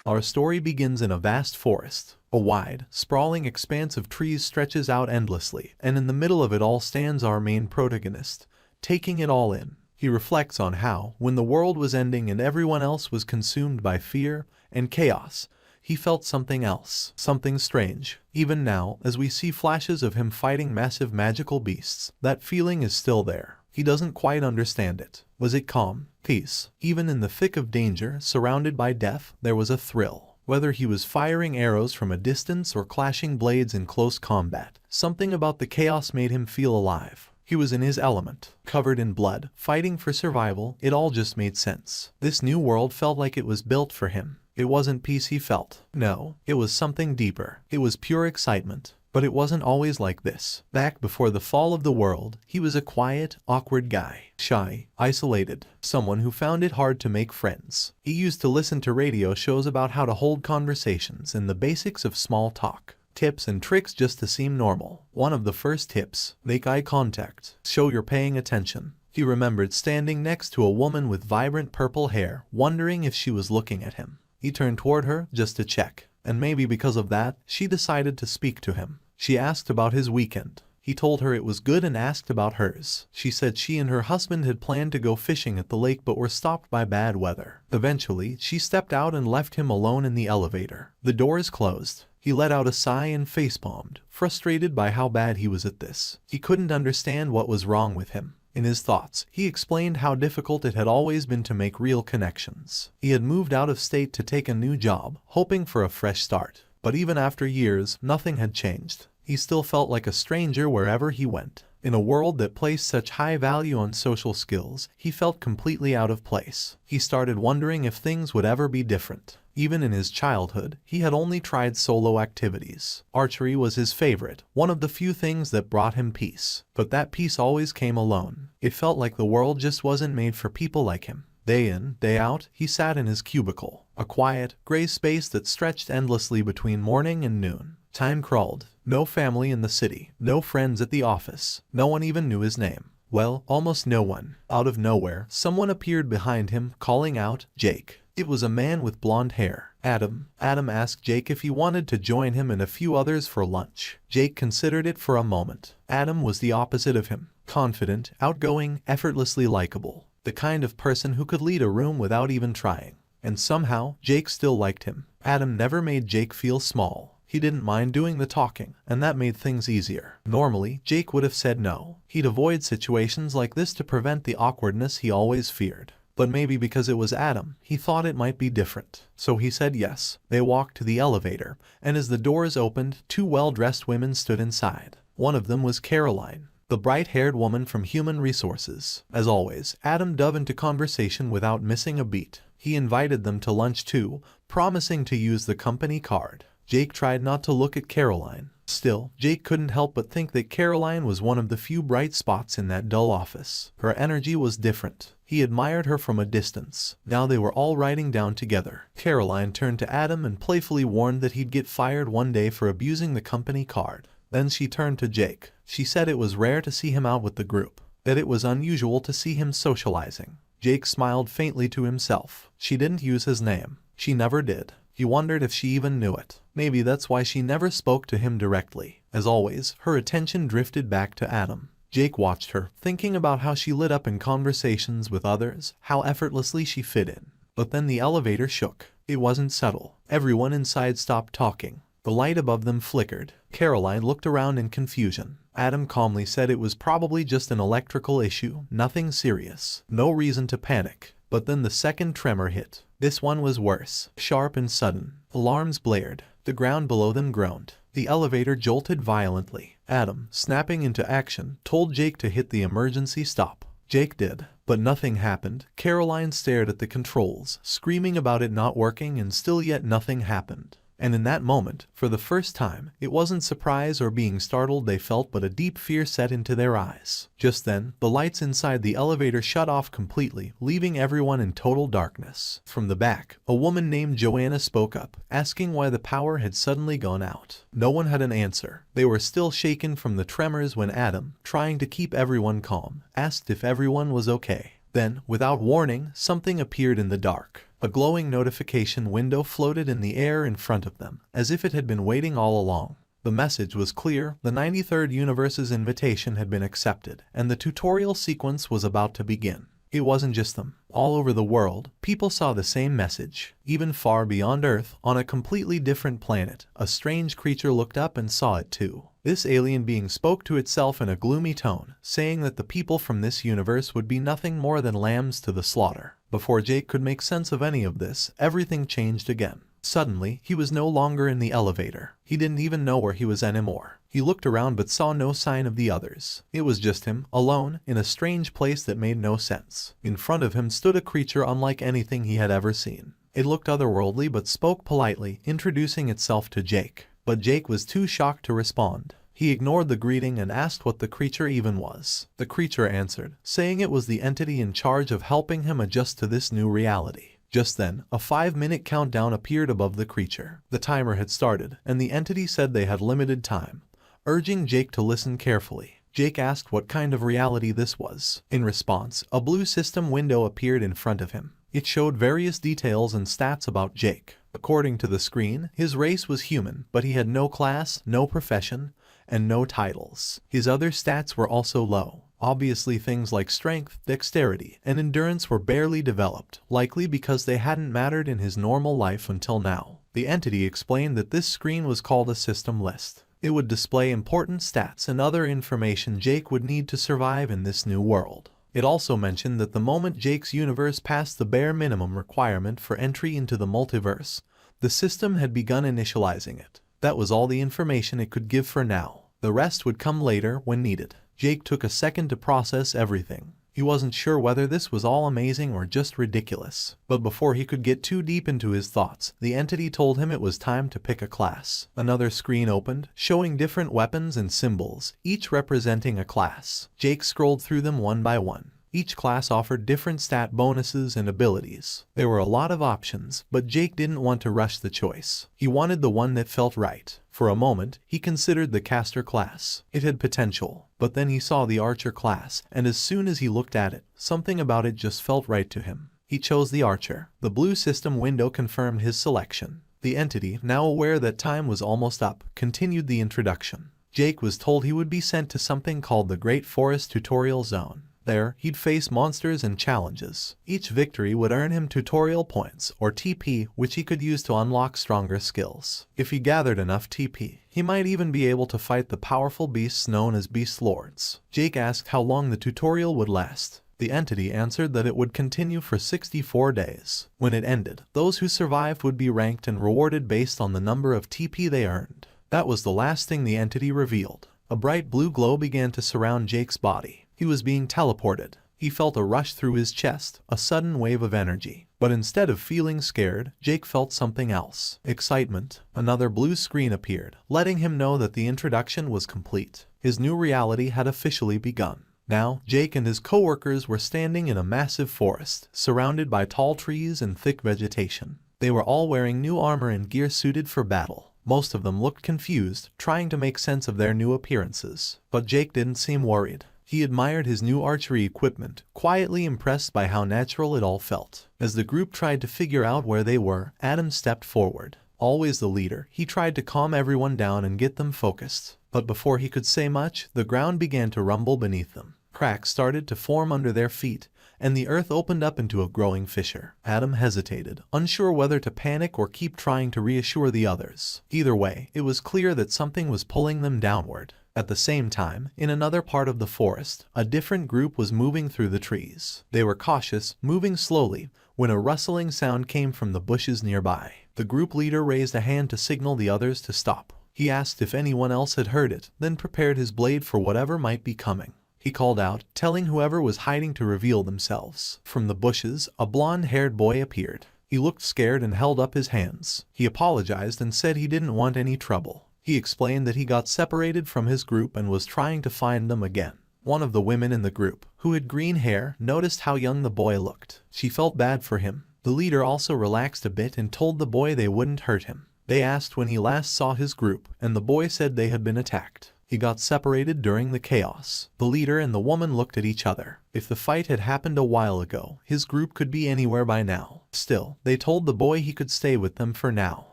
Our story begins in a vast forest. A wide, sprawling expanse of trees stretches out endlessly, and in the middle of it all stands our main protagonist, taking it all in. He reflects on how, when the world was ending and everyone else was consumed by fear and chaos, he felt something else, something strange. Even now, as we see flashes of him fighting massive magical beasts, that feeling is still there. He doesn't quite understand it. Was it calm? Peace? Even in the thick of danger, surrounded by death, there was a thrill. Whether he was firing arrows from a distance or clashing blades in close combat, something about the chaos made him feel alive. He was in his element, covered in blood, fighting for survival. It all just made sense. This new world felt like it was built for him. It wasn't peace he felt. No, it was something deeper. It was pure excitement. But it wasn't always like this. Back before the fall of the world, he was a quiet, awkward guy. Shy, isolated, someone who found it hard to make friends. He used to listen to radio shows about how to hold conversations and the basics of small talk. Tips and tricks just to seem normal. One of the first tips: make eye contact. Show you're paying attention. He remembered standing next to a woman with vibrant purple hair, wondering if she was looking at him. He turned toward her just to check, and maybe because of that, she decided to speak to him. She asked about his weekend. He told her it was good and asked about hers. She said she and her husband had planned to go fishing at the lake but were stopped by bad weather. Eventually, she stepped out and left him alone in the elevator. The doors closed. He let out a sigh and facepalmed, frustrated by how bad he was at this. He couldn't understand what was wrong with him. In his thoughts, he explained how difficult it had always been to make real connections. He had moved out of state to take a new job, hoping for a fresh start. But even after years, nothing had changed. He still felt like a stranger wherever he went. In a world that placed such high value on social skills, he felt completely out of place. He started wondering if things would ever be different. Even in his childhood, he had only tried solo activities. Archery was his favorite, one of the few things that brought him peace. But that peace always came alone. It felt like the world just wasn't made for people like him. Day in, day out, he sat in his cubicle, a quiet, gray space that stretched endlessly between morning and noon. Time crawled. No family in the city, no friends at the office, no one even knew his name. Well, almost no one. Out of nowhere, someone appeared behind him, calling out, "Jake." It was a man with blonde hair. Adam. Adam asked Jake if he wanted to join him and a few others for lunch. Jake considered it for a moment. Adam was the opposite of him. Confident, outgoing, effortlessly likable. The kind of person who could lead a room without even trying. And somehow, Jake still liked him. Adam never made Jake feel small. He didn't mind doing the talking, and that made things easier. Normally, Jake would have said no. He'd avoid situations like this to prevent the awkwardness he always feared. But maybe because it was Adam, he thought it might be different. So he said yes. They walked to the elevator, and as the doors opened, two well-dressed women stood inside. One of them was Caroline, the bright-haired woman from Human Resources. As always, Adam dove into conversation without missing a beat. He invited them to lunch too, promising to use the company card. Jake tried not to look at Caroline. Still, Jake couldn't help but think that Caroline was one of the few bright spots in that dull office. Her energy was different. He admired her from a distance. Now they were all riding down together. Caroline turned to Adam and playfully warned that he'd get fired one day for abusing the company card. Then she turned to Jake. She said it was rare to see him out with the group, that it was unusual to see him socializing. Jake smiled faintly to himself. She didn't use his name. She never did. He wondered if she even knew it. Maybe that's why she never spoke to him directly. As always, her attention drifted back to Adam. Jake watched her, thinking about how she lit up in conversations with others, how effortlessly she fit in. But then the elevator shook. It wasn't subtle. Everyone inside stopped talking. The light above them flickered. Caroline looked around in confusion. Adam calmly said it was probably just an electrical issue, nothing serious. No reason to panic. But then the second tremor hit. This one was worse, sharp and sudden. Alarms blared. The ground below them groaned. The elevator jolted violently. Adam, snapping into action, told Jake to hit the emergency stop. Jake did, but nothing happened. Caroline stared at the controls, screaming about it not working, and still yet nothing happened. And in that moment, for the first time, it wasn't surprise or being startled they felt, but a deep fear set into their eyes. Just then, the lights inside the elevator shut off completely, leaving everyone in total darkness. From the back, a woman named Joanna spoke up, asking why the power had suddenly gone out. No one had an answer. They were still shaken from the tremors when Adam, trying to keep everyone calm, asked if everyone was okay. Then, without warning, something appeared in the dark. A glowing notification window floated in the air in front of them, as if it had been waiting all along. The message was clear: the 93rd universe's invitation had been accepted, and the tutorial sequence was about to begin. It wasn't just them. All over the world, people saw the same message. Even far beyond Earth, on a completely different planet, a strange creature looked up and saw it too. This alien being spoke to itself in a gloomy tone, saying that the people from this universe would be nothing more than lambs to the slaughter. Before Jake could make sense of any of this, everything changed again. Suddenly, he was no longer in the elevator. He didn't even know where he was anymore. He looked around but saw no sign of the others. It was just him, alone, in a strange place that made no sense. In front of him stood a creature unlike anything he had ever seen. It looked otherworldly but spoke politely, introducing itself to Jake. But Jake was too shocked to respond. He ignored the greeting and asked what the creature even was. The creature answered, saying it was the entity in charge of helping him adjust to this new reality. Just then, a 5-minute countdown appeared above the creature. The timer had started, and the entity said they had limited time, urging Jake to listen carefully. Jake asked what kind of reality this was. In response, a blue system window appeared in front of him. It showed various details and stats about Jake. According to the screen, his race was human, but he had no class, no profession, and no titles. His other stats were also low. Obviously, things like strength, dexterity, and endurance were barely developed, likely because they hadn't mattered in his normal life until now. The entity explained that this screen was called a system list. It would display important stats and other information Jake would need to survive in this new world. It also mentioned that the moment Jake's universe passed the bare minimum requirement for entry into the multiverse, the system had begun initializing it. That was all the information it could give for now. The rest would come later when needed. Jake took a second to process everything. He wasn't sure whether this was all amazing or just ridiculous. But before he could get too deep into his thoughts, the entity told him it was time to pick a class. Another screen opened, showing different weapons and symbols, each representing a class. Jake scrolled through them one by one. Each class offered different stat bonuses and abilities. There were a lot of options, but Jake didn't want to rush the choice. He wanted the one that felt right. For a moment, he considered the caster class. It had potential. But then he saw the archer class, and as soon as he looked at it, something about it just felt right to him. He chose the archer. The blue system window confirmed his selection. The entity, now aware that time was almost up, continued the introduction. Jake was told he would be sent to something called the Great Forest Tutorial Zone. There, he'd face monsters and challenges. Each victory would earn him tutorial points, or TP, which he could use to unlock stronger skills. If he gathered enough TP, he might even be able to fight the powerful beasts known as Beast Lords. Jake asked how long the tutorial would last. The entity answered that it would continue for 64 days. When it ended, those who survived would be ranked and rewarded based on the number of TP they earned. That was the last thing the entity revealed. A bright blue glow began to surround Jake's body. He was being teleported. He felt a rush through his chest, a sudden wave of energy. But instead of feeling scared, Jake felt something else. Excitement. Another blue screen appeared, letting him know that the introduction was complete. His new reality had officially begun. Now, Jake and his co-workers were standing in a massive forest, surrounded by tall trees and thick vegetation. They were all wearing new armor and gear suited for battle. Most of them looked confused, trying to make sense of their new appearances. But Jake didn't seem worried. He admired his new archery equipment, quietly impressed by how natural it all felt. As the group tried to figure out where they were, Adam stepped forward. Always the leader, he tried to calm everyone down and get them focused. But before he could say much, the ground began to rumble beneath them. Cracks started to form under their feet, and the earth opened up into a growing fissure. Adam hesitated, unsure whether to panic or keep trying to reassure the others. Either way, it was clear that something was pulling them downward. At the same time, in another part of the forest, a different group was moving through the trees. They were cautious, moving slowly, when a rustling sound came from the bushes nearby. The group leader raised a hand to signal the others to stop. He asked if anyone else had heard it, then prepared his blade for whatever might be coming. He called out, telling whoever was hiding to reveal themselves. From the bushes, a blonde-haired boy appeared. He looked scared and held up his hands. He apologized and said he didn't want any trouble. He explained that he got separated from his group and was trying to find them again. One of the women in the group, who had green hair, noticed how young the boy looked. She felt bad for him. The leader also relaxed a bit and told the boy they wouldn't hurt him. They asked when he last saw his group, and the boy said they had been attacked. He got separated during the chaos. The leader and the woman looked at each other. If the fight had happened a while ago, his group could be anywhere by now. Still, they told the boy he could stay with them for now.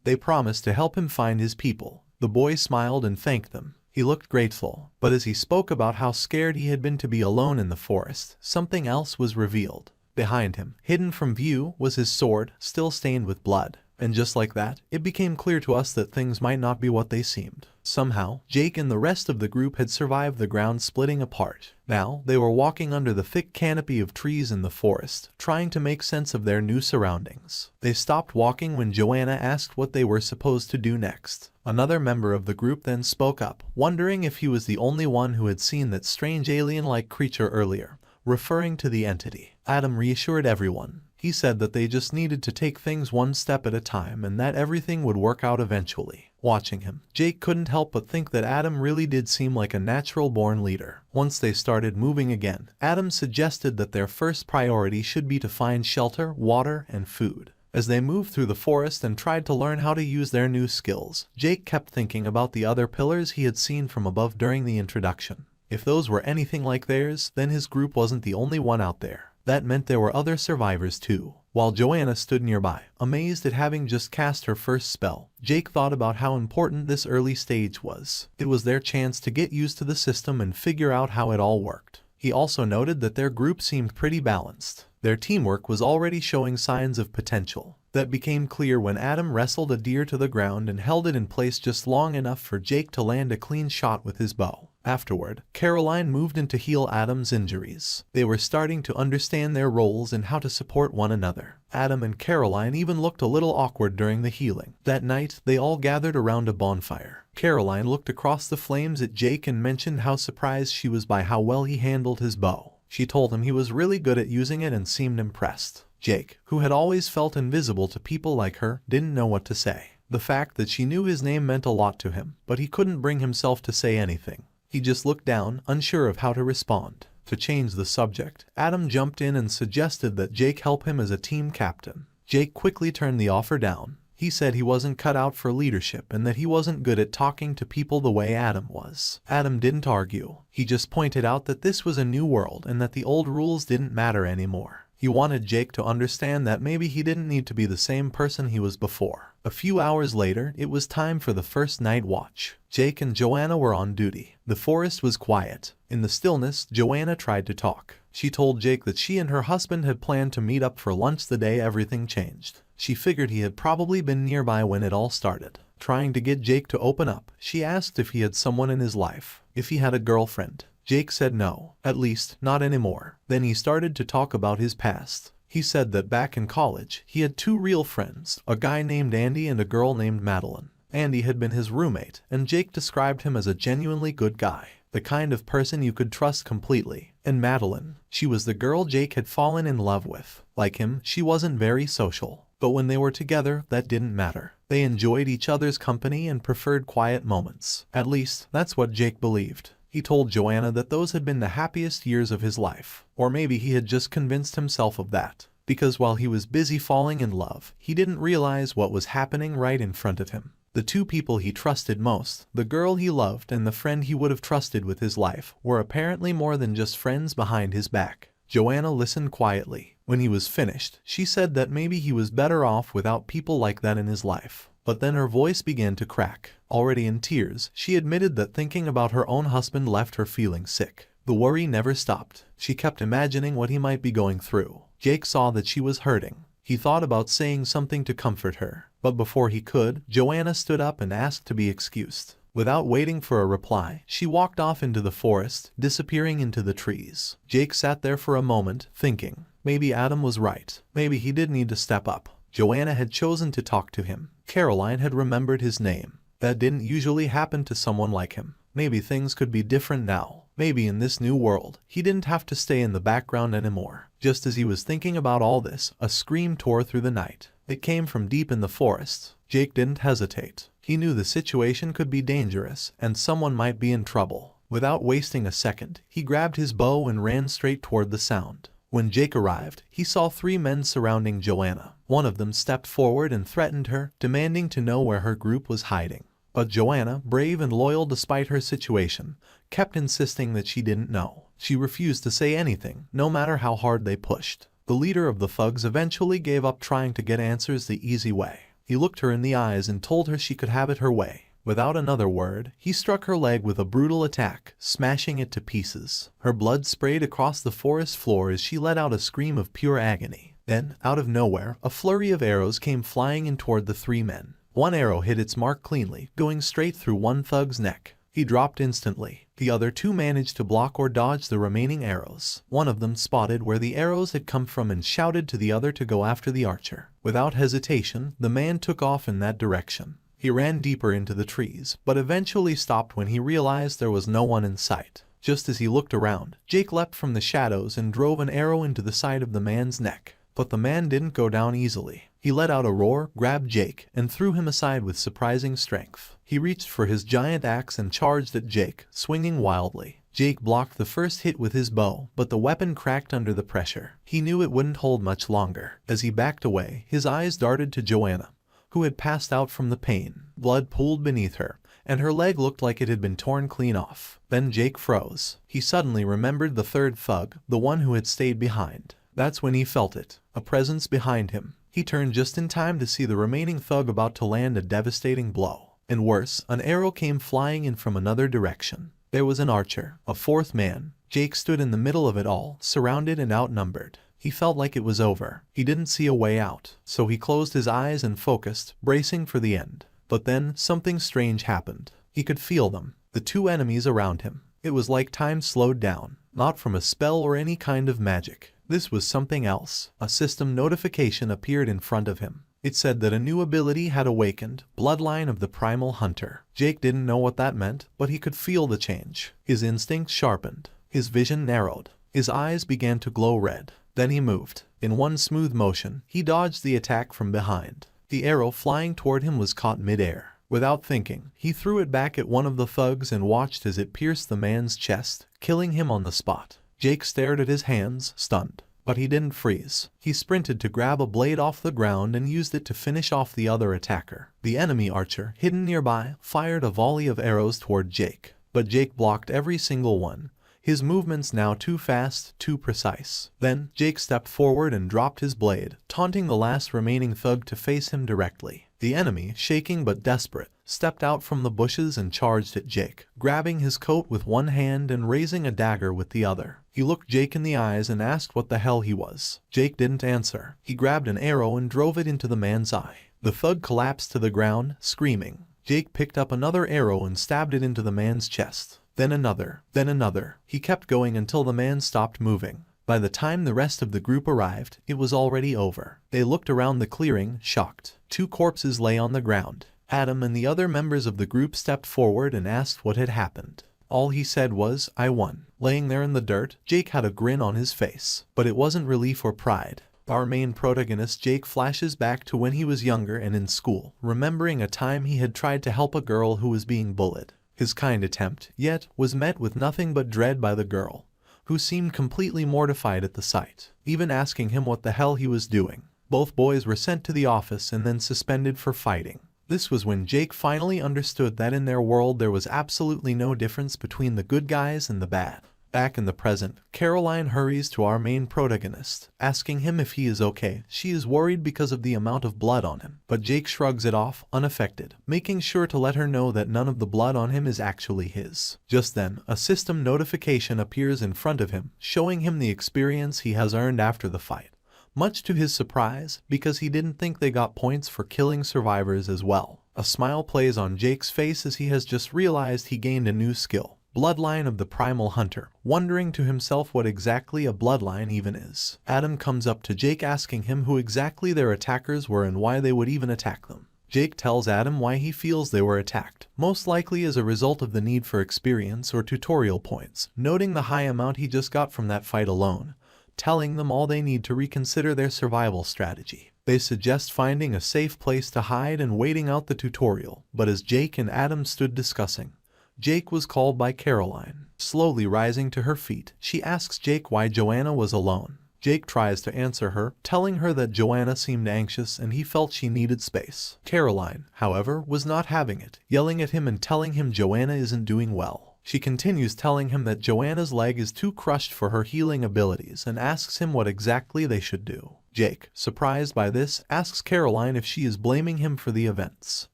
They promised to help him find his people. The boy smiled and thanked them. He looked grateful, but as he spoke about how scared he had been to be alone in the forest, something else was revealed. Behind him, hidden from view, was his sword, still stained with blood. And just like that, it became clear to us that things might not be what they seemed. Somehow, Jake and the rest of the group had survived the ground splitting apart. Now, they were walking under the thick canopy of trees in the forest, trying to make sense of their new surroundings. They stopped walking when Joanna asked what they were supposed to do next. Another member of the group then spoke up, wondering if he was the only one who had seen that strange alien-like creature earlier, referring to the entity. Adam reassured everyone. He said that they just needed to take things one step at a time and that everything would work out eventually. Watching him, Jake couldn't help but think that Adam really did seem like a natural-born leader. Once they started moving again, Adam suggested that their first priority should be to find shelter, water, and food. As they moved through the forest and tried to learn how to use their new skills, Jake kept thinking about the other pillars he had seen from above during the introduction. If those were anything like theirs, then his group wasn't the only one out there. That meant there were other survivors too. While Joanna stood nearby, amazed at having just cast her first spell, Jake thought about how important this early stage was. It was their chance to get used to the system and figure out how it all worked. He also noted that their group seemed pretty balanced. Their teamwork was already showing signs of potential. That became clear when Adam wrestled a deer to the ground and held it in place just long enough for Jake to land a clean shot with his bow. Afterward, Caroline moved in to heal Adam's injuries. They were starting to understand their roles and how to support one another. Adam and Caroline even looked a little awkward during the healing. That night, they all gathered around a bonfire. Caroline looked across the flames at Jake and mentioned how surprised she was by how well he handled his bow. She told him he was really good at using it and seemed impressed. Jake, who had always felt invisible to people like her, didn't know what to say. The fact that she knew his name meant a lot to him, but he couldn't bring himself to say anything. He just looked down, unsure of how to respond. To change the subject, Adam jumped in and suggested that Jake help him as a team captain. Jake quickly turned the offer down. He said he wasn't cut out for leadership and that he wasn't good at talking to people the way Adam was. Adam didn't argue. He just pointed out that this was a new world and that the old rules didn't matter anymore. He wanted Jake to understand that maybe he didn't need to be the same person he was before. A few hours later, it was time for the first night watch. Jake and Joanna were on duty. The forest was quiet. In the stillness, Joanna tried to talk. She told Jake that she and her husband had planned to meet up for lunch the day everything changed. She figured he had probably been nearby when it all started. Trying to get Jake to open up, she asked if he had someone in his life, if he had a girlfriend. Jake said no, at least not anymore. Then he started to talk about his past. He said that back in college, he had two real friends, a guy named Andy and a girl named Madeline. Andy had been his roommate, and Jake described him as a genuinely good guy, the kind of person you could trust completely. And Madeline, she was the girl Jake had fallen in love with. Like him, she wasn't very social. But when they were together, that didn't matter. They enjoyed each other's company and preferred quiet moments. At least, that's what Jake believed. He told Joanna that those had been the happiest years of his life. Or maybe he had just convinced himself of that. Because while he was busy falling in love, he didn't realize what was happening right in front of him. The two people he trusted most, the girl he loved and the friend he would have trusted with his life, were apparently more than just friends behind his back. Joanna listened quietly. When he was finished, she said that maybe he was better off without people like that in his life. But then her voice began to crack. Already in tears, she admitted that thinking about her own husband left her feeling sick. The worry never stopped. She kept imagining what he might be going through. Jake saw that she was hurting. He thought about saying something to comfort her. But before he could, Joanna stood up and asked to be excused. Without waiting for a reply, she walked off into the forest, disappearing into the trees. Jake sat there for a moment, thinking, maybe Adam was right. Maybe he did need to step up. Joanna had chosen to talk to him. Caroline had remembered his name. That didn't usually happen to someone like him. Maybe things could be different now. Maybe in this new world, he didn't have to stay in the background anymore. Just as he was thinking about all this, a scream tore through the night. It came from deep in the forest. Jake didn't hesitate. He knew the situation could be dangerous, and someone might be in trouble. Without wasting a second, he grabbed his bow and ran straight toward the sound. When Jake arrived, he saw three men surrounding Joanna. One of them stepped forward and threatened her, demanding to know where her group was hiding. But Joanna, brave and loyal despite her situation, kept insisting that she didn't know. She refused to say anything, no matter how hard they pushed. The leader of the thugs eventually gave up trying to get answers the easy way. He looked her in the eyes and told her she could have it her way. Without another word, he struck her leg with a brutal attack, smashing it to pieces. Her blood sprayed across the forest floor as she let out a scream of pure agony. Then, out of nowhere, a flurry of arrows came flying in toward the three men. One arrow hit its mark cleanly, going straight through one thug's neck. He dropped instantly. The other two managed to block or dodge the remaining arrows. One of them spotted where the arrows had come from and shouted to the other to go after the archer. Without hesitation, the man took off in that direction. He ran deeper into the trees, but eventually stopped when he realized there was no one in sight. Just as he looked around, Jake leapt from the shadows and drove an arrow into the side of the man's neck. But the man didn't go down easily. He let out a roar, grabbed Jake, and threw him aside with surprising strength. He reached for his giant axe and charged at Jake, swinging wildly. Jake blocked the first hit with his bow, but the weapon cracked under the pressure. He knew it wouldn't hold much longer. As he backed away, his eyes darted to Joanna, who had passed out from the pain. Blood pooled beneath her, and her leg looked like it had been torn clean off. Then Jake froze. He suddenly remembered the third thug, the one who had stayed behind. That's when he felt it, a presence behind him. He turned just in time to see the remaining thug about to land a devastating blow. And worse, an arrow came flying in from another direction. There was an archer, a fourth man. Jake stood in the middle of it all, surrounded and outnumbered. He felt like it was over. He didn't see a way out, so he closed his eyes and focused, bracing for the end. But then, something strange happened. He could feel them, the two enemies around him. It was like time slowed down, not from a spell or any kind of magic. This was something else. A system notification appeared in front of him. It said that a new ability had awakened, Bloodline of the Primal Hunter. Jake didn't know what that meant, but he could feel the change. His instincts sharpened. His vision narrowed. His eyes began to glow red. Then he moved. In one smooth motion, he dodged the attack from behind. The arrow flying toward him was caught mid-air. Without thinking, he threw it back at one of the thugs and watched as it pierced the man's chest, killing him on the spot. Jake stared at his hands, stunned. But he didn't freeze. He sprinted to grab a blade off the ground and used it to finish off the other attacker. The enemy archer, hidden nearby, fired a volley of arrows toward Jake. But Jake blocked every single one. His movements now too fast, too precise. Then, Jake stepped forward and dropped his blade, taunting the last remaining thug to face him directly. The enemy, shaking but desperate, stepped out from the bushes and charged at Jake, grabbing his coat with one hand and raising a dagger with the other. He looked Jake in the eyes and asked what the hell he was. Jake didn't answer. He grabbed an arrow and drove it into the man's eye. The thug collapsed to the ground, screaming. Jake picked up another arrow and stabbed it into the man's chest. Then another, then another. He kept going until the man stopped moving. By the time the rest of the group arrived, it was already over. They looked around the clearing, shocked. Two corpses lay on the ground. Adam and the other members of the group stepped forward and asked what had happened. All he said was, "I won." Laying there in the dirt, Jake had a grin on his face. But it wasn't relief or pride. Our main protagonist Jake flashes back to when he was younger and in school, remembering a time he had tried to help a girl who was being bullied. His kind attempt, yet, was met with nothing but dread by the girl, who seemed completely mortified at the sight, even asking him what the hell he was doing. Both boys were sent to the office and then suspended for fighting. This was when Jake finally understood that in their world there was absolutely no difference between the good guys and the bad. Back in the present, Caroline hurries to our main protagonist, asking him if he is okay. She is worried because of the amount of blood on him, but Jake shrugs it off, unaffected, making sure to let her know that none of the blood on him is actually his. Just then, a system notification appears in front of him, showing him the experience he has earned after the fight. Much to his surprise, because he didn't think they got points for killing survivors as well. A smile plays on Jake's face as he has just realized he gained a new skill. Bloodline of the Primal Hunter, wondering to himself what exactly a bloodline even is. Adam comes up to Jake asking him who exactly their attackers were and why they would even attack them. Jake tells Adam why he feels they were attacked, most likely as a result of the need for experience or tutorial points, noting the high amount he just got from that fight alone, telling them all they need to reconsider their survival strategy. They suggest finding a safe place to hide and waiting out the tutorial, but as Jake and Adam stood discussing, Jake was called by Caroline. Slowly rising to her feet, she asks Jake why Joanna was alone. Jake tries to answer her, telling her that Joanna seemed anxious and he felt she needed space. Caroline, however, was not having it, yelling at him and telling him Joanna isn't doing well. She continues telling him that Joanna's leg is too crushed for her healing abilities and asks him what exactly they should do. Jake, surprised by this, asks Caroline if she is blaming him for the events.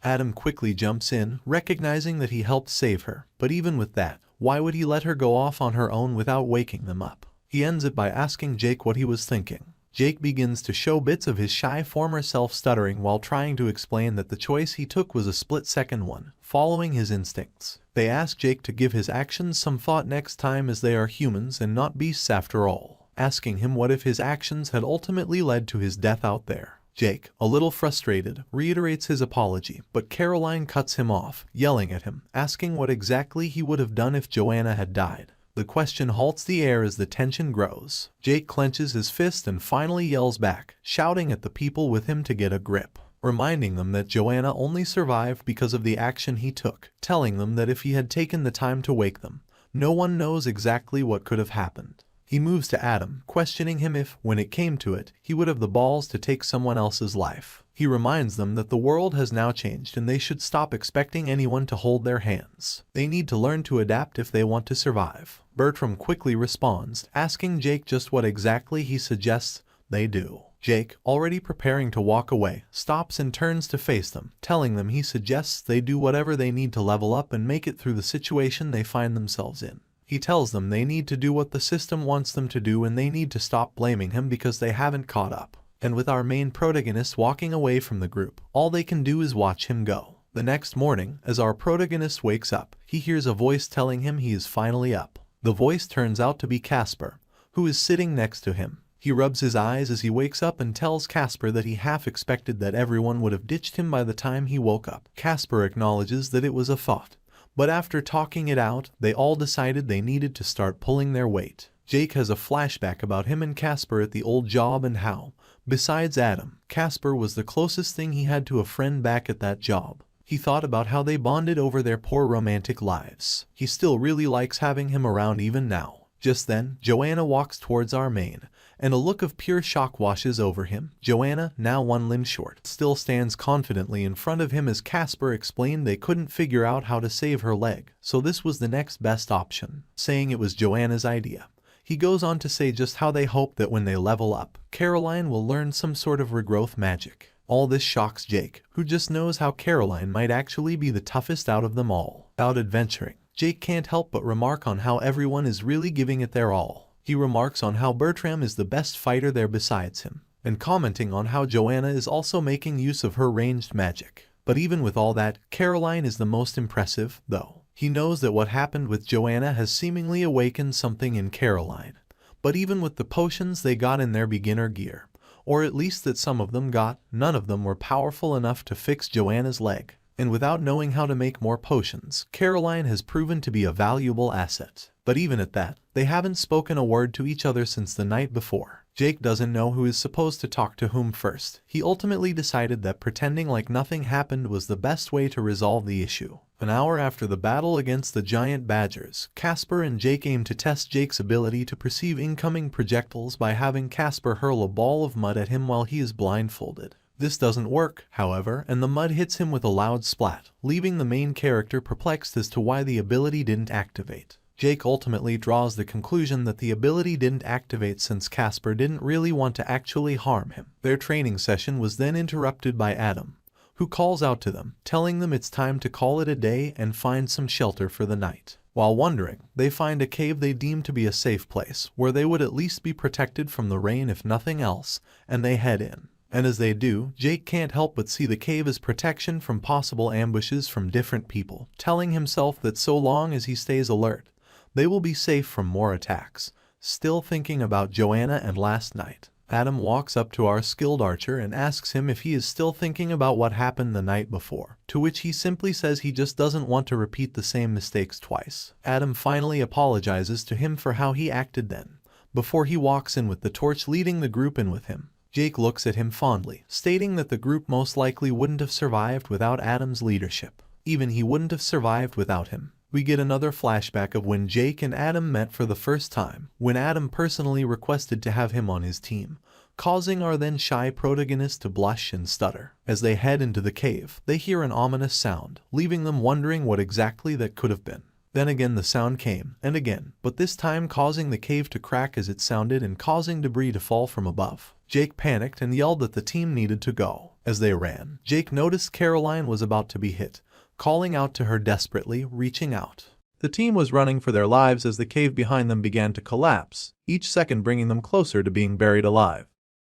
Adam quickly jumps in, recognizing that he helped save her, but even with that, why would he let her go off on her own without waking them up? He ends it by asking Jake what he was thinking. Jake begins to show bits of his shy former self stuttering while trying to explain that the choice he took was a split-second one, following his instincts. They ask Jake to give his actions some thought next time as they are humans and not beasts after all, asking him what if his actions had ultimately led to his death out there. Jake, a little frustrated, reiterates his apology, but Caroline cuts him off, yelling at him, asking what exactly he would have done if Joanna had died. The question halts the air as the tension grows. Jake clenches his fist and finally yells back, shouting at the people with him to get a grip, reminding them that Joanna only survived because of the action he took, telling them that if he had taken the time to wake them, no one knows exactly what could have happened. He moves to Adam, questioning him if, when it came to it, he would have the balls to take someone else's life. He reminds them that the world has now changed and they should stop expecting anyone to hold their hands. They need to learn to adapt if they want to survive. Bertram quickly responds, asking Jake just what exactly he suggests they do. Jake, already preparing to walk away, stops and turns to face them, telling them he suggests they do whatever they need to level up and make it through the situation they find themselves in. He tells them they need to do what the system wants them to do and they need to stop blaming him because they haven't caught up. And with our main protagonist walking away from the group, all they can do is watch him go. The next morning, as our protagonist wakes up, he hears a voice telling him he is finally up. The voice turns out to be Casper, who is sitting next to him. He rubs his eyes as he wakes up and tells Casper that he half expected that everyone would have ditched him by the time he woke up. Casper acknowledges that it was a thought, but after talking it out, they all decided they needed to start pulling their weight. Jake has a flashback about him and Casper at the old job and how, besides Adam, Casper was the closest thing he had to a friend back at that job. He thought about how they bonded over their poor romantic lives. He still really likes having him around even now. Just then, Joanna walks towards our main, and a look of pure shock washes over him. Joanna, now one limb short, still stands confidently in front of him as Casper explained they couldn't figure out how to save her leg, so this was the next best option, saying it was Joanna's idea. He goes on to say just how they hope that when they level up, Caroline will learn some sort of regrowth magic. All this shocks Jake, who just knows how Caroline might actually be the toughest out of them all. Out adventuring, Jake can't help but remark on how everyone is really giving it their all. He remarks on how Bertram is the best fighter there besides him, and commenting on how Joanna is also making use of her ranged magic. But even with all that, Caroline is the most impressive, though. He knows that what happened with Joanna has seemingly awakened something in Caroline. But even with the potions they got in their beginner gear, or at least that some of them got, none of them were powerful enough to fix Joanna's leg. And without knowing how to make more potions, Caroline has proven to be a valuable asset. But even at that, they haven't spoken a word to each other since the night before. Jake doesn't know who is supposed to talk to whom first. He ultimately decided that pretending like nothing happened was the best way to resolve the issue. An hour after the battle against the giant badgers, Casper and Jake aim to test Jake's ability to perceive incoming projectiles by having Casper hurl a ball of mud at him while he is blindfolded. This doesn't work, however, and the mud hits him with a loud splat, leaving the main character perplexed as to why the ability didn't activate. Jake ultimately draws the conclusion that the ability didn't activate since Casper didn't really want to actually harm him. Their training session was then interrupted by Adam, who calls out to them, telling them it's time to call it a day and find some shelter for the night. While wondering, they find a cave they deem to be a safe place, where they would at least be protected from the rain if nothing else, and they head in. And as they do, Jake can't help but see the cave as protection from possible ambushes from different people, telling himself that so long as he stays alert, they will be safe from more attacks. Still thinking about Joanna and last night, Adam walks up to our skilled archer and asks him if he is still thinking about what happened the night before, to which he simply says he just doesn't want to repeat the same mistakes twice. Adam finally apologizes to him for how he acted then, before he walks in with the torch leading the group in with him. Jake looks at him fondly, stating that the group most likely wouldn't have survived without Adam's leadership. Even he wouldn't have survived without him. We get another flashback of when Jake and Adam met for the first time, when Adam personally requested to have him on his team, causing our then shy protagonist to blush and stutter. As they head into the cave, they hear an ominous sound, leaving them wondering what exactly that could have been. Then again the sound came, and again, but this time causing the cave to crack as it sounded and causing debris to fall from above. Jake panicked and yelled that the team needed to go. As they ran, Jake noticed Caroline was about to be hit, calling out to her desperately, reaching out. The team was running for their lives as the cave behind them began to collapse, each second bringing them closer to being buried alive.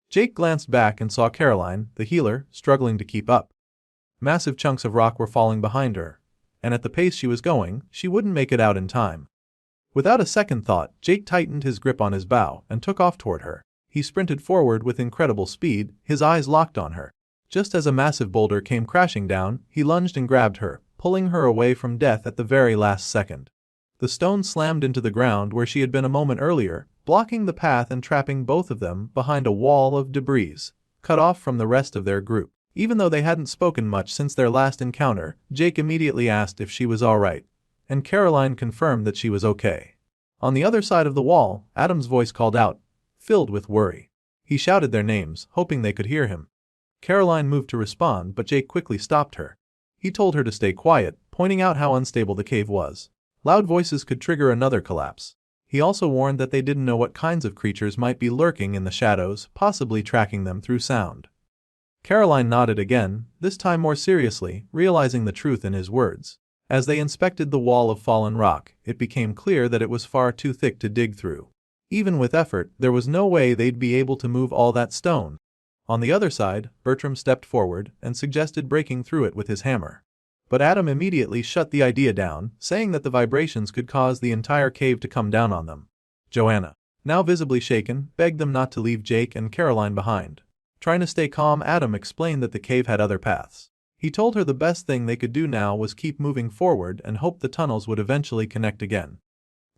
Jake glanced back and saw Caroline, the healer, struggling to keep up. Massive chunks of rock were falling behind her, and at the pace she was going, she wouldn't make it out in time. Without a second thought, Jake tightened his grip on his bow and took off toward her. He sprinted forward with incredible speed, his eyes locked on her. Just as a massive boulder came crashing down, he lunged and grabbed her, pulling her away from death at the very last second. The stone slammed into the ground where she had been a moment earlier, blocking the path and trapping both of them behind a wall of debris, cut off from the rest of their group. Even though they hadn't spoken much since their last encounter, Jake immediately asked if she was alright, and Caroline confirmed that she was okay. On the other side of the wall, Adam's voice called out, filled with worry. He shouted their names, hoping they could hear him. Caroline moved to respond, but Jake quickly stopped her. He told her to stay quiet, pointing out how unstable the cave was. Loud voices could trigger another collapse. He also warned that they didn't know what kinds of creatures might be lurking in the shadows, possibly tracking them through sound. Caroline nodded again, this time more seriously, realizing the truth in his words. As they inspected the wall of fallen rock, it became clear that it was far too thick to dig through. Even with effort, there was no way they'd be able to move all that stone. On the other side, Bertram stepped forward and suggested breaking through it with his hammer. But Adam immediately shut the idea down, saying that the vibrations could cause the entire cave to come down on them. Joanna, now visibly shaken, begged them not to leave Jake and Caroline behind. Trying to stay calm, Adam explained that the cave had other paths. He told her the best thing they could do now was keep moving forward and hope the tunnels would eventually connect again.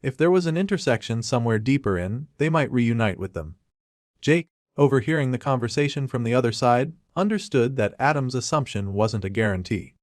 If there was an intersection somewhere deeper in, they might reunite with them. Jake, overhearing the conversation from the other side, understood that Adam's assumption wasn't a guarantee.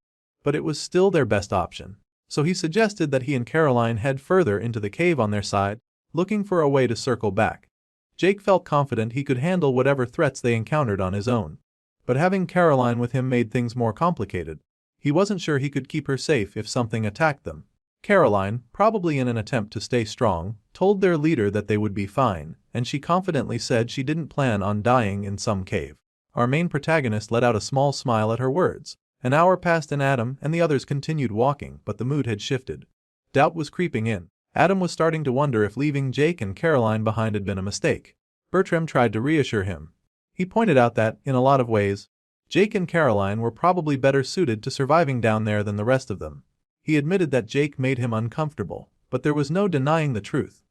But it was still their best option. So he suggested that he and Caroline head further into the cave on their side, looking for a way to circle back. Jake felt confident he could handle whatever threats they encountered on his own. But having Caroline with him made things more complicated. He wasn't sure he could keep her safe if something attacked them. Caroline, probably in an attempt to stay strong, told their leader that they would be fine, and she confidently said she didn't plan on dying in some cave. Our main protagonist let out a small smile at her words. An hour passed and Adam and the others continued walking, but the mood had shifted. Doubt was creeping in. Adam was starting to wonder if leaving Jake and Caroline behind had been a mistake. Bertram tried to reassure him. He pointed out that, in a lot of ways, Jake and Caroline were probably better suited to surviving down there than the rest of them. He admitted that Jake made him uncomfortable, but there was no denying the truth.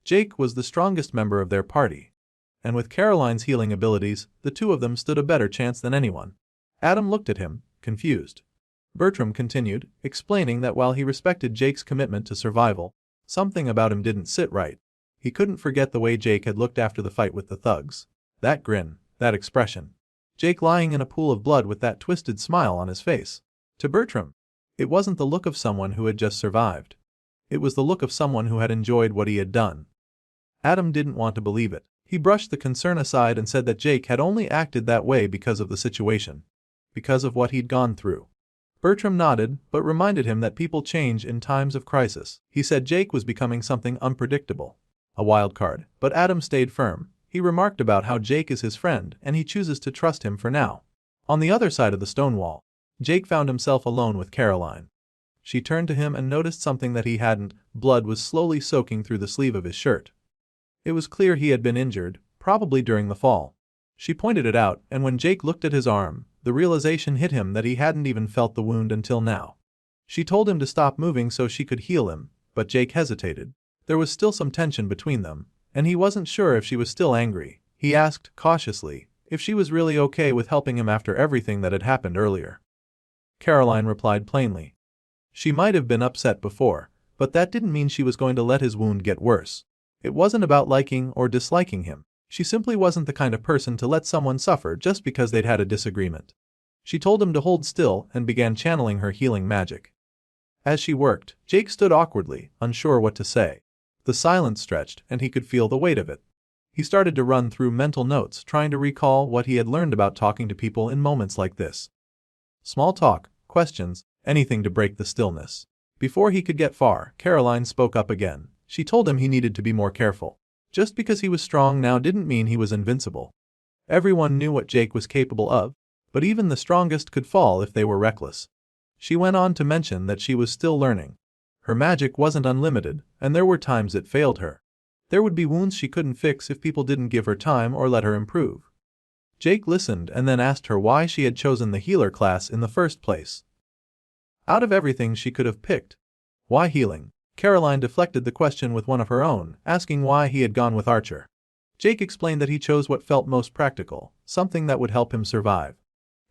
Jake was the strongest member of their party. And with Caroline's healing abilities, the two of them stood a better chance than anyone. Adam looked at him, confused. Bertram continued, explaining that while he respected Jake's commitment to survival, something about him didn't sit right. He couldn't forget the way Jake had looked after the fight with the thugs. That grin, that expression. Jake lying in a pool of blood with that twisted smile on his face. To Bertram, it wasn't the look of someone who had just survived. It was the look of someone who had enjoyed what he had done. Adam didn't want to believe it. He brushed the concern aside and said that Jake had only acted that way because of the situation. Because of what he'd gone through. Bertram nodded, but reminded him that people change in times of crisis. He said Jake was becoming something unpredictable. A wild card, but Adam stayed firm. He remarked about how Jake is his friend and he chooses to trust him for now. On the other side of the stone wall, Jake found himself alone with Caroline. She turned to him and noticed something that he hadn't. Blood was slowly soaking through the sleeve of his shirt. It was clear he had been injured, probably during the fall. She pointed it out, and when Jake looked at his arm, the realization hit him that he hadn't even felt the wound until now. She told him to stop moving so she could heal him, but Jake hesitated. There was still some tension between them, and he wasn't sure if she was still angry. He asked, cautiously, if she was really okay with helping him after everything that had happened earlier. Caroline replied plainly. She might have been upset before, but that didn't mean she was going to let his wound get worse. It wasn't about liking or disliking him. She simply wasn't the kind of person to let someone suffer just because they'd had a disagreement. She told him to hold still and began channeling her healing magic. As she worked, Jake stood awkwardly, unsure what to say. The silence stretched and he could feel the weight of it. He started to run through mental notes trying to recall what he had learned about talking to people in moments like this. Small talk, questions, anything to break the stillness. Before he could get far, Caroline spoke up again. She told him he needed to be more careful. Just because he was strong now didn't mean he was invincible. Everyone knew what Jake was capable of, but even the strongest could fall if they were reckless. She went on to mention that she was still learning. Her magic wasn't unlimited, and there were times it failed her. There would be wounds she couldn't fix if people didn't give her time or let her improve. Jake listened and then asked her why she had chosen the healer class in the first place. Out of everything she could have picked. Why healing? Caroline deflected the question with one of her own, asking why he had gone with Archer. Jake explained that he chose what felt most practical, something that would help him survive.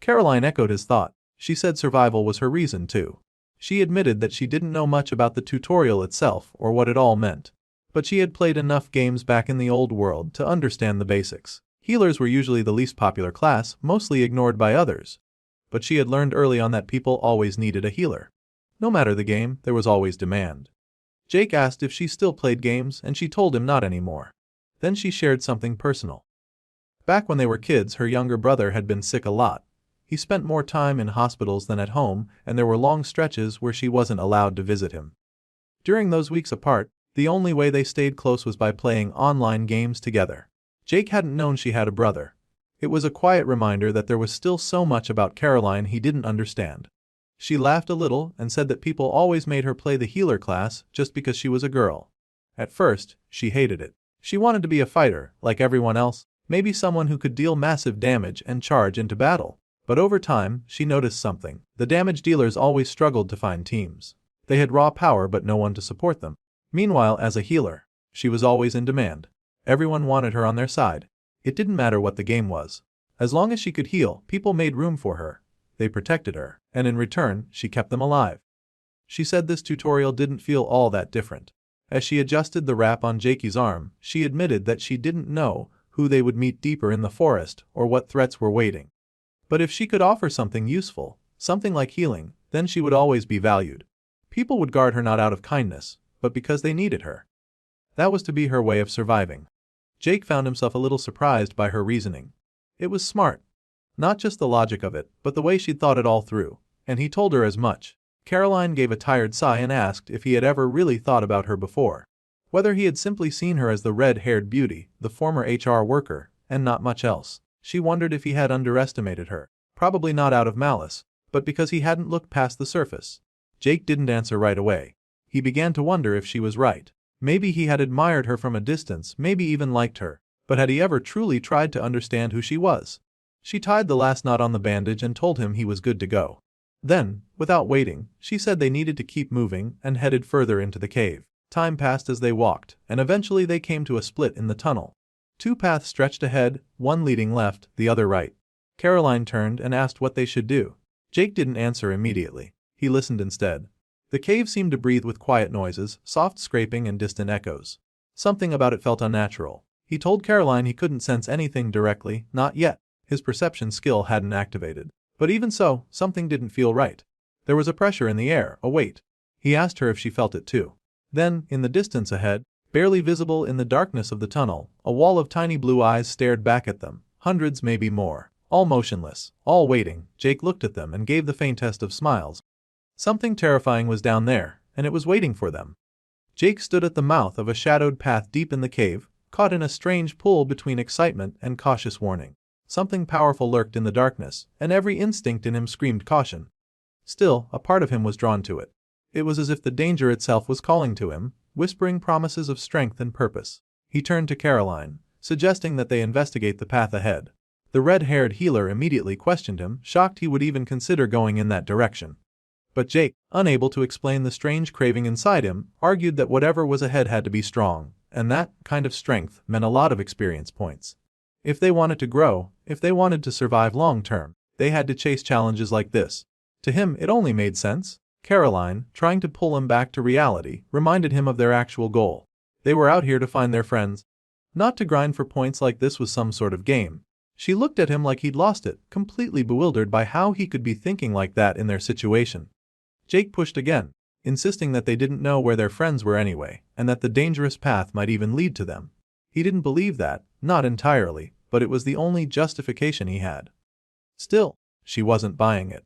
Caroline echoed his thought. She said survival was her reason too. She admitted that she didn't know much about the tutorial itself or what it all meant. But she had played enough games back in the old world to understand the basics. Healers were usually the least popular class, mostly ignored by others. But she had learned early on that people always needed a healer. No matter the game, there was always demand. Jake asked if she still played games and she told him not anymore. Then she shared something personal. Back when they were kids, her younger brother had been sick a lot. He spent more time in hospitals than at home, and there were long stretches where she wasn't allowed to visit him. During those weeks apart, the only way they stayed close was by playing online games together. Jake hadn't known she had a brother. It was a quiet reminder that there was still so much about Caroline he didn't understand. She laughed a little and said that people always made her play the healer class just because she was a girl. At first, she hated it. She wanted to be a fighter, like everyone else, maybe someone who could deal massive damage and charge into battle. But over time, she noticed something. The damage dealers always struggled to find teams. They had raw power but no one to support them. Meanwhile, as a healer, she was always in demand. Everyone wanted her on their side. It didn't matter what the game was. As long as she could heal, people made room for her. They protected her, and in return, she kept them alive. She said this tutorial didn't feel all that different. As she adjusted the wrap on Jakey's arm, she admitted that she didn't know who they would meet deeper in the forest or what threats were waiting. But if she could offer something useful, something like healing, then she would always be valued. People would guard her not out of kindness, but because they needed her. That was to be her way of surviving. Jake found himself a little surprised by her reasoning. It was smart. Not just the logic of it, but the way she'd thought it all through, and he told her as much. Caroline gave a tired sigh and asked if he had ever really thought about her before. Whether he had simply seen her as the red-haired beauty, the former HR worker, and not much else. She wondered if he had underestimated her, probably not out of malice, but because he hadn't looked past the surface. Jake didn't answer right away. He began to wonder if she was right. Maybe he had admired her from a distance, maybe even liked her, but had he ever truly tried to understand who she was? She tied the last knot on the bandage and told him he was good to go. Then, without waiting, she said they needed to keep moving and headed further into the cave. Time passed as they walked, and eventually they came to a split in the tunnel. Two paths stretched ahead, one leading left, the other right. Caroline turned and asked what they should do. Jake didn't answer immediately. He listened instead. The cave seemed to breathe with quiet noises, soft scraping and distant echoes. Something about it felt unnatural. He told Caroline he couldn't sense anything directly, not yet. His perception skill hadn't activated. But even so, something didn't feel right. There was a pressure in the air, a weight. He asked her if she felt it too. Then, in the distance ahead, barely visible in the darkness of the tunnel, a wall of tiny blue eyes stared back at them, hundreds maybe more, all motionless, all waiting. Jake looked at them and gave the faintest of smiles. Something terrifying was down there, and it was waiting for them. Jake stood at the mouth of a shadowed path deep in the cave, caught in a strange pull between excitement and cautious warning. Something powerful lurked in the darkness, and every instinct in him screamed caution. Still, a part of him was drawn to it. It was as if the danger itself was calling to him, whispering promises of strength and purpose. He turned to Caroline, suggesting that they investigate the path ahead. The red-haired healer immediately questioned him, shocked he would even consider going in that direction. But Jake, unable to explain the strange craving inside him, argued that whatever was ahead had to be strong, and that kind of strength meant a lot of experience points. If they wanted to grow, if they wanted to survive long-term, they had to chase challenges like this. To him, it only made sense. Caroline, trying to pull him back to reality, reminded him of their actual goal. They were out here to find their friends. Not to grind for points like this was some sort of game. She looked at him like he'd lost it, completely bewildered by how he could be thinking like that in their situation. Jake pushed again, insisting that they didn't know where their friends were anyway, and that the dangerous path might even lead to them. He didn't believe that, not entirely, but it was the only justification he had. Still, she wasn't buying it.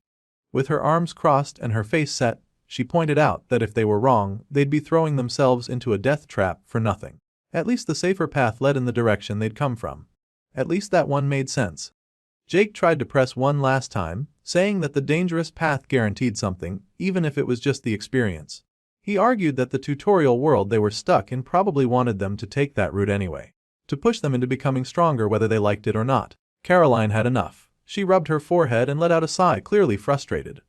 With her arms crossed and her face set, she pointed out that if they were wrong, they'd be throwing themselves into a death trap for nothing. At least the safer path led in the direction they'd come from. At least that one made sense. Jake tried to press one last time, saying that the dangerous path guaranteed something, even if it was just the experience. He argued that the tutorial world they were stuck in probably wanted them to take that route anyway, to push them into becoming stronger whether they liked it or not. Caroline had enough. She rubbed her forehead and let out a sigh, clearly frustrated.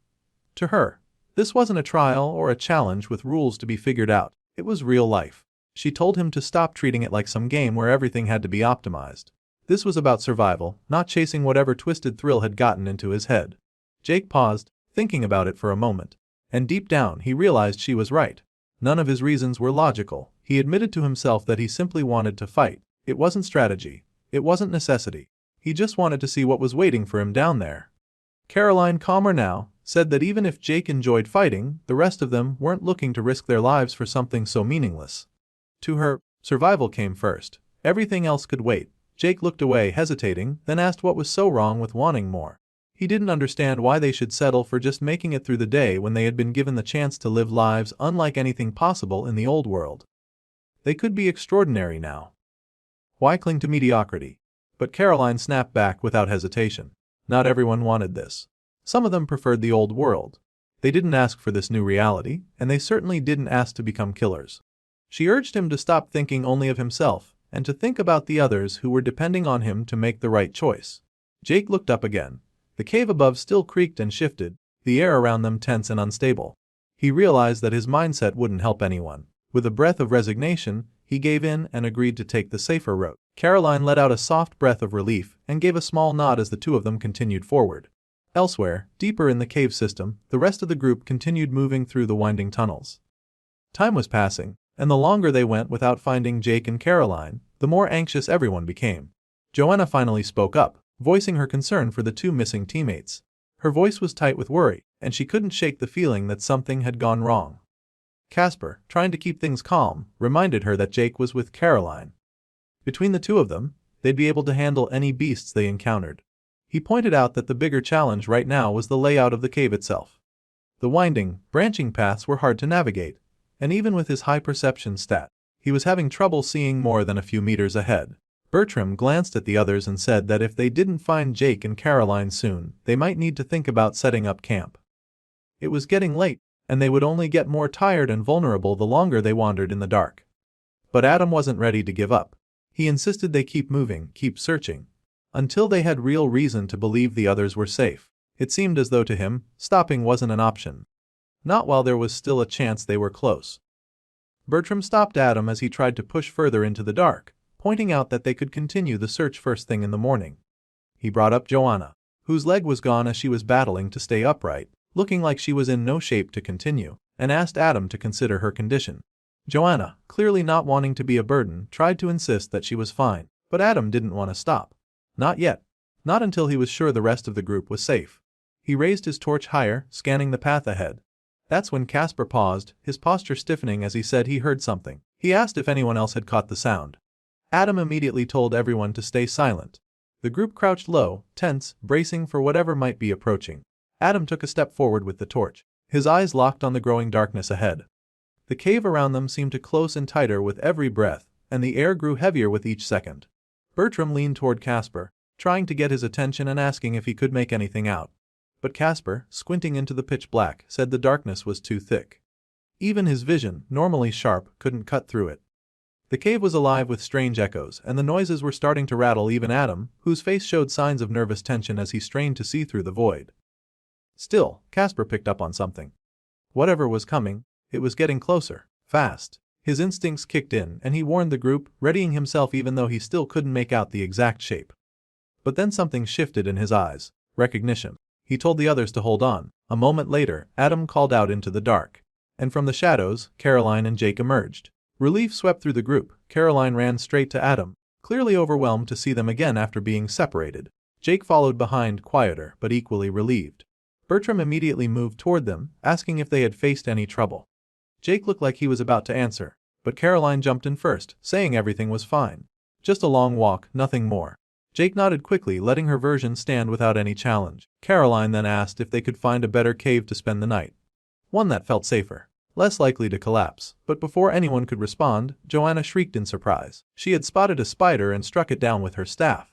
To her, this wasn't a trial or a challenge with rules to be figured out, it was real life. She told him to stop treating it like some game where everything had to be optimized. This was about survival, not chasing whatever twisted thrill had gotten into his head. Jake paused, thinking about it for a moment. And deep down he realized she was right. None of his reasons were logical. He admitted to himself that he simply wanted to fight. It wasn't strategy. It wasn't necessity. He just wanted to see what was waiting for him down there. Caroline, calmer now, said that even if Jake enjoyed fighting, the rest of them weren't looking to risk their lives for something so meaningless. To her, survival came first. Everything else could wait. Jake looked away, hesitating, then asked what was so wrong with wanting more. He didn't understand why they should settle for just making it through the day when they had been given the chance to live lives unlike anything possible in the old world. They could be extraordinary now. Why cling to mediocrity? But Caroline snapped back without hesitation. Not everyone wanted this. Some of them preferred the old world. They didn't ask for this new reality, and they certainly didn't ask to become killers. She urged him to stop thinking only of himself and to think about the others who were depending on him to make the right choice. Jake looked up again. The cave above still creaked and shifted, the air around them tense and unstable. He realized that his mindset wouldn't help anyone. With a breath of resignation, he gave in and agreed to take the safer route. Caroline let out a soft breath of relief and gave a small nod as the two of them continued forward. Elsewhere, deeper in the cave system, the rest of the group continued moving through the winding tunnels. Time was passing, and the longer they went without finding Jake and Caroline, the more anxious everyone became. Joanna finally spoke up, voicing her concern for the two missing teammates. Her voice was tight with worry, and she couldn't shake the feeling that something had gone wrong. Casper, trying to keep things calm, reminded her that Jake was with Caroline. Between the two of them, they'd be able to handle any beasts they encountered. He pointed out that the bigger challenge right now was the layout of the cave itself. The winding, branching paths were hard to navigate, and even with his high perception stat, he was having trouble seeing more than a few meters ahead. Bertram glanced at the others and said that if they didn't find Jake and Caroline soon, they might need to think about setting up camp. It was getting late, and they would only get more tired and vulnerable the longer they wandered in the dark. But Adam wasn't ready to give up. He insisted they keep moving, keep searching, until they had real reason to believe the others were safe. It seemed as though to him, stopping wasn't an option. Not while there was still a chance they were close. Bertram stopped Adam as he tried to push further into the dark, pointing out that they could continue the search first thing in the morning. He brought up Joanna, whose leg was gone as she was battling to stay upright, looking like she was in no shape to continue, and asked Adam to consider her condition. Joanna, clearly not wanting to be a burden, tried to insist that she was fine, but Adam didn't want to stop. Not yet. Not until he was sure the rest of the group was safe. He raised his torch higher, scanning the path ahead. That's when Casper paused, his posture stiffening as he said he heard something. He asked if anyone else had caught the sound. Adam immediately told everyone to stay silent. The group crouched low, tense, bracing for whatever might be approaching. Adam took a step forward with the torch, his eyes locked on the growing darkness ahead. The cave around them seemed to close in tighter with every breath, and the air grew heavier with each second. Bertram leaned toward Casper, trying to get his attention and asking if he could make anything out. But Casper, squinting into the pitch black, said the darkness was too thick. Even his vision, normally sharp, couldn't cut through it. The cave was alive with strange echoes, and the noises were starting to rattle even Adam, whose face showed signs of nervous tension as he strained to see through the void. Still, Casper picked up on something. Whatever was coming, it was getting closer, fast. His instincts kicked in and he warned the group, readying himself even though he still couldn't make out the exact shape. But then something shifted in his eyes. Recognition. He told the others to hold on. A moment later, Adam called out into the dark. And from the shadows, Caroline and Jake emerged. Relief swept through the group. Caroline ran straight to Adam, clearly overwhelmed to see them again after being separated. Jake followed behind, quieter but equally relieved. Bertram immediately moved toward them, asking if they had faced any trouble. Jake looked like he was about to answer, but Caroline jumped in first, saying everything was fine. Just a long walk, nothing more. Jake nodded quickly, letting her version stand without any challenge. Caroline then asked if they could find a better cave to spend the night. one that felt safer, less likely to collapse. But before anyone could respond, Joanna shrieked in surprise. She had spotted a spider and struck it down with her staff.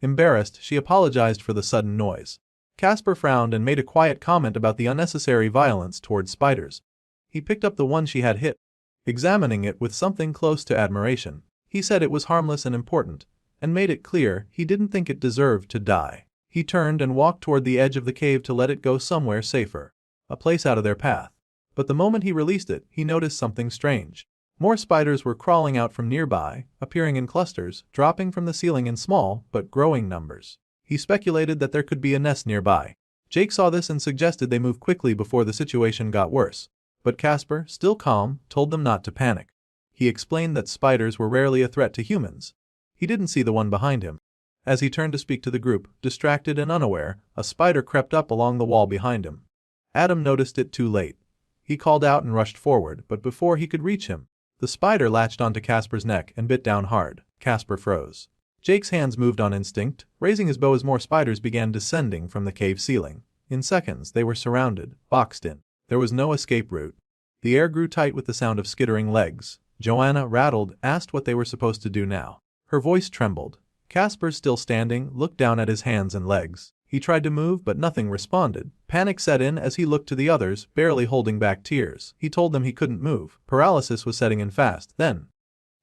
Embarrassed, she apologized for the sudden noise. Casper frowned and made a quiet comment about the unnecessary violence towards spiders. He picked up the one she had hit, examining it with something close to admiration. He said it was harmless and important, and made it clear he didn't think it deserved to die. He turned and walked toward the edge of the cave to let it go somewhere safer, a place out of their path. But the moment he released it, he noticed something strange. More spiders were crawling out from nearby, appearing in clusters, dropping from the ceiling in small but growing numbers. He speculated that there could be a nest nearby. Jake saw this and suggested they move quickly before the situation got worse. But Casper, still calm, told them not to panic. He explained that spiders were rarely a threat to humans. He didn't see the one behind him. As he turned to speak to the group, distracted and unaware, a spider crept up along the wall behind him. Adam noticed it too late. He called out and rushed forward, but before he could reach him, the spider latched onto Casper's neck and bit down hard. Casper froze. Jake's hands moved on instinct, raising his bow as more spiders began descending from the cave ceiling. In seconds, they were surrounded, boxed in. There was no escape route. The air grew tight with the sound of skittering legs. Joanna, rattled, asked what they were supposed to do now. Her voice trembled. Casper, still standing, looked down at his hands and legs. He tried to move, but nothing responded. Panic set in as he looked to the others, barely holding back tears. He told them he couldn't move. Paralysis was setting in fast. Then,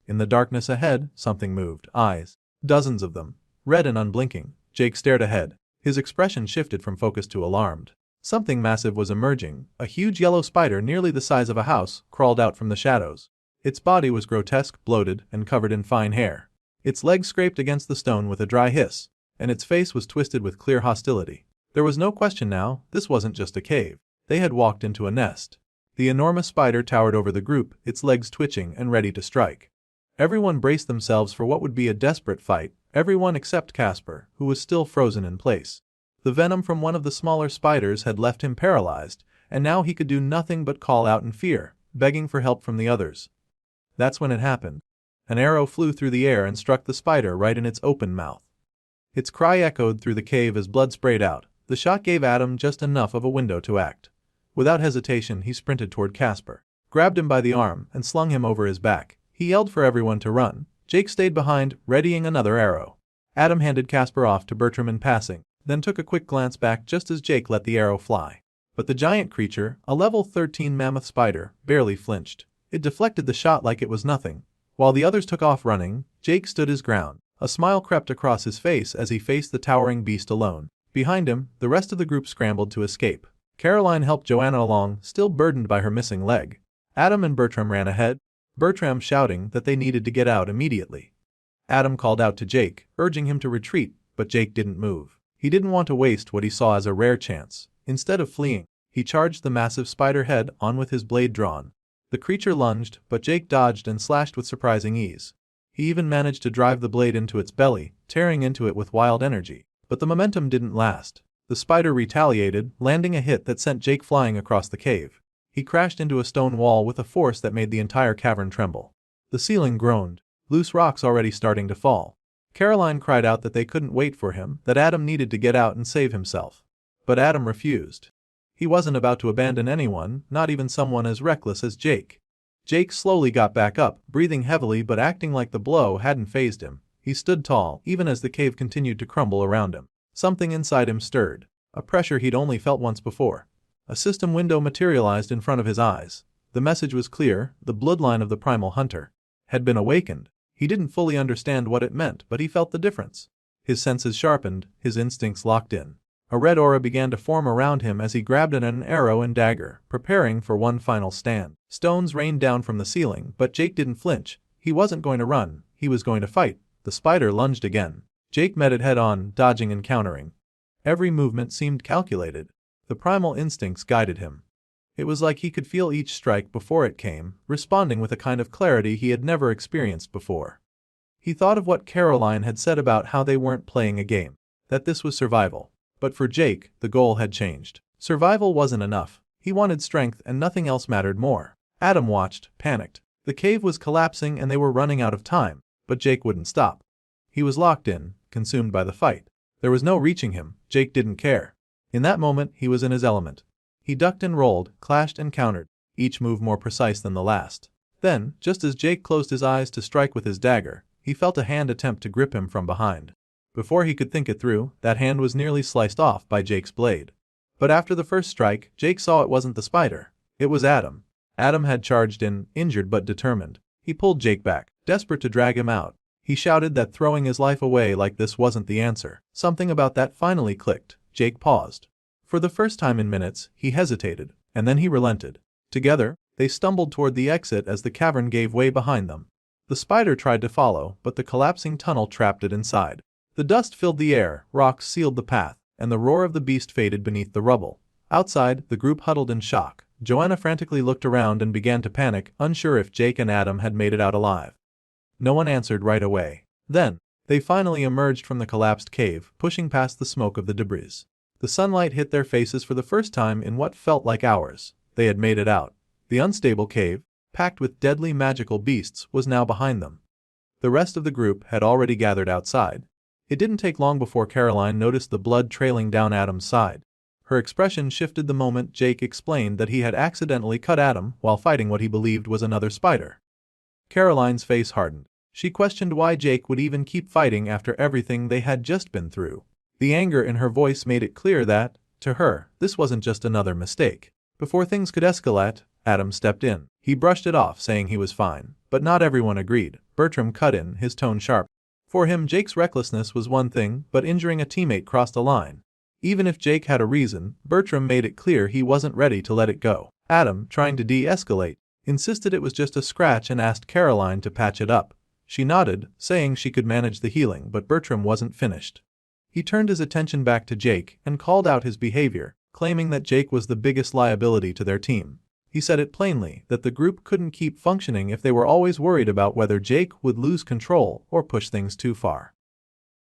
in the darkness ahead, something moved. Eyes. Dozens of them. Red and unblinking. Jake stared ahead. His expression shifted from focused to alarmed. Something massive was emerging. A huge yellow spider nearly the size of a house crawled out from the shadows. Its body was grotesque, bloated, and covered in fine hair. Its legs scraped against the stone with a dry hiss, and its face was twisted with clear hostility. There was no question now, this wasn't just a cave. They had walked into a nest. The enormous spider towered over the group, its legs twitching and ready to strike. Everyone braced themselves for what would be a desperate fight, everyone except Casper, who was still frozen in place. The venom from one of the smaller spiders had left him paralyzed, and now he could do nothing but call out in fear, begging for help from the others. That's when it happened. An arrow flew through the air and struck the spider right in its open mouth. Its cry echoed through the cave as blood sprayed out. The shot gave Adam just enough of a window to act. Without hesitation, he sprinted toward Casper, grabbed him by the arm, and slung him over his back. He yelled for everyone to run. Jake stayed behind, readying another arrow. Adam handed Casper off to Bertram in passing, then took a quick glance back just as Jake let the arrow fly. But the giant creature, a level 13 mammoth spider, barely flinched. It deflected the shot like it was nothing. While the others took off running, Jake stood his ground. A smile crept across his face as he faced the towering beast alone. Behind him, the rest of the group scrambled to escape. Caroline helped Joanna along, still burdened by her missing leg. Adam and Bertram ran ahead, Bertram shouting that they needed to get out immediately. Adam called out to Jake, urging him to retreat, but Jake didn't move. He didn't want to waste what he saw as a rare chance. Instead of fleeing, he charged the massive spider head on with his blade drawn. The creature lunged, but Jake dodged and slashed with surprising ease. He even managed to drive the blade into its belly, tearing into it with wild energy. But the momentum didn't last. The spider retaliated, landing a hit that sent Jake flying across the cave. He crashed into a stone wall with a force that made the entire cavern tremble. The ceiling groaned, loose rocks already starting to fall. Caroline cried out that they couldn't wait for him, that Adam needed to get out and save himself. But Adam refused. He wasn't about to abandon anyone, not even someone as reckless as Jake. Jake slowly got back up, breathing heavily but acting like the blow hadn't fazed him. He stood tall, even as the cave continued to crumble around him. Something inside him stirred, a pressure he'd only felt once before. A system window materialized in front of his eyes. The message was clear, the bloodline of the primal hunter had been awakened. He didn't fully understand what it meant, but he felt the difference. His senses sharpened, his instincts locked in. A red aura began to form around him as he grabbed an arrow and dagger, preparing for one final stand. Stones rained down from the ceiling, but Jake didn't flinch. He wasn't going to run, he was going to fight. The spider lunged again. Jake met it head-on, dodging and countering. Every movement seemed calculated. The primal instincts guided him. It was like he could feel each strike before it came, responding with a kind of clarity he had never experienced before. He thought of what Caroline had said about how they weren't playing a game, that this was survival. But for Jake, the goal had changed. Survival wasn't enough. He wanted strength and nothing else mattered more. Adam watched, panicked. The cave was collapsing and they were running out of time, but Jake wouldn't stop. He was locked in, consumed by the fight. There was no reaching him. Jake didn't care. In that moment, he was in his element. He ducked and rolled, clashed and countered, each move more precise than the last. Then, just as Jake closed his eyes to strike with his dagger, he felt a hand attempt to grip him from behind. Before he could think it through, that hand was nearly sliced off by Jake's blade. But after the first strike, Jake saw it wasn't the spider. It was Adam. Adam had charged in, injured but determined. He pulled Jake back, desperate to drag him out. He shouted that throwing his life away like this wasn't the answer. Something about that finally clicked. Jake paused. For the first time in minutes, he hesitated, and then he relented. Together, they stumbled toward the exit as the cavern gave way behind them. The spider tried to follow, but the collapsing tunnel trapped it inside. The dust filled the air, rocks sealed the path, and the roar of the beast faded beneath the rubble. Outside, the group huddled in shock. Joanna frantically looked around and began to panic, unsure if Jake and Adam had made it out alive. No one answered right away. Then, they finally emerged from the collapsed cave, pushing past the smoke of the debris. The sunlight hit their faces for the first time in what felt like hours. They had made it out. The unstable cave, packed with deadly magical beasts, was now behind them. The rest of the group had already gathered outside. It didn't take long before Caroline noticed the blood trailing down Adam's side. Her expression shifted the moment Jake explained that he had accidentally cut Adam while fighting what he believed was another spider. Caroline's face hardened. She questioned why Jake would even keep fighting after everything they had just been through. The anger in her voice made it clear that, to her, this wasn't just another mistake. Before things could escalate, Adam stepped in. He brushed it off, saying he was fine, but not everyone agreed. Bertram cut in, his tone sharp. For him, Jake's recklessness was one thing, but injuring a teammate crossed a line. Even if Jake had a reason, Bertram made it clear he wasn't ready to let it go. Adam, trying to de-escalate, insisted it was just a scratch and asked Caroline to patch it up. She nodded, saying she could manage the healing, but Bertram wasn't finished. He turned his attention back to Jake and called out his behavior, claiming that Jake was the biggest liability to their team. He said it plainly that the group couldn't keep functioning if they were always worried about whether Jake would lose control or push things too far.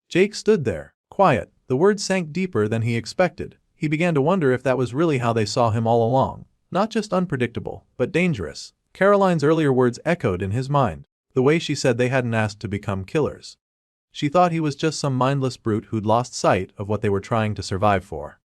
Jake stood there, quiet. The words sank deeper than he expected. He began to wonder if that was really how they saw him all along. Not just unpredictable, but dangerous. Caroline's earlier words echoed in his mind. The way she said they hadn't asked to become killers. She thought he was just some mindless brute who'd lost sight of what they were trying to survive for.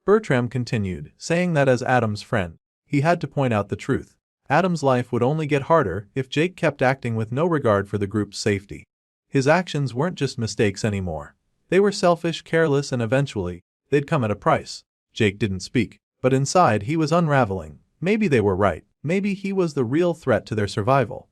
Bertram continued, saying that as Adam's friend, he had to point out the truth. Adam's life would only get harder if Jake kept acting with no regard for the group's safety. His actions weren't just mistakes anymore. They were selfish, careless, and eventually, they'd come at a price. Jake didn't speak, but inside he was unraveling. Maybe they were right. Maybe he was the real threat to their survival.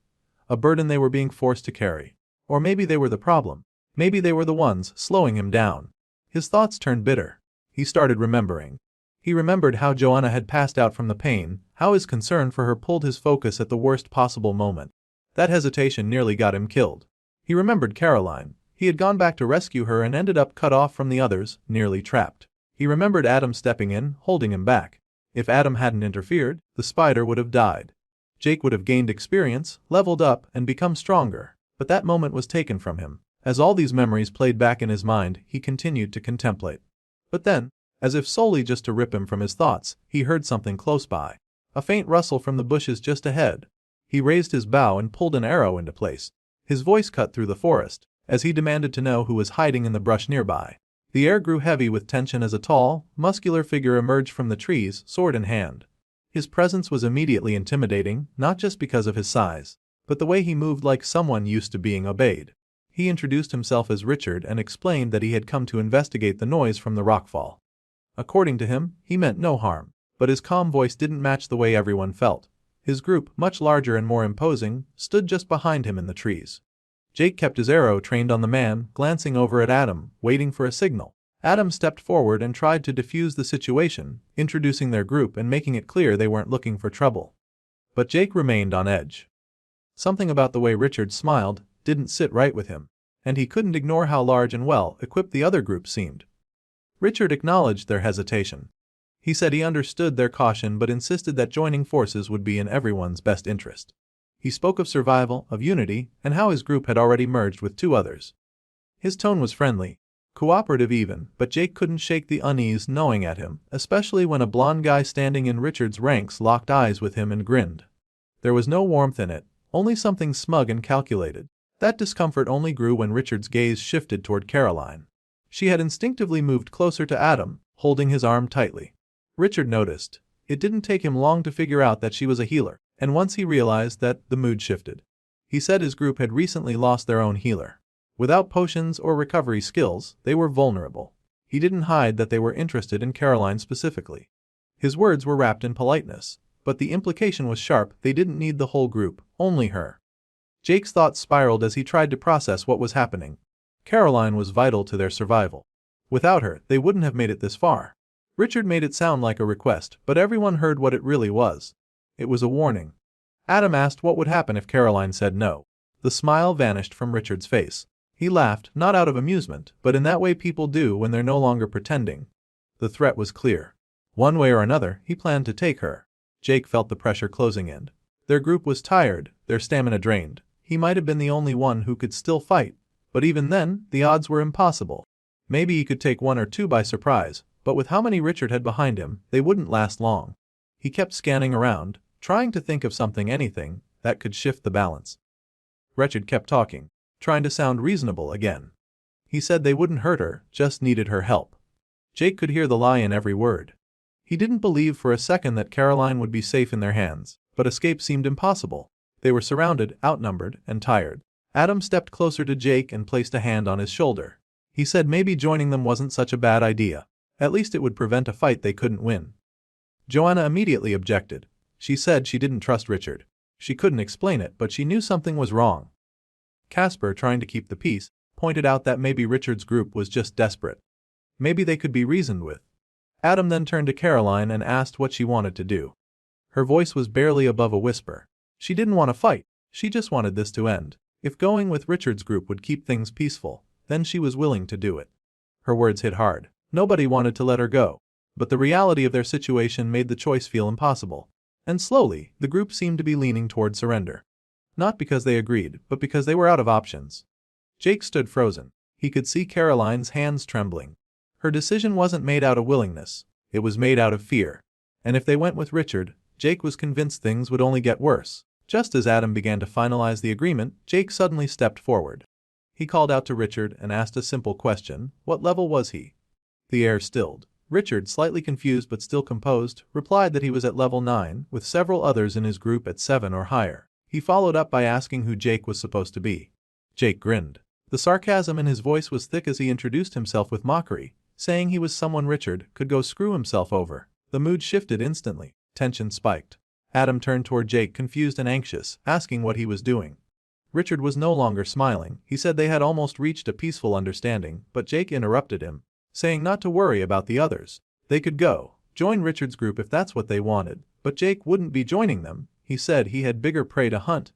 A burden they were being forced to carry. Or maybe they were the problem. Maybe they were the ones slowing him down. His thoughts turned bitter. He started remembering. He remembered how Joanna had passed out from the pain, how his concern for her pulled his focus at the worst possible moment. That hesitation nearly got him killed. He remembered Caroline. He had gone back to rescue her and ended up cut off from the others, nearly trapped. He remembered Adam stepping in, holding him back. If Adam hadn't interfered, the spider would have died. Jake would have gained experience, leveled up, and become stronger. But that moment was taken from him. As all these memories played back in his mind, he continued to contemplate. But then, as if solely just to rip him from his thoughts, he heard something close by. A faint rustle from the bushes just ahead. He raised his bow and pulled an arrow into place. His voice cut through the forest, as he demanded to know who was hiding in the brush nearby. The air grew heavy with tension as a tall, muscular figure emerged from the trees, sword in hand. His presence was immediately intimidating, not just because of his size, but the way he moved like someone used to being obeyed. He introduced himself as Richard and explained that he had come to investigate the noise from the rockfall. According to him, he meant no harm, but his calm voice didn't match the way everyone felt. His group, much larger and more imposing, stood just behind him in the trees. Jake kept his arrow trained on the man, glancing over at Adam, waiting for a signal. Adam stepped forward and tried to defuse the situation, introducing their group and making it clear they weren't looking for trouble. But Jake remained on edge. Something about the way Richard smiled didn't sit right with him, and he couldn't ignore how large and well-equipped the other group seemed. Richard acknowledged their hesitation. He said he understood their caution but insisted that joining forces would be in everyone's best interest. He spoke of survival, of unity, and how his group had already merged with two others. His tone was friendly, cooperative even, but Jake couldn't shake the unease gnawing at him, especially when a blond guy standing in Richard's ranks locked eyes with him and grinned. There was no warmth in it, only something smug and calculated. That discomfort only grew when Richard's gaze shifted toward Caroline. She had instinctively moved closer to Adam, holding his arm tightly. Richard noticed. It didn't take him long to figure out that she was a healer, and once he realized that, the mood shifted. He said his group had recently lost their own healer. Without potions or recovery skills, they were vulnerable. He didn't hide that they were interested in Caroline specifically. His words were wrapped in politeness, but the implication was sharp. They didn't need the whole group, only her. Jake's thoughts spiraled as he tried to process what was happening. Caroline was vital to their survival. Without her, they wouldn't have made it this far. Richard made it sound like a request, but everyone heard what it really was. It was a warning. Adam asked what would happen if Caroline said no. The smile vanished from Richard's face. He laughed, not out of amusement, but in that way people do when they're no longer pretending. The threat was clear. One way or another, he planned to take her. Jake felt the pressure closing in. Their group was tired, their stamina drained. He might have been the only one who could still fight, but even then, the odds were impossible. Maybe he could take one or two by surprise, but with how many Richard had behind him, they wouldn't last long. He kept scanning around, trying to think of something, anything, that could shift the balance. Richard kept talking, trying to sound reasonable again. He said they wouldn't hurt her, just needed her help. Jake could hear the lie in every word. He didn't believe for a second that Caroline would be safe in their hands, but escape seemed impossible. They were surrounded, outnumbered, and tired. Adam stepped closer to Jake and placed a hand on his shoulder. He said maybe joining them wasn't such a bad idea. At least it would prevent a fight they couldn't win. Joanna immediately objected. She said she didn't trust Richard. She couldn't explain it, but she knew something was wrong. Casper, trying to keep the peace, pointed out that maybe Richard's group was just desperate. Maybe they could be reasoned with. Adam then turned to Caroline and asked what she wanted to do. Her voice was barely above a whisper. She didn't want to fight, she just wanted this to end. If going with Richard's group would keep things peaceful, then she was willing to do it. Her words hit hard. Nobody wanted to let her go. But the reality of their situation made the choice feel impossible. And slowly, the group seemed to be leaning toward surrender. Not because they agreed, but because they were out of options. Jake stood frozen. He could see Caroline's hands trembling. Her decision wasn't made out of willingness. It was made out of fear. And if they went with Richard, Jake was convinced things would only get worse. Just as Adam began to finalize the agreement, Jake suddenly stepped forward. He called out to Richard and asked a simple question: what level was he? The air stilled. Richard, slightly confused but still composed, replied that he was at level 9, with several others in his group at 7 or higher. He followed up by asking who Jake was supposed to be. Jake grinned. The sarcasm in his voice was thick as he introduced himself with mockery, saying he was someone Richard could go screw himself over. The mood shifted instantly. Tension spiked. Adam turned toward Jake, confused and anxious, asking what he was doing. Richard was no longer smiling. He said they had almost reached a peaceful understanding, but Jake interrupted him, saying not to worry about the others. They could go, join Richard's group if that's what they wanted, but Jake wouldn't be joining them. He said he had bigger prey to hunt.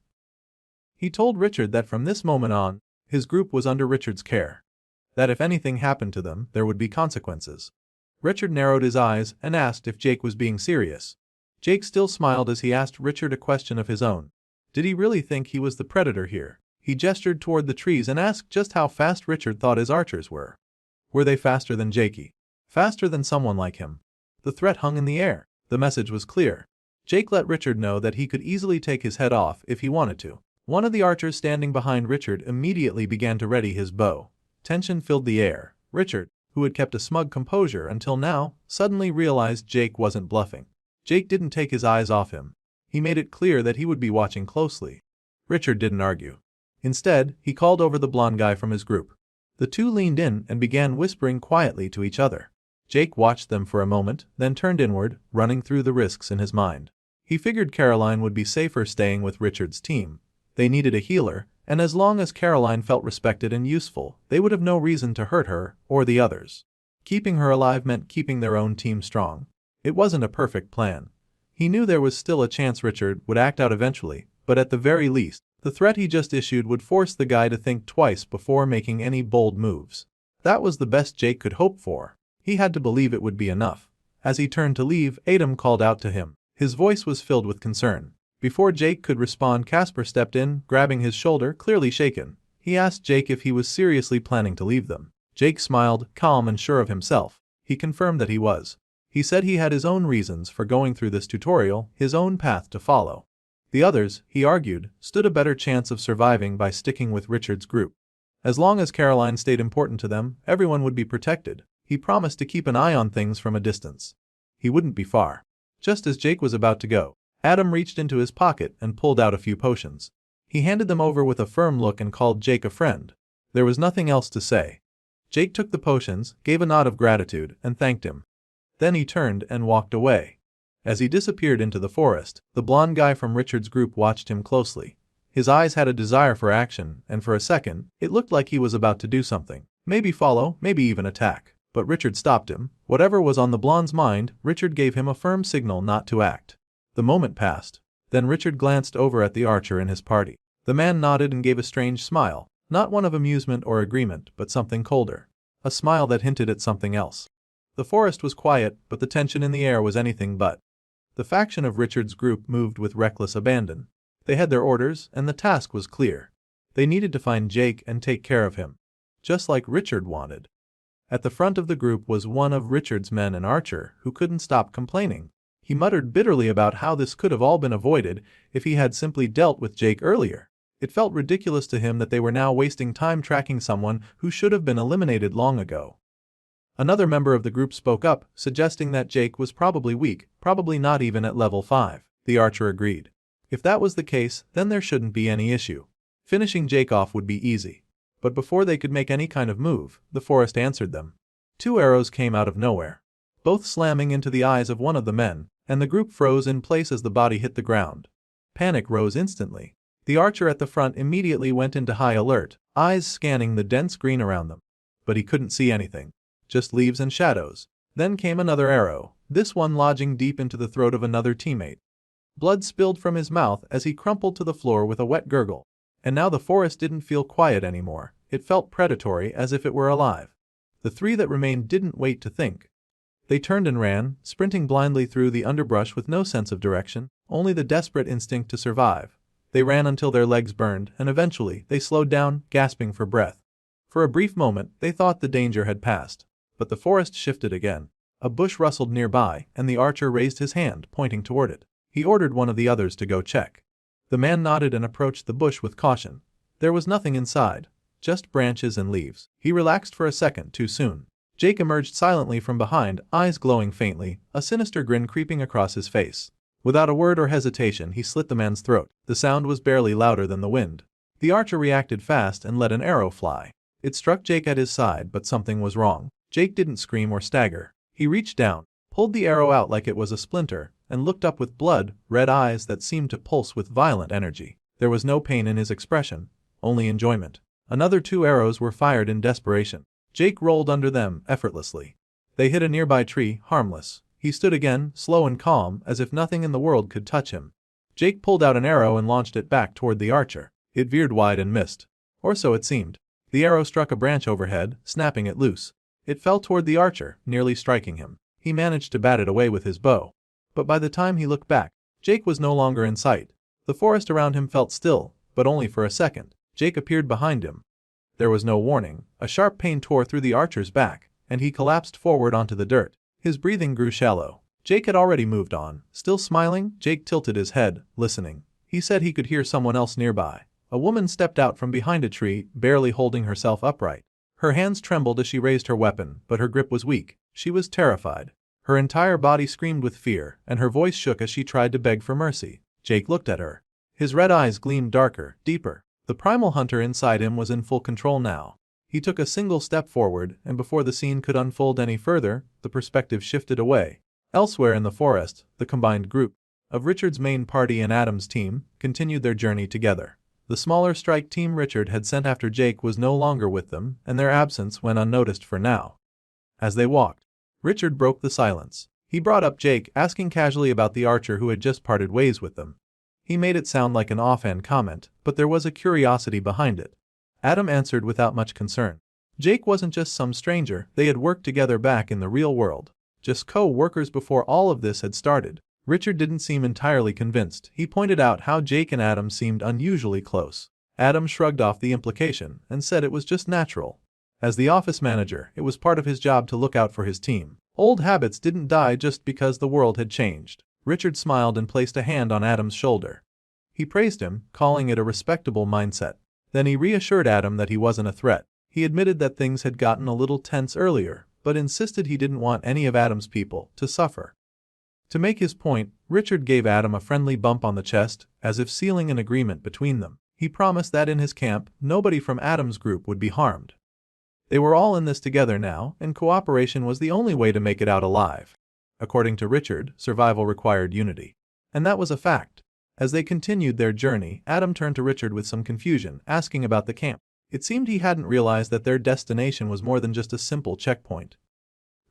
He told Richard that from this moment on, his group was under Richard's care. That if anything happened to them, there would be consequences. Richard narrowed his eyes and asked if Jake was being serious. Jake still smiled as he asked Richard a question of his own. Did he really think he was the predator here? He gestured toward the trees and asked just how fast Richard thought his archers were. Were they faster than Jakey? Faster than someone like him? The threat hung in the air. The message was clear. Jake let Richard know that he could easily take his head off if he wanted to. One of the archers standing behind Richard immediately began to ready his bow. Tension filled the air. Richard, who had kept a smug composure until now, suddenly realized Jake wasn't bluffing. Jake didn't take his eyes off him. He made it clear that he would be watching closely. Richard didn't argue. Instead, he called over the blonde guy from his group. The two leaned in and began whispering quietly to each other. Jake watched them for a moment, then turned inward, running through the risks in his mind. He figured Caroline would be safer staying with Richard's team. They needed a healer, and as long as Caroline felt respected and useful, they would have no reason to hurt her or the others. Keeping her alive meant keeping their own team strong. It wasn't a perfect plan. He knew there was still a chance Richard would act out eventually, but at the very least, the threat he just issued would force the guy to think twice before making any bold moves. That was the best Jake could hope for. He had to believe it would be enough. As he turned to leave, Adam called out to him. His voice was filled with concern. Before Jake could respond, Casper stepped in, grabbing his shoulder, clearly shaken. He asked Jake if he was seriously planning to leave them. Jake smiled, calm and sure of himself. He confirmed that he was. He said he had his own reasons for going through this tutorial, his own path to follow. The others, he argued, stood a better chance of surviving by sticking with Richard's group. As long as Caroline stayed important to them, everyone would be protected. He promised to keep an eye on things from a distance. He wouldn't be far. Just as Jake was about to go, Adam reached into his pocket and pulled out a few potions. He handed them over with a firm look and called Jake a friend. There was nothing else to say. Jake took the potions, gave a nod of gratitude, and thanked him. Then he turned and walked away. As he disappeared into the forest, the blonde guy from Richard's group watched him closely. His eyes had a desire for action, and for a second, it looked like he was about to do something. Maybe follow, maybe even attack. But Richard stopped him. Whatever was on the blonde's mind, Richard gave him a firm signal not to act. The moment passed. Then Richard glanced over at the archer and his party. The man nodded and gave a strange smile, not one of amusement or agreement, but something colder. A smile that hinted at something else. The forest was quiet, but the tension in the air was anything but. The faction of Richard's group moved with reckless abandon. They had their orders, and the task was clear. They needed to find Jake and take care of him. Just like Richard wanted. At the front of the group was one of Richard's men, an archer, who couldn't stop complaining. He muttered bitterly about how this could have all been avoided if he had simply dealt with Jake earlier. It felt ridiculous to him that they were now wasting time tracking someone who should have been eliminated long ago. Another member of the group spoke up, suggesting that Jake was probably weak, probably not even at level 5. The archer agreed. If that was the case, then there shouldn't be any issue. Finishing Jake off would be easy. But before they could make any kind of move, the forest answered them. 2 arrows came out of nowhere, both slamming into the eyes of one of the men, and the group froze in place as the body hit the ground. Panic rose instantly. The archer at the front immediately went into high alert, eyes scanning the dense green around them. But he couldn't see anything. Just leaves and shadows. Then came another arrow, this one lodging deep into the throat of another teammate. Blood spilled from his mouth as he crumpled to the floor with a wet gurgle. And now the forest didn't feel quiet anymore. It felt predatory, as if it were alive. The 3 that remained didn't wait to think. They turned and ran, sprinting blindly through the underbrush with no sense of direction, only the desperate instinct to survive. They ran until their legs burned, and eventually they slowed down, gasping for breath. For a brief moment, they thought the danger had passed. But the forest shifted again. A bush rustled nearby, and the archer raised his hand, pointing toward it. He ordered one of the others to go check. The man nodded and approached the bush with caution. There was nothing inside, just branches and leaves. He relaxed for a second too soon. Jake emerged silently from behind, eyes glowing faintly, a sinister grin creeping across his face. Without a word or hesitation, he slit the man's throat. The sound was barely louder than the wind. The archer reacted fast and let an arrow fly. It struck Jake at his side, but something was wrong. Jake didn't scream or stagger. He reached down, pulled the arrow out like it was a splinter, and looked up with blood-red eyes that seemed to pulse with violent energy. There was no pain in his expression, only enjoyment. Another 2 arrows were fired in desperation. Jake rolled under them effortlessly. They hit a nearby tree, harmless. He stood again, slow and calm, as if nothing in the world could touch him. Jake pulled out an arrow and launched it back toward the archer. It veered wide and missed. Or so it seemed. The arrow struck a branch overhead, snapping it loose. It fell toward the archer, nearly striking him. He managed to bat it away with his bow. But by the time he looked back, Jake was no longer in sight. The forest around him felt still, but only for a second. Jake appeared behind him. There was no warning. A sharp pain tore through the archer's back, and he collapsed forward onto the dirt. His breathing grew shallow. Jake had already moved on. Still smiling, Jake tilted his head, listening. He said he could hear someone else nearby. A woman stepped out from behind a tree, barely holding herself upright. Her hands trembled as she raised her weapon, but her grip was weak. She was terrified. Her entire body screamed with fear, and her voice shook as she tried to beg for mercy. Jake looked at her. His red eyes gleamed darker, deeper. The primal hunter inside him was in full control now. He took a single step forward, and before the scene could unfold any further, the perspective shifted away. Elsewhere in the forest, the combined group of Richard's main party and Adam's team continued their journey together. The smaller strike team Richard had sent after Jake was no longer with them, and their absence went unnoticed for now. As they walked, Richard broke the silence. He brought up Jake, asking casually about the archer who had just parted ways with them. He made it sound like an offhand comment, but there was a curiosity behind it. Adam answered without much concern. Jake wasn't just some stranger, they had worked together back in the real world. Just co-workers before all of this had started. Richard didn't seem entirely convinced. He pointed out how Jake and Adam seemed unusually close. Adam shrugged off the implication and said it was just natural. As the office manager, it was part of his job to look out for his team. Old habits didn't die just because the world had changed. Richard smiled and placed a hand on Adam's shoulder. He praised him, calling it a respectable mindset. Then he reassured Adam that he wasn't a threat. He admitted that things had gotten a little tense earlier, but insisted he didn't want any of Adam's people to suffer. To make his point, Richard gave Adam a friendly bump on the chest, as if sealing an agreement between them. He promised that in his camp, nobody from Adam's group would be harmed. They were all in this together now, and cooperation was the only way to make it out alive. According to Richard, survival required unity. And that was a fact. As they continued their journey, Adam turned to Richard with some confusion, asking about the camp. It seemed he hadn't realized that their destination was more than just a simple checkpoint.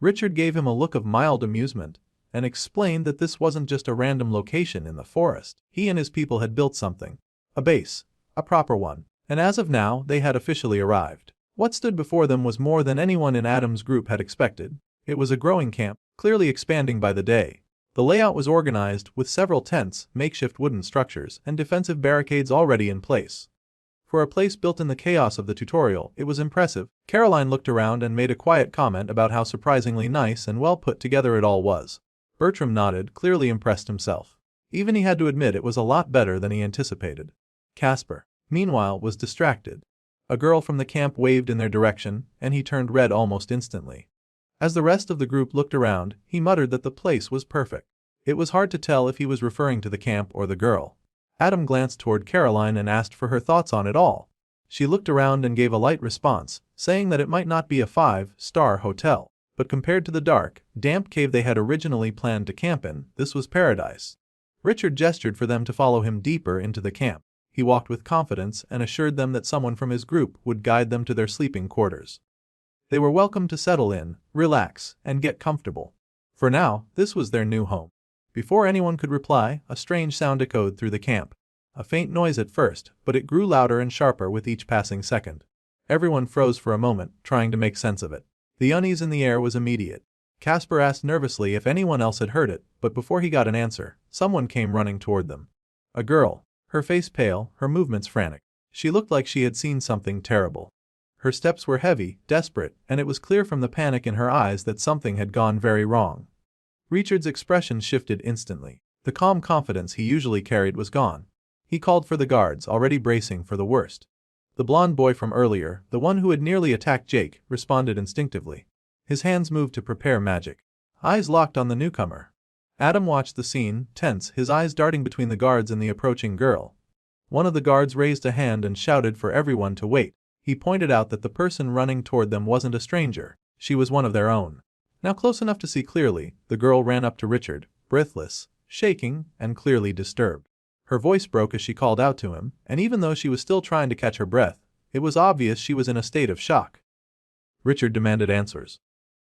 Richard gave him a look of mild amusement and explained that this wasn't just a random location in the forest. He and his people had built something. A base. A proper one. And as of now, they had officially arrived. What stood before them was more than anyone in Adam's group had expected. It was a growing camp, clearly expanding by the day. The layout was organized with several tents, makeshift wooden structures, and defensive barricades already in place. For a place built in the chaos of the tutorial, it was impressive. Caroline looked around and made a quiet comment about how surprisingly nice and well put together it all was. Bertram nodded, clearly impressed himself. Even he had to admit it was a lot better than he anticipated. Casper, meanwhile, was distracted. A girl from the camp waved in their direction, and he turned red almost instantly. As the rest of the group looked around, he muttered that the place was perfect. It was hard to tell if he was referring to the camp or the girl. Adam glanced toward Caroline and asked for her thoughts on it all. She looked around and gave a light response, saying that it might not be a 5-star hotel, but compared to the dark, damp cave they had originally planned to camp in, this was paradise. Richard gestured for them to follow him deeper into the camp. He walked with confidence and assured them that someone from his group would guide them to their sleeping quarters. They were welcome to settle in, relax, and get comfortable. For now, this was their new home. Before anyone could reply, a strange sound echoed through the camp. A faint noise at first, but it grew louder and sharper with each passing second. Everyone froze for a moment, trying to make sense of it. The unease in the air was immediate. Casper asked nervously if anyone else had heard it, but before he got an answer, someone came running toward them. A girl, her face pale, her movements frantic. She looked like she had seen something terrible. Her steps were heavy, desperate, and it was clear from the panic in her eyes that something had gone very wrong. Richard's expression shifted instantly. The calm confidence he usually carried was gone. He called for the guards, already bracing for the worst. The blonde boy from earlier, the one who had nearly attacked Jake, responded instinctively. His hands moved to prepare magic. Eyes locked on the newcomer. Adam watched the scene, tense, his eyes darting between the guards and the approaching girl. One of the guards raised a hand and shouted for everyone to wait. He pointed out that the person running toward them wasn't a stranger. She was one of their own. Now close enough to see clearly, the girl ran up to Richard, breathless, shaking, and clearly disturbed. Her voice broke as she called out to him, and even though she was still trying to catch her breath, it was obvious she was in a state of shock. Richard demanded answers.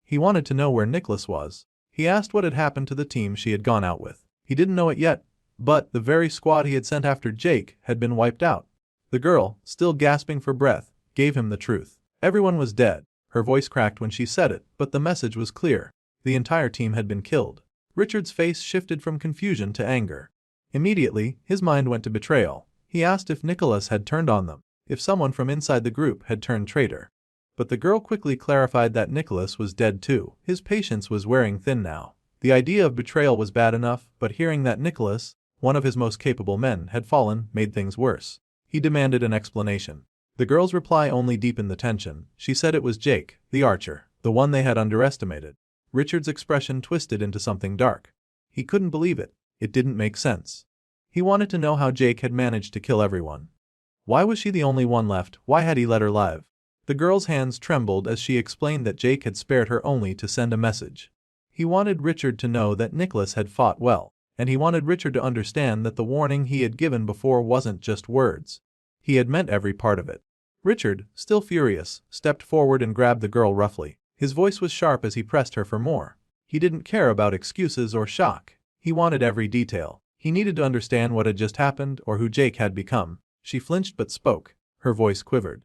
He wanted to know where Nicholas was. He asked what had happened to the team she had gone out with. He didn't know it yet, but the very squad he had sent after Jake had been wiped out. The girl, still gasping for breath, gave him the truth. Everyone was dead. Her voice cracked when she said it, but the message was clear. The entire team had been killed. Richard's face shifted from confusion to anger. Immediately, his mind went to betrayal. He asked if Nicholas had turned on them, if someone from inside the group had turned traitor. But the girl quickly clarified that Nicholas was dead too. His patience was wearing thin now. The idea of betrayal was bad enough, but hearing that Nicholas, one of his most capable men, had fallen, made things worse. He demanded an explanation. The girl's reply only deepened the tension. She said it was Jake, the archer, the one they had underestimated. Richard's expression twisted into something dark. He couldn't believe it. It didn't make sense. He wanted to know how Jake had managed to kill everyone. Why was she the only one left? Why had he let her live? The girl's hands trembled as she explained that Jake had spared her only to send a message. He wanted Richard to know that Nicholas had fought well, and he wanted Richard to understand that the warning he had given before wasn't just words. He had meant every part of it. Richard, still furious, stepped forward and grabbed the girl roughly. His voice was sharp as he pressed her for more. He didn't care about excuses or shock. He wanted every detail. He needed to understand what had just happened or who Jake had become. She flinched but spoke. Her voice quivered.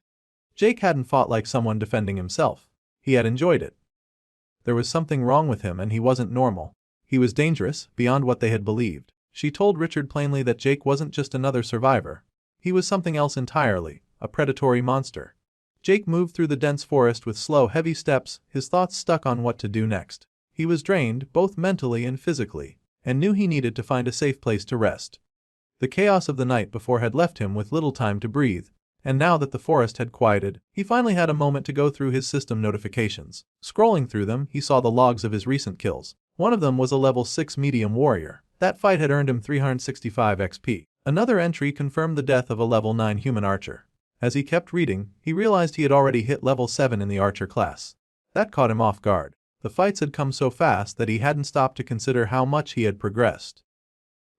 Jake hadn't fought like someone defending himself. He had enjoyed it. There was something wrong with him and he wasn't normal. He was dangerous, beyond what they had believed. She told Richard plainly that Jake wasn't just another survivor. He was something else entirely, a predatory monster. Jake moved through the dense forest with slow, heavy steps, his thoughts stuck on what to do next. He was drained, both mentally and physically, and knew he needed to find a safe place to rest. The chaos of the night before had left him with little time to breathe, and now that the forest had quieted, he finally had a moment to go through his system notifications. Scrolling through them, he saw the logs of his recent kills. One of them was a level 6 medium warrior. That fight had earned him 365 XP. Another entry confirmed the death of a level 9 human archer. As he kept reading, he realized he had already hit level 7 in the archer class. That caught him off guard. The fights had come so fast that he hadn't stopped to consider how much he had progressed.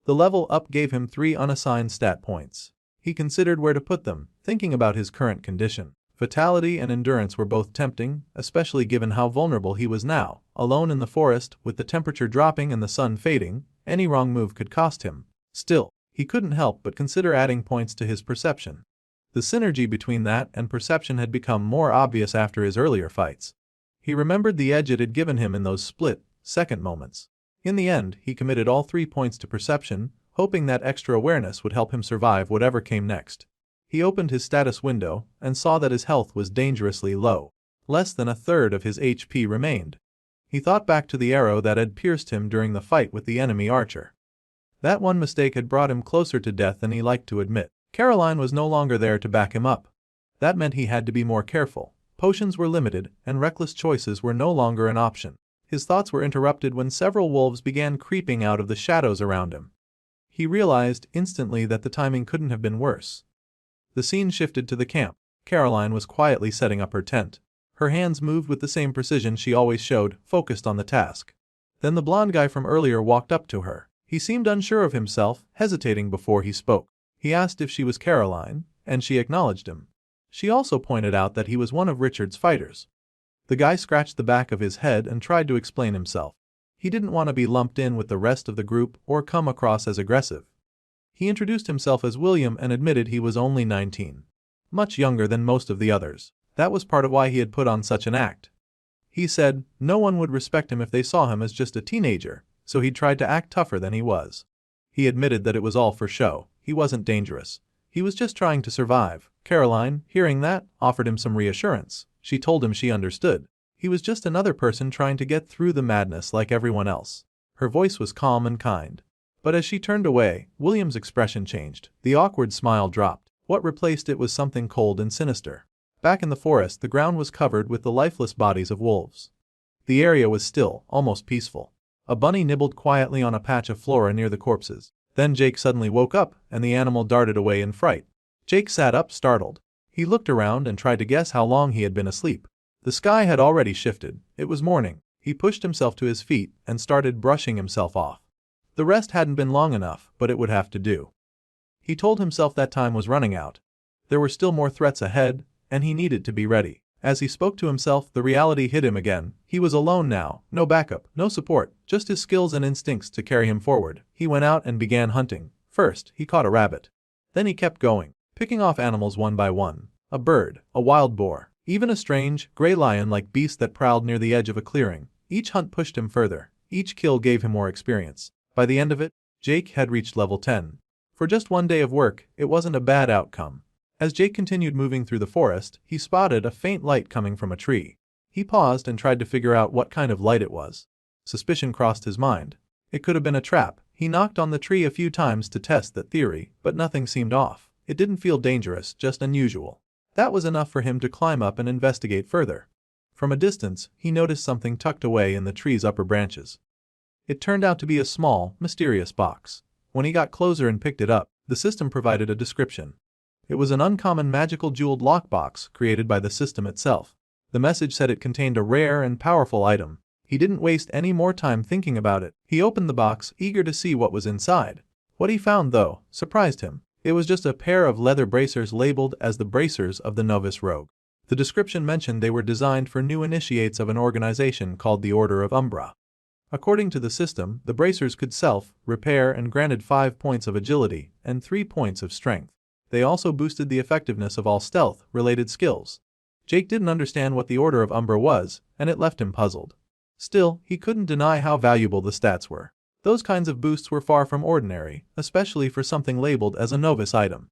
The level up gave him 3 unassigned stat points. He considered where to put them, thinking about his current condition. Vitality and endurance were both tempting, especially given how vulnerable he was now. Alone in the forest, with the temperature dropping and the sun fading, any wrong move could cost him. Still, he couldn't help but consider adding points to his perception. The synergy between that and perception had become more obvious after his earlier fights. He remembered the edge it had given him in those split-second moments. In the end, he committed all 3 points to perception, hoping that extra awareness would help him survive whatever came next. He opened his status window and saw that his health was dangerously low. Less than a third of his HP remained. He thought back to the arrow that had pierced him during the fight with the enemy archer. That one mistake had brought him closer to death than he liked to admit. Caroline was no longer there to back him up. That meant he had to be more careful. Potions were limited, and reckless choices were no longer an option. His thoughts were interrupted when several wolves began creeping out of the shadows around him. He realized instantly that the timing couldn't have been worse. The scene shifted to the camp. Caroline was quietly setting up her tent. Her hands moved with the same precision she always showed, focused on the task. Then the blonde guy from earlier walked up to her. He seemed unsure of himself, hesitating before he spoke. He asked if she was Caroline, and she acknowledged him. She also pointed out that he was one of Richard's fighters. The guy scratched the back of his head and tried to explain himself. He didn't want to be lumped in with the rest of the group or come across as aggressive. He introduced himself as William and admitted he was only 19. Much younger than most of the others. That was part of why he had put on such an act. He said no one would respect him if they saw him as just a teenager, so he tried to act tougher than he was. He admitted that it was all for show. He wasn't dangerous. He was just trying to survive. Caroline, hearing that, offered him some reassurance. She told him she understood. He was just another person trying to get through the madness like everyone else. Her voice was calm and kind. But as she turned away, William's expression changed. The awkward smile dropped. What replaced it was something cold and sinister. Back in the forest, the ground was covered with the lifeless bodies of wolves. The area was still, almost peaceful. A bunny nibbled quietly on a patch of flora near the corpses. Then Jake suddenly woke up, and the animal darted away in fright. Jake sat up, startled. He looked around and tried to guess how long he had been asleep. The sky had already shifted. It was morning. He pushed himself to his feet and started brushing himself off. The rest hadn't been long enough, but it would have to do. He told himself that time was running out. There were still more threats ahead, and he needed to be ready. As he spoke to himself, the reality hit him again. He was alone now, no backup, no support, just his skills and instincts to carry him forward. He went out and began hunting. First, he caught a rabbit. Then he kept going, picking off animals one by one. A bird, a wild boar, even a strange, gray lion-like beast that prowled near the edge of a clearing. Each hunt pushed him further. Each kill gave him more experience. By the end of it, Jake had reached level 10. For just one day of work, it wasn't a bad outcome. As Jake continued moving through the forest, he spotted a faint light coming from a tree. He paused and tried to figure out what kind of light it was. Suspicion crossed his mind. It could have been a trap. He knocked on the tree a few times to test that theory, but nothing seemed off. It didn't feel dangerous, just unusual. That was enough for him to climb up and investigate further. From a distance, he noticed something tucked away in the tree's upper branches. It turned out to be a small, mysterious box. When he got closer and picked it up, the system provided a description. It was an uncommon magical jeweled lockbox created by the system itself. The message said it contained a rare and powerful item. He didn't waste any more time thinking about it. He opened the box, eager to see what was inside. What he found, though, surprised him. It was just a pair of leather bracers labeled as the bracers of the novice rogue. The description mentioned they were designed for new initiates of an organization called the Order of Umbra. According to the system, the bracers could self-repair and granted 5 points of agility and 3 points of strength. They also boosted the effectiveness of all stealth-related skills. Jake didn't understand what the Order of Umbra was, and it left him puzzled. Still, he couldn't deny how valuable the stats were. Those kinds of boosts were far from ordinary, especially for something labeled as a novice item.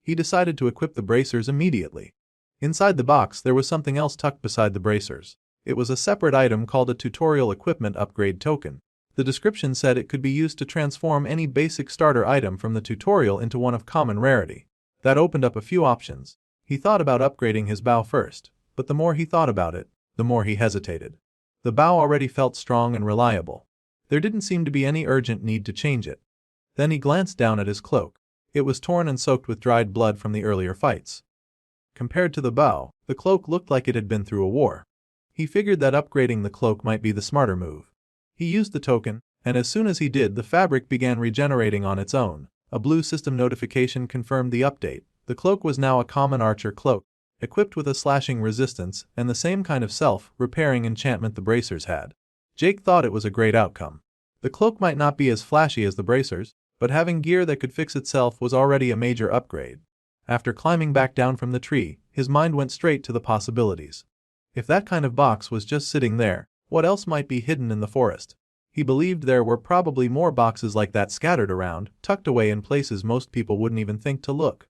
He decided to equip the bracers immediately. Inside the box there was something else tucked beside the bracers. It was a separate item called a tutorial equipment upgrade token. The description said it could be used to transform any basic starter item from the tutorial into one of common rarity. That opened up a few options. He thought about upgrading his bow first, but the more he thought about it, the more he hesitated. The bow already felt strong and reliable. There didn't seem to be any urgent need to change it. Then he glanced down at his cloak. It was torn and soaked with dried blood from the earlier fights. Compared to the bow, the cloak looked like it had been through a war. He figured that upgrading the cloak might be the smarter move. He used the token, and as soon as he did, the fabric began regenerating on its own. A blue system notification confirmed the update. The cloak was now a common archer cloak, equipped with a slashing resistance and the same kind of self-repairing enchantment the bracers had. Jake thought it was a great outcome. The cloak might not be as flashy as the bracers, but having gear that could fix itself was already a major upgrade. After climbing back down from the tree, his mind went straight to the possibilities. If that kind of box was just sitting there, what else might be hidden in the forest? He believed there were probably more boxes like that scattered around, tucked away in places most people wouldn't even think to look.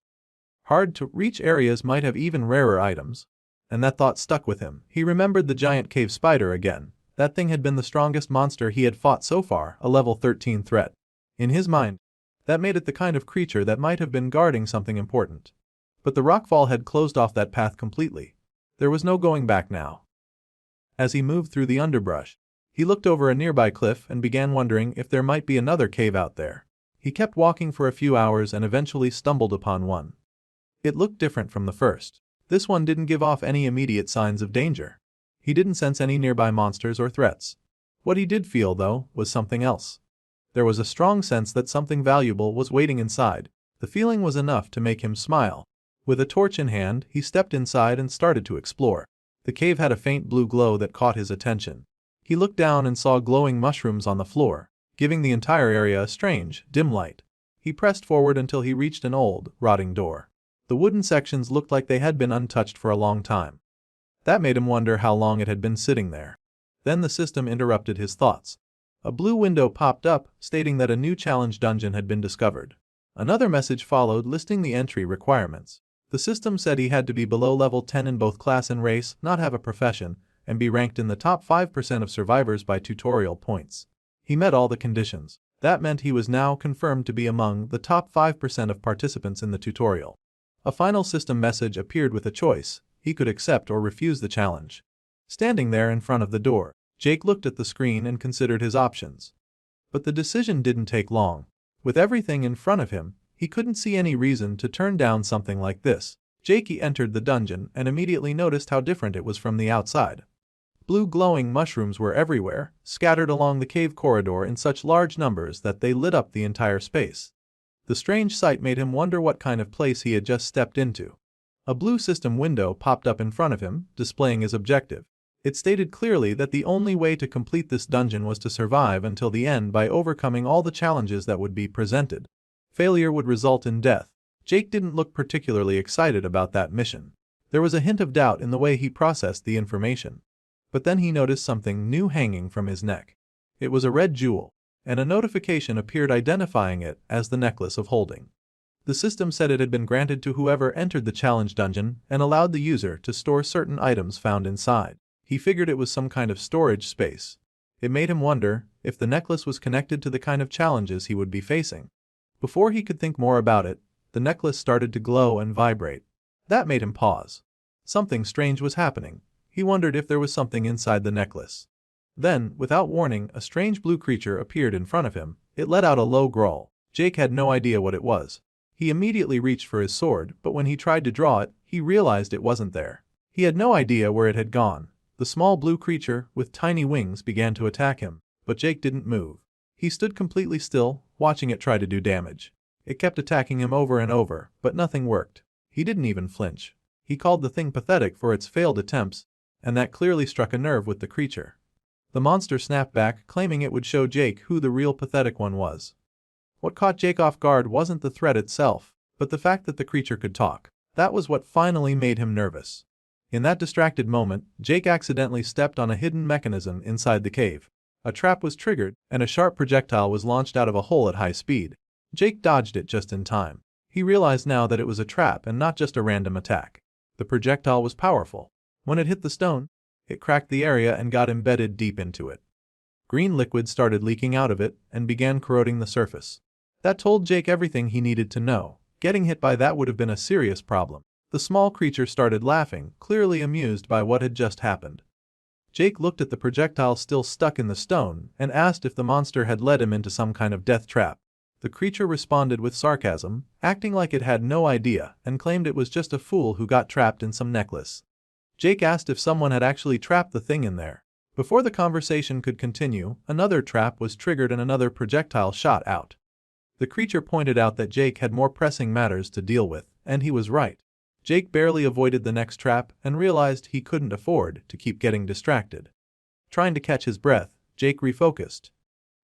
Hard-to-reach areas might have even rarer items. And that thought stuck with him. He remembered the giant cave spider again. That thing had been the strongest monster he had fought so far, a level 13 threat. In his mind, that made it the kind of creature that might have been guarding something important. But the rockfall had closed off that path completely. There was no going back now. As he moved through the underbrush, he looked over a nearby cliff and began wondering if there might be another cave out there. He kept walking for a few hours and eventually stumbled upon one. It looked different from the first. This one didn't give off any immediate signs of danger. He didn't sense any nearby monsters or threats. What he did feel, though, was something else. There was a strong sense that something valuable was waiting inside. The feeling was enough to make him smile. With a torch in hand, he stepped inside and started to explore. The cave had a faint blue glow that caught his attention. He looked down and saw glowing mushrooms on the floor, giving the entire area a strange, dim light. He pressed forward until he reached an old, rotting door. The wooden sections looked like they had been untouched for a long time. That made him wonder how long it had been sitting there. Then the system interrupted his thoughts. A blue window popped up, stating that a new challenge dungeon had been discovered. Another message followed listing the entry requirements. The system said he had to be below level 10 in both class and race, not have a profession, and be ranked in the top 5% of survivors by tutorial points. He met all the conditions. That meant he was now confirmed to be among the top 5% of participants in the tutorial. A final system message appeared with a choice. He could accept or refuse the challenge. Standing there in front of the door, Jake looked at the screen and considered his options. But the decision didn't take long. With everything in front of him, he couldn't see any reason to turn down something like this. Jake entered the dungeon and immediately noticed how different it was from the outside. Blue glowing mushrooms were everywhere, scattered along the cave corridor in such large numbers that they lit up the entire space. The strange sight made him wonder what kind of place he had just stepped into. A blue system window popped up in front of him, displaying his objective. It stated clearly that the only way to complete this dungeon was to survive until the end by overcoming all the challenges that would be presented. Failure would result in death. Jake didn't look particularly excited about that mission. There was a hint of doubt in the way he processed the information. But then he noticed something new hanging from his neck. It was a red jewel, and a notification appeared identifying it as the necklace of holding. The system said it had been granted to whoever entered the challenge dungeon and allowed the user to store certain items found inside. He figured it was some kind of storage space. It made him wonder if the necklace was connected to the kind of challenges he would be facing. Before he could think more about it, the necklace started to glow and vibrate. That made him pause. Something strange was happening. He wondered if there was something inside the necklace. Then, without warning, a strange blue creature appeared in front of him. It let out a low growl. Jake had no idea what it was. He immediately reached for his sword, but when he tried to draw it, he realized it wasn't there. He had no idea where it had gone. The small blue creature, with tiny wings, began to attack him, but Jake didn't move. He stood completely still, watching it try to do damage. It kept attacking him over and over, but nothing worked. He didn't even flinch. He called the thing pathetic for its failed attempts, and that clearly struck a nerve with the creature. The monster snapped back, claiming it would show Jake who the real pathetic one was. What caught Jake off guard wasn't the threat itself, but the fact that the creature could talk. That was what finally made him nervous. In that distracted moment, Jake accidentally stepped on a hidden mechanism inside the cave. A trap was triggered, and a sharp projectile was launched out of a hole at high speed. Jake dodged it just in time. He realized now that it was a trap and not just a random attack. The projectile was powerful. When it hit the stone, it cracked the area and got embedded deep into it. Green liquid started leaking out of it and began corroding the surface. That told Jake everything he needed to know. Getting hit by that would have been a serious problem. The small creature started laughing, clearly amused by what had just happened. Jake looked at the projectile still stuck in the stone and asked if the monster had led him into some kind of death trap. The creature responded with sarcasm, acting like it had no idea and claimed it was just a fool who got trapped in some necklace. Jake asked if someone had actually trapped the thing in there. Before the conversation could continue, another trap was triggered and another projectile shot out. The creature pointed out that Jake had more pressing matters to deal with, and he was right. Jake barely avoided the next trap and realized he couldn't afford to keep getting distracted. Trying to catch his breath, Jake refocused.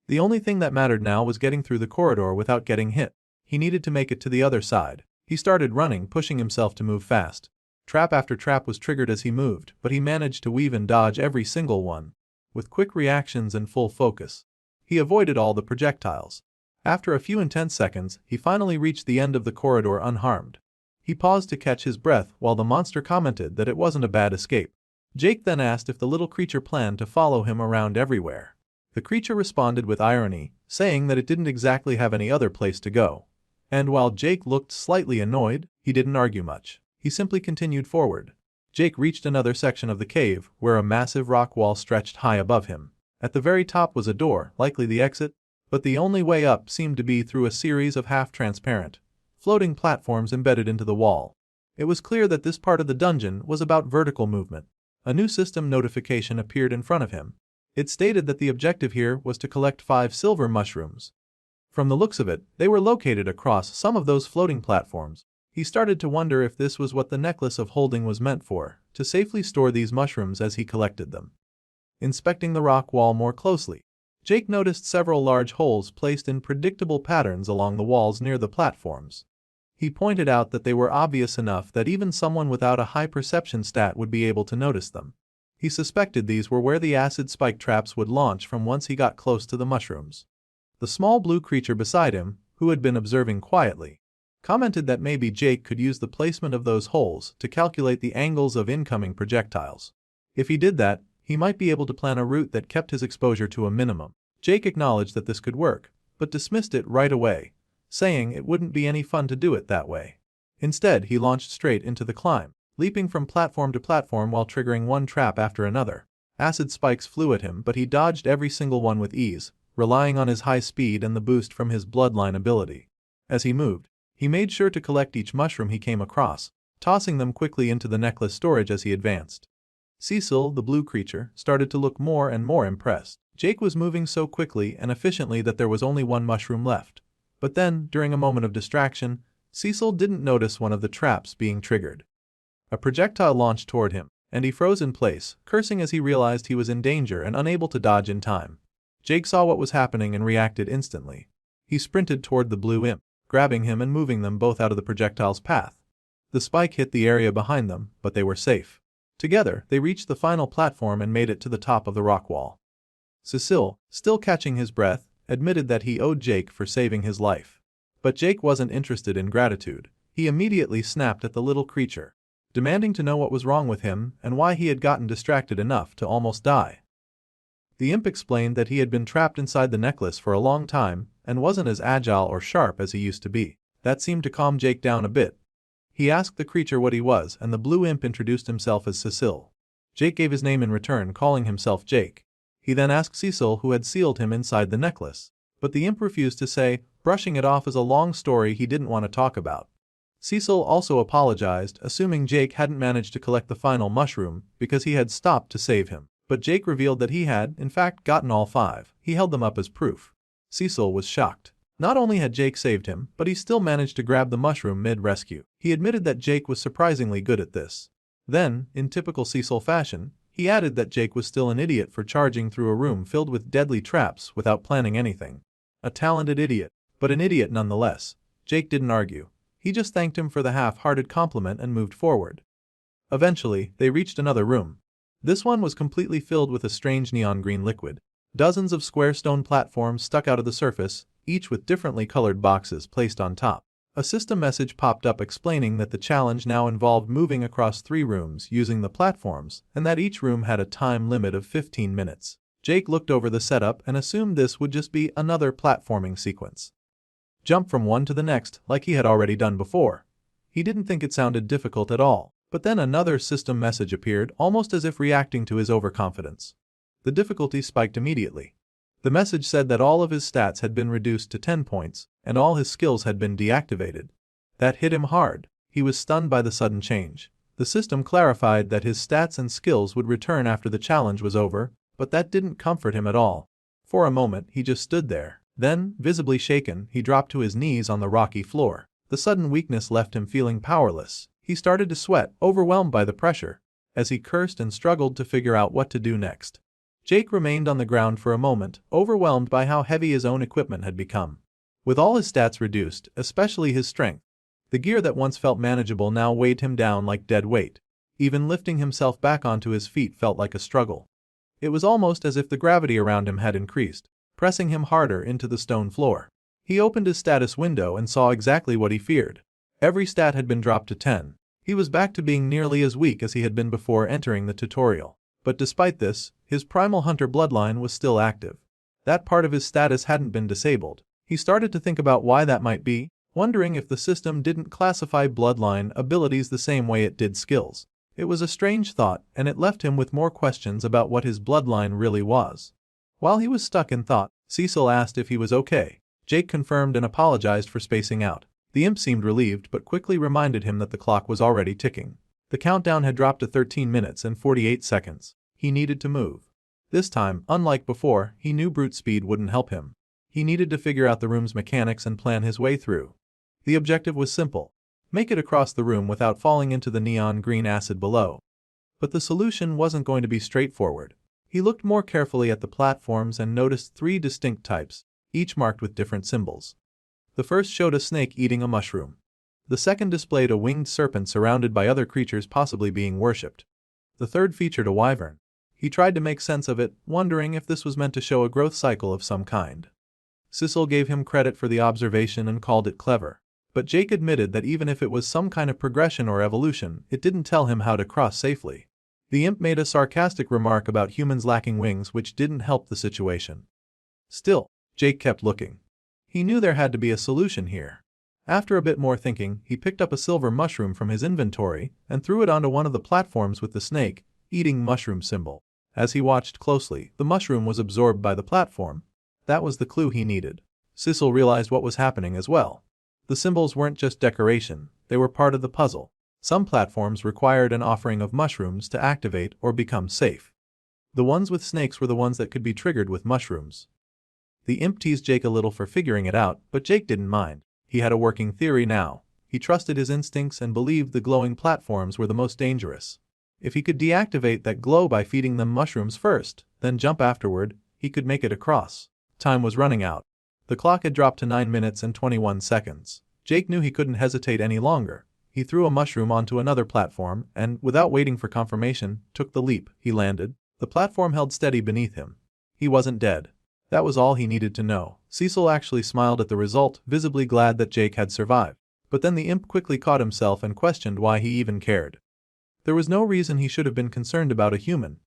The only thing that mattered now was getting through the corridor without getting hit. He needed to make it to the other side. He started running, pushing himself to move fast. Trap after trap was triggered as he moved, but he managed to weave and dodge every single one. With quick reactions and full focus, he avoided all the projectiles. After a few intense seconds, he finally reached the end of the corridor unharmed. He paused to catch his breath while the monster commented that it wasn't a bad escape. Jake then asked if the little creature planned to follow him around everywhere. The creature responded with irony, saying that it didn't exactly have any other place to go. And while Jake looked slightly annoyed, he didn't argue much. He simply continued forward. Jake reached another section of the cave where a massive rock wall stretched high above him. At the very top was a door, likely the exit, but the only way up seemed to be through a series of half-transparent, floating platforms embedded into the wall. It was clear that this part of the dungeon was about vertical movement. A new system notification appeared in front of him. It stated that the objective here was to collect 5 silver mushrooms. From the looks of it, they were located across some of those floating platforms. He started to wonder if this was what the necklace of holding was meant for, to safely store these mushrooms as he collected them. Inspecting the rock wall more closely, Jake noticed several large holes placed in predictable patterns along the walls near the platforms. He pointed out that they were obvious enough that even someone without a high perception stat would be able to notice them. He suspected these were where the acid spike traps would launch from once he got close to the mushrooms. The small blue creature beside him, who had been observing quietly, commented that maybe Jake could use the placement of those holes to calculate the angles of incoming projectiles. If he did that, he might be able to plan a route that kept his exposure to a minimum. Jake acknowledged that this could work, but dismissed it right away, saying it wouldn't be any fun to do it that way. Instead, he launched straight into the climb, leaping from platform to platform while triggering one trap after another. Acid spikes flew at him, but he dodged every single one with ease, relying on his high speed and the boost from his bloodline ability. As he moved, he made sure to collect each mushroom he came across, tossing them quickly into the necklace storage as he advanced. Cecil, the blue creature, started to look more and more impressed. Jake was moving so quickly and efficiently that there was only one mushroom left. But then, during a moment of distraction, Cecil didn't notice one of the traps being triggered. A projectile launched toward him, and he froze in place, cursing as he realized he was in danger and unable to dodge in time. Jake saw what was happening and reacted instantly. He sprinted toward the blue imp, grabbing him and moving them both out of the projectile's path. The spike hit the area behind them, but they were safe. Together, they reached the final platform and made it to the top of the rock wall. Cecil, still catching his breath, admitted that he owed Jake for saving his life. But Jake wasn't interested in gratitude. He immediately snapped at the little creature, demanding to know what was wrong with him and why he had gotten distracted enough to almost die. The imp explained that he had been trapped inside the necklace for a long time and wasn't as agile or sharp as he used to be. That seemed to calm Jake down a bit. He asked the creature what he was, and the blue imp introduced himself as Cecil. Jake gave his name in return, calling himself Jake. He then asked Cecil who had sealed him inside the necklace, but the imp refused to say, brushing it off as a long story he didn't want to talk about. Cecil also apologized, assuming Jake hadn't managed to collect the final mushroom because he had stopped to save him. But Jake revealed that he had, in fact, gotten all 5. He held them up as proof. Cecil was shocked. Not only had Jake saved him, but he still managed to grab the mushroom mid-rescue. He admitted that Jake was surprisingly good at this. Then, in typical Cecil fashion, he added that Jake was still an idiot for charging through a room filled with deadly traps without planning anything. A talented idiot, but an idiot nonetheless. Jake didn't argue. He just thanked him for the half-hearted compliment and moved forward. Eventually, they reached another room. This one was completely filled with a strange neon green liquid. Dozens of square stone platforms stuck out of the surface, each with differently colored boxes placed on top. A system message popped up explaining that the challenge now involved moving across 3 rooms using the platforms and that each room had a time limit of 15 minutes. Jake looked over the setup and assumed this would just be another platforming sequence. Jump from one to the next like he had already done before. He didn't think it sounded difficult at all. But then another system message appeared, almost as if reacting to his overconfidence. The difficulty spiked immediately. The message said that all of his stats had been reduced to 10 points, and all his skills had been deactivated. That hit him hard. He was stunned by the sudden change. The system clarified that his stats and skills would return after the challenge was over, but that didn't comfort him at all. For a moment, he just stood there. Then, visibly shaken, he dropped to his knees on the rocky floor. The sudden weakness left him feeling powerless. He started to sweat, overwhelmed by the pressure, as he cursed and struggled to figure out what to do next. Jake remained on the ground for a moment, overwhelmed by how heavy his own equipment had become. With all his stats reduced, especially his strength, the gear that once felt manageable now weighed him down like dead weight. Even lifting himself back onto his feet felt like a struggle. It was almost as if the gravity around him had increased, pressing him harder into the stone floor. He opened his status window and saw exactly what he feared. Every stat had been dropped to 10. He was back to being nearly as weak as he had been before entering the tutorial. But despite this, his primal hunter bloodline was still active. That part of his status hadn't been disabled. He started to think about why that might be, wondering if the system didn't classify bloodline abilities the same way it did skills. It was a strange thought, and it left him with more questions about what his bloodline really was. While he was stuck in thought, Cecil asked if he was okay. Jake confirmed and apologized for spacing out. The imp seemed relieved but quickly reminded him that the clock was already ticking. The countdown had dropped to 13 minutes and 48 seconds. He needed to move. This time, unlike before, he knew brute speed wouldn't help him. He needed to figure out the room's mechanics and plan his way through. The objective was simple: make it across the room without falling into the neon green acid below. But the solution wasn't going to be straightforward. He looked more carefully at the platforms and noticed 3 distinct types, each marked with different symbols. The first showed a snake eating a mushroom. The second displayed a winged serpent surrounded by other creatures possibly being worshipped. The third featured a wyvern. He tried to make sense of it, wondering if this was meant to show a growth cycle of some kind. Cecil gave him credit for the observation and called it clever. But Jake admitted that even if it was some kind of progression or evolution, it didn't tell him how to cross safely. The imp made a sarcastic remark about humans lacking wings, which didn't help the situation. Still, Jake kept looking. He knew there had to be a solution here. After a bit more thinking, he picked up a silver mushroom from his inventory and threw it onto one of the platforms with the snake eating mushroom symbol. As he watched closely, the mushroom was absorbed by the platform. That was the clue he needed. Cecil realized what was happening as well. The symbols weren't just decoration, they were part of the puzzle. Some platforms required an offering of mushrooms to activate or become safe. The ones with snakes were the ones that could be triggered with mushrooms. The imp teased Jake a little for figuring it out, but Jake didn't mind. He had a working theory now. He trusted his instincts and believed the glowing platforms were the most dangerous. If he could deactivate that glow by feeding them mushrooms first, then jump afterward, he could make it across. Time was running out. The clock had dropped to 9 minutes and 21 seconds. Jake knew he couldn't hesitate any longer. He threw a mushroom onto another platform and, without waiting for confirmation, took the leap. He landed. The platform held steady beneath him. He wasn't dead. That was all he needed to know. Cecil actually smiled at the result, visibly glad that Jake had survived. But then the imp quickly caught himself and questioned why he even cared. There was no reason he should have been concerned about a human.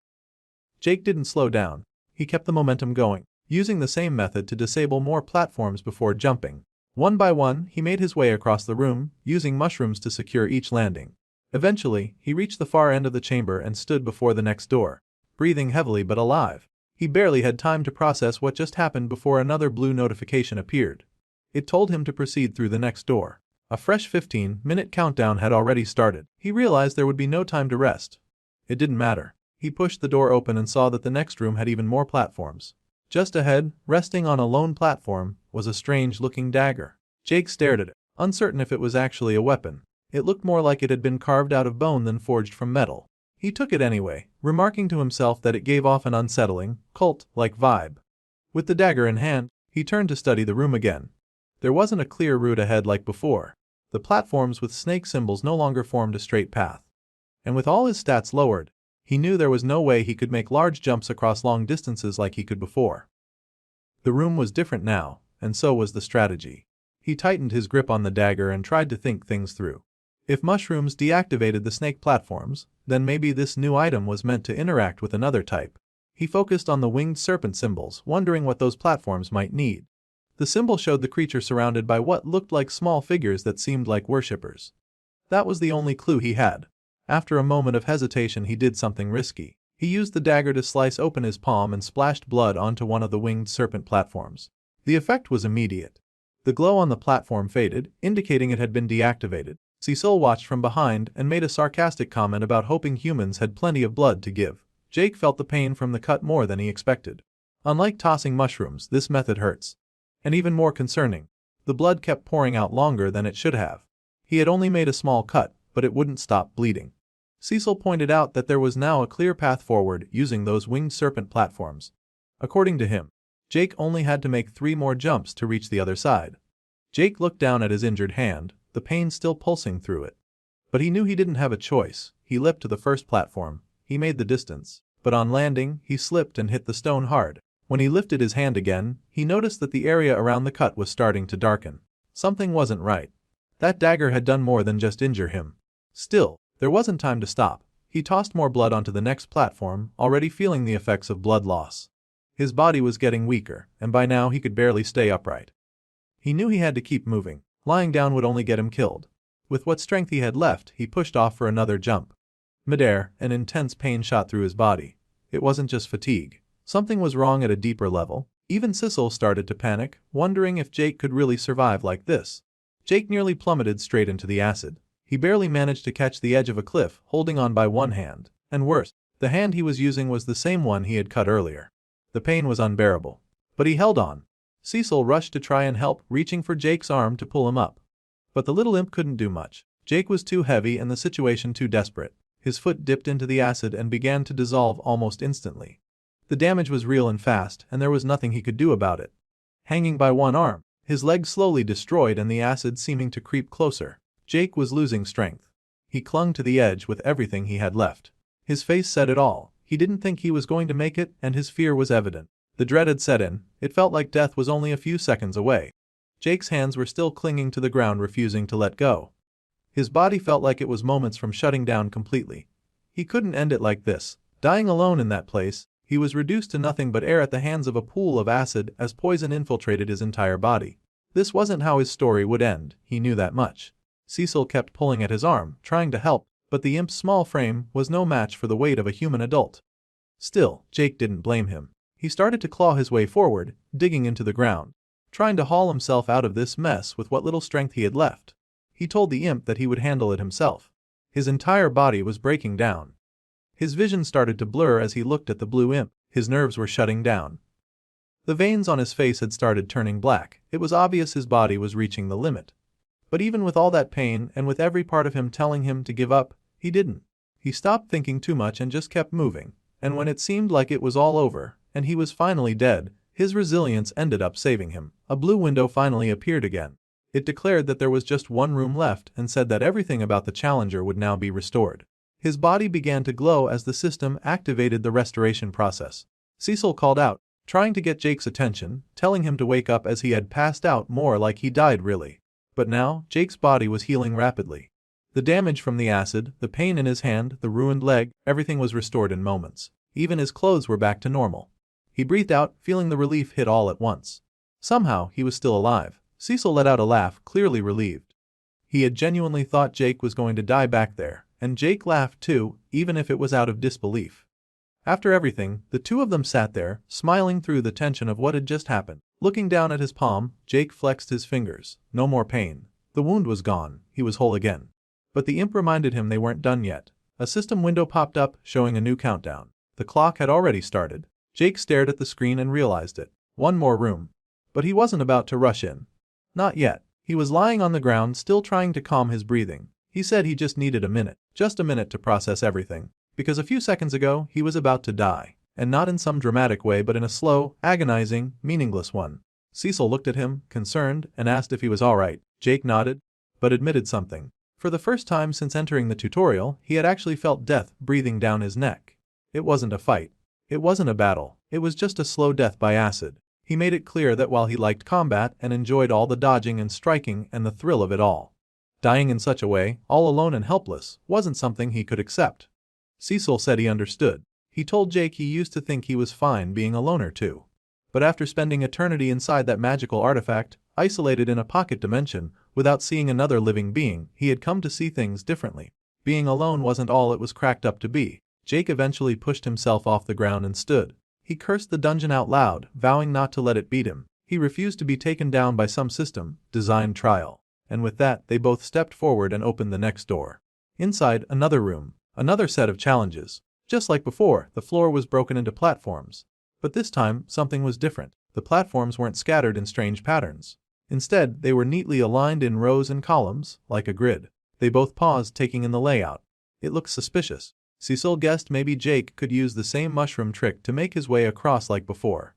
Jake didn't slow down. He kept the momentum going, using the same method to disable more platforms before jumping. One by one, he made his way across the room, using mushrooms to secure each landing. Eventually, he reached the far end of the chamber and stood before the next door, breathing heavily but alive. He barely had time to process what just happened before another blue notification appeared. It told him to proceed through the next door. A fresh 15-minute countdown had already started. He realized there would be no time to rest. It didn't matter. He pushed the door open and saw that the next room had even more platforms. Just ahead, resting on a lone platform, was a strange-looking dagger. Jake stared at it, uncertain if it was actually a weapon. It looked more like it had been carved out of bone than forged from metal. He took it anyway, remarking to himself that it gave off an unsettling, cult-like vibe. With the dagger in hand, he turned to study the room again. There wasn't a clear route ahead like before. The platforms with snake symbols no longer formed a straight path. And with all his stats lowered, he knew there was no way he could make large jumps across long distances like he could before. The room was different now, and so was the strategy. He tightened his grip on the dagger and tried to think things through. If mushrooms deactivated the snake platforms, then maybe this new item was meant to interact with another type. He focused on the winged serpent symbols, wondering what those platforms might need. The symbol showed the creature surrounded by what looked like small figures that seemed like worshippers. That was the only clue he had. After a moment of hesitation, he did something risky. He used the dagger to slice open his palm and splashed blood onto one of the winged serpent platforms. The effect was immediate. The glow on the platform faded, indicating it had been deactivated. Cecil watched from behind and made a sarcastic comment about hoping humans had plenty of blood to give. Jake felt the pain from the cut more than he expected. Unlike tossing mushrooms, this method hurts. And even more concerning, the blood kept pouring out longer than it should have. He had only made a small cut, but it wouldn't stop bleeding. Cecil pointed out that there was now a clear path forward using those winged serpent platforms. According to him, Jake only had to make 3 more jumps to reach the other side. Jake looked down at his injured hand, the pain still pulsing through it. But he knew he didn't have a choice. He leapt to the first platform. He made the distance. But on landing, he slipped and hit the stone hard. When he lifted his hand again, he noticed that the area around the cut was starting to darken. Something wasn't right. That dagger had done more than just injure him. Still, there wasn't time to stop. He tossed more blood onto the next platform, already feeling the effects of blood loss. His body was getting weaker, and by now he could barely stay upright. He knew he had to keep moving. Lying down would only get him killed. With what strength he had left, he pushed off for another jump. Midair, an intense pain shot through his body. It wasn't just fatigue. Something was wrong at a deeper level. Even Cecil started to panic, wondering if Jake could really survive like this. Jake nearly plummeted straight into the acid. He barely managed to catch the edge of a cliff, holding on by one hand. And worse, the hand he was using was the same one he had cut earlier. The pain was unbearable. But he held on. Cecil rushed to try and help, reaching for Jake's arm to pull him up. But the little imp couldn't do much. Jake was too heavy and the situation too desperate. His foot dipped into the acid and began to dissolve almost instantly. The damage was real and fast, and there was nothing he could do about it. Hanging by one arm, his leg slowly destroyed and the acid seeming to creep closer. Jake was losing strength. He clung to the edge with everything he had left. His face said it all. He didn't think he was going to make it, and his fear was evident. The dread had set in. It felt like death was only a few seconds away. Jake's hands were still clinging to the ground, refusing to let go. His body felt like it was moments from shutting down completely. He couldn't end it like this. Dying alone in that place, he was reduced to nothing but air at the hands of a pool of acid as poison infiltrated his entire body. This wasn't how his story would end, he knew that much. Cecil kept pulling at his arm, trying to help, but the imp's small frame was no match for the weight of a human adult. Still, Jake didn't blame him. He started to claw his way forward, digging into the ground, trying to haul himself out of this mess with what little strength he had left. He told the imp that he would handle it himself. His entire body was breaking down. His vision started to blur as he looked at the blue imp. His nerves were shutting down. The veins on his face had started turning black. It was obvious his body was reaching the limit. But even with all that pain and with every part of him telling him to give up, he didn't. He stopped thinking too much and just kept moving. And when it seemed like it was all over, and he was finally dead, his resilience ended up saving him. A blue window finally appeared again. It declared that there was just one room left and said that everything about the challenger would now be restored. His body began to glow as the system activated the restoration process. Cecil called out, trying to get Jake's attention, telling him to wake up as he had passed out, more like he died really. But now, Jake's body was healing rapidly. The damage from the acid, the pain in his hand, the ruined leg, everything was restored in moments. Even his clothes were back to normal. He breathed out, feeling the relief hit all at once. Somehow, he was still alive. Cecil let out a laugh, clearly relieved. He had genuinely thought Jake was going to die back there, and Jake laughed too, even if it was out of disbelief. After everything, the two of them sat there, smiling through the tension of what had just happened. Looking down at his palm, Jake flexed his fingers. No more pain. The wound was gone. He was whole again. But the imp reminded him they weren't done yet. A system window popped up, showing a new countdown. The clock had already started. Jake stared at the screen and realized it. One more room. But he wasn't about to rush in. Not yet. He was lying on the ground, still trying to calm his breathing. He said he just needed a minute. Just a minute to process everything. Because a few seconds ago, he was about to die. And not in some dramatic way, but in a slow, agonizing, meaningless one. Cecil looked at him, concerned, and asked if he was alright. Jake nodded, but admitted something. For the first time since entering the tutorial, he had actually felt death breathing down his neck. It wasn't a fight. It wasn't a battle. It was just a slow death by acid. He made it clear that while he liked combat and enjoyed all the dodging and striking and the thrill of it all, dying in such a way, all alone and helpless, wasn't something he could accept. Cecil said he understood. He told Jake he used to think he was fine being a loner too. But after spending eternity inside that magical artifact, isolated in a pocket dimension, without seeing another living being, he had come to see things differently. Being alone wasn't all it was cracked up to be. Jake eventually pushed himself off the ground and stood. He cursed the dungeon out loud, vowing not to let it beat him. He refused to be taken down by some system, designed trial. And with that, they both stepped forward and opened the next door. Inside, another room. Another set of challenges. Just like before, the floor was broken into platforms. But this time, something was different. The platforms weren't scattered in strange patterns. Instead, they were neatly aligned in rows and columns, like a grid. They both paused, taking in the layout. It looked suspicious. Cecil guessed maybe Jake could use the same mushroom trick to make his way across like before.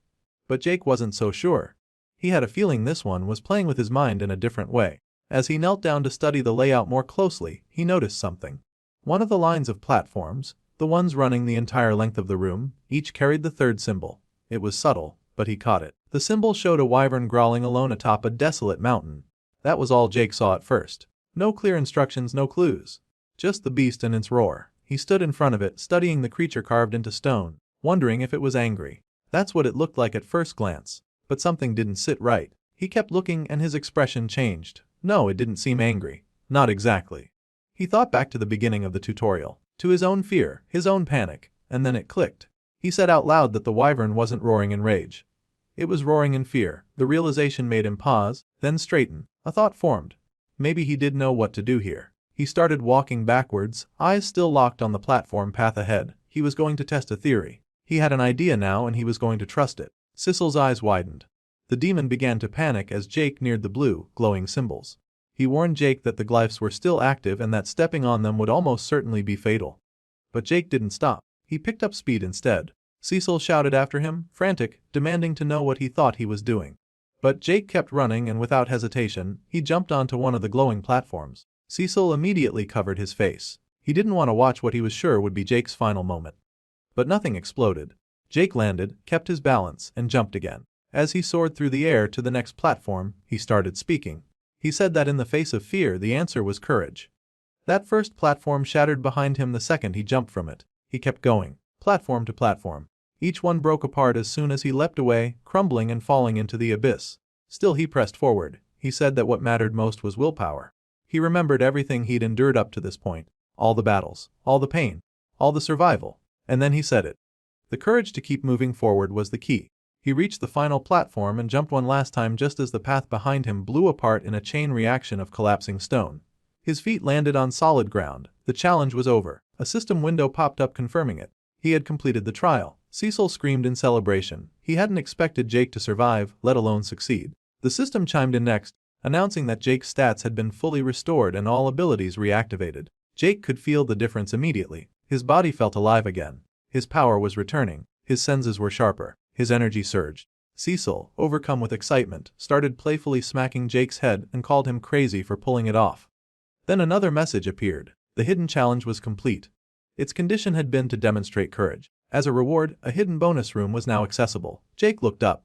But Jake wasn't so sure. He had a feeling this one was playing with his mind in a different way. As he knelt down to study the layout more closely, he noticed something. One of the lines of platforms, the ones running the entire length of the room, each carried the third symbol. It was subtle, but he caught it. The symbol showed a wyvern growling alone atop a desolate mountain. That was all Jake saw at first. No clear instructions, no clues. Just the beast and its roar. He stood in front of it, studying the creature carved into stone, wondering if it was angry. That's what it looked like at first glance. But something didn't sit right. He kept looking and his expression changed. No, it didn't seem angry. Not exactly. He thought back to the beginning of the tutorial, to his own fear, his own panic, and then it clicked. He said out loud that the wyvern wasn't roaring in rage. It was roaring in fear. The realization made him pause, then straighten. A thought formed. Maybe he did know what to do here. He started walking backwards, eyes still locked on the platform path ahead. He was going to test a theory. He had an idea now and he was going to trust it. Cecil's eyes widened. The demon began to panic as Jake neared the blue, glowing symbols. He warned Jake that the glyphs were still active and that stepping on them would almost certainly be fatal. But Jake didn't stop. He picked up speed instead. Cecil shouted after him, frantic, demanding to know what he thought he was doing. But Jake kept running and without hesitation, he jumped onto one of the glowing platforms. Cecil immediately covered his face. He didn't want to watch what he was sure would be Jake's final moment. But nothing exploded. Jake landed, kept his balance, and jumped again. As he soared through the air to the next platform, he started speaking. He said that in the face of fear, the answer was courage. That first platform shattered behind him the second he jumped from it. He kept going, platform to platform. Each one broke apart as soon as he leapt away, crumbling and falling into the abyss. Still he pressed forward. He said that what mattered most was willpower. He remembered everything he'd endured up to this point. All the battles, all the pain, all the survival. And then he said it. The courage to keep moving forward was the key. He reached the final platform and jumped one last time just as the path behind him blew apart in a chain reaction of collapsing stone. His feet landed on solid ground. The challenge was over. A system window popped up confirming it. He had completed the trial. Cecil screamed in celebration. He hadn't expected Jake to survive, let alone succeed. The system chimed in next, announcing that Jake's stats had been fully restored and all abilities reactivated. Jake could feel the difference immediately. His body felt alive again. His power was returning. His senses were sharper. His energy surged. Cecil, overcome with excitement, started playfully smacking Jake's head and called him crazy for pulling it off. Then another message appeared. The hidden challenge was complete. Its condition had been to demonstrate courage. As a reward, a hidden bonus room was now accessible. Jake looked up.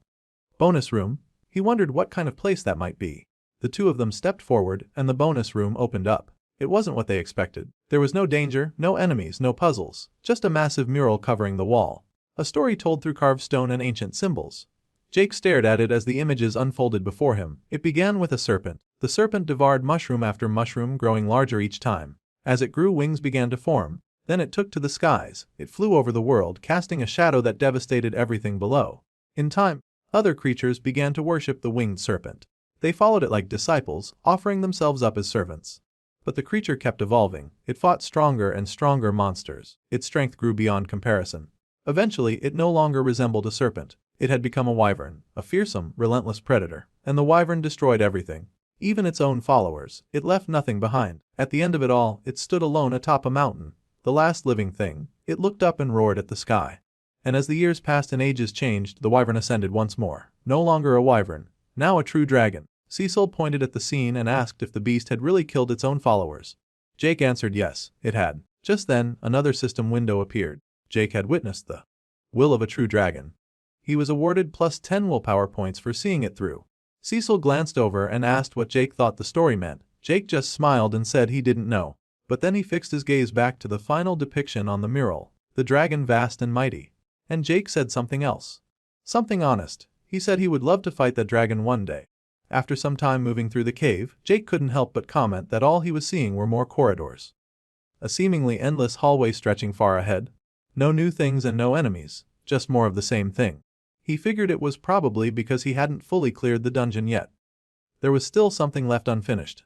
Bonus room? He wondered what kind of place that might be. The two of them stepped forward and the bonus room opened up. It wasn't what they expected. There was no danger, no enemies, no puzzles, just a massive mural covering the wall. A story told through carved stone and ancient symbols. Jake stared at it as the images unfolded before him. It began with a serpent. The serpent devoured mushroom after mushroom, growing larger each time. As it grew, wings began to form. Then it took to the skies. It flew over the world, casting a shadow that devastated everything below. In time, other creatures began to worship the winged serpent. They followed it like disciples, offering themselves up as servants. But the creature kept evolving. It fought stronger and stronger monsters. Its strength grew beyond comparison. Eventually, it no longer resembled a serpent. It had become a wyvern, a fearsome, relentless predator. And the wyvern destroyed everything. Even its own followers. It left nothing behind. At the end of it all, it stood alone atop a mountain. The last living thing. It looked up and roared at the sky. And as the years passed and ages changed, the wyvern ascended once more. No longer a wyvern. Now a true dragon. Cecil pointed at the scene and asked if the beast had really killed its own followers. Jake answered yes, it had. Just then, another system window appeared. Jake had witnessed the will of a true dragon. He was awarded plus 10 willpower points for seeing it through. Cecil glanced over and asked what Jake thought the story meant. Jake just smiled and said he didn't know. But then he fixed his gaze back to the final depiction on the mural, the dragon vast and mighty. And Jake said something else. Something honest. He said he would love to fight that dragon one day. After some time moving through the cave, Jake couldn't help but comment that all he was seeing were more corridors. A seemingly endless hallway stretching far ahead. No new things and no enemies, just more of the same thing. He figured it was probably because he hadn't fully cleared the dungeon yet. There was still something left unfinished.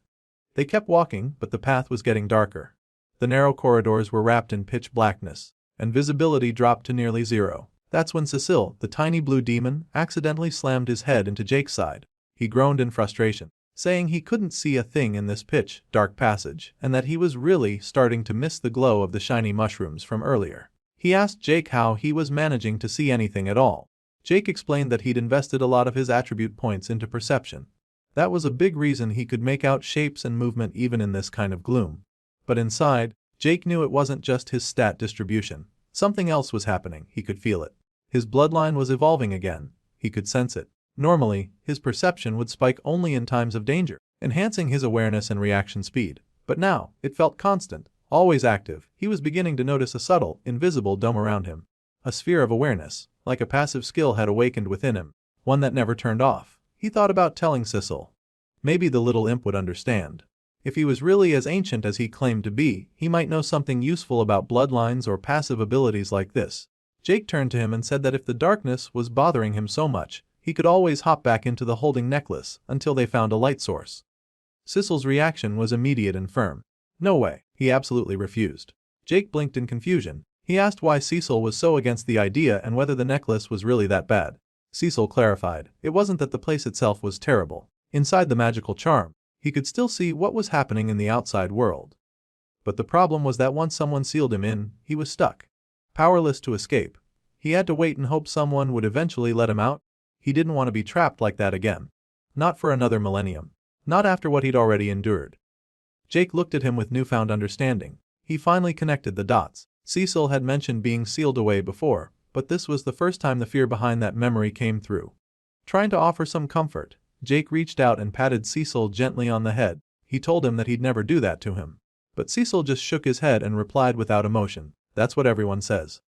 They kept walking, but the path was getting darker. The narrow corridors were wrapped in pitch blackness, and visibility dropped to nearly zero. That's when Cecile, the tiny blue demon, accidentally slammed his head into Jake's side. He groaned in frustration, saying he couldn't see a thing in this pitch dark passage and that he was really starting to miss the glow of the shiny mushrooms from earlier. He asked Jake how he was managing to see anything at all. Jake explained that he'd invested a lot of his attribute points into perception. That was a big reason he could make out shapes and movement even in this kind of gloom. But inside, Jake knew it wasn't just his stat distribution. Something else was happening, he could feel it. His bloodline was evolving again. He could sense it. Normally, his perception would spike only in times of danger, enhancing his awareness and reaction speed. But now, it felt constant, always active. He was beginning to notice a subtle, invisible dome around him. A sphere of awareness, like a passive skill had awakened within him, one that never turned off. He thought about telling Cecile. Maybe the little imp would understand. If he was really as ancient as he claimed to be, he might know something useful about bloodlines or passive abilities like this. Jake turned to him and said that if the darkness was bothering him so much, he could always hop back into the holding necklace until they found a light source. Cecile's reaction was immediate and firm. No way, he absolutely refused. Jake blinked in confusion. He asked why Cecile was so against the idea and whether the necklace was really that bad. Cecile clarified, it wasn't that the place itself was terrible. Inside the magical charm, he could still see what was happening in the outside world. But the problem was that once someone sealed him in, he was stuck. Powerless to escape. He had to wait and hope someone would eventually let him out. He didn't want to be trapped like that again. Not for another millennium. Not after what he'd already endured. Jake looked at him with newfound understanding. He finally connected the dots. Cecile had mentioned being sealed away before, but this was the first time the fear behind that memory came through. Trying to offer some comfort, Jake reached out and patted Cecile gently on the head. He told him that he'd never do that to him. But Cecile just shook his head and replied without emotion, that's what everyone says.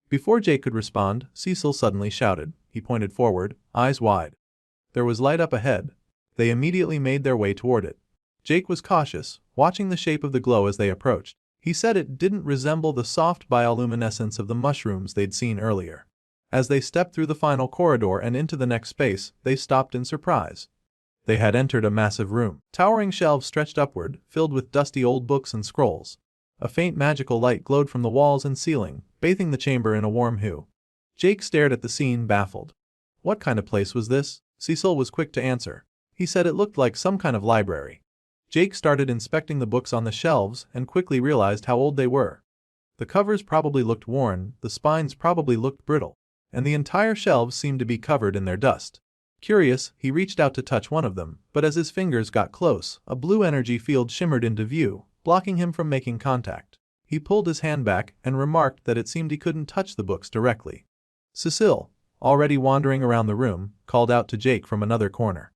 Before Jake could respond, Cecile suddenly shouted. He pointed forward, eyes wide. There was light up ahead. They immediately made their way toward it. Jake was cautious, watching the shape of the glow as they approached. He said it didn't resemble the soft bioluminescence of the mushrooms they'd seen earlier. As they stepped through the final corridor and into the next space, they stopped in surprise. They had entered a massive room. Towering shelves stretched upward, filled with dusty old books and scrolls. A faint magical light glowed from the walls and ceiling, bathing the chamber in a warm hue. Jake stared at the scene, baffled. What kind of place was this? Cecile was quick to answer. He said it looked like some kind of library. Jake started inspecting the books on the shelves and quickly realized how old they were. The covers probably looked worn, the spines probably looked brittle, and the entire shelves seemed to be covered in their dust. Curious, he reached out to touch one of them, but as his fingers got close, a blue energy field shimmered into view, blocking him from making contact. He pulled his hand back and remarked that it seemed he couldn't touch the books directly. Cecile, already wandering around the room, called out to Jake from another corner.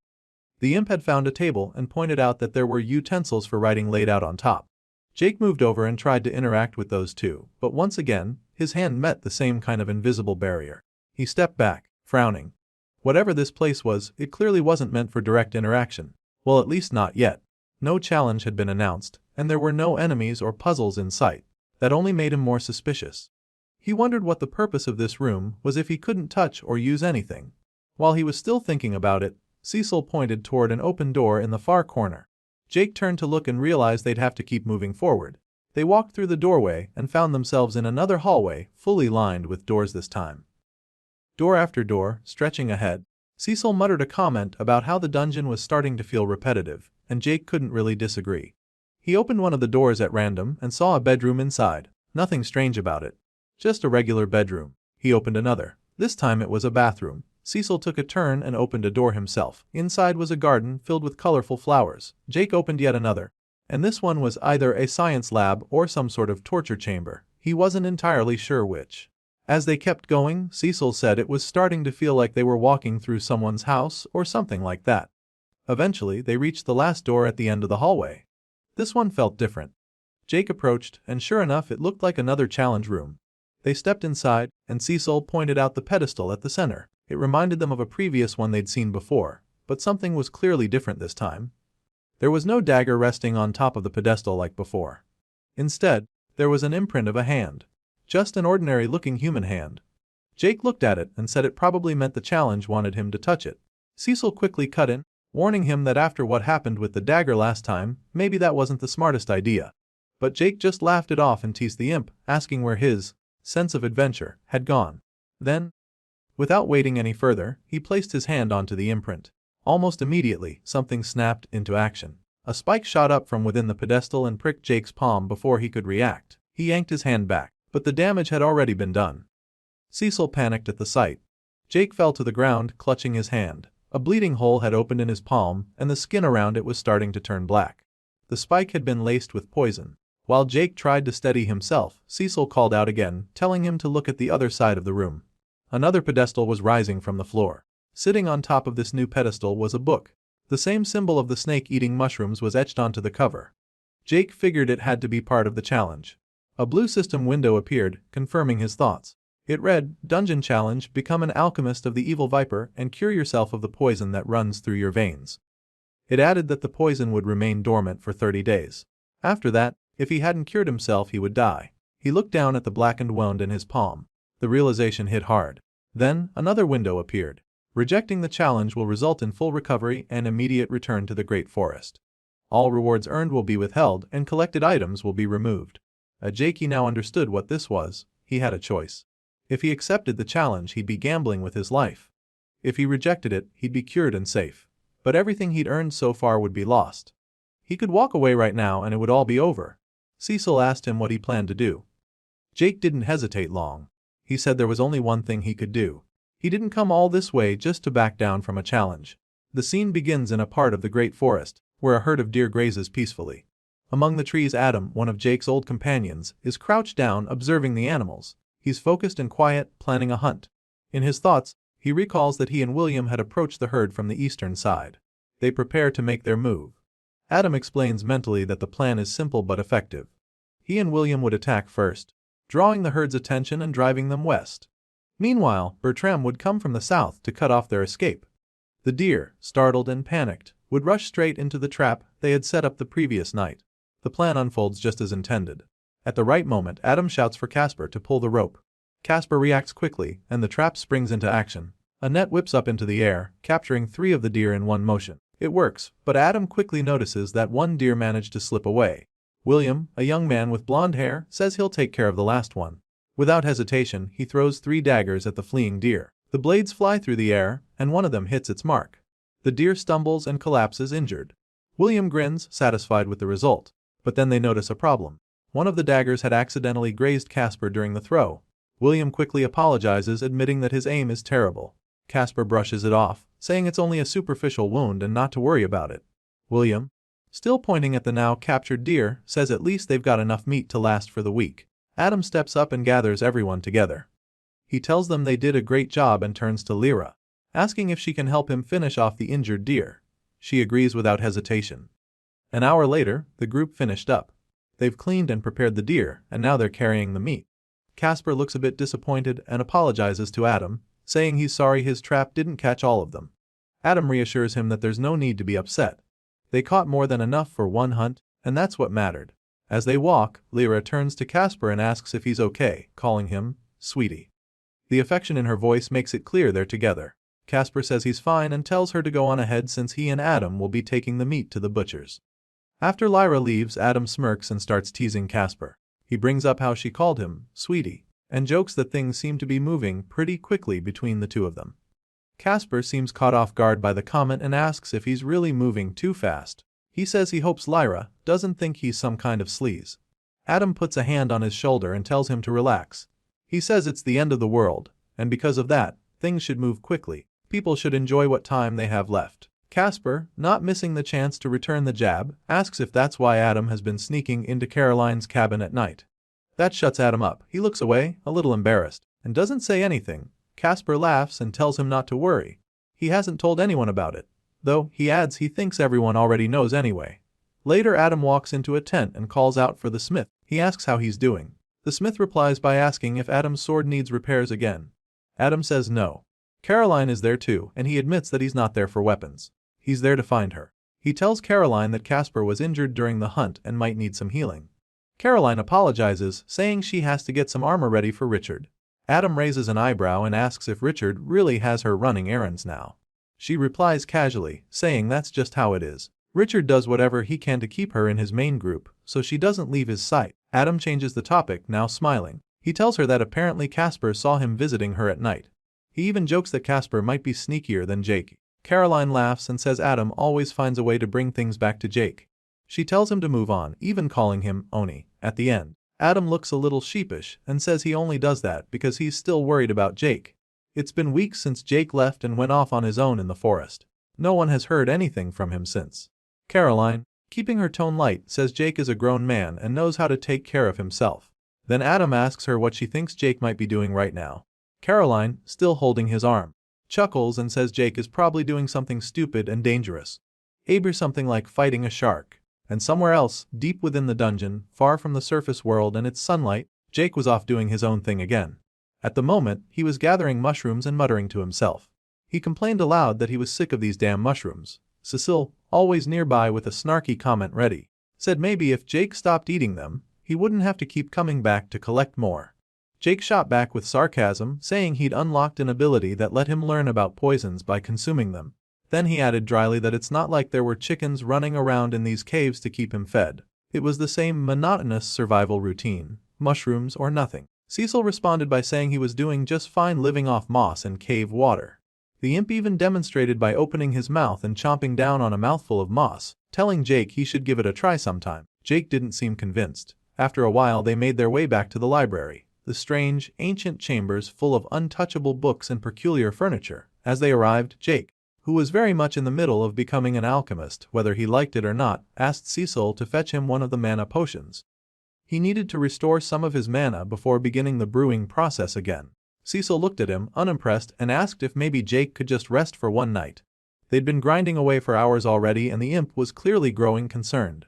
The imp had found a table and pointed out that there were utensils for writing laid out on top. Jake moved over and tried to interact with those two, but once again, his hand met the same kind of invisible barrier. He stepped back, frowning. Whatever this place was, it clearly wasn't meant for direct interaction. Well, at least not yet. No challenge had been announced, and there were no enemies or puzzles in sight. That only made him more suspicious. He wondered what the purpose of this room was if he couldn't touch or use anything. While he was still thinking about it, Cecile pointed toward an open door in the far corner. Jake turned to look and realized they'd have to keep moving forward. They walked through the doorway and found themselves in another hallway, fully lined with doors this time. Door after door, stretching ahead. Cecile muttered a comment about how the dungeon was starting to feel repetitive, and Jake couldn't really disagree. He opened one of the doors at random and saw a bedroom inside. Nothing strange about it. Just a regular bedroom. He opened another. This time it was a bathroom. Cecile took a turn and opened a door himself. Inside was a garden filled with colorful flowers. Jake opened yet another. And this one was either a science lab or some sort of torture chamber. He wasn't entirely sure which. As they kept going, Cecile said it was starting to feel like they were walking through someone's house or something like that. Eventually, they reached the last door at the end of the hallway. This one felt different. Jake approached, and sure enough it looked like another challenge room. They stepped inside, and Cecile pointed out the pedestal at the center. It reminded them of a previous one they'd seen before, but something was clearly different this time. There was no dagger resting on top of the pedestal like before. Instead, There was an imprint of a hand. Just an ordinary-looking human hand. Jake looked at it and said it probably meant the challenge wanted him to touch it. Cecil quickly cut in, warning him that after what happened with the dagger last time, maybe that wasn't the smartest idea. But Jake just laughed it off and teased the imp, asking where his sense of adventure had gone. Then, without waiting any further, he placed his hand onto the imprint. Almost immediately, something snapped into action. A spike shot up from within the pedestal and pricked Jake's palm before he could react. He yanked his hand back, but the damage had already been done. Cecil panicked at the sight. Jake fell to the ground, clutching his hand. A bleeding hole had opened in his palm, and the skin around it was starting to turn black. The spike had been laced with poison. While Jake tried to steady himself, Cecil called out again, telling him to look at the other side of the room. Another pedestal was rising from the floor. Sitting on top of this new pedestal was a book. The same symbol of the snake eating mushrooms was etched onto the cover. Jake figured it had to be part of the challenge. A blue system window appeared, confirming his thoughts. It read, Dungeon Challenge, become an alchemist of the evil viper and cure yourself of the poison that runs through your veins. It added that the poison would remain dormant for 30 days. After that, if he hadn't cured himself he would die. He looked down at the blackened wound in his palm. The realization hit hard. Then, another window appeared. Rejecting the challenge will result in full recovery and immediate return to the Great Forest. All rewards earned will be withheld and collected items will be removed. Jakey now understood what this was. He had a choice. If he accepted the challenge he'd be gambling with his life. If he rejected it, he'd be cured and safe. But everything he'd earned so far would be lost. He could walk away right now and it would all be over. Cecil asked him what he planned to do. Jake didn't hesitate long. He said there was only one thing he could do. He didn't come all this way just to back down from a challenge. The scene begins in a part of the Great Forest, where a herd of deer grazes peacefully. Among the trees Adam, one of Jake's old companions, is crouched down observing the animals. He's focused and quiet, planning a hunt. In his thoughts, he recalls that he and William had approached the herd from the eastern side. They prepare to make their move. Adam explains mentally that the plan is simple but effective. He and William would attack first, drawing the herd's attention and driving them west. Meanwhile, Bertram would come from the south to cut off their escape. The deer, startled and panicked, would rush straight into the trap they had set up the previous night. The plan unfolds just as intended. At the right moment, Adam shouts for Casper to pull the rope. Casper reacts quickly, and the trap springs into action. A net whips up into the air, capturing 3 of the deer in one motion. It works, but Adam quickly notices that one deer managed to slip away. William, a young man with blonde hair, says he'll take care of the last one. Without hesitation, he throws 3 daggers at the fleeing deer. The blades fly through the air, and one of them hits its mark. The deer stumbles and collapses injured. William grins, satisfied with the result. But then they notice a problem. One of the daggers had accidentally grazed Casper during the throw. William quickly apologizes, admitting that his aim is terrible. Casper brushes it off, saying it's only a superficial wound and not to worry about it. William, still pointing at the now captured deer, says at least they've got enough meat to last for the week. Adam steps up and gathers everyone together. He tells them they did a great job and turns to Lyra, asking if she can help him finish off the injured deer. She agrees without hesitation. An hour later, the group finished up. They've cleaned and prepared the deer, and now they're carrying the meat. Casper looks a bit disappointed and apologizes to Adam, saying he's sorry his trap didn't catch all of them. Adam reassures him that there's no need to be upset. They caught more than enough for one hunt, and that's what mattered. As they walk, Lyra turns to Casper and asks if he's okay, calling him sweetie. The affection in her voice makes it clear they're together. Casper says he's fine and tells her to go on ahead since he and Adam will be taking the meat to the butcher's. After Lyra leaves, Adam smirks and starts teasing Casper. He brings up how she called him sweetie, and jokes that things seem to be moving pretty quickly between the two of them. Casper seems caught off guard by the comment and asks if he's really moving too fast. He says he hopes Lyra doesn't think he's some kind of sleaze. Adam puts a hand on his shoulder and tells him to relax. He says it's the end of the world, and because of that, things should move quickly. People should enjoy what time they have left. Casper, not missing the chance to return the jab, asks if that's why Adam has been sneaking into Caroline's cabin at night. That shuts Adam up. He looks away, a little embarrassed, and doesn't say anything. Casper laughs and tells him not to worry. He hasn't told anyone about it, though he adds he thinks everyone already knows anyway. Later, Adam walks into a tent and calls out for the smith. He asks how he's doing. The smith replies by asking if Adam's sword needs repairs again. Adam says no. Caroline is there too, and he admits that he's not there for weapons. He's there to find her. He tells Caroline that Casper was injured during the hunt and might need some healing. Caroline apologizes, saying she has to get some armor ready for Richard. Adam raises an eyebrow and asks if Richard really has her running errands now. She replies casually, saying that's just how it is. Richard does whatever he can to keep her in his main group, so she doesn't leave his sight. Adam changes the topic, now smiling. He tells her that apparently Casper saw him visiting her at night. He even jokes that Casper might be sneakier than Jake. Caroline laughs and says Adam always finds a way to bring things back to Jake. She tells him to move on, even calling him Oni at the end. Adam looks a little sheepish and says he only does that because he's still worried about Jake. It's been weeks since Jake left and went off on his own in the forest. No one has heard anything from him since. Caroline, keeping her tone light, says Jake is a grown man and knows how to take care of himself. Then Adam asks her what she thinks Jake might be doing right now. Caroline, still holding his arm, chuckles and says Jake is probably doing something stupid and dangerous. Maybe something like fighting a shark. And somewhere else, deep within the dungeon, far from the surface world and its sunlight, Jake was off doing his own thing again. At the moment, he was gathering mushrooms and muttering to himself. He complained aloud that he was sick of these damn mushrooms. Cecile, always nearby with a snarky comment ready, said maybe if Jake stopped eating them, he wouldn't have to keep coming back to collect more. Jake shot back with sarcasm, saying he'd unlocked an ability that let him learn about poisons by consuming them. Then he added dryly that it's not like there were chickens running around in these caves to keep him fed. It was the same monotonous survival routine, mushrooms or nothing. Cecil responded by saying he was doing just fine living off moss and cave water. The imp even demonstrated by opening his mouth and chomping down on a mouthful of moss, telling Jake he should give it a try sometime. Jake didn't seem convinced. After a while they made their way back to the library, the strange, ancient chambers full of untouchable books and peculiar furniture. As they arrived, Jake, who was very much in the middle of becoming an alchemist whether he liked it or not, asked Cecil to fetch him one of the mana potions. He needed to restore some of his mana before beginning the brewing process again. Cecil looked at him, unimpressed, and asked if maybe Jake could just rest for one night. They'd been grinding away for hours already and the imp was clearly growing concerned.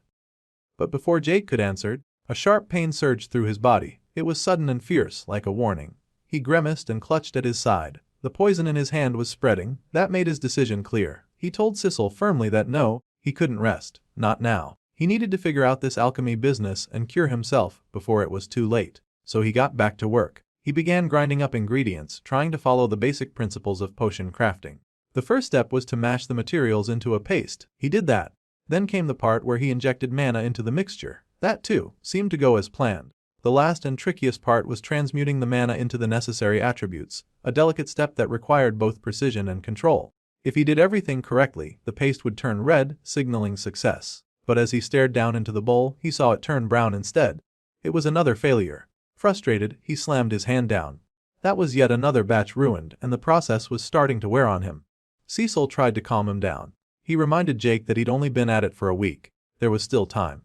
But before Jake could answer, a sharp pain surged through his body. It was sudden and fierce, like a warning. He grimaced and clutched at his side. The poison in his hand was spreading. That made his decision clear. He told Cecil firmly that no, he couldn't rest. Not now. He needed to figure out this alchemy business and cure himself before it was too late. So he got back to work. He began grinding up ingredients, trying to follow the basic principles of potion crafting. The first step was to mash the materials into a paste. He did that. Then came the part where he injected mana into the mixture. That too seemed to go as planned. The last and trickiest part was transmuting the mana into the necessary attributes, a delicate step that required both precision and control. If he did everything correctly, the paste would turn red, signaling success. But as he stared down into the bowl, he saw it turn brown instead. It was another failure. Frustrated, he slammed his hand down. That was yet another batch ruined, and the process was starting to wear on him. Cecil tried to calm him down. He reminded Jake that he'd only been at it for a week. There was still time.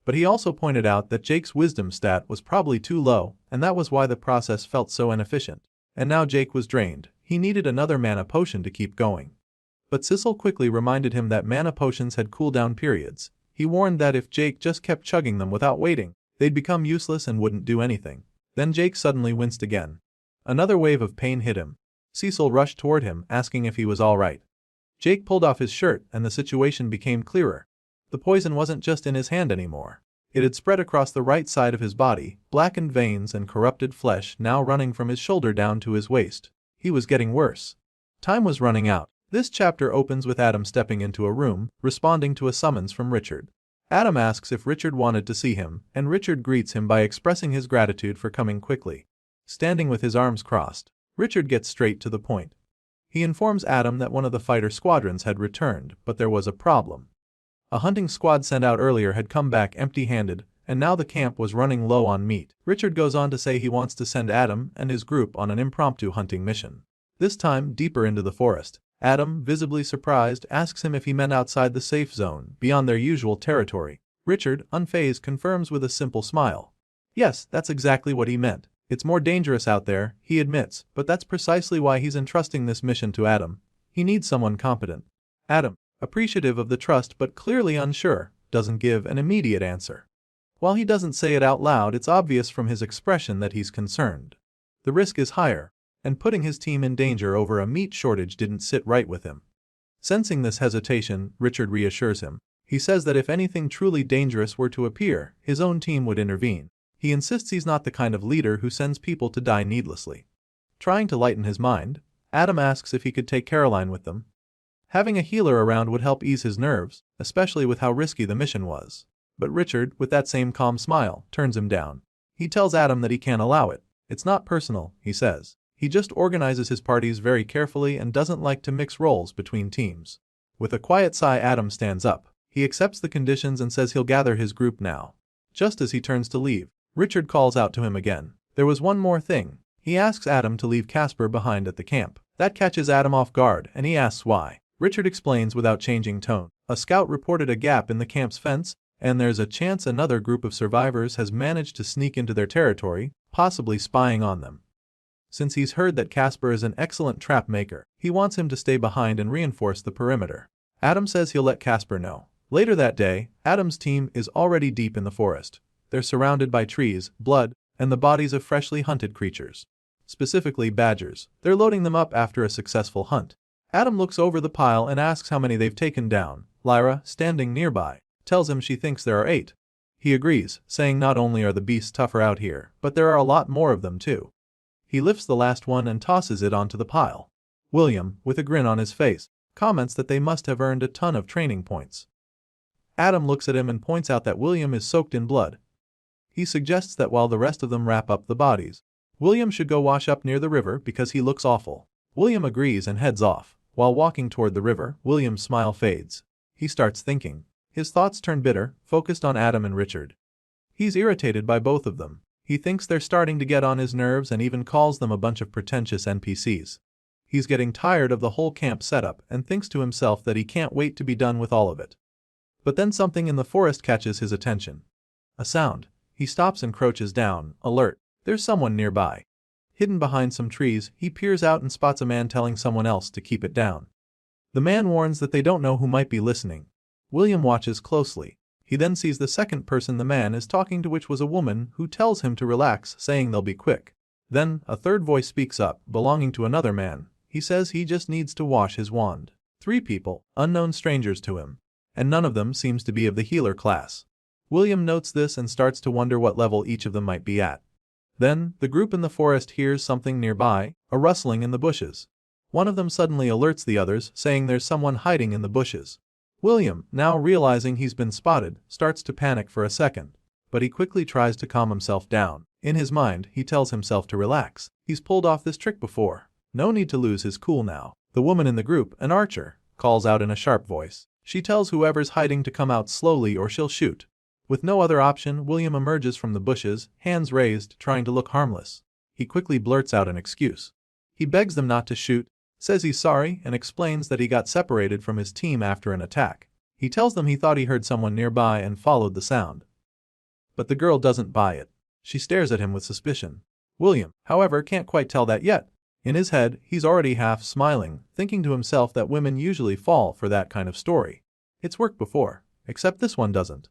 But he also pointed out that Jake's wisdom stat was probably too low, and that was why the process felt so inefficient. And now Jake was drained. He needed another mana potion to keep going. But Cecil quickly reminded him that mana potions had cooldown periods. He warned that if Jake just kept chugging them without waiting, they'd become useless and wouldn't do anything. Then Jake suddenly winced again. Another wave of pain hit him. Cecil rushed toward him, asking if he was all right. Jake pulled off his shirt and the situation became clearer. The poison wasn't just in his hand anymore. It had spread across the right side of his body, blackened veins and corrupted flesh now running from his shoulder down to his waist. He was getting worse. Time was running out. This chapter opens with Adam stepping into a room, responding to a summons from Richard. Adam asks if Richard wanted to see him, and Richard greets him by expressing his gratitude for coming quickly. Standing with his arms crossed, Richard gets straight to the point. He informs Adam that one of the fighter squadrons had returned, but there was a problem. A hunting squad sent out earlier had come back empty-handed, and now the camp was running low on meat. Richard goes on to say he wants to send Adam and his group on an impromptu hunting mission. This time deeper into the forest. Adam, visibly surprised, asks him if he meant outside the safe zone, beyond their usual territory. Richard, unfazed, confirms with a simple smile. Yes, that's exactly what he meant. It's more dangerous out there, he admits, but that's precisely why he's entrusting this mission to Adam. He needs someone competent. Adam, appreciative of the trust but clearly unsure, doesn't give an immediate answer. While he doesn't say it out loud, it's obvious from his expression that he's concerned. The risk is higher, and putting his team in danger over a meat shortage didn't sit right with him. Sensing this hesitation, Richard reassures him. He says that if anything truly dangerous were to appear, his own team would intervene. He insists he's not the kind of leader who sends people to die needlessly. Trying to lighten his mind, Adam asks if he could take Caroline with them. Having a healer around would help ease his nerves, especially with how risky the mission was. But Richard, with that same calm smile, turns him down. He tells Adam that he can't allow it. It's not personal, he says. He just organizes his parties very carefully and doesn't like to mix roles between teams. With a quiet sigh, Adam stands up. He accepts the conditions and says he'll gather his group now. Just as he turns to leave, Richard calls out to him again. There was one more thing. He asks Adam to leave Casper behind at the camp. That catches Adam off guard, and he asks why. Richard explains without changing tone. A scout reported a gap in the camp's fence, and there's a chance another group of survivors has managed to sneak into their territory, possibly spying on them. Since he's heard that Casper is an excellent trap maker, he wants him to stay behind and reinforce the perimeter. Adam says he'll let Casper know. Later that day, Adam's team is already deep in the forest. They're surrounded by trees, blood, and the bodies of freshly hunted creatures. Specifically badgers. They're loading them up after a successful hunt. Adam looks over the pile and asks how many they've taken down. Lyra, standing nearby, tells him she thinks there are 8. He agrees, saying not only are the beasts tougher out here, but there are a lot more of them too. He lifts the last one and tosses it onto the pile. William, with a grin on his face, comments that they must have earned a ton of training points. Adam looks at him and points out that William is soaked in blood. He suggests that while the rest of them wrap up the bodies, William should go wash up near the river because he looks awful. William agrees and heads off. While walking toward the river, William's smile fades. He starts thinking. His thoughts turn bitter, focused on Adam and Richard. He's irritated by both of them. He thinks they're starting to get on his nerves and even calls them a bunch of pretentious NPCs. He's getting tired of the whole camp setup and thinks to himself that he can't wait to be done with all of it. But then something in the forest catches his attention. A sound. He stops and crouches down, alert. There's someone nearby. Hidden behind some trees, he peers out and spots a man telling someone else to keep it down. The man warns that they don't know who might be listening. William watches closely. He then sees the second person the man is talking to, which was a woman, who tells him to relax, saying they'll be quick. Then, a third voice speaks up, belonging to another man. He says he just needs to wash his wand. 3 people, unknown strangers to him. And none of them seems to be of the healer class. William notes this and starts to wonder what level each of them might be at. Then, the group in the forest hears something nearby, a rustling in the bushes. One of them suddenly alerts the others, saying there's someone hiding in the bushes. William, now realizing he's been spotted, starts to panic for a second. But he quickly tries to calm himself down. In his mind, he tells himself to relax. He's pulled off this trick before. No need to lose his cool now. The woman in the group, an archer, calls out in a sharp voice. She tells whoever's hiding to come out slowly or she'll shoot. With no other option, William emerges from the bushes, hands raised, trying to look harmless. He quickly blurts out an excuse. He begs them not to shoot, says he's sorry, and explains that he got separated from his team after an attack. He tells them he thought he heard someone nearby and followed the sound. But the girl doesn't buy it. She stares at him with suspicion. William, however, can't quite tell that yet. In his head, he's already half smiling, thinking to himself that women usually fall for that kind of story. It's worked before, except this one doesn't.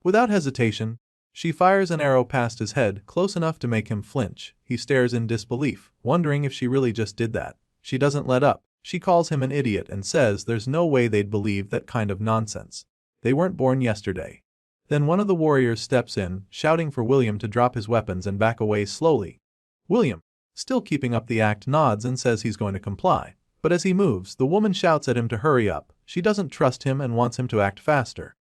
Without hesitation, she fires an arrow past his head, close enough to make him flinch. He stares in disbelief, wondering if she really just did that. She doesn't let up. She calls him an idiot and says there's no way they'd believe that kind of nonsense. They weren't born yesterday. Then one of the warriors steps in, shouting for William to drop his weapons and back away slowly. William, still keeping up the act, nods and says he's going to comply. But as he moves, the woman shouts at him to hurry up. She doesn't trust him and wants him to act faster.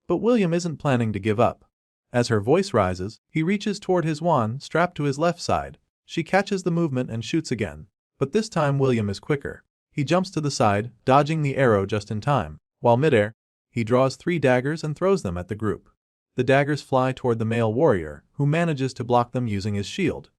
But William isn't planning to give up. As her voice rises, he reaches toward his wand strapped to his left side. She catches the movement and shoots again. But this time William is quicker. He jumps to the side, dodging the arrow just in time. While midair, he draws 3 daggers and throws them at the group. The daggers fly toward the male warrior, who manages to block them using his shield.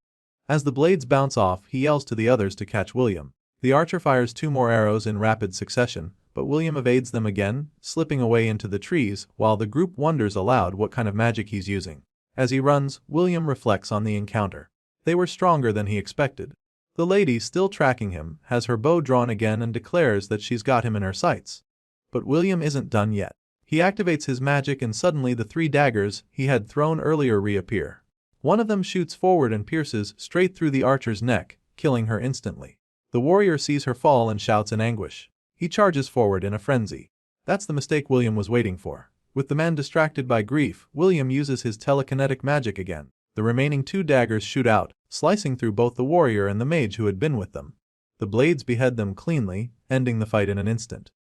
As the blades bounce off, he yells to the others to catch William. The archer fires 2 more arrows in rapid succession, but William evades them again, slipping away into the trees while the group wonders aloud what kind of magic he's using. As he runs, William reflects on the encounter. They were stronger than he expected. The lady, still tracking him, has her bow drawn again and declares that she's got him in her sights. But William isn't done yet. He activates his magic and suddenly the 3 daggers he had thrown earlier reappear. One of them shoots forward and pierces straight through the archer's neck, killing her instantly. The warrior sees her fall and shouts in anguish. He charges forward in a frenzy. That's the mistake William was waiting for. With the man distracted by grief, William uses his telekinetic magic again. The remaining 2 daggers shoot out, slicing through both the warrior and the mage who had been with them. The blades behead them cleanly, ending the fight in an instant.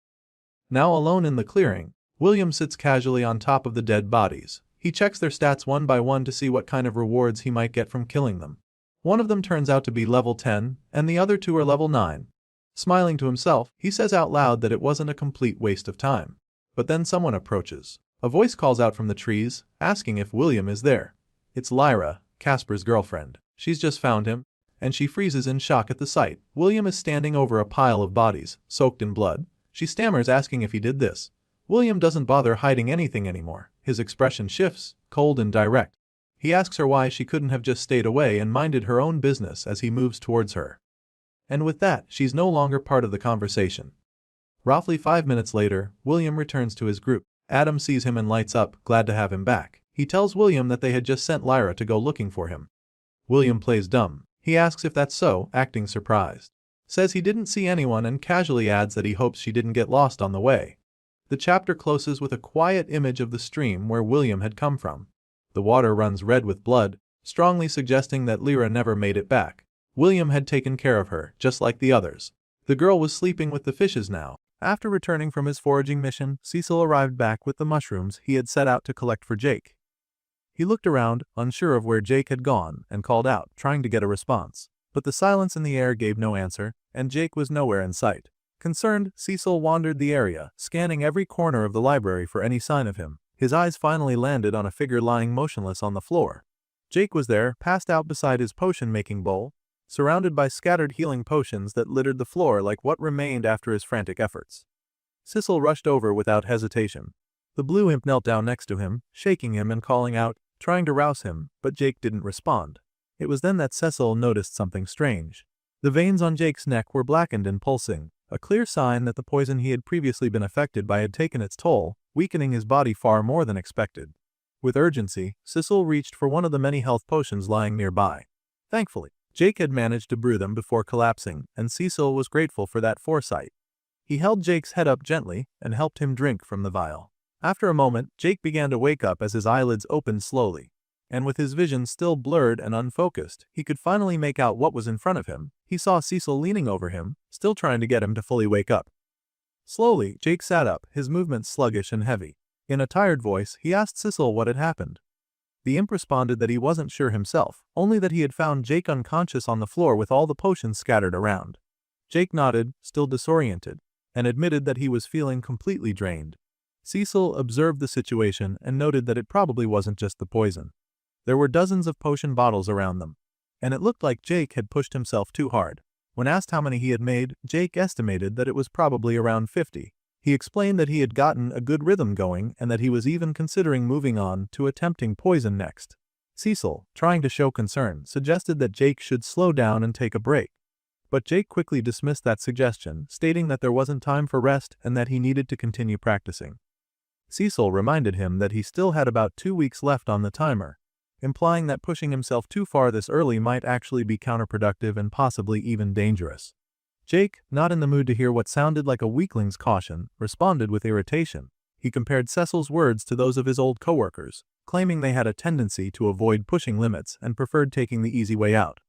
Now alone in the clearing, William sits casually on top of the dead bodies. He checks their stats one by one to see what kind of rewards he might get from killing them. One of them turns out to be level 10, and the other 2 are level 9. Smiling to himself, he says out loud that it wasn't a complete waste of time. But then someone approaches. A voice calls out from the trees, asking if William is there. It's Lyra, Casper's girlfriend. She's just found him, and she freezes in shock at the sight. William is standing over a pile of bodies, soaked in blood. She stammers, asking if he did this. William doesn't bother hiding anything anymore. His expression shifts, cold and direct. He asks her why she couldn't have just stayed away and minded her own business as he moves towards her. And with that, she's no longer part of the conversation. Roughly 5 minutes later, William returns to his group. Adam sees him and lights up, glad to have him back. He tells William that they had just sent Lyra to go looking for him. William plays dumb. He asks if that's so, acting surprised. Says he didn't see anyone and casually adds that he hopes she didn't get lost on the way. The chapter closes with a quiet image of the stream where William had come from. The water runs red with blood, strongly suggesting that Lyra never made it back. William had taken care of her, just like the others. The girl was sleeping with the fishes now. After returning from his foraging mission, Cecil arrived back with the mushrooms he had set out to collect for Jake. He looked around, unsure of where Jake had gone, and called out, trying to get a response. But the silence in the air gave no answer, and Jake was nowhere in sight. Concerned, Cecil wandered the area, scanning every corner of the library for any sign of him. His eyes finally landed on a figure lying motionless on the floor. Jake was there, passed out beside his potion-making bowl, surrounded by scattered healing potions that littered the floor like what remained after his frantic efforts. Cecil rushed over without hesitation. The blue imp knelt down next to him, shaking him and calling out, trying to rouse him, but Jake didn't respond. It was then that Cecil noticed something strange. The veins on Jake's neck were blackened and pulsing, a clear sign that the poison he had previously been affected by had taken its toll, weakening his body far more than expected. With urgency, Cecil reached for one of the many health potions lying nearby. Thankfully, Jake had managed to brew them before collapsing, and Cecil was grateful for that foresight. He held Jake's head up gently and helped him drink from the vial. After a moment, Jake began to wake up as his eyelids opened slowly. And with his vision still blurred and unfocused, he could finally make out what was in front of him. He saw Cecil leaning over him, still trying to get him to fully wake up. Slowly, Jake sat up, his movements sluggish and heavy. In a tired voice, he asked Cecil what had happened. The imp responded that he wasn't sure himself, only that he had found Jake unconscious on the floor with all the potions scattered around. Jake nodded, still disoriented, and admitted that he was feeling completely drained. Cecil observed the situation and noted that it probably wasn't just the poison. There were dozens of potion bottles around them, and it looked like Jake had pushed himself too hard. When asked how many he had made, Jake estimated that it was probably around 50. He explained that he had gotten a good rhythm going and that he was even considering moving on to attempting poison next. Cecil, trying to show concern, suggested that Jake should slow down and take a break. But Jake quickly dismissed that suggestion, stating that there wasn't time for rest and that he needed to continue practicing. Cecil reminded him that he still had about 2 weeks left on the timer, implying that pushing himself too far this early might actually be counterproductive and possibly even dangerous. Jake, not in the mood to hear what sounded like a weakling's caution, responded with irritation. He compared Cecil's words to those of his old coworkers, claiming they had a tendency to avoid pushing limits and preferred taking the easy way out.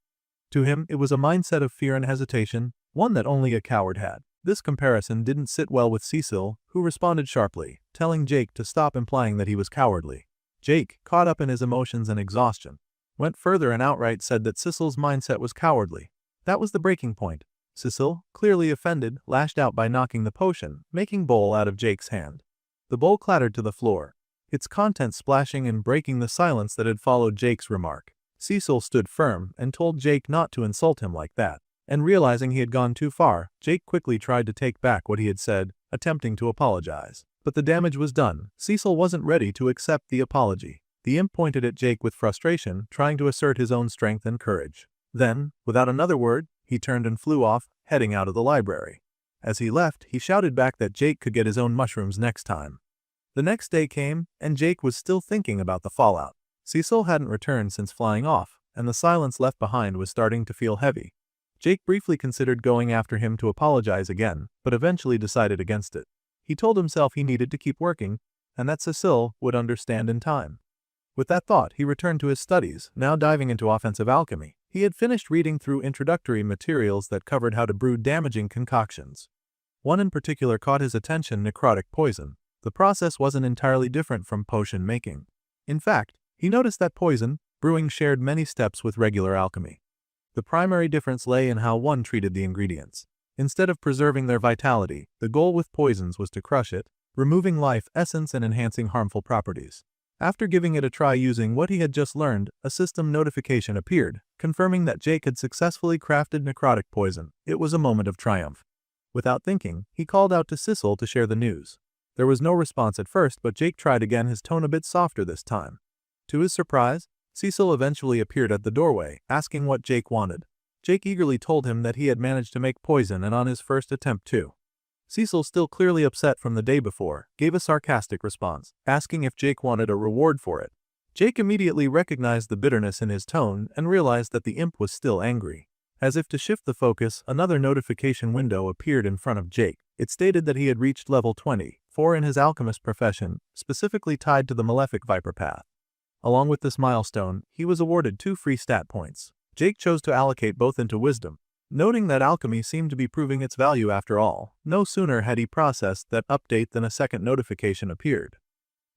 To him, it was a mindset of fear and hesitation, one that only a coward had. This comparison didn't sit well with Cecil, who responded sharply, telling Jake to stop implying that he was cowardly. Jake, caught up in his emotions and exhaustion, went further and outright said that Cecil's mindset was cowardly. That was the breaking point. Cecil, clearly offended, lashed out by knocking the potion, making bowl out of Jake's hand. The bowl clattered to the floor, its contents splashing and breaking the silence that had followed Jake's remark. Cecil stood firm and told Jake not to insult him like that. And realizing he had gone too far, Jake quickly tried to take back what he had said, attempting to apologize. But the damage was done. Cecil wasn't ready to accept the apology. The imp pointed at Jake with frustration, trying to assert his own strength and courage. Then, without another word, he turned and flew off, heading out of the library. As he left, he shouted back that Jake could get his own mushrooms next time. The next day came, and Jake was still thinking about the fallout. Cecil hadn't returned since flying off, and the silence left behind was starting to feel heavy. Jake briefly considered going after him to apologize again, but eventually decided against it. He told himself he needed to keep working, and that Cecile would understand in time. With that thought, he returned to his studies, now diving into offensive alchemy. He had finished reading through introductory materials that covered how to brew damaging concoctions. One in particular caught his attention: necrotic poison. The process wasn't entirely different from potion making. In fact, he noticed that poison brewing shared many steps with regular alchemy. The primary difference lay in how one treated the ingredients. Instead of preserving their vitality, the goal with poisons was to crush it, removing life essence and enhancing harmful properties. After giving it a try using what he had just learned, a system notification appeared, confirming that Jake had successfully crafted necrotic poison. It was a moment of triumph. Without thinking, he called out to Cecile to share the news. There was no response at first, but Jake tried again, his tone a bit softer this time. To his surprise, Cecile eventually appeared at the doorway, asking what Jake wanted. Jake eagerly told him that he had managed to make poison and on his first attempt too. Cecile, still clearly upset from the day before, gave a sarcastic response, asking if Jake wanted a reward for it. Jake immediately recognized the bitterness in his tone and realized that the imp was still angry. As if to shift the focus, another notification window appeared in front of Jake. It stated that he had reached level 24 in his alchemist profession, specifically tied to the malefic viper path. Along with this milestone, he was awarded 2 free stat points. Jake chose to allocate both into wisdom, noting that alchemy seemed to be proving its value after all. No sooner had he processed that update than a second notification appeared.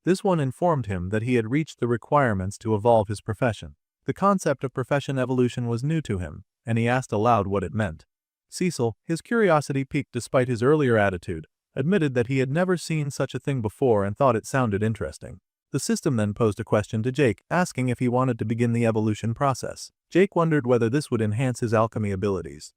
This one informed him that he had reached the requirements to evolve his profession. The concept of profession evolution was new to him, and he asked aloud what it meant. Cecile, his curiosity piqued despite his earlier attitude, admitted that he had never seen such a thing before and thought it sounded interesting. The system then posed a question to Jake, asking if he wanted to begin the evolution process. Jake wondered whether this would enhance his alchemy abilities.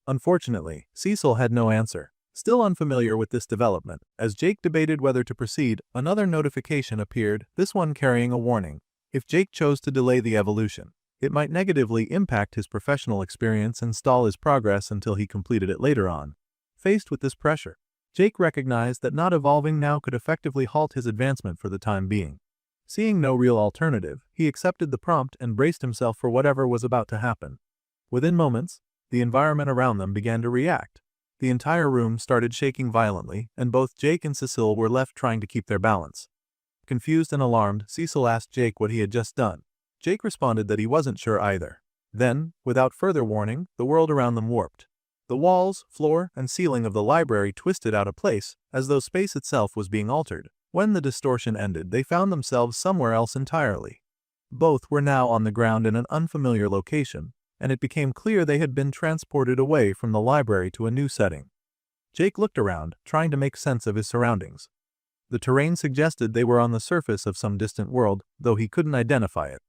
Unfortunately, Cecile had no answer. Still unfamiliar with this development, as Jake debated whether to proceed, another notification appeared, this one carrying a warning. If Jake chose to delay the evolution, it might negatively impact his professional experience and stall his progress until he completed it later on. Faced with this pressure, Jake recognized that not evolving now could effectively halt his advancement for the time being. Seeing no real alternative, he accepted the prompt and braced himself for whatever was about to happen. Within moments, the environment around them began to react. The entire room started shaking violently, and both Jake and Cecile were left trying to keep their balance. Confused and alarmed, Cecile asked Jake what he had just done. Jake responded that he wasn't sure either. Then, without further warning, the world around them warped. The walls, floor, and ceiling of the library twisted out of place, as though space itself was being altered. When the distortion ended, they found themselves somewhere else entirely. Both were now on the ground in an unfamiliar location, and it became clear they had been transported away from the library to a new setting. Jake looked around, trying to make sense of his surroundings. The terrain suggested they were on the surface of some distant world, though he couldn't identify it.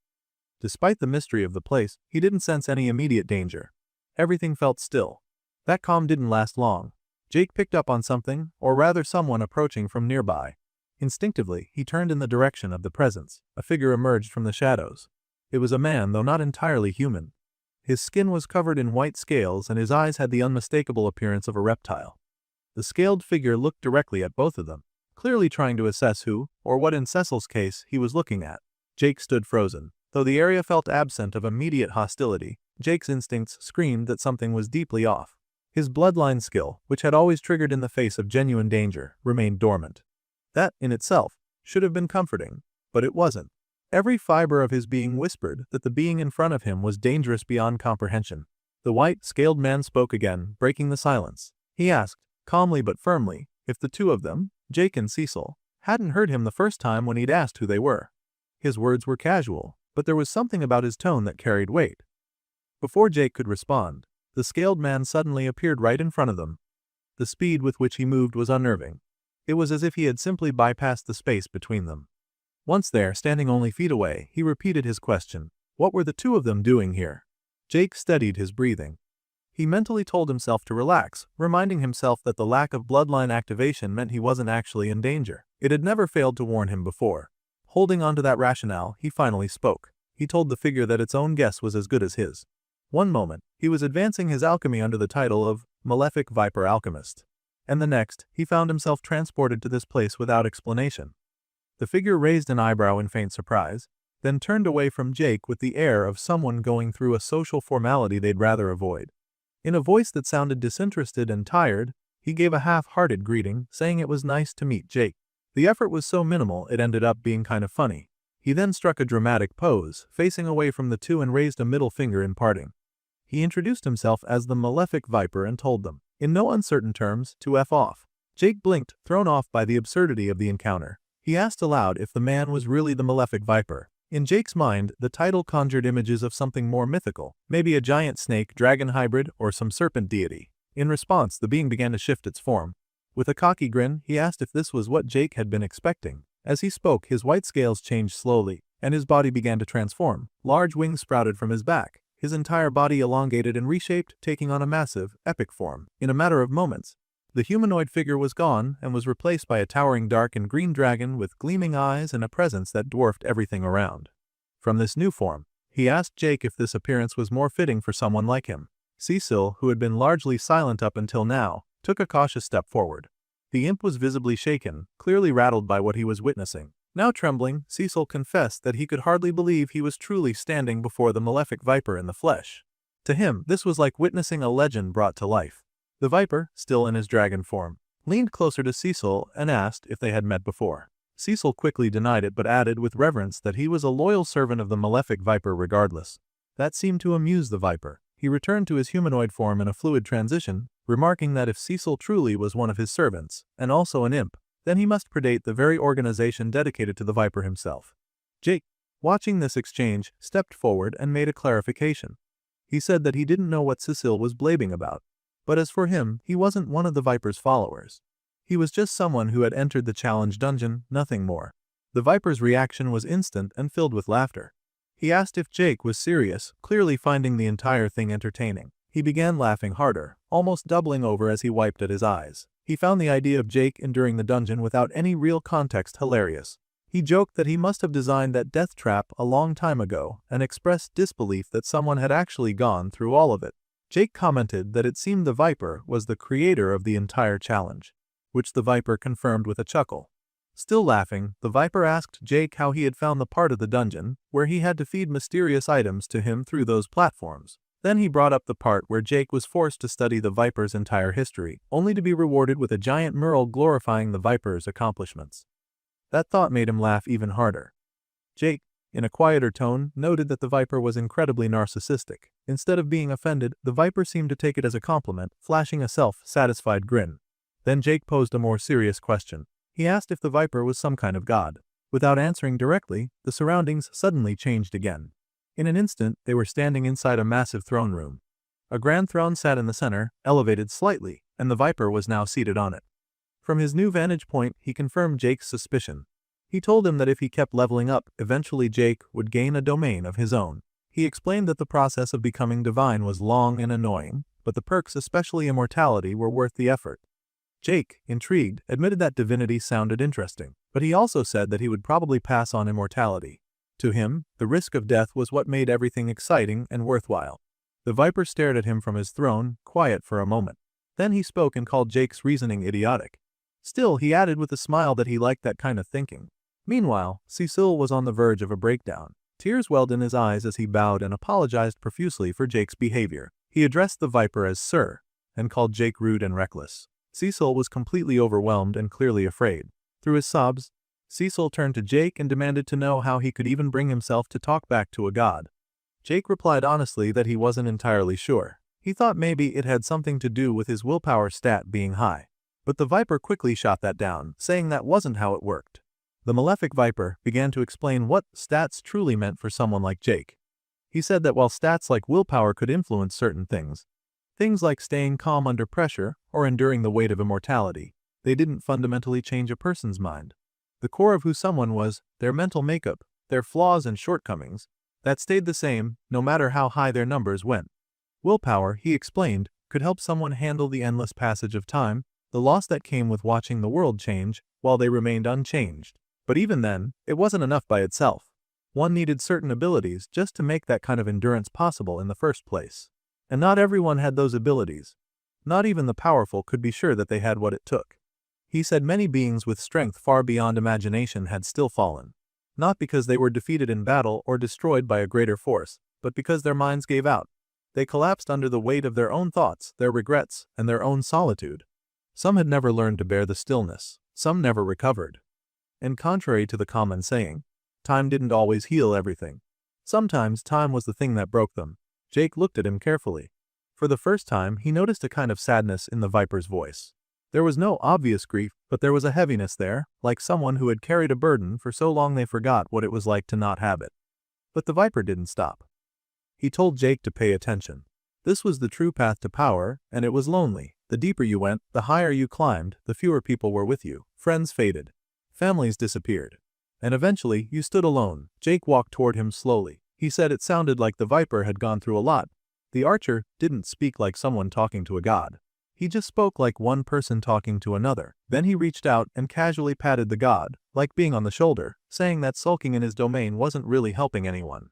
Despite the mystery of the place, he didn't sense any immediate danger. Everything felt still. That calm didn't last long. Jake picked up on something, or rather someone approaching from nearby. Instinctively, he turned in the direction of the presence. A figure emerged from the shadows. It was a man, though not entirely human. His skin was covered in white scales and his eyes had the unmistakable appearance of a reptile. The scaled figure looked directly at both of them, clearly trying to assess who, or what in Cecile's case, he was looking at. Jake stood frozen. Though the area felt absent of immediate hostility, Jake's instincts screamed that something was deeply off. His bloodline skill, which had always triggered in the face of genuine danger, remained dormant. That, in itself, should have been comforting, but it wasn't. Every fiber of his being whispered that the being in front of him was dangerous beyond comprehension. The white, scaled man spoke again, breaking the silence. He asked, calmly but firmly, if the two of them, Jake and Cecile, hadn't heard him the first time when he'd asked who they were. His words were casual, but there was something about his tone that carried weight. Before Jake could respond, the scaled man suddenly appeared right in front of them. The speed with which he moved was unnerving. It was as if he had simply bypassed the space between them. Once there, standing only feet away, he repeated his question. What were the two of them doing here? Jake steadied his breathing. He mentally told himself to relax, reminding himself that the lack of bloodline activation meant he wasn't actually in danger. It had never failed to warn him before. Holding on to that rationale, he finally spoke. He told the figure that its own guess was as good as his. One moment, he was advancing his alchemy under the title of Malefic Viper Alchemist. And the next, he found himself transported to this place without explanation. The figure raised an eyebrow in faint surprise, then turned away from Jake with the air of someone going through a social formality they'd rather avoid. In a voice that sounded disinterested and tired, he gave a half-hearted greeting, saying it was nice to meet Jake. The effort was so minimal it ended up being kind of funny. He then struck a dramatic pose, facing away from the two and raised a middle finger in parting. He introduced himself as the Malefic Viper and told them, in no uncertain terms, to F off. Jake blinked, thrown off by the absurdity of the encounter. He asked aloud if the man was really the Malefic Viper. In Jake's mind, the title conjured images of something more mythical, maybe a giant snake-dragon hybrid or some serpent deity. In response, the being began to shift its form. With a cocky grin, he asked if this was what Jake had been expecting. As he spoke, his white scales changed slowly, and his body began to transform. Large wings sprouted from his back. His entire body elongated and reshaped, taking on a massive, epic form. In a matter of moments, the humanoid figure was gone and was replaced by a towering dark and green dragon with gleaming eyes and a presence that dwarfed everything around. From this new form, he asked Jake if this appearance was more fitting for someone like him. Cecil, who had been largely silent up until now, took a cautious step forward. The imp was visibly shaken, clearly rattled by what he was witnessing. Now trembling, Cecil confessed that he could hardly believe he was truly standing before the Malefic Viper in the flesh. To him, this was like witnessing a legend brought to life. The Viper, still in his dragon form, leaned closer to Cecil and asked if they had met before. Cecil quickly denied it but added with reverence that he was a loyal servant of the Malefic Viper regardless. That seemed to amuse the Viper. He returned to his humanoid form in a fluid transition, remarking that if Cecil truly was one of his servants, and also an imp, then he must predate the very organization dedicated to the Viper himself. Jake, watching this exchange, stepped forward and made a clarification. He said that he didn't know what Cecil was blabbing about, but as for him, he wasn't one of the Viper's followers. He was just someone who had entered the challenge dungeon, nothing more. The Viper's reaction was instant and filled with laughter. He asked if Jake was serious, clearly finding the entire thing entertaining. He began laughing harder, almost doubling over as he wiped at his eyes. He found the idea of Jake enduring the dungeon without any real context hilarious. He joked that he must have designed that death trap a long time ago and expressed disbelief that someone had actually gone through all of it. Jake commented that it seemed the Viper was the creator of the entire challenge, which the Viper confirmed with a chuckle. Still laughing, the Viper asked Jake how he had found the part of the dungeon where he had to feed mysterious items to him through those platforms. Then he brought up the part where Jake was forced to study the Viper's entire history, only to be rewarded with a giant mural glorifying the Viper's accomplishments. That thought made him laugh even harder. Jake, in a quieter tone, noted that the Viper was incredibly narcissistic. Instead of being offended, the Viper seemed to take it as a compliment, flashing a self-satisfied grin. Then Jake posed a more serious question. He asked if the Viper was some kind of god. Without answering directly, the surroundings suddenly changed again. In an instant, they were standing inside a massive throne room. A grand throne sat in the center, elevated slightly, and the Viper was now seated on it. From his new vantage point, he confirmed Jake's suspicion. He told him that if he kept leveling up, eventually Jake would gain a domain of his own. He explained that the process of becoming divine was long and annoying, but the perks, especially immortality, were worth the effort. Jake, intrigued, admitted that divinity sounded interesting, but he also said that he would probably pass on immortality. To him, the risk of death was what made everything exciting and worthwhile. The Viper stared at him from his throne, quiet for a moment. Then he spoke and called Jake's reasoning idiotic. Still, he added with a smile that he liked that kind of thinking. Meanwhile, Cecil was on the verge of a breakdown. Tears welled in his eyes as he bowed and apologized profusely for Jake's behavior. He addressed the Viper as Sir, and called Jake rude and reckless. Cecil was completely overwhelmed and clearly afraid. Through his sobs, Cecil turned to Jake and demanded to know how he could even bring himself to talk back to a god. Jake replied honestly that he wasn't entirely sure. He thought maybe it had something to do with his willpower stat being high. But the Viper quickly shot that down, saying that wasn't how it worked. The Malefic Viper began to explain what stats truly meant for someone like Jake. He said that while stats like willpower could influence certain things like staying calm under pressure or enduring the weight of immortality, they didn't fundamentally change a person's mind. The core of who someone was, their mental makeup, their flaws and shortcomings, that stayed the same no matter how high their numbers went. Willpower, he explained, could help someone handle the endless passage of time, the loss that came with watching the world change while they remained unchanged. But even then, it wasn't enough by itself. One needed certain abilities just to make that kind of endurance possible in the first place. And not everyone had those abilities. Not even the powerful could be sure that they had what it took. He said many beings with strength far beyond imagination had still fallen. Not because they were defeated in battle or destroyed by a greater force, but because their minds gave out. They collapsed under the weight of their own thoughts, their regrets, and their own solitude. Some had never learned to bear the stillness. Some never recovered. And contrary to the common saying, time didn't always heal everything. Sometimes time was the thing that broke them. Jake looked at him carefully. For the first time, he noticed a kind of sadness in the Viper's voice. There was no obvious grief, but there was a heaviness there, like someone who had carried a burden for so long they forgot what it was like to not have it. But the Viper didn't stop. He told Jake to pay attention. This was the true path to power, and it was lonely. The deeper you went, the higher you climbed, the fewer people were with you. Friends faded. Families disappeared. And eventually, you stood alone. Jake walked toward him slowly. He said it sounded like the Viper had gone through a lot. The archer didn't speak like someone talking to a god. He just spoke like one person talking to another. Then he reached out and casually patted the god, like being on the shoulder, saying that sulking in his domain wasn't really helping anyone.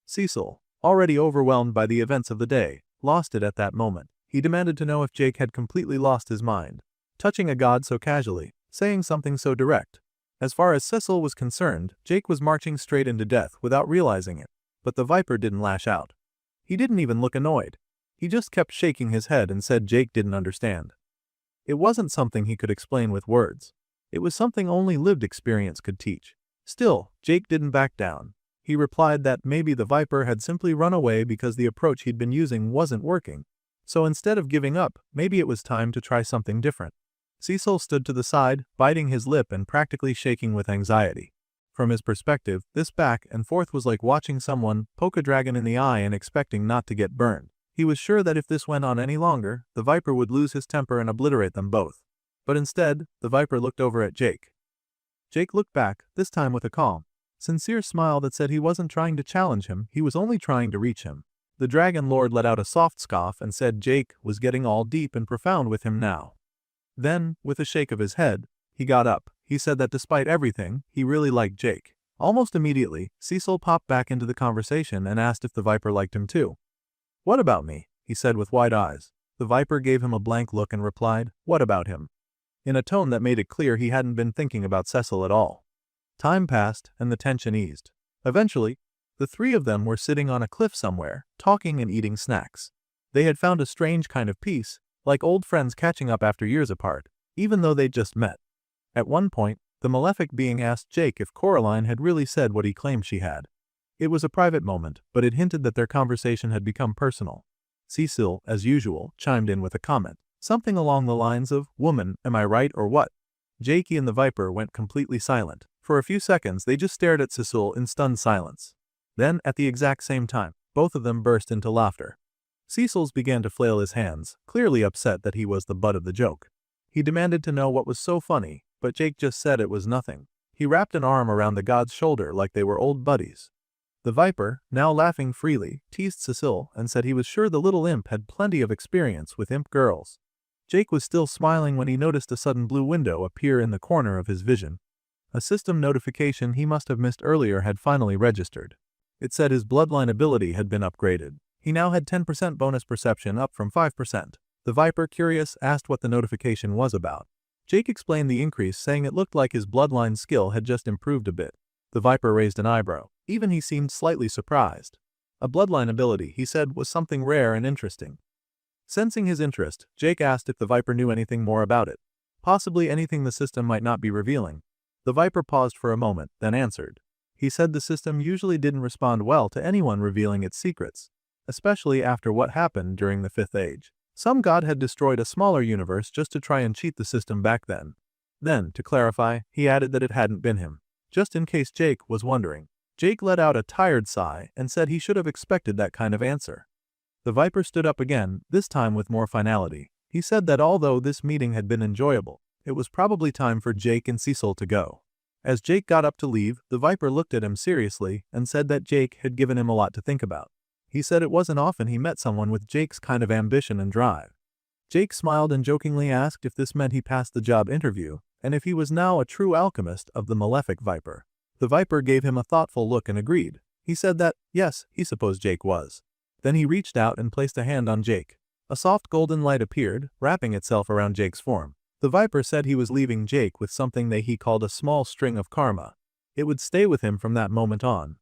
Cecil, already overwhelmed by the events of the day, lost it at that moment. He demanded to know if Jake had completely lost his mind. Touching a god so casually, saying something so direct. As far as Cecil was concerned, Jake was marching straight into death without realizing it. But the Viper didn't lash out. He didn't even look annoyed. He just kept shaking his head and said Jake didn't understand. It wasn't something he could explain with words. It was something only lived experience could teach. Still, Jake didn't back down. He replied that maybe the Viper had simply run away because the approach he'd been using wasn't working. So instead of giving up, maybe it was time to try something different. Cecil stood to the side, biting his lip and practically shaking with anxiety. From his perspective, this back and forth was like watching someone poke a dragon in the eye and expecting not to get burned. He was sure that if this went on any longer, the Viper would lose his temper and obliterate them both. But instead, the Viper looked over at Jake. Jake looked back, this time with a calm, sincere smile that said he wasn't trying to challenge him, he was only trying to reach him. The Dragon Lord let out a soft scoff and said Jake was getting all deep and profound with him now. Then, with a shake of his head, he got up. He said that despite everything, he really liked Jake. Almost immediately, Cecil popped back into the conversation and asked if the Viper liked him too. "What about me?" he said with wide eyes. The Viper gave him a blank look and replied, "What about him?" in a tone that made it clear he hadn't been thinking about Cecil at all. Time passed, and the tension eased. Eventually, the three of them were sitting on a cliff somewhere, talking and eating snacks. They had found a strange kind of peace, like old friends catching up after years apart, even though they'd just met. At one point, the malefic being asked Jake if Coraline had really said what he claimed she had. It was a private moment, but it hinted that their conversation had become personal. Cecil, as usual, chimed in with a comment. Something along the lines of, "Woman, am I right or what?" Jakey and the Viper went completely silent. For a few seconds they just stared at Cecil in stunned silence. Then, at the exact same time, both of them burst into laughter. Cecil's began to flail his hands, clearly upset that he was the butt of the joke. He demanded to know what was so funny, but Jake just said it was nothing. He wrapped an arm around the god's shoulder like they were old buddies. The Viper, now laughing freely, teased Cecil and said he was sure the little imp had plenty of experience with imp girls. Jake was still smiling when he noticed a sudden blue window appear in the corner of his vision. A system notification he must have missed earlier had finally registered. It said his bloodline ability had been upgraded. He now had 10% bonus perception, up from 5%. The Viper, curious, asked what the notification was about. Jake explained the increase, saying it looked like his bloodline skill had just improved a bit. The Viper raised an eyebrow. Even he seemed slightly surprised. A bloodline ability, he said, was something rare and interesting. Sensing his interest, Jake asked if the Viper knew anything more about it. Possibly anything the system might not be revealing. The Viper paused for a moment, then answered. He said the system usually didn't respond well to anyone revealing its secrets, especially after what happened during the Fifth Age. Some god had destroyed a smaller universe just to try and cheat the system back then. Then, to clarify, he added that it hadn't been him. Just in case Jake was wondering. Jake let out a tired sigh and said he should have expected that kind of answer. The Viper stood up again, this time with more finality. He said that although this meeting had been enjoyable, it was probably time for Jake and Cecil to go. As Jake got up to leave, the Viper looked at him seriously and said that Jake had given him a lot to think about. He said it wasn't often he met someone with Jake's kind of ambition and drive. Jake smiled and jokingly asked if this meant he passed the job interview, and if he was now a true alchemist of the malefic Viper. The Viper gave him a thoughtful look and agreed. He said that, yes, he supposed Jake was. Then he reached out and placed a hand on Jake. A soft golden light appeared, wrapping itself around Jake's form. The Viper said he was leaving Jake with something that he called a small string of karma. It would stay with him from that moment on.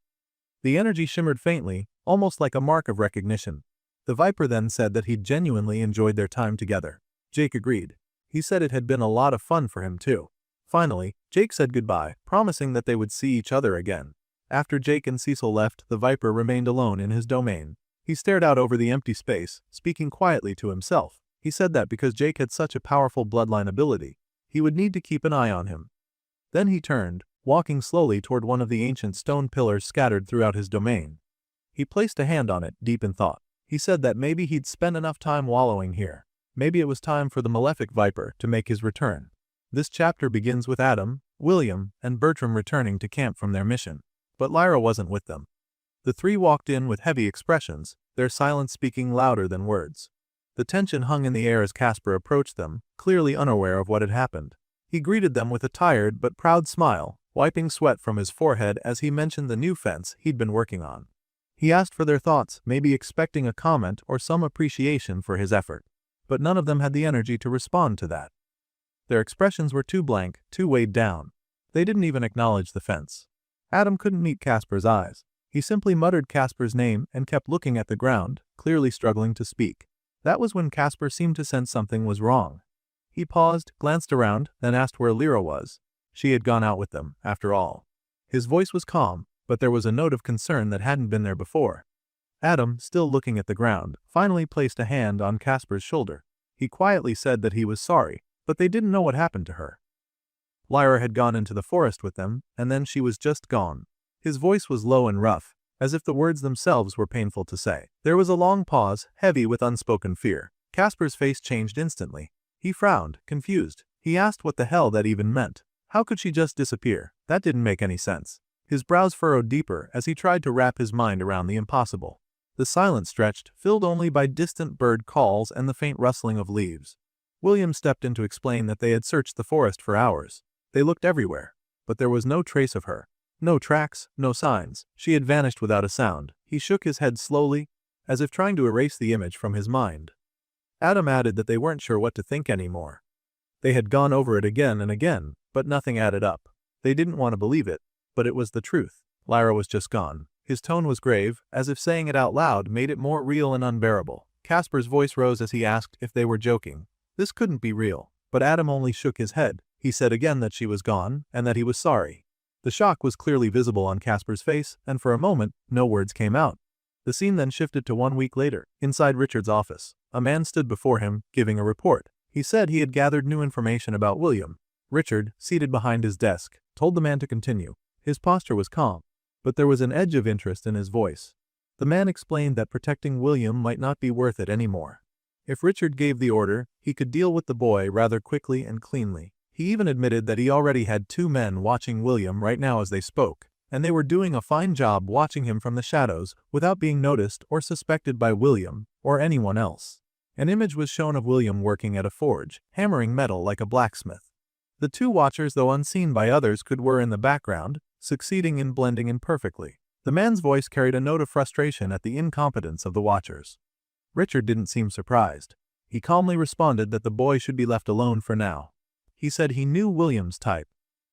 The energy shimmered faintly, almost like a mark of recognition. The Viper then said that he'd genuinely enjoyed their time together. Jake agreed. He said it had been a lot of fun for him too. Finally, Jake said goodbye, promising that they would see each other again. After Jake and Cecil left, the Viper remained alone in his domain. He stared out over the empty space, speaking quietly to himself. He said that because Jake had such a powerful bloodline ability, he would need to keep an eye on him. Then he turned, walking slowly toward one of the ancient stone pillars scattered throughout his domain. He placed a hand on it, deep in thought. He said that maybe he'd spent enough time wallowing here. Maybe it was time for the malefic Viper to make his return. This chapter begins with Adam, William, and Bertram returning to camp from their mission. But Lyra wasn't with them. The three walked in with heavy expressions, their silence speaking louder than words. The tension hung in the air as Casper approached them, clearly unaware of what had happened. He greeted them with a tired but proud smile, wiping sweat from his forehead as he mentioned the new fence he'd been working on. He asked for their thoughts, maybe expecting a comment or some appreciation for his effort. But none of them had the energy to respond to that. Their expressions were too blank, too weighed down. They didn't even acknowledge the fence. Adam couldn't meet Casper's eyes. He simply muttered Casper's name and kept looking at the ground, clearly struggling to speak. That was when Casper seemed to sense something was wrong. He paused, glanced around, then asked where Lyra was. She had gone out with them, after all. His voice was calm, but there was a note of concern that hadn't been there before. Adam, still looking at the ground, finally placed a hand on Casper's shoulder. He quietly said that he was sorry, but they didn't know what happened to her. Lyra had gone into the forest with them, and then she was just gone. His voice was low and rough, as if the words themselves were painful to say. There was a long pause, heavy with unspoken fear. Casper's face changed instantly. He frowned, confused. He asked what the hell that even meant. How could she just disappear? That didn't make any sense. His brows furrowed deeper as he tried to wrap his mind around the impossible. The silence stretched, filled only by distant bird calls and the faint rustling of leaves. William stepped in to explain that they had searched the forest for hours. They looked everywhere, but there was no trace of her. No tracks, no signs. She had vanished without a sound. He shook his head slowly, as if trying to erase the image from his mind. Adam added that they weren't sure what to think anymore. They had gone over it again and again, but nothing added up. They didn't want to believe it, but it was the truth. Lyra was just gone. His tone was grave, as if saying it out loud made it more real and unbearable. Casper's voice rose as he asked if they were joking. This couldn't be real, but Adam only shook his head. He said again that she was gone, and that he was sorry. The shock was clearly visible on Casper's face, and for a moment, no words came out. The scene then shifted to 1 week later. Inside Richard's office, a man stood before him, giving a report. He said he had gathered new information about William. Richard, seated behind his desk, told the man to continue. His posture was calm, but there was an edge of interest in his voice. The man explained that protecting William might not be worth it anymore. If Richard gave the order, he could deal with the boy rather quickly and cleanly. He even admitted that he already had 2 men watching William right now as they spoke, and they were doing a fine job watching him from the shadows without being noticed or suspected by William or anyone else. An image was shown of William working at a forge, hammering metal like a blacksmith. The 2 watchers, though unseen by others, were in the background, succeeding in blending in perfectly. The man's voice carried a note of frustration at the incompetence of the watchers. Richard didn't seem surprised. He calmly responded that the boy should be left alone for now. He said he knew William's type.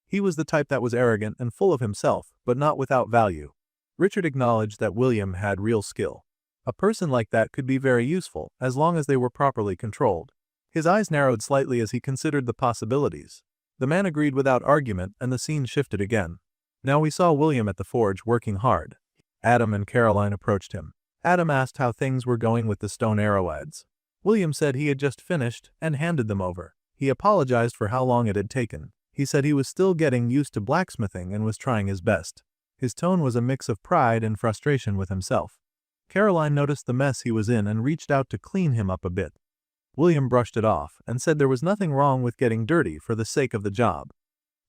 He was the type that was arrogant and full of himself, but not without value. Richard acknowledged that William had real skill. A person like that could be very useful, as long as they were properly controlled. His eyes narrowed slightly as he considered the possibilities. The man agreed without argument, and the scene shifted again. Now we saw William at the forge working hard. Adam and Caroline approached him. Adam asked how things were going with the stone arrowheads. William said he had just finished and handed them over. He apologized for how long it had taken. He said he was still getting used to blacksmithing and was trying his best. His tone was a mix of pride and frustration with himself. Caroline noticed the mess he was in and reached out to clean him up a bit. William brushed it off and said there was nothing wrong with getting dirty for the sake of the job.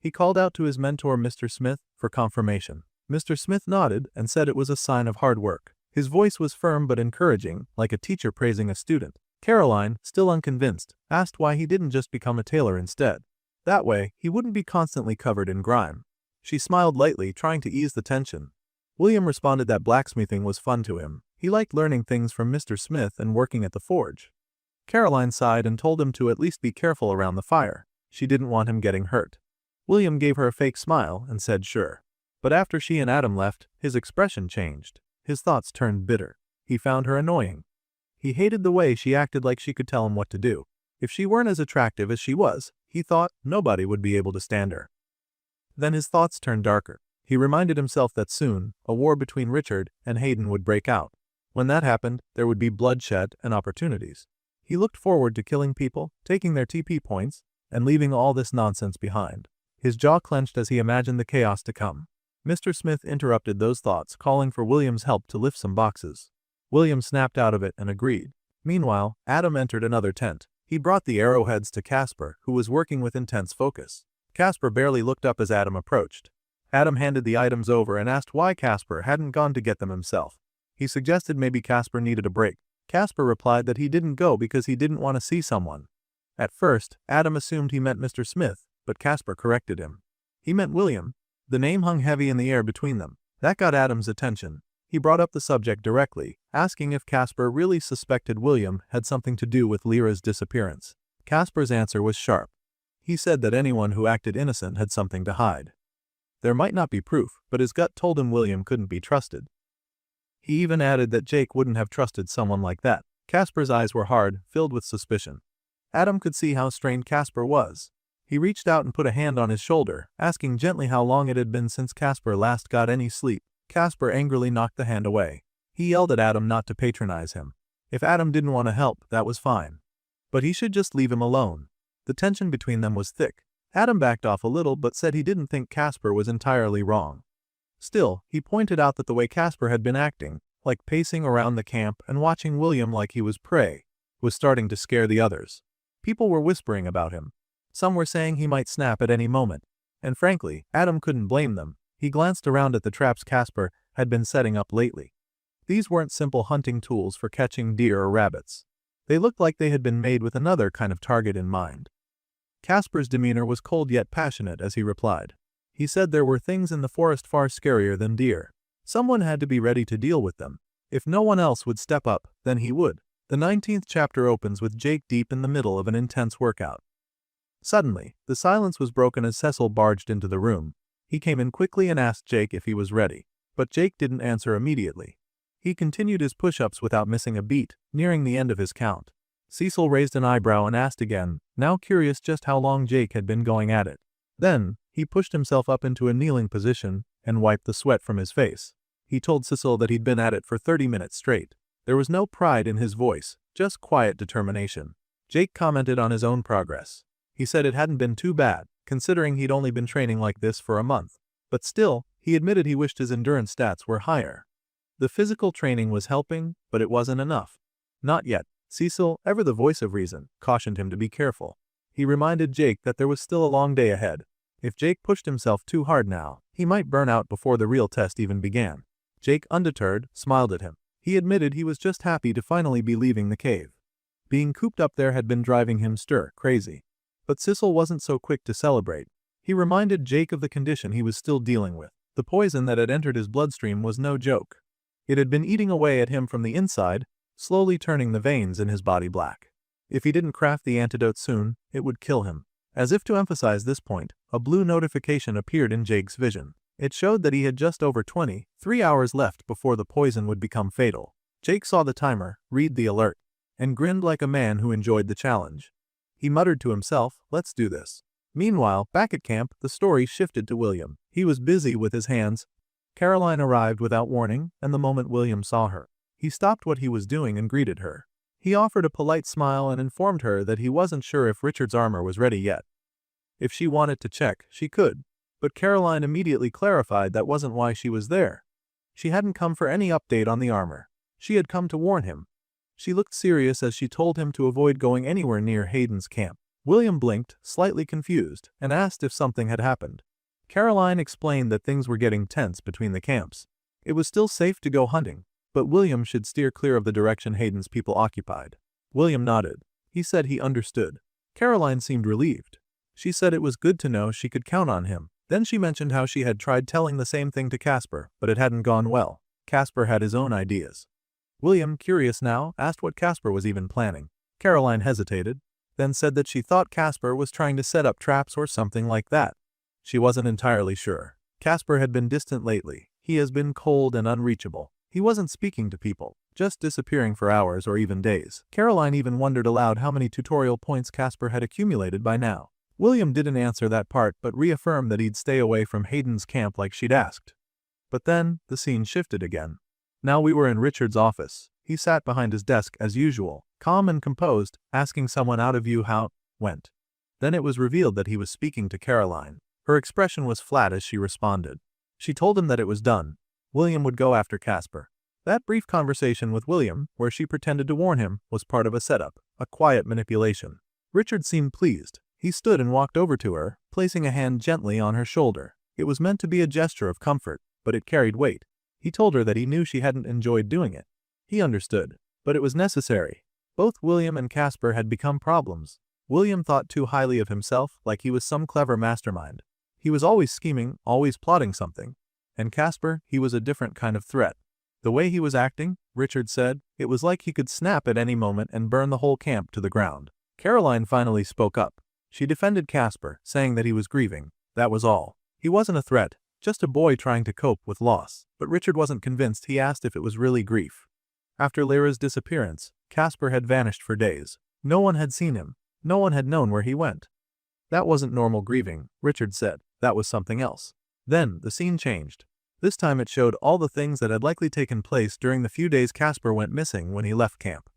He called out to his mentor, Mr. Smith, for confirmation. Mr. Smith nodded and said it was a sign of hard work. His voice was firm but encouraging, like a teacher praising a student. Caroline, still unconvinced, asked why he didn't just become a tailor instead. That way, he wouldn't be constantly covered in grime. She smiled lightly, trying to ease the tension. William responded that blacksmithing was fun to him. He liked learning things from Mr. Smith and working at the forge. Caroline sighed and told him to at least be careful around the fire. She didn't want him getting hurt. William gave her a fake smile and said sure. But after she and Adam left, his expression changed. His thoughts turned bitter. He found her annoying. He hated the way she acted like she could tell him what to do. If she weren't as attractive as she was, he thought, nobody would be able to stand her. Then his thoughts turned darker. He reminded himself that soon, a war between Richard and Hayden would break out. When that happened, there would be bloodshed and opportunities. He looked forward to killing people, taking their TP points, and leaving all this nonsense behind. His jaw clenched as he imagined the chaos to come. Mr. Smith interrupted those thoughts, calling for William's help to lift some boxes. William snapped out of it and agreed. Meanwhile, Adam entered another tent. He brought the arrowheads to Casper, who was working with intense focus. Casper barely looked up as Adam approached. Adam handed the items over and asked why Casper hadn't gone to get them himself. He suggested maybe Casper needed a break. Casper replied that he didn't go because he didn't want to see someone. At first, Adam assumed he meant Mr. Smith, but Casper corrected him. He meant William. The name hung heavy in the air between them. That got Adam's attention. He brought up the subject directly, asking if Casper really suspected William had something to do with Lyra's disappearance. Casper's answer was sharp. He said that anyone who acted innocent had something to hide. There might not be proof, but his gut told him William couldn't be trusted. He even added that Jake wouldn't have trusted someone like that. Casper's eyes were hard, filled with suspicion. Adam could see how strained Casper was. He reached out and put a hand on his shoulder, asking gently how long it had been since Casper last got any sleep. Casper angrily knocked the hand away. He yelled at Adam not to patronize him. If Adam didn't want to help, that was fine. But he should just leave him alone. The tension between them was thick. Adam backed off a little but said he didn't think Casper was entirely wrong. Still, he pointed out that the way Casper had been acting, like pacing around the camp and watching William like he was prey, was starting to scare the others. People were whispering about him. Some were saying he might snap at any moment. And frankly, Adam couldn't blame them. He glanced around at the traps Casper had been setting up lately. These weren't simple hunting tools for catching deer or rabbits. They looked like they had been made with another kind of target in mind. Casper's demeanor was cold yet passionate as he replied. He said there were things in the forest far scarier than deer. Someone had to be ready to deal with them. If no one else would step up, then he would. The 19th chapter opens with Jake deep in the middle of an intense workout. Suddenly, the silence was broken as Cecil barged into the room. He came in quickly and asked Jake if he was ready. But Jake didn't answer immediately. He continued his push-ups without missing a beat, nearing the end of his count. Cecil raised an eyebrow and asked again, now curious just how long Jake had been going at it. Then, he pushed himself up into a kneeling position and wiped the sweat from his face. He told Cecil that he'd been at it for 30 minutes straight. There was no pride in his voice, just quiet determination. Jake commented on his own progress. He said it hadn't been too bad, considering he'd only been training like this for a month. But still, he admitted he wished his endurance stats were higher. The physical training was helping, but it wasn't enough. Not yet. Cecil, ever the voice of reason, cautioned him to be careful. He reminded Jake that there was still a long day ahead. If Jake pushed himself too hard now, he might burn out before the real test even began. Jake, undeterred, smiled at him. He admitted he was just happy to finally be leaving the cave. Being cooped up there had been driving him crazy. But Cecil wasn't so quick to celebrate. He reminded Jake of the condition he was still dealing with. The poison that had entered his bloodstream was no joke. It had been eating away at him from the inside, slowly turning the veins in his body black. If he didn't craft the antidote soon, it would kill him. As if to emphasize this point, a blue notification appeared in Jake's vision. It showed that he had just over 23 hours left before the poison would become fatal. Jake saw the timer, read the alert, and grinned like a man who enjoyed the challenge. He muttered to himself, let's do this. Meanwhile, back at camp, the story shifted to William. He was busy with his hands. Caroline arrived without warning, and the moment William saw her, he stopped what he was doing and greeted her. He offered a polite smile and informed her that he wasn't sure if Richard's armor was ready yet. If she wanted to check, she could. But Caroline immediately clarified that wasn't why she was there. She hadn't come for any update on the armor. She had come to warn him. She looked serious as she told him to avoid going anywhere near Hayden's camp. William blinked, slightly confused, and asked if something had happened. Caroline explained that things were getting tense between the camps. It was still safe to go hunting, but William should steer clear of the direction Hayden's people occupied. William nodded. He said he understood. Caroline seemed relieved. She said it was good to know she could count on him. Then she mentioned how she had tried telling the same thing to Casper, but it hadn't gone well. Casper had his own ideas. William, curious now, asked what Casper was even planning. Caroline hesitated, then said that she thought Casper was trying to set up traps or something like that. She wasn't entirely sure. Casper had been distant lately. He has been cold and unreachable. He wasn't speaking to people, just disappearing for hours or even days. Caroline even wondered aloud how many tutorial points Casper had accumulated by now. William didn't answer that part but reaffirmed that he'd stay away from Hayden's camp like she'd asked. But then, the scene shifted again. Now we were in Richard's office. He sat behind his desk as usual, calm and composed, asking someone out of view how it went. Then it was revealed that he was speaking to Caroline. Her expression was flat as she responded. She told him that it was done. William would go after Casper. That brief conversation with William, where she pretended to warn him, was part of a setup, a quiet manipulation. Richard seemed pleased. He stood and walked over to her, placing a hand gently on her shoulder. It was meant to be a gesture of comfort, but it carried weight. He told her that he knew she hadn't enjoyed doing it. He understood, but it was necessary. Both William and Casper had become problems. William thought too highly of himself, like he was some clever mastermind. He was always scheming, always plotting something. And Casper, he was a different kind of threat. The way he was acting, Richard said, it was like he could snap at any moment and burn the whole camp to the ground. Caroline finally spoke up. She defended Casper, saying that he was grieving. That was all. He wasn't a threat, just a boy trying to cope with loss. But Richard wasn't convinced. He asked if it was really grief. After Lyra's disappearance, Casper had vanished for days. No one had seen him. No one had known where he went. That wasn't normal grieving, Richard said. That was something else. Then, the scene changed. This time it showed all the things that had likely taken place during the few days Casper went missing when he left camp.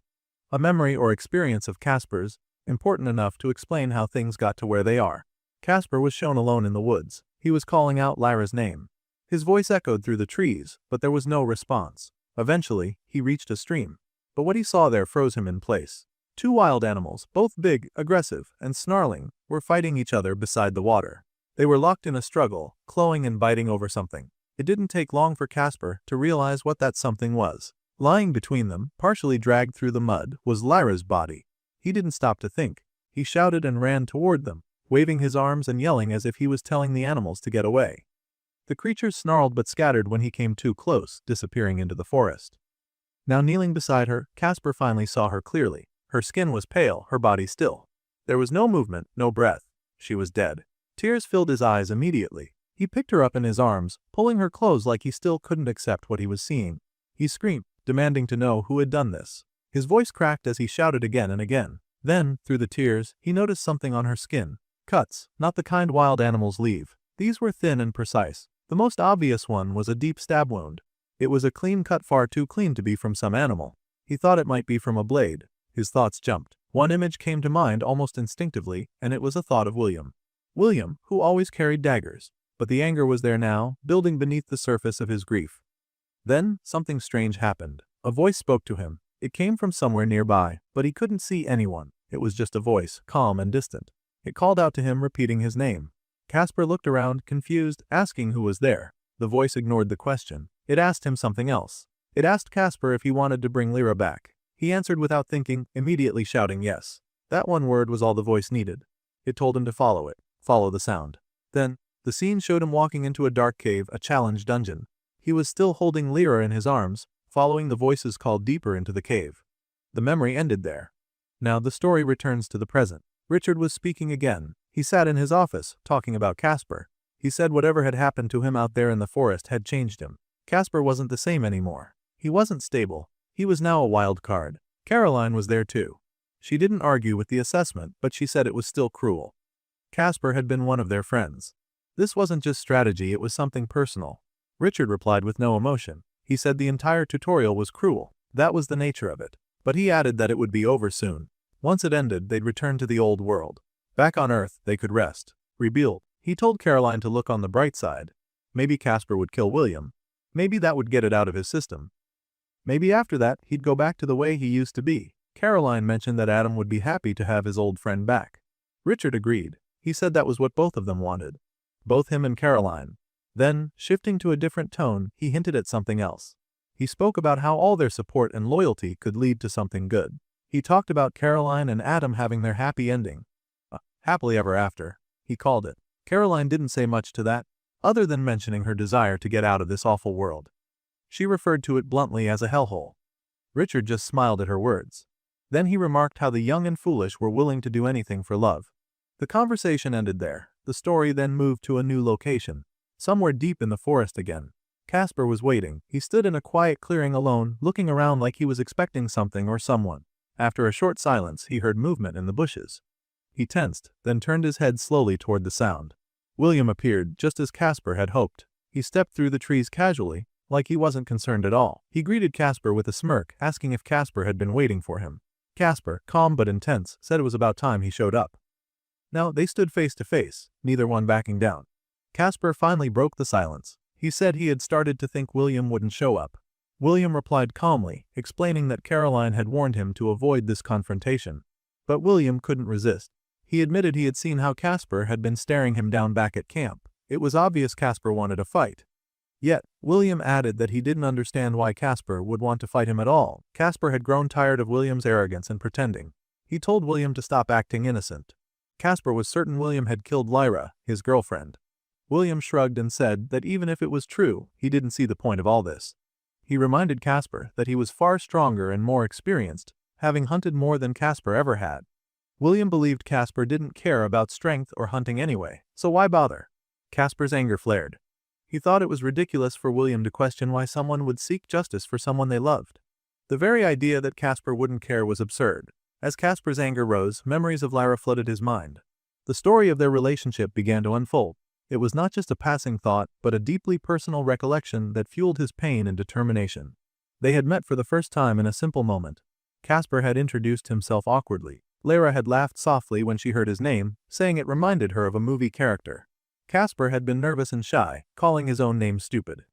A memory or experience of Casper's, important enough to explain how things got to where they are. Casper was shown alone in the woods. He was calling out Lyra's name. His voice echoed through the trees, but there was no response. Eventually, he reached a stream. But what he saw there froze him in place. Two wild animals, both big, aggressive, and snarling, were fighting each other beside the water. They were locked in a struggle, clawing and biting over something. It didn't take long for Casper to realize what that something was. Lying between them, partially dragged through the mud, was Lyra's body. He didn't stop to think. He shouted and ran toward them, waving his arms and yelling as if he was telling the animals to get away. The creatures snarled but scattered when he came too close, disappearing into the forest. Now kneeling beside her, Casper finally saw her clearly. Her skin was pale, her body still. There was no movement, no breath. She was dead. Tears filled his eyes immediately. He picked her up in his arms, pulling her close like he still couldn't accept what he was seeing. He screamed, demanding to know who had done this. His voice cracked as he shouted again and again. Then, through the tears, he noticed something on her skin. Cuts, not the kind wild animals leave. These were thin and precise. The most obvious one was a deep stab wound. It was a clean cut, far too clean to be from some animal. He thought it might be from a blade. His thoughts jumped. One image came to mind almost instinctively, and it was a thought of William. William, who always carried daggers. But the anger was there now, building beneath the surface of his grief. Then, something strange happened. A voice spoke to him. It came from somewhere nearby, but he couldn't see anyone. It was just a voice, calm and distant. It called out to him, repeating his name. Casper looked around, confused, asking who was there. The voice ignored the question. It asked him something else. It asked Casper if he wanted to bring Lyra back. He answered without thinking, immediately shouting yes. That one word was all the voice needed. It told him to follow it, follow the sound. Then, the scene showed him walking into a dark cave, a challenge dungeon. He was still holding Lyra in his arms, following the voice's call deeper into the cave. The memory ended there. Now the story returns to the present. Richard was speaking again. He sat in his office, talking about Casper. He said whatever had happened to him out there in the forest had changed him. Casper wasn't the same anymore. He wasn't stable. He was now a wild card. Caroline was there too. She didn't argue with the assessment, but she said it was still cruel. Casper had been one of their friends. This wasn't just strategy, it was something personal. Richard replied with no emotion. He said the entire tutorial was cruel. That was the nature of it. But he added that it would be over soon. Once it ended, they'd return to the old world. Back on Earth, they could rest, rebuild. He told Caroline to look on the bright side. Maybe Casper would kill William. Maybe that would get it out of his system. Maybe after that, he'd go back to the way he used to be. Caroline mentioned that Adam would be happy to have his old friend back. Richard agreed. He said that was what both of them wanted. Both him and Caroline. Then, shifting to a different tone, he hinted at something else. He spoke about how all their support and loyalty could lead to something good. He talked about Caroline and Adam having their happy ending. Happily ever after, he called it. Caroline didn't say much to that, other than mentioning her desire to get out of this awful world. She referred to it bluntly as a hellhole. Richard just smiled at her words. Then he remarked how the young and foolish were willing to do anything for love. The conversation ended there. The story then moved to a new location. Somewhere deep in the forest again. Casper was waiting. He stood in a quiet clearing alone, looking around like he was expecting something or someone. After a short silence, he heard movement in the bushes. He tensed, then turned his head slowly toward the sound. William appeared, just as Casper had hoped. He stepped through the trees casually, like he wasn't concerned at all. He greeted Casper with a smirk, asking if Casper had been waiting for him. Casper, calm but intense, said it was about time he showed up. Now they stood face to face, neither one backing down. Casper finally broke the silence. He said he had started to think William wouldn't show up. William replied calmly, explaining that Caroline had warned him to avoid this confrontation. But William couldn't resist. He admitted he had seen how Casper had been staring him down back at camp. It was obvious Casper wanted a fight. Yet, William added that he didn't understand why Casper would want to fight him at all. Casper had grown tired of William's arrogance and pretending. He told William to stop acting innocent. Casper was certain William had killed Lyra, his girlfriend. William shrugged and said that even if it was true, he didn't see the point of all this. He reminded Casper that he was far stronger and more experienced, having hunted more than Casper ever had. William believed Casper didn't care about strength or hunting anyway, so why bother? Casper's anger flared. He thought it was ridiculous for William to question why someone would seek justice for someone they loved. The very idea that Casper wouldn't care was absurd. As Casper's anger rose, memories of Lyra flooded his mind. The story of their relationship began to unfold. It was not just a passing thought, but a deeply personal recollection that fueled his pain and determination. They had met for the first time in a simple moment. Casper had introduced himself awkwardly. Lyra had laughed softly when she heard his name, saying it reminded her of a movie character. Casper had been nervous and shy, calling his own name stupid.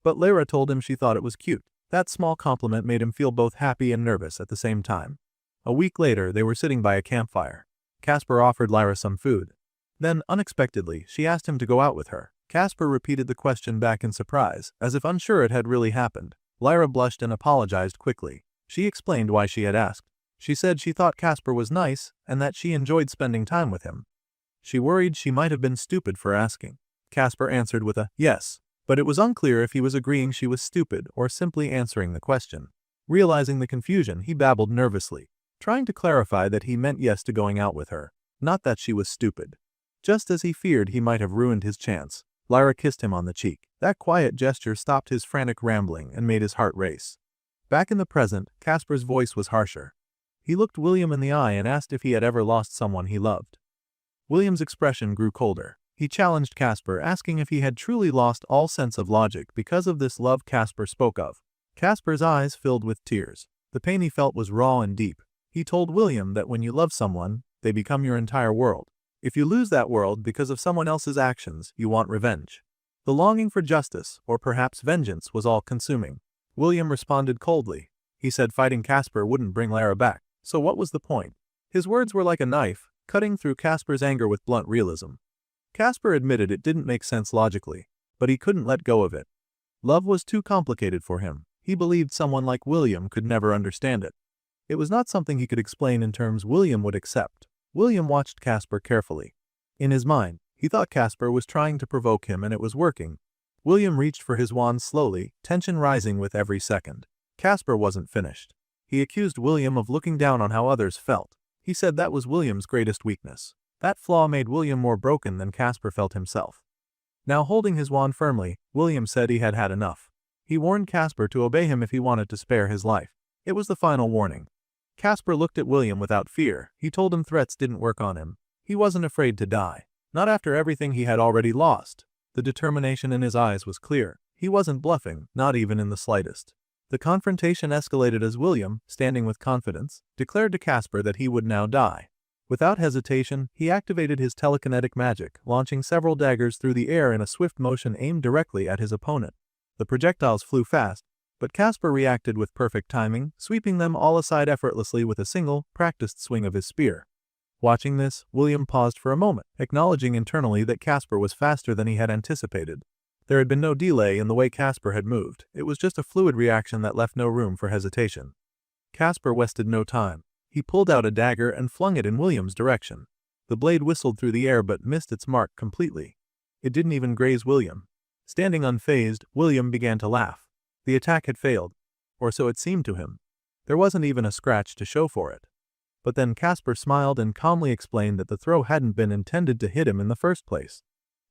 But Lyra told him she thought it was cute. That small compliment made him feel both happy and nervous at the same time. A week later, they were sitting by a campfire. Casper offered Lyra some food. Then, unexpectedly, she asked him to go out with her. Casper repeated the question back in surprise, as if unsure it had really happened. Lyra blushed and apologized quickly. She explained why she had asked. She said she thought Casper was nice and that she enjoyed spending time with him. She worried she might have been stupid for asking. Casper answered with a yes, but it was unclear if he was agreeing she was stupid or simply answering the question. Realizing the confusion, he babbled nervously, trying to clarify that he meant yes to going out with her, not that she was stupid. Just as he feared he might have ruined his chance, Lyra kissed him on the cheek. That quiet gesture stopped his frantic rambling and made his heart race. Back in the present, Casper's voice was harsher. He looked William in the eye and asked if he had ever lost someone he loved. William's expression grew colder. He challenged Casper, asking if he had truly lost all sense of logic because of this love Casper spoke of. Casper's eyes filled with tears. The pain he felt was raw and deep. He told William that when you love someone, they become your entire world. If you lose that world because of someone else's actions, you want revenge. The longing for justice, or perhaps vengeance, was all-consuming. William responded coldly. He said fighting Casper wouldn't bring Lyra back, so what was the point? His words were like a knife, cutting through Casper's anger with blunt realism. Casper admitted it didn't make sense logically, but he couldn't let go of it. Love was too complicated for him. He believed someone like William could never understand it. It was not something he could explain in terms William would accept. William watched Casper carefully. In his mind, he thought Casper was trying to provoke him and it was working. William reached for his wand slowly, tension rising with every second. Casper wasn't finished. He accused William of looking down on how others felt. He said that was William's greatest weakness. That flaw made William more broken than Casper felt himself. Now holding his wand firmly, William said he had had enough. He warned Casper to obey him if he wanted to spare his life. It was the final warning. Casper looked at William without fear. He told him threats didn't work on him. He wasn't afraid to die. Not after everything he had already lost. The determination in his eyes was clear. He wasn't bluffing, not even in the slightest. The confrontation escalated as William, standing with confidence, declared to Casper that he would now die. Without hesitation, he activated his telekinetic magic, launching several daggers through the air in a swift motion aimed directly at his opponent. The projectiles flew fast, but Casper reacted with perfect timing, sweeping them all aside effortlessly with a single, practiced swing of his spear. Watching this, William paused for a moment, acknowledging internally that Casper was faster than he had anticipated. There had been no delay in the way Casper had moved. It was just a fluid reaction that left no room for hesitation. Casper wasted no time. He pulled out a dagger and flung it in William's direction. The blade whistled through the air but missed its mark completely. It didn't even graze William. Standing unfazed, William began to laugh. The attack had failed, or so it seemed to him. There wasn't even a scratch to show for it. But then Casper smiled and calmly explained that the throw hadn't been intended to hit him in the first place.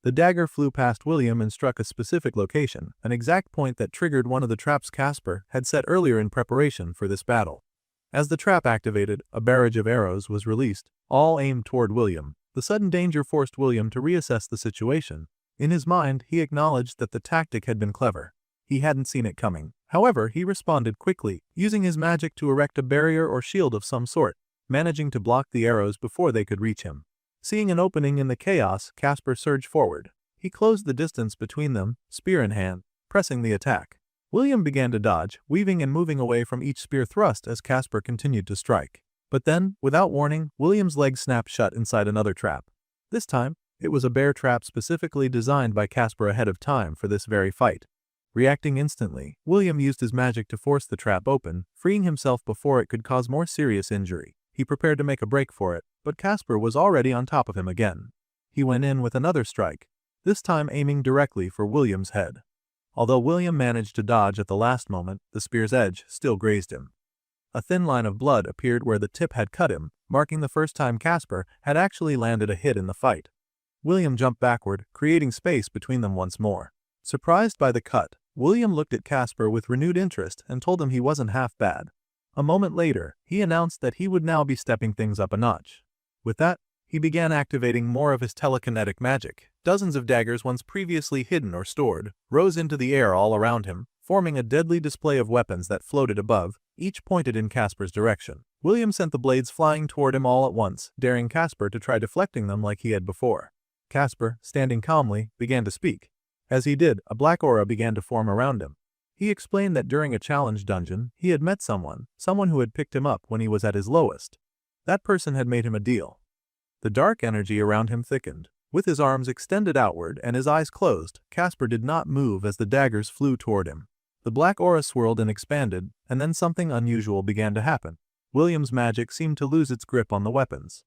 The dagger flew past William and struck a specific location, an exact point that triggered one of the traps Casper had set earlier in preparation for this battle. As the trap activated, a barrage of arrows was released, all aimed toward William. The sudden danger forced William to reassess the situation. In his mind, he acknowledged that the tactic had been clever. He hadn't seen it coming. However, he responded quickly, using his magic to erect a barrier or shield of some sort, managing to block the arrows before they could reach him. Seeing an opening in the chaos, Casper surged forward. He closed the distance between them, spear in hand, pressing the attack. William began to dodge, weaving and moving away from each spear thrust as Casper continued to strike. But then, without warning, William's leg snapped shut inside another trap. This time, it was a bear trap specifically designed by Casper ahead of time for this very fight. Reacting instantly, William used his magic to force the trap open, freeing himself before it could cause more serious injury. He prepared to make a break for it, but Casper was already on top of him again. He went in with another strike, this time aiming directly for William's head. Although William managed to dodge at the last moment, the spear's edge still grazed him. A thin line of blood appeared where the tip had cut him, marking the first time Casper had actually landed a hit in the fight. William jumped backward, creating space between them once more. Surprised by the cut, William looked at Casper with renewed interest and told him he wasn't half bad. A moment later, he announced that he would now be stepping things up a notch. With that, he began activating more of his telekinetic magic. Dozens of daggers once previously hidden or stored rose into the air all around him, forming a deadly display of weapons that floated above, each pointed in Casper's direction. William sent the blades flying toward him all at once, daring Casper to try deflecting them like he had before. Casper, standing calmly, began to speak. As he did, a black aura began to form around him. He explained that during a challenge dungeon, he had met someone who had picked him up when he was at his lowest. That person had made him a deal. The dark energy around him thickened. With his arms extended outward and his eyes closed, Casper did not move as the daggers flew toward him. The black aura swirled and expanded, and then something unusual began to happen. William's magic seemed to lose its grip on the weapons.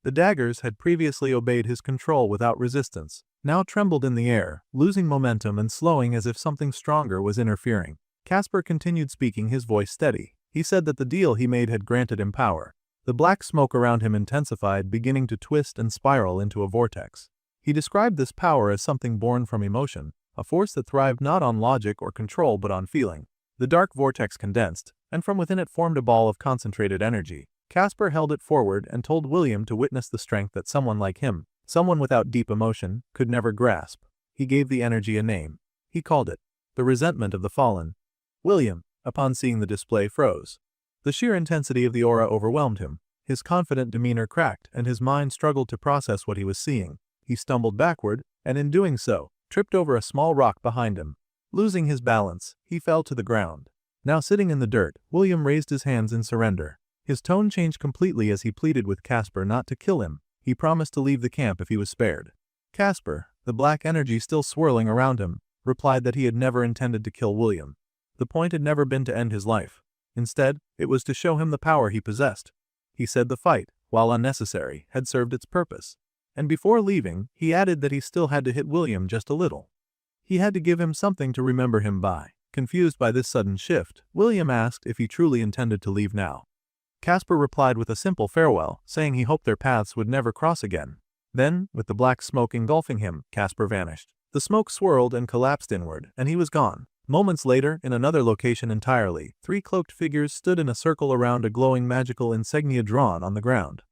The daggers had previously obeyed his control without resistance, now trembled in the air, losing momentum and slowing as if something stronger was interfering. Casper continued speaking, his voice steady. He said that the deal he made had granted him power. The black smoke around him intensified, beginning to twist and spiral into a vortex. He described this power as something born from emotion, a force that thrived not on logic or control but on feeling. The dark vortex condensed, and from within it formed a ball of concentrated energy. Casper held it forward and told William to witness the strength that someone like him, someone without deep emotion, could never grasp. He gave the energy a name. He called it the resentment of the fallen. William, upon seeing the display, froze. The sheer intensity of the aura overwhelmed him. His confident demeanor cracked, and his mind struggled to process what he was seeing. He stumbled backward, and in doing so, tripped over a small rock behind him. Losing his balance, he fell to the ground. Now sitting in the dirt, William raised his hands in surrender. His tone changed completely as he pleaded with Casper not to kill him. He promised to leave the camp if he was spared. Casper, the black energy still swirling around him, replied that he had never intended to kill William. The point had never been to end his life. Instead, it was to show him the power he possessed. He said the fight, while unnecessary, had served its purpose. And before leaving, he added that he still had to hit William just a little. He had to give him something to remember him by. Confused by this sudden shift, William asked if he truly intended to leave now. Casper replied with a simple farewell, saying he hoped their paths would never cross again. Then, with the black smoke engulfing him, Casper vanished. The smoke swirled and collapsed inward, and he was gone. Moments later, in another location entirely, 3 cloaked figures stood in a circle around a glowing magical insignia drawn on the ground.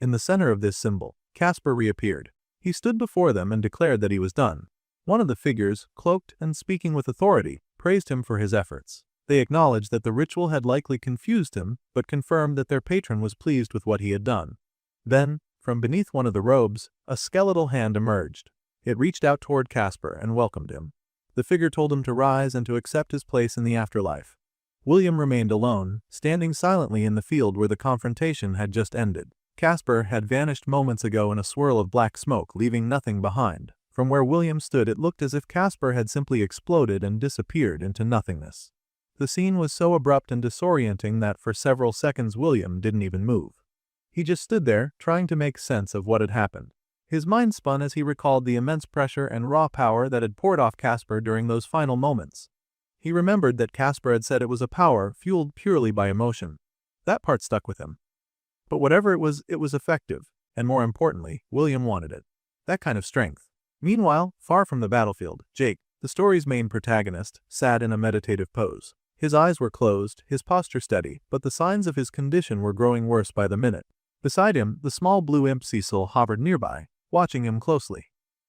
In the center of this symbol, Casper reappeared. He stood before them and declared that he was done. One of the figures, cloaked and speaking with authority, praised him for his efforts. They acknowledged that the ritual had likely confused him, but confirmed that their patron was pleased with what he had done. Then, from beneath one of the robes, a skeletal hand emerged. It reached out toward Casper and welcomed him. The figure told him to rise and to accept his place in the afterlife. William remained alone, standing silently in the field where the confrontation had just ended. Casper had vanished moments ago in a swirl of black smoke, leaving nothing behind. From where William stood, it looked as if Casper had simply exploded and disappeared into nothingness. The scene was so abrupt and disorienting that for several seconds William didn't even move. He just stood there, trying to make sense of what had happened. His mind spun as he recalled the immense pressure and raw power that had poured off Casper during those final moments. He remembered that Casper had said it was a power fueled purely by emotion. That part stuck with him. But whatever it was effective, and more importantly, William wanted it. That kind of strength. Meanwhile, far from the battlefield, Jake, the story's main protagonist, sat in a meditative pose. His eyes were closed, his posture steady, but the signs of his condition were growing worse by the minute. Beside him, the small blue imp Cecil hovered nearby, watching him closely.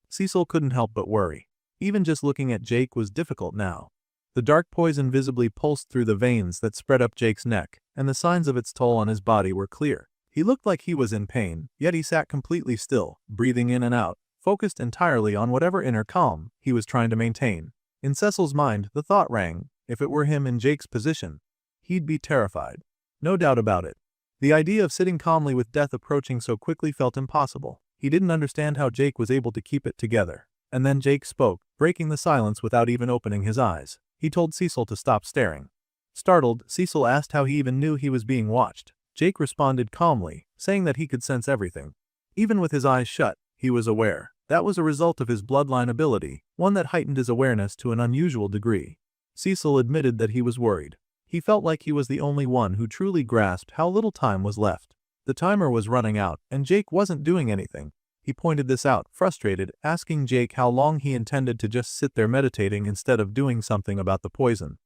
Cecil couldn't help but worry. Even just looking at Jake was difficult now. The dark poison visibly pulsed through the veins that spread up Jake's neck, and the signs of its toll on his body were clear. He looked like he was in pain, yet he sat completely still, breathing in and out, focused entirely on whatever inner calm he was trying to maintain. In Cecil's mind, the thought rang, if it were him in Jake's position, he'd be terrified. No doubt about it. The idea of sitting calmly with death approaching so quickly felt impossible. He didn't understand how Jake was able to keep it together. And then Jake spoke, breaking the silence without even opening his eyes. He told Cecil to stop staring. Startled, Cecil asked how he even knew he was being watched. Jake responded calmly, saying that he could sense everything. Even with his eyes shut, he was aware. That was a result of his bloodline ability, one that heightened his awareness to an unusual degree. Cecil admitted that he was worried. He felt like he was the only one who truly grasped how little time was left. The timer was running out, and Jake wasn't doing anything. He pointed this out, frustrated, asking Jake how long he intended to just sit there meditating instead of doing something about the poison.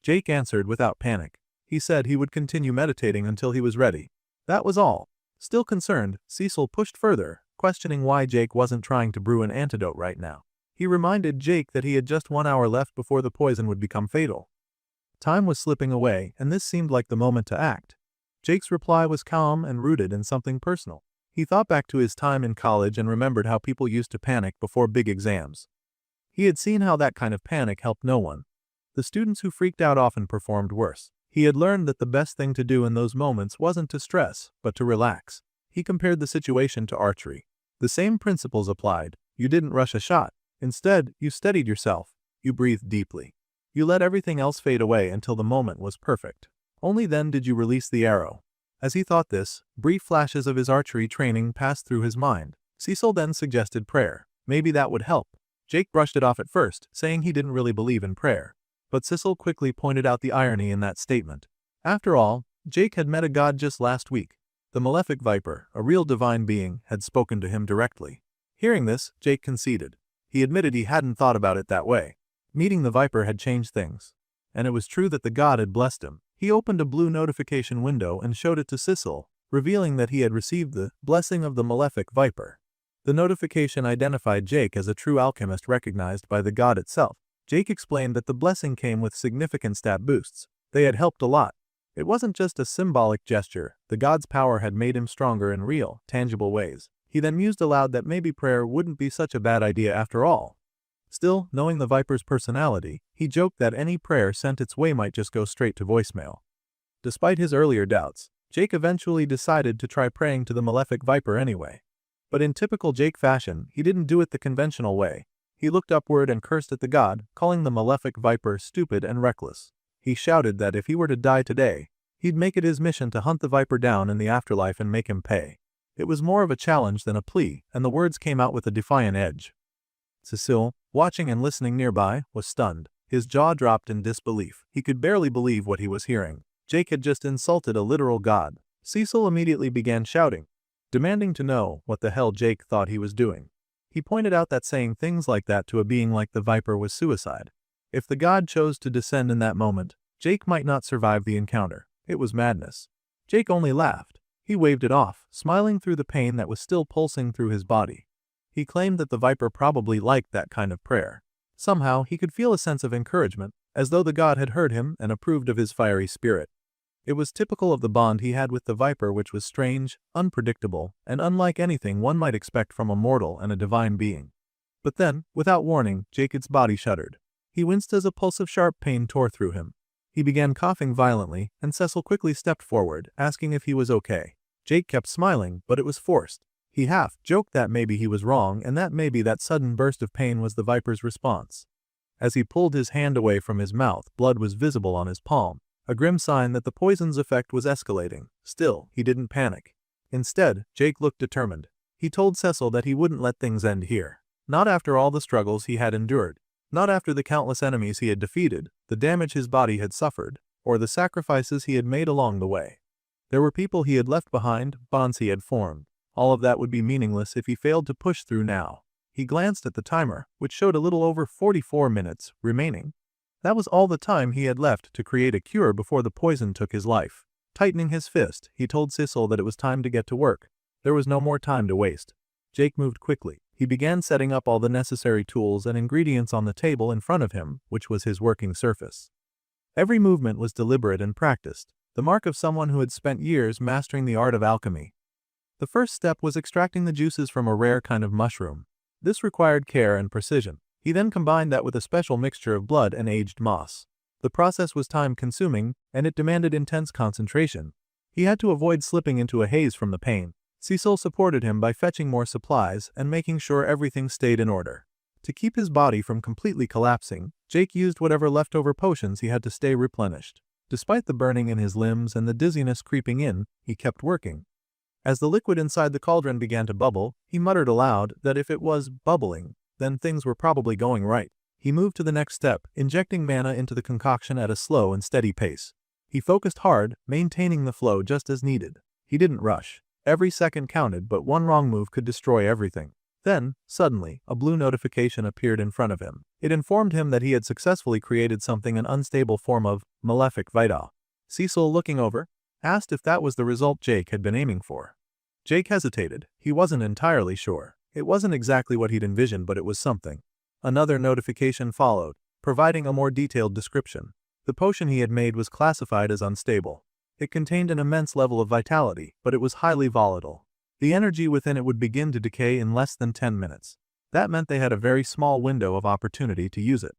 Jake answered without panic. He said he would continue meditating until he was ready. That was all. Still concerned, Cecil pushed further, questioning why Jake wasn't trying to brew an antidote right now. He reminded Jake that he had just 1 hour left before the poison would become fatal. Time was slipping away, and this seemed like the moment to act. Jake's reply was calm and rooted in something personal. He thought back to his time in college and remembered how people used to panic before big exams. He had seen how that kind of panic helped no one. The students who freaked out often performed worse. He had learned that the best thing to do in those moments wasn't to stress, but to relax. He compared the situation to archery. The same principles applied. You didn't rush a shot. Instead, you steadied yourself. You breathed deeply. You let everything else fade away until the moment was perfect. Only then did you release the arrow. As he thought this, brief flashes of his archery training passed through his mind. Cecil then suggested prayer. Maybe that would help. Jake brushed it off at first, saying he didn't really believe in prayer. But Cecil quickly pointed out the irony in that statement. After all, Jake had met a god just last week. The malefic viper, a real divine being, had spoken to him directly. Hearing this, Jake conceded. He admitted he hadn't thought about it that way. Meeting the viper had changed things. And it was true that the god had blessed him. He opened a blue notification window and showed it to Cecil, revealing that he had received the blessing of the malefic viper. The notification identified Jake as a true alchemist recognized by the god itself. Jake explained that the blessing came with significant stat boosts. They had helped a lot. It wasn't just a symbolic gesture. The god's power had made him stronger in real, tangible ways. He then mused aloud that maybe prayer wouldn't be such a bad idea after all. Still, knowing the viper's personality, he joked that any prayer sent its way might just go straight to voicemail. Despite his earlier doubts, Jake eventually decided to try praying to the malefic viper anyway. But in typical Jake fashion, he didn't do it the conventional way. He looked upward and cursed at the god, calling the malefic viper stupid and reckless. He shouted that if he were to die today, he'd make it his mission to hunt the viper down in the afterlife and make him pay. It was more of a challenge than a plea, and the words came out with a defiant edge. Cecil, watching and listening nearby, was stunned. His jaw dropped in disbelief. He could barely believe what he was hearing. Jake had just insulted a literal god. Cecil immediately began shouting, demanding to know what the hell Jake thought he was doing. He pointed out that saying things like that to a being like the viper was suicide. If the god chose to descend in that moment, Jake might not survive the encounter. It was madness. Jake only laughed. He waved it off, smiling through the pain that was still pulsing through his body. He claimed that the viper probably liked that kind of prayer. Somehow, he could feel a sense of encouragement, as though the god had heard him and approved of his fiery spirit. It was typical of the bond he had with the viper, which was strange, unpredictable, and unlike anything one might expect from a mortal and a divine being. But then, without warning, Jake's body shuddered. He winced as a pulse of sharp pain tore through him. He began coughing violently, and Cecil quickly stepped forward, asking if he was okay. Jake kept smiling, but it was forced. He half-joked that maybe he was wrong and that maybe that sudden burst of pain was the viper's response. As he pulled his hand away from his mouth, blood was visible on his palm, a grim sign that the poison's effect was escalating. Still, he didn't panic. Instead, Jake looked determined. He told Cecil that he wouldn't let things end here. Not after all the struggles he had endured. Not after the countless enemies he had defeated, the damage his body had suffered, or the sacrifices he had made along the way. There were people he had left behind, bonds he had formed. All of that would be meaningless if he failed to push through now. He glanced at the timer, which showed a little over 44 minutes remaining. That was all the time he had left to create a cure before the poison took his life. Tightening his fist, he told Sissel that it was time to get to work. There was no more time to waste. Jake moved quickly. He began setting up all the necessary tools and ingredients on the table in front of him, which was his working surface. Every movement was deliberate and practiced, the mark of someone who had spent years mastering the art of alchemy. The first step was extracting the juices from a rare kind of mushroom. This required care and precision. He then combined that with a special mixture of blood and aged moss. The process was time-consuming, and it demanded intense concentration. He had to avoid slipping into a haze from the pain. Cecil supported him by fetching more supplies and making sure everything stayed in order. To keep his body from completely collapsing, Jake used whatever leftover potions he had to stay replenished. Despite the burning in his limbs and the dizziness creeping in, he kept working. As the liquid inside the cauldron began to bubble, he muttered aloud that if it was bubbling, then things were probably going right. He moved to the next step, injecting mana into the concoction at a slow and steady pace. He focused hard, maintaining the flow just as needed. He didn't rush. Every second counted, but one wrong move could destroy everything. Then, suddenly, a blue notification appeared in front of him. It informed him that he had successfully created something an unstable form of malefic vita. Cecil, looking over, asked if that was the result Jake had been aiming for. Jake hesitated. He wasn't entirely sure. It wasn't exactly what he'd envisioned, but it was something. Another notification followed, providing a more detailed description. The potion he had made was classified as unstable. It contained an immense level of vitality, but it was highly volatile. The energy within it would begin to decay in less than 10 minutes. That meant they had a very small window of opportunity to use it.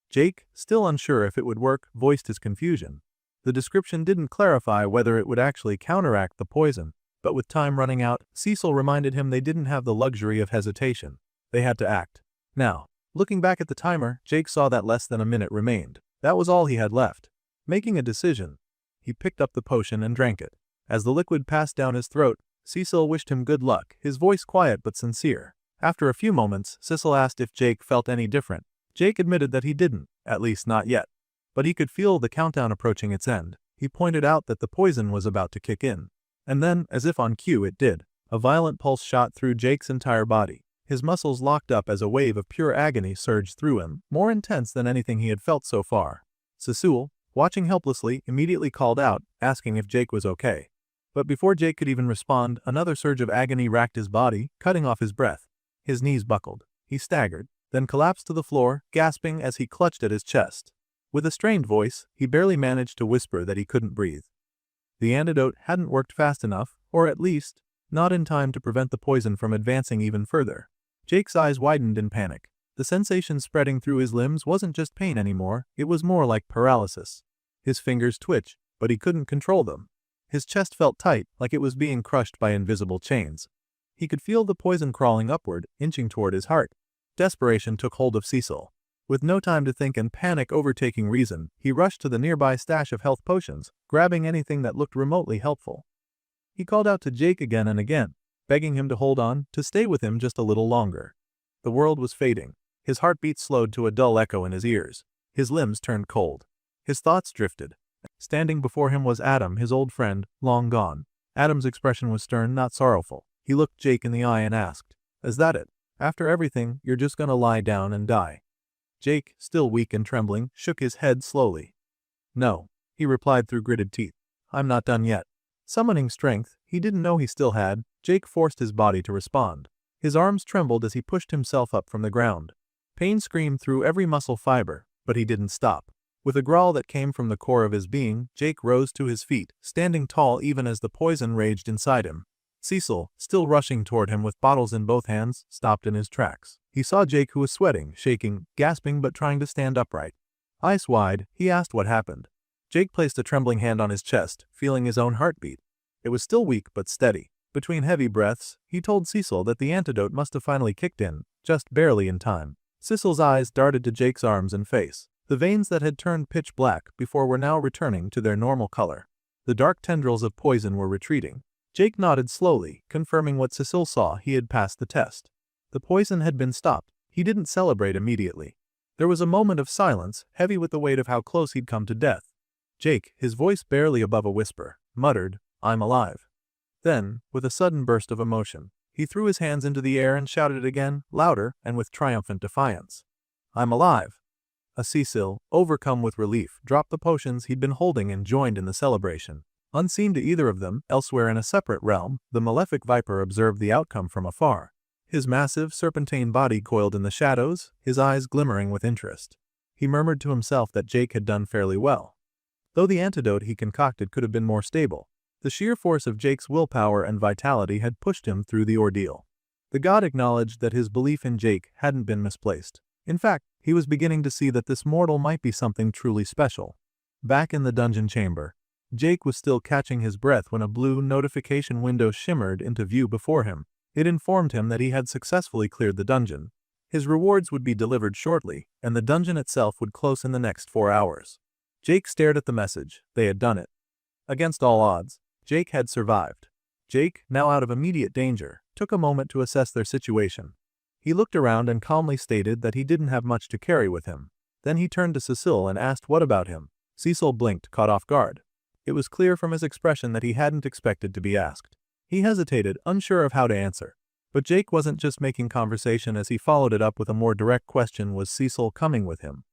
Jake, still unsure if it would work, voiced his confusion. The description didn't clarify whether it would actually counteract the poison, but with time running out, Cecil reminded him they didn't have the luxury of hesitation. They had to act. Now, looking back at the timer, Jake saw that less than a minute remained. That was all he had left. Making a decision, he picked up the potion and drank it. As the liquid passed down his throat, Cecil wished him good luck, his voice quiet but sincere. After a few moments, Cecil asked if Jake felt any different. Jake admitted that he didn't, at least not yet. But he could feel the countdown approaching its end. He pointed out that the poison was about to kick in. And then, as if on cue, it did. A violent pulse shot through Jake's entire body. His muscles locked up as a wave of pure agony surged through him, more intense than anything he had felt so far. Cecil, watching helplessly, immediately called out, asking if Jake was okay. But before Jake could even respond, another surge of agony racked his body, cutting off his breath. His knees buckled. He staggered, then collapsed to the floor, gasping as he clutched at his chest. With a strained voice, he barely managed to whisper that he couldn't breathe. The antidote hadn't worked fast enough, or at least, not in time to prevent the poison from advancing even further. Jake's eyes widened in panic. The sensation spreading through his limbs wasn't just pain anymore, it was more like paralysis. His fingers twitched, but he couldn't control them. His chest felt tight, like it was being crushed by invisible chains. He could feel the poison crawling upward, inching toward his heart. Desperation took hold of Cecil. With no time to think and panic overtaking reason, he rushed to the nearby stash of health potions, grabbing anything that looked remotely helpful. He called out to Jake again and again, begging him to hold on, to stay with him just a little longer. The world was fading. His heartbeat slowed to a dull echo in his ears. His limbs turned cold. His thoughts drifted. Standing before him was Adam, his old friend, long gone. Adam's expression was stern, not sorrowful. He looked Jake in the eye and asked, "Is that it? After everything, you're just gonna lie down and die?" Jake, still weak and trembling, shook his head slowly. "No," he replied through gritted teeth. "I'm not done yet." Summoning strength he didn't know he still had, Jake forced his body to respond. His arms trembled as he pushed himself up from the ground. Pain screamed through every muscle fiber, but he didn't stop. With a growl that came from the core of his being, Jake rose to his feet, standing tall even as the poison raged inside him. Cecil, still rushing toward him with bottles in both hands, stopped in his tracks. He saw Jake, who was sweating, shaking, gasping but trying to stand upright. Eyes wide, he asked what happened. Jake placed a trembling hand on his chest, feeling his own heartbeat. It was still weak but steady. Between heavy breaths, he told Cecil that the antidote must have finally kicked in, just barely in time. Cecil's eyes darted to Jake's arms and face. The veins that had turned pitch black before were now returning to their normal color. The dark tendrils of poison were retreating. Jake nodded slowly, confirming what Cecil saw. He had passed the test. The poison had been stopped. He didn't celebrate immediately. There was a moment of silence, heavy with the weight of how close he'd come to death. Jake, his voice barely above a whisper, muttered, "I'm alive." Then, with a sudden burst of emotion, he threw his hands into the air and shouted again, louder and with triumphant defiance, "I'm alive!" Cecil, overcome with relief, dropped the potions he'd been holding and joined in the celebration. Unseen to either of them, elsewhere in a separate realm, the malefic viper observed the outcome from afar. His massive, serpentine body coiled in the shadows, his eyes glimmering with interest. He murmured to himself that Jake had done fairly well. Though the antidote he concocted could have been more stable, the sheer force of Jake's willpower and vitality had pushed him through the ordeal. The god acknowledged that his belief in Jake hadn't been misplaced. In fact, he was beginning to see that this mortal might be something truly special. Back in the dungeon chamber, Jake was still catching his breath when a blue notification window shimmered into view before him. It informed him that he had successfully cleared the dungeon. His rewards would be delivered shortly, and the dungeon itself would close in the next 4 hours. Jake stared at the message. They had done it. Against all odds, Jake had survived. Jake, now out of immediate danger, took a moment to assess their situation. He looked around and calmly stated that he didn't have much to carry with him. Then he turned to Cecil and asked what about him. Cecil blinked, caught off guard. It was clear from his expression that he hadn't expected to be asked. He hesitated, unsure of how to answer. But Jake wasn't just making conversation as he followed it up with a more direct question: was Cecil coming with him?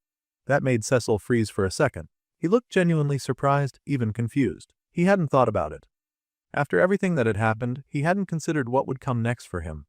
That made Cecil freeze for a second. He looked genuinely surprised, even confused. He hadn't thought about it. After everything that had happened, he hadn't considered what would come next for him.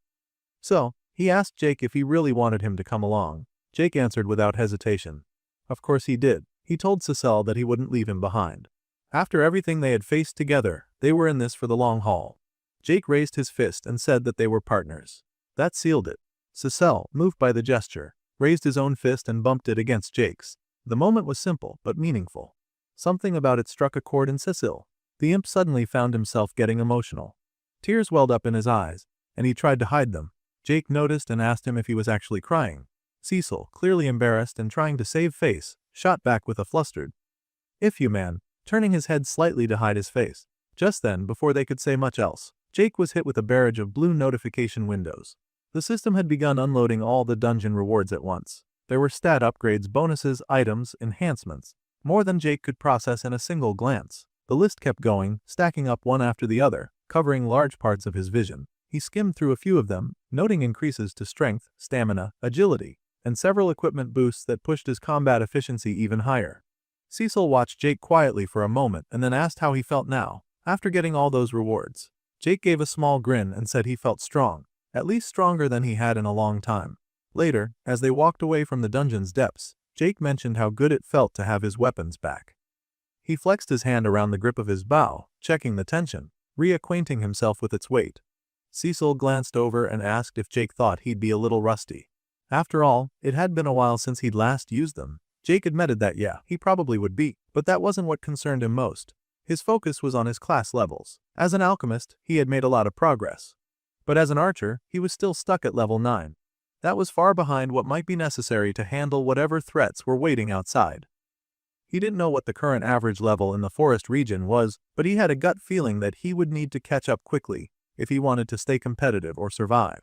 So, he asked Jake if he really wanted him to come along. Jake answered without hesitation. Of course he did. He told Cecil that he wouldn't leave him behind. After everything they had faced together, they were in this for the long haul. Jake raised his fist and said that they were partners. That sealed it. Cecil, moved by the gesture, raised his own fist and bumped it against Jake's. The moment was simple, but meaningful. Something about it struck a chord in Cecil. The imp suddenly found himself getting emotional. Tears welled up in his eyes, and he tried to hide them. Jake noticed and asked him if he was actually crying. Cecil, clearly embarrassed and trying to save face, shot back with a flustered "If you, man," turning his head slightly to hide his face. Just then, before they could say much else, Jake was hit with a barrage of blue notification windows. The system had begun unloading all the dungeon rewards at once. There were stat upgrades, bonuses, items, enhancements, more than Jake could process in a single glance. The list kept going, stacking up one after the other, covering large parts of his vision. He skimmed through a few of them, noting increases to strength, stamina, agility, and several equipment boosts that pushed his combat efficiency even higher. Cecil watched Jake quietly for a moment and then asked how he felt now, after getting all those rewards. Jake gave a small grin and said he felt strong, at least stronger than he had in a long time. Later, as they walked away from the dungeon's depths, Jake mentioned how good it felt to have his weapons back. He flexed his hand around the grip of his bow, checking the tension, reacquainting himself with its weight. Cecil glanced over and asked if Jake thought he'd be a little rusty. After all, it had been a while since he'd last used them. Jake admitted that he probably would be, but that wasn't what concerned him most. His focus was on his class levels. As an alchemist, he had made a lot of progress. But as an archer, he was still stuck at level 9. That was far behind what might be necessary to handle whatever threats were waiting outside. He didn't know what the current average level in the forest region was, but he had a gut feeling that he would need to catch up quickly if he wanted to stay competitive or survive.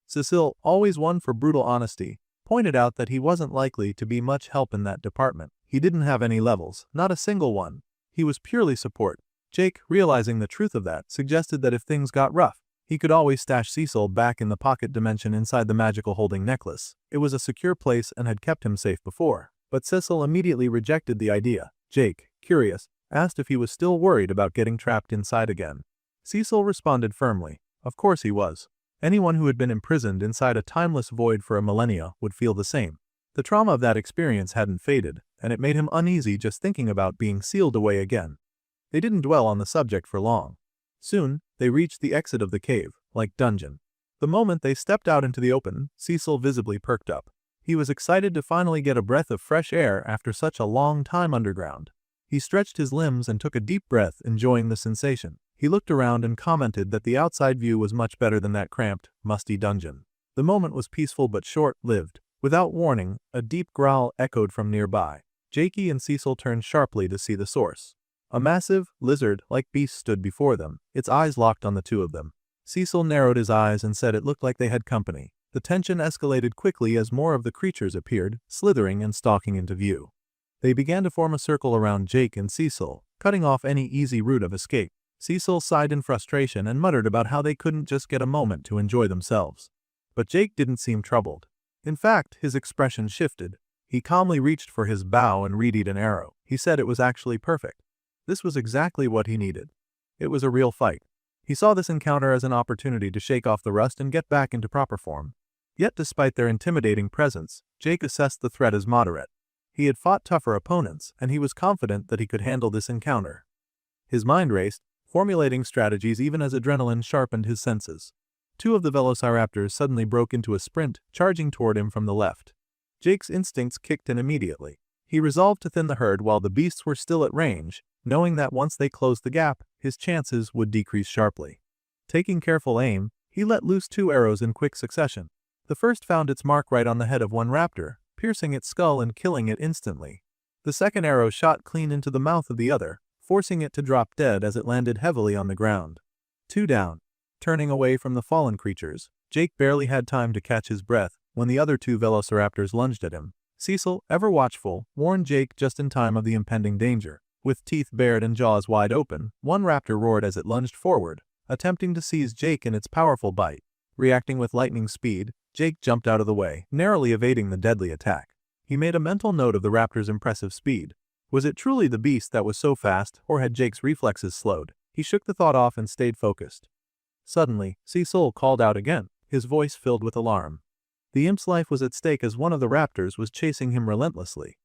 Cecil, always one for brutal honesty, pointed out that he wasn't likely to be much help in that department. He didn't have any levels, not a single one. He was purely support. Jake, realizing the truth of that, suggested that if things got rough, he could always stash Cecil back in the pocket dimension inside the magical holding necklace. It was a secure place and had kept him safe before. But Cecil immediately rejected the idea. Jake, curious, asked if he was still worried about getting trapped inside again. Cecil responded firmly. Of course he was. Anyone who had been imprisoned inside a timeless void for a millennia would feel the same. The trauma of that experience hadn't faded, and it made him uneasy just thinking about being sealed away again. They didn't dwell on the subject for long. Soon, they reached the exit of the cave, like dungeon. The moment they stepped out into the open, Cecil visibly perked up. He was excited to finally get a breath of fresh air after such a long time underground. He stretched his limbs and took a deep breath, enjoying the sensation. He looked around and commented that the outside view was much better than that cramped, musty dungeon. The moment was peaceful but short-lived. Without warning, a deep growl echoed from nearby. Jakey and Cecil turned sharply to see the source. A massive, lizard-like beast stood before them, its eyes locked on the two of them. Cecil narrowed his eyes and said it looked like they had company. The tension escalated quickly as more of the creatures appeared, slithering and stalking into view. They began to form a circle around Jake and Cecil, cutting off any easy route of escape. Cecil sighed in frustration and muttered about how they couldn't just get a moment to enjoy themselves. But Jake didn't seem troubled. In fact, his expression shifted. He calmly reached for his bow and readied an arrow. He said it was actually perfect. This was exactly what he needed. It was a real fight. He saw this encounter as an opportunity to shake off the rust and get back into proper form. Yet despite their intimidating presence, Jake assessed the threat as moderate. He had fought tougher opponents, and he was confident that he could handle this encounter. His mind raced, formulating strategies even as adrenaline sharpened his senses. Two of the velociraptors suddenly broke into a sprint, charging toward him from the left. Jake's instincts kicked in immediately. He resolved to thin the herd while the beasts were still at range, knowing that once they closed the gap, his chances would decrease sharply. Taking careful aim, he let loose 2 arrows in quick succession. The first found its mark right on the head of one raptor, piercing its skull and killing it instantly. The second arrow shot clean into the mouth of the other, forcing it to drop dead as it landed heavily on the ground. 2 down. Turning away from the fallen creatures, Jake barely had time to catch his breath when the other 2 velociraptors lunged at him. Cecil, ever watchful, warned Jake just in time of the impending danger. With teeth bared and jaws wide open, one raptor roared as it lunged forward, attempting to seize Jake in its powerful bite. Reacting with lightning speed, Jake jumped out of the way, narrowly evading the deadly attack. He made a mental note of the raptor's impressive speed. Was it truly the beast that was so fast, or had Jake's reflexes slowed? He shook the thought off and stayed focused. Suddenly, Cecil called out again, his voice filled with alarm. The imp's life was at stake as one of the raptors was chasing him relentlessly.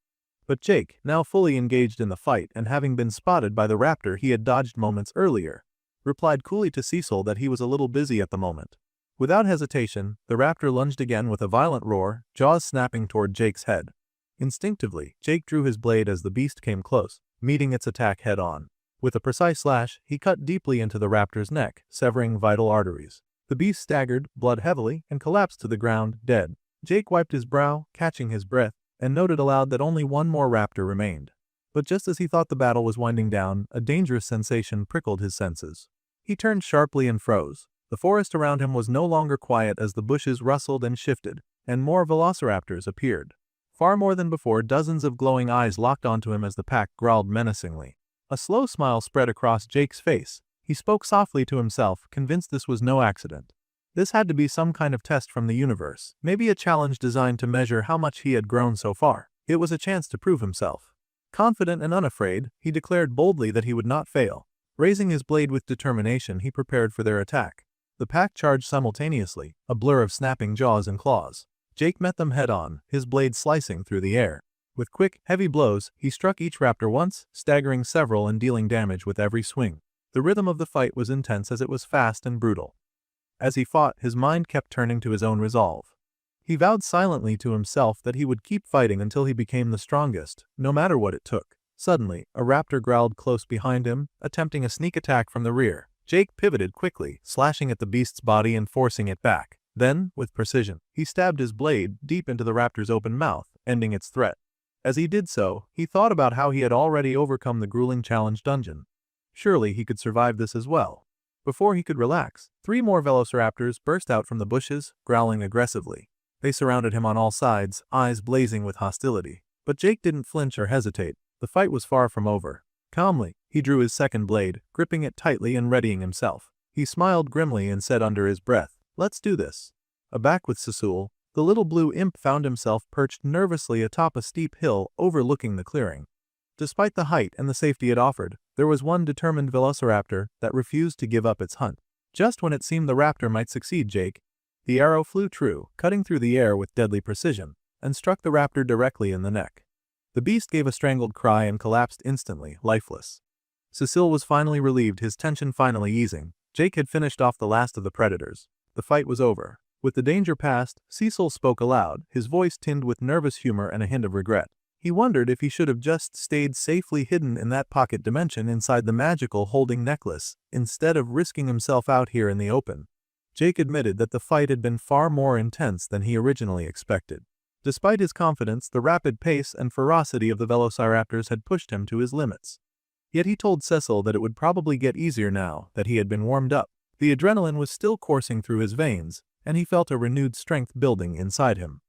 But Jake, now fully engaged in the fight and having been spotted by the raptor he had dodged moments earlier, replied coolly to Cecil that he was a little busy at the moment. Without hesitation, the raptor lunged again with a violent roar, jaws snapping toward Jake's head. Instinctively, Jake drew his blade as the beast came close, meeting its attack head-on. With a precise slash, he cut deeply into the raptor's neck, severing vital arteries. The beast staggered, bled heavily, and collapsed to the ground, dead. Jake wiped his brow, catching his breath, and noted aloud that only one more raptor remained. But just as he thought the battle was winding down, a dangerous sensation prickled his senses. He turned sharply and froze. The forest around him was no longer quiet as the bushes rustled and shifted, and more velociraptors appeared. Far more than before, dozens of glowing eyes locked onto him as the pack growled menacingly. A slow smile spread across Jake's face. He spoke softly to himself, convinced this was no accident. This had to be some kind of test from the universe, maybe a challenge designed to measure how much he had grown so far. It was a chance to prove himself. Confident and unafraid, he declared boldly that he would not fail. Raising his blade with determination, he prepared for their attack. The pack charged simultaneously, a blur of snapping jaws and claws. Jake met them head-on, his blade slicing through the air. With quick, heavy blows, he struck each raptor once, staggering several and dealing damage with every swing. The rhythm of the fight was intense as it was fast and brutal. As he fought, his mind kept turning to his own resolve. He vowed silently to himself that he would keep fighting until he became the strongest, no matter what it took. Suddenly, a raptor growled close behind him, attempting a sneak attack from the rear. Jake pivoted quickly, slashing at the beast's body and forcing it back. Then, with precision, he stabbed his blade deep into the raptor's open mouth, ending its threat. As he did so, he thought about how he had already overcome the grueling challenge dungeon. Surely he could survive this as well. Before he could relax, 3 more velociraptors burst out from the bushes, growling aggressively. They surrounded him on all sides, eyes blazing with hostility. But Jake didn't flinch or hesitate. The fight was far from over. Calmly, he drew his second blade, gripping it tightly and readying himself. He smiled grimly and said under his breath, "Let's do this." Aback with Cecil, the little blue imp found himself perched nervously atop a steep hill overlooking the clearing. Despite the height and the safety it offered, there was one determined velociraptor that refused to give up its hunt. Just when it seemed the raptor might succeed Jake, the arrow flew true, cutting through the air with deadly precision, and struck the raptor directly in the neck. The beast gave a strangled cry and collapsed instantly, lifeless. Cecil was finally relieved, his tension finally easing. Jake had finished off the last of the predators. The fight was over. With the danger past, Cecil spoke aloud, his voice tinged with nervous humor and a hint of regret. He wondered if he should have just stayed safely hidden in that pocket dimension inside the magical holding necklace, instead of risking himself out here in the open. Jake admitted that the fight had been far more intense than he originally expected. Despite his confidence, the rapid pace and ferocity of the velociraptors had pushed him to his limits. Yet he told Cecil that it would probably get easier now that he had been warmed up. The adrenaline was still coursing through his veins, and he felt a renewed strength building inside him.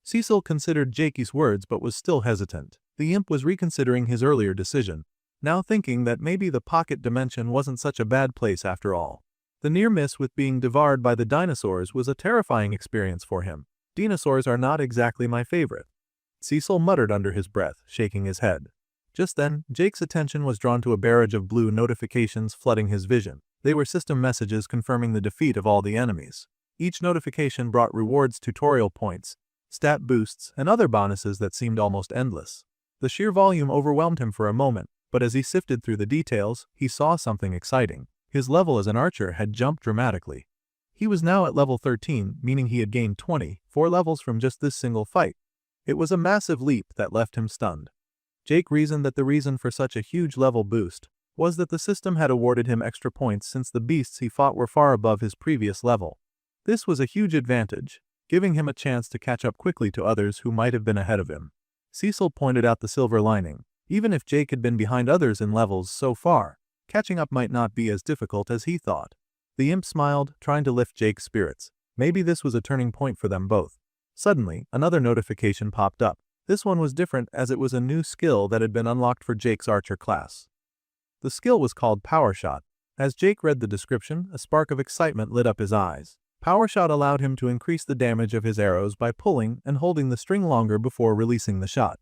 Cecil considered Jakey's words but was still hesitant. The imp was reconsidering his earlier decision, now thinking that maybe the pocket dimension wasn't such a bad place after all. The near miss with being devoured by the dinosaurs was a terrifying experience for him. Dinosaurs are not exactly my favorite. Cecil muttered under his breath, shaking his head. Just then, Jake's attention was drawn to a barrage of blue notifications flooding his vision. They were system messages confirming the defeat of all the enemies. Each notification brought rewards, tutorial points, stat boosts, and other bonuses that seemed almost endless. The sheer volume overwhelmed him for a moment, but as he sifted through the details, he saw something exciting. His level as an archer had jumped dramatically. He was now at level 13, meaning he had gained 24 levels from just this single fight. It was a massive leap that left him stunned. Jake reasoned that the reason for such a huge level boost was that the system had awarded him extra points since the beasts he fought were far above his previous level. This was a huge advantage, giving him a chance to catch up quickly to others who might have been ahead of him. Cecil pointed out the silver lining. Even if Jake had been behind others in levels so far, catching up might not be as difficult as he thought. The imp smiled, trying to lift Jake's spirits. Maybe this was a turning point for them both. Suddenly, another notification popped up. This one was different as it was a new skill that had been unlocked for Jake's archer class. The skill was called Power Shot. As Jake read the description, a spark of excitement lit up his eyes. Power Shot allowed him to increase the damage of his arrows by pulling and holding the string longer before releasing the shot.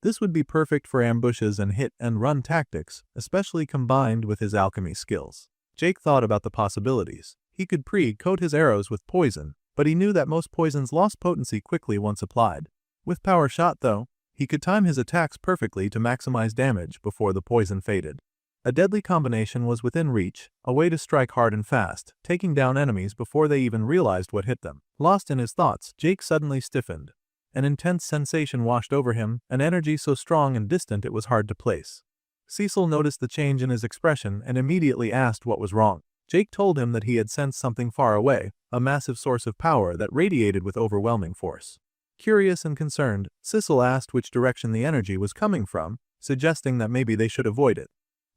This would be perfect for ambushes and hit-and-run tactics, especially combined with his alchemy skills. Jake thought about the possibilities. He could pre-coat his arrows with poison, but he knew that most poisons lost potency quickly once applied. With Power Shot, though, he could time his attacks perfectly to maximize damage before the poison faded. A deadly combination was within reach, a way to strike hard and fast, taking down enemies before they even realized what hit them. Lost in his thoughts, Jake suddenly stiffened. An intense sensation washed over him, an energy so strong and distant it was hard to place. Cecil noticed the change in his expression and immediately asked what was wrong. Jake told him that he had sensed something far away, a massive source of power that radiated with overwhelming force. Curious and concerned, Cecil asked which direction the energy was coming from, suggesting that maybe they should avoid it.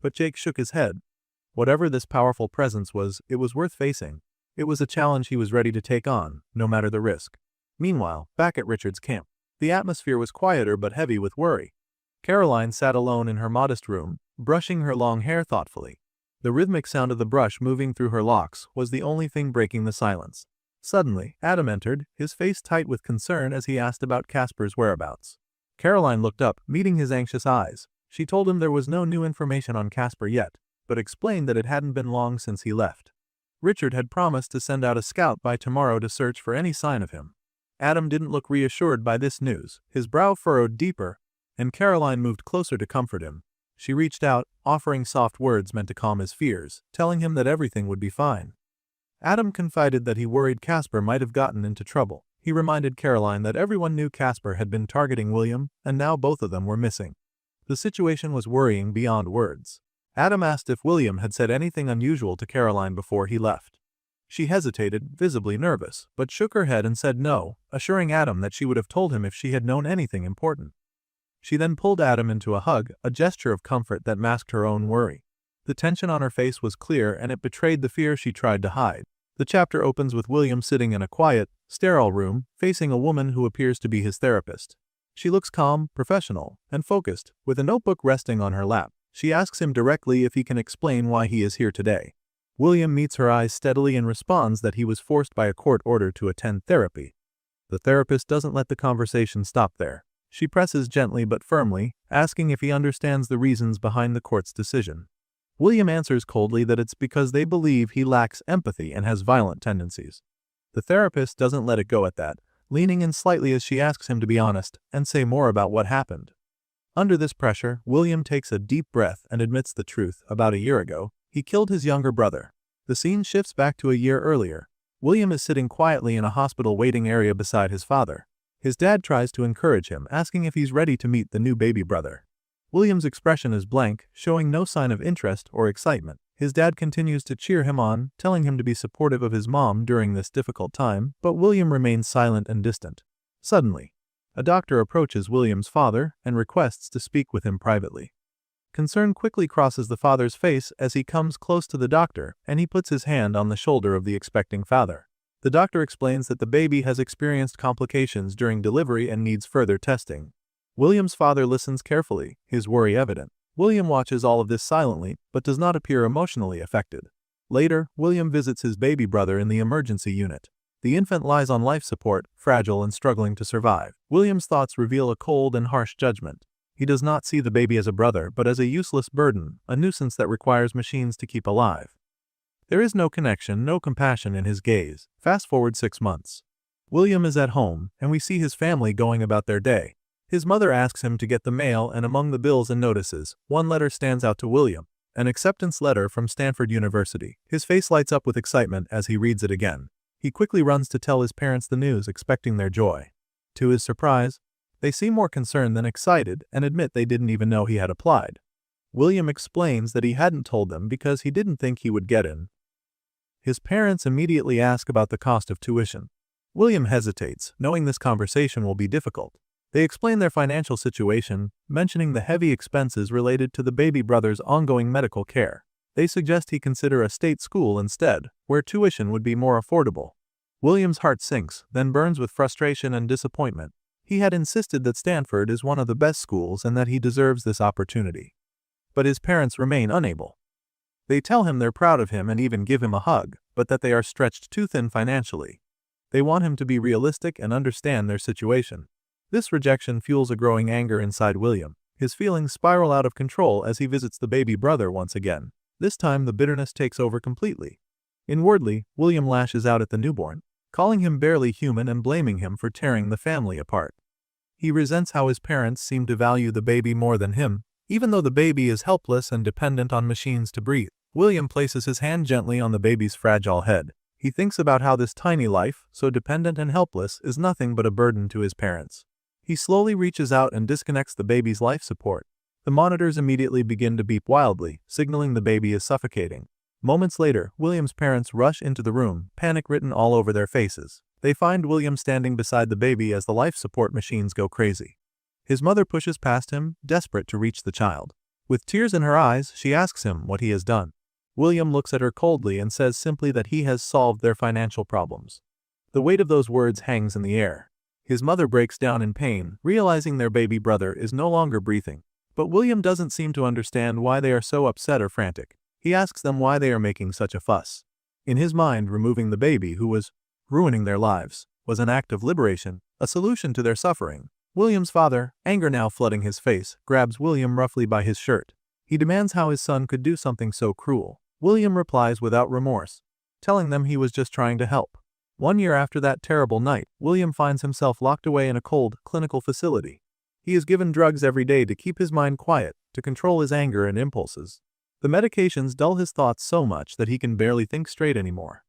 But Jake shook his head. Whatever this powerful presence was, it was worth facing. It was a challenge he was ready to take on, no matter the risk. Meanwhile, back at Richard's camp, the atmosphere was quieter but heavy with worry. Caroline sat alone in her modest room, brushing her long hair thoughtfully. The rhythmic sound of the brush moving through her locks was the only thing breaking the silence. Suddenly, Adam entered, his face tight with concern as he asked about Casper's whereabouts. Caroline looked up, meeting his anxious eyes. She told him there was no new information on Casper yet, but explained that it hadn't been long since he left. Richard had promised to send out a scout by tomorrow to search for any sign of him. Adam didn't look reassured by this news, his brow furrowed deeper, and Caroline moved closer to comfort him. She reached out, offering soft words meant to calm his fears, telling him that everything would be fine. Adam confided that he worried Casper might have gotten into trouble. He reminded Caroline that everyone knew Casper had been targeting William, and now both of them were missing. The situation was worrying beyond words. Adam asked if William had said anything unusual to Caroline before he left. She hesitated, visibly nervous, but shook her head and said no, assuring Adam that she would have told him if she had known anything important. She then pulled Adam into a hug, a gesture of comfort that masked her own worry. The tension on her face was clear and it betrayed the fear she tried to hide. The chapter opens with William sitting in a quiet, sterile room, facing a woman who appears to be his therapist. She looks calm, professional, and focused, with a notebook resting on her lap. She asks him directly if he can explain why he is here today. William meets her eyes steadily and responds that he was forced by a court order to attend therapy. The therapist doesn't let the conversation stop there. She presses gently but firmly, asking if he understands the reasons behind the court's decision. William answers coldly that it's because they believe he lacks empathy and has violent tendencies. The therapist doesn't let it go at that, leaning in slightly as she asks him to be honest and say more about what happened. Under this pressure, William takes a deep breath and admits the truth. About a year ago, he killed his younger brother. The scene shifts back to a year earlier. William is sitting quietly in a hospital waiting area beside his father. His dad tries to encourage him, asking if he's ready to meet the new baby brother. William's expression is blank, showing no sign of interest or excitement. His dad continues to cheer him on, telling him to be supportive of his mom during this difficult time, but William remains silent and distant. Suddenly, a doctor approaches William's father and requests to speak with him privately. Concern quickly crosses the father's face as he comes close to the doctor and he puts his hand on the shoulder of the expecting father. The doctor explains that the baby has experienced complications during delivery and needs further testing. William's father listens carefully, his worry evident. William watches all of this silently, but does not appear emotionally affected. Later, William visits his baby brother in the emergency unit. The infant lies on life support, fragile and struggling to survive. William's thoughts reveal a cold and harsh judgment. He does not see the baby as a brother but as a useless burden, a nuisance that requires machines to keep alive. There is no connection, no compassion in his gaze. Fast forward 6 months. William is at home, and we see his family going about their day. His mother asks him to get the mail, and among the bills and notices, one letter stands out to William. An acceptance letter from Stanford University. His face lights up with excitement as he reads it again. He quickly runs to tell his parents the news, expecting their joy. To his surprise, they seem more concerned than excited and admit they didn't even know he had applied. William explains that he hadn't told them because he didn't think he would get in. His parents immediately ask about the cost of tuition. William hesitates, knowing this conversation will be difficult. They explain their financial situation, mentioning the heavy expenses related to the baby brother's ongoing medical care. They suggest he consider a state school instead, where tuition would be more affordable. William's heart sinks, then burns with frustration and disappointment. He had insisted that Stanford is one of the best schools and that he deserves this opportunity. But his parents remain unable. They tell him they're proud of him and even give him a hug, but that they are stretched too thin financially. They want him to be realistic and understand their situation. This rejection fuels a growing anger inside William. His feelings spiral out of control as he visits the baby brother once again. This time the bitterness takes over completely. Inwardly, William lashes out at the newborn, calling him barely human and blaming him for tearing the family apart. He resents how his parents seem to value the baby more than him, even though the baby is helpless and dependent on machines to breathe. William places his hand gently on the baby's fragile head. He thinks about how this tiny life, so dependent and helpless, is nothing but a burden to his parents. He slowly reaches out and disconnects the baby's life support. The monitors immediately begin to beep wildly, signaling the baby is suffocating. Moments later, William's parents rush into the room, panic written all over their faces. They find William standing beside the baby as the life support machines go crazy. His mother pushes past him, desperate to reach the child. With tears in her eyes, she asks him what he has done. William looks at her coldly and says simply that he has solved their financial problems. The weight of those words hangs in the air. His mother breaks down in pain, realizing their baby brother is no longer breathing. But William doesn't seem to understand why they are so upset or frantic. He asks them why they are making such a fuss. In his mind, removing the baby, who was ruining their lives, was an act of liberation, a solution to their suffering. William's father, anger now flooding his face, grabs William roughly by his shirt. He demands how his son could do something so cruel. William replies without remorse, telling them he was just trying to help. 1 year after that terrible night, William finds himself locked away in a cold, clinical facility. He is given drugs every day to keep his mind quiet, to control his anger and impulses. The medications dull his thoughts so much that he can barely think straight anymore.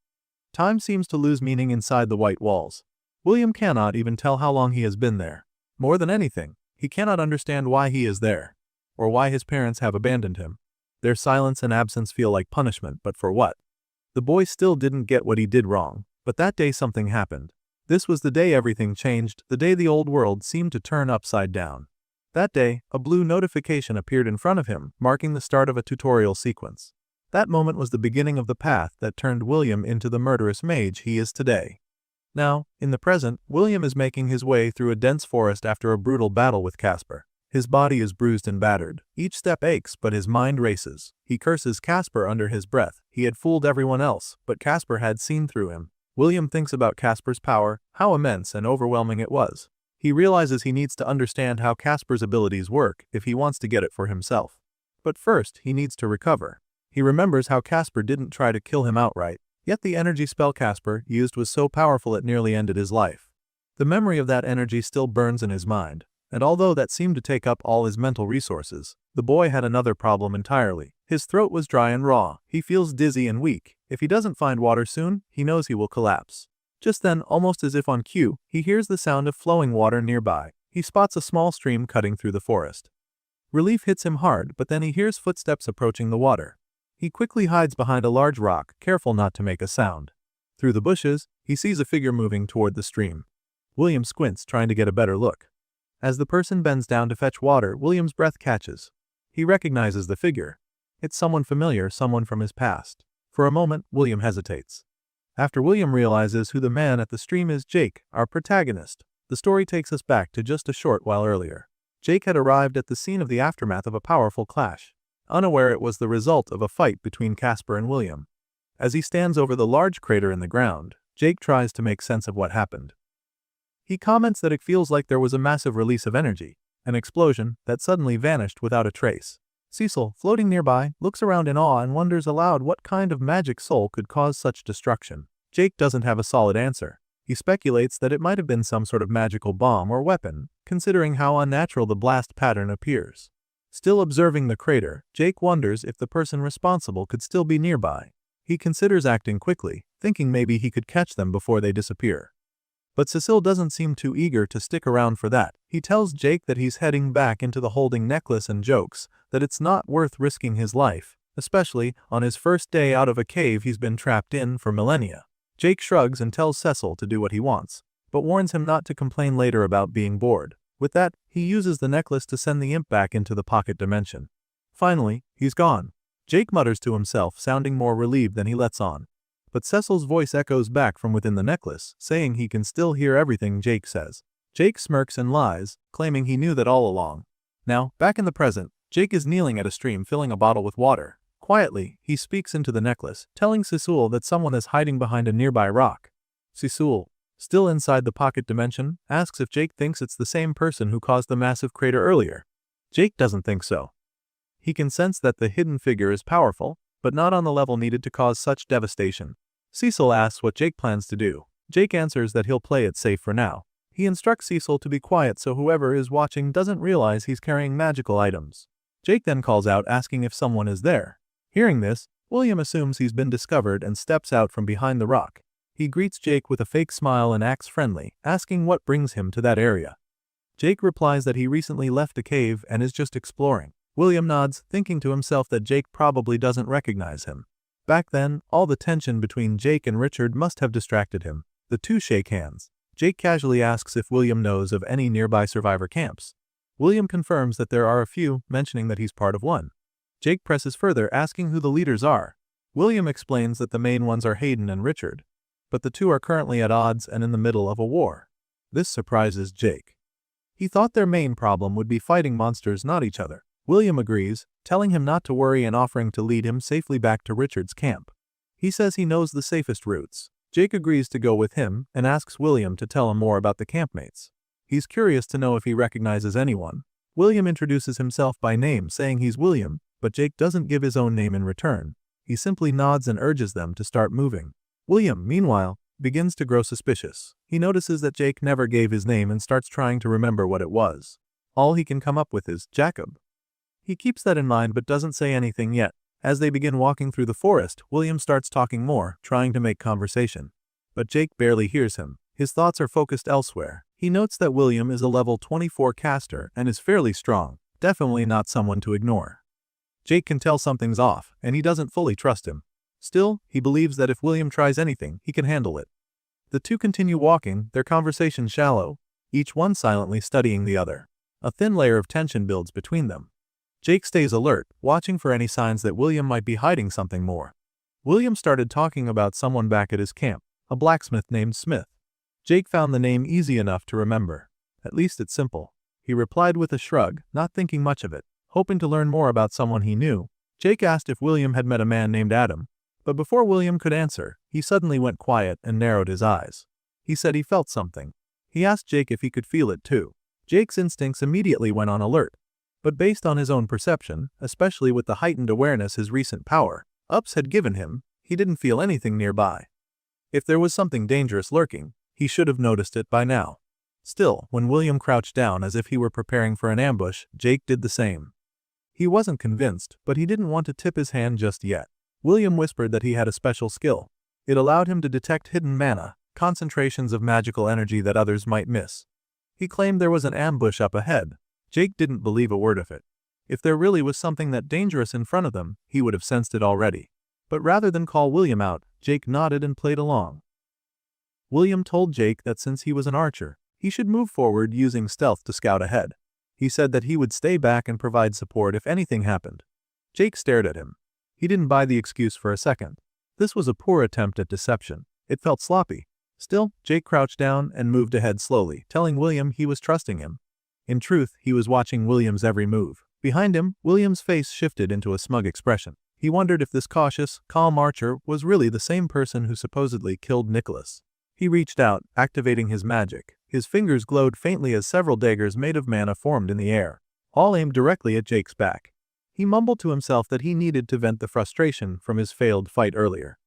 Time seems to lose meaning inside the white walls. William cannot even tell how long he has been there. More than anything, he cannot understand why he is there, or why his parents have abandoned him. Their silence and absence feel like punishment, but for what? The boy still didn't get what he did wrong, but that day something happened. This was the day everything changed, the day the old world seemed to turn upside down. That day, a blue notification appeared in front of him, marking the start of a tutorial sequence. That moment was the beginning of the path that turned William into the murderous mage he is today. Now, in the present, William is making his way through a dense forest after a brutal battle with Casper. His body is bruised and battered. Each step aches, but his mind races. He curses Casper under his breath. He had fooled everyone else, but Casper had seen through him. William thinks about Casper's power, how immense and overwhelming it was. He realizes he needs to understand how Casper's abilities work if he wants to get it for himself. But first, he needs to recover. He remembers how Casper didn't try to kill him outright, yet the energy spell Casper used was so powerful it nearly ended his life. The memory of that energy still burns in his mind. And although that seemed to take up all his mental resources, the boy had another problem entirely. His throat was dry and raw. He feels dizzy and weak. If he doesn't find water soon, he knows he will collapse. Just then, almost as if on cue, he hears the sound of flowing water nearby. He spots a small stream cutting through the forest. Relief hits him hard, but then he hears footsteps approaching the water. He quickly hides behind a large rock, careful not to make a sound. Through the bushes, he sees a figure moving toward the stream. William squints, trying to get a better look. As the person bends down to fetch water, William's breath catches. He recognizes the figure. It's someone familiar, someone from his past. For a moment, William hesitates. After William realizes who the man at the stream is, Jake, our protagonist, the story takes us back to just a short while earlier. Jake had arrived at the scene of the aftermath of a powerful clash, unaware it was the result of a fight between Casper and William. As he stands over the large crater in the ground, Jake tries to make sense of what happened. He comments that it feels like there was a massive release of energy, an explosion that suddenly vanished without a trace. Cecil, floating nearby, looks around in awe and wonders aloud what kind of magic soul could cause such destruction. Jake doesn't have a solid answer. He speculates that it might have been some sort of magical bomb or weapon, considering how unnatural the blast pattern appears. Still observing the crater, Jake wonders if the person responsible could still be nearby. He considers acting quickly, thinking maybe he could catch them before they disappear. But Cecil doesn't seem too eager to stick around for that. He tells Jake that he's heading back into the holding necklace and jokes that it's not worth risking his life, especially on his first day out of a cave he's been trapped in for millennia. Jake shrugs and tells Cecil to do what he wants, but warns him not to complain later about being bored. With that, he uses the necklace to send the imp back into the pocket dimension. Finally, he's gone. Jake mutters to himself, sounding more relieved than he lets on. But Cecil's voice echoes back from within the necklace, saying he can still hear everything Jake says. Jake smirks and lies, claiming he knew that all along. Now, back in the present, Jake is kneeling at a stream filling a bottle with water. Quietly, he speaks into the necklace, telling Cecil that someone is hiding behind a nearby rock. Cecil, still inside the pocket dimension, asks if Jake thinks it's the same person who caused the massive crater earlier. Jake doesn't think so. He can sense that the hidden figure is powerful, but not on the level needed to cause such devastation. Cecil asks what Jake plans to do. Jake answers that he'll play it safe for now. He instructs Cecil to be quiet so whoever is watching doesn't realize he's carrying magical items. Jake then calls out asking if someone is there. Hearing this, William assumes he's been discovered and steps out from behind the rock. He greets Jake with a fake smile and acts friendly, asking what brings him to that area. Jake replies that he recently left a cave and is just exploring. William nods, thinking to himself that Jake probably doesn't recognize him. Back then, all the tension between Jake and Richard must have distracted him. The two shake hands. Jake casually asks if William knows of any nearby survivor camps. William confirms that there are a few, mentioning that he's part of one. Jake presses further, asking who the leaders are. William explains that the main ones are Hayden and Richard, but the two are currently at odds and in the middle of a war. This surprises Jake. He thought their main problem would be fighting monsters, not each other. William agrees, telling him not to worry and offering to lead him safely back to Richard's camp. He says he knows the safest routes. Jake agrees to go with him and asks William to tell him more about the campmates. He's curious to know if he recognizes anyone. William introduces himself by name, saying he's William, but Jake doesn't give his own name in return. He simply nods and urges them to start moving. William, meanwhile, begins to grow suspicious. He notices that Jake never gave his name and starts trying to remember what it was. All he can come up with is Jacob. He keeps that in mind but doesn't say anything yet. As they begin walking through the forest, William starts talking more, trying to make conversation. But Jake barely hears him. His thoughts are focused elsewhere. He notes that William is a level 24 caster and is fairly strong, definitely not someone to ignore. Jake can tell something's off, and he doesn't fully trust him. Still, he believes that if William tries anything, he can handle it. The two continue walking, their conversation shallow, each one silently studying the other. A thin layer of tension builds between them. Jake stays alert, watching for any signs that William might be hiding something more. William started talking about someone back at his camp, a blacksmith named Smith. Jake found the name easy enough to remember. At least it's simple. He replied with a shrug, not thinking much of it. Hoping to learn more about someone he knew, Jake asked if William had met a man named Adam. But before William could answer, he suddenly went quiet and narrowed his eyes. He said he felt something. He asked Jake if he could feel it too. Jake's instincts immediately went on alert. But based on his own perception, especially with the heightened awareness his recent power-ups had given him, he didn't feel anything nearby. If there was something dangerous lurking, he should have noticed it by now. Still, when William crouched down as if he were preparing for an ambush, Jake did the same. He wasn't convinced, but he didn't want to tip his hand just yet. William whispered that he had a special skill. It allowed him to detect hidden mana, concentrations of magical energy that others might miss. He claimed there was an ambush up ahead. Jake didn't believe a word of it. If there really was something that dangerous in front of them, he would have sensed it already. But rather than call William out, Jake nodded and played along. William told Jake that since he was an archer, he should move forward using stealth to scout ahead. He said that he would stay back and provide support if anything happened. Jake stared at him. He didn't buy the excuse for a second. This was a poor attempt at deception. It felt sloppy. Still, Jake crouched down and moved ahead slowly, telling William he was trusting him. In truth, he was watching William's every move. Behind him, William's face shifted into a smug expression. He wondered if this cautious, calm archer was really the same person who supposedly killed Nicholas. He reached out, activating his magic. His fingers glowed faintly as several daggers made of mana formed in the air, all aimed directly at Jake's back. He mumbled to himself that he needed to vent the frustration from his failed fight earlier.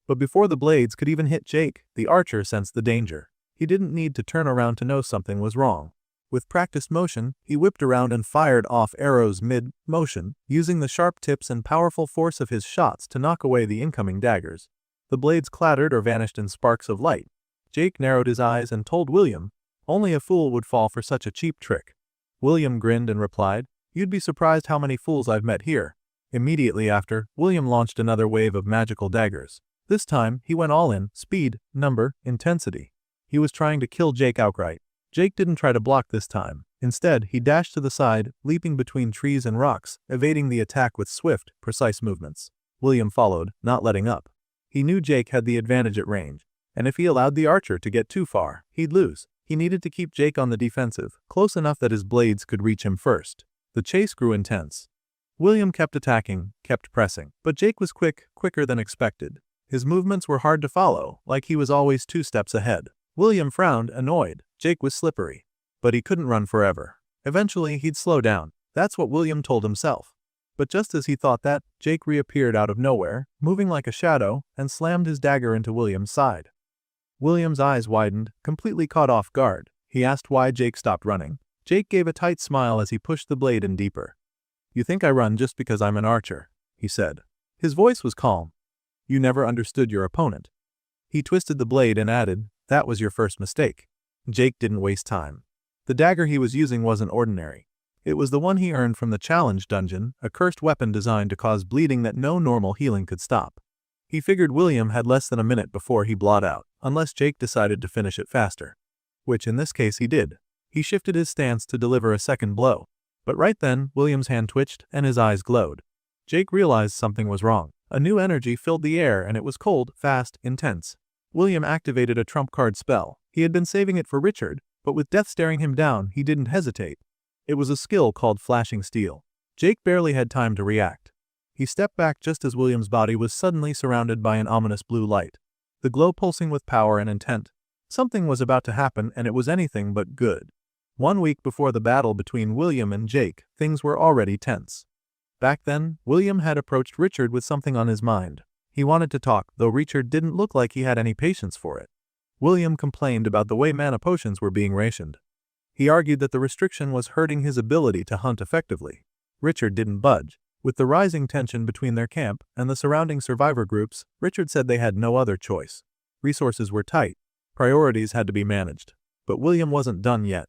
But before the blades could even hit Jake, the archer sensed the danger. He didn't need to turn around to know something was wrong. With practiced motion, he whipped around and fired off arrows mid-motion, using the sharp tips and powerful force of his shots to knock away the incoming daggers. The blades clattered or vanished in sparks of light. Jake narrowed his eyes and told William, "Only a fool would fall for such a cheap trick." William grinned and replied, "You'd be surprised how many fools I've met here." Immediately after, William launched another wave of magical daggers. This time, he went all in: speed, number, intensity. He was trying to kill Jake outright. Jake didn't try to block this time. Instead, he dashed to the side, leaping between trees and rocks, evading the attack with swift, precise movements. William followed, not letting up. He knew Jake had the advantage at range, and if he allowed the archer to get too far, he'd lose. He needed to keep Jake on the defensive, close enough that his blades could reach him first. The chase grew intense. William kept attacking, kept pressing, but Jake was quicker than expected. His movements were hard to follow, like he was always 2 steps ahead. William frowned, annoyed. Jake was slippery. But he couldn't run forever. Eventually, he'd slow down. That's what William told himself. But just as he thought that, Jake reappeared out of nowhere, moving like a shadow, and slammed his dagger into William's side. William's eyes widened, completely caught off guard. He asked why Jake stopped running. Jake gave a tight smile as he pushed the blade in deeper. "You think I run just because I'm an archer," he said. His voice was calm. "You never understood your opponent." He twisted the blade and added, "That was your first mistake." Jake didn't waste time. The dagger he was using wasn't ordinary. It was the one he earned from the challenge dungeon, a cursed weapon designed to cause bleeding that no normal healing could stop. He figured William had less than a minute before he bled out, unless Jake decided to finish it faster. Which in this case he did. He shifted his stance to deliver a second blow. But right then, William's hand twitched and his eyes glowed. Jake realized something was wrong. A new energy filled the air and it was cold, fast, intense. William activated a trump card spell. He had been saving it for Richard, but with death staring him down, he didn't hesitate. It was a skill called Flashing Steel. Jake barely had time to react. He stepped back just as William's body was suddenly surrounded by an ominous blue light, the glow pulsing with power and intent. Something was about to happen and it was anything but good. 1 week before the battle between William and Jake, things were already tense. Back then, William had approached Richard with something on his mind. He wanted to talk, though Richard didn't look like he had any patience for it. William complained about the way mana potions were being rationed. He argued that the restriction was hurting his ability to hunt effectively. Richard didn't budge. With the rising tension between their camp and the surrounding survivor groups, Richard said they had no other choice. Resources were tight. Priorities had to be managed. But William wasn't done yet.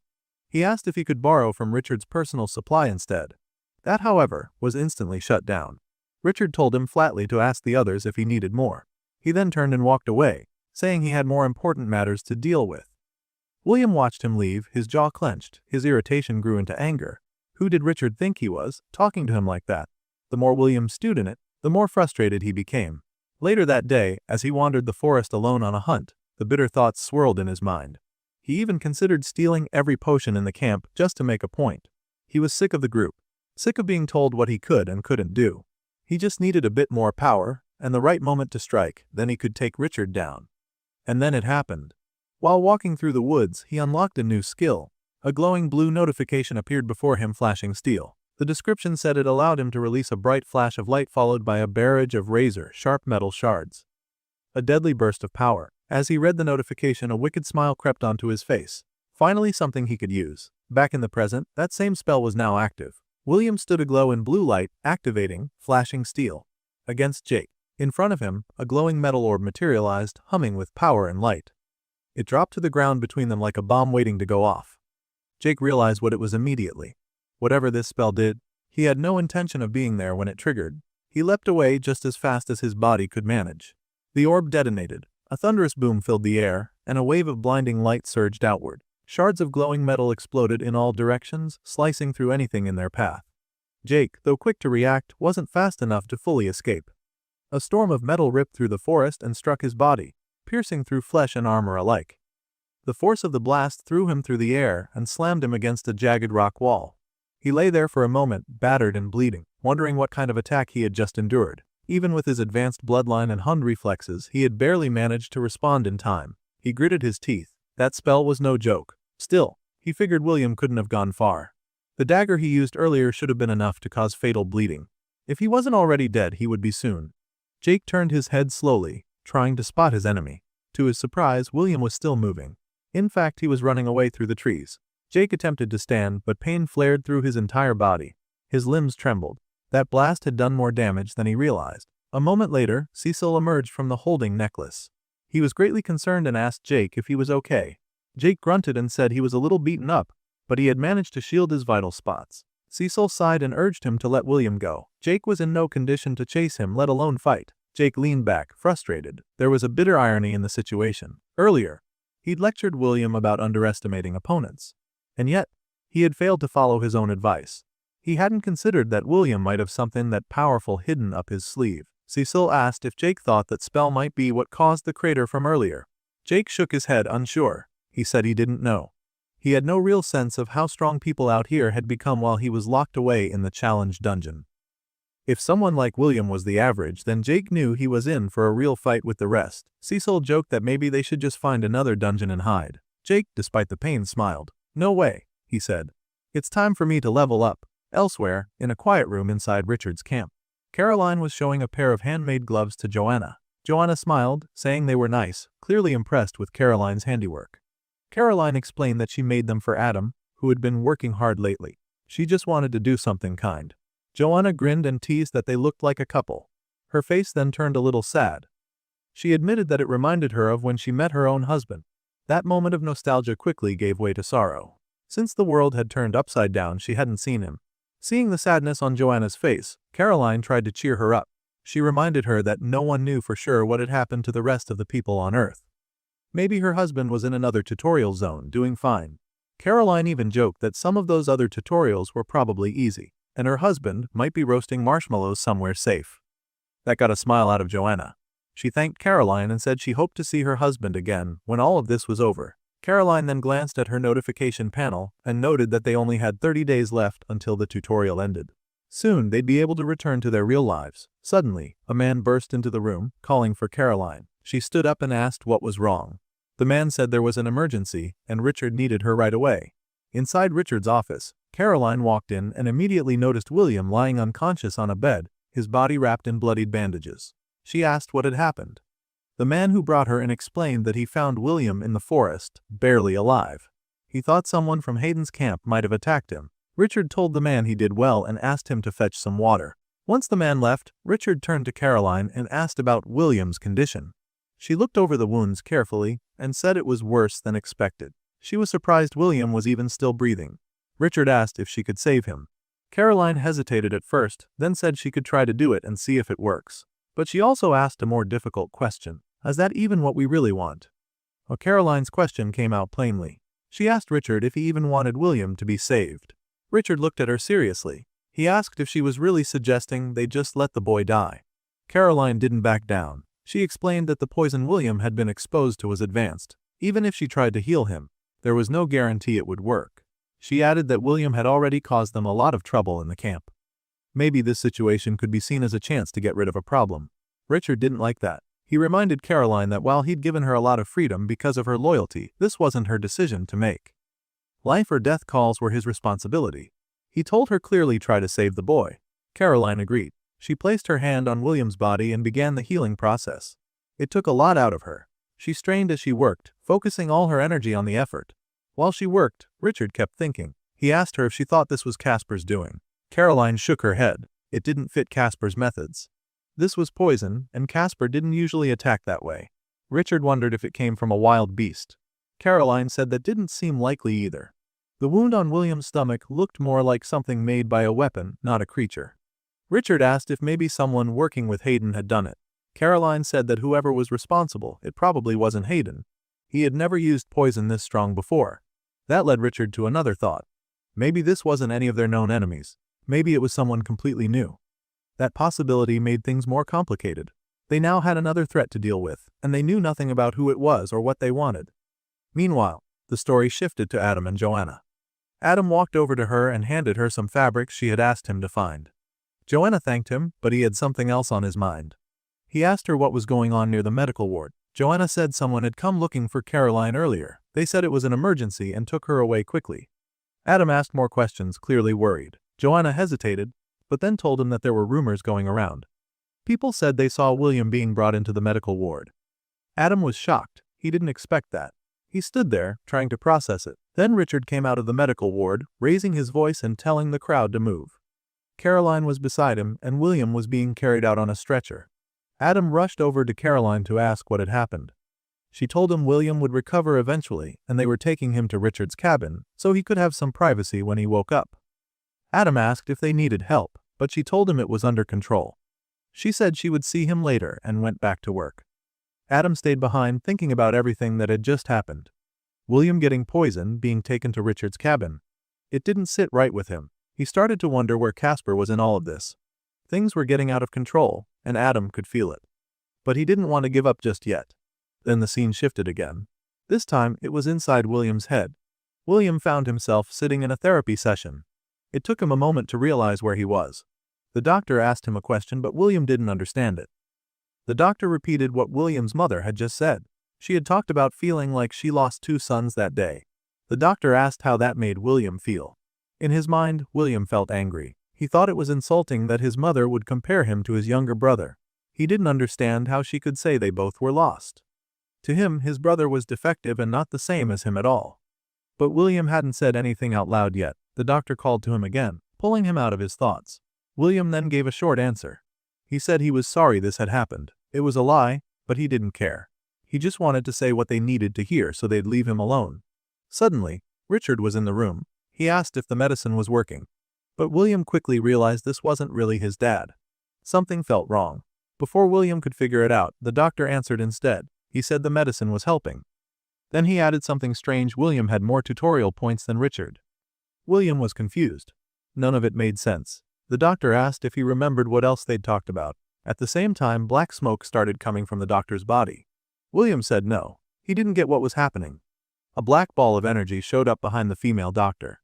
He asked if he could borrow from Richard's personal supply instead. That, however, was instantly shut down. Richard told him flatly to ask the others if he needed more. He then turned and walked away, saying he had more important matters to deal with. William watched him leave, his jaw clenched. His irritation grew into anger. Who did Richard think he was, talking to him like that? The more William stewed in it, the more frustrated he became. Later that day, as he wandered the forest alone on a hunt, the bitter thoughts swirled in his mind. He even considered stealing every potion in the camp just to make a point. He was sick of the group, sick of being told what he could and couldn't do. He just needed a bit more power, and the right moment to strike, then he could take Richard down. And then it happened. While walking through the woods, he unlocked a new skill. A glowing blue notification appeared before him, flashing steel. The description said it allowed him to release a bright flash of light followed by a barrage of razor-sharp metal shards. A deadly burst of power. As he read the notification, a wicked smile crept onto his face. Finally something he could use. Back in the present, that same spell was now active. William stood aglow in blue light, activating Flashing Steel. Against Jake. In front of him, a glowing metal orb materialized, humming with power and light. It dropped to the ground between them like a bomb waiting to go off. Jake realized what it was immediately. Whatever this spell did, he had no intention of being there when it triggered. He leapt away just as fast as his body could manage. The orb detonated. A thunderous boom filled the air, and a wave of blinding light surged outward. Shards of glowing metal exploded in all directions, slicing through anything in their path. Jake, though quick to react, wasn't fast enough to fully escape. A storm of metal ripped through the forest and struck his body, piercing through flesh and armor alike. The force of the blast threw him through the air and slammed him against a jagged rock wall. He lay there for a moment, battered and bleeding, wondering what kind of attack he had just endured. Even with his advanced bloodline and Hund reflexes, he had barely managed to respond in time. He gritted his teeth. That spell was no joke. Still, he figured William couldn't have gone far. The dagger he used earlier should have been enough to cause fatal bleeding. If he wasn't already dead, he would be soon. Jake turned his head slowly, trying to spot his enemy. To his surprise, William was still moving. In fact, he was running away through the trees. Jake attempted to stand, but pain flared through his entire body. His limbs trembled. That blast had done more damage than he realized. A moment later, Cecil emerged from the holding necklace. He was greatly concerned and asked Jake if he was okay. Jake grunted and said he was a little beaten up, but he had managed to shield his vital spots. Cecil sighed and urged him to let William go. Jake was in no condition to chase him, let alone fight. Jake leaned back, frustrated. There was a bitter irony in the situation. Earlier, he'd lectured William about underestimating opponents. And yet, he had failed to follow his own advice. He hadn't considered that William might have something that powerful hidden up his sleeve. Cecil asked if Jake thought that spell might be what caused the crater from earlier. Jake shook his head, unsure. He said he didn't know. He had no real sense of how strong people out here had become while he was locked away in the challenge dungeon. If someone like William was the average, then Jake knew he was in for a real fight with the rest. Cecil joked that maybe they should just find another dungeon and hide. Jake, despite the pain, smiled. "No way," he said. "It's time for me to level up." Elsewhere, in a quiet room inside Richard's camp, Caroline was showing a pair of handmade gloves to Joanna. Joanna smiled, saying they were nice, clearly impressed with Caroline's handiwork. Caroline explained that she made them for Adam, who had been working hard lately. She just wanted to do something kind. Joanna grinned and teased that they looked like a couple. Her face then turned a little sad. She admitted that it reminded her of when she met her own husband. That moment of nostalgia quickly gave way to sorrow. Since the world had turned upside down, she hadn't seen him. Seeing the sadness on Joanna's face, Caroline tried to cheer her up. She reminded her that no one knew for sure what had happened to the rest of the people on Earth. Maybe her husband was in another tutorial zone, doing fine. Caroline even joked that some of those other tutorials were probably easy, and her husband might be roasting marshmallows somewhere safe. That got a smile out of Joanna. She thanked Caroline and said she hoped to see her husband again when all of this was over. Caroline then glanced at her notification panel and noted that they only had 30 days left until the tutorial ended. Soon they'd be able to return to their real lives. Suddenly, a man burst into the room, calling for Caroline. She stood up and asked what was wrong. The man said there was an emergency and Richard needed her right away. Inside Richard's office, Caroline walked in and immediately noticed William lying unconscious on a bed, his body wrapped in bloodied bandages. She asked what had happened. The man who brought her in explained that he found William in the forest, barely alive. He thought someone from Hayden's camp might have attacked him. Richard told the man he did well and asked him to fetch some water. Once the man left, Richard turned to Caroline and asked about William's condition. She looked over the wounds carefully and said it was worse than expected. She was surprised William was even still breathing. Richard asked if she could save him. Caroline hesitated at first, then said she could try to do it and see if it works. But she also asked a more difficult question. Is that even what we really want? Well, Caroline's question came out plainly. She asked Richard if he even wanted William to be saved. Richard looked at her seriously. He asked if she was really suggesting they just let the boy die. Caroline didn't back down. She explained that the poison William had been exposed to was advanced. Even if she tried to heal him, there was no guarantee it would work. She added that William had already caused them a lot of trouble in the camp. Maybe this situation could be seen as a chance to get rid of a problem. Richard didn't like that. He reminded Caroline that while he'd given her a lot of freedom because of her loyalty, this wasn't her decision to make. Life or death calls were his responsibility. He told her clearly try to save the boy. Caroline agreed. She placed her hand on William's body and began the healing process. It took a lot out of her. She strained as she worked, focusing all her energy on the effort. While she worked, Richard kept thinking. He asked her if she thought this was Casper's doing. Caroline shook her head. It didn't fit Casper's methods. This was poison, and Casper didn't usually attack that way. Richard wondered if it came from a wild beast. Caroline said that didn't seem likely either. The wound on William's stomach looked more like something made by a weapon, not a creature. Richard asked if maybe someone working with Hayden had done it. Caroline said that whoever was responsible, it probably wasn't Hayden. He had never used poison this strong before. That led Richard to another thought. Maybe this wasn't any of their known enemies. Maybe it was someone completely new. That possibility made things more complicated. They now had another threat to deal with, and they knew nothing about who it was or what they wanted. Meanwhile, the story shifted to Adam and Joanna. Adam walked over to her and handed her some fabrics she had asked him to find. Joanna thanked him, but he had something else on his mind. He asked her what was going on near the medical ward. Joanna said someone had come looking for Caroline earlier. They said it was an emergency and took her away quickly. Adam asked more questions, clearly worried. Joanna hesitated, but then told him that there were rumors going around. People said they saw William being brought into the medical ward. Adam was shocked. He didn't expect that. He stood there, trying to process it. Then Richard came out of the medical ward, raising his voice and telling the crowd to move. Caroline was beside him, and William was being carried out on a stretcher. Adam rushed over to Caroline to ask what had happened. She told him William would recover eventually, and they were taking him to Richard's cabin, so he could have some privacy when he woke up. Adam asked if they needed help, but she told him it was under control. She said she would see him later and went back to work. Adam stayed behind thinking about everything that had just happened. William getting poisoned, being taken to Richard's cabin. It didn't sit right with him. He started to wonder where Casper was in all of this. Things were getting out of control, and Adam could feel it. But he didn't want to give up just yet. Then the scene shifted again. This time, it was inside William's head. William found himself sitting in a therapy session. It took him a moment to realize where he was. The doctor asked him a question, but William didn't understand it. The doctor repeated what William's mother had just said. She had talked about feeling like she lost 2 sons that day. The doctor asked how that made William feel. In his mind, William felt angry. He thought it was insulting that his mother would compare him to his younger brother. He didn't understand how she could say they both were lost. To him, his brother was defective and not the same as him at all. But William hadn't said anything out loud yet. The doctor called to him again, pulling him out of his thoughts. William then gave a short answer. He said he was sorry this had happened. It was a lie, but he didn't care. He just wanted to say what they needed to hear so they'd leave him alone. Suddenly, Richard was in the room. He asked if the medicine was working. But William quickly realized this wasn't really his dad. Something felt wrong. Before William could figure it out, the doctor answered instead. He said the medicine was helping. Then he added something strange. William had more tutorial points than Richard. William was confused. None of it made sense. The doctor asked if he remembered what else they'd talked about. At the same time, black smoke started coming from the doctor's body. William said no. He didn't get what was happening. A black ball of energy showed up behind the female doctor.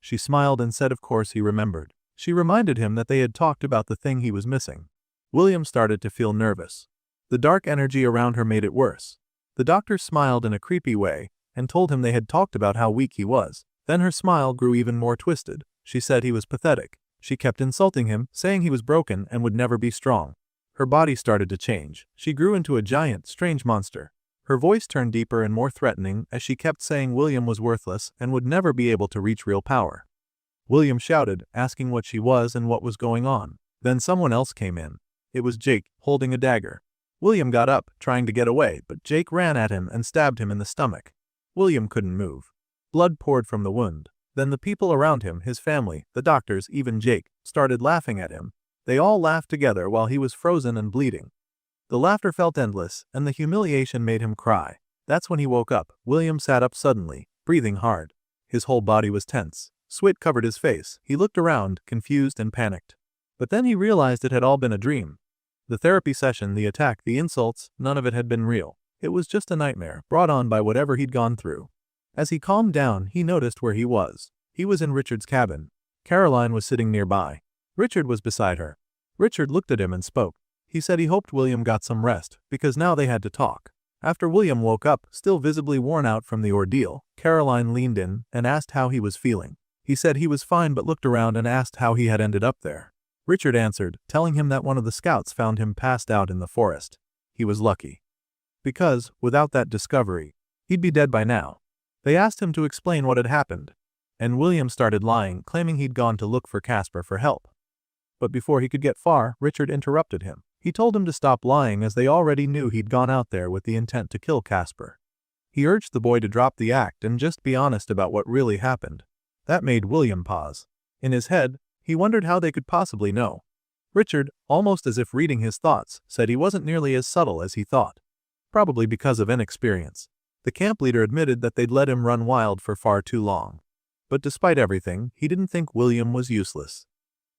She smiled and said of course he remembered. She reminded him that they had talked about the thing he was missing. William started to feel nervous. The dark energy around her made it worse. The doctor smiled in a creepy way and told him they had talked about how weak he was. Then her smile grew even more twisted. She said he was pathetic. She kept insulting him, saying he was broken and would never be strong. Her body started to change. She grew into a giant, strange monster. Her voice turned deeper and more threatening as she kept saying William was worthless and would never be able to reach real power. William shouted, asking what she was and what was going on. Then someone else came in. It was Jake, holding a dagger. William got up, trying to get away, but Jake ran at him and stabbed him in the stomach. William couldn't move. Blood poured from the wound. Then the people around him, his family, the doctors, even Jake, started laughing at him. They all laughed together while he was frozen and bleeding. The laughter felt endless, and the humiliation made him cry. That's when he woke up. William sat up suddenly, breathing hard. His whole body was tense. Sweat covered his face. He looked around, confused and panicked. But then he realized it had all been a dream. The therapy session, the attack, the insults, none of it had been real. It was just a nightmare, brought on by whatever he'd gone through. As he calmed down, he noticed where he was. He was in Richard's cabin. Caroline was sitting nearby. Richard was beside her. Richard looked at him and spoke. He said he hoped William got some rest, because now they had to talk. After William woke up, still visibly worn out from the ordeal, Caroline leaned in and asked how he was feeling. He said he was fine but looked around and asked how he had ended up there. Richard answered, telling him that one of the scouts found him passed out in the forest. He was lucky. Because, without that discovery, he'd be dead by now. They asked him to explain what had happened. And William started lying, claiming he'd gone to look for Casper for help. But before he could get far, Richard interrupted him. He told him to stop lying as they already knew he'd gone out there with the intent to kill Casper. He urged the boy to drop the act and just be honest about what really happened. That made William pause. In his head, he wondered how they could possibly know. Richard, almost as if reading his thoughts, said he wasn't nearly as subtle as he thought. Probably because of inexperience. The camp leader admitted that they'd let him run wild for far too long. But despite everything, he didn't think William was useless.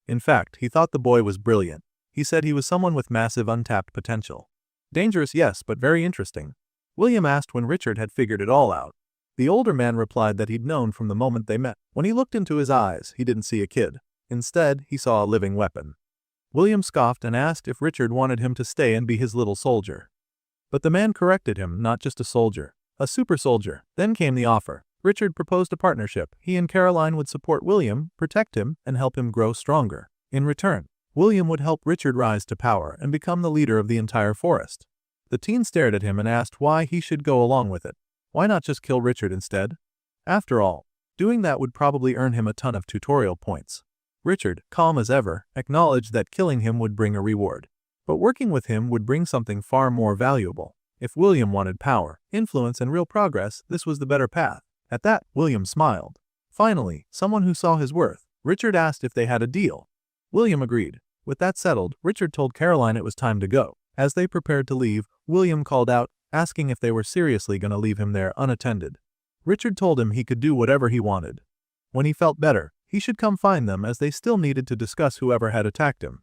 In fact, he thought the boy was brilliant. He said he was someone with massive untapped potential. Dangerous, yes, but very interesting. William asked when Richard had figured it all out. The older man replied that he'd known from the moment they met. When he looked into his eyes, he didn't see a kid. Instead, he saw a living weapon. William scoffed and asked if Richard wanted him to stay and be his little soldier. But the man corrected him, not just a soldier, a super soldier. Then came the offer. Richard proposed a partnership. He and Caroline would support William, protect him, and help him grow stronger. In return, William would help Richard rise to power and become the leader of the entire forest. The teen stared at him and asked why he should go along with it. Why not just kill Richard instead? After all, doing that would probably earn him a ton of tutorial points. Richard, calm as ever, acknowledged that killing him would bring a reward. But working with him would bring something far more valuable. If William wanted power, influence, and real progress, this was the better path. At that, William smiled. Finally, someone who saw his worth. Richard asked if they had a deal. William agreed. With that settled, Richard told Caroline it was time to go. As they prepared to leave, William called out, asking if they were seriously going to leave him there unattended. Richard told him he could do whatever he wanted. When he felt better, he should come find them as they still needed to discuss whoever had attacked him.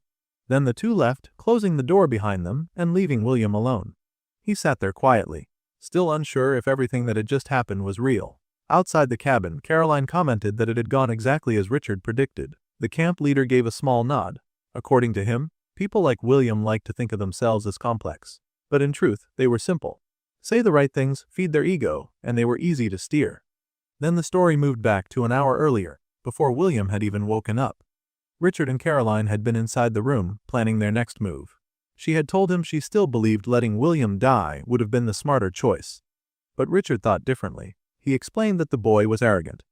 Then the two left, closing the door behind them and leaving William alone. He sat there quietly, still unsure if everything that had just happened was real. Outside the cabin, Caroline commented that it had gone exactly as Richard predicted. The camp leader gave a small nod. According to him, people like William liked to think of themselves as complex. But in truth, they were simple. Say the right things, feed their ego, and they were easy to steer. Then the story moved back to an hour earlier, before William had even woken up. Richard and Caroline had been inside the room, planning their next move. She had told him she still believed letting William die would have been the smarter choice. But Richard thought differently. He explained that the boy was arrogant.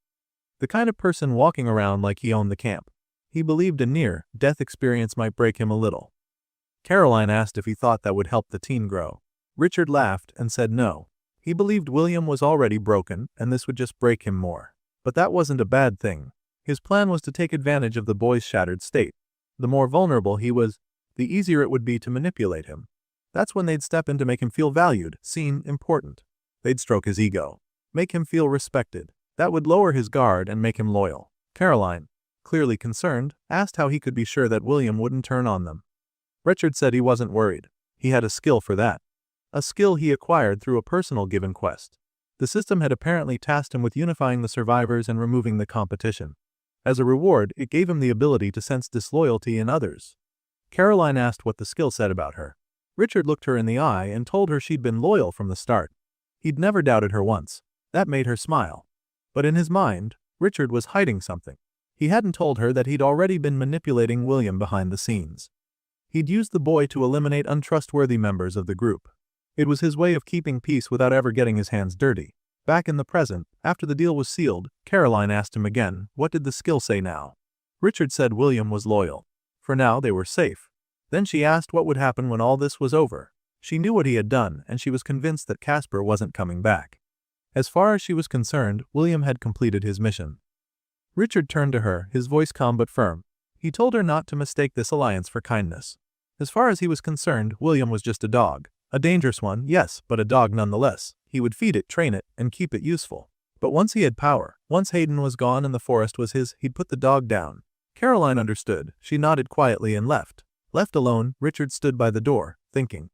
The kind of person walking around like he owned the camp. He believed a near-death experience might break him a little. Caroline asked if he thought that would help the teen grow. Richard laughed and said no. He believed William was already broken and this would just break him more. But that wasn't a bad thing. His plan was to take advantage of the boy's shattered state. The more vulnerable he was, the easier it would be to manipulate him. That's when they'd step in to make him feel valued, seen, important. They'd stroke his ego, make him feel respected. That would lower his guard and make him loyal. Caroline, clearly concerned, asked how he could be sure that William wouldn't turn on them. Richard said he wasn't worried. He had a skill for that. A skill he acquired through a personal given quest. The system had apparently tasked him with unifying the survivors and removing the competition. As a reward, it gave him the ability to sense disloyalty in others. Caroline asked what the skill said about her. Richard looked her in the eye and told her she'd been loyal from the start. He'd never doubted her once. That made her smile. But in his mind, Richard was hiding something. He hadn't told her that he'd already been manipulating William behind the scenes. He'd used the boy to eliminate untrustworthy members of the group. It was his way of keeping peace without ever getting his hands dirty. Back in the present, after the deal was sealed, Caroline asked him again, what did the skill say now? Richard said William was loyal. For now, they were safe. Then she asked what would happen when all this was over. She knew what he had done, and she was convinced that Casper wasn't coming back. As far as she was concerned, William had completed his mission. Richard turned to her, his voice calm but firm. He told her not to mistake this alliance for kindness. As far as he was concerned, William was just a dog. A dangerous one, yes, but a dog nonetheless. He would feed it, train it, and keep it useful. But once he had power, once Hayden was gone and the forest was his, he'd put the dog down. Caroline understood. She nodded quietly and left. Left alone, Richard stood by the door, thinking.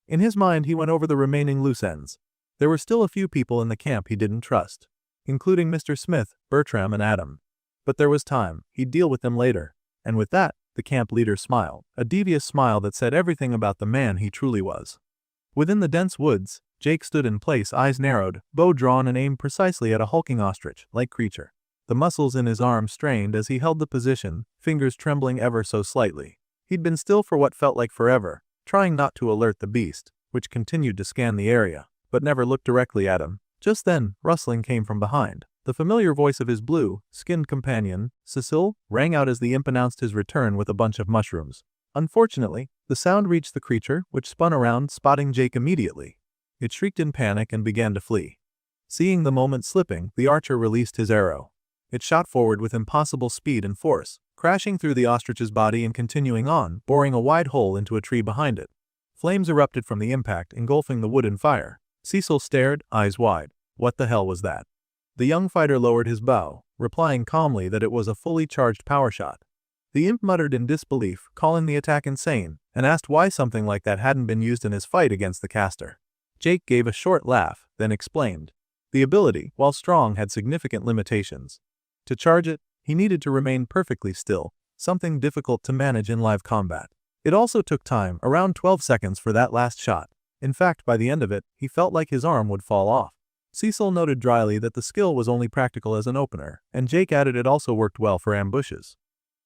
In his mind, he went over the remaining loose ends. There were still a few people in the camp he didn't trust, including Mr. Smith, Bertram, and Adam. But there was time. He'd deal with them later. And with that, the camp leader smiled, a devious smile that said everything about the man he truly was. Within the dense woods, Jake stood in place, eyes narrowed, bow drawn and aimed precisely at a hulking ostrich-like creature. The muscles in his arm strained as he held the position, fingers trembling ever so slightly. He'd been still for what felt like forever, trying not to alert the beast, which continued to scan the area, but never looked directly at him. Just then, rustling came from behind. The familiar voice of his blue-skinned companion, Cecile, rang out as the imp announced his return with a bunch of mushrooms. Unfortunately, the sound reached the creature, which spun around, spotting Jake immediately. It shrieked in panic and began to flee. Seeing the moment slipping, the archer released his arrow. It shot forward with impossible speed and force, crashing through the ostrich's body and continuing on, boring a wide hole into a tree behind it. Flames erupted from the impact, engulfing the wood in fire. Cecil stared, eyes wide. What the hell was that? The young fighter lowered his bow, replying calmly that it was a fully charged power shot. The imp muttered in disbelief, calling the attack insane, and asked why something like that hadn't been used in his fight against the caster. Jake gave a short laugh, then explained. The ability, while strong, had significant limitations. To charge it, he needed to remain perfectly still, something difficult to manage in live combat. It also took time, around 12 seconds for that last shot. In fact, by the end of it, he felt like his arm would fall off. Cecil noted dryly that the skill was only practical as an opener, and Jake added it also worked well for ambushes.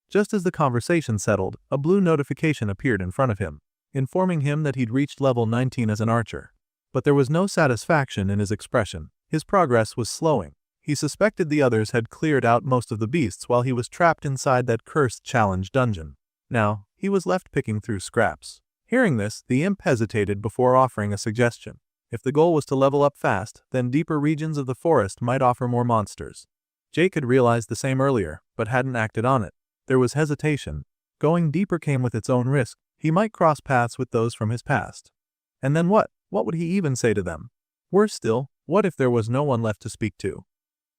Just as the conversation settled, a blue notification appeared in front of him, informing him that he'd reached level 19 as an archer. But there was no satisfaction in his expression. His progress was slowing. He suspected the others had cleared out most of the beasts while he was trapped inside that cursed challenge dungeon. Now, he was left picking through scraps. Hearing this, the imp hesitated before offering a suggestion. If the goal was to level up fast, then deeper regions of the forest might offer more monsters. Jake had realized the same earlier, but hadn't acted on it. There was hesitation. Going deeper came with its own risk. He might cross paths with those from his past. And then what? What would he even say to them? Worse still, what if there was no one left to speak to?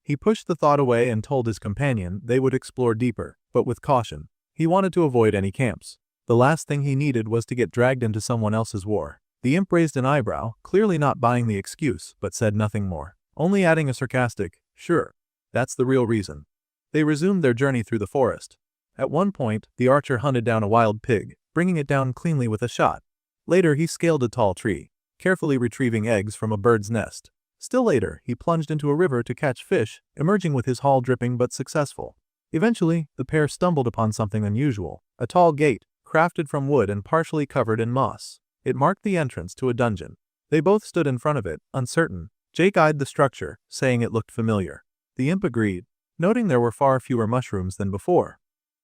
He pushed the thought away and told his companion they would explore deeper, but with caution. He wanted to avoid any camps. The last thing he needed was to get dragged into someone else's war. The imp raised an eyebrow, clearly not buying the excuse, but said nothing more, only adding a sarcastic, "Sure. That's the real reason." They resumed their journey through the forest. At one point, the archer hunted down a wild pig, bringing it down cleanly with a shot. Later, he scaled a tall tree, carefully retrieving eggs from a bird's nest. Still later, he plunged into a river to catch fish, emerging with his haul dripping but successful. Eventually, the pair stumbled upon something unusual, a tall gate, crafted from wood and partially covered in moss. It marked the entrance to a dungeon. They both stood in front of it, uncertain. Jake eyed the structure, saying it looked familiar. The imp agreed, noting there were far fewer mushrooms than before.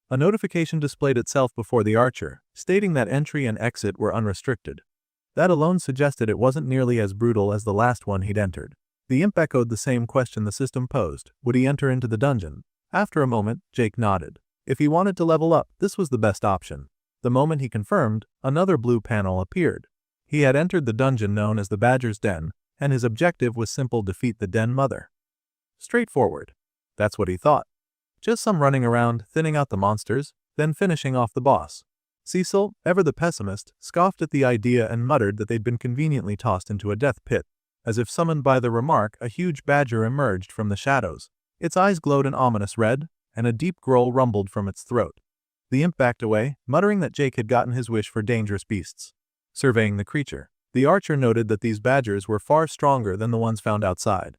A notification displayed itself before the archer, stating that entry and exit were unrestricted. That alone suggested it wasn't nearly as brutal as the last one he'd entered. The imp echoed the same question the system posed. Would he enter into the dungeon? After a moment, Jake nodded. If he wanted to level up, this was the best option. The moment he confirmed, another blue panel appeared. He had entered the dungeon known as the Badger's Den, and his objective was simple: defeat the Den Mother. Straightforward. That's what he thought. Just some running around, thinning out the monsters, then finishing off the boss. Cecil, ever the pessimist, scoffed at the idea and muttered that they'd been conveniently tossed into a death pit. As if summoned by the remark, a huge badger emerged from the shadows. Its eyes glowed an ominous red, and a deep growl rumbled from its throat. The imp backed away, muttering that Jake had gotten his wish for dangerous beasts. Surveying the creature, the archer noted that these badgers were far stronger than the ones found outside.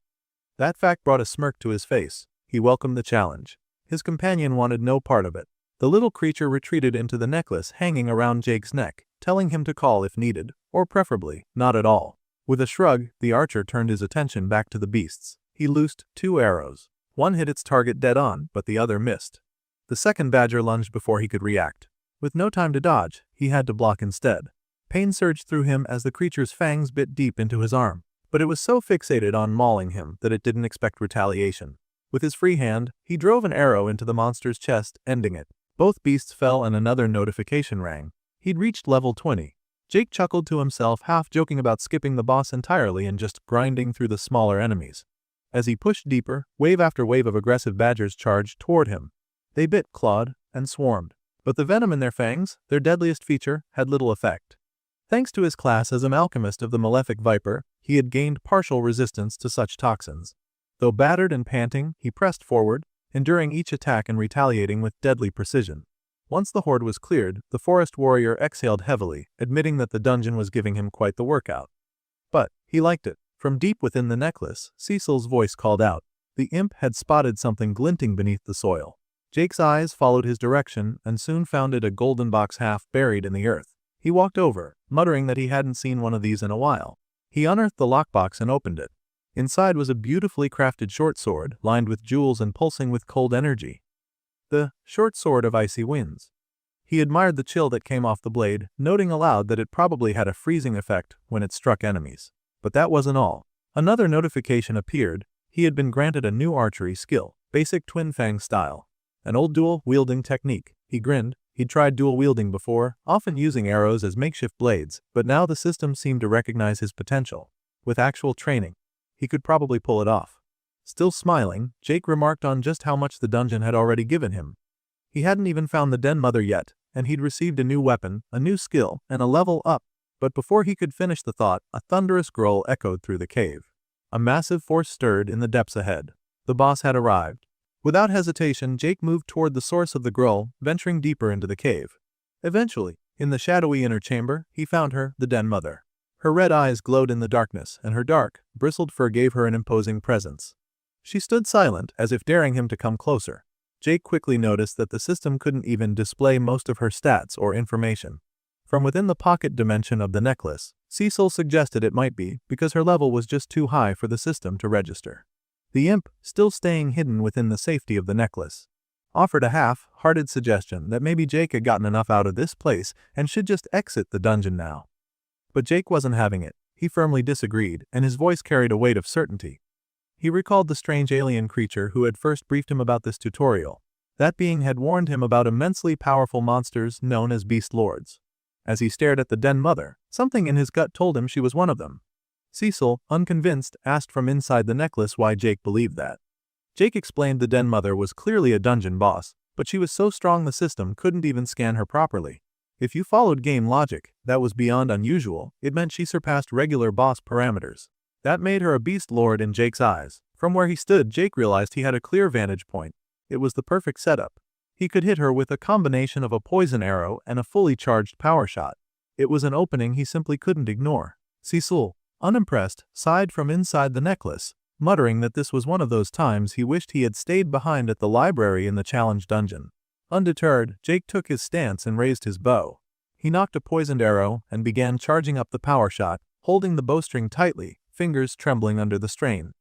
That fact brought a smirk to his face. He welcomed the challenge. His companion wanted no part of it. The little creature retreated into the necklace hanging around Jake's neck, telling him to call if needed, or preferably, not at all. With a shrug, the archer turned his attention back to the beasts. He loosed 2 arrows. One hit its target dead on, but the other missed. The second badger lunged before he could react. With no time to dodge, he had to block instead. Pain surged through him as the creature's fangs bit deep into his arm, but it was so fixated on mauling him that it didn't expect retaliation. With his free hand, he drove an arrow into the monster's chest, ending it. Both beasts fell and another notification rang. He'd reached level 20. Jake chuckled to himself, half joking about skipping the boss entirely and just grinding through the smaller enemies. As he pushed deeper, wave after wave of aggressive badgers charged toward him. They bit, clawed, and swarmed. But the venom in their fangs, their deadliest feature, had little effect. Thanks to his class as an alchemist of the malefic viper, he had gained partial resistance to such toxins. Though battered and panting, he pressed forward, enduring each attack and retaliating with deadly precision. Once the horde was cleared, the forest warrior exhaled heavily, admitting that the dungeon was giving him quite the workout. But he liked it. From deep within the necklace, Cecil's voice called out. The imp had spotted something glinting beneath the soil. Jake's eyes followed his direction and soon found it a golden box half buried in the earth. He walked over, muttering that he hadn't seen one of these in a while. He unearthed the lockbox and opened it. Inside was a beautifully crafted short sword, lined with jewels and pulsing with cold energy. The short sword of icy winds. He admired the chill that came off the blade, noting aloud that it probably had a freezing effect when it struck enemies. But that wasn't all. Another notification appeared. He had been granted a new archery skill, basic twin fang style. An old dual-wielding technique. He grinned. He'd tried dual-wielding before, often using arrows as makeshift blades, but now the system seemed to recognize his potential. With actual training, he could probably pull it off. Still smiling, Jake remarked on just how much the dungeon had already given him. He hadn't even found the Den Mother yet, and he'd received a new weapon, a new skill, and a level up. But before he could finish the thought, a thunderous growl echoed through the cave. A massive force stirred in the depths ahead. The boss had arrived. Without hesitation, Jake moved toward the source of the growl, venturing deeper into the cave. Eventually, in the shadowy inner chamber, he found her, the Den Mother. Her red eyes glowed in the darkness, and her dark, bristled fur gave her an imposing presence. She stood silent, as if daring him to come closer. Jake quickly noticed that the system couldn't even display most of her stats or information. From within the pocket dimension of the necklace, Cecil suggested it might be because her level was just too high for the system to register. The imp, still staying hidden within the safety of the necklace, offered a half-hearted suggestion that maybe Jake had gotten enough out of this place and should just exit the dungeon now. But Jake wasn't having it. He firmly disagreed, and his voice carried a weight of certainty. He recalled the strange alien creature who had first briefed him about this tutorial. That being had warned him about immensely powerful monsters known as Beast Lords. As he stared at the den mother, something in his gut told him she was one of them. Cecil, unconvinced, asked from inside the necklace why Jake believed that. Jake explained the den mother was clearly a dungeon boss, but she was so strong the system couldn't even scan her properly. If you followed game logic, that was beyond unusual. It meant she surpassed regular boss parameters. That made her a beast lord in Jake's eyes. From where he stood, Jake realized he had a clear vantage point. It was the perfect setup. He could hit her with a combination of a poison arrow and a fully charged power shot. It was an opening he simply couldn't ignore. Cecil, unimpressed, sighed from inside the necklace, muttering that this was one of those times he wished he had stayed behind at the library in the challenge dungeon. Undeterred, Jake took his stance and raised his bow. He knocked a poisoned arrow and began charging up the power shot, holding the bowstring tightly, fingers trembling under the strain.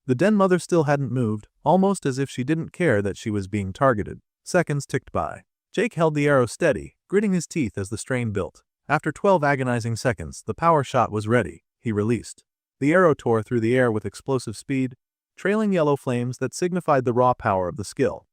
The den mother still hadn't moved, almost as if she didn't care that she was being targeted. Seconds ticked by. Jake held the arrow steady, gritting his teeth as the strain built. After 12 agonizing seconds, the power shot was ready. He released. The arrow tore through the air with explosive speed, trailing yellow flames that signified the raw power of the skill.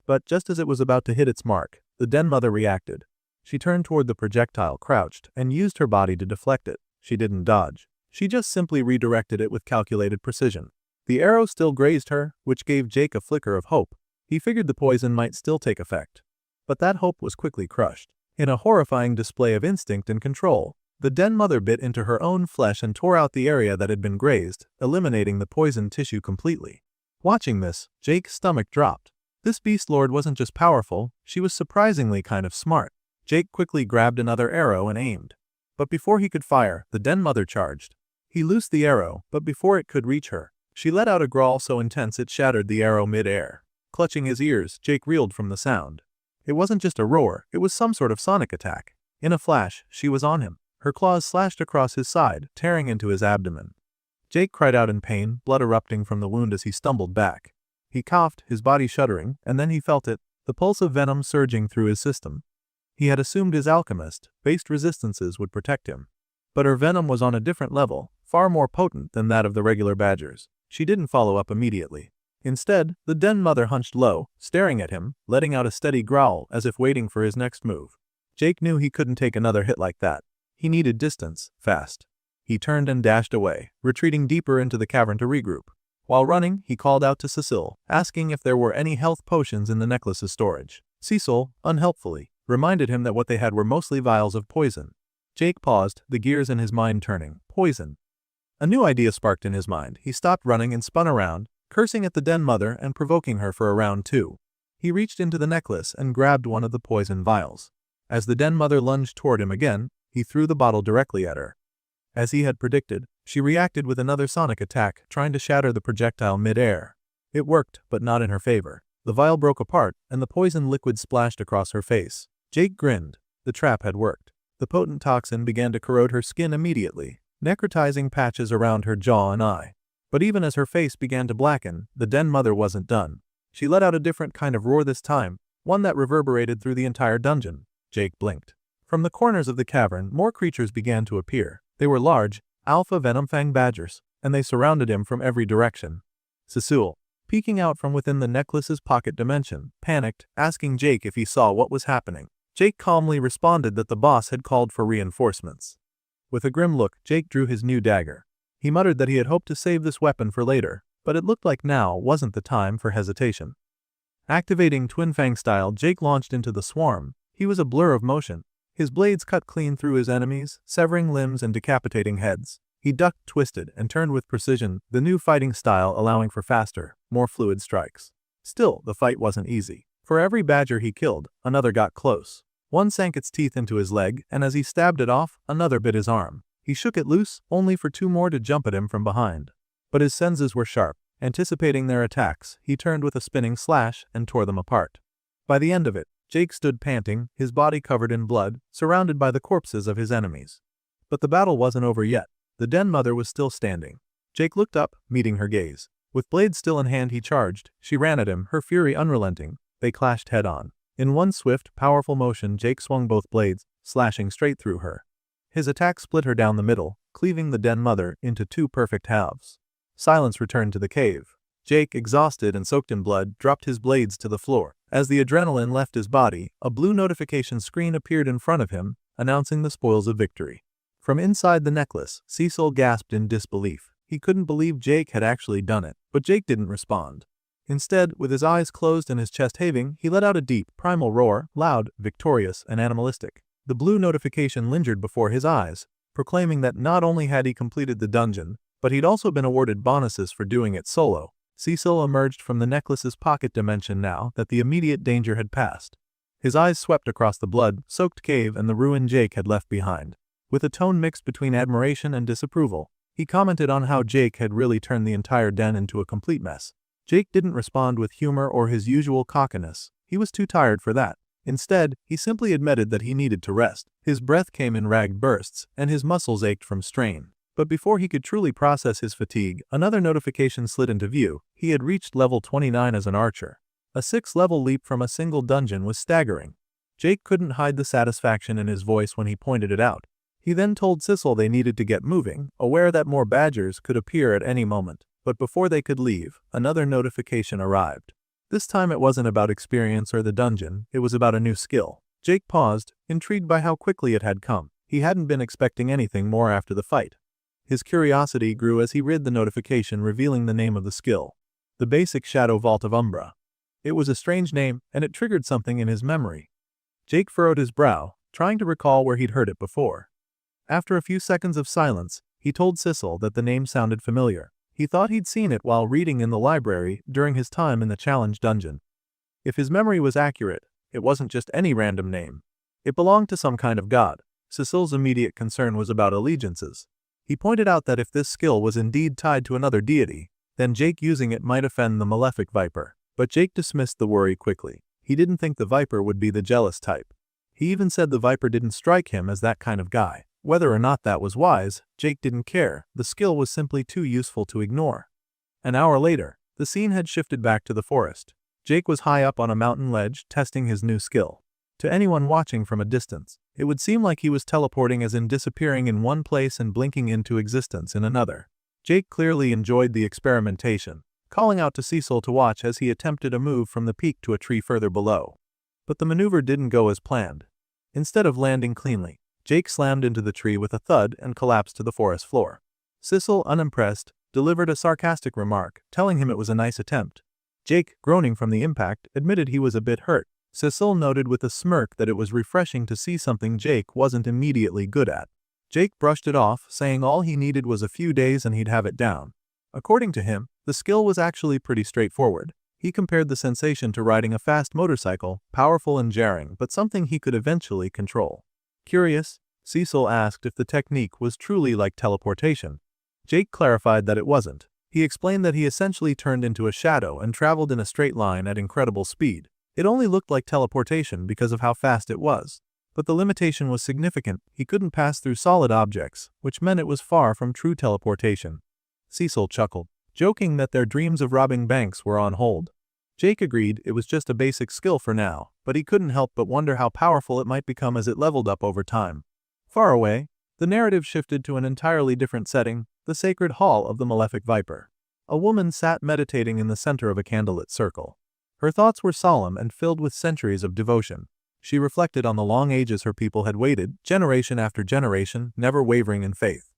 But just as it was about to hit its mark, the den mother reacted. She turned toward the projectile, crouched, and used her body to deflect it. She didn't dodge. She just simply redirected it with calculated precision. The arrow still grazed her, which gave Jake a flicker of hope. He figured the poison might still take effect. But that hope was quickly crushed. In a horrifying display of instinct and control, the den mother bit into her own flesh and tore out the area that had been grazed, eliminating the poisoned tissue completely. Watching this, Jake's stomach dropped. This beast lord wasn't just powerful, she was surprisingly kind of smart. Jake quickly grabbed another arrow and aimed. But before he could fire, the den mother charged. He loosed the arrow, but before it could reach her, she let out a growl so intense it shattered the arrow mid-air. Clutching his ears, Jake reeled from the sound. It wasn't just a roar, it was some sort of sonic attack. In a flash, she was on him. Her claws slashed across his side, tearing into his abdomen. Jake cried out in pain, blood erupting from the wound as he stumbled back. He coughed, his body shuddering, and then he felt it, the pulse of venom surging through his system. He had assumed his alchemist-based resistances would protect him. But her venom was on a different level, far more potent than that of the regular badgers. She didn't follow up immediately. Instead, the den mother hunched low, staring at him, letting out a steady growl as if waiting for his next move. Jake knew he couldn't take another hit like that. He needed distance, fast. He turned and dashed away, retreating deeper into the cavern to regroup. While running, he called out to Cecil, asking if there were any health potions in the necklace's storage. Cecil, unhelpfully, reminded him that what they had were mostly vials of poison. Jake paused, the gears in his mind turning. Poison. A new idea sparked in his mind. He stopped running and spun around, cursing at the den mother and provoking her for a round two. He reached into the necklace and grabbed one of the poison vials. As the den mother lunged toward him again, he threw the bottle directly at her. As he had predicted, she reacted with another sonic attack, trying to shatter the projectile mid-air. It worked, but not in her favor. The vial broke apart, and the poison liquid splashed across her face. Jake grinned. The trap had worked. The potent toxin began to corrode her skin immediately, necrotizing patches around her jaw and eye. But even as her face began to blacken, the den mother wasn't done. She let out a different kind of roar this time, one that reverberated through the entire dungeon. Jake blinked. From the corners of the cavern, more creatures began to appear. They were large, alpha venomfang badgers, and they surrounded him from every direction. Cecil, peeking out from within the necklace's pocket dimension, panicked, asking Jake if he saw what was happening. Jake calmly responded that the boss had called for reinforcements. With a grim look, Jake drew his new dagger. He muttered that he had hoped to save this weapon for later, but it looked like now wasn't the time for hesitation. Activating Twin Fang style, Jake launched into the swarm. He was a blur of motion. His blades cut clean through his enemies, severing limbs and decapitating heads. He ducked, twisted, and turned with precision, the new fighting style allowing for faster, more fluid strikes. Still, the fight wasn't easy. For every badger he killed, another got close. One sank its teeth into his leg, and as he stabbed it off, another bit his arm. He shook it loose, only for two more to jump at him from behind. But his senses were sharp. Anticipating their attacks, he turned with a spinning slash and tore them apart. By the end of it, Jake stood panting, his body covered in blood, surrounded by the corpses of his enemies. But the battle wasn't over yet. The den mother was still standing. Jake looked up, meeting her gaze. With blade still in hand he charged. She ran at him, her fury unrelenting. They clashed head-on. In one swift, powerful motion Jake swung both blades, slashing straight through her. His attack split her down the middle, cleaving the den mother into two perfect halves. Silence returned to the cave. Jake, exhausted and soaked in blood, dropped his blades to the floor. As the adrenaline left his body, a blue notification screen appeared in front of him, announcing the spoils of victory. From inside the necklace, Cecil gasped in disbelief. He couldn't believe Jake had actually done it, but Jake didn't respond. Instead, with his eyes closed and his chest heaving, he let out a deep, primal roar, loud, victorious, and animalistic. The blue notification lingered before his eyes, proclaiming that not only had he completed the dungeon, but he'd also been awarded bonuses for doing it solo. Cecil emerged from the necklace's pocket dimension now that the immediate danger had passed. His eyes swept across the blood-soaked cave and the ruin Jake had left behind. With a tone mixed between admiration and disapproval, he commented on how Jake had really turned the entire den into a complete mess. Jake didn't respond with humor or his usual cockiness. He was too tired for that. Instead, he simply admitted that he needed to rest. His breath came in ragged bursts, and his muscles ached from strain. But before he could truly process his fatigue, another notification slid into view. He had reached level 29 as an archer. A 6th-level leap from a single dungeon was staggering. Jake couldn't hide the satisfaction in his voice when he pointed it out. He then told Cecil they needed to get moving, aware that more badgers could appear at any moment. But before they could leave, another notification arrived. This time it wasn't about experience or the dungeon, it was about a new skill. Jake paused, intrigued by how quickly it had come. He hadn't been expecting anything more after the fight. His curiosity grew as he read the notification revealing the name of the skill. The basic Shadow Vault of Umbra. It was a strange name, and it triggered something in his memory. Jake furrowed his brow, trying to recall where he'd heard it before. After a few seconds of silence, he told Cecil that the name sounded familiar. He thought he'd seen it while reading in the library during his time in the challenge dungeon. If his memory was accurate, it wasn't just any random name. It belonged to some kind of god. Cecil's immediate concern was about allegiances. He pointed out that if this skill was indeed tied to another deity, then Jake using it might offend the malefic viper. But Jake dismissed the worry quickly. He didn't think the viper would be the jealous type. He even said the viper didn't strike him as that kind of guy. Whether or not that was wise, Jake didn't care. The skill was simply too useful to ignore. An hour later, the scene had shifted back to the forest. Jake was high up on a mountain ledge, testing his new skill. To anyone watching from a distance, it would seem like he was teleporting, as in disappearing in one place and blinking into existence in another. Jake clearly enjoyed the experimentation, calling out to Cecil to watch as he attempted a move from the peak to a tree further below. But the maneuver didn't go as planned. Instead of landing cleanly, Jake slammed into the tree with a thud and collapsed to the forest floor. Cecil, unimpressed, delivered a sarcastic remark, telling him it was a nice attempt. Jake, groaning from the impact, admitted he was a bit hurt. Cecil noted with a smirk that it was refreshing to see something Jake wasn't immediately good at. Jake brushed it off, saying all he needed was a few days and he'd have it down. According to him, the skill was actually pretty straightforward. He compared the sensation to riding a fast motorcycle, powerful and jarring, but something he could eventually control. Curious, Cecil asked if the technique was truly like teleportation. Jake clarified that it wasn't. He explained that he essentially turned into a shadow and traveled in a straight line at incredible speed. It only looked like teleportation because of how fast it was. But the limitation was significant. He couldn't pass through solid objects, which meant it was far from true teleportation. Cecil chuckled, joking that their dreams of robbing banks were on hold. Jake agreed it was just a basic skill for now, but he couldn't help but wonder how powerful it might become as it leveled up over time. Far away, the narrative shifted to an entirely different setting, the sacred hall of the malefic viper. A woman sat meditating in the center of a candlelit circle. Her thoughts were solemn and filled with centuries of devotion. She reflected on the long ages her people had waited, generation after generation, never wavering in faith.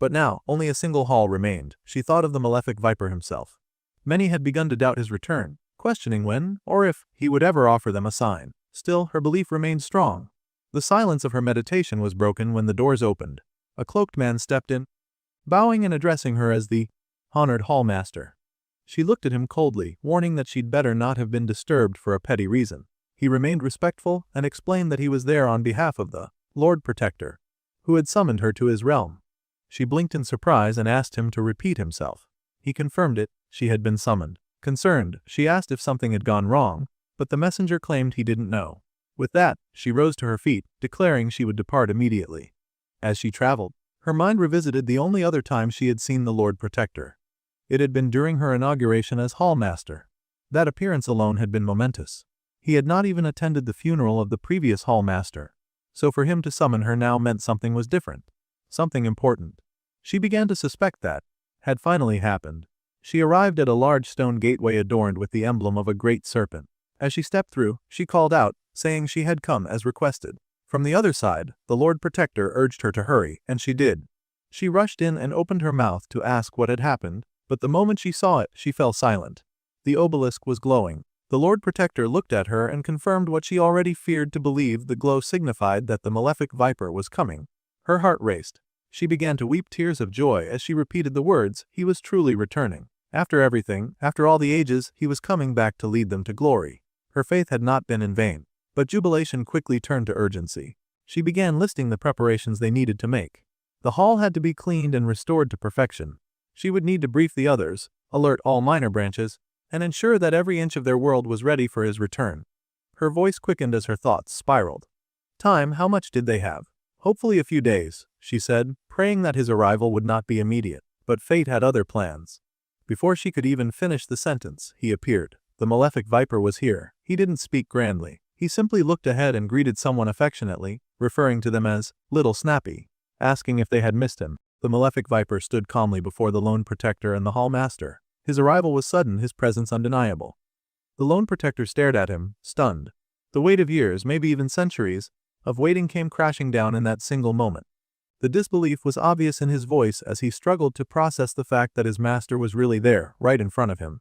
But now, only a single hall remained. She thought of the malefic viper himself. Many had begun to doubt his return, questioning when, or if, he would ever offer them a sign. Still, her belief remained strong. The silence of her meditation was broken when the doors opened. A cloaked man stepped in, bowing and addressing her as the honored hallmaster. She looked at him coldly, warning that she'd better not have been disturbed for a petty reason. He remained respectful and explained that he was there on behalf of the Lord Protector, who had summoned her to his realm. She blinked in surprise and asked him to repeat himself. He confirmed it. She had been summoned. Concerned, she asked if something had gone wrong, but the messenger claimed he didn't know. With that, she rose to her feet, declaring she would depart immediately. As she traveled, her mind revisited the only other time she had seen the Lord Protector. It had been during her inauguration as Hallmaster. That appearance alone had been momentous. He had not even attended the funeral of the previous Hallmaster, so for him to summon her now meant something was different. Something important. She began to suspect that had finally happened. She arrived at a large stone gateway adorned with the emblem of a great serpent. As she stepped through, she called out, saying she had come as requested. From the other side, the Lord Protector urged her to hurry, and she did. She rushed in and opened her mouth to ask what had happened, but the moment she saw it, she fell silent. The obelisk was glowing. The Lord Protector looked at her and confirmed what she already feared to believe. The glow signified that the malefic viper was coming. Her heart raced. She began to weep tears of joy as she repeated the words, he was truly returning. After everything, after all the ages, he was coming back to lead them to glory. Her faith had not been in vain. But jubilation quickly turned to urgency. She began listing the preparations they needed to make. The hall had to be cleaned and restored to perfection. She would need to brief the others, alert all minor branches, and ensure that every inch of their world was ready for his return. Her voice quickened as her thoughts spiraled. Time, how much did they have? Hopefully a few days, she said, praying that his arrival would not be immediate. But fate had other plans. Before she could even finish the sentence, he appeared. The malefic viper was here. He didn't speak grandly. He simply looked ahead and greeted someone affectionately, referring to them as Little Snappy, asking if they had missed him. The malefic viper stood calmly before the Lone Protector and the Hallmaster. His arrival was sudden, his presence undeniable. The Lone Protector stared at him, stunned. The weight of years, maybe even centuries, of waiting came crashing down in that single moment. The disbelief was obvious in his voice as he struggled to process the fact that his master was really there, right in front of him.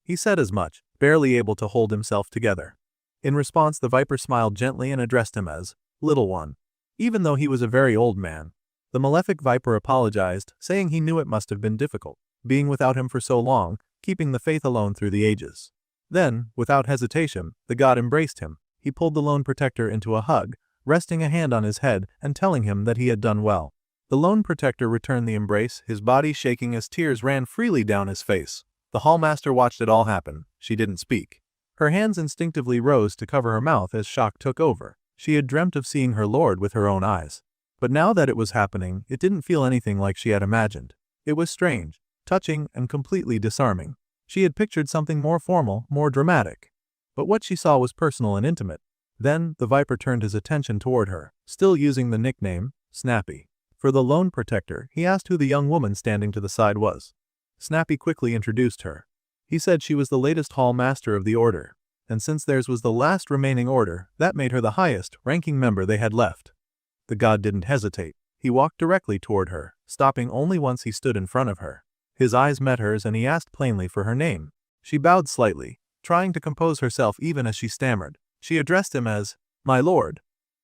He said as much, barely able to hold himself together. In response, the viper smiled gently and addressed him as Little One. Even though he was a very old man, the malefic viper apologized, saying he knew it must have been difficult, being without him for so long, keeping the faith alone through the ages. Then, without hesitation, the god embraced him. He pulled the Lone Protector into a hug, resting a hand on his head and telling him that he had done well. The Lone Protector returned the embrace, his body shaking as tears ran freely down his face. The Hallmaster watched it all happen. She didn't speak. Her hands instinctively rose to cover her mouth as shock took over. She had dreamt of seeing her lord with her own eyes. But now that it was happening, it didn't feel anything like she had imagined. It was strange, touching, and completely disarming. She had pictured something more formal, more dramatic. But what she saw was personal and intimate. Then, the viper turned his attention toward her, still using the nickname, Snappy. For the Lone Protector, he asked who the young woman standing to the side was. Snappy quickly introduced her. He said she was the latest Hall Master of the Order, and since theirs was the last remaining order, that made her the highest ranking member they had left. The god didn't hesitate. He walked directly toward her, stopping only once he stood in front of her. His eyes met hers and he asked plainly for her name. She bowed slightly, trying to compose herself even as she stammered. She addressed him as, My lord,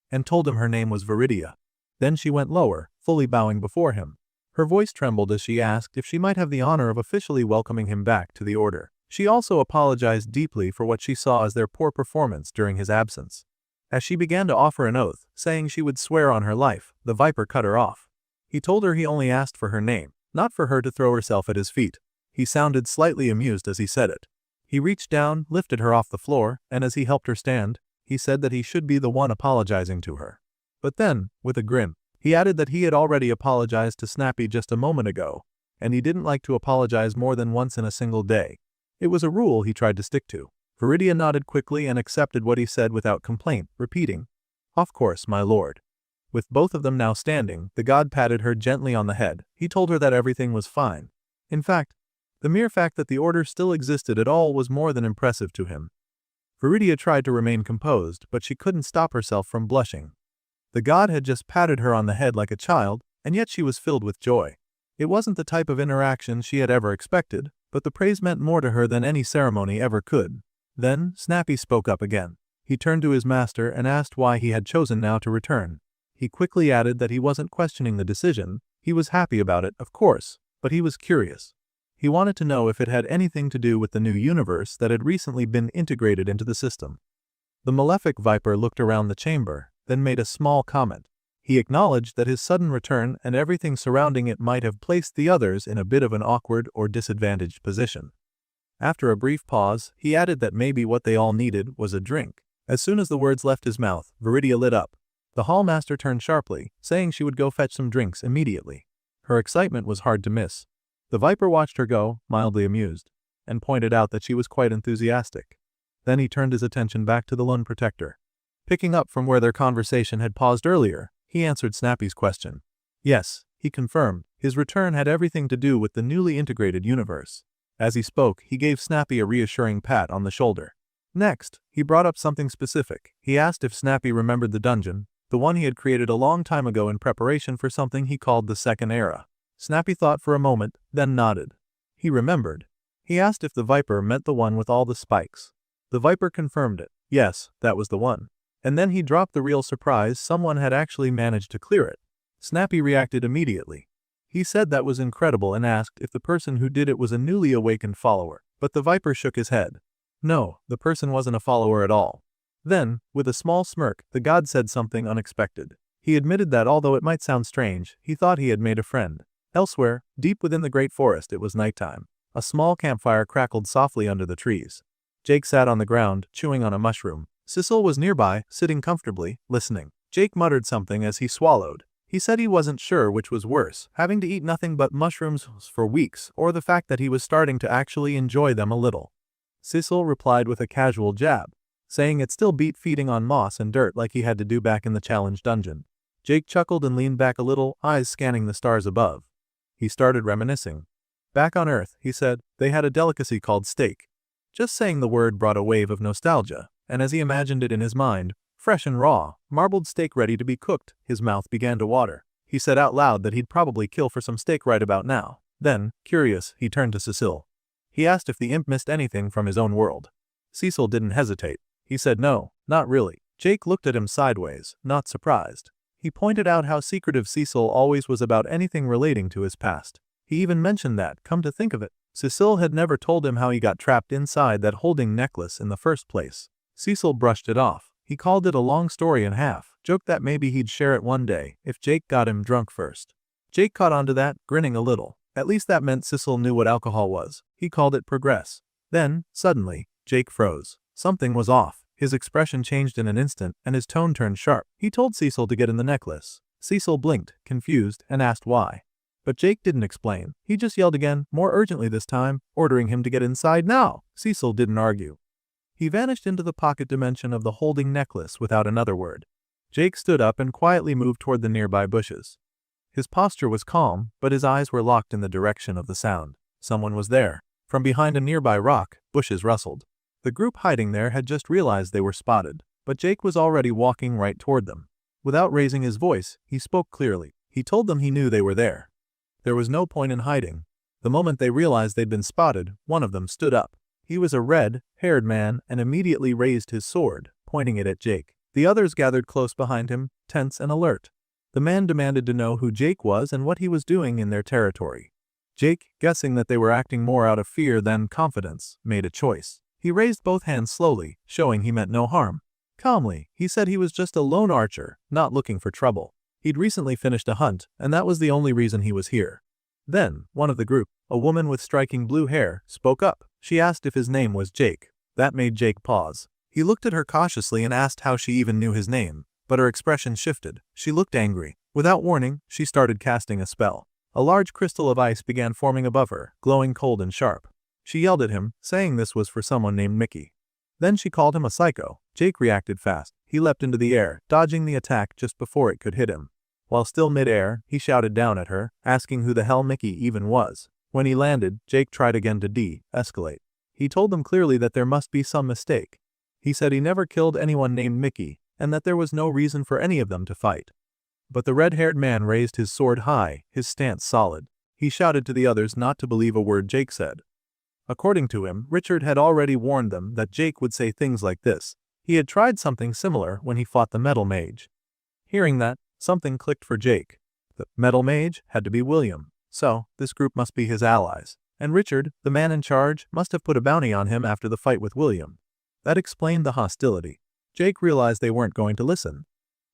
and told him her name was Viridia. Then she went lower, fully bowing before him. Her voice trembled as she asked if she might have the honor of officially welcoming him back to the order. She also apologized deeply for what she saw as their poor performance during his absence. As she began to offer an oath, saying she would swear on her life, the viper cut her off. He told her he only asked for her name, not for her to throw herself at his feet. He sounded slightly amused as he said it. He reached down, lifted her off the floor, and as he helped her stand, he said that he should be the one apologizing to her. But then, with a grin, he added that he had already apologized to Snappy just a moment ago, and he didn't like to apologize more than once in a single day. It was a rule he tried to stick to. Viridia nodded quickly and accepted what he said without complaint, repeating, Of course, my lord. With both of them now standing, the god patted her gently on the head. He told her that everything was fine. In fact, the mere fact that the order still existed at all was more than impressive to him. Viridia tried to remain composed, but she couldn't stop herself from blushing. The god had just patted her on the head like a child, and yet she was filled with joy. It wasn't the type of interaction she had ever expected, but the praise meant more to her than any ceremony ever could. Then, Snappy spoke up again. He turned to his master and asked why he had chosen now to return. He quickly added that he wasn't questioning the decision. He was happy about it, of course, but he was curious. He wanted to know if it had anything to do with the new universe that had recently been integrated into the system. The malefic viper looked around the chamber, then made a small comment. He acknowledged that his sudden return and everything surrounding it might have placed the others in a bit of an awkward or disadvantaged position. After a brief pause, he added that maybe what they all needed was a drink. As soon as the words left his mouth, Viridia lit up. The hallmaster turned sharply, saying she would go fetch some drinks immediately. Her excitement was hard to miss. The Viper watched her go, mildly amused, and pointed out that she was quite enthusiastic. Then he turned his attention back to the Lone Protector. Picking up from where their conversation had paused earlier, he answered Snappy's question. Yes, he confirmed, his return had everything to do with the newly integrated universe. As he spoke, he gave Snappy a reassuring pat on the shoulder. Next, he brought up something specific. He asked if Snappy remembered the dungeon, the one he had created a long time ago in preparation for something he called the Second Era. Snappy thought for a moment, then nodded. He remembered. He asked if the Viper meant the one with all the spikes. The Viper confirmed it. Yes, that was the one. And then he dropped the real surprise someone had actually managed to clear it. Snappy reacted immediately. He said that was incredible and asked if the person who did it was a newly awakened follower, but the Viper shook his head. No, the person wasn't a follower at all. Then, with a small smirk, the god said something unexpected. He admitted that although it might sound strange, he thought he had made a friend. Elsewhere, deep within the great forest, it was nighttime. A small campfire crackled softly under the trees. Jake sat on the ground, chewing on a mushroom. Sissel was nearby, sitting comfortably, listening. Jake muttered something as he swallowed. He said he wasn't sure which was worse, having to eat nothing but mushrooms for weeks, or the fact that he was starting to actually enjoy them a little. Sissel replied with a casual jab, saying it still beat feeding on moss and dirt like he had to do back in the challenge dungeon. Jake chuckled and leaned back a little, eyes scanning the stars above. He started reminiscing. Back on Earth, he said, they had a delicacy called steak. Just saying the word brought a wave of nostalgia, and as he imagined it in his mind, fresh and raw, marbled steak ready to be cooked, his mouth began to water. He said out loud that he'd probably kill for some steak right about now. Then, curious, he turned to Cecile. He asked if the imp missed anything from his own world. Cecil didn't hesitate. He said no, not really. Jake looked at him sideways, not surprised. He pointed out how secretive Cecil always was about anything relating to his past. He even mentioned that, come to think of it, Cecile had never told him how he got trapped inside that holding necklace in the first place. Cecil brushed it off. He called it a long story and half, joked that maybe he'd share it one day, if Jake got him drunk first. Jake caught on to that, grinning a little. At least that meant Cecil knew what alcohol was. He called it progress. Then, suddenly, Jake froze. Something was off. His expression changed in an instant, and his tone turned sharp. He told Cecil to get in the necklace. Cecil blinked, confused, and asked why. But Jake didn't explain. He just yelled again, more urgently this time, ordering him to get inside now. Cecil didn't argue. He vanished into the pocket dimension of the holding necklace without another word. Jake stood up and quietly moved toward the nearby bushes. His posture was calm, but his eyes were locked in the direction of the sound. Someone was there. From behind a nearby rock, bushes rustled. The group hiding there had just realized they were spotted, but Jake was already walking right toward them. Without raising his voice, he spoke clearly. He told them he knew they were there. There was no point in hiding. The moment they realized they'd been spotted, one of them stood up. He was a red-haired man and immediately raised his sword, pointing it at Jake. The others gathered close behind him, tense and alert. The man demanded to know who Jake was and what he was doing in their territory. Jake, guessing that they were acting more out of fear than confidence, made a choice. He raised both hands slowly, showing he meant no harm. Calmly, he said he was just a lone archer, not looking for trouble. He'd recently finished a hunt, and that was the only reason he was here. Then, one of the group, a woman with striking blue hair, spoke up. She asked if his name was Jake. That made Jake pause. He looked at her cautiously and asked how she even knew his name, but her expression shifted. She looked angry. Without warning, she started casting a spell. A large crystal of ice began forming above her, glowing cold and sharp. She yelled at him, saying this was for someone named Mickey. Then she called him a psycho. Jake reacted fast. He leapt into the air, dodging the attack just before it could hit him. While still mid-air, he shouted down at her, asking who the hell Mickey even was. When he landed, Jake tried again to de-escalate. He told them clearly that there must be some mistake. He said he never killed anyone named Mickey, and that there was no reason for any of them to fight. But the red-haired man raised his sword high, his stance solid. He shouted to the others not to believe a word Jake said. According to him, Richard had already warned them that Jake would say things like this. He had tried something similar when he fought the Metal Mage. Hearing that, something clicked for Jake. The Metal Mage had to be William, so this group must be his allies. And Richard, the man in charge, must have put a bounty on him after the fight with William. That explained the hostility. Jake realized they weren't going to listen.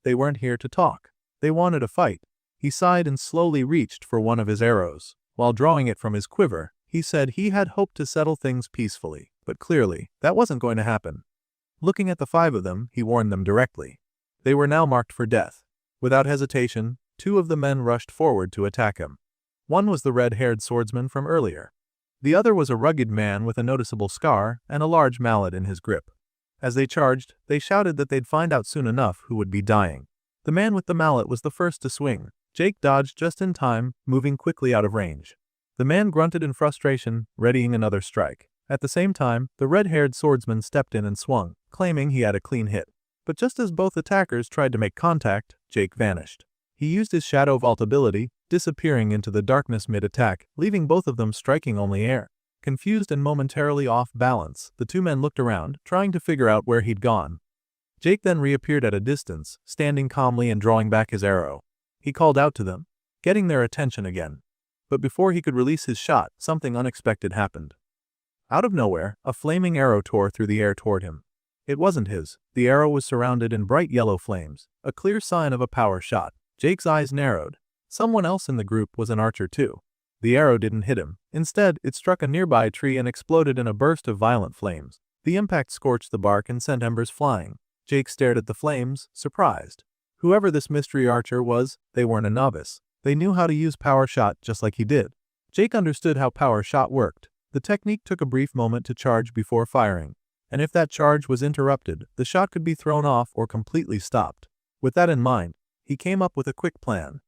They weren't here to talk. They wanted a fight. He sighed and slowly reached for one of his arrows. While drawing it from his quiver, he said he had hoped to settle things peacefully, but clearly, that wasn't going to happen. Looking at the 5 of them, he warned them directly. They were now marked for death. Without hesitation, 2 of the men rushed forward to attack him. One was the red-haired swordsman from earlier. The other was a rugged man with a noticeable scar and a large mallet in his grip. As they charged, they shouted that they'd find out soon enough who would be dying. The man with the mallet was the first to swing. Jake dodged just in time, moving quickly out of range. The man grunted in frustration, readying another strike. At the same time, the red-haired swordsman stepped in and swung, claiming he had a clean hit. But just as both attackers tried to make contact, Jake vanished. He used his Shadow Vault ability, disappearing into the darkness mid-attack, leaving both of them striking only air. Confused and momentarily off balance, the 2 men looked around, trying to figure out where he'd gone. Jake then reappeared at a distance, standing calmly and drawing back his arrow. He called out to them, getting their attention again. But before he could release his shot, something unexpected happened. Out of nowhere, a flaming arrow tore through the air toward him. It wasn't his. The arrow was surrounded in bright yellow flames, a clear sign of a power shot. Jake's eyes narrowed. Someone else in the group was an archer too. The arrow didn't hit him. Instead, it struck a nearby tree and exploded in a burst of violent flames. The impact scorched the bark and sent embers flying. Jake stared at the flames, surprised. Whoever this mystery archer was, they weren't a novice. They knew how to use power shot just like he did. Jake understood how power shot worked. The technique took a brief moment to charge before firing, and if that charge was interrupted, the shot could be thrown off or completely stopped. With that in mind, he came up with a quick plan.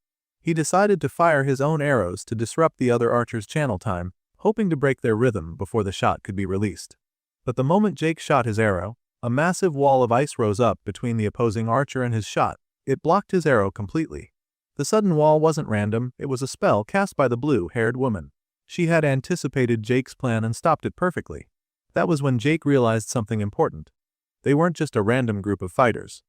He decided to fire his own arrows to disrupt the other archers' channel time, hoping to break their rhythm before the shot could be released. But the moment Jake shot his arrow, a massive wall of ice rose up between the opposing archer and his shot. It blocked his arrow completely. The sudden wall wasn't random, it was a spell cast by the blue-haired woman. She had anticipated Jake's plan and stopped it perfectly. That was when Jake realized something important. They weren't just a random group of fighters.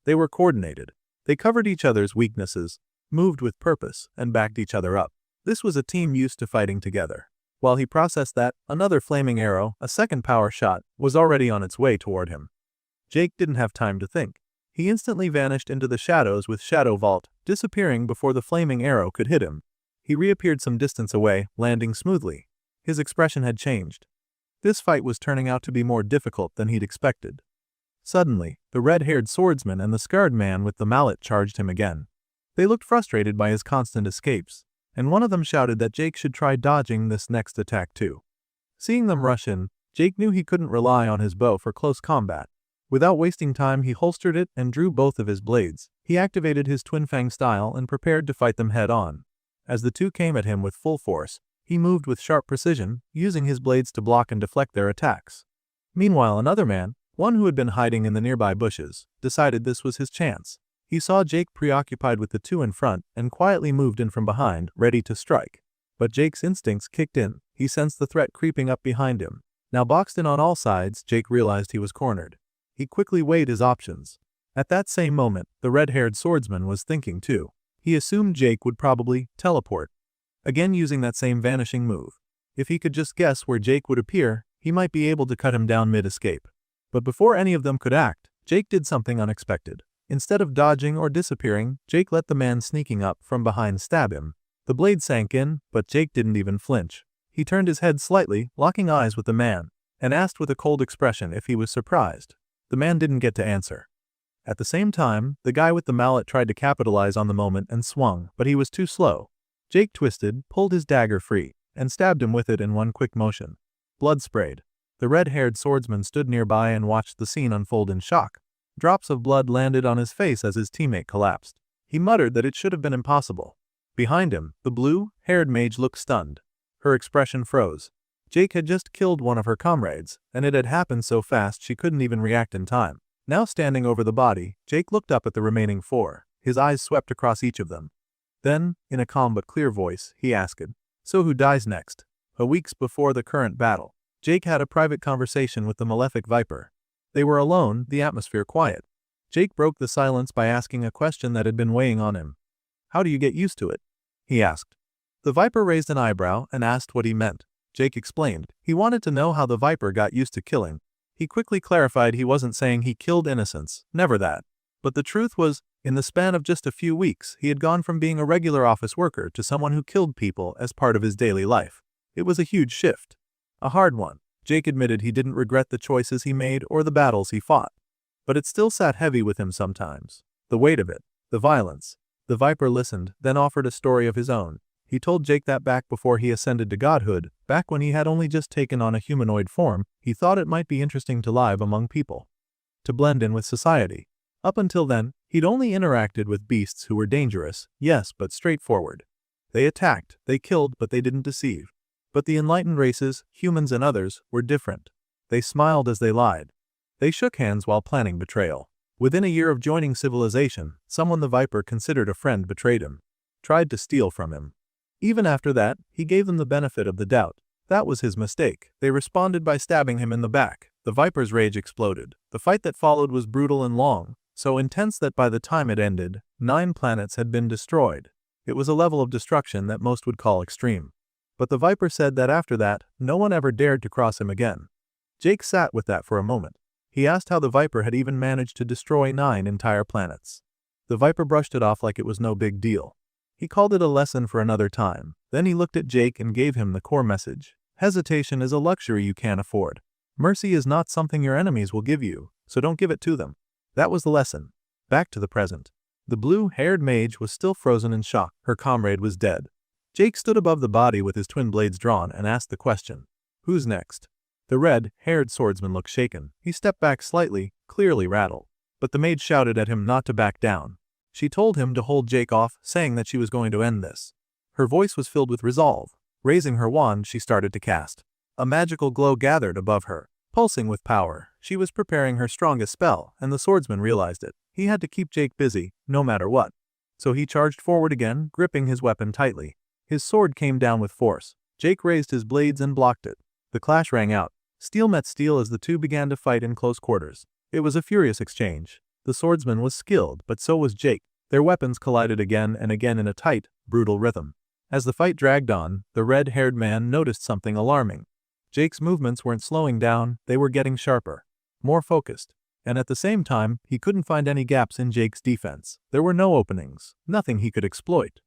They were coordinated. They covered each other's weaknesses, moved with purpose, and backed each other up. This was a team used to fighting together. While he processed that, another flaming arrow, a second power shot, was already on its way toward him. Jake didn't have time to think. He instantly vanished into the shadows with Shadow Vault, disappearing before the flaming arrow could hit him. He reappeared some distance away, landing smoothly. His expression had changed. This fight was turning out to be more difficult than he'd expected. Suddenly, the red-haired swordsman and the scarred man with the mallet charged him again. They looked frustrated by his constant escapes, and one of them shouted that Jake should try dodging this next attack too. Seeing them rush in, Jake knew he couldn't rely on his bow for close combat. Without wasting time, he holstered it and drew both of his blades. He activated his twin fang style and prepared to fight them head-on. As the 2 came at him with full force, he moved with sharp precision, using his blades to block and deflect their attacks. Meanwhile, another man, one who had been hiding in the nearby bushes, decided this was his chance. He saw Jake preoccupied with the 2 in front and quietly moved in from behind, ready to strike. But Jake's instincts kicked in. He sensed the threat creeping up behind him. Now boxed in on all sides, Jake realized he was cornered. He quickly weighed his options. At that same moment, the red-haired swordsman was thinking too. He assumed Jake would probably teleport, again using that same vanishing move. If he could just guess where Jake would appear, he might be able to cut him down mid-escape. But before any of them could act, Jake did something unexpected. Instead of dodging or disappearing, Jake let the man sneaking up from behind stab him. The blade sank in, but Jake didn't even flinch. He turned his head slightly, locking eyes with the man, and asked with a cold expression if he was surprised. The man didn't get to answer. At the same time, the guy with the mallet tried to capitalize on the moment and swung, but he was too slow. Jake twisted, pulled his dagger free, and stabbed him with it in one quick motion. Blood sprayed. The red-haired swordsman stood nearby and watched the scene unfold in shock. Drops of blood landed on his face as his teammate collapsed. He muttered that it should have been impossible. Behind him, the blue-haired mage looked stunned. Her expression froze. Jake had just killed one of her comrades, and it had happened so fast she couldn't even react in time. Now standing over the body, Jake looked up at the remaining 4. His eyes swept across each of them. Then, in a calm but clear voice, he asked, "So who dies next?" A weeks before the current battle, Jake had a private conversation with the malefic Viper. They were alone, the atmosphere quiet. Jake broke the silence by asking a question that had been weighing on him. "How do you get used to it?" he asked. The Viper raised an eyebrow and asked what he meant. Jake explained. He wanted to know how the Viper got used to killing. He quickly clarified he wasn't saying he killed innocents, never that. But the truth was, in the span of just a few weeks, he had gone from being a regular office worker to someone who killed people as part of his daily life. It was a huge shift. A hard one. Jake admitted he didn't regret the choices he made or the battles he fought. But it still sat heavy with him sometimes. The weight of it. The violence. The Viper listened, then offered a story of his own. He told Jake that back before he ascended to godhood, back when he had only just taken on a humanoid form, he thought it might be interesting to live among people. To blend in with society. Up until then, he'd only interacted with beasts who were dangerous, yes, but straightforward. They attacked, they killed, but they didn't deceive. But the enlightened races, humans and others, were different. They smiled as they lied. They shook hands while planning betrayal. Within a year of joining civilization, someone the Viper considered a friend betrayed him. Tried to steal from him. Even after that, he gave them the benefit of the doubt. That was his mistake. They responded by stabbing him in the back. The Viper's rage exploded. The fight that followed was brutal and long, so intense that by the time it ended, 9 planets had been destroyed. It was a level of destruction that most would call extreme. But the Viper said that after that, no one ever dared to cross him again. Jake sat with that for a moment. He asked how the Viper had even managed to destroy 9 entire planets. The Viper brushed it off like it was no big deal. He called it a lesson for another time. Then he looked at Jake and gave him the core message. Hesitation is a luxury you can't afford. Mercy is not something your enemies will give you, so don't give it to them. That was the lesson. Back to the present. The blue-haired mage was still frozen in shock. Her comrade was dead. Jake stood above the body with his twin blades drawn and asked the question. Who's next? The red-haired swordsman looked shaken. He stepped back slightly, clearly rattled. But the mage shouted at him not to back down. She told him to hold Jake off, saying that she was going to end this. Her voice was filled with resolve. Raising her wand, she started to cast. A magical glow gathered above her, pulsing with power. She was preparing her strongest spell, and the swordsman realized it. He had to keep Jake busy, no matter what. So he charged forward again, gripping his weapon tightly. His sword came down with force. Jake raised his blades and blocked it. The clash rang out. Steel met steel as the two began to fight in close quarters. It was a furious exchange. The swordsman was skilled, but so was Jake. Their weapons collided again and again in a tight, brutal rhythm. As the fight dragged on, the red-haired man noticed something alarming. Jake's movements weren't slowing down, they were getting sharper, more focused. And at the same time, he couldn't find any gaps in Jake's defense. There were no openings, nothing he could exploit.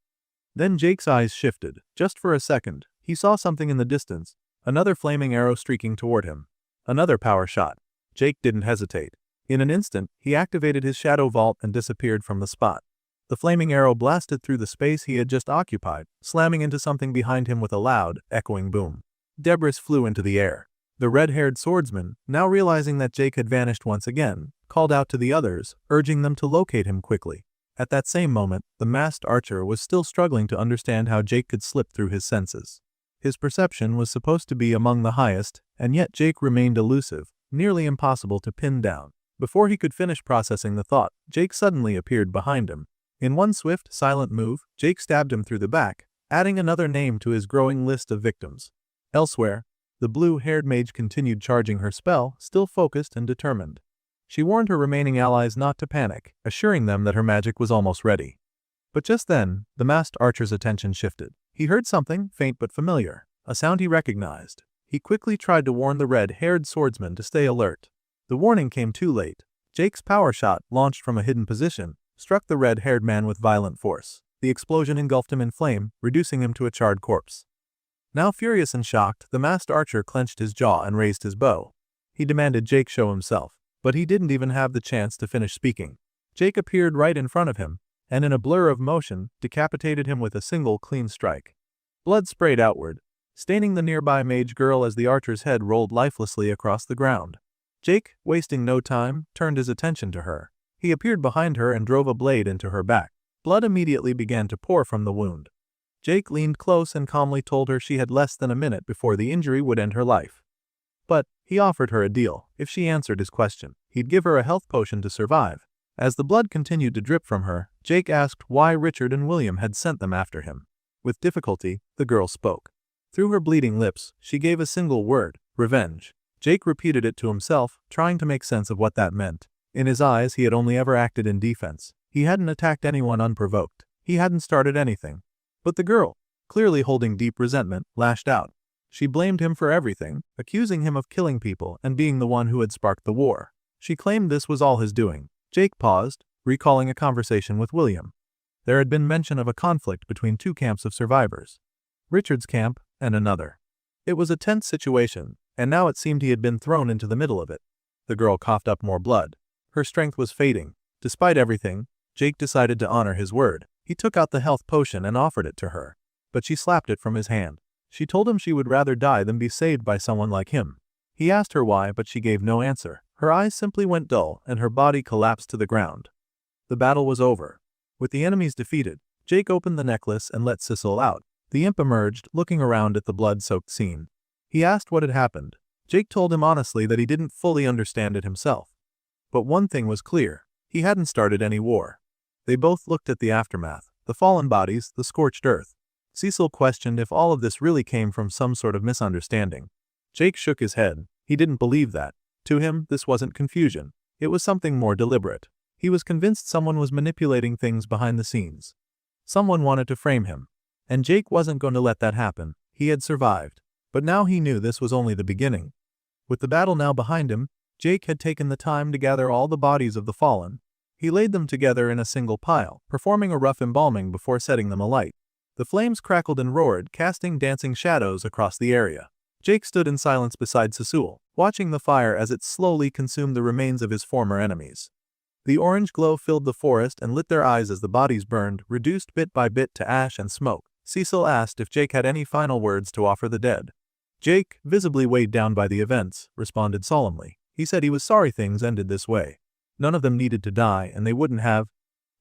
Then Jake's eyes shifted. Just for a second, he saw something in the distance, another flaming arrow streaking toward him. Another power shot. Jake didn't hesitate. In an instant, he activated his shadow vault and disappeared from the spot. The flaming arrow blasted through the space he had just occupied, slamming into something behind him with a loud, echoing boom. Debris flew into the air. The red-haired swordsman, now realizing that Jake had vanished once again, called out to the others, urging them to locate him quickly. At that same moment, the masked archer was still struggling to understand how Jake could slip through his senses. His perception was supposed to be among the highest, and yet Jake remained elusive, nearly impossible to pin down. Before he could finish processing the thought, Jake suddenly appeared behind him. In one swift, silent move, Jake stabbed him through the back, adding another name to his growing list of victims. Elsewhere, the blue-haired mage continued charging her spell, still focused and determined. She warned her remaining allies not to panic, assuring them that her magic was almost ready. But just then, the masked archer's attention shifted. He heard something, faint but familiar, a sound he recognized. He quickly tried to warn the red-haired swordsman to stay alert. The warning came too late. Jake's power shot, launched from a hidden position, struck the red-haired man with violent force. The explosion engulfed him in flame, reducing him to a charred corpse. Now furious and shocked, the masked archer clenched his jaw and raised his bow. He demanded Jake show himself, but he didn't even have the chance to finish speaking. Jake appeared right in front of him, and in a blur of motion, decapitated him with a single clean strike. Blood sprayed outward, staining the nearby mage girl as the archer's head rolled lifelessly across the ground. Jake, wasting no time, turned his attention to her. He appeared behind her and drove a blade into her back. Blood immediately began to pour from the wound. Jake leaned close and calmly told her she had less than a minute before the injury would end her life. But he offered her a deal. If she answered his question, he'd give her a health potion to survive. As the blood continued to drip from her, Jake asked why Richard and William had sent them after him. With difficulty, the girl spoke. Through her bleeding lips, she gave a single word: revenge. Jake repeated it to himself, trying to make sense of what that meant. In his eyes, he had only ever acted in defense. He hadn't attacked anyone unprovoked. He hadn't started anything. But the girl, clearly holding deep resentment, lashed out. She blamed him for everything, accusing him of killing people and being the one who had sparked the war. She claimed this was all his doing. Jake paused, recalling a conversation with William. There had been mention of a conflict between two camps of survivors. Richard's camp and another. It was a tense situation, and now it seemed he had been thrown into the middle of it. The girl coughed up more blood. Her strength was fading. Despite everything, Jake decided to honor his word. He took out the health potion and offered it to her. But she slapped it from his hand. She told him she would rather die than be saved by someone like him. He asked her why, but she gave no answer. Her eyes simply went dull, and her body collapsed to the ground. The battle was over. With the enemies defeated, Jake opened the necklace and let Sissel out. The imp emerged, looking around at the blood-soaked scene. He asked what had happened. Jake told him honestly that he didn't fully understand it himself. But one thing was clear. He hadn't started any war. They both looked at the aftermath, the fallen bodies, the scorched earth. Cecil questioned if all of this really came from some sort of misunderstanding. Jake shook his head. He didn't believe that. To him, this wasn't confusion. It was something more deliberate. He was convinced someone was manipulating things behind the scenes. Someone wanted to frame him. And Jake wasn't going to let that happen. He had survived. But now he knew this was only the beginning. With the battle now behind him, Jake had taken the time to gather all the bodies of the fallen. He laid them together in a single pile, performing a rough embalming before setting them alight. The flames crackled and roared, casting dancing shadows across the area. Jake stood in silence beside Sissel, watching the fire as it slowly consumed the remains of his former enemies. The orange glow filled the forest and lit their eyes as the bodies burned, reduced bit by bit to ash and smoke. Cecil asked if Jake had any final words to offer the dead. Jake, visibly weighed down by the events, responded solemnly. He said he was sorry things ended this way. None of them needed to die, and they wouldn't have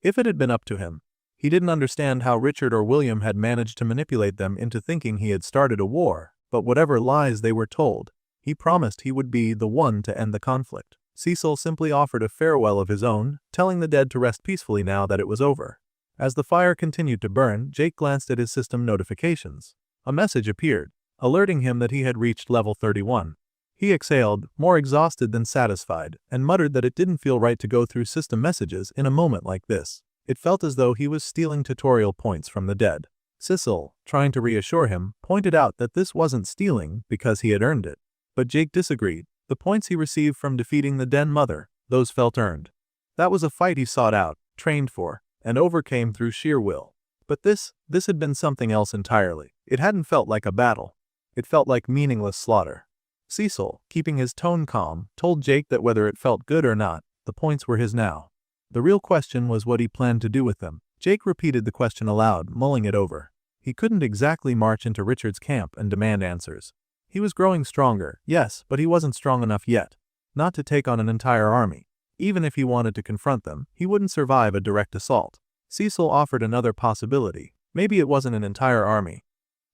if it had been up to him. He didn't understand how Richard or William had managed to manipulate them into thinking he had started a war, but whatever lies they were told, he promised he would be the one to end the conflict. Cecil simply offered a farewell of his own, telling the dead to rest peacefully now that it was over. As the fire continued to burn, Jake glanced at his system notifications. A message appeared, alerting him that he had reached level 31. He exhaled, more exhausted than satisfied, and muttered that it didn't feel right to go through system messages in a moment like this. It felt as though he was stealing tutorial points from the dead. Cecil, trying to reassure him, pointed out that this wasn't stealing because he had earned it. But Jake disagreed. The points he received from defeating the Den Mother, those felt earned. That was a fight he sought out, trained for, and overcame through sheer will. But this had been something else entirely. It hadn't felt like a battle. It felt like meaningless slaughter. Cecil, keeping his tone calm, told Jake that whether it felt good or not, the points were his now. The real question was what he planned to do with them. Jake repeated the question aloud, mulling it over. He couldn't exactly march into Richard's camp and demand answers. He was growing stronger, yes, but he wasn't strong enough yet. Not to take on an entire army. Even if he wanted to confront them, he wouldn't survive a direct assault. Cecil offered another possibility. Maybe it wasn't an entire army.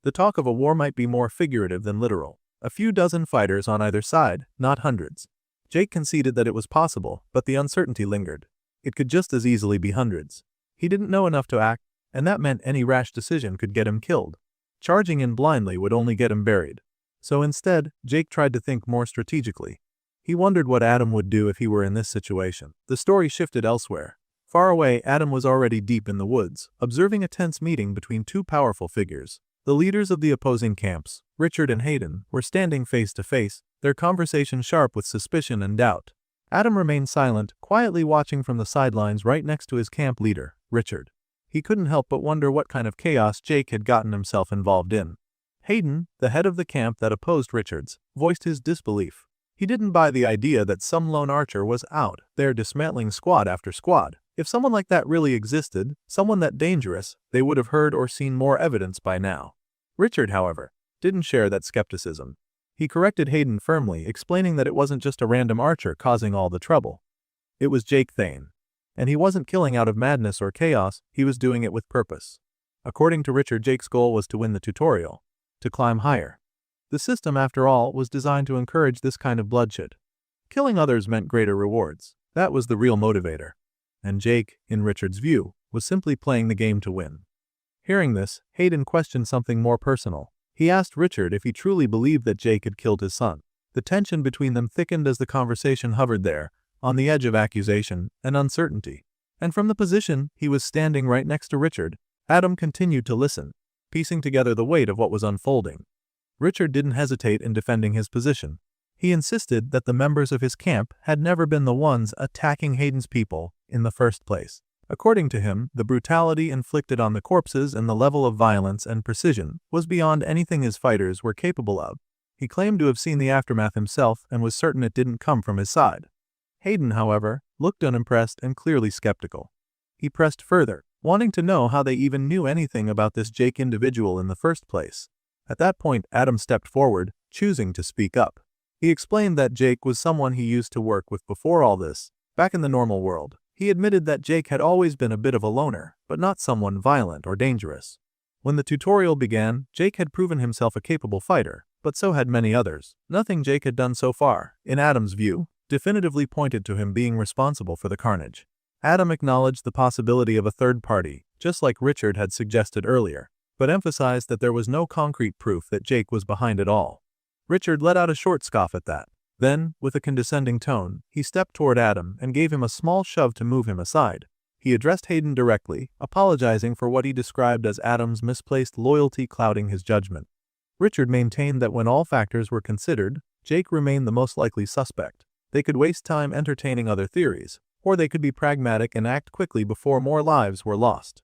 The talk of a war might be more figurative than literal. A few dozen fighters on either side, not hundreds. Jake conceded that it was possible, but the uncertainty lingered. It could just as easily be hundreds. He didn't know enough to act, and that meant any rash decision could get him killed. Charging in blindly would only get him buried. So instead, Jake tried to think more strategically. He wondered what Adam would do if he were in this situation. The story shifted elsewhere. Far away, Adam was already deep in the woods, observing a tense meeting between two powerful figures. The leaders of the opposing camps, Richard and Hayden, were standing face to face, their conversation sharp with suspicion and doubt. Adam remained silent, quietly watching from the sidelines right next to his camp leader, Richard. He couldn't help but wonder what kind of chaos Jake had gotten himself involved in. Hayden, the head of the camp that opposed Richard's, voiced his disbelief. He didn't buy the idea that some lone archer was out there dismantling squad after squad. If someone like that really existed, someone that dangerous, they would have heard or seen more evidence by now. Richard, however, didn't share that skepticism. He corrected Hayden firmly, explaining that it wasn't just a random archer causing all the trouble. It was Jake Thane. And he wasn't killing out of madness or chaos, he was doing it with purpose. According to Richard, Jake's goal was to win the tutorial, to climb higher. The system, after all, was designed to encourage this kind of bloodshed. Killing others meant greater rewards. That was the real motivator. And Jake, in Richard's view, was simply playing the game to win. Hearing this, Hayden questioned something more personal. He asked Richard if he truly believed that Jake had killed his son. The tension between them thickened as the conversation hovered there, on the edge of accusation and uncertainty. And from the position he was standing right next to Richard, Adam continued to listen, piecing together the weight of what was unfolding. Richard didn't hesitate in defending his position. He insisted that the members of his camp had never been the ones attacking Hayden's people, in the first place. According to him, the brutality inflicted on the corpses and the level of violence and precision was beyond anything his fighters were capable of. He claimed to have seen the aftermath himself and was certain it didn't come from his side. Hayden, however, looked unimpressed and clearly skeptical. He pressed further, wanting to know how they even knew anything about this Jake individual in the first place. At that point, Adam stepped forward, choosing to speak up. He explained that Jake was someone he used to work with before all this, back in the normal world. He admitted that Jake had always been a bit of a loner, but not someone violent or dangerous. When the tutorial began, Jake had proven himself a capable fighter, but so had many others. Nothing Jake had done so far, in Adam's view, definitively pointed to him being responsible for the carnage. Adam acknowledged the possibility of a third party, just like Richard had suggested earlier, but emphasized that there was no concrete proof that Jake was behind it all. Richard let out a short scoff at that. Then, with a condescending tone, he stepped toward Adam and gave him a small shove to move him aside. He addressed Hayden directly, apologizing for what he described as Adam's misplaced loyalty clouding his judgment. Richard maintained that when all factors were considered, Jake remained the most likely suspect. They could waste time entertaining other theories, or they could be pragmatic and act quickly before more lives were lost.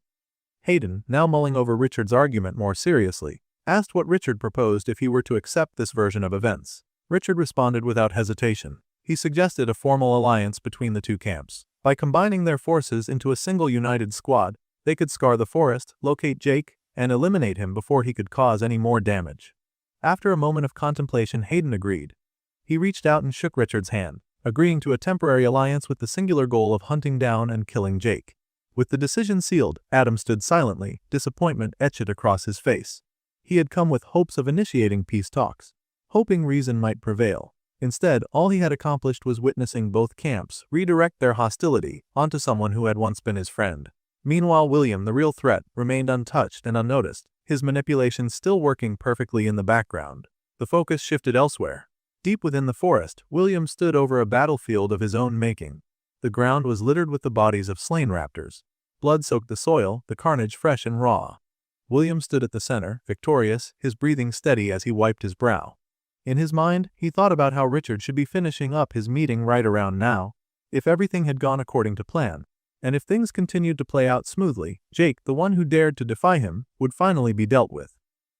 Hayden, now mulling over Richard's argument more seriously, asked what Richard proposed if he were to accept this version of events. Richard responded without hesitation. He suggested a formal alliance between the two camps. By combining their forces into a single united squad, they could scour the forest, locate Jake, and eliminate him before he could cause any more damage. After a moment of contemplation, Hayden agreed. He reached out and shook Richard's hand, agreeing to a temporary alliance with the singular goal of hunting down and killing Jake. With the decision sealed, Adam stood silently, disappointment etched across his face. He had come with hopes of initiating peace talks, hoping reason might prevail. Instead, all he had accomplished was witnessing both camps redirect their hostility onto someone who had once been his friend. Meanwhile, William, the real threat, remained untouched and unnoticed, his manipulations still working perfectly in the background. The focus shifted elsewhere. Deep within the forest, William stood over a battlefield of his own making. The ground was littered with the bodies of slain raptors. Blood soaked the soil, the carnage fresh and raw. William stood at the center, victorious, his breathing steady as he wiped his brow. In his mind, he thought about how Richard should be finishing up his meeting right around now. If everything had gone according to plan, and if things continued to play out smoothly, Jake, the one who dared to defy him, would finally be dealt with.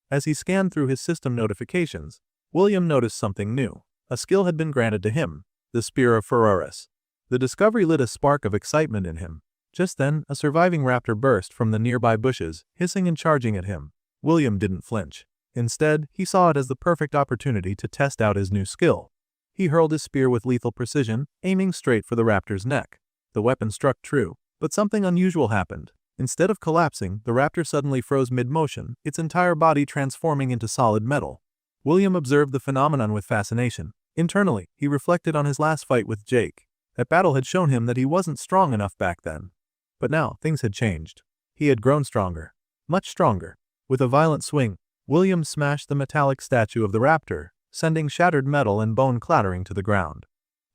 As he scanned through his system notifications, William noticed something new. A skill had been granted to him, the Spear of Feroris. The discovery lit a spark of excitement in him. Just then, a surviving raptor burst from the nearby bushes, hissing and charging at him. William didn't flinch. Instead, he saw it as the perfect opportunity to test out his new skill. He hurled his spear with lethal precision, aiming straight for the raptor's neck. The weapon struck true, but something unusual happened. Instead of collapsing, the raptor suddenly froze mid-motion, its entire body transforming into solid metal. William observed the phenomenon with fascination. Internally, he reflected on his last fight with Jake. That battle had shown him that he wasn't strong enough back then. But now, things had changed. He had grown stronger. Much stronger. With a violent swing, William smashed the metallic statue of the raptor, sending shattered metal and bone clattering to the ground.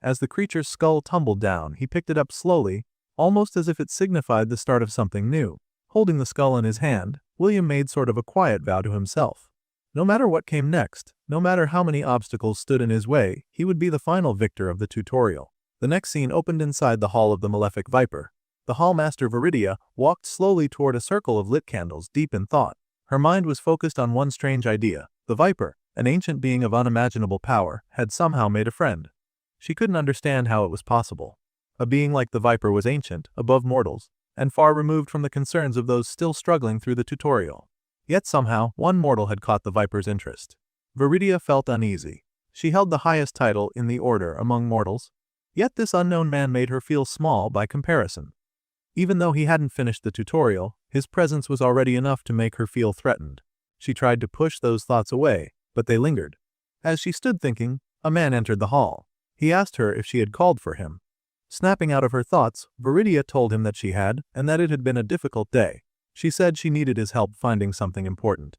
As the creature's skull tumbled down, he picked it up slowly, almost as if it signified the start of something new. Holding the skull in his hand, William made sort of a quiet vow to himself. No matter what came next, no matter how many obstacles stood in his way, he would be the final victor of the tutorial. The next scene opened inside the Hall of the Malefic Viper. The Hallmaster Viridia walked slowly toward a circle of lit candles, deep in thought. Her mind was focused on one strange idea. The Viper, an ancient being of unimaginable power, had somehow made a friend. She couldn't understand how it was possible. A being like the Viper was ancient, above mortals, and far removed from the concerns of those still struggling through the tutorial. Yet somehow, one mortal had caught the Viper's interest. Viridia felt uneasy. She held the highest title in the order among mortals. Yet this unknown man made her feel small by comparison. Even though he hadn't finished the tutorial, his presence was already enough to make her feel threatened. She tried to push those thoughts away, but they lingered. As she stood thinking, a man entered the hall. He asked her if she had called for him. Snapping out of her thoughts, Viridia told him that she had, and that it had been a difficult day. She said she needed his help finding something important.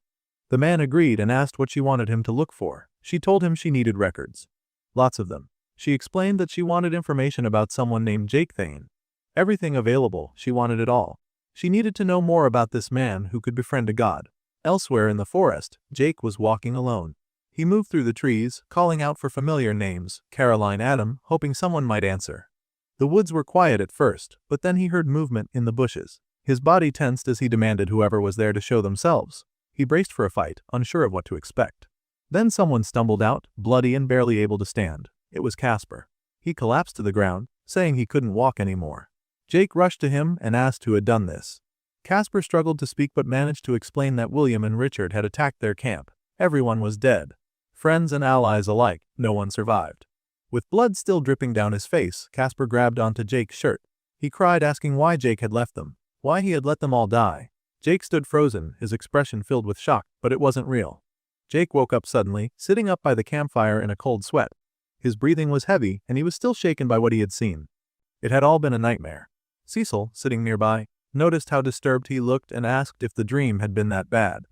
The man agreed and asked what she wanted him to look for. She told him she needed records. Lots of them. She explained that she wanted information about someone named Jake Thane. Everything available, she wanted it all. She needed to know more about this man who could befriend a god. Elsewhere in the forest, Jake was walking alone. He moved through the trees, calling out for familiar names, Caroline, Adam, hoping someone might answer. The woods were quiet at first, but then he heard movement in the bushes. His body tensed as he demanded whoever was there to show themselves. He braced for a fight, unsure of what to expect. Then someone stumbled out, bloody and barely able to stand. It was Casper. He collapsed to the ground, saying he couldn't walk anymore. Jake rushed to him and asked who had done this. Casper struggled to speak but managed to explain that William and Richard had attacked their camp. Everyone was dead. Friends and allies alike, no one survived. With blood still dripping down his face, Casper grabbed onto Jake's shirt. He cried, asking why Jake had left them, why he had let them all die. Jake stood frozen, his expression filled with shock, but it wasn't real. Jake woke up suddenly, sitting up by the campfire in a cold sweat. His breathing was heavy, and he was still shaken by what he had seen. It had all been a nightmare. Cecil, sitting nearby, noticed how disturbed he looked and asked if the dream had been that bad.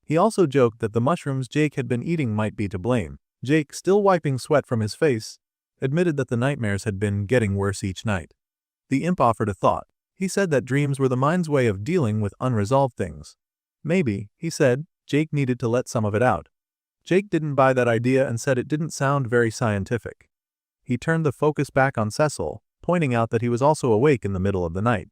He also joked that the mushrooms Jake had been eating might be to blame. Jake, still wiping sweat from his face, admitted that the nightmares had been getting worse each night. The imp offered a thought. He said that dreams were the mind's way of dealing with unresolved things. Maybe, he said, Jake needed to let some of it out. Jake didn't buy that idea and said it didn't sound very scientific. He turned the focus back on Cecil, pointing out that he was also awake in the middle of the night.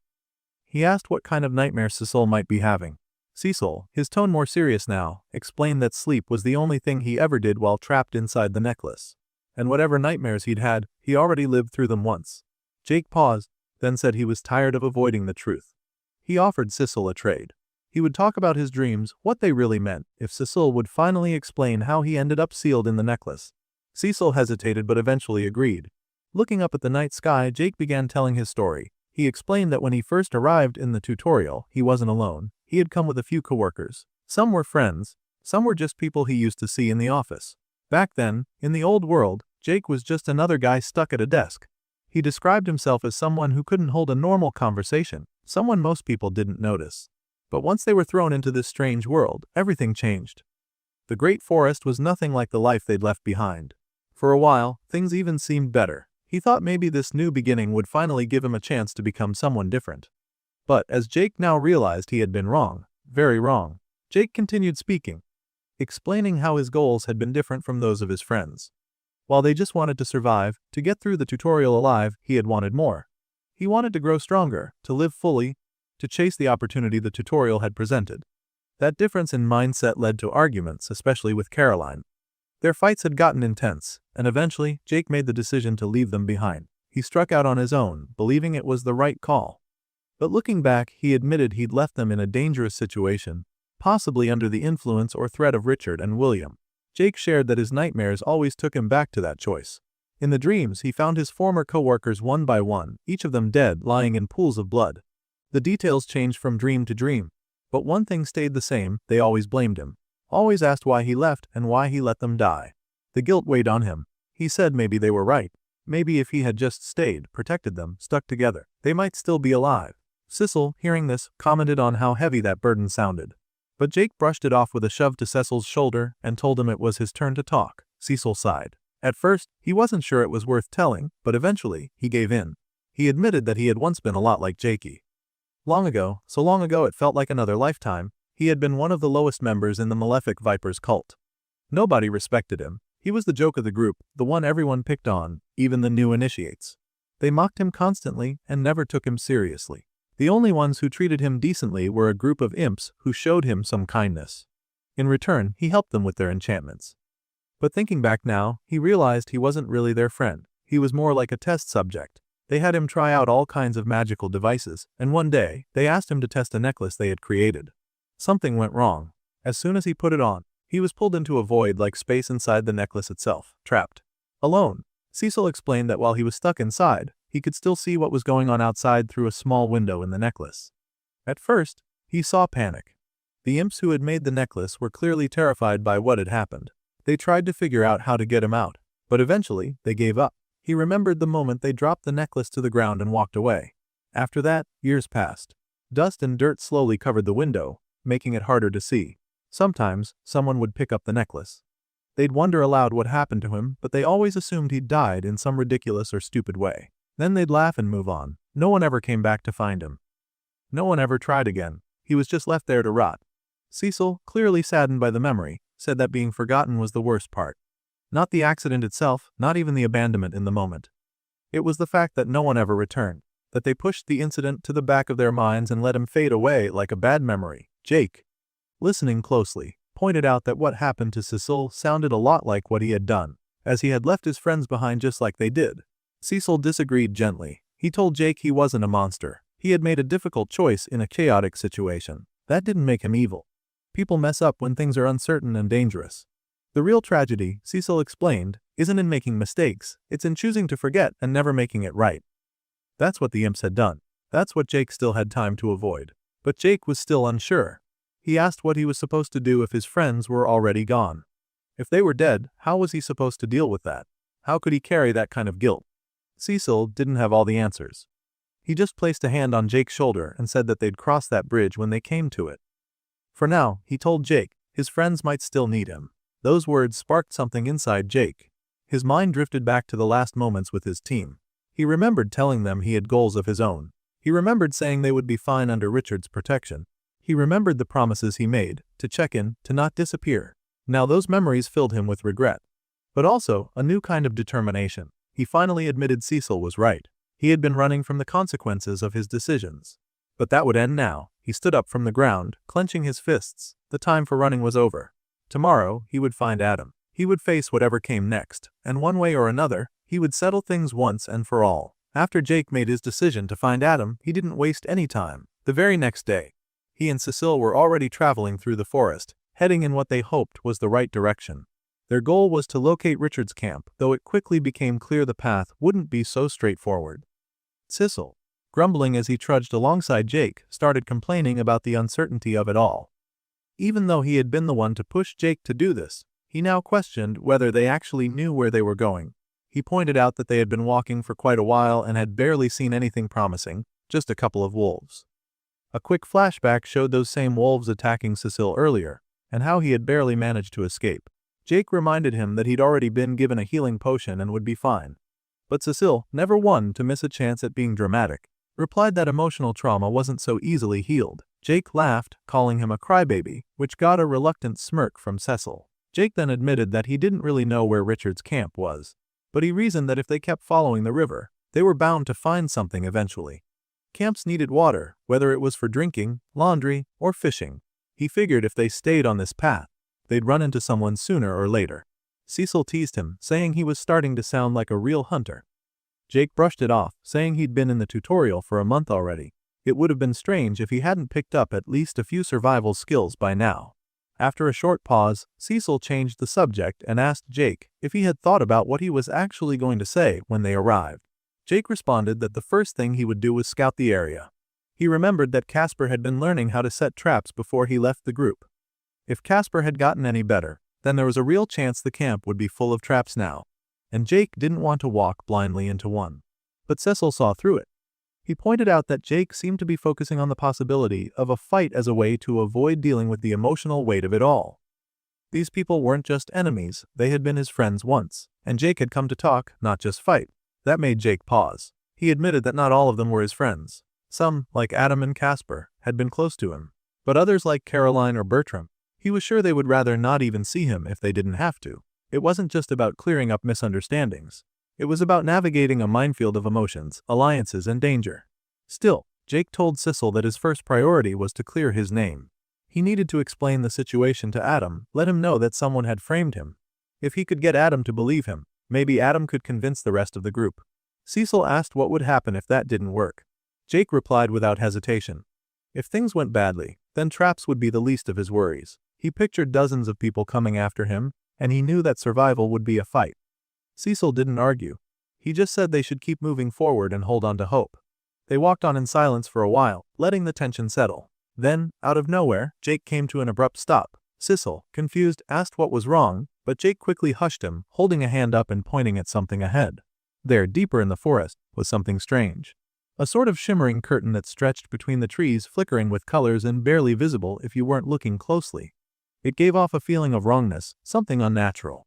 He asked what kind of nightmare Cecil might be having. Cecil, his tone more serious now, explained that sleep was the only thing he ever did while trapped inside the necklace. And whatever nightmares he'd had, he already lived through them once. Jake paused, then said he was tired of avoiding the truth. He offered Cecil a trade. He would talk about his dreams, what they really meant, if Cecil would finally explain how he ended up sealed in the necklace. Cecil hesitated but eventually agreed. Looking up at the night sky, Jake began telling his story. He explained that when he first arrived in the tutorial, he wasn't alone. He had come with a few coworkers. Some were friends, some were just people he used to see in the office. Back then, in the old world, Jake was just another guy stuck at a desk. He described himself as someone who couldn't hold a normal conversation, someone most people didn't notice. But once they were thrown into this strange world, everything changed. The great forest was nothing like the life they'd left behind. For a while, things even seemed better. He thought maybe this new beginning would finally give him a chance to become someone different. But as Jake now realized he had been wrong, very wrong, Jake continued speaking, explaining how his goals had been different from those of his friends. While they just wanted to survive, to get through the tutorial alive, he had wanted more. He wanted to grow stronger, to live fully, to chase the opportunity the tutorial had presented. That difference in mindset led to arguments, especially with Caroline. Their fights had gotten intense, and eventually, Jake made the decision to leave them behind. He struck out on his own, believing it was the right call. But looking back, he admitted he'd left them in a dangerous situation, possibly under the influence or threat of Richard and William. Jake shared that his nightmares always took him back to that choice. In the dreams, he found his former co-workers one by one, each of them dead, lying in pools of blood. The details changed from dream to dream, but one thing stayed the same: they always blamed him, always asked why he left and why he let them die. The guilt weighed on him. He said maybe they were right. Maybe if he had just stayed, protected them, stuck together, they might still be alive. Cecil, hearing this, commented on how heavy that burden sounded. But Jake brushed it off with a shove to Cecil's shoulder and told him it was his turn to talk. Cecil sighed. At first, he wasn't sure it was worth telling, but eventually, he gave in. He admitted that he had once been a lot like Jakey. Long ago, so long ago it felt like another lifetime, he had been one of the lowest members in the Malefic Viper's cult. Nobody respected him. He was the joke of the group, the one everyone picked on, even the new initiates. They mocked him constantly and never took him seriously. The only ones who treated him decently were a group of imps who showed him some kindness. In return, he helped them with their enchantments. But thinking back now, he realized he wasn't really their friend. He was more like a test subject. They had him try out all kinds of magical devices, and one day, they asked him to test a necklace they had created. Something went wrong. As soon as he put it on, he was pulled into a void like space inside the necklace itself, trapped. Alone. Cecil explained that while he was stuck inside, he could still see what was going on outside through a small window in the necklace. At first, he saw panic. The imps who had made the necklace were clearly terrified by what had happened. They tried to figure out how to get him out, but eventually, they gave up. He remembered the moment they dropped the necklace to the ground and walked away. After that, years passed. Dust and dirt slowly covered the window, making it harder to see. Sometimes, someone would pick up the necklace. They'd wonder aloud what happened to him, but they always assumed he'd died in some ridiculous or stupid way. Then they'd laugh and move on. No one ever came back to find him. No one ever tried again. He was just left there to rot. Cecil, clearly saddened by the memory, said that being forgotten was the worst part. Not the accident itself, not even the abandonment in the moment. It was the fact that no one ever returned, that they pushed the incident to the back of their minds and let him fade away like a bad memory. Jake, listening closely, pointed out that what happened to Cecil sounded a lot like what he had done, as he had left his friends behind just like they did. Cecil disagreed gently. He told Jake he wasn't a monster. He had made a difficult choice in a chaotic situation. That didn't make him evil. People mess up when things are uncertain and dangerous. The real tragedy, Cecil explained, isn't in making mistakes, it's in choosing to forget and never making it right. That's what the imps had done. That's what Jake still had time to avoid. But Jake was still unsure. He asked what he was supposed to do if his friends were already gone. If they were dead, how was he supposed to deal with that? How could he carry that kind of guilt? Cecil didn't have all the answers. He just placed a hand on Jake's shoulder and said that they'd cross that bridge when they came to it. For now, he told Jake, his friends might still need him. Those words sparked something inside Jake. His mind drifted back to the last moments with his team. He remembered telling them he had goals of his own. He remembered saying they would be fine under Richard's protection. He remembered the promises he made, to check in, to not disappear. Now those memories filled him with regret. But also, a new kind of determination. He finally admitted Cecil was right. He had been running from the consequences of his decisions. But that would end now. He stood up from the ground, clenching his fists. The time for running was over. Tomorrow, he would find Adam. He would face whatever came next, and one way or another, he would settle things once and for all. After Jake made his decision to find Adam, he didn't waste any time. The very next day, he and Cecil were already traveling through the forest, heading in what they hoped was the right direction. Their goal was to locate Richard's camp, though it quickly became clear the path wouldn't be so straightforward. Cecil, grumbling as he trudged alongside Jake, started complaining about the uncertainty of it all. Even though he had been the one to push Jake to do this, he now questioned whether they actually knew where they were going. He pointed out that they had been walking for quite a while and had barely seen anything promising, just a couple of wolves. A quick flashback showed those same wolves attacking Cecil earlier, and how he had barely managed to escape. Jake reminded him that he'd already been given a healing potion and would be fine. But Cecil, never one to miss a chance at being dramatic, replied that emotional trauma wasn't so easily healed. Jake laughed, calling him a crybaby, which got a reluctant smirk from Cecil. Jake then admitted that he didn't really know where Richard's camp was, but he reasoned that if they kept following the river, they were bound to find something eventually. Camps needed water, whether it was for drinking, laundry, or fishing. He figured if they stayed on this path, they'd run into someone sooner or later. Cecil teased him, saying he was starting to sound like a real hunter. Jake brushed it off, saying he'd been in the tutorial for a month already. It would have been strange if he hadn't picked up at least a few survival skills by now. After a short pause, Cecil changed the subject and asked Jake if he had thought about what he was actually going to say when they arrived. Jake responded that the first thing he would do was scout the area. He remembered that Casper had been learning how to set traps before he left the group. If Casper had gotten any better, then there was a real chance the camp would be full of traps now, and Jake didn't want to walk blindly into one. But Cecil saw through it. He pointed out that Jake seemed to be focusing on the possibility of a fight as a way to avoid dealing with the emotional weight of it all. These people weren't just enemies, they had been his friends once, and Jake had come to talk, not just fight. That made Jake pause. He admitted that not all of them were his friends. Some, like Adam and Casper, had been close to him, but others like Caroline or Bertram, he was sure they would rather not even see him if they didn't have to. It wasn't just about clearing up misunderstandings. It was about navigating a minefield of emotions, alliances, and danger. Still, Jake told Cecil that his first priority was to clear his name. He needed to explain the situation to Adam, let him know that someone had framed him. If he could get Adam to believe him, maybe Adam could convince the rest of the group. Cecil asked what would happen if that didn't work. Jake replied without hesitation. If things went badly, then traps would be the least of his worries. He pictured dozens of people coming after him, and he knew that survival would be a fight. Cecil didn't argue. He just said they should keep moving forward and hold on to hope. They walked on in silence for a while, letting the tension settle. Then, out of nowhere, Jake came to an abrupt stop. Cecil, confused, asked what was wrong, but Jake quickly hushed him, holding a hand up and pointing at something ahead. There, deeper in the forest, was something strange. A sort of shimmering curtain that stretched between the trees, flickering with colors and barely visible if you weren't looking closely. It gave off a feeling of wrongness, something unnatural.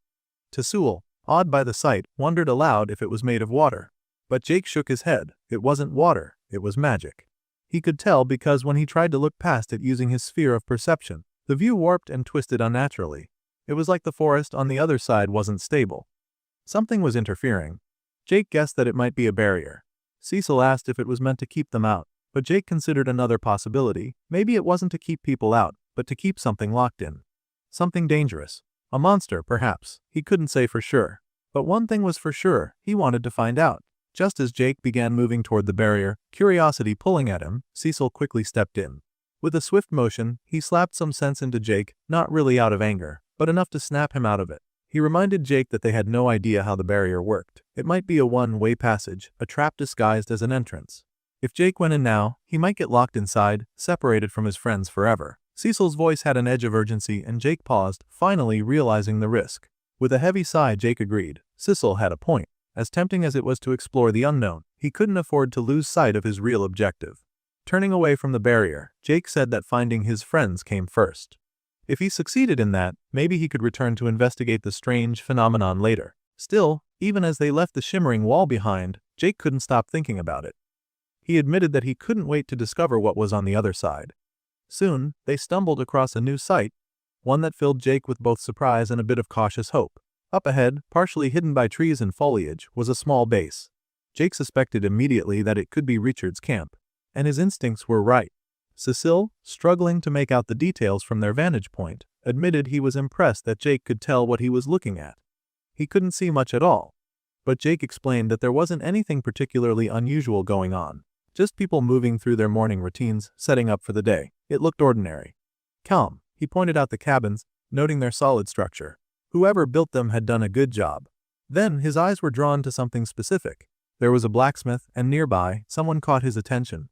Cecil, awed by the sight, wondered aloud if it was made of water. But Jake shook his head. It wasn't water, it was magic. He could tell because when he tried to look past it using his sphere of perception, the view warped and twisted unnaturally. It was like the forest on the other side wasn't stable. Something was interfering. Jake guessed that it might be a barrier. Cecil asked if it was meant to keep them out, but Jake considered another possibility. Maybe it wasn't to keep people out, but to keep something locked in. Something dangerous. A monster, perhaps. He couldn't say for sure. But one thing was for sure, he wanted to find out. Just as Jake began moving toward the barrier, curiosity pulling at him, Cecil quickly stepped in. With a swift motion, he slapped some sense into Jake, not really out of anger, but enough to snap him out of it. He reminded Jake that they had no idea how the barrier worked. It might be a one-way passage, a trap disguised as an entrance. If Jake went in now, he might get locked inside, separated from his friends forever. Cecil's voice had an edge of urgency and Jake paused, finally realizing the risk. With a heavy sigh, Jake agreed. Cecil had a point. As tempting as it was to explore the unknown, he couldn't afford to lose sight of his real objective. Turning away from the barrier, Jake said that finding his friends came first. If he succeeded in that, maybe he could return to investigate the strange phenomenon later. Still, even as they left the shimmering wall behind, Jake couldn't stop thinking about it. He admitted that he couldn't wait to discover what was on the other side. Soon, they stumbled across a new sight, one that filled Jake with both surprise and a bit of cautious hope. Up ahead, partially hidden by trees and foliage, was a small base. Jake suspected immediately that it could be Richard's camp, and his instincts were right. Cecil, struggling to make out the details from their vantage point, admitted he was impressed that Jake could tell what he was looking at. He couldn't see much at all, but Jake explained that there wasn't anything particularly unusual going on, just people moving through their morning routines, setting up for the day. It looked ordinary. Calm, he pointed out the cabins, noting their solid structure. Whoever built them had done a good job. Then his eyes were drawn to something specific. There was a blacksmith, and nearby, someone caught his attention.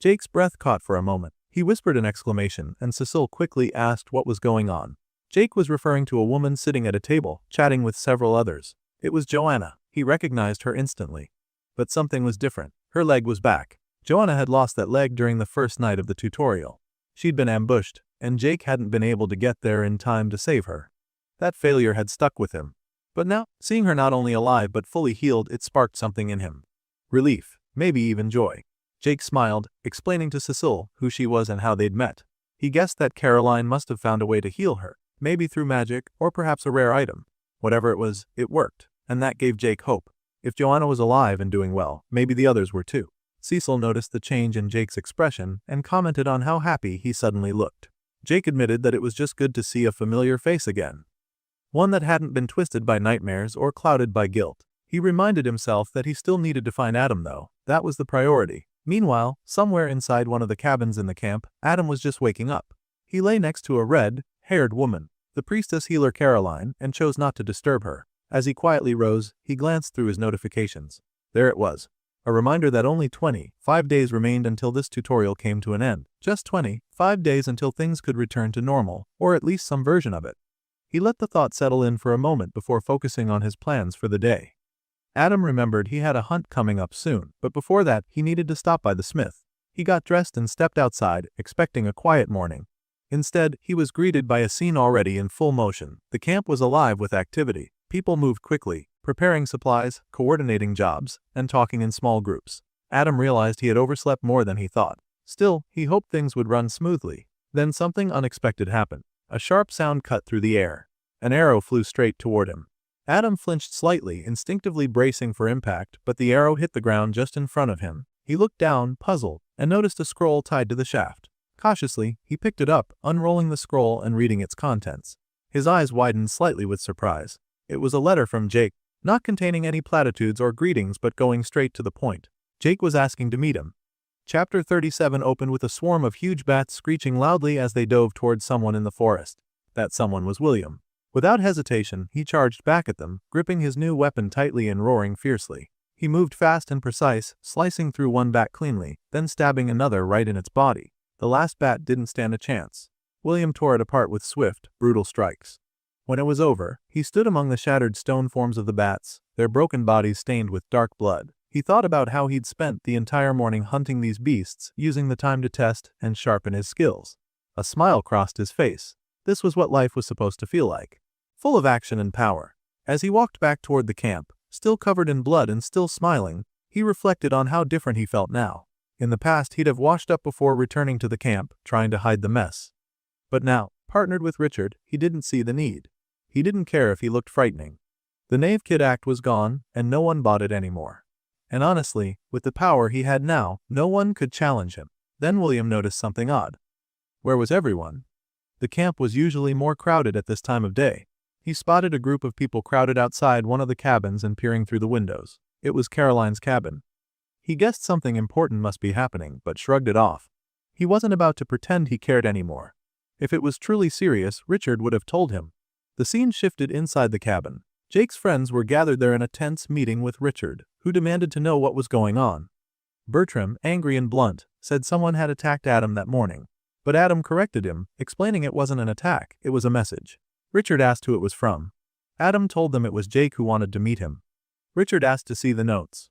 Jake's breath caught for a moment. He whispered an exclamation, and Cecil quickly asked what was going on. Jake was referring to a woman sitting at a table, chatting with several others. It was Joanna. He recognized her instantly. But something was different. Her leg was back. Joanna had lost that leg during the first night of the tutorial. She'd been ambushed, and Jake hadn't been able to get there in time to save her. That failure had stuck with him. But now, seeing her not only alive but fully healed, it sparked something in him. Relief, maybe even joy. Jake smiled, explaining to Cecil who she was and how they'd met. He guessed that Caroline must have found a way to heal her, maybe through magic or perhaps a rare item. Whatever it was, it worked, and that gave Jake hope. If Joanna was alive and doing well, maybe the others were too. Cecil noticed the change in Jake's expression and commented on how happy he suddenly looked. Jake admitted that it was just good to see a familiar face again. One that hadn't been twisted by nightmares or clouded by guilt. He reminded himself that he still needed to find Adam though. That was the priority. Meanwhile, somewhere inside one of the cabins in the camp, Adam was just waking up. He lay next to a red-haired woman, the priestess healer Caroline, and chose not to disturb her. As he quietly rose, he glanced through his notifications. There it was. A reminder that only 25 days remained until this tutorial came to an end. Just 25 days until things could return to normal, or at least some version of it. He let the thought settle in for a moment before focusing on his plans for the day. Adam remembered he had a hunt coming up soon, but before that, he needed to stop by the smith. He got dressed and stepped outside, expecting a quiet morning. Instead, he was greeted by a scene already in full motion. The camp was alive with activity. People moved quickly, preparing supplies, coordinating jobs, and talking in small groups. Adam realized he had overslept more than he thought. Still, he hoped things would run smoothly. Then something unexpected happened. A sharp sound cut through the air. An arrow flew straight toward him. Adam flinched slightly, instinctively bracing for impact, but the arrow hit the ground just in front of him. He looked down, puzzled, and noticed a scroll tied to the shaft. Cautiously, he picked it up, unrolling the scroll and reading its contents. His eyes widened slightly with surprise. It was a letter from Jake, not containing any platitudes or greetings but going straight to the point. Jake was asking to meet him. Chapter 37 opened with a swarm of huge bats screeching loudly as they dove towards someone in the forest. That someone was William. Without hesitation, he charged back at them, gripping his new weapon tightly and roaring fiercely. He moved fast and precise, slicing through one bat cleanly, then stabbing another right in its body. The last bat didn't stand a chance. William tore it apart with swift, brutal strikes. When it was over, he stood among the shattered stone forms of the bats, their broken bodies stained with dark blood. He thought about how he'd spent the entire morning hunting these beasts, using the time to test and sharpen his skills. A smile crossed his face. This was what life was supposed to feel like. Full of action and power. As he walked back toward the camp, still covered in blood and still smiling, he reflected on how different he felt now. In the past, he'd have washed up before returning to the camp, trying to hide the mess. But now, partnered with Richard, he didn't see the need. He didn't care if he looked frightening. The Knave Kid act was gone, and no one bought it anymore. And honestly, with the power he had now, no one could challenge him. Then William noticed something odd. Where was everyone? The camp was usually more crowded at this time of day. He spotted a group of people crowded outside one of the cabins and peering through the windows. It was Caroline's cabin. He guessed something important must be happening, but shrugged it off. He wasn't about to pretend he cared anymore. If it was truly serious, Richard would have told him. The scene shifted inside the cabin. Jake's friends were gathered there in a tense meeting with Richard, who demanded to know what was going on. Bertram, angry and blunt, said someone had attacked Adam that morning. But Adam corrected him, explaining it wasn't an attack, it was a message. Richard asked who it was from. Adam told them it was Jake who wanted to meet him. Richard asked to see the notes.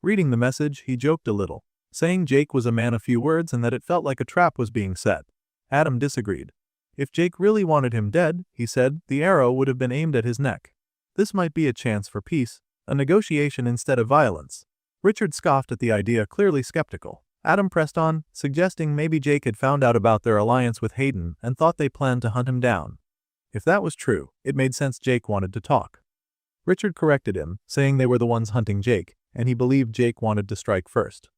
Reading the message, he joked a little, saying Jake was a man of few words and that it felt like a trap was being set. Adam disagreed. If Jake really wanted him dead, he said, the arrow would have been aimed at his neck. This might be a chance for peace, a negotiation instead of violence. Richard scoffed at the idea, clearly skeptical. Adam pressed on, suggesting maybe Jake had found out about their alliance with Hayden and thought they planned to hunt him down. If that was true, it made sense Jake wanted to talk. Richard corrected him, saying they were the ones hunting Jake, and he believed Jake wanted to strike first.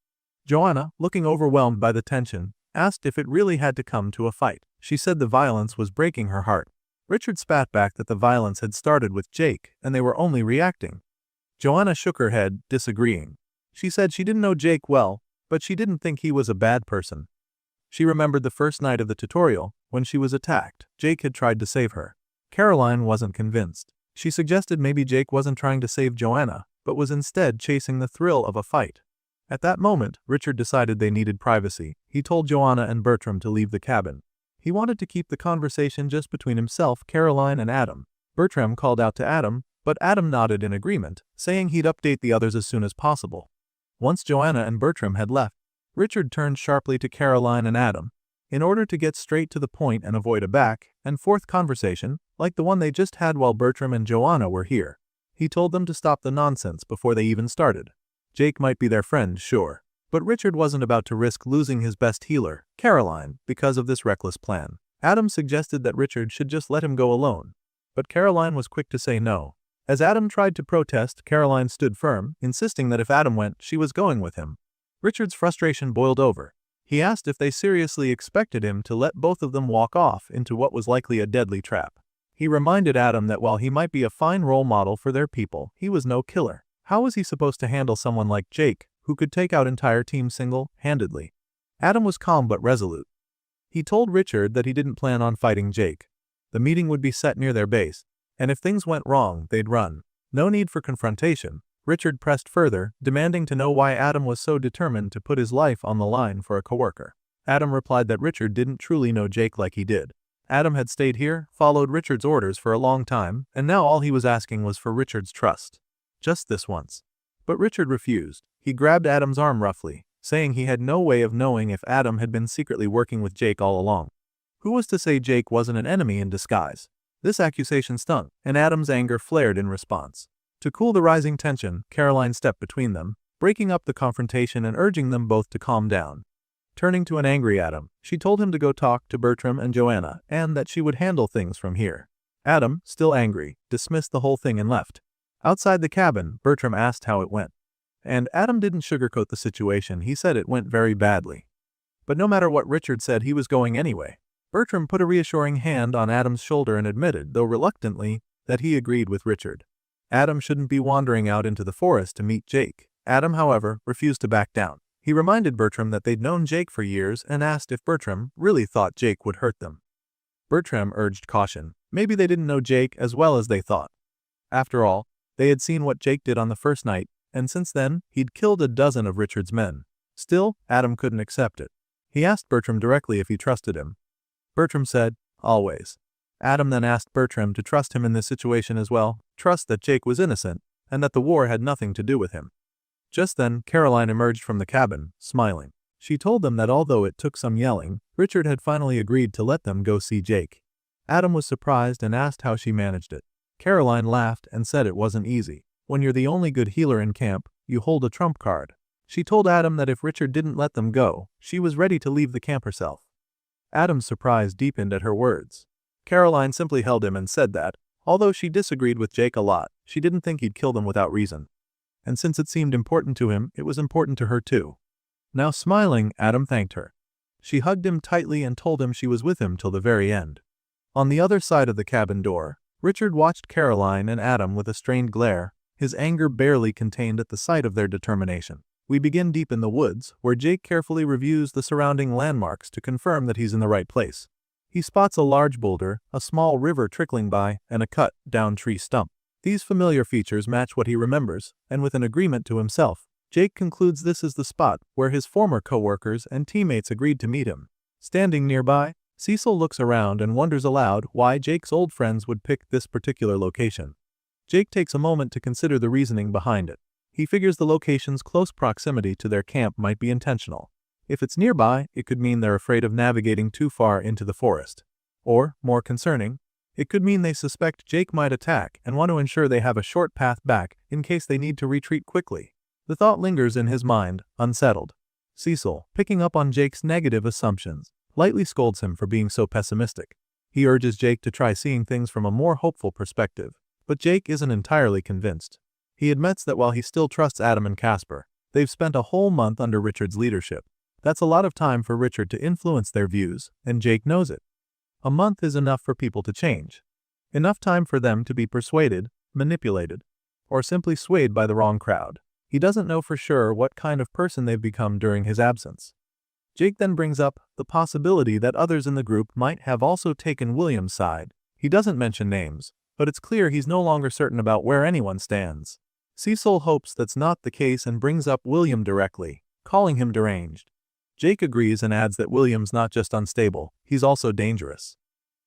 Joanna, looking overwhelmed by the tension, asked if it really had to come to a fight. She said the violence was breaking her heart. Richard spat back that the violence had started with Jake, and they were only reacting. Joanna shook her head, disagreeing. She said she didn't know Jake well, but she didn't think he was a bad person. She remembered the first night of the tutorial, when she was attacked. Jake had tried to save her. Caroline wasn't convinced. She suggested maybe Jake wasn't trying to save Joanna, but was instead chasing the thrill of a fight. At that moment, Richard decided they needed privacy. He told Joanna and Bertram to leave the cabin. He wanted to keep the conversation just between himself, Caroline, and Adam. Bertram called out to Adam, but Adam nodded in agreement, saying he'd update the others as soon as possible. Once Joanna and Bertram had left, Richard turned sharply to Caroline and Adam. In order to get straight to the point and avoid a back-and-forth conversation, like the one they just had while Bertram and Joanna were here, he told them to stop the nonsense before they even started. Jake might be their friend, sure, but Richard wasn't about to risk losing his best healer, Caroline, because of this reckless plan. Adam suggested that Richard should just let him go alone, but Caroline was quick to say no. As Adam tried to protest, Caroline stood firm, insisting that if Adam went, she was going with him. Richard's frustration boiled over. He asked if they seriously expected him to let both of them walk off into what was likely a deadly trap. He reminded Adam that while he might be a fine role model for their people, he was no killer. How was he supposed to handle someone like Jake, who could take out entire teams single-handedly? Adam was calm but resolute. He told Richard that he didn't plan on fighting Jake. The meeting would be set near their base, and if things went wrong, they'd run. No need for confrontation. Richard pressed further, demanding to know why Adam was so determined to put his life on the line for a coworker. Adam replied that Richard didn't truly know Jake like he did. Adam had stayed here, followed Richard's orders for a long time, and now all he was asking was for Richard's trust. Just this once. But Richard refused. He grabbed Adam's arm roughly, saying he had no way of knowing if Adam had been secretly working with Jake all along. Who was to say Jake wasn't an enemy in disguise? This accusation stung, and Adam's anger flared in response. To cool the rising tension, Caroline stepped between them, breaking up the confrontation and urging them both to calm down. Turning to an angry Adam, she told him to go talk to Bertram and Joanna, and that she would handle things from here. Adam, still angry, dismissed the whole thing and left. Outside the cabin, Bertram asked how it went. And Adam didn't sugarcoat the situation, he said it went very badly. But no matter what Richard said, he was going anyway. Bertram put a reassuring hand on Adam's shoulder and admitted, though reluctantly, that he agreed with Richard. Adam shouldn't be wandering out into the forest to meet Jake. Adam, however, refused to back down. He reminded Bertram that they'd known Jake for years and asked if Bertram really thought Jake would hurt them. Bertram urged caution. Maybe they didn't know Jake as well as they thought. After all, they had seen what Jake did on the first night, and since then, he'd killed a dozen of Richard's men. Still, Adam couldn't accept it. He asked Bertram directly if he trusted him. Bertram said, always. Adam then asked Bertram to trust him in this situation as well, trust that Jake was innocent, and that the war had nothing to do with him. Just then, Caroline emerged from the cabin, smiling. She told them that although it took some yelling, Richard had finally agreed to let them go see Jake. Adam was surprised and asked how she managed it. Caroline laughed and said it wasn't easy. When you're the only good healer in camp, you hold a trump card. She told Adam that if Richard didn't let them go, she was ready to leave the camp herself. Adam's surprise deepened at her words. Caroline simply held him and said that, although she disagreed with Jake a lot, She didn't think he'd kill them without reason. And since it seemed important to him, it was important to her too. Now smiling, Adam thanked her. She hugged him tightly and told him she was with him till the very end. On the other side of the cabin door, Richard watched Caroline and Adam with a strained glare, his anger barely contained at the sight of their determination. We begin deep in the woods, where Jake carefully reviews the surrounding landmarks to confirm that he's in the right place. He spots a large boulder, a small river trickling by, and a cut-down tree stump. These familiar features match what he remembers, and with an agreement to himself, Jake concludes this is the spot where his former co-workers and teammates agreed to meet him. Standing nearby, Cecil looks around and wonders aloud why Jake's old friends would pick this particular location. Jake takes a moment to consider the reasoning behind it. He figures the location's close proximity to their camp might be intentional. If it's nearby, it could mean they're afraid of navigating too far into the forest. Or, more concerning, it could mean they suspect Jake might attack and want to ensure they have a short path back in case they need to retreat quickly. The thought lingers in his mind, unsettled. Cecil, picking up on Jake's negative assumptions, lightly scolds him for being so pessimistic. He urges Jake to try seeing things from a more hopeful perspective, but Jake isn't entirely convinced. He admits that while he still trusts Adam and Casper, they've spent a whole month under Richard's leadership. That's a lot of time for Richard to influence their views, and Jake knows it. A month is enough for people to change. Enough time for them to be persuaded, manipulated, or simply swayed by the wrong crowd. He doesn't know for sure what kind of person they've become during his absence. Jake then brings up the possibility that others in the group might have also taken William's side. He doesn't mention names, but it's clear he's no longer certain about where anyone stands. Cecil hopes that's not the case and brings up William directly, calling him deranged. Jake agrees and adds that William's not just unstable, he's also dangerous.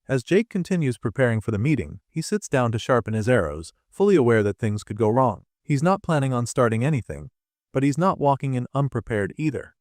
As Jake continues preparing for the meeting, he sits down to sharpen his arrows, fully aware that things could go wrong. He's not planning on starting anything, but he's not walking in unprepared either.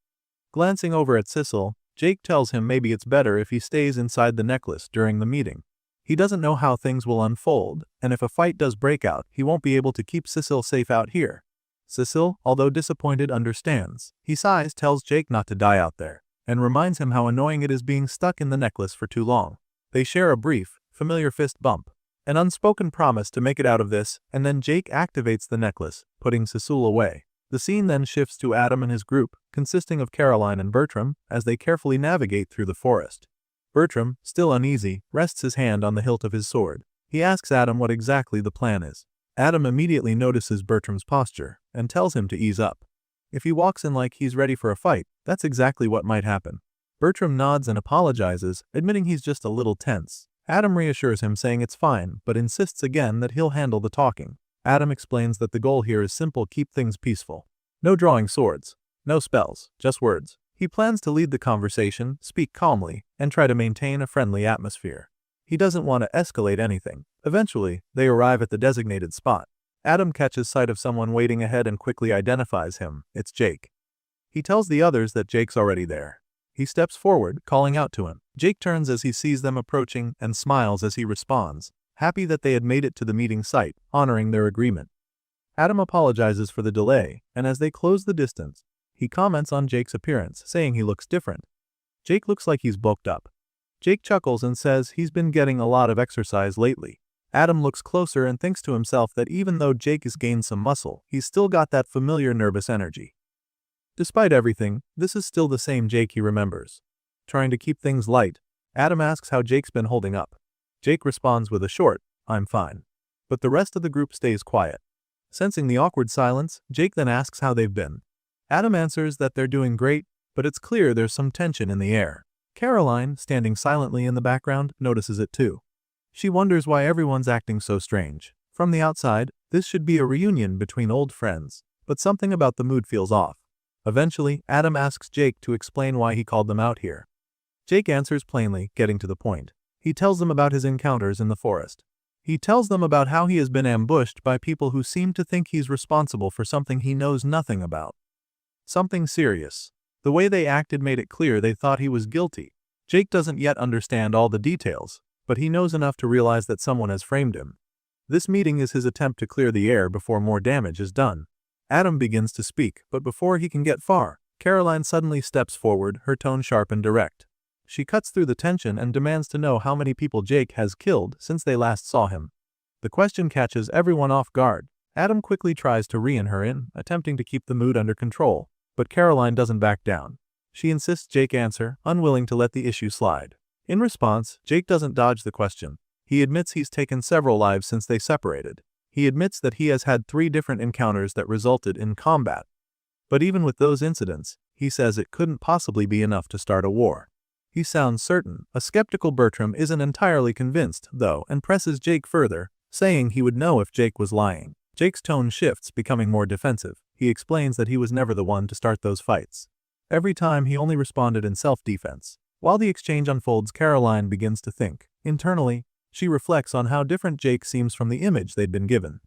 Glancing over at Cecil, Jake tells him maybe it's better if he stays inside the necklace during the meeting. He doesn't know how things will unfold, and if a fight does break out, he won't be able to keep Cecil safe out here. Cecil, although disappointed, understands. He sighs, tells Jake not to die out there, and reminds him how annoying it is being stuck in the necklace for too long. They share a brief, familiar fist bump, an unspoken promise to make it out of this, and then Jake activates the necklace, putting Cecil away. The scene then shifts to Adam and his group, consisting of Caroline and Bertram, as they carefully navigate through the forest. Bertram, still uneasy, rests his hand on the hilt of his sword. He asks Adam what exactly the plan is. Adam immediately notices Bertram's posture, and tells him to ease up. If he walks in like he's ready for a fight, that's exactly what might happen. Bertram nods and apologizes, admitting he's just a little tense. Adam reassures him, saying it's fine, but insists again that he'll handle the talking. Adam explains that the goal here is simple: keep things peaceful. No drawing swords. No spells, just words. He plans to lead the conversation, speak calmly, and try to maintain a friendly atmosphere. He doesn't want to escalate anything. Eventually, they arrive at the designated spot. Adam catches sight of someone waiting ahead and quickly identifies him. It's Jake. He tells the others that Jake's already there. He steps forward, calling out to him. Jake turns as he sees them approaching and smiles as he responds, happy that they had made it to the meeting site, honoring their agreement. Adam apologizes for the delay, and as they close the distance, he comments on Jake's appearance, saying he looks different. Jake looks like he's bulked up. Jake chuckles and says he's been getting a lot of exercise lately. Adam looks closer and thinks to himself that even though Jake has gained some muscle, he's still got that familiar nervous energy. Despite everything, this is still the same Jake he remembers. Trying to keep things light, Adam asks how Jake's been holding up. Jake responds with a short, "I'm fine." But the rest of the group stays quiet. Sensing the awkward silence, Jake then asks how they've been. Adam answers that they're doing great, but it's clear there's some tension in the air. Caroline, standing silently in the background, notices it too. She wonders why everyone's acting so strange. From the outside, this should be a reunion between old friends, but something about the mood feels off. Eventually, Adam asks Jake to explain why he called them out here. Jake answers plainly, getting to the point. He tells them about his encounters in the forest. He tells them about how he has been ambushed by people who seem to think he's responsible for something he knows nothing about. Something serious. The way they acted made it clear they thought he was guilty. Jake doesn't yet understand all the details, but he knows enough to realize that someone has framed him. This meeting is his attempt to clear the air before more damage is done. Adam begins to speak, but before he can get far, Caroline suddenly steps forward, her tone sharp and direct. She cuts through the tension and demands to know how many people Jake has killed since they last saw him. The question catches everyone off guard. Adam quickly tries to rein her in, attempting to keep the mood under control, but Caroline doesn't back down. She insists Jake answer, unwilling to let the issue slide. In response, Jake doesn't dodge the question. He admits he's taken several lives since they separated. He admits that he has had 3 different encounters that resulted in combat. But even with those incidents, he says it couldn't possibly be enough to start a war. He sounds certain. A skeptical Bertram isn't entirely convinced, though, and presses Jake further, saying he would know if Jake was lying. Jake's tone shifts, becoming more defensive. He explains that he was never the one to start those fights. Every time he only responded in self-defense. While the exchange unfolds, Caroline begins to think. Internally, she reflects on how different Jake seems from the image they'd been given.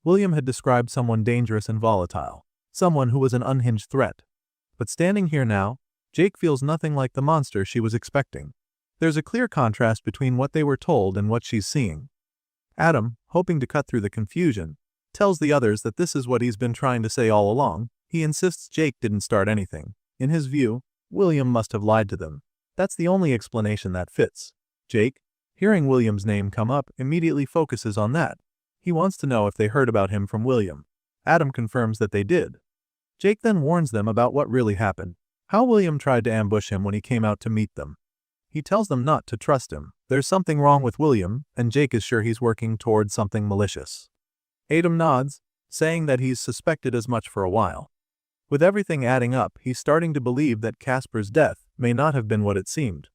William had described someone dangerous and volatile, someone who was an unhinged threat. But standing here now, Jake feels nothing like the monster she was expecting. There's a clear contrast between what they were told and what she's seeing. Adam, hoping to cut through the confusion, tells the others that this is what he's been trying to say all along. He insists Jake didn't start anything. In his view, William must have lied to them. That's the only explanation that fits. Jake, hearing William's name come up, immediately focuses on that. He wants to know if they heard about him from William. Adam confirms that they did. Jake then warns them about what really happened. How William tried to ambush him when he came out to meet them. He tells them not to trust him. There's something wrong with William, and Jake is sure he's working towards something malicious. Adam nods, saying that he's suspected as much for a while. With everything adding up, he's starting to believe that Casper's death may not have been what it seemed.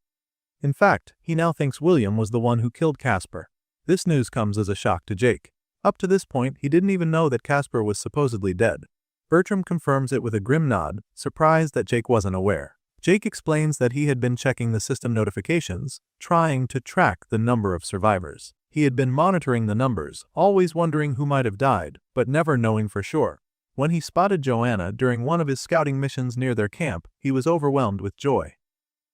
In fact, he now thinks William was the one who killed Casper. This news comes as a shock to Jake. Up to this point, he didn't even know that Casper was supposedly dead. Bertram confirms it with a grim nod, surprised that Jake wasn't aware. Jake explains that he had been checking the system notifications, trying to track the number of survivors. He had been monitoring the numbers, always wondering who might have died, but never knowing for sure. When he spotted Joanna during one of his scouting missions near their camp, he was overwhelmed with joy.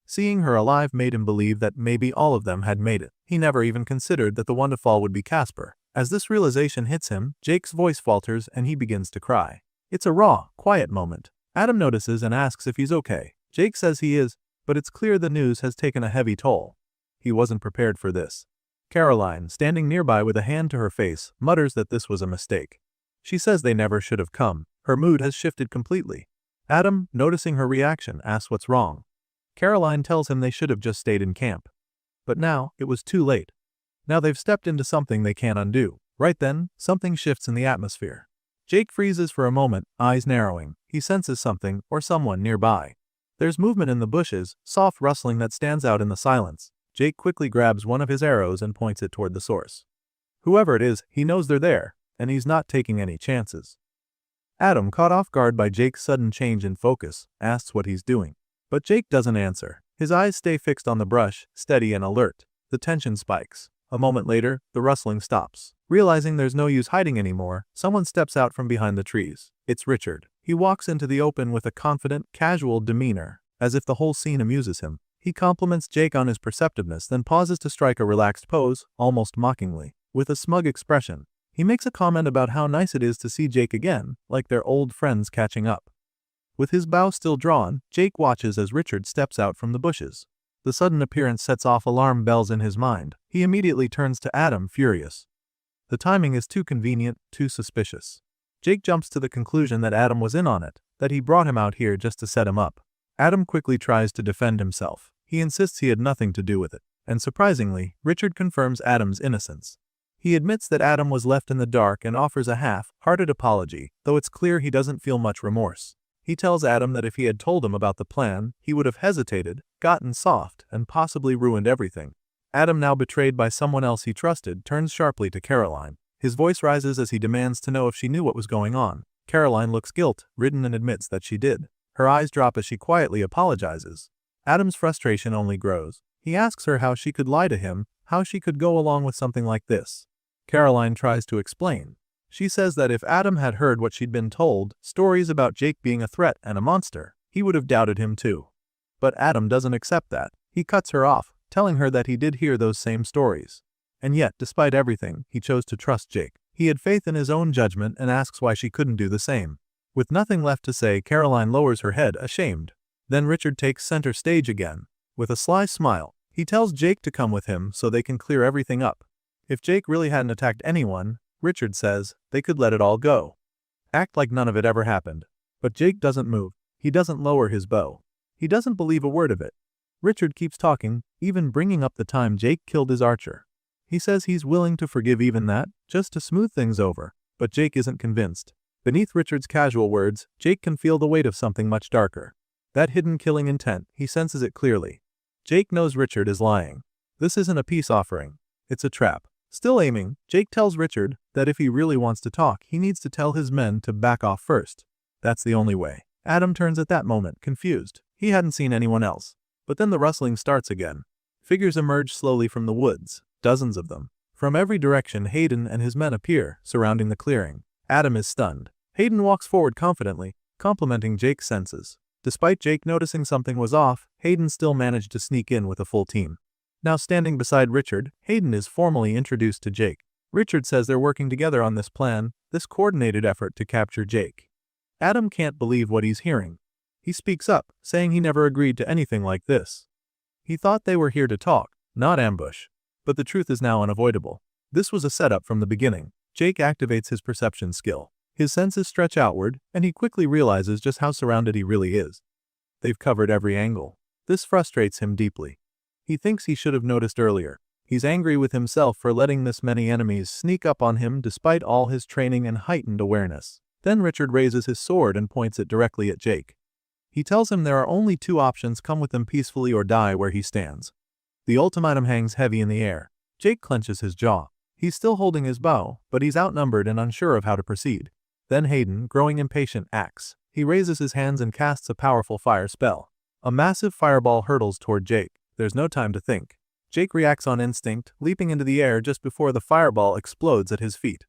Seeing her alive made him believe that maybe all of them had made it. He never even considered that the one to fall would be Casper. As this realization hits him, Jake's voice falters and he begins to cry. It's a raw, quiet moment. Adam notices and asks if he's okay. Jake says he is, but it's clear the news has taken a heavy toll. He wasn't prepared for this. Caroline, standing nearby with a hand to her face, mutters that this was a mistake. She says they never should have come. Her mood has shifted completely. Adam, noticing her reaction, asks what's wrong. Caroline tells him they should have just stayed in camp. But now, it was too late. Now they've stepped into something they can't undo. Right then, something shifts in the atmosphere. Jake freezes for a moment, eyes narrowing. He senses something, or someone nearby. There's movement in the bushes, soft rustling that stands out in the silence. Jake quickly grabs one of his arrows and points it toward the source. Whoever it is, he knows they're there, and he's not taking any chances. Adam, caught off guard by Jake's sudden change in focus, asks what he's doing. But Jake doesn't answer. His eyes stay fixed on the brush, steady and alert. The tension spikes. A moment later, the rustling stops. Realizing there's no use hiding anymore, someone steps out from behind the trees. It's Richard. He walks into the open with a confident, casual demeanor, as if the whole scene amuses him. He compliments Jake on his perceptiveness, then pauses to strike a relaxed pose, almost mockingly. With a smug expression, he makes a comment about how nice it is to see Jake again, like they're old friends catching up. With his bow still drawn, Jake watches as Richard steps out from the bushes. The sudden appearance sets off alarm bells in his mind. He immediately turns to Adam, furious. The timing is too convenient, too suspicious. Jake jumps to the conclusion that Adam was in on it, that he brought him out here just to set him up. Adam quickly tries to defend himself. He insists he had nothing to do with it. And surprisingly, Richard confirms Adam's innocence. He admits that Adam was left in the dark and offers a half-hearted apology, though it's clear he doesn't feel much remorse. He tells Adam that if he had told him about the plan, he would have hesitated, gotten soft, and possibly ruined everything. Adam, now betrayed by someone else he trusted, turns sharply to Caroline. His voice rises as he demands to know if she knew what was going on. Caroline looks guilt-ridden and admits that she did. Her eyes drop as she quietly apologizes. Adam's frustration only grows. He asks her how she could lie to him, how she could go along with something like this. Caroline tries to explain. She says that if Adam had heard what she'd been told, stories about Jake being a threat and a monster, he would have doubted him too. But Adam doesn't accept that. He cuts her off, telling her that he did hear those same stories. And yet, despite everything, he chose to trust Jake. He had faith in his own judgment and asks why she couldn't do the same. With nothing left to say, Caroline lowers her head, ashamed. Then Richard takes center stage again. With a sly smile, he tells Jake to come with him so they can clear everything up. If Jake really hadn't attacked anyone, Richard says, they could let it all go. Act like none of it ever happened. But Jake doesn't move. He doesn't lower his bow. He doesn't believe a word of it. Richard keeps talking, even bringing up the time Jake killed his archer. He says he's willing to forgive even that, just to smooth things over, but Jake isn't convinced. Beneath Richard's casual words, Jake can feel the weight of something much darker. That hidden killing intent, he senses it clearly. Jake knows Richard is lying. This isn't a peace offering. It's a trap. Still aiming, Jake tells Richard that if he really wants to talk, he needs to tell his men to back off first. That's the only way. Adam turns at that moment, confused. He hadn't seen anyone else. But then the rustling starts again. Figures emerge slowly from the woods, dozens of them. From every direction, Hayden and his men appear, surrounding the clearing. Adam is stunned. Hayden walks forward confidently, complimenting Jake's senses. Despite Jake noticing something was off, Hayden still managed to sneak in with a full team. Now standing beside Richard, Hayden is formally introduced to Jake. Richard says they're working together on this plan, this coordinated effort to capture Jake. Adam can't believe what he's hearing. He speaks up, saying he never agreed to anything like this. He thought they were here to talk, not ambush. But the truth is now unavoidable. This was a setup from the beginning. Jake activates his perception skill. His senses stretch outward, and he quickly realizes just how surrounded he really is. They've covered every angle. This frustrates him deeply. He thinks he should have noticed earlier. He's angry with himself for letting this many enemies sneak up on him despite all his training and heightened awareness. Then Richard raises his sword and points it directly at Jake. He tells him there are only two options: come with him peacefully or die where he stands. The ultimatum hangs heavy in the air. Jake clenches his jaw. He's still holding his bow, but he's outnumbered and unsure of how to proceed. Then Hayden, growing impatient, acts. He raises his hands and casts a powerful fire spell. A massive fireball hurtles toward Jake. There's no time to think. Jake reacts on instinct, leaping into the air just before the fireball explodes at his feet.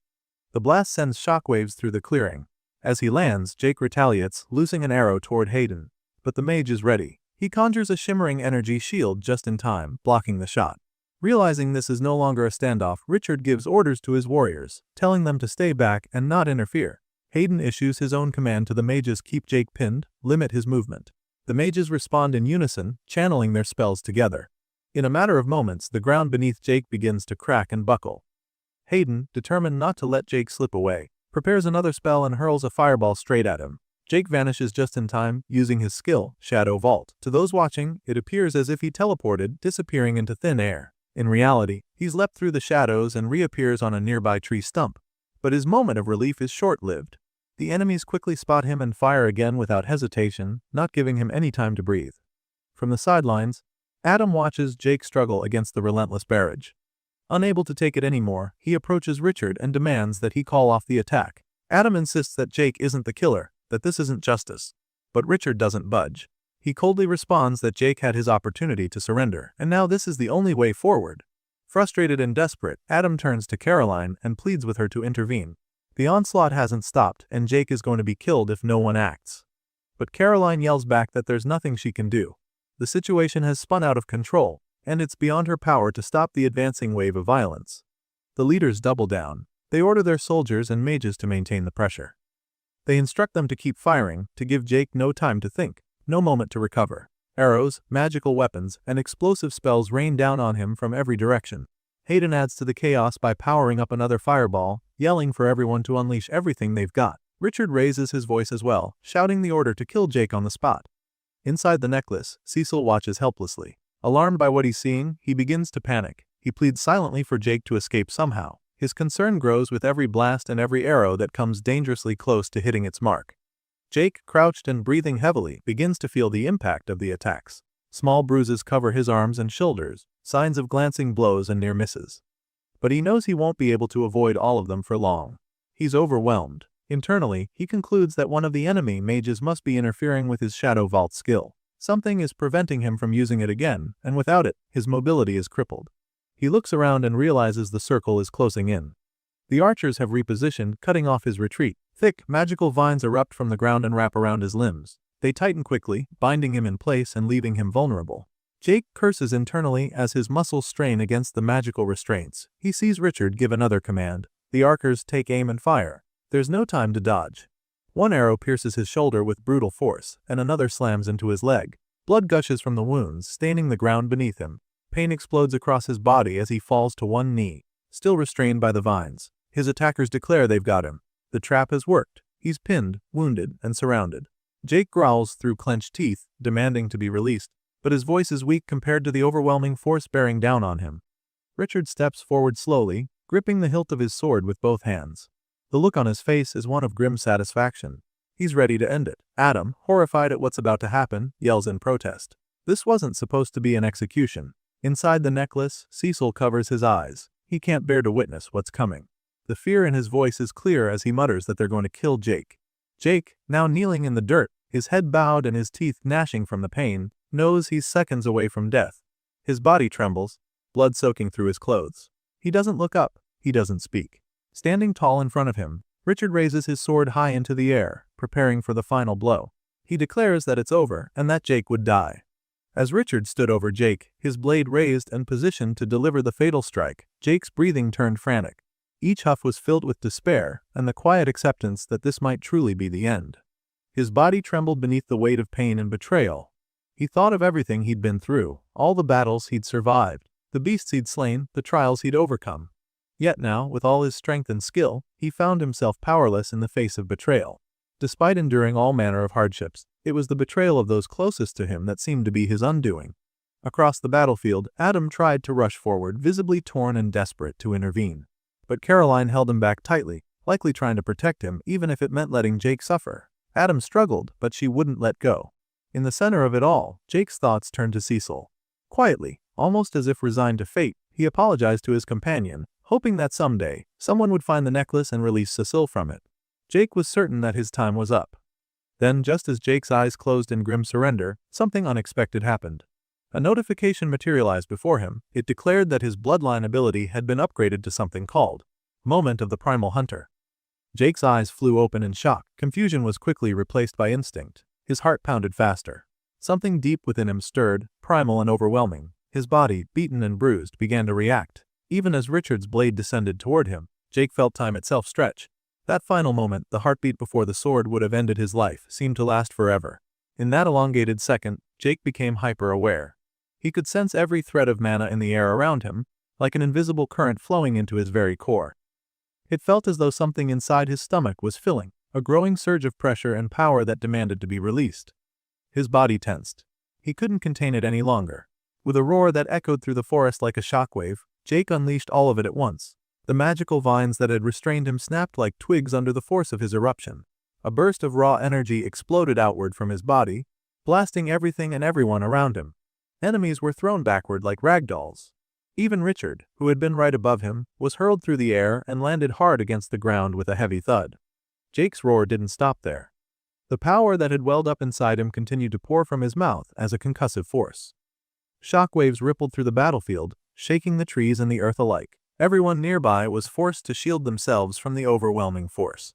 The blast sends shockwaves through the clearing. As he lands, Jake retaliates, loosing an arrow toward Hayden. But the mage is ready. He conjures a shimmering energy shield just in time, blocking the shot. Realizing this is no longer a standoff, Richard gives orders to his warriors, telling them to stay back and not interfere. Hayden issues his own command to the mages: keep Jake pinned, limit his movement. The mages respond in unison, channeling their spells together. In a matter of moments, the ground beneath Jake begins to crack and buckle. Hayden, determined not to let Jake slip away, prepares another spell and hurls a fireball straight at him. Jake vanishes just in time, using his skill, Shadow Vault. To those watching, it appears as if he teleported, disappearing into thin air. In reality, he's leapt through the shadows and reappears on a nearby tree stump. But his moment of relief is short-lived. The enemies quickly spot him and fire again without hesitation, not giving him any time to breathe. From the sidelines, Adam watches Jake struggle against the relentless barrage. Unable to take it anymore, he approaches Richard and demands that he call off the attack. Adam insists that Jake isn't the killer, that this isn't justice. But Richard doesn't budge. He coldly responds that Jake had his opportunity to surrender, and now this is the only way forward. Frustrated and desperate, Adam turns to Caroline and pleads with her to intervene. The onslaught hasn't stopped, and Jake is going to be killed if no one acts. But Caroline yells back that there's nothing she can do. The situation has spun out of control, and it's beyond her power to stop the advancing wave of violence. The leaders double down. They order their soldiers and mages to maintain the pressure. They instruct them to keep firing, to give Jake no time to think, no moment to recover. Arrows, magical weapons, and explosive spells rain down on him from every direction. Hayden adds to the chaos by powering up another fireball, yelling for everyone to unleash everything they've got. Richard raises his voice as well, shouting the order to kill Jake on the spot. Inside the necklace, Cecil watches helplessly. Alarmed by what he's seeing, he begins to panic. He pleads silently for Jake to escape somehow. His concern grows with every blast and every arrow that comes dangerously close to hitting its mark. Jake, crouched and breathing heavily, begins to feel the impact of the attacks. Small bruises cover his arms and shoulders, signs of glancing blows and near misses. But he knows he won't be able to avoid all of them for long. He's overwhelmed. Internally, he concludes that one of the enemy mages must be interfering with his Shadow Vault skill. Something is preventing him from using it again, and without it, his mobility is crippled. He looks around and realizes the circle is closing in. The archers have repositioned, cutting off his retreat. Thick, magical vines erupt from the ground and wrap around his limbs. They tighten quickly, binding him in place and leaving him vulnerable. Jake curses internally as his muscles strain against the magical restraints. He sees Richard give another command. The archers take aim and fire. There's no time to dodge. One arrow pierces his shoulder with brutal force, and another slams into his leg. Blood gushes from the wounds, staining the ground beneath him. Pain explodes across his body as he falls to one knee. still restrained by the vines. His attackers declare they've got him. The trap has worked. He's pinned, wounded, and surrounded. Jake growls through clenched teeth, demanding to be released, but his voice is weak compared to the overwhelming force bearing down on him. Richard steps forward slowly, gripping the hilt of his sword with both hands. The look on his face is one of grim satisfaction. He's ready to end it. Adam, horrified at what's about to happen, yells in protest. This wasn't supposed to be an execution. Inside the necklace, Cecil covers his eyes. He can't bear to witness what's coming. The fear in his voice is clear as he mutters that they're going to kill Jake. Jake, now kneeling in the dirt, his head bowed and his teeth gnashing from the pain, knows he's seconds away from death. His body trembles, blood soaking through his clothes. He doesn't look up. He doesn't speak. Standing tall in front of him, Richard raises his sword high into the air, preparing for the final blow. He declares that it's over and that Jake would die. As Richard stood over Jake, his blade raised and positioned to deliver the fatal strike, Jake's breathing turned frantic. Each huff was filled with despair and the quiet acceptance that this might truly be the end. His body trembled beneath the weight of pain and betrayal. He thought of everything he'd been through, all the battles he'd survived, the beasts he'd slain, the trials he'd overcome. Yet now, with all his strength and skill, he found himself powerless in the face of betrayal. Despite enduring all manner of hardships, it was the betrayal of those closest to him that seemed to be his undoing. Across the battlefield, Adam tried to rush forward, visibly torn and desperate to intervene. But Caroline held him back tightly, likely trying to protect him even if it meant letting Jake suffer. Adam struggled, but she wouldn't let go. In the center of it all, Jake's thoughts turned to Cecil. Quietly, almost as if resigned to fate, he apologized to his companion, hoping that someday, someone would find the necklace and release Cecil from it. Jake was certain that his time was up. Then, just as Jake's eyes closed in grim surrender, something unexpected happened. A notification materialized before him. It declared that his bloodline ability had been upgraded to something called Moment of the Primal Hunter. Jake's eyes flew open in shock. Confusion was quickly replaced by instinct. His heart pounded faster. Something deep within him stirred, primal and overwhelming. His body, beaten and bruised, began to react. Even as Richard's blade descended toward him, Jake felt time itself stretch. That final moment, the heartbeat before the sword would have ended his life, seemed to last forever. In that elongated second, Jake became hyper-aware. He could sense every thread of mana in the air around him, like an invisible current flowing into his very core. It felt as though something inside his stomach was filling, a growing surge of pressure and power that demanded to be released. His body tensed. He couldn't contain it any longer. With a roar that echoed through the forest like a shockwave, Jake unleashed all of it at once. The magical vines that had restrained him snapped like twigs under the force of his eruption. A burst of raw energy exploded outward from his body, blasting everything and everyone around him. Enemies were thrown backward like ragdolls. Even Richard, who had been right above him, was hurled through the air and landed hard against the ground with a heavy thud. Jake's roar didn't stop there. The power that had welled up inside him continued to pour from his mouth as a concussive force. Shockwaves rippled through the battlefield, shaking the trees and the earth alike. Everyone nearby was forced to shield themselves from the overwhelming force.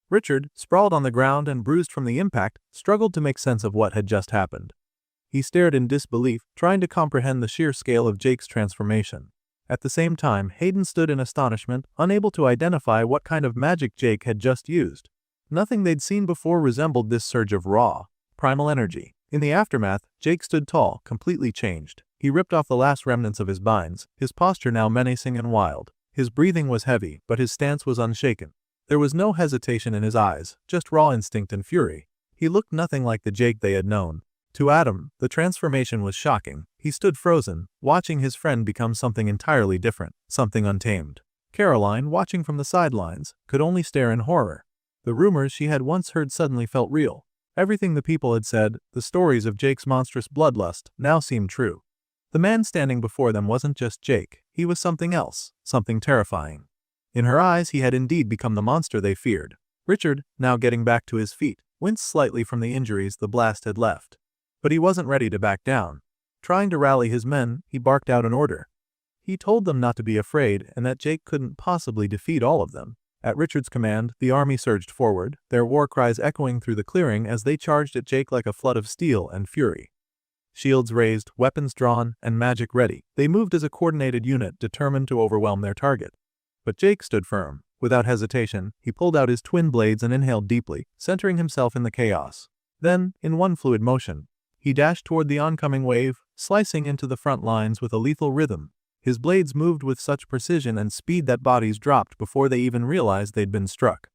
Richard, sprawled on the ground and bruised from the impact, struggled to make sense of what had just happened. He stared in disbelief, trying to comprehend the sheer scale of Jake's transformation. At the same time, Hayden stood in astonishment, unable to identify what kind of magic Jake had just used. Nothing they'd seen before resembled this surge of raw, primal energy. In the aftermath, Jake stood tall, completely changed. He ripped off the last remnants of his binds, his posture now menacing and wild. His breathing was heavy, but his stance was unshaken. There was no hesitation in his eyes, just raw instinct and fury. He looked nothing like the Jake they had known. To Adam, the transformation was shocking. He stood frozen, watching his friend become something entirely different, something untamed. Caroline, watching from the sidelines, could only stare in horror. The rumors she had once heard suddenly felt real. Everything the people had said, the stories of Jake's monstrous bloodlust, now seemed true. The man standing before them wasn't just Jake, he was something else, something terrifying. In her eyes he had indeed become the monster they feared. Richard, now getting back to his feet, winced slightly from the injuries the blast had left. But he wasn't ready to back down. Trying to rally his men, he barked out an order. He told them not to be afraid and that Jake couldn't possibly defeat all of them. At Richard's command, the army surged forward, their war cries echoing through the clearing as they charged at Jake like a flood of steel and fury. Shields raised, weapons drawn, and magic ready, they moved as a coordinated unit determined to overwhelm their target. But Jake stood firm. Without hesitation, he pulled out his twin blades and inhaled deeply, centering himself in the chaos. Then, in one fluid motion, he dashed toward the oncoming wave, slicing into the front lines with a lethal rhythm. His blades moved with such precision and speed that bodies dropped before they even realized they'd been struck.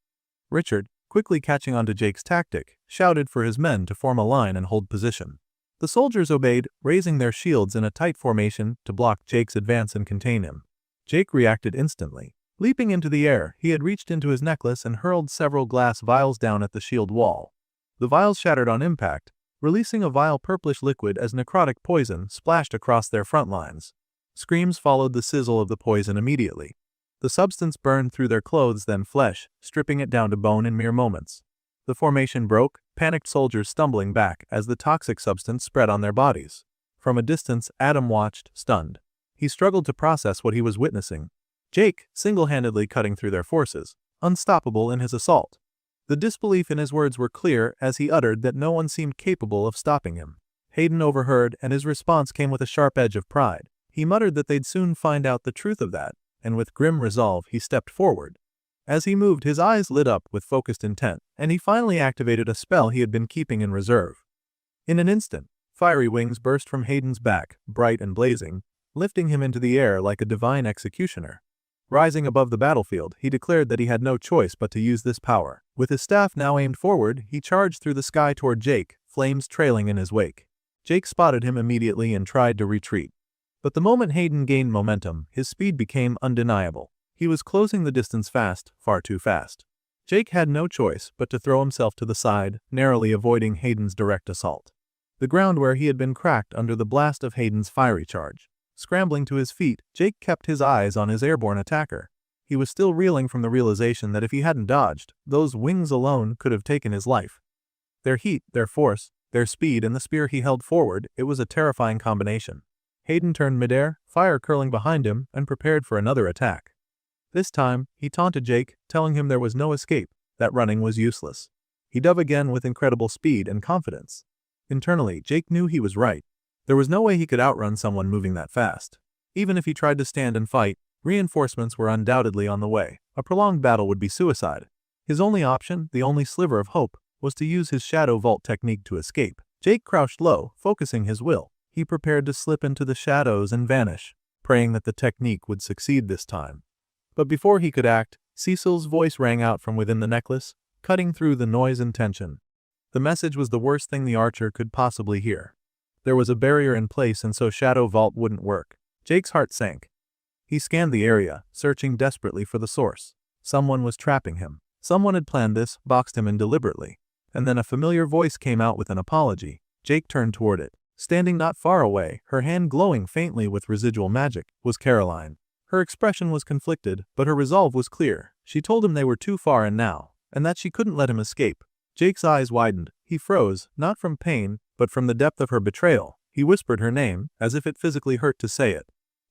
Richard, quickly catching onto Jake's tactic, shouted for his men to form a line and hold position. The soldiers obeyed, raising their shields in a tight formation to block Jake's advance and contain him. Jake reacted instantly. Leaping into the air, he had reached into his necklace and hurled several glass vials down at the shield wall. The vials shattered on impact, releasing a vile purplish liquid as necrotic poison splashed across their front lines. Screams followed the sizzle of the poison immediately. The substance burned through their clothes then flesh, stripping it down to bone in mere moments. The formation broke, panicked soldiers stumbling back as the toxic substance spread on their bodies. From a distance, Adam watched, stunned. He struggled to process what he was witnessing. Jake, single-handedly cutting through their forces, unstoppable in his assault. The disbelief in his words were clear as he uttered that no one seemed capable of stopping him. Hayden overheard, and his response came with a sharp edge of pride. He muttered that they'd soon find out the truth of that, and with grim resolve he stepped forward. As he moved, his eyes lit up with focused intent, and he finally activated a spell he had been keeping in reserve. In an instant, fiery wings burst from Hayden's back, bright and blazing, lifting him into the air like a divine executioner. Rising above the battlefield, he declared that he had no choice but to use this power. With his staff now aimed forward, he charged through the sky toward Jake, flames trailing in his wake. Jake spotted him immediately and tried to retreat. But the moment Hayden gained momentum, his speed became undeniable. He was closing the distance fast, far too fast. Jake had no choice but to throw himself to the side, narrowly avoiding Hayden's direct assault. The ground where he had been cracked under the blast of Hayden's fiery charge. Scrambling to his feet, Jake kept his eyes on his airborne attacker. He was still reeling from the realization that if he hadn't dodged, those wings alone could have taken his life. Their heat, their force, their speed, and the spear he held forward, it was a terrifying combination. Hayden turned midair, fire curling behind him, and prepared for another attack. This time, he taunted Jake, telling him there was no escape, that running was useless. He dove again with incredible speed and confidence. Internally, Jake knew he was right. There was no way he could outrun someone moving that fast. Even if he tried to stand and fight, reinforcements were undoubtedly on the way. A prolonged battle would be suicide. His only option, the only sliver of hope, was to use his shadow vault technique to escape. Jake crouched low, focusing his will. He prepared to slip into the shadows and vanish, praying that the technique would succeed this time. But before he could act, Cecil's voice rang out from within the necklace, cutting through the noise and tension. The message was the worst thing the archer could possibly hear. There was a barrier in place, and so Shadow Vault wouldn't work. Jake's heart sank. He scanned the area, searching desperately for the source. Someone was trapping him. Someone had planned this, boxed him in deliberately. And then a familiar voice came out with an apology. Jake turned toward it. Standing not far away, her hand glowing faintly with residual magic, was Caroline. Her expression was conflicted, but her resolve was clear. She told him they were too far in now, and that she couldn't let him escape. Jake's eyes widened. He froze, not from pain, but from the depth of her betrayal. He whispered her name, as if it physically hurt to say it.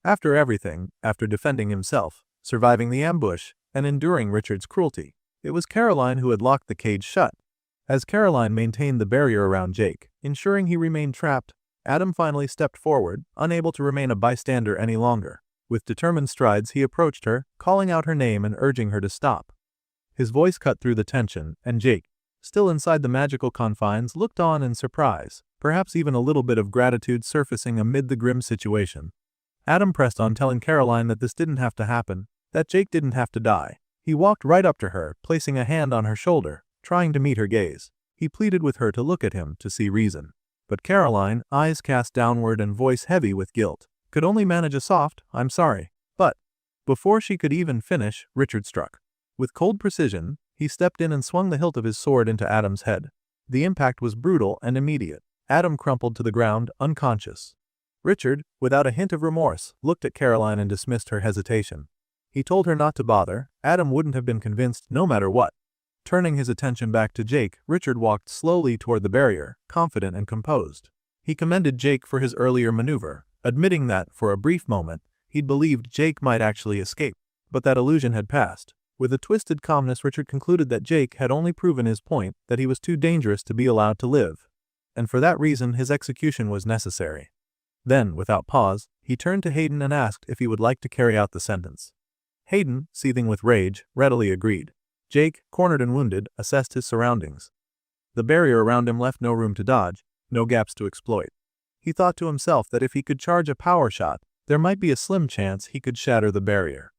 After everything, after defending himself, surviving the ambush, and enduring Richard's cruelty, it was Caroline who had locked the cage shut. As Caroline maintained the barrier around Jake, ensuring he remained trapped, Adam finally stepped forward, unable to remain a bystander any longer. With determined strides he approached her, calling out her name and urging her to stop. His voice cut through the tension, and Jake, still inside the magical confines, looked on in surprise, perhaps even a little bit of gratitude surfacing amid the grim situation. Adam pressed on, telling Caroline that this didn't have to happen, that Jake didn't have to die. He walked right up to her, placing a hand on her shoulder, trying to meet her gaze. He pleaded with her to look at him, to see reason. But Caroline, eyes cast downward and voice heavy with guilt, could only manage a soft, "I'm sorry." But before she could even finish, Richard struck. With cold precision, he stepped in and swung the hilt of his sword into Adam's head. The impact was brutal and immediate. Adam crumpled to the ground, unconscious. Richard, without a hint of remorse, looked at Caroline and dismissed her hesitation. He told her not to bother. Adam wouldn't have been convinced, no matter what. Turning his attention back to Jake, Richard walked slowly toward the barrier, confident and composed. He commended Jake for his earlier maneuver, admitting that, for a brief moment, he'd believed Jake might actually escape. But that illusion had passed. With a twisted calmness, Richard concluded that Jake had only proven his point, that he was too dangerous to be allowed to live. And for that reason his execution was necessary. Then, without pause, he turned to Hayden and asked if he would like to carry out the sentence. Hayden, seething with rage, readily agreed. Jake, cornered and wounded, assessed his surroundings. The barrier around him left no room to dodge, no gaps to exploit. He thought to himself that if he could charge a power shot, there might be a slim chance he could shatter the barrier.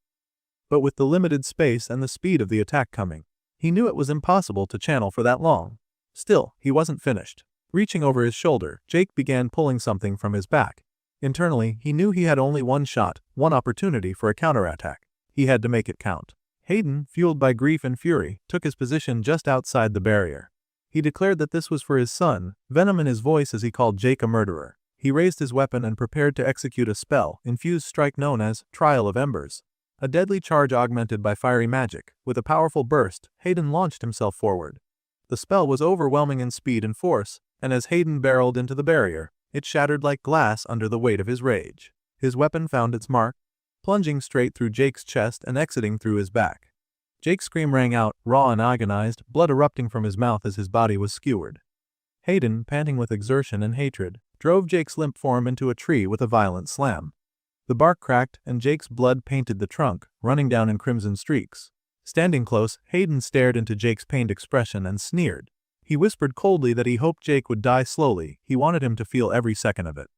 But with the limited space and the speed of the attack coming, he knew it was impossible to channel for that long. Still, he wasn't finished. Reaching over his shoulder, Jake began pulling something from his back. Internally, he knew he had only one shot, one opportunity for a counterattack. He had to make it count. Hayden, fueled by grief and fury, took his position just outside the barrier. He declared that this was for his son, venom in his voice as he called Jake a murderer. He raised his weapon and prepared to execute a spell-infused strike known as Trial of Embers. A deadly charge augmented by fiery magic. With a powerful burst, Hayden launched himself forward. The spell was overwhelming in speed and force, and as Hayden barreled into the barrier, it shattered like glass under the weight of his rage. His weapon found its mark, plunging straight through Jake's chest and exiting through his back. Jake's scream rang out, raw and agonized, blood erupting from his mouth as his body was skewered. Hayden, panting with exertion and hatred, drove Jake's limp form into a tree with a violent slam. The bark cracked and Jake's blood painted the trunk, running down in crimson streaks. Standing close, Hayden stared into Jake's pained expression and sneered. He whispered coldly that he hoped Jake would die slowly. He wanted him to feel every second of it.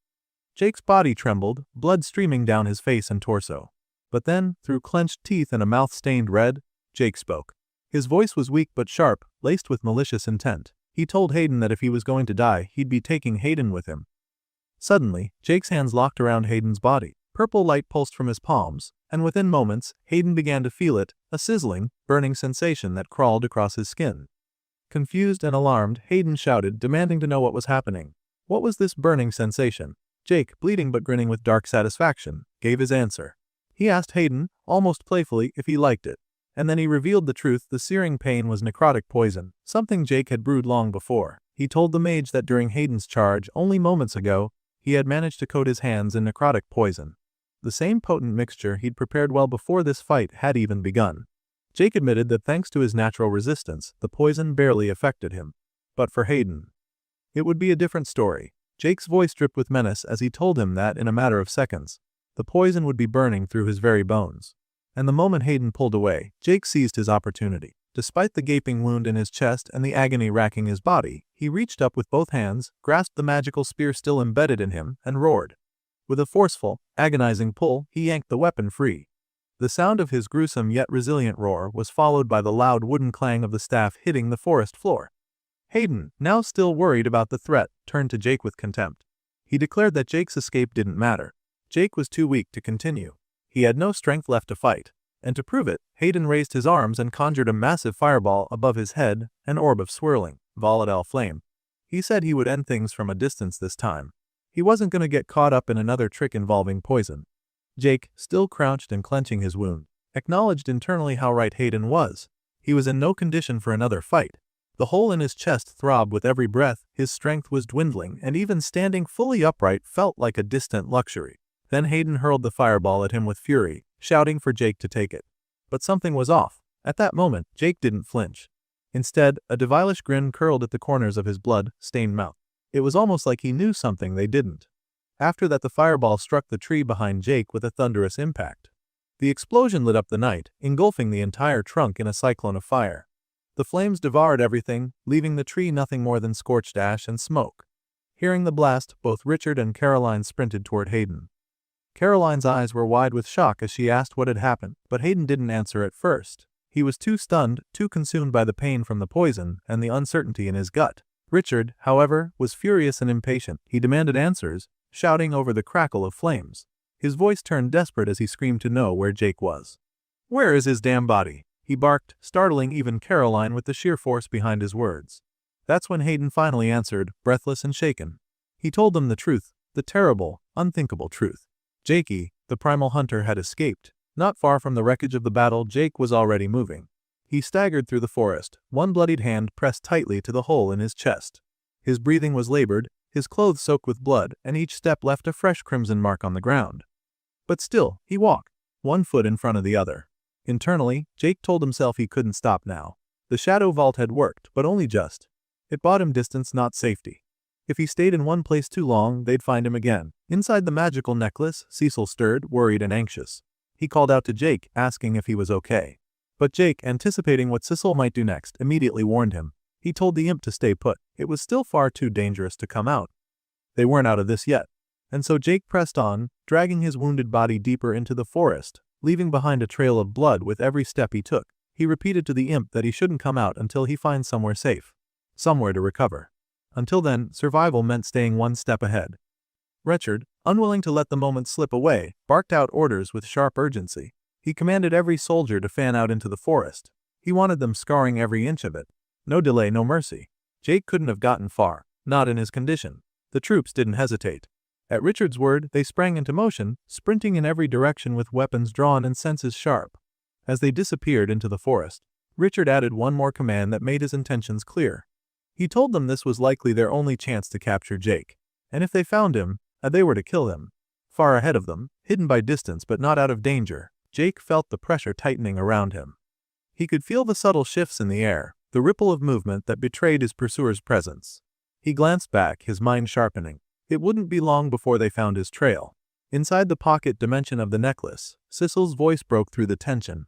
Jake's body trembled, blood streaming down his face and torso. But then, through clenched teeth and a mouth stained red, Jake spoke. His voice was weak but sharp, laced with malicious intent. He told Hayden that if he was going to die, he'd be taking Hayden with him. Suddenly, Jake's hands locked around Hayden's body. Purple light pulsed from his palms, and within moments, Hayden began to feel it, a sizzling, burning sensation that crawled across his skin. Confused and alarmed, Hayden shouted, demanding to know what was happening. What was this burning sensation? Jake, bleeding but grinning with dark satisfaction, gave his answer. He asked Hayden, almost playfully, if he liked it. And then he revealed the truth. The searing pain was necrotic poison, something Jake had brewed long before. He told the mage that during Hayden's charge, only moments ago, he had managed to coat his hands in necrotic poison. The same potent mixture he'd prepared well before this fight had even begun. Jake admitted that thanks to his natural resistance, the poison barely affected him. But for Hayden, it would be a different story. Jake's voice dripped with menace as he told him that in a matter of seconds, the poison would be burning through his very bones. And the moment Hayden pulled away, Jake seized his opportunity. Despite the gaping wound in his chest and the agony racking his body, he reached up with both hands, grasped the magical spear still embedded in him, and roared. With a forceful, agonizing pull, he yanked the weapon free. The sound of his gruesome yet resilient roar was followed by the loud wooden clang of the staff hitting the forest floor. Hayden, now still worried about the threat, turned to Jake with contempt. He declared that Jake's escape didn't matter. Jake was too weak to continue. He had no strength left to fight. And to prove it, Hayden raised his arms and conjured a massive fireball above his head, an orb of swirling, volatile flame. He said he would end things from a distance this time. He wasn't going to get caught up in another trick involving poison. Jake, still crouched and clenching his wound, acknowledged internally how right Hayden was. He was in no condition for another fight. The hole in his chest throbbed with every breath, his strength was dwindling, and even standing fully upright felt like a distant luxury. Then Hayden hurled the fireball at him with fury, shouting for Jake to take it. But something was off. At that moment, Jake didn't flinch. Instead, a devilish grin curled at the corners of his blood-stained mouth. It was almost like he knew something they didn't. After that, the fireball struck the tree behind Jake with a thunderous impact. The explosion lit up the night, engulfing the entire trunk in a cyclone of fire. The flames devoured everything, leaving the tree nothing more than scorched ash and smoke. Hearing the blast, both Richard and Caroline sprinted toward Hayden. Caroline's eyes were wide with shock as she asked what had happened, but Hayden didn't answer at first. He was too stunned, too consumed by the pain from the poison and the uncertainty in his gut. Richard, however, was furious and impatient. He demanded answers, shouting over the crackle of flames. His voice turned desperate as he screamed to know where Jake was. "Where is his damn body?" he barked, startling even Caroline with the sheer force behind his words. That's when Hayden finally answered, breathless and shaken. He told them the truth, the terrible, unthinkable truth. Jakey, the primal hunter, had escaped. Not far from the wreckage of the battle, Jake was already moving. He staggered through the forest, one bloodied hand pressed tightly to the hole in his chest. His breathing was labored, his clothes soaked with blood, and each step left a fresh crimson mark on the ground. But still, he walked, one foot in front of the other. Internally, Jake told himself he couldn't stop now. The shadow vault had worked, but only just. It bought him distance, not safety. If he stayed in one place too long, they'd find him again. Inside the magical necklace, Cecil stirred, worried and anxious. He called out to Jake, asking if he was okay. But Jake, anticipating what Cecil might do next, immediately warned him. He told the imp to stay put. It was still far too dangerous to come out. They weren't out of this yet. And so Jake pressed on, dragging his wounded body deeper into the forest, leaving behind a trail of blood with every step he took. He repeated to the imp that he shouldn't come out until he finds somewhere safe. Somewhere to recover. Until then, survival meant staying one step ahead. Richard, unwilling to let the moment slip away, barked out orders with sharp urgency. He commanded every soldier to fan out into the forest. He wanted them scarring every inch of it. No delay, no mercy. Jake couldn't have gotten far, not in his condition. The troops didn't hesitate. At Richard's word, they sprang into motion, sprinting in every direction with weapons drawn and senses sharp. As they disappeared into the forest, Richard added one more command that made his intentions clear. He told them this was likely their only chance to capture Jake, and if they found him, they were to kill him. Far ahead of them, hidden by distance but not out of danger, Jake felt the pressure tightening around him. He could feel the subtle shifts in the air, the ripple of movement that betrayed his pursuer's presence. He glanced back, his mind sharpening. It wouldn't be long before they found his trail. Inside the pocket dimension of the necklace, Sissel's voice broke through the tension.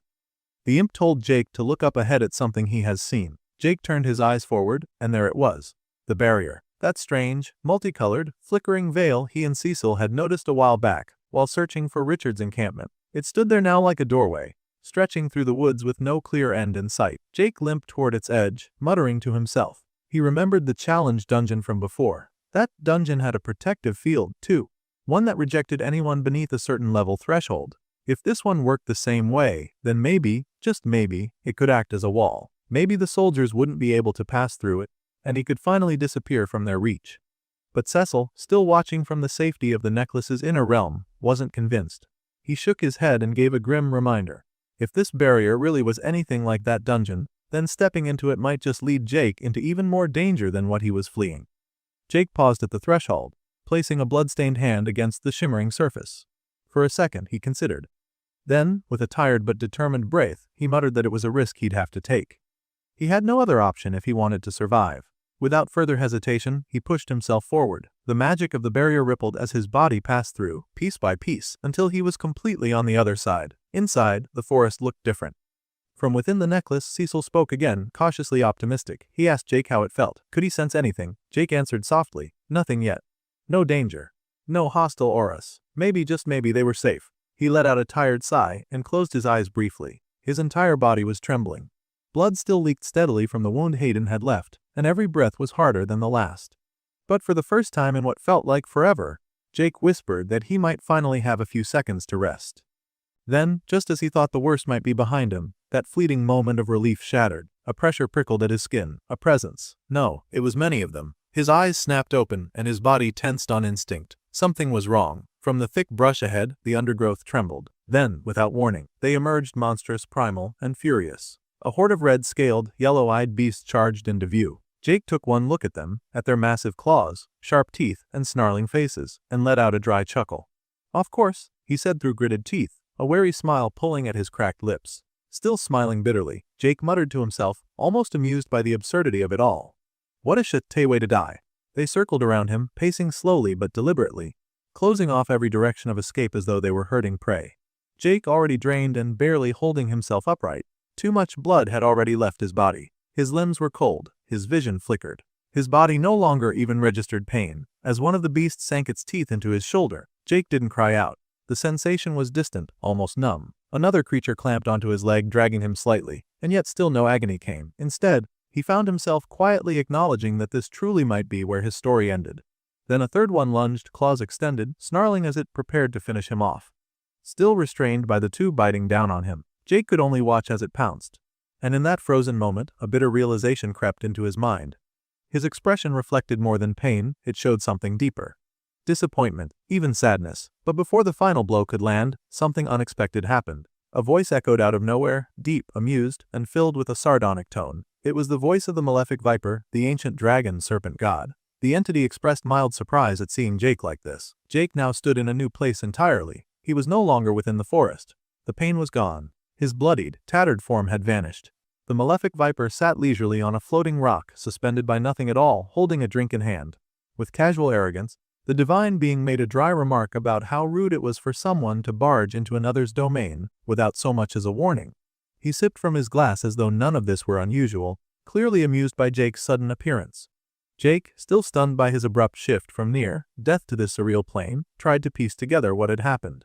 The imp told Jake to look up ahead at something he has seen. Jake turned his eyes forward, and there it was. The barrier. That strange, multicolored, flickering veil he and Cecil had noticed a while back, while searching for Richard's encampment. It stood there now like a doorway, stretching through the woods with no clear end in sight. Jake limped toward its edge, muttering to himself. He remembered the challenge dungeon from before. That dungeon had a protective field, too. One that rejected anyone beneath a certain level threshold. If this one worked the same way, then maybe, just maybe, it could act as a wall. Maybe the soldiers wouldn't be able to pass through it, and he could finally disappear from their reach. But Cecil, still watching from the safety of the necklace's inner realm, wasn't convinced. He shook his head and gave a grim reminder. If this barrier really was anything like that dungeon, then stepping into it might just lead Jake into even more danger than what he was fleeing. Jake paused at the threshold, placing a blood-stained hand against the shimmering surface. For a second, he considered. Then, with a tired but determined breath, he muttered that it was a risk he'd have to take. He had no other option if he wanted to survive. Without further hesitation, he pushed himself forward. The magic of the barrier rippled as his body passed through, piece by piece, until he was completely on the other side. Inside, the forest looked different. From within the necklace, Cecil spoke again, cautiously optimistic. He asked Jake how it felt. Could he sense anything? Jake answered softly, nothing yet. No danger. No hostile auras. Maybe, just maybe, they were safe. He let out a tired sigh and closed his eyes briefly. His entire body was trembling. Blood still leaked steadily from the wound Hayden had left, and every breath was harder than the last. But for the first time in what felt like forever, Jake whispered that he might finally have a few seconds to rest. Then, just as he thought the worst might be behind him, that fleeting moment of relief shattered. A pressure prickled at his skin, a presence. No, it was many of them. His eyes snapped open and his body tensed on instinct. Something was wrong. From the thick brush ahead, the undergrowth trembled. Then, without warning, they emerged monstrous, primal, and furious. A horde of red-scaled, yellow-eyed beasts charged into view. Jake took one look at them, at their massive claws, sharp teeth, and snarling faces, and let out a dry chuckle. Of course, he said through gritted teeth, a wary smile pulling at his cracked lips. Still smiling bitterly, Jake muttered to himself, almost amused by the absurdity of it all. What a shitty way to die. They circled around him, pacing slowly but deliberately, closing off every direction of escape as though they were herding prey. Jake, already drained and barely holding himself upright. Too much blood had already left his body. His limbs were cold, his vision flickered. His body no longer even registered pain. As one of the beasts sank its teeth into his shoulder, Jake didn't cry out. The sensation was distant, almost numb. Another creature clamped onto his leg, dragging him slightly, and yet still no agony came. Instead, he found himself quietly acknowledging that this truly might be where his story ended. Then a third one lunged, claws extended, snarling as it prepared to finish him off. Still restrained by the two biting down on him, Jake could only watch as it pounced. And in that frozen moment, a bitter realization crept into his mind. His expression reflected more than pain, it showed something deeper. Disappointment, even sadness. But before the final blow could land, something unexpected happened. A voice echoed out of nowhere, deep, amused, and filled with a sardonic tone. It was the voice of the malefic viper, the ancient dragon serpent god. The entity expressed mild surprise at seeing Jake like this. Jake now stood in a new place entirely. He was no longer within the forest. The pain was gone. His bloodied, tattered form had vanished. The malefic viper sat leisurely on a floating rock, suspended by nothing at all, holding a drink in hand. With casual arrogance, the divine being made a dry remark about how rude it was for someone to barge into another's domain without so much as a warning. He sipped from his glass as though none of this were unusual, clearly amused by Jake's sudden appearance. Jake, still stunned by his abrupt shift from near death to this surreal plane, tried to piece together what had happened.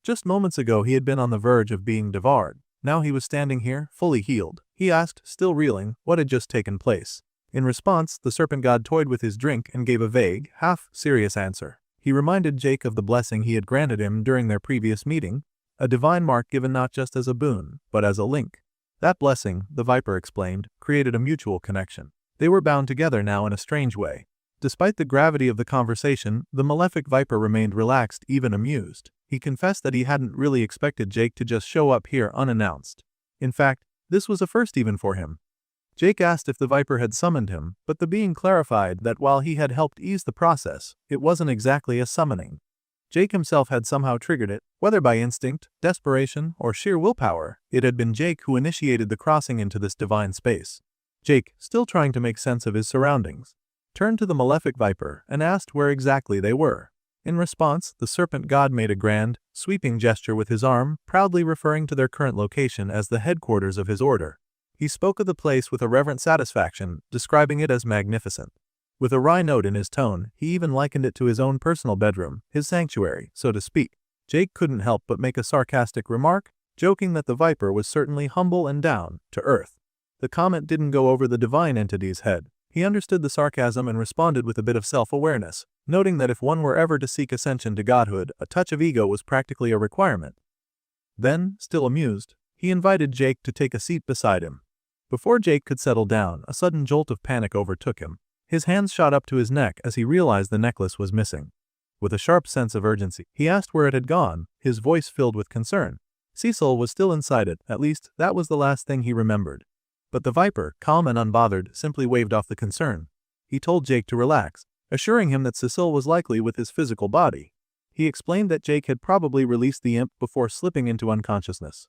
Just moments ago he had been on the verge of being devoured. Now he was standing here, fully healed. He asked, still reeling, what had just taken place. In response, the serpent god toyed with his drink and gave a vague, half-serious answer. He reminded Jake of the blessing he had granted him during their previous meeting, a divine mark given not just as a boon, but as a link. That blessing, the Viper explained, created a mutual connection. They were bound together now in a strange way. Despite the gravity of the conversation, the malefic Viper remained relaxed, even amused. He confessed that he hadn't really expected Jake to just show up here unannounced. In fact, this was a first even for him. Jake asked if the Viper had summoned him, but the being clarified that while he had helped ease the process, it wasn't exactly a summoning. Jake himself had somehow triggered it, whether by instinct, desperation, or sheer willpower. It had been Jake who initiated the crossing into this divine space. Jake, still trying to make sense of his surroundings, turned to the malefic Viper and asked where exactly they were. In response, the serpent god made a grand, sweeping gesture with his arm, proudly referring to their current location as the headquarters of his order. He spoke of the place with a reverent satisfaction, describing it as magnificent. With a wry note in his tone, he even likened it to his own personal bedroom, his sanctuary, so to speak. Jake couldn't help but make a sarcastic remark, joking that the Viper was certainly humble and down to earth. The comment didn't go over the divine entity's head. He understood the sarcasm and responded with a bit of self-awareness, noting that if one were ever to seek ascension to godhood, a touch of ego was practically a requirement. Then, still amused, he invited Jake to take a seat beside him. Before Jake could settle down, a sudden jolt of panic overtook him. His hands shot up to his neck as he realized the necklace was missing. With a sharp sense of urgency, he asked where it had gone, his voice filled with concern. Cecil was still inside it, at least that was the last thing he remembered. But the Viper, calm and unbothered, simply waved off the concern. He told Jake to relax, assuring him that Cecil was likely with his physical body. He explained that Jake had probably released the imp before slipping into unconsciousness.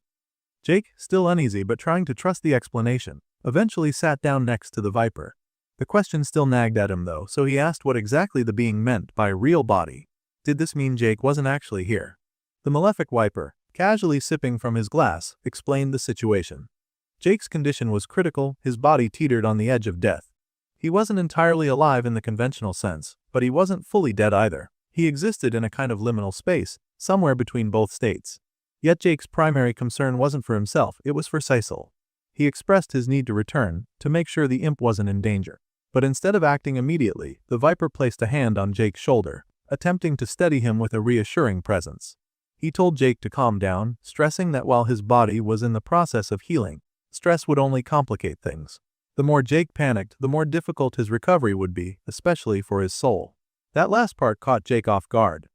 Jake, still uneasy but trying to trust the explanation, eventually sat down next to the Viper. The question still nagged at him though, so he asked what exactly the being meant by real body. Did this mean Jake wasn't actually here? The malefic Viper, casually sipping from his glass, explained the situation. Jake's condition was critical, his body teetered on the edge of death. He wasn't entirely alive in the conventional sense, but he wasn't fully dead either. He existed in a kind of liminal space, somewhere between both states. Yet Jake's primary concern wasn't for himself, it was for Cecil. He expressed his need to return, to make sure the imp wasn't in danger. But instead of acting immediately, the Viper placed a hand on Jake's shoulder, attempting to steady him with a reassuring presence. He told Jake to calm down, stressing that while his body was in the process of healing, stress would only complicate things. The more Jake panicked, the more difficult his recovery would be, especially for his soul. That last part caught Jake off guard.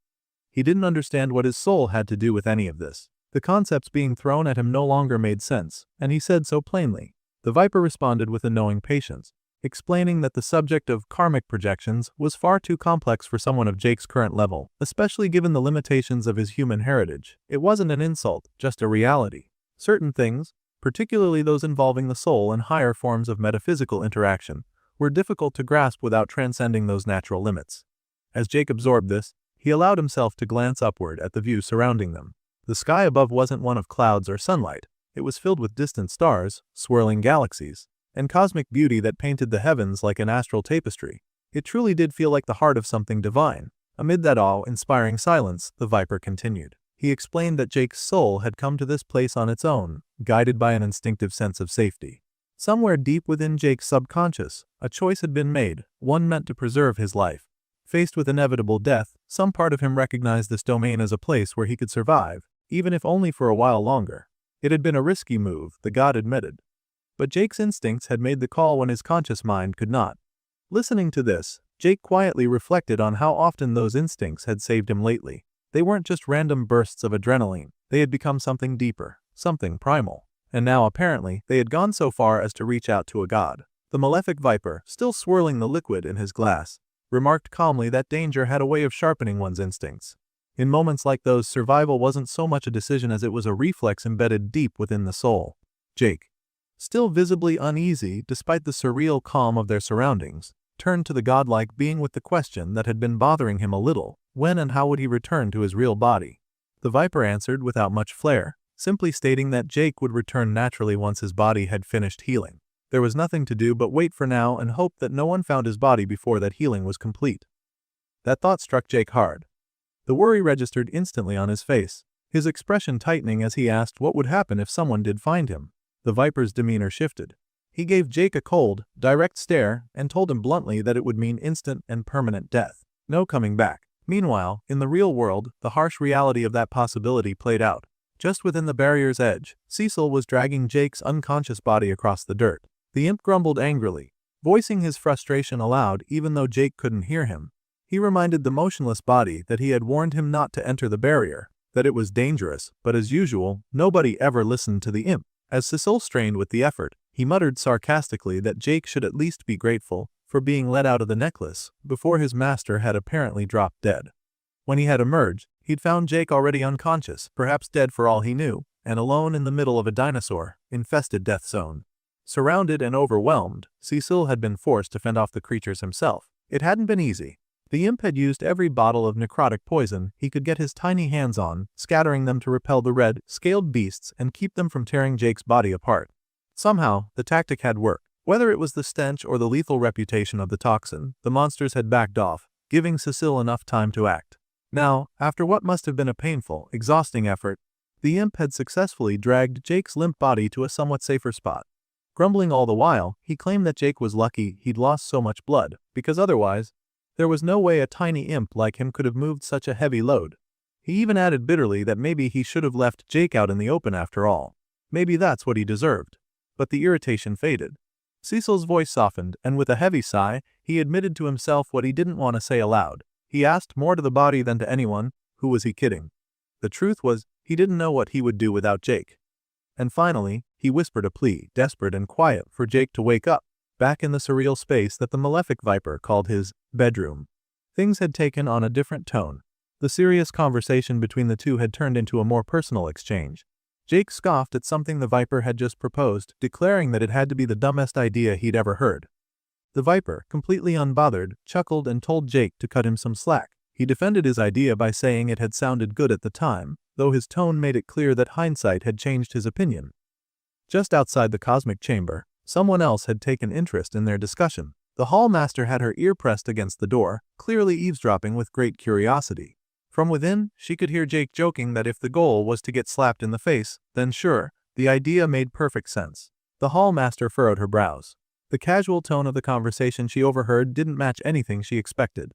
He didn't understand what his soul had to do with any of this. The concepts being thrown at him no longer made sense, and he said so plainly. The Viper responded with a knowing patience, explaining that the subject of karmic projections was far too complex for someone of Jake's current level, especially given the limitations of his human heritage. It wasn't an insult, just a reality. Certain things, particularly those involving the soul and higher forms of metaphysical interaction, were difficult to grasp without transcending those natural limits. As Jake absorbed this, he allowed himself to glance upward at the view surrounding them. The sky above wasn't one of clouds or sunlight. It was filled with distant stars, swirling galaxies, and cosmic beauty that painted the heavens like an astral tapestry. It truly did feel like the heart of something divine. Amid that awe-inspiring silence, the Viper continued. He explained that Jake's soul had come to this place on its own, guided by an instinctive sense of safety. Somewhere deep within Jake's subconscious, a choice had been made, one meant to preserve his life. Faced with inevitable death, some part of him recognized this domain as a place where he could survive, even if only for a while longer. It had been a risky move, the god admitted. But Jake's instincts had made the call when his conscious mind could not. Listening to this, Jake quietly reflected on how often those instincts had saved him lately. They weren't just random bursts of adrenaline, they had become something deeper, something primal. And now apparently, they had gone so far as to reach out to a god. The malefic Viper, still swirling the liquid in his glass, remarked calmly that danger had a way of sharpening one's instincts. In moments like those, survival wasn't so much a decision as it was a reflex embedded deep within the soul. Jake, still visibly uneasy despite the surreal calm of their surroundings, turned to the godlike being with the question that had been bothering him a little: when and how would he return to his real body? The Viper answered without much flair, simply stating that Jake would return naturally once his body had finished healing. There was nothing to do but wait for now and hope that no one found his body before that healing was complete. That thought struck Jake hard. The worry registered instantly on his face, his expression tightening as he asked what would happen if someone did find him. The Viper's demeanor shifted. He gave Jake a cold, direct stare and told him bluntly that it would mean instant and permanent death. No coming back. Meanwhile, in the real world, the harsh reality of that possibility played out. Just within the barrier's edge, Cecil was dragging Jake's unconscious body across the dirt. The imp grumbled angrily, voicing his frustration aloud even though Jake couldn't hear him. He reminded the motionless body that he had warned him not to enter the barrier, that it was dangerous, but as usual, nobody ever listened to the imp. As Cecil strained with the effort, he muttered sarcastically that Jake should at least be grateful for being let out of the necklace before his master had apparently dropped dead. When he had emerged, he'd found Jake already unconscious, perhaps dead for all he knew, and alone in the middle of a dinosaur-infested death zone. Surrounded and overwhelmed, Cecil had been forced to fend off the creatures himself. It hadn't been easy. The imp had used every bottle of necrotic poison he could get his tiny hands on, scattering them to repel the red, scaled beasts and keep them from tearing Jake's body apart. Somehow, the tactic had worked. Whether it was the stench or the lethal reputation of the toxin, the monsters had backed off, giving Cecil enough time to act. Now, after what must have been a painful, exhausting effort, the imp had successfully dragged Jake's limp body to a somewhat safer spot. Grumbling all the while, he claimed that Jake was lucky he'd lost so much blood, because otherwise, there was no way a tiny imp like him could have moved such a heavy load. He even added bitterly that maybe he should have left Jake out in the open after all. Maybe that's what he deserved. But the irritation faded. Cecil's voice softened, and with a heavy sigh, he admitted to himself what he didn't want to say aloud. He asked more to the body than to anyone. Who was he kidding? The truth was, he didn't know what he would do without Jake. And finally, he whispered a plea, desperate and quiet, for Jake to wake up, back in the surreal space that the malefic viper called his bedroom. Things had taken on a different tone. The serious conversation between the two had turned into a more personal exchange. Jake scoffed at something the Viper had just proposed, declaring that it had to be the dumbest idea he'd ever heard. The Viper, completely unbothered, chuckled and told Jake to cut him some slack. He defended his idea by saying it had sounded good at the time, though his tone made it clear that hindsight had changed his opinion. Just outside the cosmic chamber, someone else had taken interest in their discussion. The hall master had her ear pressed against the door, clearly eavesdropping with great curiosity. From within, she could hear Jake joking that if the goal was to get slapped in the face, then sure, the idea made perfect sense. The hall master furrowed her brows. The casual tone of the conversation she overheard didn't match anything she expected.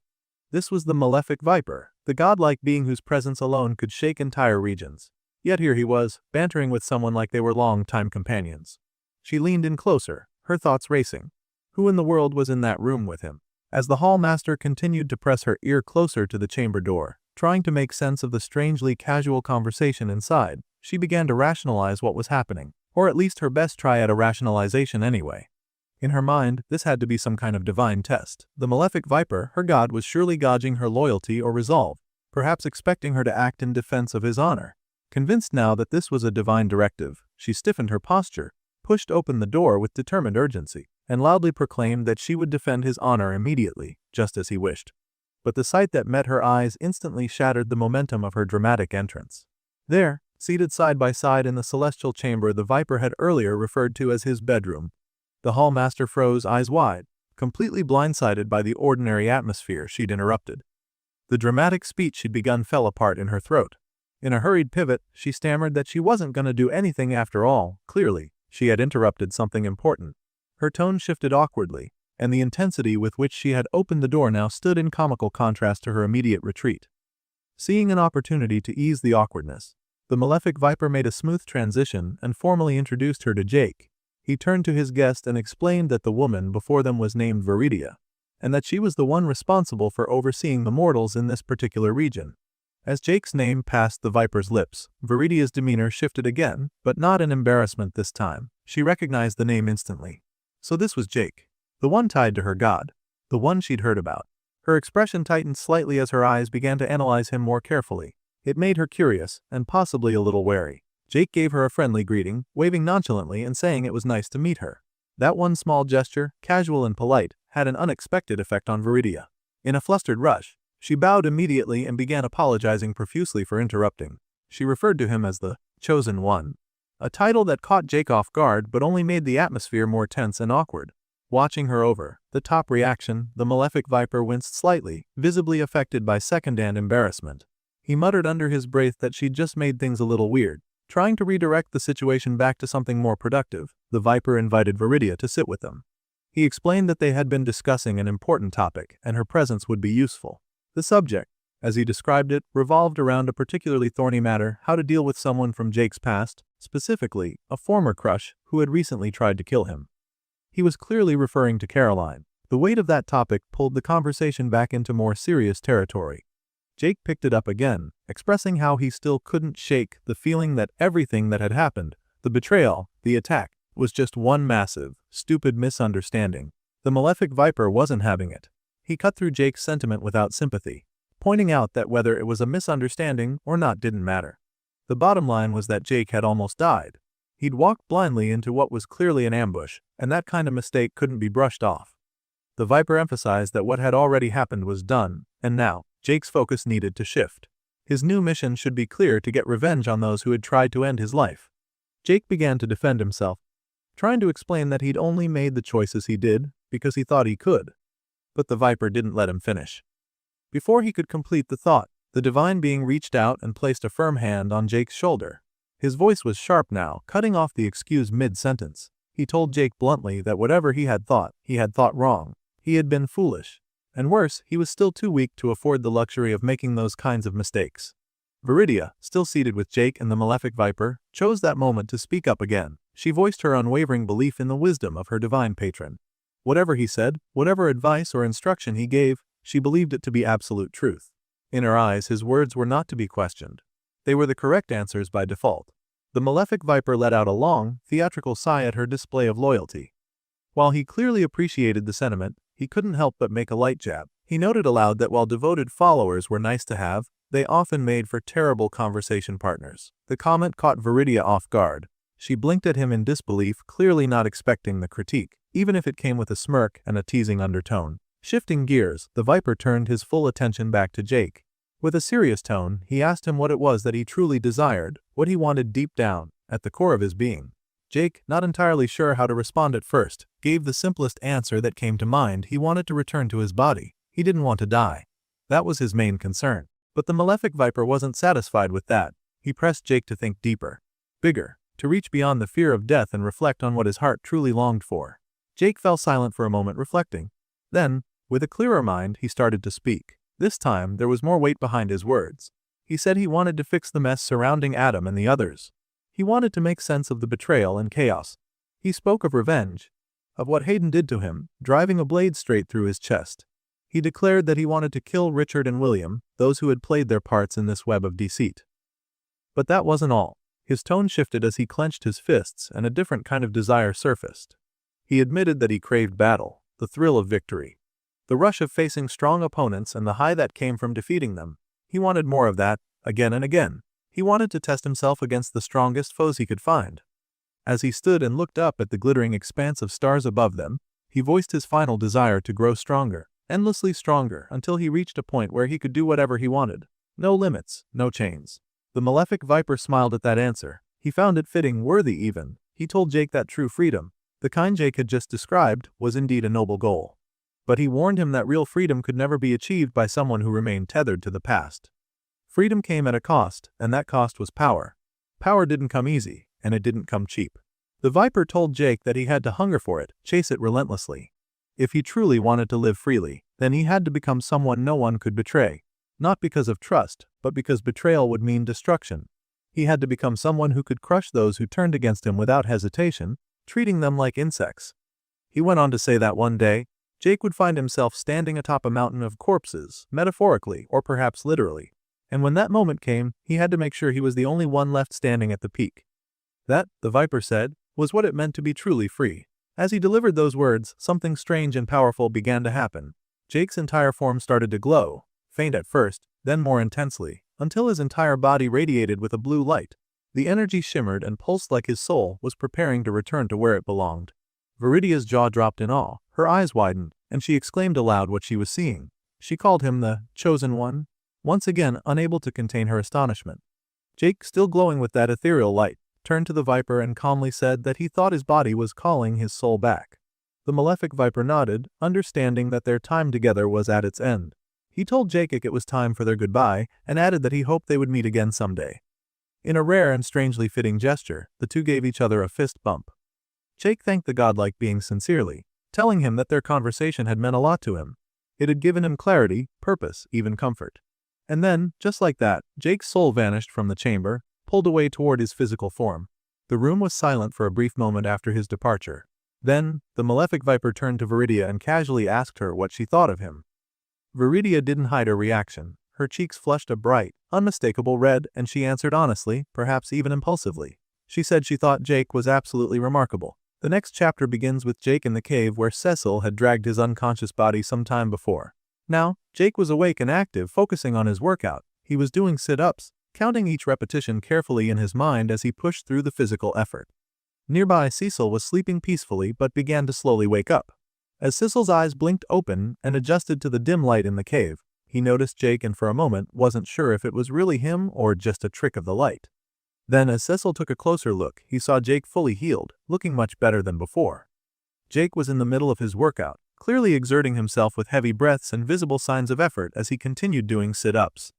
This was the malefic viper, the godlike being whose presence alone could shake entire regions. Yet here he was, bantering with someone like they were long-time companions. She leaned in closer, her thoughts racing. Who in the world was in that room with him? As the hall master continued to press her ear closer to the chamber door, trying to make sense of the strangely casual conversation inside, she began to rationalize what was happening, or at least her best try at a rationalization anyway. In her mind, this had to be some kind of divine test. The malefic viper, her god, was surely gauging her loyalty or resolve, perhaps expecting her to act in defense of his honor. Convinced now that this was a divine directive, she stiffened her posture, pushed open the door with determined urgency, and loudly proclaimed that she would defend his honor immediately, just as he wished. But the sight that met her eyes instantly shattered the momentum of her dramatic entrance. There, seated side by side in the celestial chamber the Viper had earlier referred to as his bedroom, the hall master froze, eyes wide, completely blindsided by the ordinary atmosphere she'd interrupted. The dramatic speech she'd begun fell apart in her throat. In a hurried pivot, she stammered that she wasn't going to do anything after all. Clearly, she had interrupted something important. Her tone shifted awkwardly, and the intensity with which she had opened the door now stood in comical contrast to her immediate retreat. Seeing an opportunity to ease the awkwardness, the malefic viper made a smooth transition and formally introduced her to Jake. He turned to his guest and explained that the woman before them was named Viridia, and that she was the one responsible for overseeing the mortals in this particular region. As Jake's name passed the Viper's lips, Viridia's demeanor shifted again, but not in embarrassment this time. She recognized the name instantly. So this was Jake, the one tied to her god, the one she'd heard about. Her expression tightened slightly as her eyes began to analyze him more carefully. It made her curious, and possibly a little wary. Jake gave her a friendly greeting, waving nonchalantly and saying it was nice to meet her. That one small gesture, casual and polite, had an unexpected effect on Viridia. In a flustered rush, she bowed immediately and began apologizing profusely for interrupting. She referred to him as the chosen one. A title that caught Jake off guard but only made the atmosphere more tense and awkward. Watching her over the top reaction, the malefic viper winced slightly, visibly affected by second-hand embarrassment. He muttered under his breath that she'd just made things a little weird. Trying to redirect the situation back to something more productive, the viper invited Viridia to sit with them. He explained that they had been discussing an important topic and her presence would be useful. The subject, as he described it, revolved around a particularly thorny matter: how to deal with someone from Jake's past, specifically, a former crush who had recently tried to kill him. He was clearly referring to Caroline. The weight of that topic pulled the conversation back into more serious territory. Jake picked it up again, expressing how he still couldn't shake the feeling that everything that had happened, the betrayal, the attack, was just one massive, stupid misunderstanding. The malefic viper wasn't having it. He cut through Jake's sentiment without sympathy, pointing out that whether it was a misunderstanding or not didn't matter. The bottom line was that Jake had almost died. He'd walked blindly into what was clearly an ambush, and that kind of mistake couldn't be brushed off. The viper emphasized that what had already happened was done, and now, Jake's focus needed to shift. His new mission should be clear: to get revenge on those who had tried to end his life. Jake began to defend himself, trying to explain that he'd only made the choices he did because he thought he could. But the viper didn't let him finish. Before he could complete the thought, the divine being reached out and placed a firm hand on Jake's shoulder. His voice was sharp now, cutting off the excuse mid-sentence. He told Jake bluntly that whatever he had thought wrong. He had been foolish. And worse, he was still too weak to afford the luxury of making those kinds of mistakes. Viridia, still seated with Jake and the malefic viper, chose that moment to speak up again. She voiced her unwavering belief in the wisdom of her divine patron. Whatever he said, whatever advice or instruction he gave, she believed it to be absolute truth. In her eyes, his words were not to be questioned. They were the correct answers by default. The malefic viper let out a long, theatrical sigh at her display of loyalty. While he clearly appreciated the sentiment, he couldn't help but make a light jab. He noted aloud that while devoted followers were nice to have, they often made for terrible conversation partners. The comment caught Viridia off guard. She blinked at him in disbelief, clearly not expecting the critique, even if it came with a smirk and a teasing undertone. Shifting gears, the viper turned his full attention back to Jake. With a serious tone, he asked him what it was that he truly desired, what he wanted deep down, at the core of his being. Jake, not entirely sure how to respond at first, gave the simplest answer that came to mind: he wanted to return to his body. He didn't want to die. That was his main concern. But the malefic viper wasn't satisfied with that. He pressed Jake to think deeper, bigger, to reach beyond the fear of death and reflect on what his heart truly longed for. Jake fell silent for a moment, reflecting. Then, with a clearer mind, he started to speak. This time, there was more weight behind his words. He said he wanted to fix the mess surrounding Adam and the others. He wanted to make sense of the betrayal and chaos. He spoke of revenge, of what Hayden did to him, driving a blade straight through his chest. He declared that he wanted to kill Richard and William, those who had played their parts in this web of deceit. But that wasn't all. His tone shifted as he clenched his fists and a different kind of desire surfaced. He admitted that he craved battle, the thrill of victory, the rush of facing strong opponents and the high that came from defeating them. He wanted more of that, again and again. He wanted to test himself against the strongest foes he could find. As he stood and looked up at the glittering expanse of stars above them, he voiced his final desire to grow stronger, endlessly stronger, until he reached a point where he could do whatever he wanted. No limits, no chains. The malefic viper smiled at that answer. He found it fitting, worthy even. He told Jake that true freedom, the kind Jake had just described, was indeed a noble goal. But he warned him that real freedom could never be achieved by someone who remained tethered to the past. Freedom came at a cost, and that cost was power. Power didn't come easy, and it didn't come cheap. The viper told Jake that he had to hunger for it, chase it relentlessly. If he truly wanted to live freely, then he had to become someone no one could betray. Not because of trust, but because betrayal would mean destruction. He had to become someone who could crush those who turned against him without hesitation, treating them like insects. He went on to say that one day, Jake would find himself standing atop a mountain of corpses, metaphorically or perhaps literally. And when that moment came, he had to make sure he was the only one left standing at the peak. That, the viper said, was what it meant to be truly free. As he delivered those words, something strange and powerful began to happen. Jake's entire form started to glow, faint at first, then more intensely, until his entire body radiated with a blue light. The energy shimmered and pulsed like his soul was preparing to return to where it belonged. Viridia's jaw dropped in awe, her eyes widened, and she exclaimed aloud what she was seeing. She called him the Chosen One, once again unable to contain her astonishment. Jake, still glowing with that ethereal light, turned to the Viper and calmly said that he thought his body was calling his soul back. The malefic Viper nodded, understanding that their time together was at its end. He told Jake it was time for their goodbye and added that he hoped they would meet again someday. In a rare and strangely fitting gesture, the two gave each other a fist bump. Jake thanked the godlike being sincerely, telling him that their conversation had meant a lot to him. It had given him clarity, purpose, even comfort. And then, just like that, Jake's soul vanished from the chamber, pulled away toward his physical form. The room was silent for a brief moment after his departure. Then, the malefic Viper turned to Viridia and casually asked her what she thought of him. Viridia didn't hide her reaction. Her cheeks flushed a bright, unmistakable red, and she answered honestly, perhaps even impulsively. She said she thought Jake was absolutely remarkable. The next chapter begins with Jake in the cave where Cecil had dragged his unconscious body some time before. Now, Jake was awake and active, focusing on his workout. He was doing sit-ups, counting each repetition carefully in his mind as he pushed through the physical effort. Nearby, Cecil was sleeping peacefully but began to slowly wake up. As Cecil's eyes blinked open and adjusted to the dim light in the cave, he noticed Jake and for a moment wasn't sure if it was really him or just a trick of the light. Then as Cecil took a closer look, he saw Jake fully healed, looking much better than before. Jake was in the middle of his workout, clearly exerting himself with heavy breaths and visible signs of effort as he continued doing sit-ups.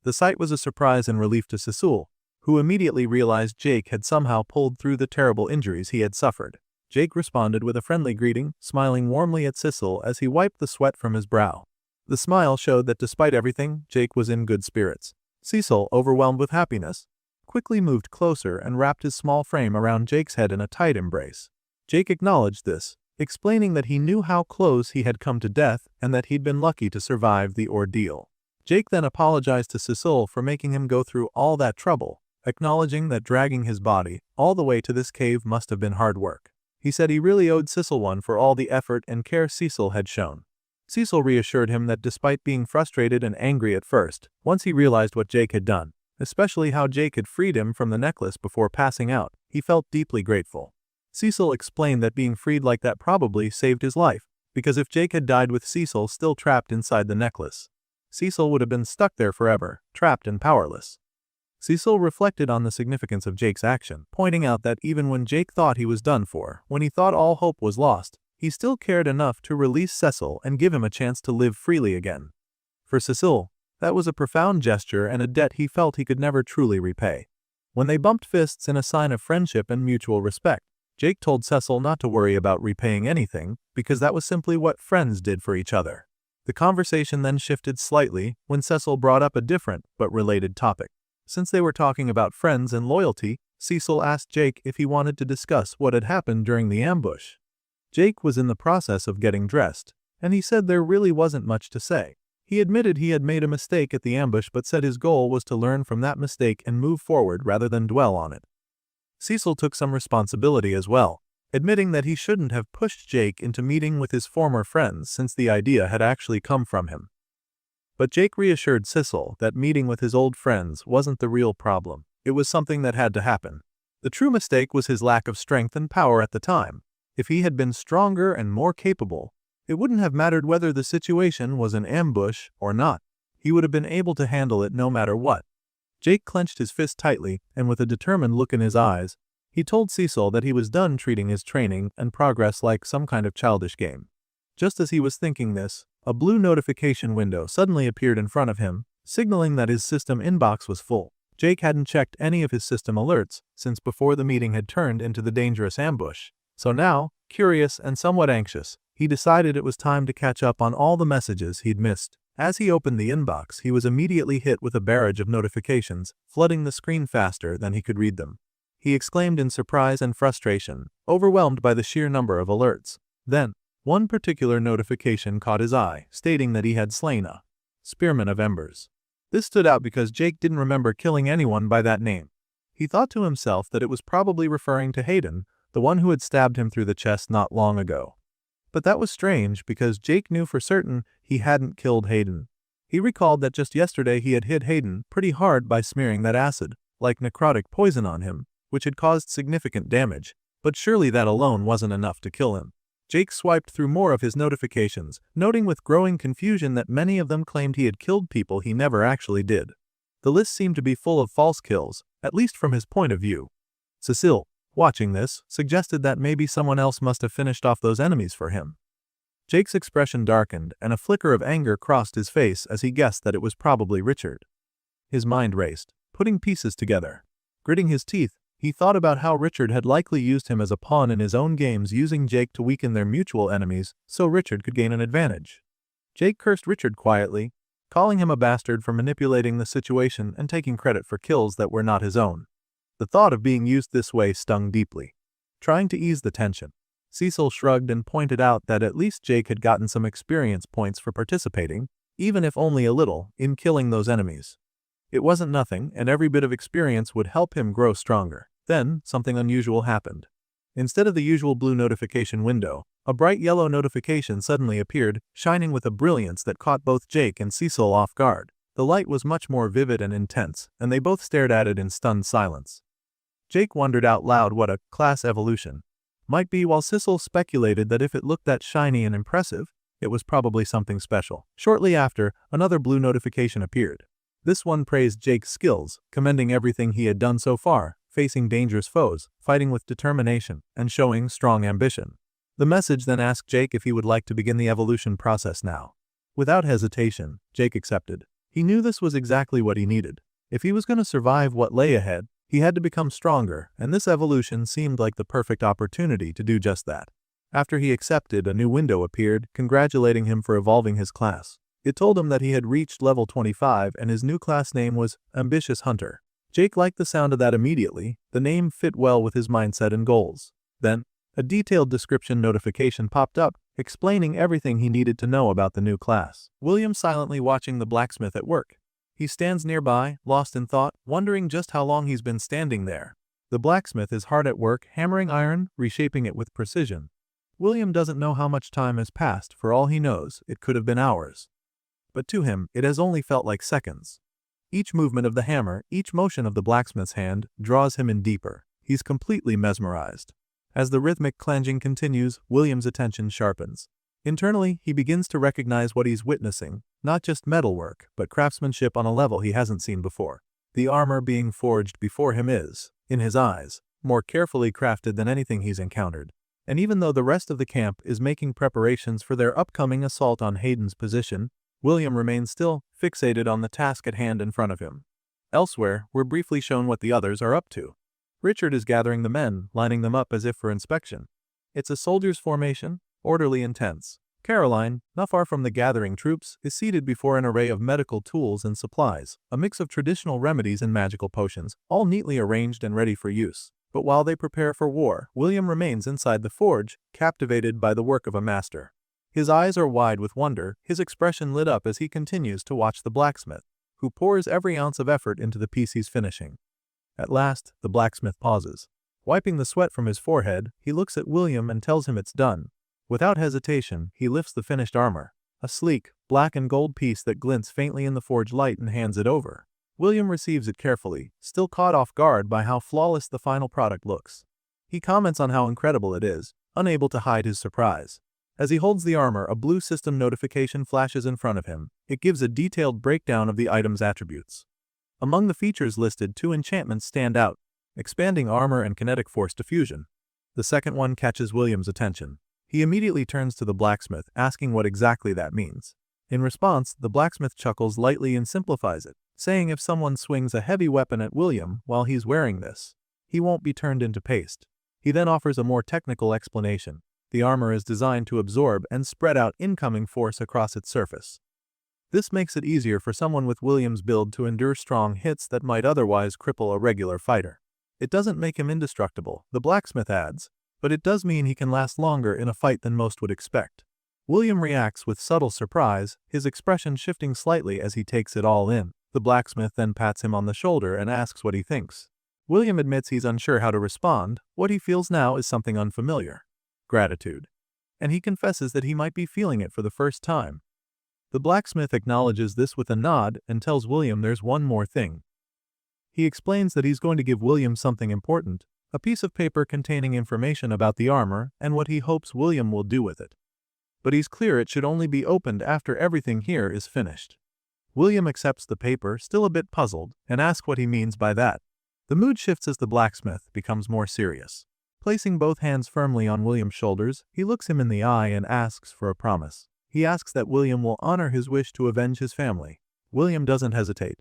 The sight was a surprise and relief to Cecil, who immediately realized Jake had somehow pulled through the terrible injuries he had suffered. Jake responded with a friendly greeting, smiling warmly at Cecil as he wiped the sweat from his brow. The smile showed that despite everything, Jake was in good spirits. Cecil, overwhelmed with happiness, quickly moved closer and wrapped his small frame around Jake's head in a tight embrace. Jake acknowledged this, explaining that he knew how close he had come to death and that he'd been lucky to survive the ordeal. Jake then apologized to Cecil for making him go through all that trouble, acknowledging that dragging his body all the way to this cave must have been hard work. He said he really owed Cecil one for all the effort and care Cecil had shown. Cecil reassured him that despite being frustrated and angry at first, once he realized what Jake had done, especially how Jake had freed him from the necklace before passing out, he felt deeply grateful. Cecil explained that being freed like that probably saved his life, because if Jake had died with Cecil still trapped inside the necklace, Cecil would have been stuck there forever, trapped and powerless. Cecil reflected on the significance of Jake's action, pointing out that even when Jake thought he was done for, when he thought all hope was lost, he still cared enough to release Cecil and give him a chance to live freely again. For Cecil, that was a profound gesture and a debt he felt he could never truly repay. When they bumped fists in a sign of friendship and mutual respect, Jake told Cecil not to worry about repaying anything, because that was simply what friends did for each other. The conversation then shifted slightly when Cecil brought up a different but related topic. Since they were talking about friends and loyalty, Cecil asked Jake if he wanted to discuss what had happened during the ambush. Jake was in the process of getting dressed, and he said there really wasn't much to say. He admitted he had made a mistake at the ambush but said his goal was to learn from that mistake and move forward rather than dwell on it. Cecil took some responsibility as well, admitting that he shouldn't have pushed Jake into meeting with his former friends since the idea had actually come from him. But Jake reassured Cecil that meeting with his old friends wasn't the real problem. It was something that had to happen. The true mistake was his lack of strength and power at the time. If he had been stronger and more capable, it wouldn't have mattered whether the situation was an ambush or not. He would have been able to handle it no matter what. Jake clenched his fist tightly, and with a determined look in his eyes, he told Cecil that he was done treating his training and progress like some kind of childish game. Just as he was thinking this, a blue notification window suddenly appeared in front of him, signaling that his system inbox was full. Jake hadn't checked any of his system alerts since before the meeting had turned into the dangerous ambush. So now, curious and somewhat anxious, he decided it was time to catch up on all the messages he'd missed. As he opened the inbox, he was immediately hit with a barrage of notifications, flooding the screen faster than he could read them. He exclaimed in surprise and frustration, overwhelmed by the sheer number of alerts. Then, one particular notification caught his eye, stating that he had slain a spearman of embers. This stood out because Jake didn't remember killing anyone by that name. He thought to himself that it was probably referring to Hayden, the one who had stabbed him through the chest not long ago. But that was strange because Jake knew for certain he hadn't killed Hayden. He recalled that just yesterday he had hit Hayden pretty hard by smearing that acid, like necrotic poison on him, which had caused significant damage, but surely that alone wasn't enough to kill him. Jake swiped through more of his notifications, noting with growing confusion that many of them claimed he had killed people he never actually did. The list seemed to be full of false kills, at least from his point of view. Cecile, watching this, suggested that maybe someone else must have finished off those enemies for him. Jake's expression darkened and a flicker of anger crossed his face as he guessed that it was probably Richard. His mind raced, putting pieces together. Gritting his teeth, he thought about how Richard had likely used him as a pawn in his own games, using Jake to weaken their mutual enemies so Richard could gain an advantage. Jake cursed Richard quietly, calling him a bastard for manipulating the situation and taking credit for kills that were not his own. The thought of being used this way stung deeply. Trying to ease the tension, Cecil shrugged and pointed out that at least Jake had gotten some experience points for participating, even if only a little, in killing those enemies. It wasn't nothing, and every bit of experience would help him grow stronger. Then, something unusual happened. Instead of the usual blue notification window, a bright yellow notification suddenly appeared, shining with a brilliance that caught both Jake and Cecil off guard. The light was much more vivid and intense, and they both stared at it in stunned silence. Jake wondered out loud what a class evolution might be, while Cecil speculated that if it looked that shiny and impressive, it was probably something special. Shortly after, another blue notification appeared. This one praised Jake's skills, commending everything he had done so far, facing dangerous foes, fighting with determination, and showing strong ambition. The message then asked Jake if he would like to begin the evolution process now. Without hesitation, Jake accepted. He knew this was exactly what he needed. If he was going to survive what lay ahead, he had to become stronger, and this evolution seemed like the perfect opportunity to do just that. After he accepted, a new window appeared, congratulating him for evolving his class. It told him that he had reached level 25 and his new class name was Ambitious Hunter. Jake liked the sound of that immediately. The name fit well with his mindset and goals. Then, a detailed description notification popped up, explaining everything he needed to know about the new class. William silently watching the blacksmith at work. He stands nearby, lost in thought, wondering just how long he's been standing there. The blacksmith is hard at work, hammering iron, reshaping it with precision. William doesn't know how much time has passed. For all he knows, it could have been hours. But to him, it has only felt like seconds. Each movement of the hammer, each motion of the blacksmith's hand, draws him in deeper. He's completely mesmerized. As the rhythmic clanging continues, William's attention sharpens. Internally, he begins to recognize what he's witnessing, not just metalwork, but craftsmanship on a level he hasn't seen before. The armor being forged before him is, in his eyes, more carefully crafted than anything he's encountered. And even though the rest of the camp is making preparations for their upcoming assault on Hayden's position, William remains still, fixated on the task at hand in front of him. Elsewhere, we're briefly shown what the others are up to. Richard is gathering the men, lining them up as if for inspection. It's a soldier's formation, orderly and tense. Caroline, not far from the gathering troops, is seated before an array of medical tools and supplies, a mix of traditional remedies and magical potions, all neatly arranged and ready for use. But while they prepare for war, William remains inside the forge, captivated by the work of a master. His eyes are wide with wonder, his expression lit up as he continues to watch the blacksmith, who pours every ounce of effort into the piece he's finishing. At last, the blacksmith pauses. Wiping the sweat from his forehead, he looks at William and tells him it's done. Without hesitation, he lifts the finished armor, a sleek, black and gold piece that glints faintly in the forge light, and hands it over. William receives it carefully, still caught off guard by how flawless the final product looks. He comments on how incredible it is, unable to hide his surprise. As he holds the armor, a blue system notification flashes in front of him. It gives a detailed breakdown of the item's attributes. Among the features listed, 2 enchantments stand out: expanding armor and kinetic force diffusion. The second one catches William's attention. He immediately turns to the blacksmith, asking what exactly that means. In response, the blacksmith chuckles lightly and simplifies it, saying if someone swings a heavy weapon at William while he's wearing this, he won't be turned into paste. He then offers a more technical explanation. The armor is designed to absorb and spread out incoming force across its surface. This makes it easier for someone with William's build to endure strong hits that might otherwise cripple a regular fighter. It doesn't make him indestructible, the blacksmith adds, but it does mean he can last longer in a fight than most would expect. William reacts with subtle surprise, his expression shifting slightly as he takes it all in. The blacksmith then pats him on the shoulder and asks what he thinks. William admits he's unsure how to respond. What he feels now is something unfamiliar: gratitude. And he confesses that he might be feeling it for the first time. The blacksmith acknowledges this with a nod and tells William there's one more thing. He explains that he's going to give William something important, a piece of paper containing information about the armor and what he hopes William will do with it. But he's clear it should only be opened after everything here is finished. William accepts the paper, still a bit puzzled, and asks what he means by that. The mood shifts as the blacksmith becomes more serious. Placing both hands firmly on William's shoulders, he looks him in the eye and asks for a promise. He asks that William will honor his wish to avenge his family. William doesn't hesitate.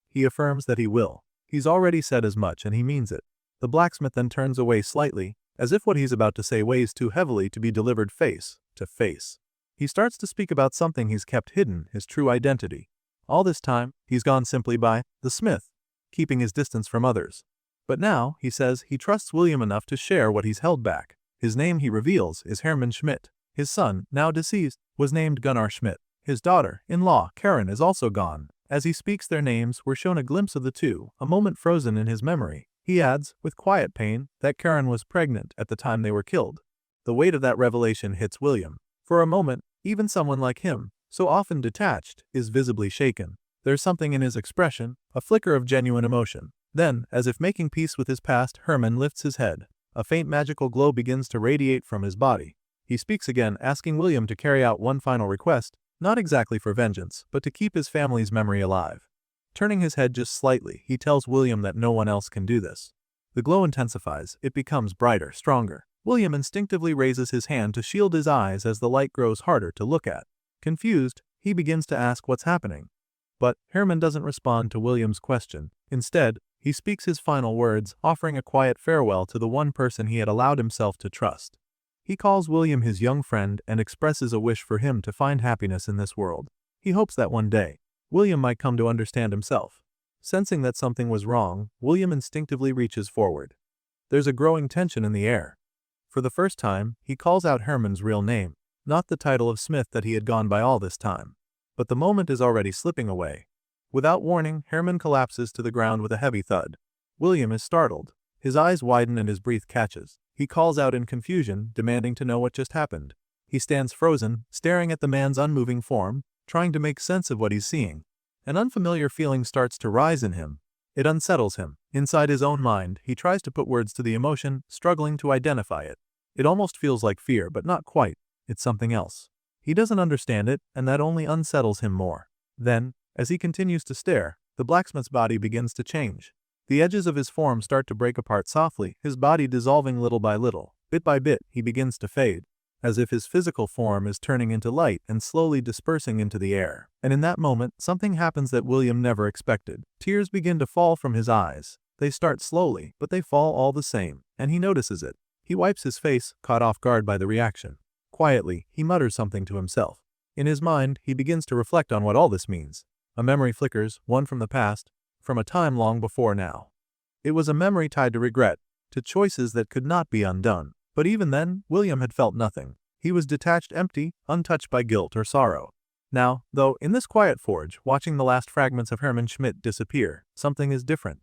He affirms that he will. He's already said as much and he means it. The blacksmith then turns away slightly, as if what he's about to say weighs too heavily to be delivered face to face. He starts to speak about something he's kept hidden, his true identity. All this time, he's gone simply by the Smith, keeping his distance from others. But now, he says, he trusts William enough to share what he's held back. His name, he reveals, is Hermann Schmidt. His son, now deceased, was named Gunnar Schmidt. His daughter-in-law, Karen, is also gone. As he speaks their names, we're shown a glimpse of the two, a moment frozen in his memory. He adds, with quiet pain, that Karen was pregnant at the time they were killed. The weight of that revelation hits William. For a moment, even someone like him, so often detached, is visibly shaken. There's something in his expression, a flicker of genuine emotion. Then, as if making peace with his past, Hermann lifts his head. A faint magical glow begins to radiate from his body. He speaks again, asking William to carry out one final request, not exactly for vengeance, but to keep his family's memory alive. Turning his head just slightly, he tells William that no one else can do this. The glow intensifies, it becomes brighter, stronger. William instinctively raises his hand to shield his eyes as the light grows harder to look at. Confused, he begins to ask what's happening. But Hermann doesn't respond to William's question. Instead, he speaks his final words, offering a quiet farewell to the one person he had allowed himself to trust. He calls William his young friend and expresses a wish for him to find happiness in this world. He hopes that one day, William might come to understand himself. Sensing that something was wrong, William instinctively reaches forward. There's a growing tension in the air. For the first time, he calls out Hermann's real name, not the title of Smith that he had gone by all this time. But the moment is already slipping away. Without warning, Hermann collapses to the ground with a heavy thud. William is startled. His eyes widen and his breath catches. He calls out in confusion, demanding to know what just happened. He stands frozen, staring at the man's unmoving form, trying to make sense of what he's seeing. An unfamiliar feeling starts to rise in him. It unsettles him. Inside his own mind, he tries to put words to the emotion, struggling to identify it. It almost feels like fear, but not quite. It's something else. He doesn't understand it, and that only unsettles him more. Then, as he continues to stare, the blacksmith's body begins to change. The edges of his form start to break apart softly, his body dissolving little by little. Bit by bit, he begins to fade, as if his physical form is turning into light and slowly dispersing into the air. And in that moment, something happens that William never expected. Tears begin to fall from his eyes. They start slowly, but they fall all the same, and he notices it. He wipes his face, caught off guard by the reaction. Quietly, he mutters something to himself. In his mind, he begins to reflect on what all this means. A memory flickers, one from the past, from a time long before now. It was a memory tied to regret, to choices that could not be undone. But even then, William had felt nothing. He was detached, empty, untouched by guilt or sorrow. Now, though, in this quiet forge, watching the last fragments of Hermann Schmidt disappear, something is different.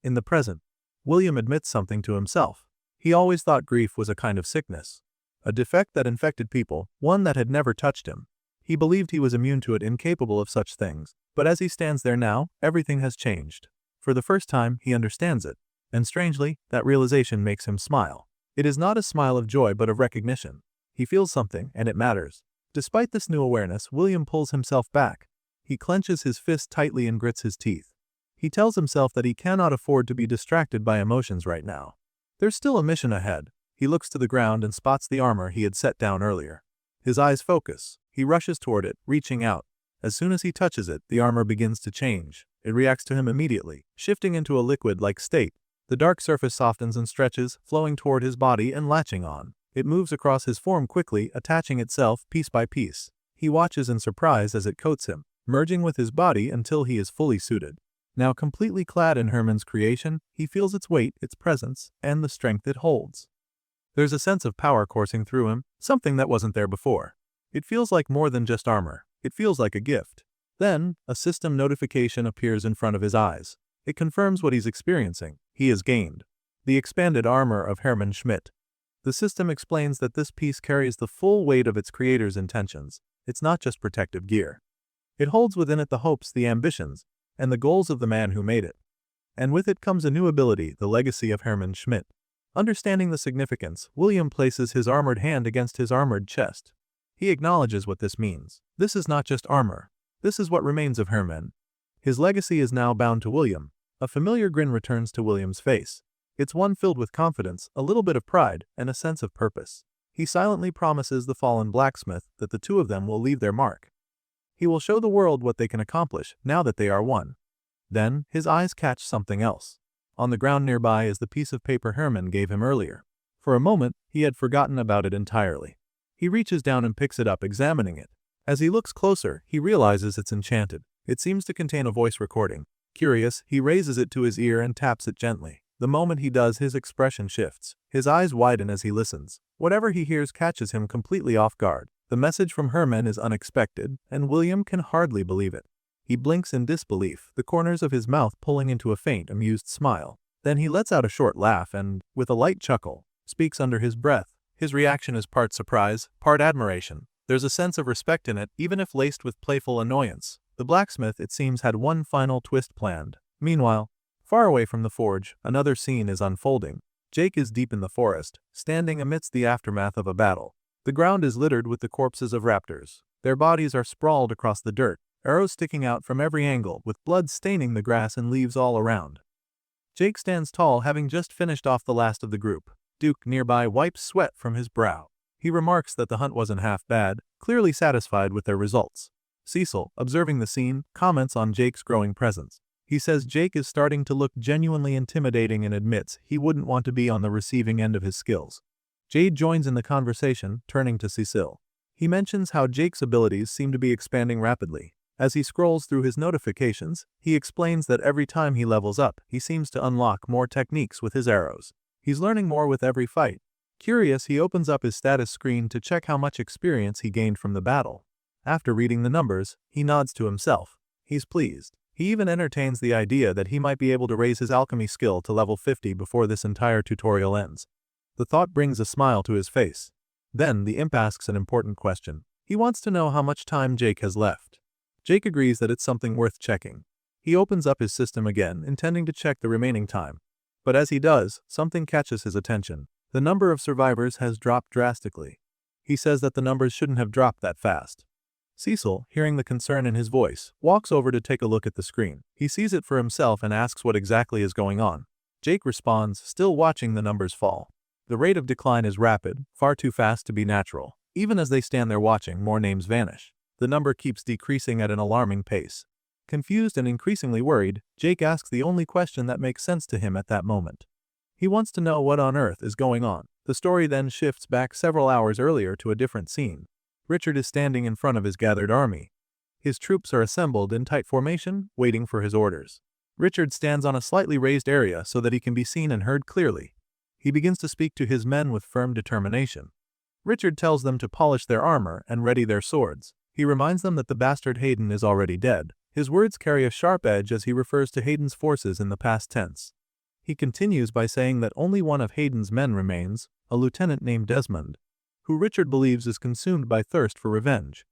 In the present, William admits something to himself. He always thought grief was a kind of sickness, a defect that infected people, one that had never touched him. He believed he was immune to it, incapable of such things. But as he stands there now, everything has changed. For the first time, he understands it. And strangely, that realization makes him smile. It is not a smile of joy but of recognition. He feels something, and it matters. Despite this new awareness, William pulls himself back. He clenches his fist tightly and grits his teeth. He tells himself that he cannot afford to be distracted by emotions right now. There's still a mission ahead. He looks to the ground and spots the armor he had set down earlier. His eyes focus. He rushes toward it, reaching out. As soon as he touches it, the armor begins to change. It reacts to him immediately, shifting into a liquid-like state. The dark surface softens and stretches, flowing toward his body and latching on. It moves across his form quickly, attaching itself piece by piece. He watches in surprise as it coats him, merging with his body until he is fully suited. Now completely clad in Hermann's creation, he feels its weight, its presence, and the strength it holds. There's a sense of power coursing through him, something that wasn't there before. It feels like more than just armor. It feels like a gift. Then, a system notification appears in front of his eyes. It confirms what he's experiencing. He has gained the expanded armor of Hermann Schmidt. The system explains that this piece carries the full weight of its creator's intentions. It's not just protective gear. It holds within it the hopes, the ambitions, and the goals of the man who made it. And with it comes a new ability, the legacy of Hermann Schmidt. Understanding the significance, William places his armored hand against his armored chest. He acknowledges what this means. This is not just armor. This is what remains of Hermann. His legacy is now bound to William, A familiar grin returns to William's face. It's one filled with confidence, a little bit of pride, and a sense of purpose. He silently promises the fallen blacksmith that the two of them will leave their mark. He will show the world what they can accomplish now that they are one. Then, his eyes catch something else. On the ground nearby is the piece of paper Herman gave him earlier. For a moment, he had forgotten about it entirely. He reaches down and picks it up, examining it. As he looks closer, he realizes it's enchanted. It seems to contain a voice recording. Curious, he raises it to his ear and taps it gently. The moment he does, his expression shifts. His eyes widen as he listens. Whatever he hears catches him completely off guard. The message from Herman is unexpected, and William can hardly believe it. He blinks in disbelief, the corners of his mouth pulling into a faint, amused smile. Then he lets out a short laugh and, with a light chuckle, speaks under his breath. His reaction is part surprise, part admiration. There's a sense of respect in it, even if laced with playful annoyance. The blacksmith, it seems, had one final twist planned. Meanwhile, far away from the forge, another scene is unfolding. Jake is deep in the forest, standing amidst the aftermath of a battle. The ground is littered with the corpses of raptors. Their bodies are sprawled across the dirt, arrows sticking out from every angle, with blood staining the grass and leaves all around. Jake stands tall, having just finished off the last of the group. Duke, nearby, wipes sweat from his brow. He remarks that the hunt wasn't half bad, clearly satisfied with their results. Cecil, observing the scene, comments on Jake's growing presence. He says Jake is starting to look genuinely intimidating and admits he wouldn't want to be on the receiving end of his skills. Jade joins in the conversation, turning to Cecil. He mentions how Jake's abilities seem to be expanding rapidly. As he scrolls through his notifications, he explains that every time he levels up, he seems to unlock more techniques with his arrows. He's learning more with every fight. Curious, he opens up his status screen to check how much experience he gained from the battle. After reading the numbers, he nods to himself. He's pleased. He even entertains the idea that he might be able to raise his alchemy skill to level 50 before this entire tutorial ends. The thought brings a smile to his face. Then, the imp asks an important question. He wants to know how much time Jake has left. Jake agrees that it's something worth checking. He opens up his system again, intending to check the remaining time. But as he does, something catches his attention. The number of survivors has dropped drastically. He says that the numbers shouldn't have dropped that fast. Cecil, hearing the concern in his voice, walks over to take a look at the screen. He sees it for himself and asks what exactly is going on. Jake responds, still watching the numbers fall. The rate of decline is rapid, far too fast to be natural. Even as they stand there watching, more names vanish. The number keeps decreasing at an alarming pace. Confused and increasingly worried, Jake asks the only question that makes sense to him at that moment. He wants to know what on earth is going on. The story then shifts back several hours earlier to a different scene. Richard is standing in front of his gathered army. His troops are assembled in tight formation, waiting for his orders. Richard stands on a slightly raised area so that he can be seen and heard clearly. He begins to speak to his men with firm determination. Richard tells them to polish their armor and ready their swords. He reminds them that the bastard Hayden is already dead. His words carry a sharp edge as he refers to Hayden's forces in the past tense. He continues by saying that only one of Hayden's men remains, a lieutenant named Desmond, who Richard believes is consumed by thirst for revenge.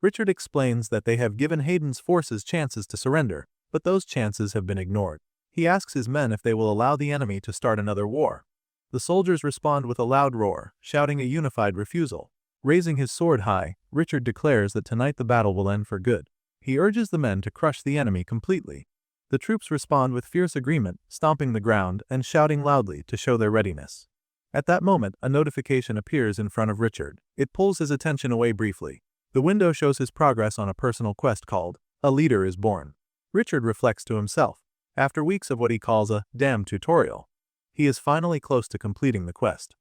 Richard explains that they have given Hayden's forces chances to surrender, but those chances have been ignored. He asks his men if they will allow the enemy to start another war. The soldiers respond with a loud roar, shouting a unified refusal. Raising his sword high, Richard declares that tonight the battle will end for good. He urges the men to crush the enemy completely. The troops respond with fierce agreement, stomping the ground and shouting loudly to show their readiness. At that moment, a notification appears in front of Richard. It pulls his attention away briefly. The window shows his progress on a personal quest called A Leader is Born. Richard reflects to himself. After weeks of what he calls a damn tutorial, he is finally close to completing the quest.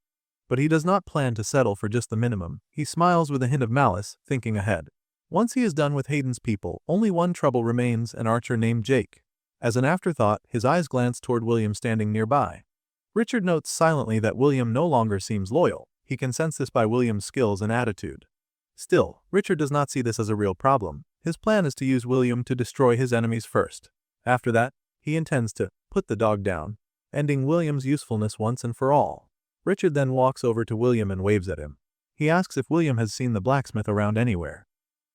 But he does not plan to settle for just the minimum. He smiles with a hint of malice, thinking ahead. Once he is done with Hayden's people, only one trouble remains, an archer named Jake. As an afterthought, his eyes glance toward William standing nearby. Richard notes silently that William no longer seems loyal. He can sense this by William's skills and attitude. Still, Richard does not see this as a real problem. His plan is to use William to destroy his enemies first. After that, he intends to put the dog down, ending William's usefulness once and for all. Richard then walks over to William and waves at him. He asks if William has seen the blacksmith around anywhere.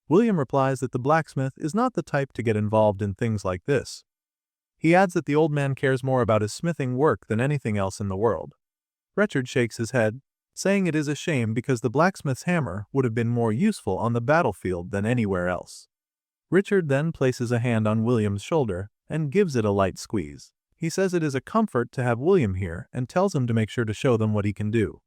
William replies that the blacksmith is not the type to get involved in things like this. He adds that the old man cares more about his smithing work than anything else in the world. Richard shakes his head, saying it is a shame because the blacksmith's hammer would have been more useful on the battlefield than anywhere else. Richard then places a hand on William's shoulder and gives it a light squeeze. He says it is a comfort to have William here and tells him to make sure to show them what he can do.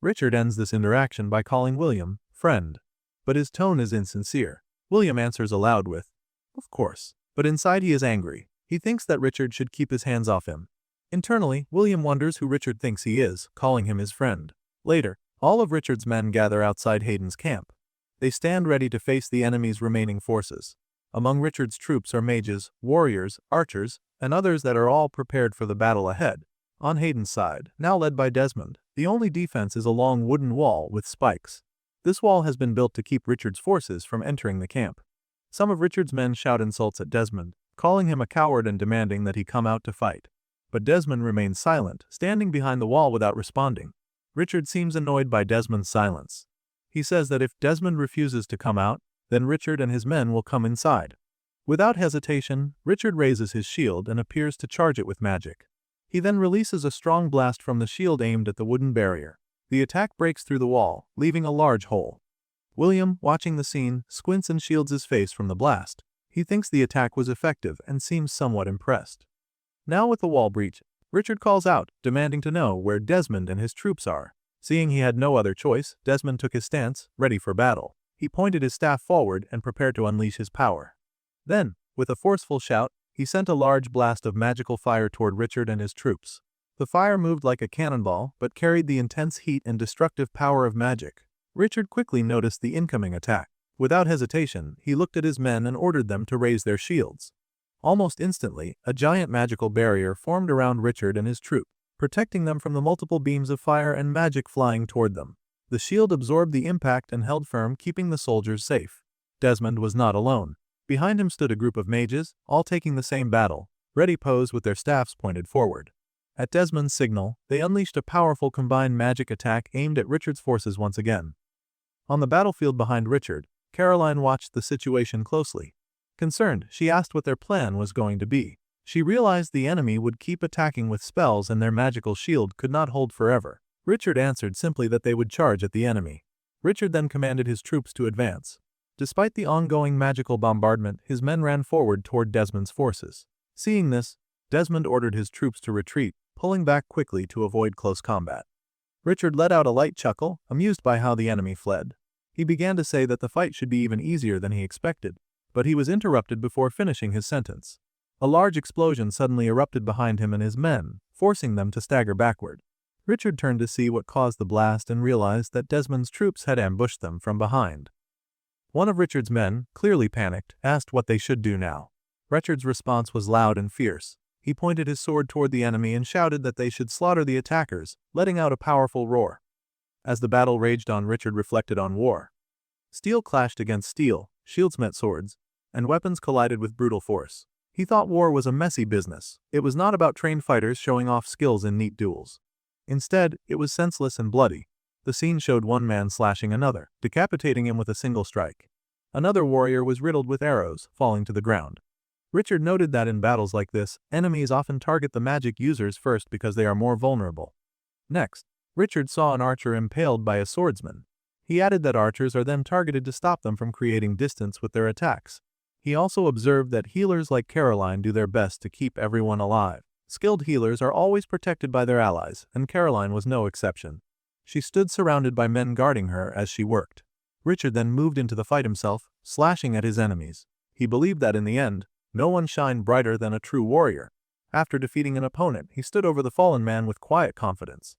Richard ends this interaction by calling William friend, but his tone is insincere. William answers aloud with, "Of course," but inside he is angry. He thinks that Richard should keep his hands off him. Internally, William wonders who Richard thinks he is, calling him his friend. Later, all of Richard's men gather outside Hayden's camp. They stand ready to face the enemy's remaining forces. Among Richard's troops are mages, warriors, archers, and others that are all prepared for the battle ahead. On Hayden's side, now led by Desmond, the only defense is a long wooden wall with spikes. This wall has been built to keep Richard's forces from entering the camp. Some of Richard's men shout insults at Desmond, calling him a coward and demanding that he come out to fight. But Desmond remains silent, standing behind the wall without responding. Richard seems annoyed by Desmond's silence. He says that if Desmond refuses to come out, then Richard and his men will come inside. Without hesitation, Richard raises his shield and appears to charge it with magic. He then releases a strong blast from the shield aimed at the wooden barrier. The attack breaks through the wall, leaving a large hole. William, watching the scene, squints and shields his face from the blast. He thinks the attack was effective and seems somewhat impressed. Now with the wall breach, Richard calls out, demanding to know where Desmond and his troops are. Seeing he had no other choice, Desmond took his stance, ready for battle. He pointed his staff forward and prepared to unleash his power. Then, with a forceful shout, he sent a large blast of magical fire toward Richard and his troops. The fire moved like a cannonball, but carried the intense heat and destructive power of magic. Richard quickly noticed the incoming attack. Without hesitation, he looked at his men and ordered them to raise their shields. Almost instantly, a giant magical barrier formed around Richard and his troop, protecting them from the multiple beams of fire and magic flying toward them. The shield absorbed the impact and held firm, keeping the soldiers safe. Desmond was not alone. Behind him stood a group of mages, all taking the same battle, ready posed with their staffs pointed forward. At Desmond's signal, they unleashed a powerful combined magic attack aimed at Richard's forces once again. On the battlefield behind Richard, Caroline watched the situation closely. Concerned, she asked what their plan was going to be. She realized the enemy would keep attacking with spells and their magical shield could not hold forever. Richard answered simply that they would charge at the enemy. Richard then commanded his troops to advance. Despite the ongoing magical bombardment, his men ran forward toward Desmond's forces. Seeing this, Desmond ordered his troops to retreat, pulling back quickly to avoid close combat. Richard let out a light chuckle, amused by how the enemy fled. He began to say that the fight should be even easier than he expected, but he was interrupted before finishing his sentence. A large explosion suddenly erupted behind him and his men, forcing them to stagger backward. Richard turned to see what caused the blast and realized that Desmond's troops had ambushed them from behind. One of Richard's men, clearly panicked, asked what they should do now. Richard's response was loud and fierce. He pointed his sword toward the enemy and shouted that they should slaughter the attackers, letting out a powerful roar. As the battle raged on, Richard reflected on war. Steel clashed against steel, shields met swords, and weapons collided with brutal force. He thought war was a messy business. It was not about trained fighters showing off skills in neat duels. Instead, it was senseless and bloody. The scene showed one man slashing another, decapitating him with a single strike. Another warrior was riddled with arrows, falling to the ground. Richard noted that in battles like this, enemies often target the magic users first because they are more vulnerable. Next, Richard saw an archer impaled by a swordsman. He added that archers are then targeted to stop them from creating distance with their attacks. He also observed that healers like Caroline do their best to keep everyone alive. Skilled healers are always protected by their allies, and Caroline was no exception. She stood surrounded by men guarding her as she worked. Richard then moved into the fight himself, slashing at his enemies. He believed that in the end, no one shined brighter than a true warrior. After defeating an opponent, he stood over the fallen man with quiet confidence.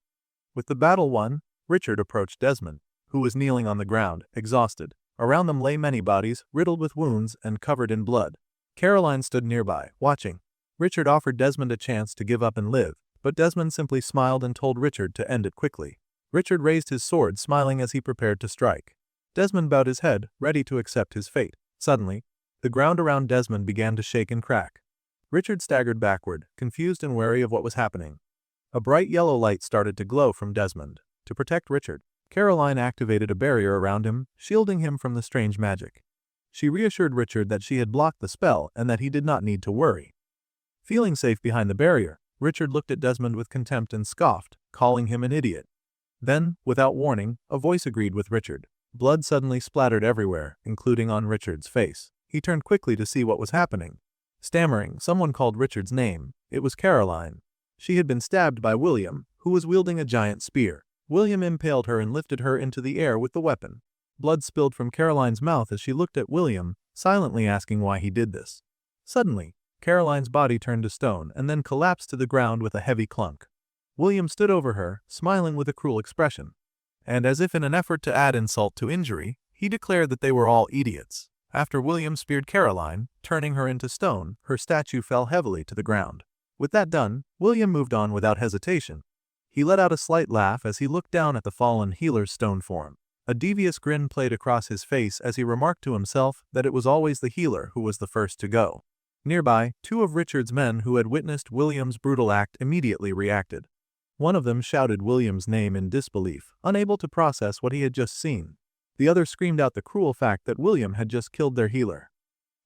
With the battle won, Richard approached Desmond, who was kneeling on the ground, exhausted. Around them lay many bodies, riddled with wounds and covered in blood. Caroline stood nearby, watching. Richard offered Desmond a chance to give up and live, but Desmond simply smiled and told Richard to end it quickly. Richard raised his sword, smiling as he prepared to strike. Desmond bowed his head, ready to accept his fate. Suddenly, the ground around Desmond began to shake and crack. Richard staggered backward, confused and wary of what was happening. A bright yellow light started to glow from Desmond. To protect Richard, Caroline activated a barrier around him, shielding him from the strange magic. She reassured Richard that she had blocked the spell and that he did not need to worry. Feeling safe behind the barrier, Richard looked at Desmond with contempt and scoffed, calling him an idiot. Then, without warning, a voice agreed with Richard. Blood suddenly splattered everywhere, including on Richard's face. He turned quickly to see what was happening. Stammering, someone called Richard's name. It was Caroline. She had been stabbed by William, who was wielding a giant spear. William impaled her and lifted her into the air with the weapon. Blood spilled from Caroline's mouth as she looked at William, silently asking why he did this. Suddenly, Caroline's body turned to stone and then collapsed to the ground with a heavy clunk. William stood over her, smiling with a cruel expression. And as if in an effort to add insult to injury, he declared that they were all idiots. After William speared Caroline, turning her into stone, her statue fell heavily to the ground. With that done, William moved on without hesitation. He let out a slight laugh as he looked down at the fallen healer's stone form. A devious grin played across his face as he remarked to himself that it was always the healer who was the first to go. Nearby, two of Richard's men who had witnessed William's brutal act immediately reacted. One of them shouted William's name in disbelief, unable to process what he had just seen. The other screamed out the cruel fact that William had just killed their healer.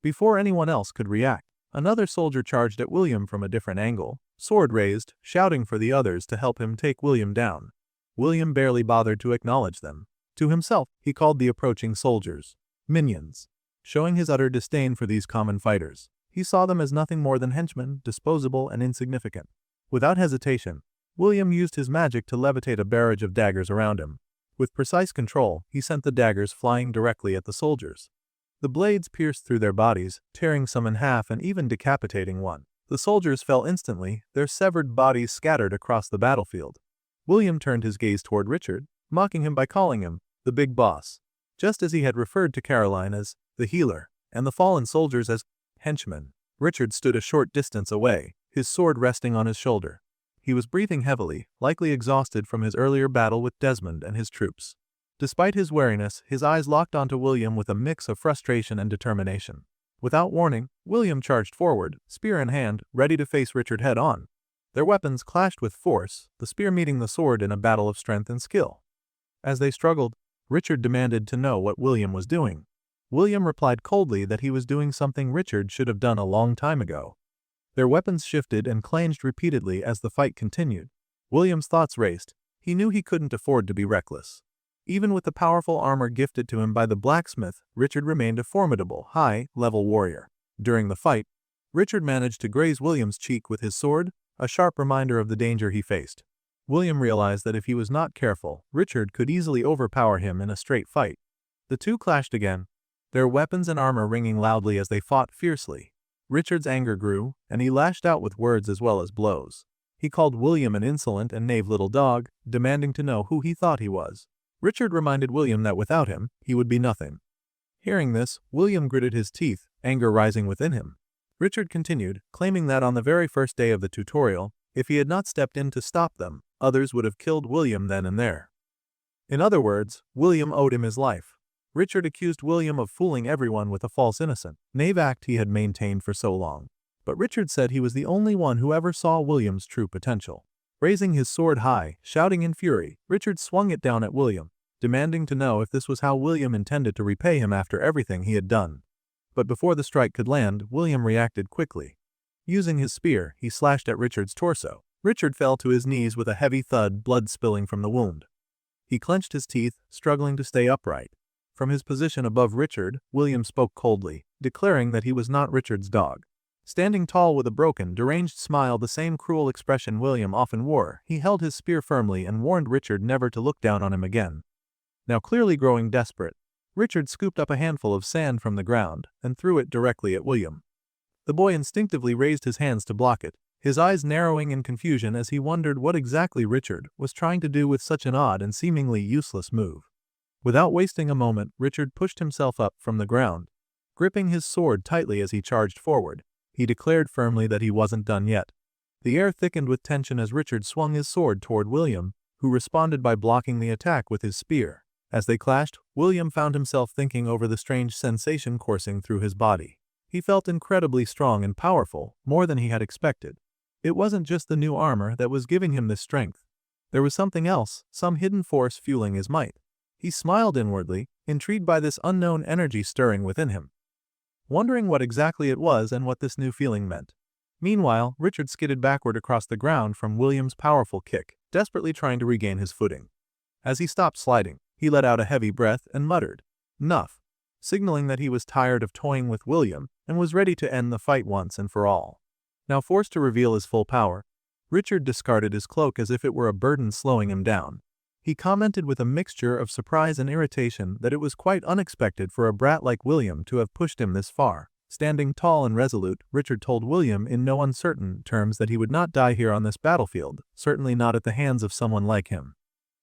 Before anyone else could react, another soldier charged at William from a different angle, sword raised, shouting for the others to help him take William down. William barely bothered to acknowledge them. To himself, he called the approaching soldiers minions, showing his utter disdain for these common fighters. He saw them as nothing more than henchmen, disposable and insignificant. Without hesitation, William used his magic to levitate a barrage of daggers around him. With precise control, he sent the daggers flying directly at the soldiers. The blades pierced through their bodies, tearing some in half and even decapitating one. The soldiers fell instantly, their severed bodies scattered across the battlefield. William turned his gaze toward Richard, mocking him by calling him the big boss, just as he had referred to Caroline as the healer, and the fallen soldiers as henchmen. Richard stood a short distance away, his sword resting on his shoulder. He was breathing heavily, likely exhausted from his earlier battle with Desmond and his troops. Despite his wariness, his eyes locked onto William with a mix of frustration and determination. Without warning, William charged forward, spear in hand, ready to face Richard head-on. Their weapons clashed with force, the spear meeting the sword in a battle of strength and skill. As they struggled, Richard demanded to know what William was doing. William replied coldly that he was doing something Richard should have done a long time ago. Their weapons shifted and clanged repeatedly as the fight continued. William's thoughts raced. He knew he couldn't afford to be reckless. Even with the powerful armor gifted to him by the blacksmith, Richard remained a formidable, high-level warrior. During the fight, Richard managed to graze William's cheek with his sword, a sharp reminder of the danger he faced. William realized that if he was not careful, Richard could easily overpower him in a straight fight. The two clashed again, their weapons and armor ringing loudly as they fought fiercely. Richard's anger grew, and he lashed out with words as well as blows. He called William an insolent and knave little dog, demanding to know who he thought he was. Richard reminded William that without him, he would be nothing. Hearing this, William gritted his teeth, anger rising within him. Richard continued, claiming that on the very first day of the tutorial, if he had not stepped in to stop them, others would have killed William then and there. In other words, William owed him his life. Richard accused William of fooling everyone with a false innocent, knave act he had maintained for so long. But Richard said he was the only one who ever saw William's true potential. Raising his sword high, shouting in fury, Richard swung it down at William, demanding to know if this was how William intended to repay him after everything he had done. But before the strike could land, William reacted quickly. Using his spear, he slashed at Richard's torso. Richard fell to his knees with a heavy thud, blood spilling from the wound. He clenched his teeth, struggling to stay upright. From his position above Richard, William spoke coldly, declaring that he was not Richard's dog. Standing tall with a broken, deranged smile, the same cruel expression William often wore, he held his spear firmly and warned Richard never to look down on him again. Now clearly growing desperate, Richard scooped up a handful of sand from the ground and threw it directly at William. The boy instinctively raised his hands to block it, his eyes narrowing in confusion as he wondered what exactly Richard was trying to do with such an odd and seemingly useless move. Without wasting a moment, Richard pushed himself up from the ground. Gripping his sword tightly as he charged forward, he declared firmly that he wasn't done yet. The air thickened with tension as Richard swung his sword toward William, who responded by blocking the attack with his spear. As they clashed, William found himself thinking over the strange sensation coursing through his body. He felt incredibly strong and powerful, more than he had expected. It wasn't just the new armor that was giving him this strength. There was something else, some hidden force fueling his might. He smiled inwardly, intrigued by this unknown energy stirring within him, wondering what exactly it was and what this new feeling meant. Meanwhile, Richard skidded backward across the ground from William's powerful kick, desperately trying to regain his footing. As he stopped sliding, he let out a heavy breath and muttered, "Enough." signaling that he was tired of toying with William and was ready to end the fight once and for all. Now forced to reveal his full power, Richard discarded his cloak as if it were a burden slowing him down. He commented with a mixture of surprise and irritation that it was quite unexpected for a brat like William to have pushed him this far. Standing tall and resolute, Richard told William in no uncertain terms that he would not die here on this battlefield, certainly not at the hands of someone like him.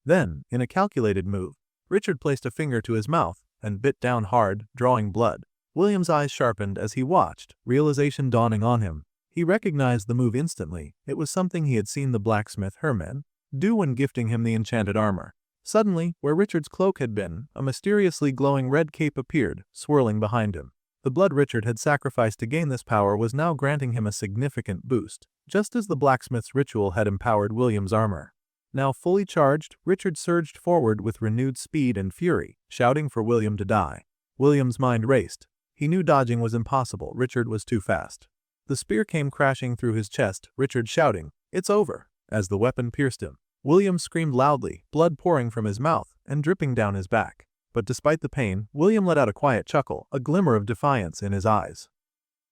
Then, in a calculated move, Richard placed a finger to his mouth and bit down hard, drawing blood. William's eyes sharpened as he watched, realization dawning on him. He recognized the move instantly. It was something he had seen the blacksmith Herman do when gifting him the enchanted armor. Suddenly, where Richard's cloak had been, a mysteriously glowing red cape appeared, swirling behind him. The blood Richard had sacrificed to gain this power was now granting him a significant boost, just as the blacksmith's ritual had empowered William's armor. Now fully charged, Richard surged forward with renewed speed and fury, shouting for William to die. William's mind raced. He knew dodging was impossible. Richard was too fast. The spear came crashing through his chest, Richard shouting, "It's over," as the weapon pierced him. William screamed loudly, blood pouring from his mouth and dripping down his back. But despite the pain, William let out a quiet chuckle, a glimmer of defiance in his eyes.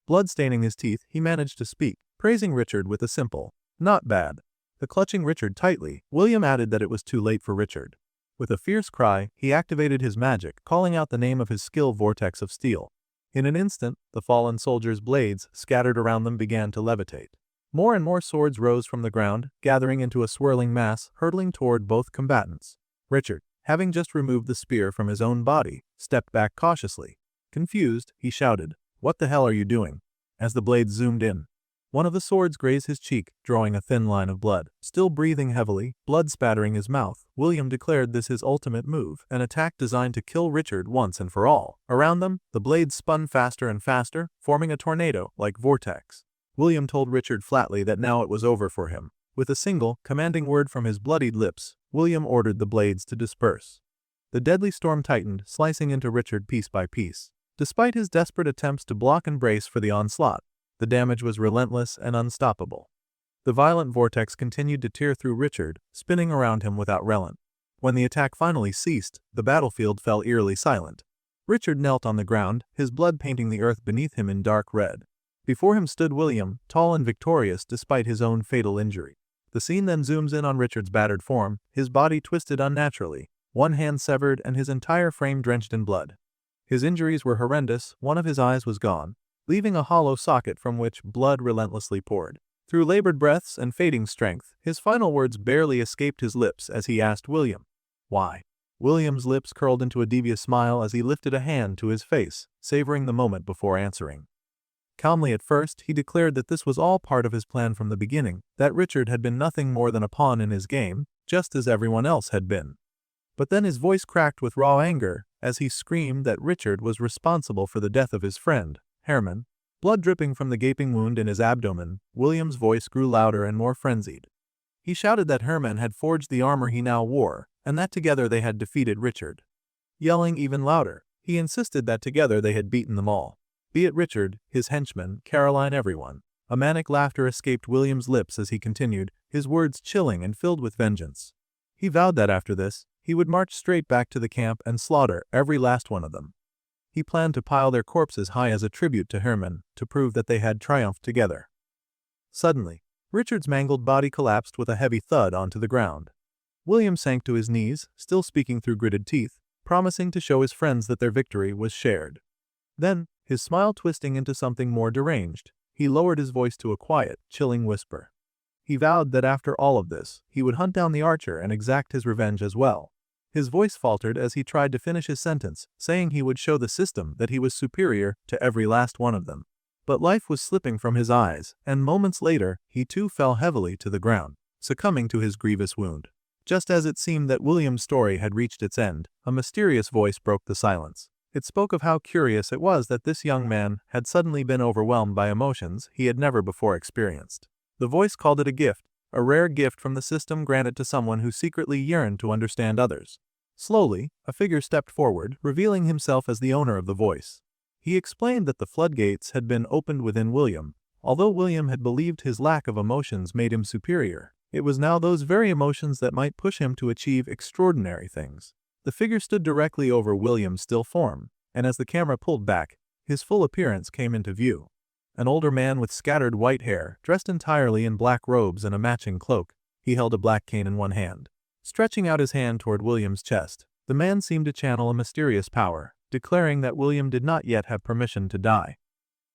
Blood staining his teeth, he managed to speak, praising Richard with a simple, "Not bad." The clutching Richard tightly, William added that it was too late for Richard. With a fierce cry, he activated his magic, calling out the name of his skill vortex of steel. In an instant, the fallen soldiers' blades, scattered around them, began to levitate. More and more swords rose from the ground, gathering into a swirling mass, hurtling toward both combatants. Richard, having just removed the spear from his own body, stepped back cautiously. Confused, he shouted, "What the hell are you doing?" As the blades zoomed in, one of the swords grazed his cheek, drawing a thin line of blood. Still breathing heavily, blood spattering his mouth, William declared this his ultimate move, an attack designed to kill Richard once and for all. Around them, the blades spun faster and faster, forming a tornado-like vortex. William told Richard flatly that now it was over for him. With a single, commanding word from his bloodied lips, William ordered the blades to disperse. The deadly storm tightened, slicing into Richard piece by piece. Despite his desperate attempts to block and brace for the onslaught, the damage was relentless and unstoppable. The violent vortex continued to tear through Richard, spinning around him without relent. When the attack finally ceased, the battlefield fell eerily silent. Richard knelt on the ground, his blood painting the earth beneath him in dark red. Before him stood William, tall and victorious despite his own fatal injury. The scene then zooms in on Richard's battered form, his body twisted unnaturally, one hand severed and his entire frame drenched in blood. His injuries were horrendous, one of his eyes was gone, leaving a hollow socket from which blood relentlessly poured. Through labored breaths and fading strength, his final words barely escaped his lips as he asked William, "Why?" William's lips curled into a devious smile as he lifted a hand to his face, savoring the moment before answering. Calmly at first, he declared that this was all part of his plan from the beginning, that Richard had been nothing more than a pawn in his game, just as everyone else had been. But then his voice cracked with raw anger as he screamed that Richard was responsible for the death of his friend, Herman. Blood dripping from the gaping wound in his abdomen, William's voice grew louder and more frenzied. He shouted that Herman had forged the armor he now wore, and that together they had defeated Richard. Yelling even louder, he insisted that together they had beaten them all. Be it Richard, his henchmen, Caroline, everyone. A manic laughter escaped William's lips as he continued, his words chilling and filled with vengeance. He vowed that after this, he would march straight back to the camp and slaughter every last one of them. He planned to pile their corpses high as a tribute to Herman, to prove that they had triumphed together. Suddenly, Richard's mangled body collapsed with a heavy thud onto the ground. William sank to his knees, still speaking through gritted teeth, promising to show his friends that their victory was shared. Then, his smile twisting into something more deranged, he lowered his voice to a quiet, chilling whisper. He vowed that after all of this, he would hunt down the archer and exact his revenge as well. His voice faltered as he tried to finish his sentence, saying he would show the system that he was superior to every last one of them. But life was slipping from his eyes, and moments later, he too fell heavily to the ground, succumbing to his grievous wound. Just as it seemed that William's story had reached its end, a mysterious voice broke the silence. It spoke of how curious it was that this young man had suddenly been overwhelmed by emotions he had never before experienced. The voice called it a gift, a rare gift from the system granted to someone who secretly yearned to understand others. Slowly, a figure stepped forward, revealing himself as the owner of the voice. He explained that the floodgates had been opened within William. Although William had believed his lack of emotions made him superior, it was now those very emotions that might push him to achieve extraordinary things. The figure stood directly over William's still form, and as the camera pulled back, his full appearance came into view. An older man with scattered white hair, dressed entirely in black robes and a matching cloak. He held a black cane in one hand. Stretching out his hand toward William's chest, the man seemed to channel a mysterious power, declaring that William did not yet have permission to die.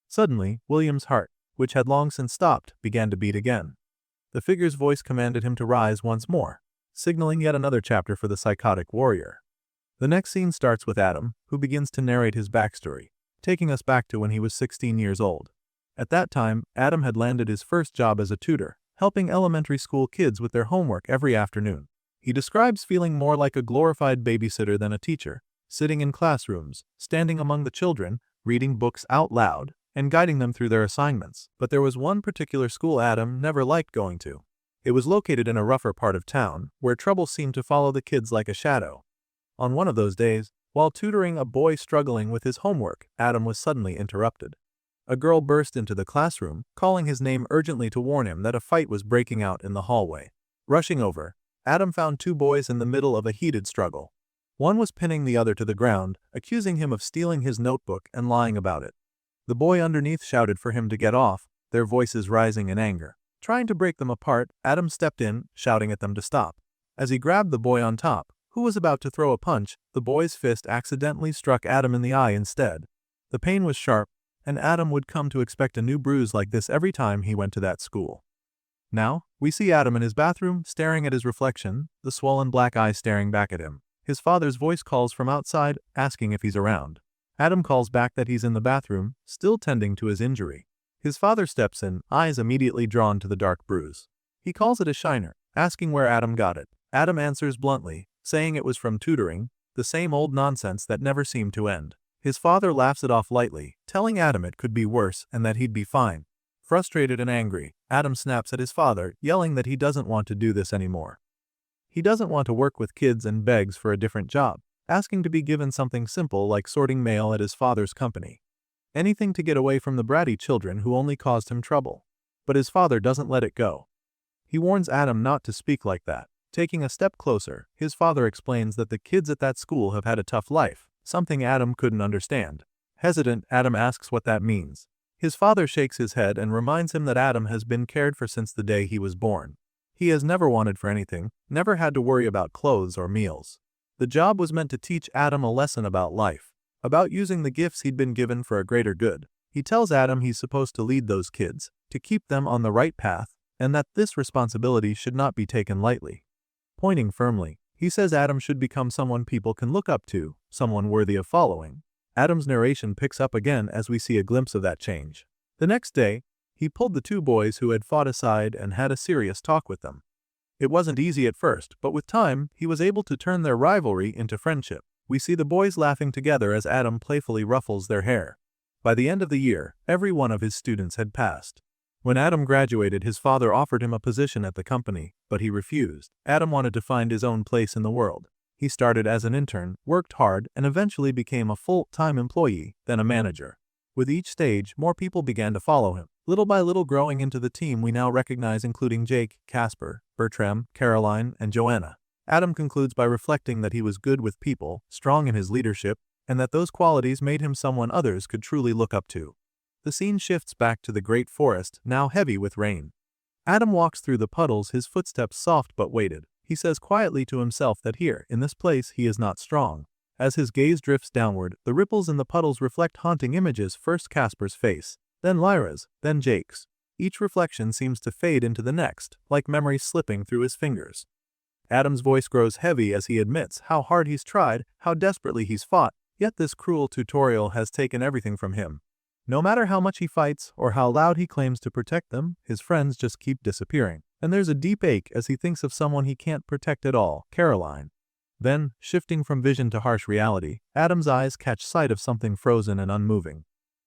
Suddenly, William's heart, which had long since stopped, began to beat again. The figure's voice commanded him to rise once more, signaling yet another chapter for the psychotic warrior. The next scene starts with Adam, who begins to narrate his backstory, taking us back to when he was 16 years old. At that time, Adam had landed his first job as a tutor, helping elementary school kids with their homework every afternoon. He describes feeling more like a glorified babysitter than a teacher, sitting in classrooms, standing among the children, reading books out loud, and guiding them through their assignments. But there was one particular school Adam never liked going to. It was located in a rougher part of town, where trouble seemed to follow the kids like a shadow. On one of those days, while tutoring a boy struggling with his homework, Adam was suddenly interrupted. A girl burst into the classroom, calling his name urgently to warn him that a fight was breaking out in the hallway. Rushing over, Adam found two boys in the middle of a heated struggle. One was pinning the other to the ground, accusing him of stealing his notebook and lying about it. The boy underneath shouted for him to get off, their voices rising in anger. Trying to break them apart, Adam stepped in, shouting at them to stop. As he grabbed the boy on top, who was about to throw a punch, the boy's fist accidentally struck Adam in the eye instead. The pain was sharp, and Adam would come to expect a new bruise like this every time he went to that school. Now, we see Adam in his bathroom, staring at his reflection, the swollen black eye staring back at him. His father's voice calls from outside, asking if he's around. Adam calls back that he's in the bathroom, still tending to his injury. His father steps in, eyes immediately drawn to the dark bruise. He calls it a shiner, asking where Adam got it. Adam answers bluntly, saying it was from tutoring, the same old nonsense that never seemed to end. His father laughs it off lightly, telling Adam it could be worse and that he'd be fine. Frustrated and angry, Adam snaps at his father, yelling that he doesn't want to do this anymore. He doesn't want to work with kids and begs for a different job, asking to be given something simple like sorting mail at his father's company. Anything to get away from the bratty children who only caused him trouble. But his father doesn't let it go. He warns Adam not to speak like that. Taking a step closer, his father explains that the kids at that school have had a tough life, something Adam couldn't understand. Hesitant, Adam asks what that means. His father shakes his head and reminds him that Adam has been cared for since the day he was born. He has never wanted for anything, never had to worry about clothes or meals. The job was meant to teach Adam a lesson about life, about using the gifts he'd been given for a greater good. He tells Adam he's supposed to lead those kids, to keep them on the right path, and that this responsibility should not be taken lightly. Pointing firmly, he says Adam should become someone people can look up to, someone worthy of following. Adam's narration picks up again as we see a glimpse of that change. The next day, he pulled the two boys who had fought aside and had a serious talk with them. It wasn't easy at first, but with time, he was able to turn their rivalry into friendship. We see the boys laughing together as Adam playfully ruffles their hair. By the end of the year, every one of his students had passed. When Adam graduated, his father offered him a position at the company, but he refused. Adam wanted to find his own place in the world. He started as an intern, worked hard, and eventually became a full-time employee, then a manager. With each stage, more people began to follow him, little by little growing into the team we now recognize, including Jake, Casper, Bertram, Caroline, and Joanna. Adam concludes by reflecting that he was good with people, strong in his leadership, and that those qualities made him someone others could truly look up to. The scene shifts back to the great forest, now heavy with rain. Adam walks through the puddles, his footsteps soft but weighted. He says quietly to himself that here, in this place, he is not strong. As his gaze drifts downward, the ripples in the puddles reflect haunting images, first Casper's face, then Lyra's, then Jake's. Each reflection seems to fade into the next, like memories slipping through his fingers. Adam's voice grows heavy as he admits how hard he's tried, how desperately he's fought, yet this cruel tutorial has taken everything from him. No matter how much he fights or how loud he claims to protect them, his friends just keep disappearing. And there's a deep ache as he thinks of someone he can't protect at all, Caroline. Then, shifting from vision to harsh reality, Adam's eyes catch sight of something frozen and unmoving.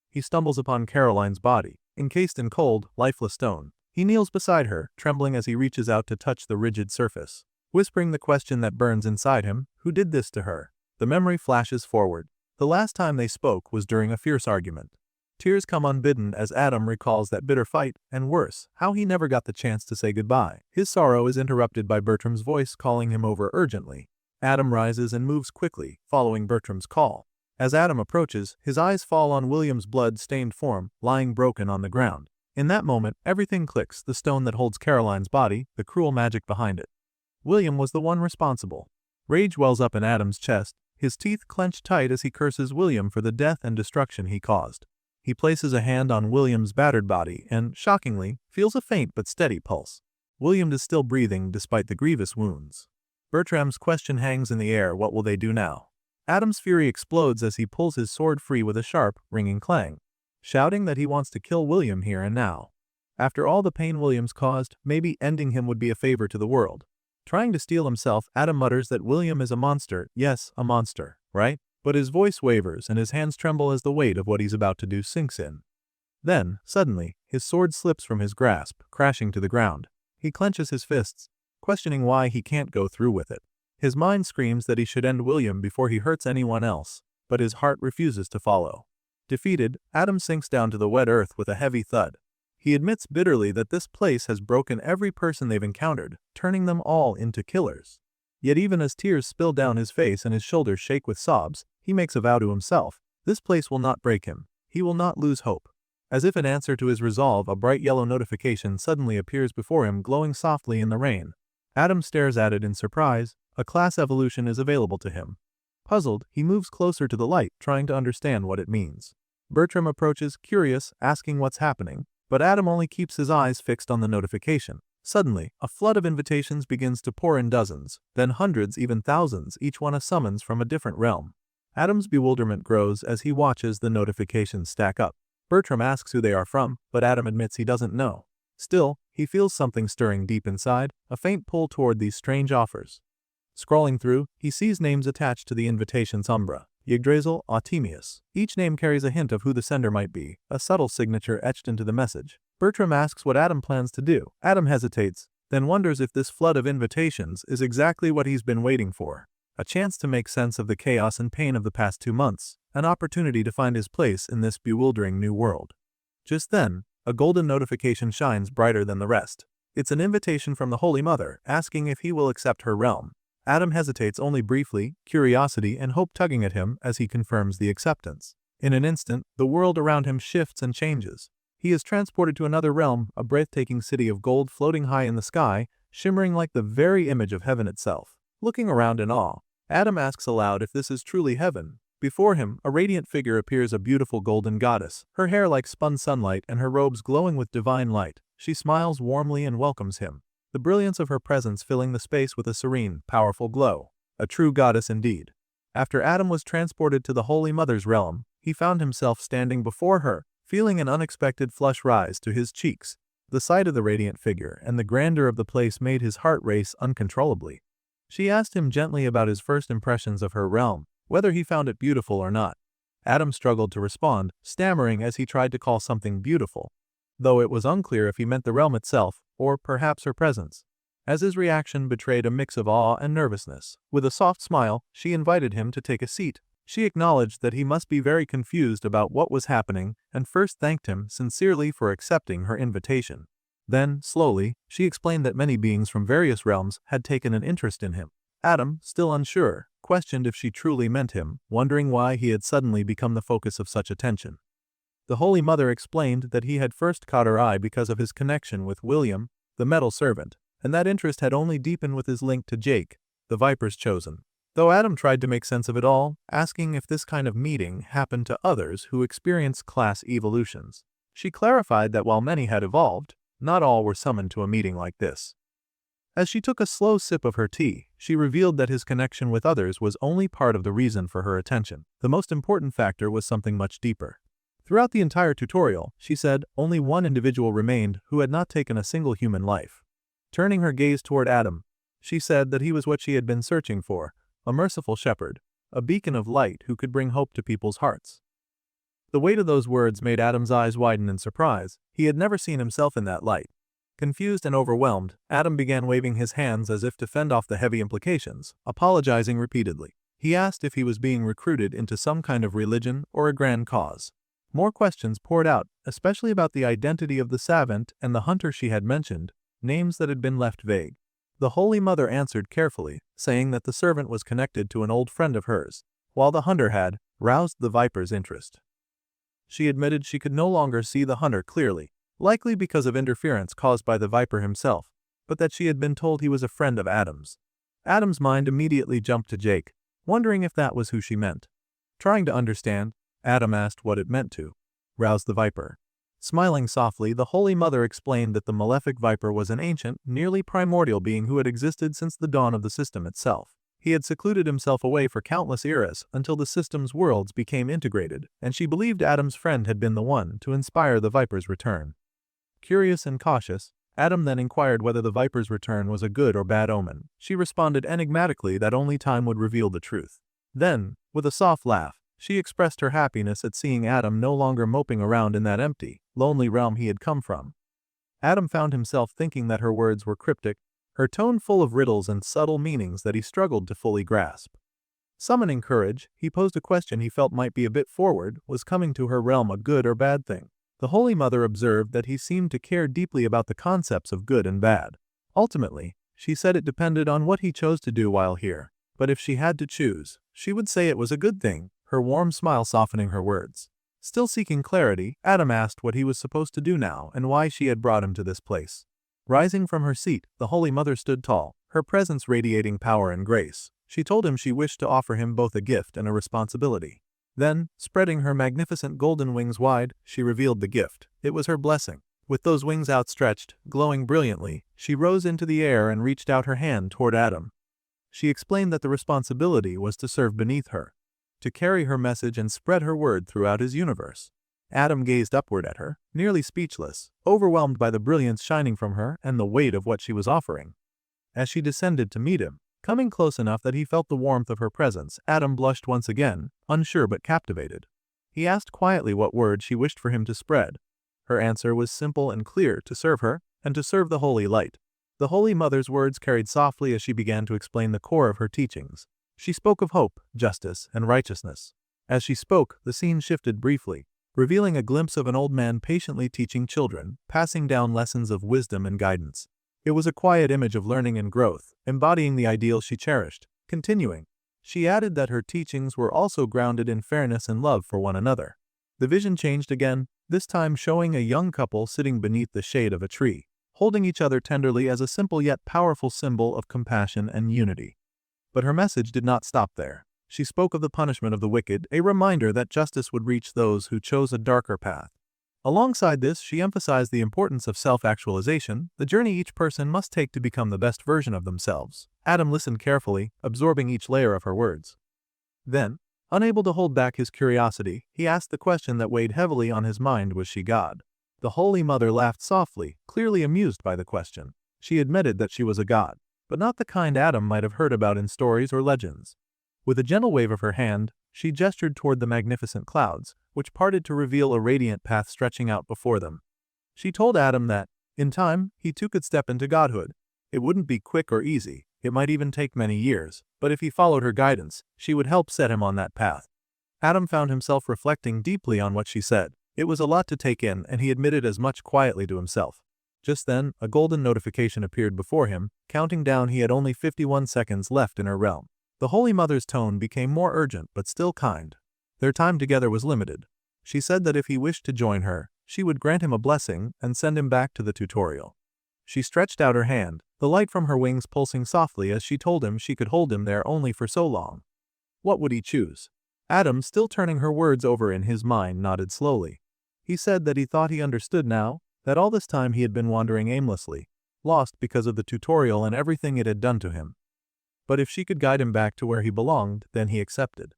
He stumbles upon Caroline's body, encased in cold, lifeless stone. He kneels beside her, trembling as he reaches out to touch the rigid surface. Whispering the question that burns inside him, who did this to her? The memory flashes forward. The last time they spoke was during a fierce argument. Tears come unbidden as Adam recalls that bitter fight, and worse, how he never got the chance to say goodbye. His sorrow is interrupted by Bertram's voice calling him over urgently. Adam rises and moves quickly, following Bertram's call. As Adam approaches, his eyes fall on William's blood-stained form, lying broken on the ground. In that moment, everything clicks: the stone that holds Caroline's body, the cruel magic behind it. William was the one responsible. Rage wells up in Adam's chest, his teeth clench tight as he curses William for the death and destruction he caused. He places a hand on William's battered body and, shockingly, feels a faint but steady pulse. William is still breathing despite the grievous wounds. Bertram's question hangs in the air: what will they do now? Adam's fury explodes as he pulls his sword free with a sharp, ringing clang, shouting that he wants to kill William here and now. After all the pain William's caused, maybe ending him would be a favor to the world. Trying to steel himself, Adam mutters that William is a monster. Yes, a monster, right? But his voice wavers and his hands tremble as the weight of what he's about to do sinks in. Then, suddenly, his sword slips from his grasp, crashing to the ground. He clenches his fists, questioning why he can't go through with it. His mind screams that he should end William before he hurts anyone else, but his heart refuses to follow. Defeated, Adam sinks down to the wet earth with a heavy thud. He admits bitterly that this place has broken every person they've encountered, turning them all into killers. Yet even as tears spill down his face and his shoulders shake with sobs, he makes a vow to himself: this place will not break him. He will not lose hope. As if in answer to his resolve, a bright yellow notification suddenly appears before him, glowing softly in the rain. Adam stares at it in surprise. A class evolution is available to him. Puzzled, he moves closer to the light, trying to understand what it means. Bertram approaches, curious, asking what's happening, but Adam only keeps his eyes fixed on the notification. Suddenly, a flood of invitations begins to pour in, dozens, then hundreds, even thousands, each one a summons from a different realm. Adam's bewilderment grows as he watches the notifications stack up. Bertram asks who they are from, but Adam admits he doesn't know. Still, he feels something stirring deep inside, a faint pull toward these strange offers. Scrolling through, he sees names attached to the invitations: Umbra, Yggdrasil, Artemius. Each name carries a hint of who the sender might be, a subtle signature etched into the message. Bertram asks what Adam plans to do. Adam hesitates, then wonders if this flood of invitations is exactly what he's been waiting for. A chance to make sense of the chaos and pain of the past 2 months, an opportunity to find his place in this bewildering new world. Just then, a golden notification shines brighter than the rest. It's an invitation from the Holy Mother, asking if he will accept her realm. Adam hesitates only briefly, curiosity and hope tugging at him as he confirms the acceptance. In an instant, the world around him shifts and changes. He is transported to another realm, a breathtaking city of gold floating high in the sky, shimmering like the very image of heaven itself. Looking around in awe, Adam asks aloud if this is truly heaven. Before him, a radiant figure appears, a beautiful golden goddess, her hair like spun sunlight and her robes glowing with divine light. She smiles warmly and welcomes him, the brilliance of her presence filling the space with a serene, powerful glow. A true goddess indeed. After Adam was transported to the Holy Mother's realm, he found himself standing before her, feeling an unexpected flush rise to his cheeks. The sight of the radiant figure and the grandeur of the place made his heart race uncontrollably. She asked him gently about his first impressions of her realm, whether he found it beautiful or not. Adam struggled to respond, stammering as he tried to call something beautiful, though it was unclear if he meant the realm itself, or perhaps her presence. As his reaction betrayed a mix of awe and nervousness, with a soft smile, she invited him to take a seat. She acknowledged that he must be very confused about what was happening, and first thanked him sincerely for accepting her invitation. Then, slowly, she explained that many beings from various realms had taken an interest in him. Adam, still unsure, questioned if she truly meant him, wondering why he had suddenly become the focus of such attention. The Holy Mother explained that he had first caught her eye because of his connection with William, the metal servant, and that interest had only deepened with his link to Jake, the Viper's chosen. Though Adam tried to make sense of it all, asking if this kind of meeting happened to others who experienced class evolutions. She clarified that while many had evolved, not all were summoned to a meeting like this. As she took a slow sip of her tea, she revealed that his connection with others was only part of the reason for her attention. The most important factor was something much deeper. Throughout the entire tutorial, she said, only one individual remained who had not taken a single human life. Turning her gaze toward Adam, she said that he was what she had been searching for, a merciful shepherd, a beacon of light who could bring hope to people's hearts. The weight of those words made Adam's eyes widen in surprise. He had never seen himself in that light. Confused and overwhelmed, Adam began waving his hands as if to fend off the heavy implications, apologizing repeatedly. He asked if he was being recruited into some kind of religion or a grand cause. More questions poured out, especially about the identity of the savant and the hunter she had mentioned, names that had been left vague. The Holy Mother answered carefully, saying that the servant was connected to an old friend of hers, while the hunter had, roused the Viper's interest. She admitted she could no longer see the hunter clearly, likely because of interference caused by the Viper himself, but that she had been told he was a friend of Adam's. Adam's mind immediately jumped to Jake, wondering if that was who she meant. Trying to understand, Adam asked what it meant to rouse the Viper. Smiling softly, the Holy Mother explained that the malefic Viper was an ancient, nearly primordial being who had existed since the dawn of the system itself. He had secluded himself away for countless eras until the system's worlds became integrated, and she believed Adam's friend had been the one to inspire the Viper's return. Curious and cautious, Adam then inquired whether the Viper's return was a good or bad omen. She responded enigmatically that only time would reveal the truth. Then, with a soft laugh, she expressed her happiness at seeing Adam no longer moping around in that empty, lonely realm he had come from. Adam found himself thinking that her words were cryptic, her tone full of riddles and subtle meanings that he struggled to fully grasp. Summoning courage, he posed a question he felt might be a bit forward: was coming to her realm a good or bad thing? The Holy Mother observed that he seemed to care deeply about the concepts of good and bad. Ultimately, she said it depended on what he chose to do while here, but if she had to choose, she would say it was a good thing, her warm smile softening her words. Still seeking clarity, Adam asked what he was supposed to do now and why she had brought him to this place. Rising from her seat, the Holy Mother stood tall, her presence radiating power and grace. She told him she wished to offer him both a gift and a responsibility. Then, spreading her magnificent golden wings wide, she revealed the gift. It was her blessing. With those wings outstretched, glowing brilliantly, she rose into the air and reached out her hand toward Adam. She explained that the responsibility was to serve beneath her, to carry her message and spread her word throughout his universe. Adam gazed upward at her, nearly speechless, overwhelmed by the brilliance shining from her and the weight of what she was offering. As she descended to meet him, coming close enough that he felt the warmth of her presence, Adam blushed once again, unsure but captivated. He asked quietly what word she wished for him to spread. Her answer was simple and clear: to serve her, and to serve the Holy Light. The Holy Mother's words carried softly as she began to explain the core of her teachings. She spoke of hope, justice, and righteousness. As she spoke, the scene shifted briefly, revealing a glimpse of an old man patiently teaching children, passing down lessons of wisdom and guidance. It was a quiet image of learning and growth, embodying the ideal she cherished. Continuing, she added that her teachings were also grounded in fairness and love for one another. The vision changed again, this time showing a young couple sitting beneath the shade of a tree, holding each other tenderly as a simple yet powerful symbol of compassion and unity. But her message did not stop there. She spoke of the punishment of the wicked, a reminder that justice would reach those who chose a darker path. Alongside this, she emphasized the importance of self-actualization, the journey each person must take to become the best version of themselves. Adam listened carefully, absorbing each layer of her words. Then, unable to hold back his curiosity, he asked the question that weighed heavily on his mind: was she God? The Holy Mother laughed softly, clearly amused by the question. She admitted that she was a god, but not the kind Adam might have heard about in stories or legends. With a gentle wave of her hand, she gestured toward the magnificent clouds, which parted to reveal a radiant path stretching out before them. She told Adam that, in time, he too could step into godhood. It wouldn't be quick or easy, it might even take many years, but if he followed her guidance, she would help set him on that path. Adam found himself reflecting deeply on what she said. It was a lot to take in, and he admitted as much quietly to himself. Just then, a golden notification appeared before him, counting down he had only 51 seconds left in her realm. The Holy Mother's tone became more urgent but still kind. Their time together was limited. She said that if he wished to join her, she would grant him a blessing and send him back to the tutorial. She stretched out her hand, the light from her wings pulsing softly as she told him she could hold him there only for so long. What would he choose? Adam, still turning her words over in his mind, nodded slowly. He said that he thought he understood now, that all this time he had been wandering aimlessly, lost because of the tutorial and everything it had done to him. But if she could guide him back to where he belonged, then he accepted.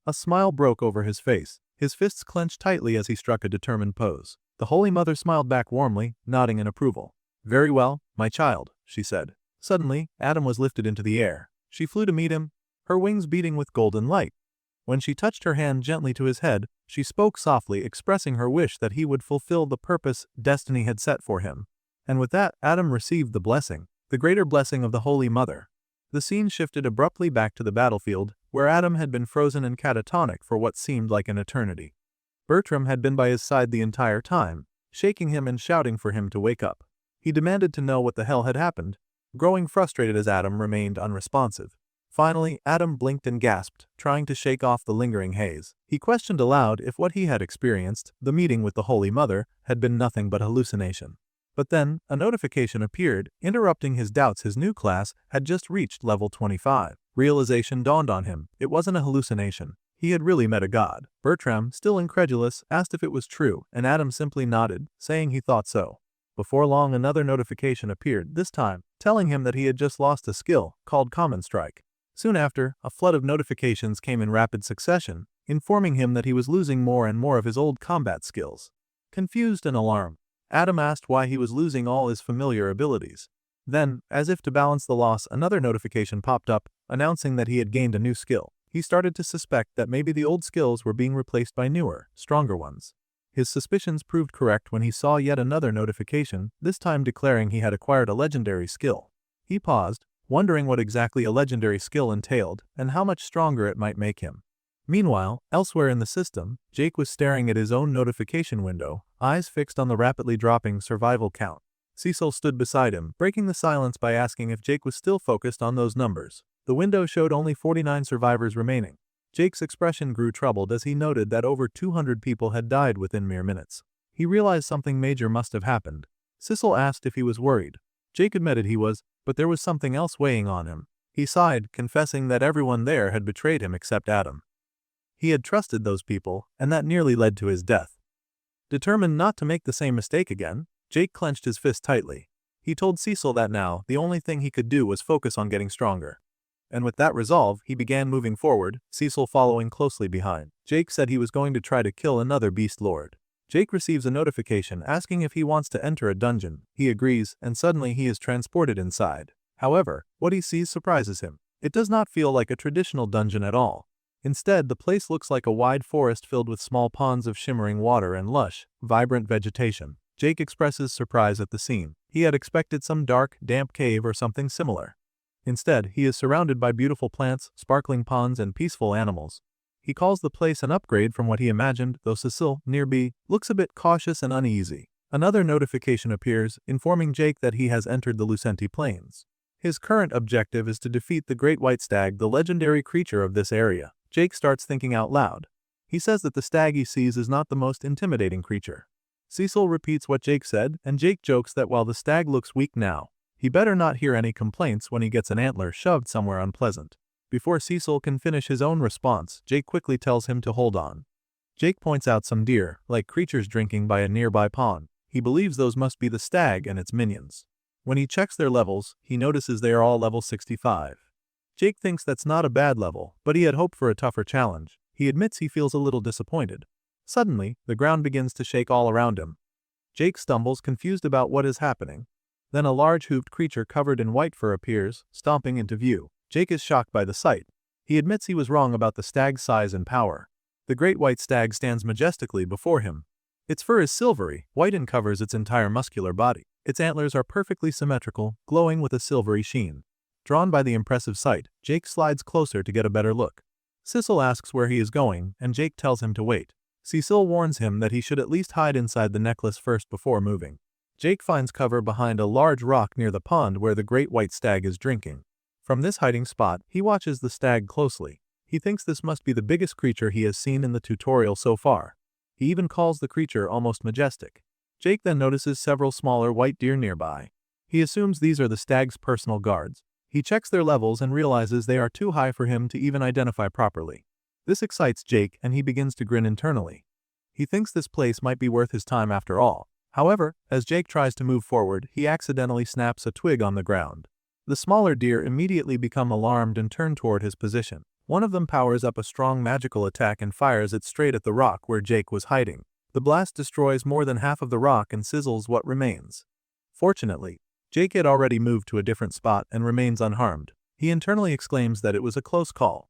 A smile broke over his face, his fists clenched tightly as he struck a determined pose. The Holy Mother smiled back warmly, nodding in approval. "Very well, my child," she said. Suddenly, Adam was lifted into the air. She flew to meet him, her wings beating with golden light. When she touched her hand gently to his head, she spoke softly, expressing her wish that he would fulfill the purpose destiny had set for him. And with that, Adam received the blessing, the greater blessing of the Holy Mother. The scene shifted abruptly back to the battlefield, where Adam had been frozen and catatonic for what seemed like an eternity. Bertram had been by his side the entire time, shaking him and shouting for him to wake up. He demanded to know what the hell had happened, growing frustrated as Adam remained unresponsive. Finally, Adam blinked and gasped, trying to shake off the lingering haze. He questioned aloud if what he had experienced, the meeting with the Holy Mother, had been nothing but hallucination. But then, a notification appeared, interrupting his doubts. His new class had just reached level 25. Realization dawned on him. It wasn't a hallucination. He had really met a god. Bertram, still incredulous, asked if it was true, and Adam simply nodded, saying he thought so. Before long, another notification appeared, this time, telling him that he had just lost a skill, called Common Strike. Soon after, a flood of notifications came in rapid succession, informing him that he was losing more and more of his old combat skills. Confused and alarmed, Adam asked why he was losing all his familiar abilities. Then, as if to balance the loss, another notification popped up, announcing that he had gained a new skill. He started to suspect that maybe the old skills were being replaced by newer, stronger ones. His suspicions proved correct when he saw yet another notification, this time declaring he had acquired a legendary skill. He paused, wondering what exactly a legendary skill entailed and how much stronger it might make him. Meanwhile, elsewhere in the system, Jake was staring at his own notification window, eyes fixed on the rapidly dropping survival count. Cecil stood beside him, breaking the silence by asking if Jake was still focused on those numbers. The window showed only 49 survivors remaining. Jake's expression grew troubled as he noted that over 200 people had died within mere minutes. He realized something major must have happened. Cecil asked if he was worried. Jake admitted he was, but there was something else weighing on him. He sighed, confessing that everyone there had betrayed him except Adam. He had trusted those people, and that nearly led to his death. Determined not to make the same mistake again, Jake clenched his fist tightly. He told Cecil that now, the only thing he could do was focus on getting stronger. And with that resolve, he began moving forward, Cecil following closely behind. Jake said he was going to try to kill another beast lord. Jake receives a notification asking if he wants to enter a dungeon. He agrees, and suddenly he is transported inside. However, what he sees surprises him. It does not feel like a traditional dungeon at all. Instead, the place looks like a wide forest filled with small ponds of shimmering water and lush, vibrant vegetation. Jake expresses surprise at the scene. He had expected some dark, damp cave or something similar. Instead, he is surrounded by beautiful plants, sparkling ponds, and peaceful animals. He calls the place an upgrade from what he imagined, though Cecil, nearby, looks a bit cautious and uneasy. Another notification appears, informing Jake that he has entered the Lucenti Plains. His current objective is to defeat the Great White Stag, the legendary creature of this area. Jake starts thinking out loud. He says that the stag he sees is not the most intimidating creature. Cecil repeats what Jake said, and Jake jokes that while the stag looks weak now, he better not hear any complaints when he gets an antler shoved somewhere unpleasant. Before Cecil can finish his own response, Jake quickly tells him to hold on. Jake points out some deer, like creatures drinking by a nearby pond. He believes those must be the stag and its minions. When he checks their levels, he notices they are all level 65. Jake thinks that's not a bad level, but he had hoped for a tougher challenge. He admits he feels a little disappointed. Suddenly, the ground begins to shake all around him. Jake stumbles, confused about what is happening. Then a large hoofed creature covered in white fur appears, stomping into view. Jake is shocked by the sight. He admits he was wrong about the stag's size and power. The great white stag stands majestically before him. Its fur is silvery, white, and covers its entire muscular body. Its antlers are perfectly symmetrical, glowing with a silvery sheen. Drawn by the impressive sight, Jake slides closer to get a better look. Cecil asks where he is going, and Jake tells him to wait. Cecil warns him that he should at least hide inside the necklace first before moving. Jake finds cover behind a large rock near the pond where the great white stag is drinking. From this hiding spot, he watches the stag closely. He thinks this must be the biggest creature he has seen in the tutorial so far. He even calls the creature almost majestic. Jake then notices several smaller white deer nearby. He assumes these are the stag's personal guards. He checks their levels and realizes they are too high for him to even identify properly. This excites Jake, and he begins to grin internally. He thinks this place might be worth his time after all. However, as Jake tries to move forward, he accidentally snaps a twig on the ground. The smaller deer immediately become alarmed and turn toward his position. One of them powers up a strong magical attack and fires it straight at the rock where Jake was hiding. The blast destroys more than half of the rock and sizzles what remains. Fortunately, Jake had already moved to a different spot and remains unharmed. He internally exclaims that it was a close call.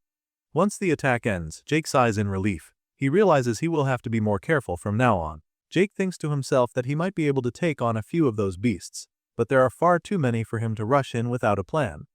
Once the attack ends, Jake sighs in relief. He realizes he will have to be more careful from now on. Jake thinks to himself that he might be able to take on a few of those beasts, but there are far too many for him to rush in without a plan.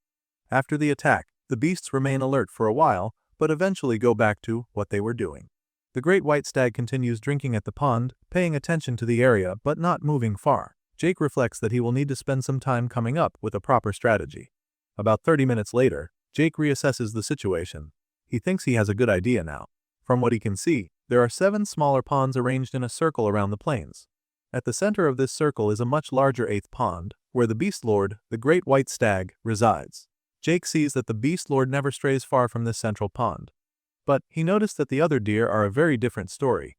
After the attack, the beasts remain alert for a while, but eventually go back to what they were doing. The great white stag continues drinking at the pond, paying attention to the area but not moving far. Jake reflects that he will need to spend some time coming up with a proper strategy. About 30 minutes later, Jake reassesses the situation. He thinks he has a good idea now. From what he can see, there are 7 smaller ponds arranged in a circle around the plains. At the center of this circle is a much larger 8th pond, where the Beast Lord, the Great White Stag, resides. Jake sees that the Beast Lord never strays far from this central pond. But he noticed that the other deer are a very different story.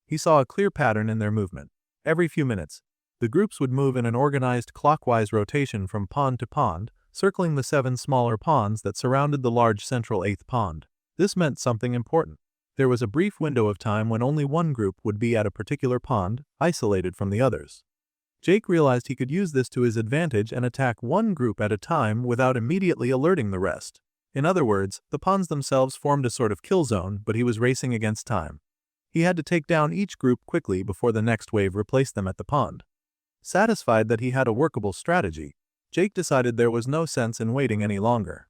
He saw a clear pattern in their movement. Every few minutes, the groups would move in an organized clockwise rotation from pond to pond, circling the 7 smaller ponds that surrounded the large central 8th pond. This meant something important. There was a brief window of time when only one group would be at a particular pond, isolated from the others. Jake realized he could use this to his advantage and attack one group at a time without immediately alerting the rest. In other words, the ponds themselves formed a sort of kill zone, but he was racing against time. He had to take down each group quickly before the next wave replaced them at the pond. Satisfied that he had a workable strategy, Jake decided there was no sense in waiting any longer.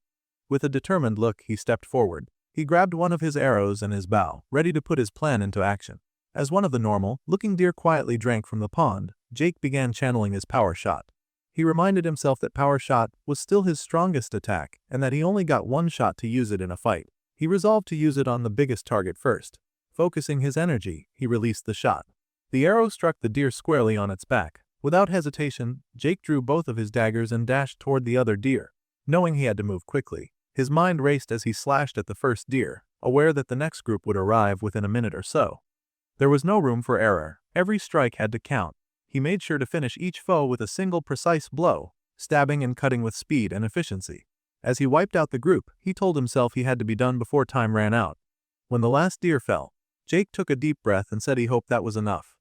With a determined look, he stepped forward. He grabbed one of his arrows and his bow, ready to put his plan into action. As one of the normal-looking deer quietly drank from the pond, Jake began channeling his power shot. He reminded himself that power shot was still his strongest attack and that he only got one shot to use it in a fight. He resolved to use it on the biggest target first. Focusing his energy, he released the shot. The arrow struck the deer squarely on its back. Without hesitation, Jake drew both of his daggers and dashed toward the other deer. Knowing he had to move quickly, his mind raced as he slashed at the first deer, aware that the next group would arrive within a minute or so. There was no room for error. Every strike had to count. He made sure to finish each foe with a single precise blow, stabbing and cutting with speed and efficiency. As he wiped out the group, he told himself he had to be done before time ran out. When the last deer fell, Jake took a deep breath and said he hoped that was enough.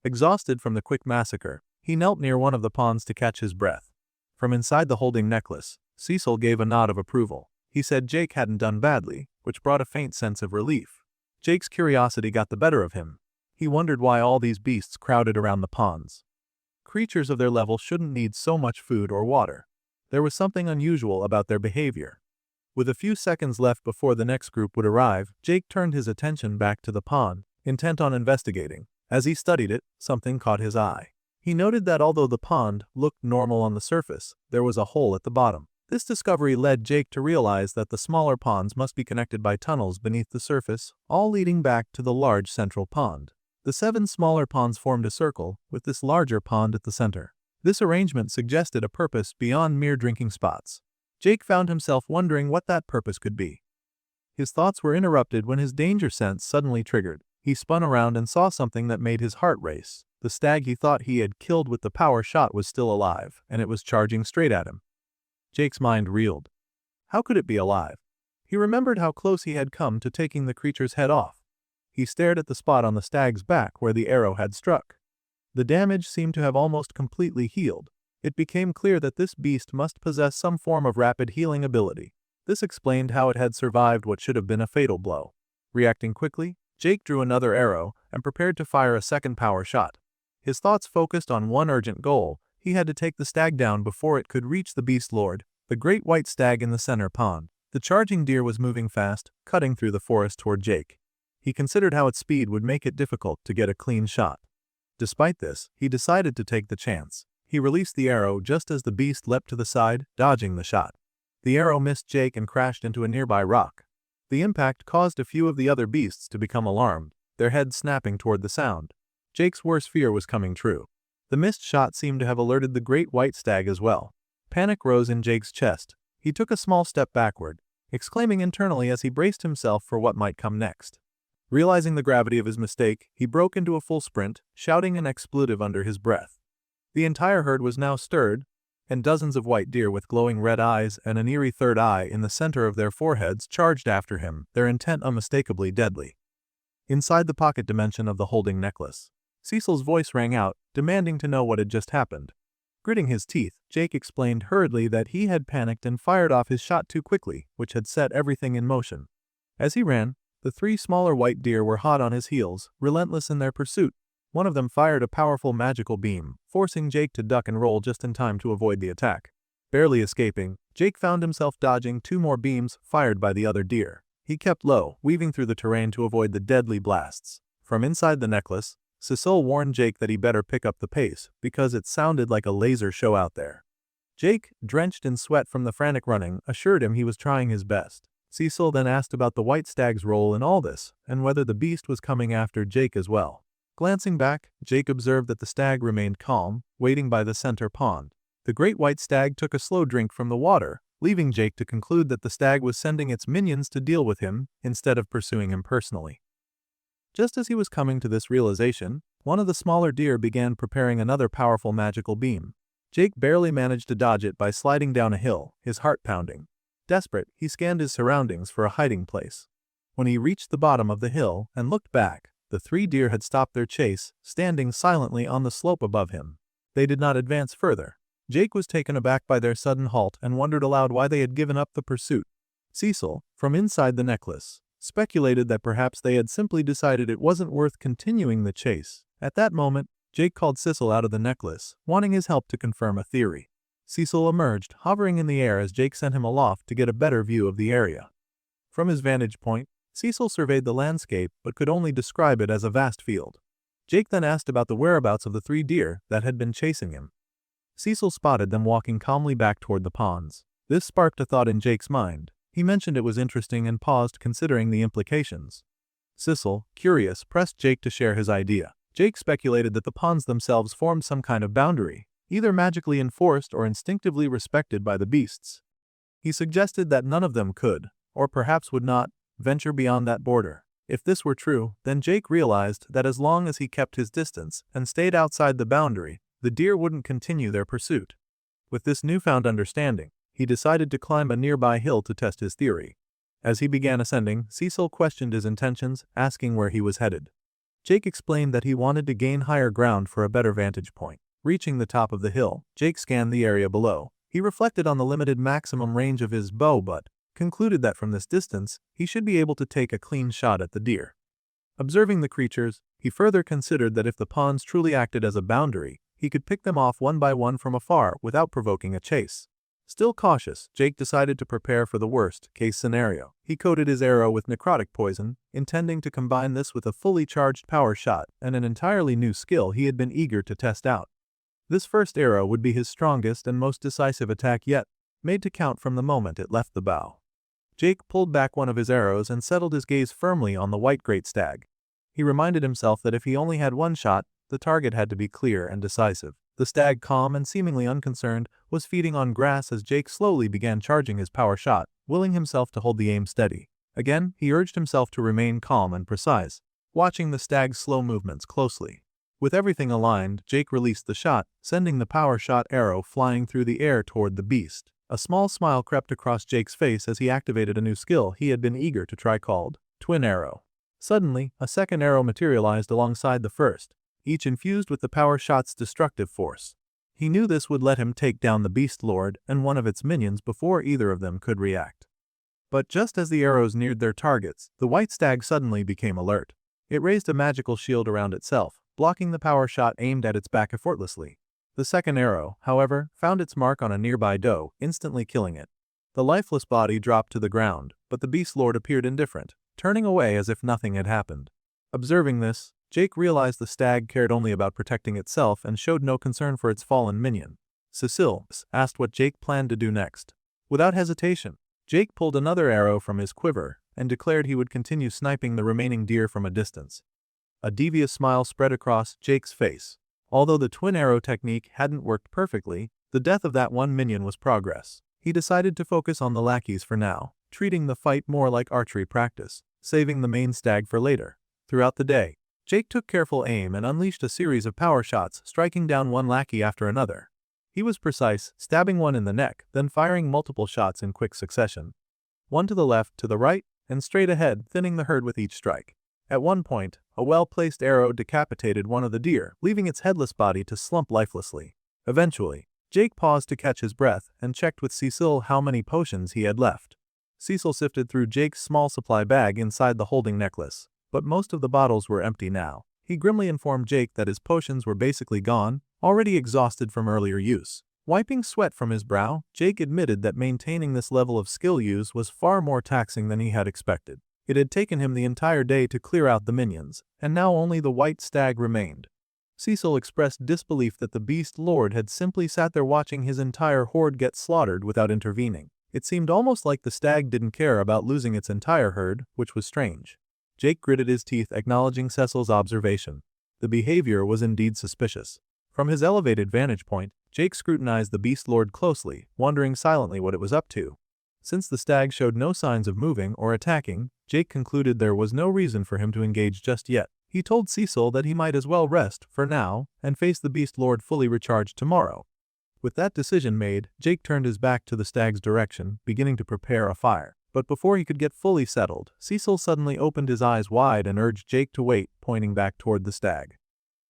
Exhausted from the quick massacre, he knelt near one of the ponds to catch his breath. From inside the holding necklace, Cecil gave a nod of approval. He said Jake hadn't done badly, which brought a faint sense of relief. Jake's curiosity got the better of him. He wondered why all these beasts crowded around the ponds. Creatures of their level shouldn't need so much food or water. There was something unusual about their behavior. With a few seconds left before the next group would arrive, Jake turned his attention back to the pond, intent on investigating. As he studied it, something caught his eye. He noted that although the pond looked normal on the surface, there was a hole at the bottom. This discovery led Jake to realize that the smaller ponds must be connected by tunnels beneath the surface, all leading back to the large central pond. The 7 smaller ponds formed a circle, with this larger pond at the center. This arrangement suggested a purpose beyond mere drinking spots. Jake found himself wondering what that purpose could be. His thoughts were interrupted when his danger sense suddenly triggered. He spun around and saw something that made his heart race. The stag he thought he had killed with the power shot was still alive, and it was charging straight at him. Jake's mind reeled. How could it be alive? He remembered how close he had come to taking the creature's head off. He stared at the spot on the stag's back where the arrow had struck. The damage seemed to have almost completely healed. It became clear that this beast must possess some form of rapid healing ability. This explained how it had survived what should have been a fatal blow. Reacting quickly, Jake drew another arrow and prepared to fire a second power shot. His thoughts focused on one urgent goal. He had to take the stag down before it could reach the Beast Lord, the great white stag in the center pond. The charging deer was moving fast, cutting through the forest toward Jake. He considered how its speed would make it difficult to get a clean shot. Despite this, he decided to take the chance. He released the arrow just as the beast leapt to the side, dodging the shot. The arrow missed Jake and crashed into a nearby rock. The impact caused a few of the other beasts to become alarmed, their heads snapping toward the sound. Jake's worst fear was coming true. The missed shot seemed to have alerted the great white stag as well. Panic rose in Jake's chest. He took a small step backward, exclaiming internally as he braced himself for what might come next. Realizing the gravity of his mistake, he broke into a full sprint, shouting an expletive under his breath. The entire herd was now stirred, and dozens of white deer with glowing red eyes and an eerie third eye in the center of their foreheads charged after him, their intent unmistakably deadly. Inside the pocket dimension of the holding necklace, Cecil's voice rang out, demanding to know what had just happened. Gritting his teeth, Jake explained hurriedly that he had panicked and fired off his shot too quickly, which had set everything in motion. As he ran, the 3 smaller white deer were hot on his heels, relentless in their pursuit. One of them fired a powerful magical beam, forcing Jake to duck and roll just in time to avoid the attack. Barely escaping, Jake found himself dodging 2 more beams fired by the other deer. He kept low, weaving through the terrain to avoid the deadly blasts. From inside the necklace, Cecil warned Jake that he better pick up the pace, because it sounded like a laser show out there. Jake, drenched in sweat from the frantic running, assured him he was trying his best. Cecil then asked about the white stag's role in all this, and whether the beast was coming after Jake as well. Glancing back, Jake observed that the stag remained calm, waiting by the center pond. The great white stag took a slow drink from the water, leaving Jake to conclude that the stag was sending its minions to deal with him instead of pursuing him personally. Just as he was coming to this realization, one of the smaller deer began preparing another powerful magical beam. Jake barely managed to dodge it by sliding down a hill, his heart pounding. Desperate, he scanned his surroundings for a hiding place. When he reached the bottom of the hill and looked back, the 3 deer had stopped their chase, standing silently on the slope above him. They did not advance further. Jake was taken aback by their sudden halt and wondered aloud why they had given up the pursuit. Cecil, from inside the necklace, speculated that perhaps they had simply decided it wasn't worth continuing the chase. At that moment, Jake called Cecil out of the necklace, wanting his help to confirm a theory. Cecil emerged, hovering in the air as Jake sent him aloft to get a better view of the area. From his vantage point, Cecil surveyed the landscape but could only describe it as a vast field. Jake then asked about the whereabouts of the 3 deer that had been chasing him. Cecil spotted them walking calmly back toward the ponds. This sparked a thought in Jake's mind. He mentioned it was interesting and paused, considering the implications. Cecil, curious, pressed Jake to share his idea. Jake speculated that the ponds themselves formed some kind of boundary, either magically enforced or instinctively respected by the beasts. He suggested that none of them could, or perhaps would not, venture beyond that border. If this were true, then Jake realized that as long as he kept his distance and stayed outside the boundary, the deer wouldn't continue their pursuit. With this newfound understanding, he decided to climb a nearby hill to test his theory. As he began ascending, Cecil questioned his intentions, asking where he was headed. Jake explained that he wanted to gain higher ground for a better vantage point. Reaching the top of the hill, Jake scanned the area below. He reflected on the limited maximum range of his bow but concluded that from this distance, he should be able to take a clean shot at the deer. Observing the creatures, he further considered that if the ponds truly acted as a boundary, he could pick them off one by one from afar without provoking a chase. Still cautious, Jake decided to prepare for the worst-case scenario. He coated his arrow with necrotic poison, intending to combine this with a fully charged power shot and an entirely new skill he had been eager to test out. This first arrow would be his strongest and most decisive attack yet, made to count from the moment it left the bow. Jake pulled back one of his arrows and settled his gaze firmly on the white great stag. He reminded himself that if he only had one shot, the target had to be clear and decisive. The stag, calm and seemingly unconcerned, was feeding on grass as Jake slowly began charging his power shot, willing himself to hold the aim steady. Again, he urged himself to remain calm and precise, watching the stag's slow movements closely. With everything aligned, Jake released the shot, sending the power shot arrow flying through the air toward the beast. A small smile crept across Jake's face as he activated a new skill he had been eager to try called Twin Arrow. Suddenly, a second arrow materialized alongside the first, each infused with the power shot's destructive force. He knew this would let him take down the Beast Lord and one of its minions before either of them could react. But just as the arrows neared their targets, the white stag suddenly became alert. It raised a magical shield around itself, blocking the power shot aimed at its back effortlessly. The second arrow, however, found its mark on a nearby doe, instantly killing it. The lifeless body dropped to the ground, but the Beast Lord appeared indifferent, turning away as if nothing had happened. Observing this, Jake realized the stag cared only about protecting itself and showed no concern for its fallen minion. Cecil asked what Jake planned to do next. Without hesitation, Jake pulled another arrow from his quiver and declared he would continue sniping the remaining deer from a distance. A devious smile spread across Jake's face. Although the twin arrow technique hadn't worked perfectly, the death of that one minion was progress. He decided to focus on the lackeys for now, treating the fight more like archery practice, saving the main stag for later. Throughout the day, Jake took careful aim and unleashed a series of power shots, striking down one lackey after another. He was precise, stabbing one in the neck, then firing multiple shots in quick succession. One to the left, to the right, and straight ahead, thinning the herd with each strike. At one point, a well-placed arrow decapitated one of the deer, leaving its headless body to slump lifelessly. Eventually, Jake paused to catch his breath and checked with Cecil how many potions he had left. Cecil sifted through Jake's small supply bag inside the holding necklace, but most of the bottles were empty now. He grimly informed Jake that his potions were basically gone, already exhausted from earlier use. Wiping sweat from his brow, Jake admitted that maintaining this level of skill use was far more taxing than he had expected. It had taken him the entire day to clear out the minions, and now only the white stag remained. Cecil expressed disbelief that the Beast Lord had simply sat there watching his entire horde get slaughtered without intervening. It seemed almost like the stag didn't care about losing its entire herd, which was strange. Jake gritted his teeth, acknowledging Cecil's observation. The behavior was indeed suspicious. From his elevated vantage point, Jake scrutinized the Beast Lord closely, wondering silently what it was up to. Since the stag showed no signs of moving or attacking, Jake concluded there was no reason for him to engage just yet. He told Cecil that he might as well rest, for now, and face the Beast Lord fully recharged tomorrow. With that decision made, Jake turned his back to the stag's direction, beginning to prepare a fire. But before he could get fully settled, Cecil suddenly opened his eyes wide and urged Jake to wait, pointing back toward the stag.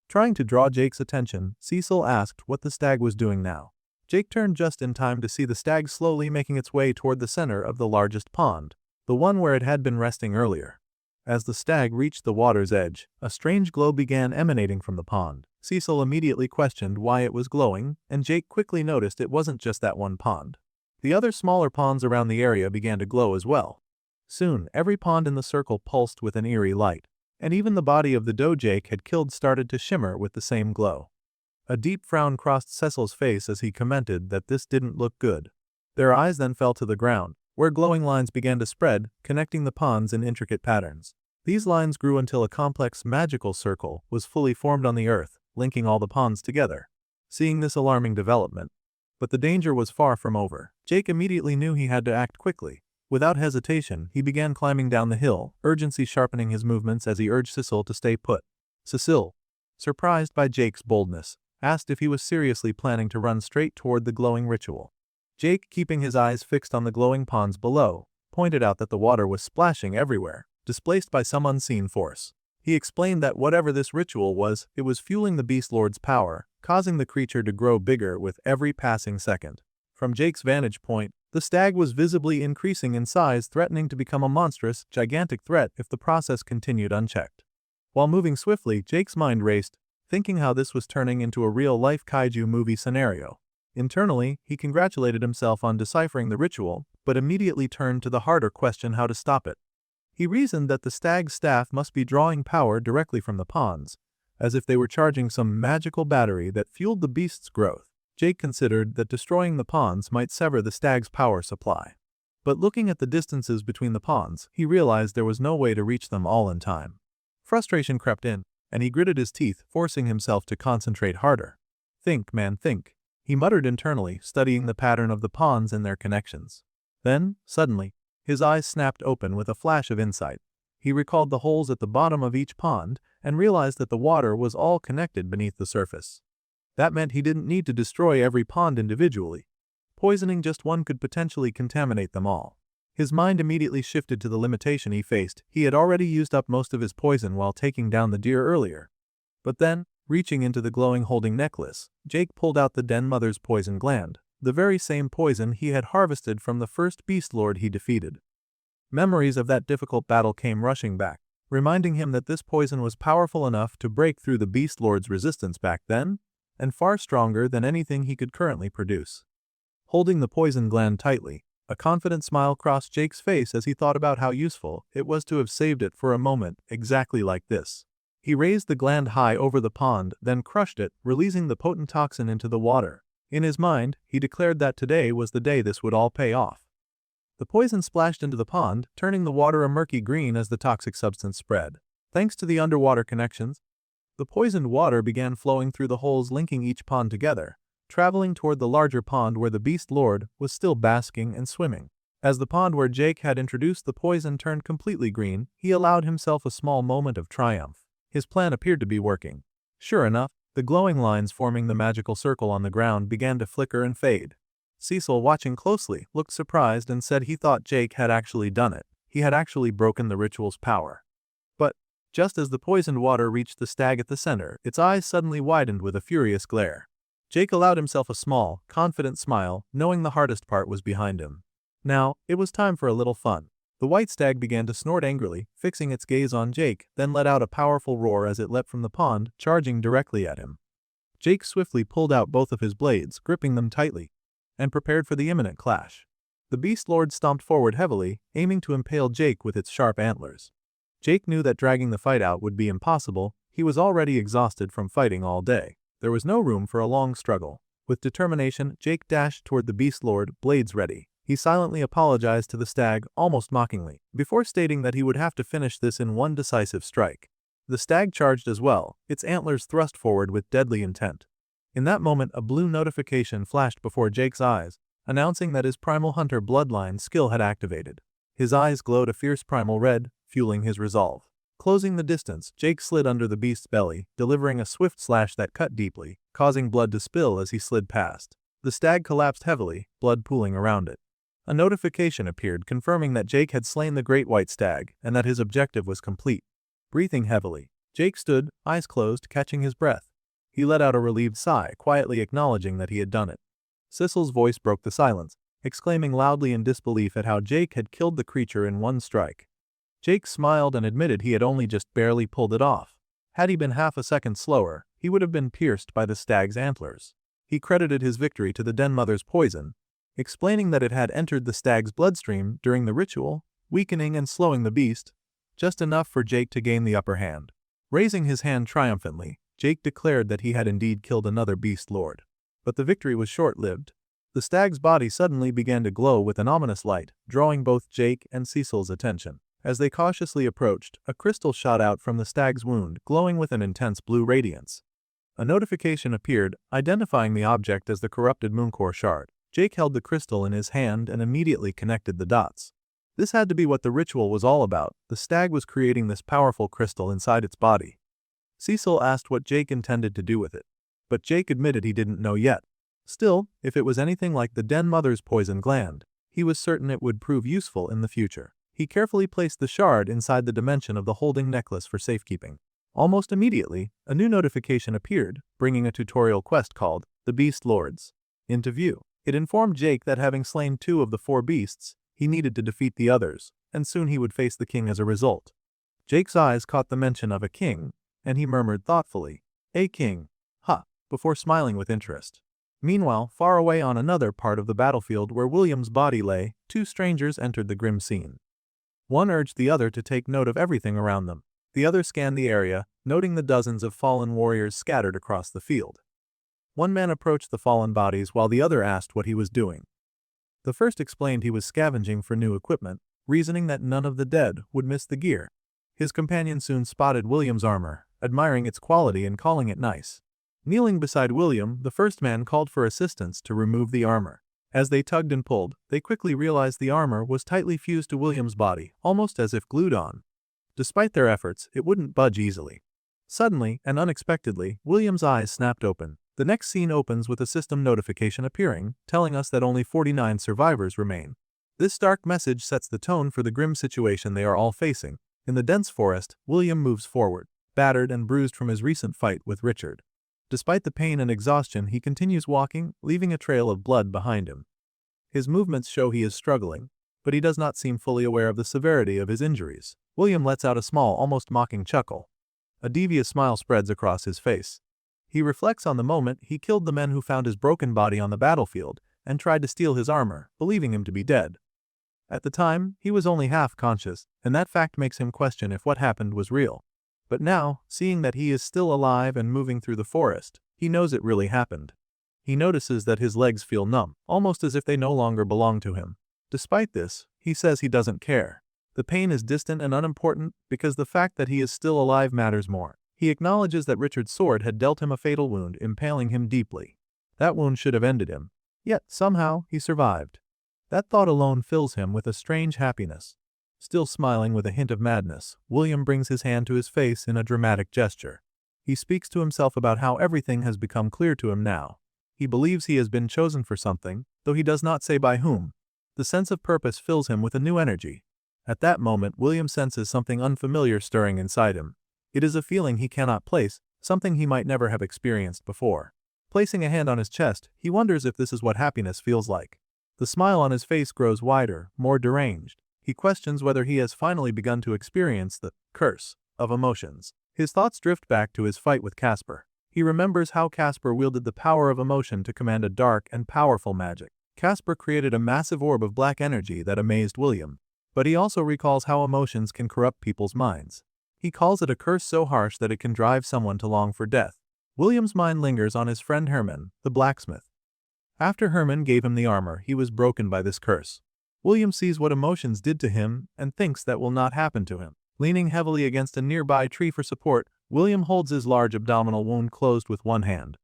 Trying to draw Jake's attention, Cecil asked what the stag was doing now. Jake turned just in time to see the stag slowly making its way toward the center of the largest pond, the one where it had been resting earlier. As the stag reached the water's edge, a strange glow began emanating from the pond. Cecil immediately questioned why it was glowing, and Jake quickly noticed it wasn't just that one pond. The other smaller ponds around the area began to glow as well. Soon, every pond in the circle pulsed with an eerie light, and even the body of the doe Jake had killed started to shimmer with the same glow. A deep frown crossed Cecil's face as he commented that this didn't look good. Their eyes then fell to the ground, where glowing lines began to spread, connecting the ponds in intricate patterns. These lines grew until a complex magical circle was fully formed on the earth, linking all the ponds together. Seeing this alarming development, but the danger was far from over, Jake immediately knew he had to act quickly. Without hesitation, he began climbing down the hill, urgency sharpening his movements as he urged Cecil to stay put. Cecil, surprised by Jake's boldness, asked if he was seriously planning to run straight toward the glowing ritual. Jake, keeping his eyes fixed on the glowing ponds below, pointed out that the water was splashing everywhere, displaced by some unseen force. He explained that whatever this ritual was, it was fueling the Beast Lord's power, causing the creature to grow bigger with every passing second. From Jake's vantage point, the stag was visibly increasing in size, threatening to become a monstrous, gigantic threat if the process continued unchecked. While moving swiftly, Jake's mind raced, thinking how this was turning into a real-life kaiju movie scenario. Internally, he congratulated himself on deciphering the ritual, but immediately turned to the harder question: how to stop it. He reasoned that the stag's staff must be drawing power directly from the ponds, as if they were charging some magical battery that fueled the beast's growth. Jake considered that destroying the ponds might sever the stag's power supply. But looking at the distances between the ponds, he realized there was no way to reach them all in time. Frustration crept in, and he gritted his teeth, forcing himself to concentrate harder. "Think, man, think," he muttered internally, studying the pattern of the ponds and their connections. Then, suddenly, his eyes snapped open with a flash of insight. He recalled the holes at the bottom of each pond and realized that the water was all connected beneath the surface. That meant he didn't need to destroy every pond individually. Poisoning just one could potentially contaminate them all. His mind immediately shifted to the limitation he faced. He had already used up most of his poison while taking down the deer earlier. But then, reaching into the glowing holding necklace, Jake pulled out the den mother's poison gland, the very same poison he had harvested from the first beast lord he defeated. Memories of that difficult battle came rushing back, reminding him that this poison was powerful enough to break through the beast lord's resistance back then, and far stronger than anything he could currently produce. Holding the poison gland tightly, a confident smile crossed Jake's face as he thought about how useful it was to have saved it for a moment exactly like this. He raised the gland high over the pond, then crushed it, releasing the potent toxin into the water. In his mind, he declared that today was the day this would all pay off. The poison splashed into the pond, turning the water a murky green as the toxic substance spread. Thanks to the underwater connections, the poisoned water began flowing through the holes linking each pond together, traveling toward the larger pond where the beast lord was still basking and swimming. As the pond where Jake had introduced the poison turned completely green, he allowed himself a small moment of triumph. His plan appeared to be working. Sure enough, the glowing lines forming the magical circle on the ground began to flicker and fade. Cecil, watching closely, looked surprised and said he thought Jake had actually done it. He had actually broken the ritual's power. But, just as the poisoned water reached the stag at the center, its eyes suddenly widened with a furious glare. Jake allowed himself a small, confident smile, knowing the hardest part was behind him. Now, it was time for a little fun. The white stag began to snort angrily, fixing its gaze on Jake, then let out a powerful roar as it leapt from the pond, charging directly at him. Jake swiftly pulled out both of his blades, gripping them tightly, and prepared for the imminent clash. The beast lord stomped forward heavily, aiming to impale Jake with its sharp antlers. Jake knew that dragging the fight out would be impossible, He was already exhausted from fighting all day. There was no room for a long struggle. With determination, Jake dashed toward the Beast Lord, blades ready. He silently apologized to the stag, almost mockingly, before stating that he would have to finish this in one decisive strike. The stag charged as well, its antlers thrust forward with deadly intent. In that moment, a blue notification flashed before Jake's eyes, announcing that his primal hunter bloodline skill had activated. His eyes glowed a fierce primal red, fueling his resolve. Closing the distance, Jake slid under the beast's belly, delivering a swift slash that cut deeply, causing blood to spill as he slid past. The stag collapsed heavily, blood pooling around it. A notification appeared confirming that Jake had slain the great white stag and that his objective was complete. Breathing heavily, Jake stood, eyes closed, catching his breath. He let out a relieved sigh, quietly acknowledging that he had done it. Sissel's voice broke the silence, exclaiming loudly in disbelief at how Jake had killed the creature in one strike. Jake smiled and admitted he had only just barely pulled it off. Had he been half a second slower, he would have been pierced by the stag's antlers. He credited his victory to the Den Mother's poison, explaining that it had entered the stag's bloodstream during the ritual, weakening and slowing the beast, just enough for Jake to gain the upper hand. Raising his hand triumphantly, Jake declared that he had indeed killed another beast lord. But the victory was short-lived. The stag's body suddenly began to glow with an ominous light, drawing both Jake and Cecil's attention. As they cautiously approached, a crystal shot out from the stag's wound, glowing with an intense blue radiance. A notification appeared, identifying the object as the corrupted Mooncore shard. Jake held the crystal in his hand and immediately connected the dots. This had to be what the ritual was all about. The stag was creating this powerful crystal inside its body. Cecil asked what Jake intended to do with it, but Jake admitted he didn't know yet. Still, if it was anything like the Den Mother's poison gland, he was certain it would prove useful in the future. He carefully placed the shard inside the dimension of the holding necklace for safekeeping. Almost immediately, a new notification appeared, bringing a tutorial quest called The Beast Lords into view. It informed Jake that having slain 2 of the 4 beasts, he needed to defeat the others, and soon he would face the king as a result. Jake's eyes caught the mention of a king, and he murmured thoughtfully, "A king, huh," before smiling with interest. Meanwhile, far away on another part of the battlefield where William's body lay, 2 strangers entered the grim scene. One urged the other to take note of everything around them. The other scanned the area, noting the dozens of fallen warriors scattered across the field. One man approached the fallen bodies while the other asked what he was doing. The first explained he was scavenging for new equipment, reasoning that none of the dead would miss the gear. His companion soon spotted William's armor, admiring its quality and calling it nice. Kneeling beside William, the first man called for assistance to remove the armor. As they tugged and pulled, they quickly realized the armor was tightly fused to William's body, almost as if glued on. Despite their efforts, it wouldn't budge easily. Suddenly, and unexpectedly, William's eyes snapped open. The next scene opens with a system notification appearing, telling us that only 49 survivors remain. This stark message sets the tone for the grim situation they are all facing. In the dense forest, William moves forward, battered and bruised from his recent fight with Richard. Despite the pain and exhaustion, he continues walking, leaving a trail of blood behind him. His movements show he is struggling, but he does not seem fully aware of the severity of his injuries. William lets out a small, almost mocking chuckle. A devious smile spreads across his face. He reflects on the moment he killed the men who found his broken body on the battlefield and tried to steal his armor, believing him to be dead. At the time, he was only half conscious, and that fact makes him question if what happened was real. But now, seeing that he is still alive and moving through the forest, he knows it really happened. He notices that his legs feel numb, almost as if they no longer belong to him. Despite this, he says he doesn't care. The pain is distant and unimportant because the fact that he is still alive matters more. He acknowledges that Richard's sword had dealt him a fatal wound, impaling him deeply. That wound should have ended him. Yet, somehow, he survived. That thought alone fills him with a strange happiness. Still smiling with a hint of madness, William brings his hand to his face in a dramatic gesture. He speaks to himself about how everything has become clear to him now. He believes he has been chosen for something, though he does not say by whom. The sense of purpose fills him with a new energy. At that moment, William senses something unfamiliar stirring inside him. It is a feeling he cannot place, something he might never have experienced before. Placing a hand on his chest, he wonders if this is what happiness feels like. The smile on his face grows wider, more deranged. He questions whether he has finally begun to experience the curse of emotions. His thoughts drift back to his fight with Casper. He remembers how Casper wielded the power of emotion to command a dark and powerful magic. Casper created a massive orb of black energy that amazed William. But he also recalls how emotions can corrupt people's minds. He calls it a curse so harsh that it can drive someone to long for death. William's mind lingers on his friend Herman, the blacksmith. After Herman gave him the armor, he was broken by this curse. William sees what emotions did to him and thinks that will not happen to him. Leaning heavily against a nearby tree for support, William holds his large abdominal wound closed with one hand.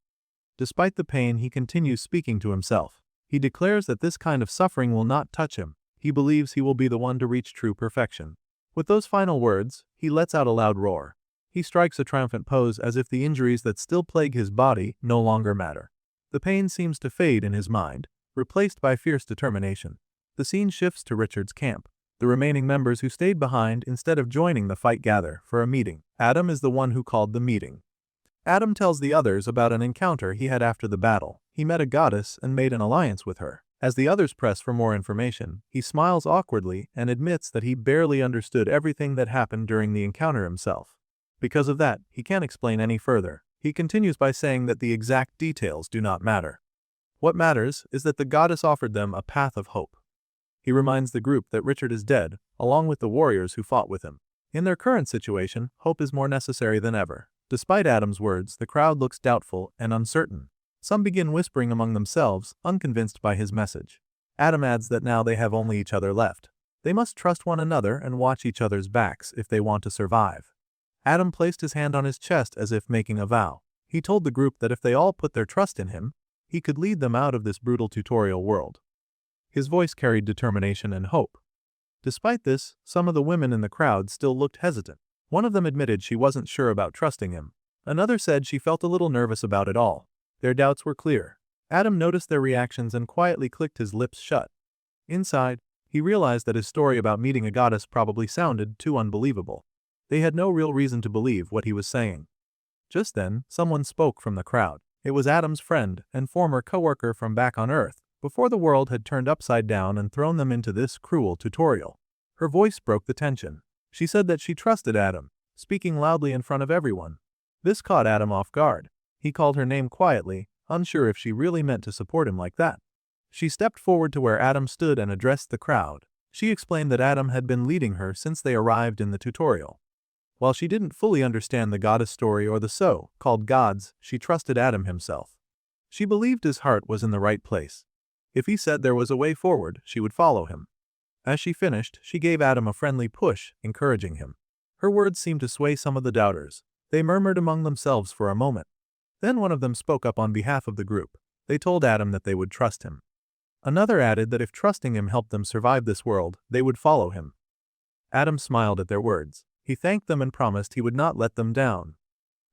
Despite the pain, he continues speaking to himself. He declares that this kind of suffering will not touch him. He believes he will be the one to reach true perfection. With those final words, he lets out a loud roar. He strikes a triumphant pose as if the injuries that still plague his body no longer matter. The pain seems to fade in his mind, replaced by fierce determination. The scene shifts to Richard's camp. The remaining members who stayed behind instead of joining the fight gather for a meeting. Adam is the one who called the meeting. Adam tells the others about an encounter he had after the battle. He met a goddess and made an alliance with her. As the others press for more information, he smiles awkwardly and admits that he barely understood everything that happened during the encounter himself. Because of that, he can't explain any further. He continues by saying that the exact details do not matter. What matters is that the goddess offered them a path of hope. He reminds the group that Richard is dead, along with the warriors who fought with him. In their current situation, hope is more necessary than ever. Despite Adam's words, the crowd looks doubtful and uncertain. Some begin whispering among themselves, unconvinced by his message. Adam adds that now they have only each other left. They must trust one another and watch each other's backs if they want to survive. Adam placed his hand on his chest as if making a vow. He told the group that if they all put their trust in him, he could lead them out of this brutal tutorial world. His voice carried determination and hope. Despite this, some of the women in the crowd still looked hesitant. One of them admitted she wasn't sure about trusting him. Another said she felt a little nervous about it all. Their doubts were clear. Adam noticed their reactions and quietly clicked his lips shut. Inside, he realized that his story about meeting a goddess probably sounded too unbelievable. They had no real reason to believe what he was saying. Just then, someone spoke from the crowd. It was Adam's friend and former co-worker from back on Earth, before the world had turned upside down and thrown them into this cruel tutorial. Her voice broke the tension. She said that she trusted Adam, speaking loudly in front of everyone. This caught Adam off guard. He called her name quietly, unsure if she really meant to support him like that. She stepped forward to where Adam stood and addressed the crowd. She explained that Adam had been leading her since they arrived in the tutorial. While she didn't fully understand the goddess story or the so-called gods, she trusted Adam himself. She believed his heart was in the right place. If he said there was a way forward, she would follow him. As she finished, she gave Adam a friendly push, encouraging him. Her words seemed to sway some of the doubters. They murmured among themselves for a moment. Then one of them spoke up on behalf of the group. They told Adam that they would trust him. Another added that if trusting him helped them survive this world, they would follow him. Adam smiled at their words. He thanked them and promised he would not let them down.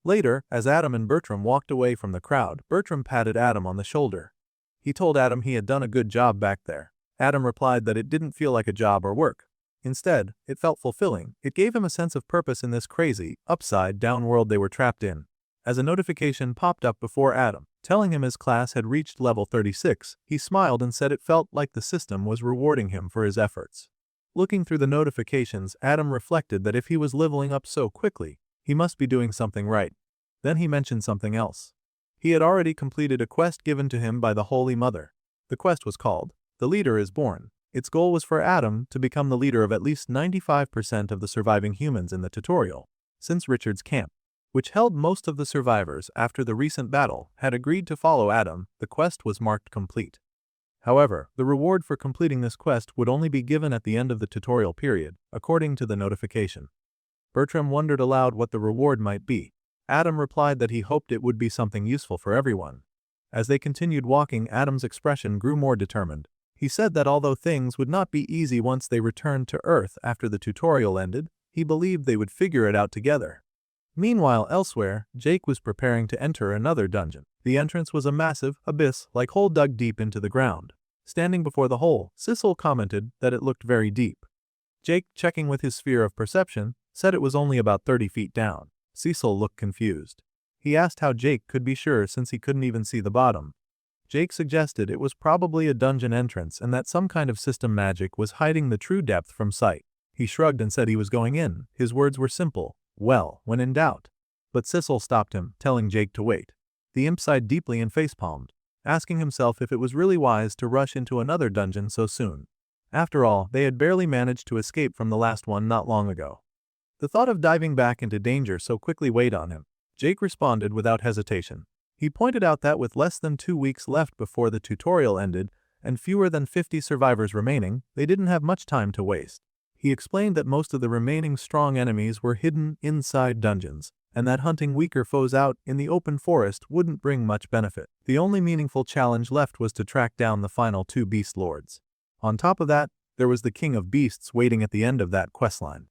Later, as Adam and Bertram walked away from the crowd, Bertram patted Adam on the shoulder. He told Adam he had done a good job back there. Adam replied that it didn't feel like a job or work. Instead, it felt fulfilling. It gave him a sense of purpose in this crazy, upside-down world they were trapped in. As a notification popped up before Adam, telling him his class had reached level 36, he smiled and said it felt like the system was rewarding him for his efforts. Looking through the notifications, Adam reflected that if he was leveling up so quickly, he must be doing something right. Then he mentioned something else. He had already completed a quest given to him by the Holy Mother. The quest was called, "The Leader is Born." Its goal was for Adam to become the leader of at least 95% of the surviving humans in the tutorial. Since Richard's camp, which held most of the survivors after the recent battle, had agreed to follow Adam, the quest was marked complete. However, the reward for completing this quest would only be given at the end of the tutorial period, according to the notification. Bertram wondered aloud what the reward might be. Adam replied that he hoped it would be something useful for everyone. As they continued walking, Adam's expression grew more determined. He said that although things would not be easy once they returned to Earth after the tutorial ended, he believed they would figure it out together. Meanwhile, elsewhere, Jake was preparing to enter another dungeon. The entrance was a massive, abyss-like hole dug deep into the ground. Standing before the hole, Sissel commented that it looked very deep. Jake, checking with his sphere of perception, said it was only about 30 feet down. Cecil looked confused. He asked how Jake could be sure since he couldn't even see the bottom. Jake suggested it was probably a dungeon entrance and that some kind of system magic was hiding the true depth from sight. He shrugged and said he was going in. His words were simple. Well, when in doubt. But Sissel stopped him, telling Jake to wait. The imp sighed deeply and facepalmed, asking himself if it was really wise to rush into another dungeon so soon. After all, they had barely managed to escape from the last one not long ago. The thought of diving back into danger so quickly weighed on him. Jake responded without hesitation. He pointed out that with less than 2 weeks left before the tutorial ended and fewer than 50 survivors remaining, they didn't have much time to waste. He explained that most of the remaining strong enemies were hidden inside dungeons, and that hunting weaker foes out in the open forest wouldn't bring much benefit. The only meaningful challenge left was to track down the final 2 beast lords. On top of that, there was the king of beasts waiting at the end of that questline.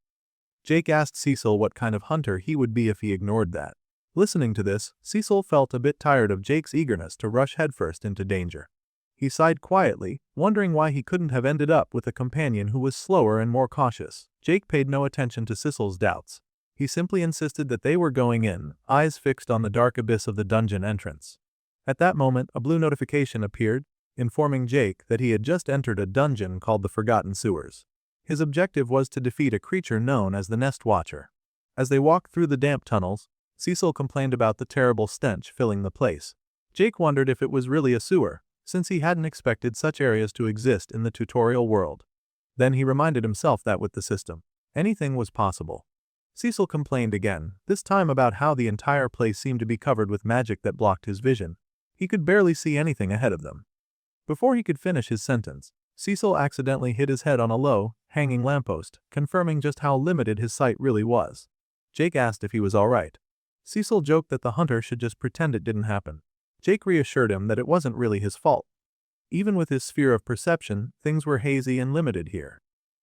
Jake asked Cecil what kind of hunter he would be if he ignored that. Listening to this, Cecil felt a bit tired of Jake's eagerness to rush headfirst into danger. He sighed quietly, wondering why he couldn't have ended up with a companion who was slower and more cautious. Jake paid no attention to Cecil's doubts. He simply insisted that they were going in, eyes fixed on the dark abyss of the dungeon entrance. At that moment, a blue notification appeared, informing Jake that he had just entered a dungeon called the Forgotten Sewers. His objective was to defeat a creature known as the Nest Watcher. As they walked through the damp tunnels, Cecil complained about the terrible stench filling the place. Jake wondered if it was really a sewer, since he hadn't expected such areas to exist in the tutorial world. Then he reminded himself that with the system, anything was possible. Cecil complained again, this time about how the entire place seemed to be covered with magic that blocked his vision. He could barely see anything ahead of them. Before he could finish his sentence, Cecil accidentally hit his head on a low, hanging lamppost, confirming just how limited his sight really was. Jake asked if he was alright. Cecil joked that the hunter should just pretend it didn't happen. Jake reassured him that it wasn't really his fault. Even with his sphere of perception, things were hazy and limited here.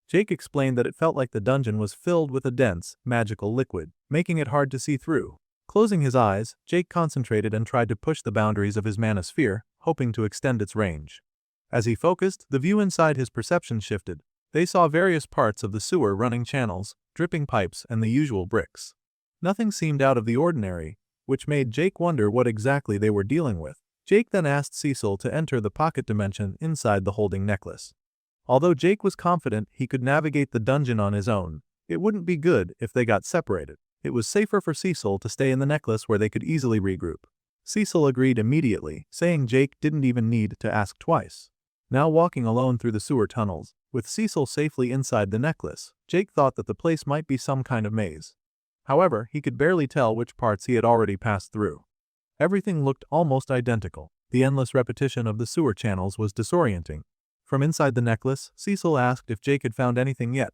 Jake explained that it felt like the dungeon was filled with a dense, magical liquid, making it hard to see through. Closing his eyes, Jake concentrated and tried to push the boundaries of his manosphere, hoping to extend its range. As he focused, the view inside his perception shifted. They saw various parts of the sewer running channels, dripping pipes, and the usual bricks. Nothing seemed out of the ordinary, which made Jake wonder what exactly they were dealing with. Jake then asked Cecil to enter the pocket dimension inside the holding necklace. Although Jake was confident he could navigate the dungeon on his own, it wouldn't be good if they got separated. It was safer for Cecil to stay in the necklace where they could easily regroup. Cecil agreed immediately, saying Jake didn't even need to ask twice. Now walking alone through the sewer tunnels, with Cecil safely inside the necklace, Jake thought that the place might be some kind of maze. However, he could barely tell which parts he had already passed through. Everything looked almost identical. The endless repetition of the sewer channels was disorienting. From inside the necklace, Cecil asked if Jake had found anything yet.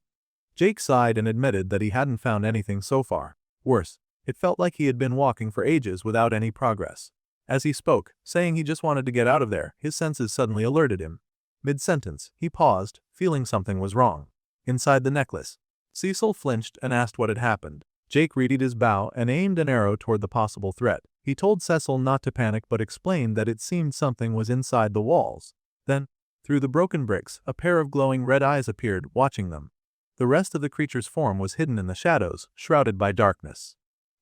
Jake sighed and admitted that he hadn't found anything so far. Worse, it felt like he had been walking for ages without any progress. As he spoke, saying he just wanted to get out of there, his senses suddenly alerted him. Mid-sentence, he paused, feeling something was wrong. Inside the necklace, Cecil flinched and asked what had happened. Jake readied his bow and aimed an arrow toward the possible threat. He told Cecil not to panic but explained that it seemed something was inside the walls. Then, through the broken bricks, a pair of glowing red eyes appeared, watching them. The rest of the creature's form was hidden in the shadows, shrouded by darkness.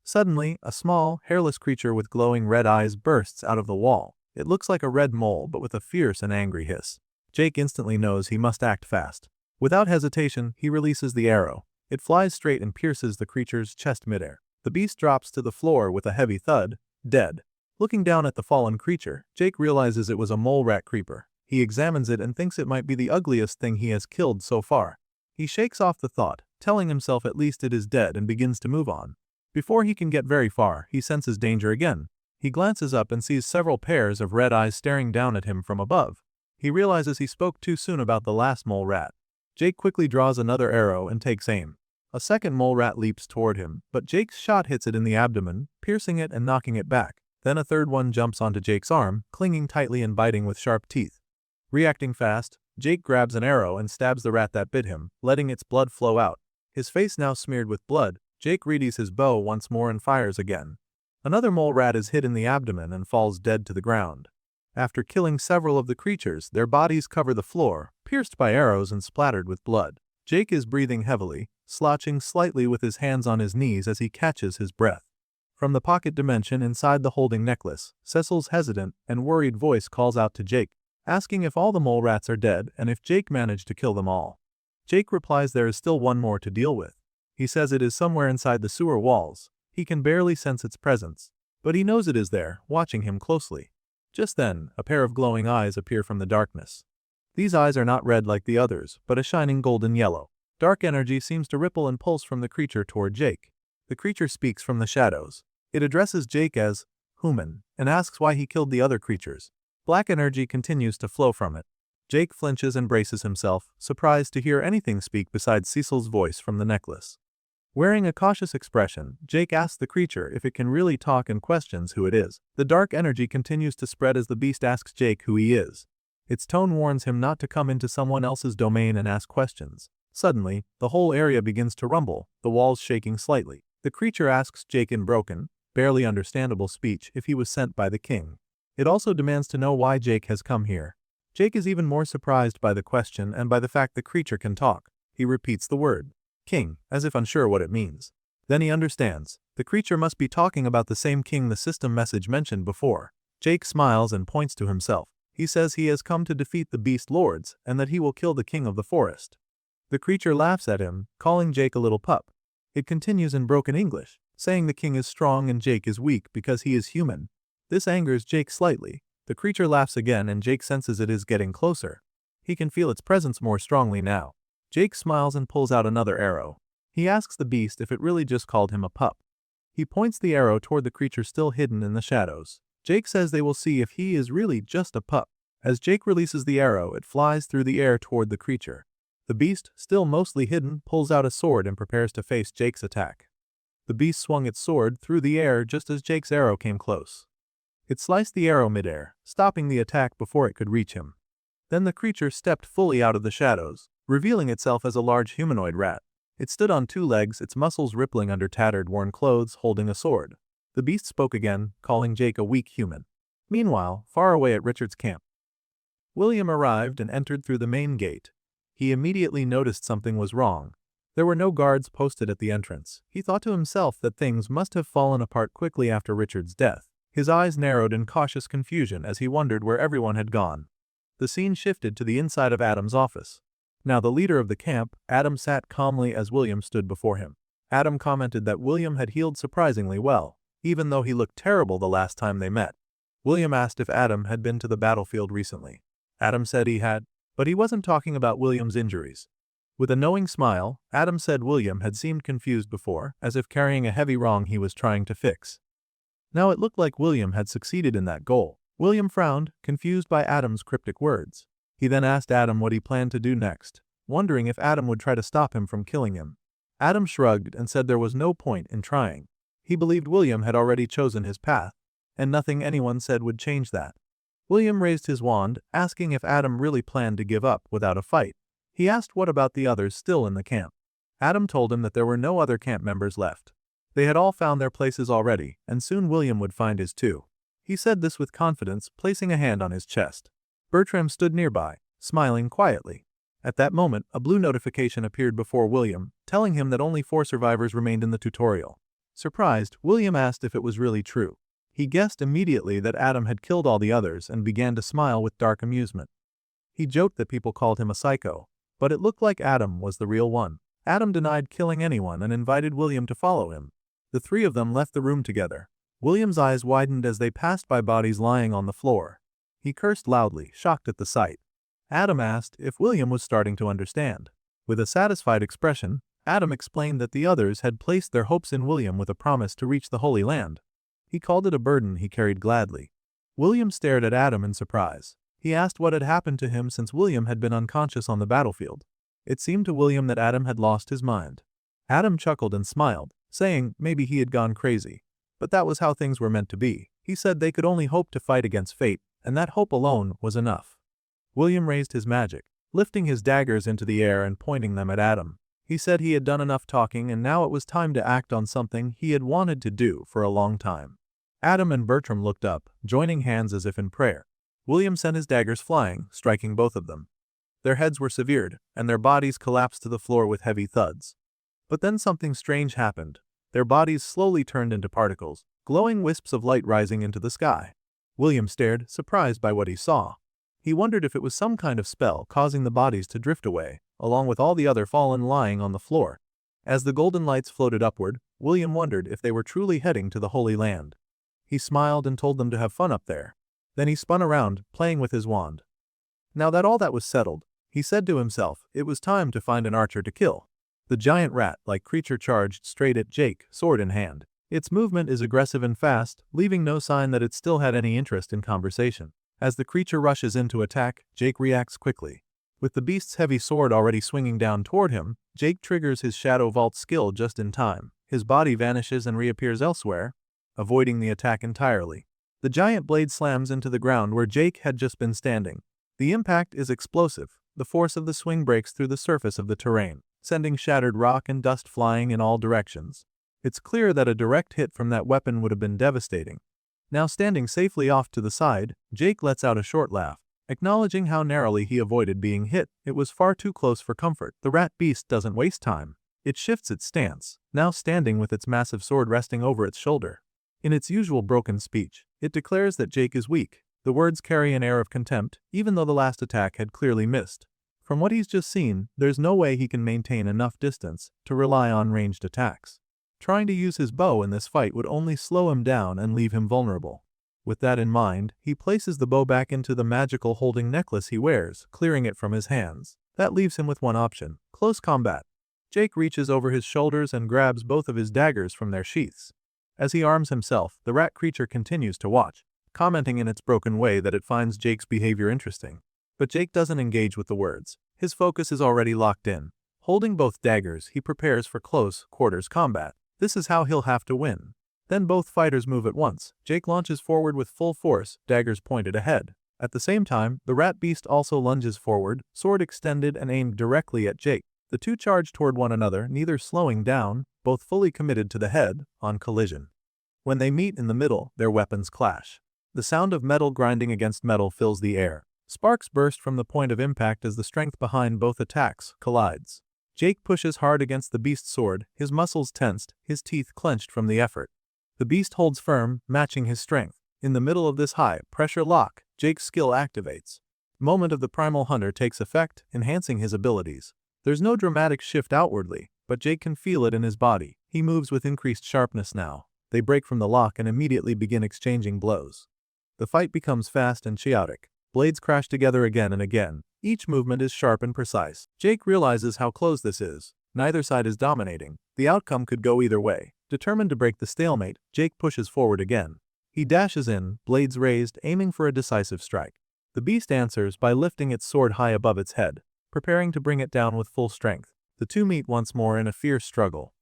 Suddenly, a small, hairless creature with glowing red eyes bursts out of the wall. It looks like a red mole but with a fierce and angry hiss. Jake instantly knows he must act fast. Without hesitation, he releases the arrow. It flies straight and pierces the creature's chest midair. The beast drops to the floor with a heavy thud, dead. Looking down at the fallen creature, Jake realizes it was a mole rat creeper. He examines it and thinks it might be the ugliest thing he has killed so far. He shakes off the thought, telling himself at least it is dead, and begins to move on. Before he can get very far, he senses danger again. He glances up and sees several pairs of red eyes staring down at him from above. He realizes he spoke too soon about the last mole rat. Jake quickly draws another arrow and takes aim. A second mole rat leaps toward him, but Jake's shot hits it in the abdomen, piercing it and knocking it back. Then a third one jumps onto Jake's arm, clinging tightly and biting with sharp teeth. Reacting fast, Jake grabs an arrow and stabs the rat that bit him, letting its blood flow out. His face now smeared with blood, Jake readies his bow once more and fires again. Another mole rat is hit in the abdomen and falls dead to the ground. After killing several of the creatures, their bodies cover the floor, pierced by arrows and splattered with blood. Jake is breathing heavily, slouching slightly with his hands on his knees as he catches his breath. From the pocket dimension inside the holding necklace, Cecil's hesitant and worried voice calls out to Jake, asking if all the mole rats are dead and if Jake managed to kill them all. Jake replies there is still one more to deal with. He says it is somewhere inside the sewer walls. He can barely sense its presence, but he knows it is there, watching him closely. Just then, a pair of glowing eyes appear from the darkness. These eyes are not red like the others, but a shining golden yellow. Dark energy seems to ripple and pulse from the creature toward Jake. The creature speaks from the shadows. It addresses Jake as human and asks why he killed the other creatures. Black energy continues to flow from it. Jake flinches and braces himself, surprised to hear anything speak besides Cecil's voice from the necklace. Wearing a cautious expression, Jake asks the creature if it can really talk and questions who it is. The dark energy continues to spread as the beast asks Jake who he is. Its tone warns him not to come into someone else's domain and ask questions. Suddenly, the whole area begins to rumble, the walls shaking slightly. The creature asks Jake in broken, barely understandable speech if he was sent by the king. It also demands to know why Jake has come here. Jake is even more surprised by the question and by the fact the creature can talk. He repeats the word, king, as if unsure what it means. Then he understands. The creature must be talking about the same king the system message mentioned before. Jake smiles and points to himself. He says he has come to defeat the beast lords and that he will kill the king of the forest. The creature laughs at him, calling Jake a little pup. It continues in broken English, saying the king is strong and Jake is weak because he is human. This angers Jake slightly. The creature laughs again and Jake senses it is getting closer. He can feel its presence more strongly now. Jake smiles and pulls out another arrow. He asks the beast if it really just called him a pup. He points the arrow toward the creature still hidden in the shadows. Jake says they will see if he is really just a pup. As Jake releases the arrow, it flies through the air toward the creature. The beast, still mostly hidden, pulls out a sword and prepares to face Jake's attack. The beast swung its sword through the air just as Jake's arrow came close. It sliced the arrow midair, stopping the attack before it could reach him. Then the creature stepped fully out of the shadows, revealing itself as a large humanoid rat. It stood on two legs, its muscles rippling under tattered, worn clothes, holding a sword. The beast spoke again, calling Jake a weak human. Meanwhile, far away at Richard's camp, William arrived and entered through the main gate. He immediately noticed something was wrong. There were no guards posted at the entrance. He thought to himself that things must have fallen apart quickly after Richard's death. His eyes narrowed in cautious confusion as he wondered where everyone had gone. The scene shifted to the inside of Adam's office. Now the leader of the camp, Adam, sat calmly as William stood before him. Adam commented that William had healed surprisingly well, even though he looked terrible the last time they met. William asked if Adam had been to the battlefield recently. Adam said he had, but he wasn't talking about William's injuries. With a knowing smile, Adam said William had seemed confused before, as if carrying a heavy wrong he was trying to fix. Now it looked like William had succeeded in that goal. William frowned, confused by Adam's cryptic words. He then asked Adam what he planned to do next, wondering if Adam would try to stop him from killing him. Adam shrugged and said there was no point in trying. He believed William had already chosen his path, and nothing anyone said would change that. William raised his wand, asking if Adam really planned to give up without a fight. He asked what about the others still in the camp. Adam told him that there were no other camp members left. They had all found their places already, and soon William would find his too. He said this with confidence, placing a hand on his chest. Bertram stood nearby, smiling quietly. At that moment, a blue notification appeared before William, telling him that only 4 survivors remained in the tutorial. Surprised, William asked if it was really true. He guessed immediately that Adam had killed all the others and began to smile with dark amusement. He joked that people called him a psycho, but it looked like Adam was the real one. Adam denied killing anyone and invited William to follow him. The 3 of them left the room together. William's eyes widened as they passed by bodies lying on the floor. He cursed loudly, shocked at the sight. Adam asked if William was starting to understand. With a satisfied expression, Adam explained that the others had placed their hopes in William with a promise to reach the Holy Land. He called it a burden he carried gladly. William stared at Adam in surprise. He asked what had happened to him since William had been unconscious on the battlefield. It seemed to William that Adam had lost his mind. Adam chuckled and smiled, saying maybe he had gone crazy. But that was how things were meant to be. He said they could only hope to fight against fate, and that hope alone was enough. William raised his magic, lifting his daggers into the air and pointing them at Adam. He said he had done enough talking and now it was time to act on something he had wanted to do for a long time. Adam and Bertram looked up, joining hands as if in prayer. William sent his daggers flying, striking both of them. Their heads were severed, and their bodies collapsed to the floor with heavy thuds. But then something strange happened. Their bodies slowly turned into particles, glowing wisps of light rising into the sky. William stared, surprised by what he saw. He wondered if it was some kind of spell causing the bodies to drift away, along with all the other fallen lying on the floor. As the golden lights floated upward, William wondered if they were truly heading to the Holy Land. He smiled and told them to have fun up there. Then he spun around, playing with his wand. Now that all that was settled, he said to himself, it was time to find an archer to kill. The giant rat-like creature charged straight at Jake, sword in hand. Its movement is aggressive and fast, leaving no sign that it still had any interest in conversation. As the creature rushes in to attack, Jake reacts quickly. With the beast's heavy sword already swinging down toward him, Jake triggers his Shadow Vault skill just in time. His body vanishes and reappears elsewhere, avoiding the attack entirely. The giant blade slams into the ground where Jake had just been standing. The impact is explosive. The force of the swing breaks through the surface of the terrain, sending shattered rock and dust flying in all directions. It's clear that a direct hit from that weapon would have been devastating. Now standing safely off to the side, Jake lets out a short laugh. Acknowledging how narrowly he avoided being hit, it was far too close for comfort. The rat beast doesn't waste time. It shifts its stance, now standing with its massive sword resting over its shoulder. In its usual broken speech, it declares that Jake is weak. The words carry an air of contempt, even though the last attack had clearly missed. From what he's just seen, there's no way he can maintain enough distance to rely on ranged attacks. Trying to use his bow in this fight would only slow him down and leave him vulnerable. With that in mind, he places the bow back into the magical holding necklace he wears, clearing it from his hands. That leaves him with one option: close combat. Jake reaches over his shoulders and grabs both of his daggers from their sheaths. As he arms himself, the rat creature continues to watch, commenting in its broken way that it finds Jake's behavior interesting. But Jake doesn't engage with the words. His focus is already locked in. Holding both daggers, he prepares for close quarters combat. This is how he'll have to win. Then both fighters move at once. Jake launches forward with full force, daggers pointed ahead. At the same time, the rat beast also lunges forward, sword extended and aimed directly at Jake. The two charge toward one another, neither slowing down, both fully committed to the head-on collision. When they meet in the middle, their weapons clash. The sound of metal grinding against metal fills the air. Sparks burst from the point of impact as the strength behind both attacks collides. Jake pushes hard against the beast's sword, his muscles tensed, his teeth clenched from the effort. The beast holds firm, matching his strength. In the middle of this high-pressure lock, Jake's skill activates. Moment of the primal hunter takes effect, enhancing his abilities. There's no dramatic shift outwardly, but Jake can feel it in his body. He moves with increased sharpness now. They break from the lock and immediately begin exchanging blows. The fight becomes fast and chaotic. Blades crash together again and again. Each movement is sharp and precise. Jake realizes how close this is. Neither side is dominating. The outcome could go either way. Determined to break the stalemate, Jake pushes forward again. He dashes in, blades raised, aiming for a decisive strike. The beast answers by lifting its sword high above its head, preparing to bring it down with full strength. The two meet once more in a fierce struggle.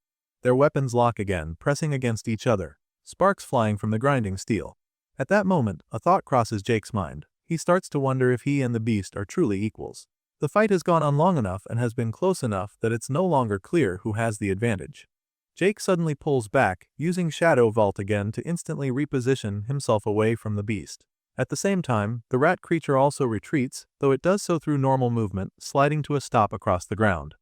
Their weapons lock again, pressing against each other, sparks flying from the grinding steel. At that moment, a thought crosses Jake's mind. He starts to wonder if he and the beast are truly equals. The fight has gone on long enough and has been close enough that it's no longer clear who has the advantage. Jake suddenly pulls back, using Shadow Vault again to instantly reposition himself away from the beast. At the same time, the rat creature also retreats, though it does so through normal movement, sliding to a stop across the ground.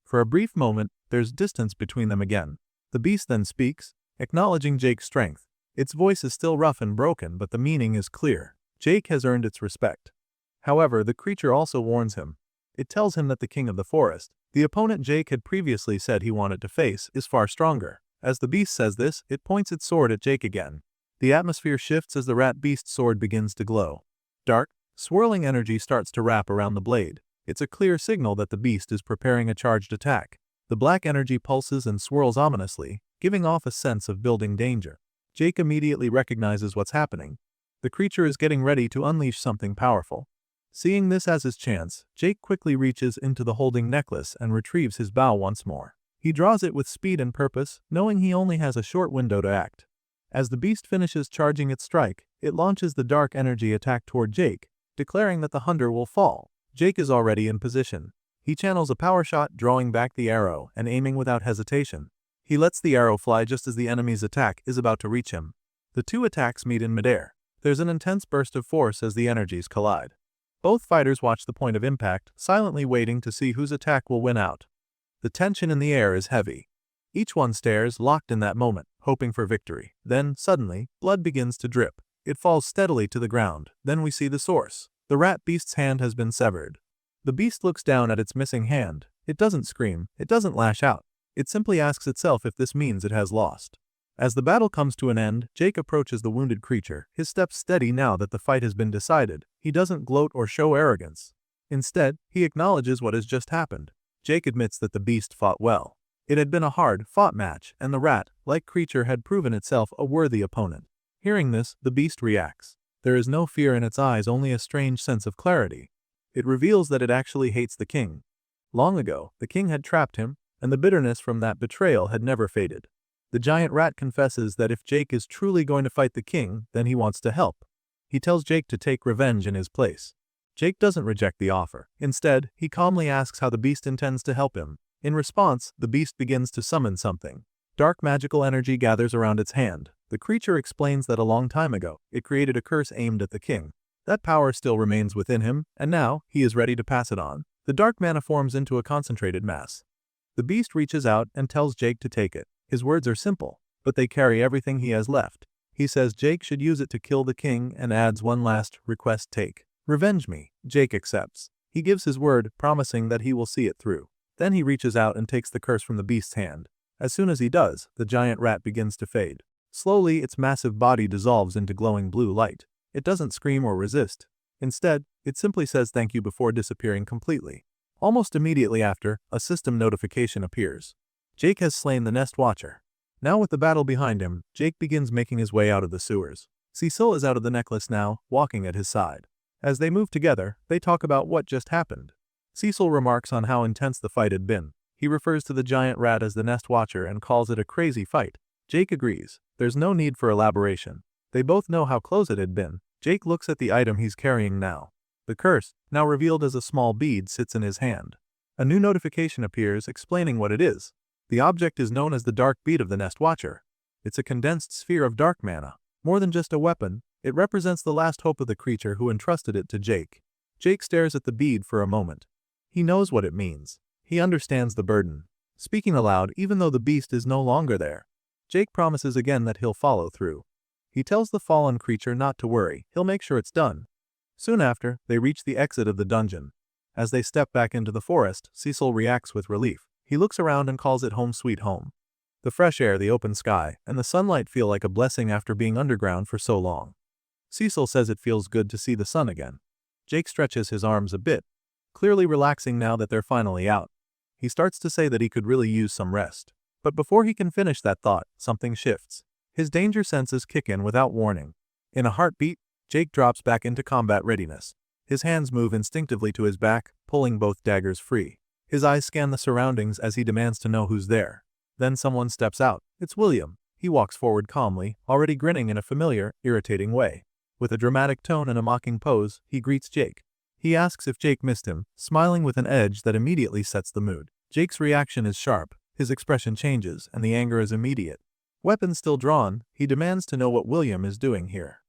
For a brief moment, there's distance between them again. The beast then speaks, acknowledging Jake's strength. Its voice is still rough and broken, but the meaning is clear. Jake has earned its respect. However, the creature also warns him. It tells him that the king of the forest, the opponent Jake had previously said he wanted to face, is far stronger. As the beast says this, it points its sword at Jake again. The atmosphere shifts as the rat beast's sword begins to glow. Dark, swirling energy starts to wrap around the blade. It's a clear signal that the beast is preparing a charged attack. The black energy pulses and swirls ominously, giving off a sense of building danger. Jake immediately recognizes what's happening. The creature is getting ready to unleash something powerful. Seeing this as his chance, Jake quickly reaches into the holding necklace and retrieves his bow once more. He draws it with speed and purpose, knowing he only has a short window to act. As the beast finishes charging its strike, it launches the dark energy attack toward Jake, declaring that the hunter will fall. Jake is already in position. He channels a power shot, drawing back the arrow and aiming without hesitation. He lets the arrow fly just as the enemy's attack is about to reach him. The two attacks meet in midair. There's an intense burst of force as the energies collide. Both fighters watch the point of impact, silently waiting to see whose attack will win out. The tension in the air is heavy. Each one stares, locked in that moment, hoping for victory. Then, suddenly, blood begins to drip. It falls steadily to the ground. Then we see the source. The rat beast's hand has been severed. The beast looks down at its missing hand. It doesn't scream. It doesn't lash out. It simply asks itself if this means it has lost. As the battle comes to an end, Jake approaches the wounded creature, his steps steady now that the fight has been decided. He doesn't gloat or show arrogance. Instead, he acknowledges what has just happened. Jake admits that the beast fought well. It had been a hard-fought match, and the rat-like creature had proven itself a worthy opponent. Hearing this, the beast reacts. There is no fear in its eyes, only a strange sense of clarity. It reveals that it actually hates the king. Long ago, the king had trapped him, and the bitterness from that betrayal had never faded. The giant rat confesses that if Jake is truly going to fight the king, then he wants to help. He tells Jake to take revenge in his place. Jake doesn't reject the offer. Instead, he calmly asks how the beast intends to help him. In response, the beast begins to summon something. Dark magical energy gathers around its hand. The creature explains that a long time ago, it created a curse aimed at the king. That power still remains within him, and now, he is ready to pass it on. The dark mana forms into a concentrated mass. The beast reaches out and tells Jake to take it. His words are simple, but they carry everything he has left. He says Jake should use it to kill the king and adds one last request: take. Revenge me. Jake accepts. He gives his word, promising that he will see it through. Then he reaches out and takes the curse from the beast's hand. As soon as he does, the giant rat begins to fade. Slowly, its massive body dissolves into glowing blue light. It doesn't scream or resist. Instead, it simply says thank you before disappearing completely. Almost immediately after, a system notification appears. Jake has slain the Nest Watcher. Now with the battle behind him, Jake begins making his way out of the sewers. Cecil is out of the necklace now, walking at his side. As they move together, they talk about what just happened. Cecil remarks on how intense the fight had been. He refers to the giant rat as the Nest Watcher and calls it a crazy fight. Jake agrees. There's no need for elaboration. They both know how close it had been. Jake looks at the item he's carrying now. The curse, now revealed as a small bead, sits in his hand. A new notification appears explaining what it is. The object is known as the Dark Bead of the Nest Watcher. It's a condensed sphere of dark mana. More than just a weapon, it represents the last hope of the creature who entrusted it to Jake. Jake stares at the bead for a moment. He knows what it means. He understands the burden. Speaking aloud, even though the beast is no longer there, Jake promises again that he'll follow through. He tells the fallen creature not to worry, he'll make sure it's done. Soon after, they reach the exit of the dungeon. As they step back into the forest, Cecil reacts with relief. He looks around and calls it home sweet home. The fresh air, the open sky, and the sunlight feel like a blessing after being underground for so long. Cecil says it feels good to see the sun again. Jake stretches his arms a bit, clearly relaxing now that they're finally out. He starts to say that he could really use some rest. But before he can finish that thought, something shifts. His danger senses kick in without warning. In a heartbeat, Jake drops back into combat readiness. His hands move instinctively to his back, pulling both daggers free. His eyes scan the surroundings as he demands to know who's there. Then someone steps out. It's William. He walks forward calmly, already grinning in a familiar, irritating way. With a dramatic tone and a mocking pose, he greets Jake. He asks if Jake missed him, smiling with an edge that immediately sets the mood. Jake's reaction is sharp, his expression changes, and the anger is immediate. Weapon still drawn, he demands to know what William is doing here.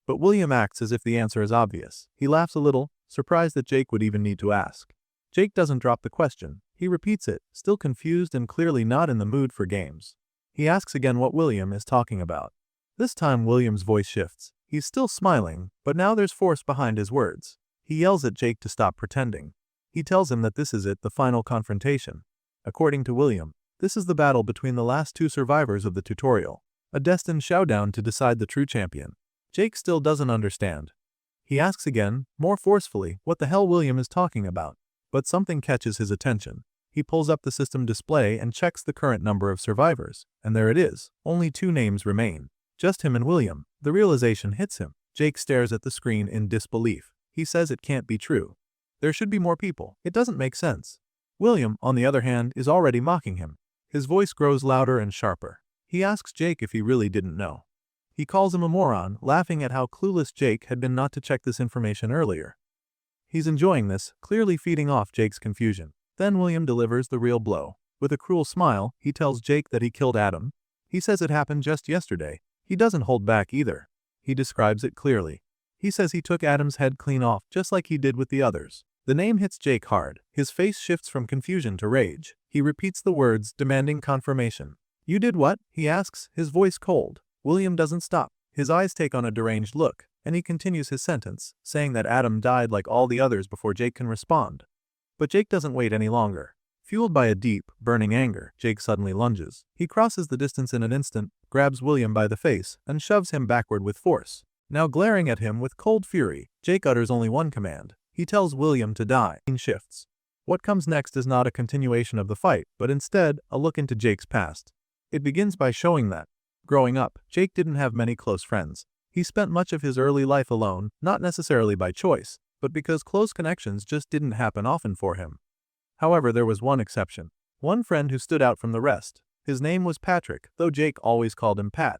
But William acts as if the answer is obvious. He laughs a little, surprised that Jake would even need to ask. Jake doesn't drop the question. He repeats it, still confused and clearly not in the mood for games. He asks again what William is talking about. This time William's voice shifts. He's still smiling, but now there's force behind his words. He yells at Jake to stop pretending. He tells him that this is it, the final confrontation. According to William, this is the battle between the last two survivors of the tutorial, a destined showdown to decide the true champion. Jake still doesn't understand. He asks again, more forcefully, what the hell William is talking about. But something catches his attention. He pulls up the system display and checks the current number of survivors, and there it is. Only 2 names remain. Just him and William. The realization hits him. Jake stares at the screen in disbelief. He says it can't be true. There should be more people. It doesn't make sense. William, on the other hand, is already mocking him. His voice grows louder and sharper. He asks Jake if he really didn't know. He calls him a moron, laughing at how clueless Jake had been not to check this information earlier. He's enjoying this, clearly feeding off Jake's confusion. Then William delivers the real blow. With a cruel smile, he tells Jake that he killed Adam. He says it happened just yesterday. He doesn't hold back either. He describes it clearly. He says he took Adam's head clean off, just like he did with the others. The name hits Jake hard. His face shifts from confusion to rage. He repeats the words, demanding confirmation. You did what? He asks, his voice cold. William doesn't stop. His eyes take on a deranged look, and he continues his sentence, saying that Adam died like all the others before Jake can respond. But Jake doesn't wait any longer. Fueled by a deep, burning anger, Jake suddenly lunges. He crosses the distance in an instant, grabs William by the face, and shoves him backward with force. Now glaring at him with cold fury, Jake utters only one command. He tells William to die. He shifts. What comes next is not a continuation of the fight, but instead, a look into Jake's past. It begins by showing that, growing up, Jake didn't have many close friends. He spent much of his early life alone, not necessarily by choice, but because close connections just didn't happen often for him. However, there was one exception. One friend who stood out from the rest. His name was Patrick, though Jake always called him Pat.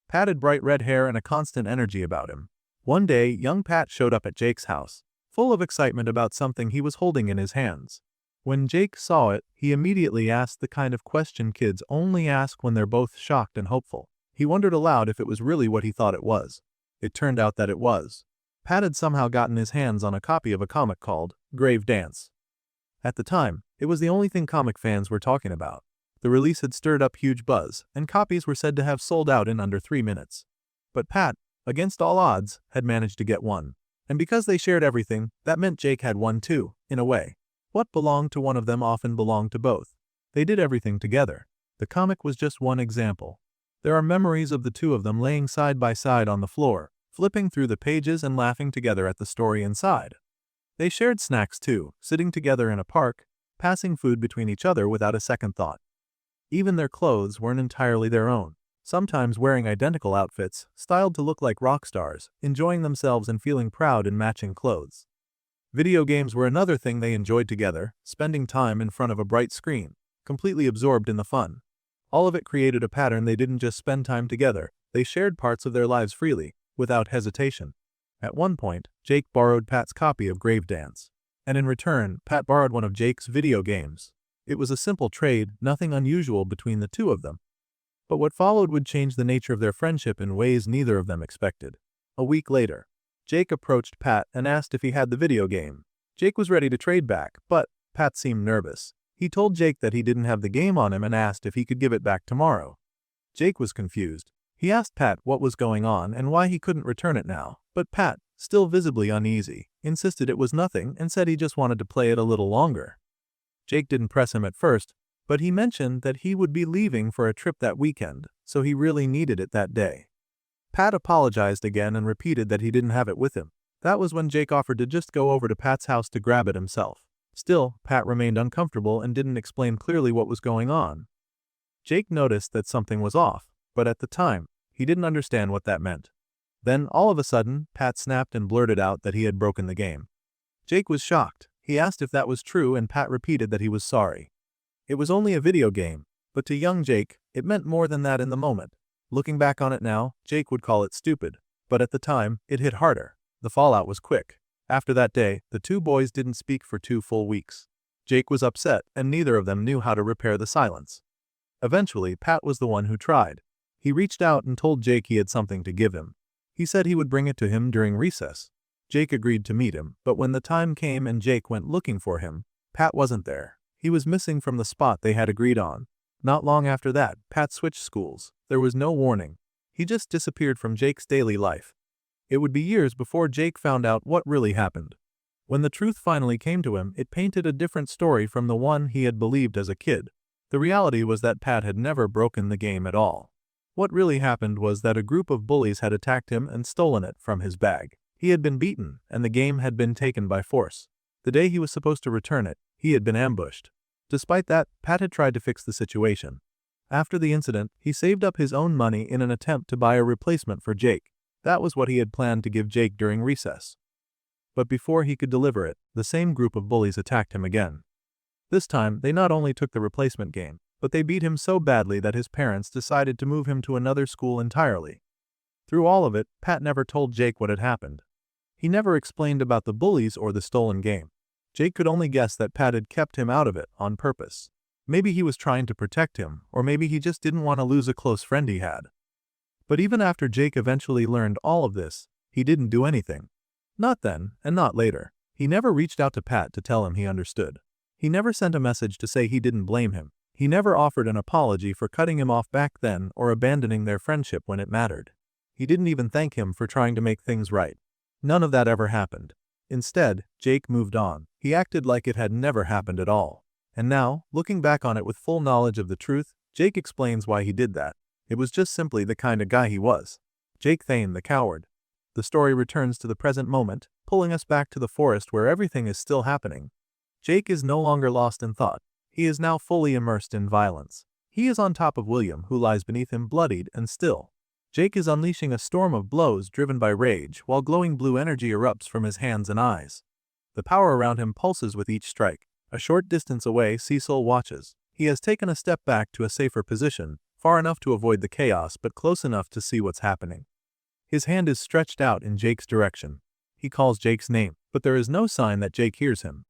Pat had bright red hair and a constant energy about him. One day, young Pat showed up at Jake's house, full of excitement about something he was holding in his hands. When Jake saw it, he immediately asked the kind of question kids only ask when they're both shocked and hopeful. He wondered aloud if it was really what he thought it was. It turned out that it was. Pat had somehow gotten his hands on a copy of a comic called Grave Dance. At the time, it was the only thing comic fans were talking about. The release had stirred up huge buzz, and copies were said to have sold out in under 3 minutes. But Pat, against all odds, had managed to get one. And because they shared everything, that meant Jake had one too, in a way. What belonged to one of them often belonged to both. They did everything together. The comic was just one example. There are memories of the two of them laying side by side on the floor, flipping through the pages and laughing together at the story inside. They shared snacks too, sitting together in a park, passing food between each other without a second thought. Even their clothes weren't entirely their own, sometimes wearing identical outfits, styled to look like rock stars, enjoying themselves and feeling proud in matching clothes. Video games were another thing they enjoyed together, spending time in front of a bright screen, completely absorbed in the fun. All of it created a pattern. They didn't just spend time together, they shared parts of their lives freely, without hesitation. At one point, Jake borrowed Pat's copy of Grave Dance. And in return, Pat borrowed one of Jake's video games. It was a simple trade, nothing unusual between the two of them. But what followed would change the nature of their friendship in ways neither of them expected. A week later, Jake approached Pat and asked if he had the video game. Jake was ready to trade back, but Pat seemed nervous. He told Jake that he didn't have the game on him and asked if he could give it back tomorrow. Jake was confused. He asked Pat what was going on and why he couldn't return it now, but Pat, still visibly uneasy, insisted it was nothing and said he just wanted to play it a little longer. Jake didn't press him at first, but he mentioned that he would be leaving for a trip that weekend, so he really needed it that day. Pat apologized again and repeated that he didn't have it with him. That was when Jake offered to just go over to Pat's house to grab it himself. Still, Pat remained uncomfortable and didn't explain clearly what was going on. Jake noticed that something was off, but at the time, he didn't understand what that meant. Then, all of a sudden, Pat snapped and blurted out that he had broken the game. Jake was shocked. He asked if that was true and Pat repeated that he was sorry. It was only a video game, but to young Jake, it meant more than that in the moment. Looking back on it now, Jake would call it stupid, but at the time, it hit harder. The fallout was quick. After that day, the two boys didn't speak for 2 full weeks. Jake was upset, and neither of them knew how to repair the silence. Eventually, Pat was the one who tried. He reached out and told Jake he had something to give him. He said he would bring it to him during recess. Jake agreed to meet him, but when the time came and Jake went looking for him, Pat wasn't there. He was missing from the spot they had agreed on. Not long after that, Pat switched schools. There was no warning. He just disappeared from Jake's daily life. It would be years before Jake found out what really happened. When the truth finally came to him, it painted a different story from the one he had believed as a kid. The reality was that Pat had never broken the game at all. What really happened was that a group of bullies had attacked him and stolen it from his bag. He had been beaten, and the game had been taken by force. The day he was supposed to return it, he had been ambushed. Despite that, Pat had tried to fix the situation. After the incident, he saved up his own money in an attempt to buy a replacement for Jake. That was what he had planned to give Jake during recess. But before he could deliver it, the same group of bullies attacked him again. This time, they not only took the replacement game, but they beat him so badly that his parents decided to move him to another school entirely. Through all of it, Pat never told Jake what had happened. He never explained about the bullies or the stolen game. Jake could only guess that Pat had kept him out of it on purpose. Maybe he was trying to protect him, or maybe he just didn't want to lose a close friend he had. But even after Jake eventually learned all of this, he didn't do anything. Not then, and not later. He never reached out to Pat to tell him he understood. He never sent a message to say he didn't blame him. He never offered an apology for cutting him off back then or abandoning their friendship when it mattered. He didn't even thank him for trying to make things right. None of that ever happened. Instead, Jake moved on. He acted like it had never happened at all. And now, looking back on it with full knowledge of the truth, Jake explains why he did that. It was just simply the kind of guy he was. Jake Thane, the coward. The story returns to the present moment, pulling us back to the forest where everything is still happening. Jake is no longer lost in thought. He is now fully immersed in violence. He is on top of William, who lies beneath him bloodied and still. Jake is unleashing a storm of blows driven by rage, while glowing blue energy erupts from his hands and eyes. The power around him pulses with each strike. A short distance away, Cecil watches. He has taken a step back to a safer position, far enough to avoid the chaos but close enough to see what's happening. His hand is stretched out in Jake's direction. He calls Jake's name, but there is no sign that Jake hears him.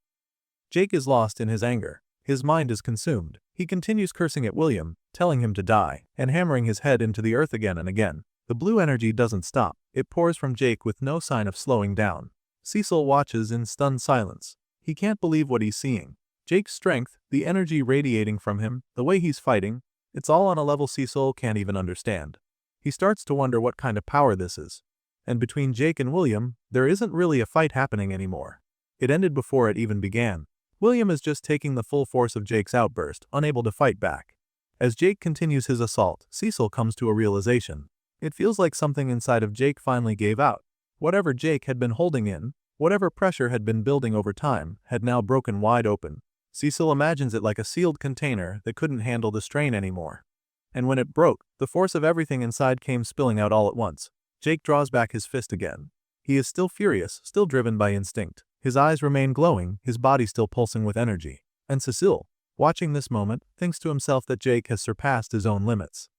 Jake is lost in his anger. His mind is consumed. He continues cursing at William, telling him to die, and hammering his head into the earth again and again. The blue energy doesn't stop. It pours from Jake with no sign of slowing down. Cecil watches in stunned silence. He can't believe what he's seeing. Jake's strength, the energy radiating from him, the way he's fighting, it's all on a level Cecil can't even understand. He starts to wonder what kind of power this is. And between Jake and William, there isn't really a fight happening anymore. It ended before it even began. William is just taking the full force of Jake's outburst, unable to fight back. As Jake continues his assault, Cecil comes to a realization. It feels like something inside of Jake finally gave out. Whatever Jake had been holding in, whatever pressure had been building over time, had now broken wide open. Cecil imagines it like a sealed container that couldn't handle the strain anymore. And when it broke, the force of everything inside came spilling out all at once. Jake draws back his fist again. He is still furious, still driven by instinct. His eyes remain glowing, his body still pulsing with energy. And Cecil, watching this moment, thinks to himself that Jake has surpassed his own limits.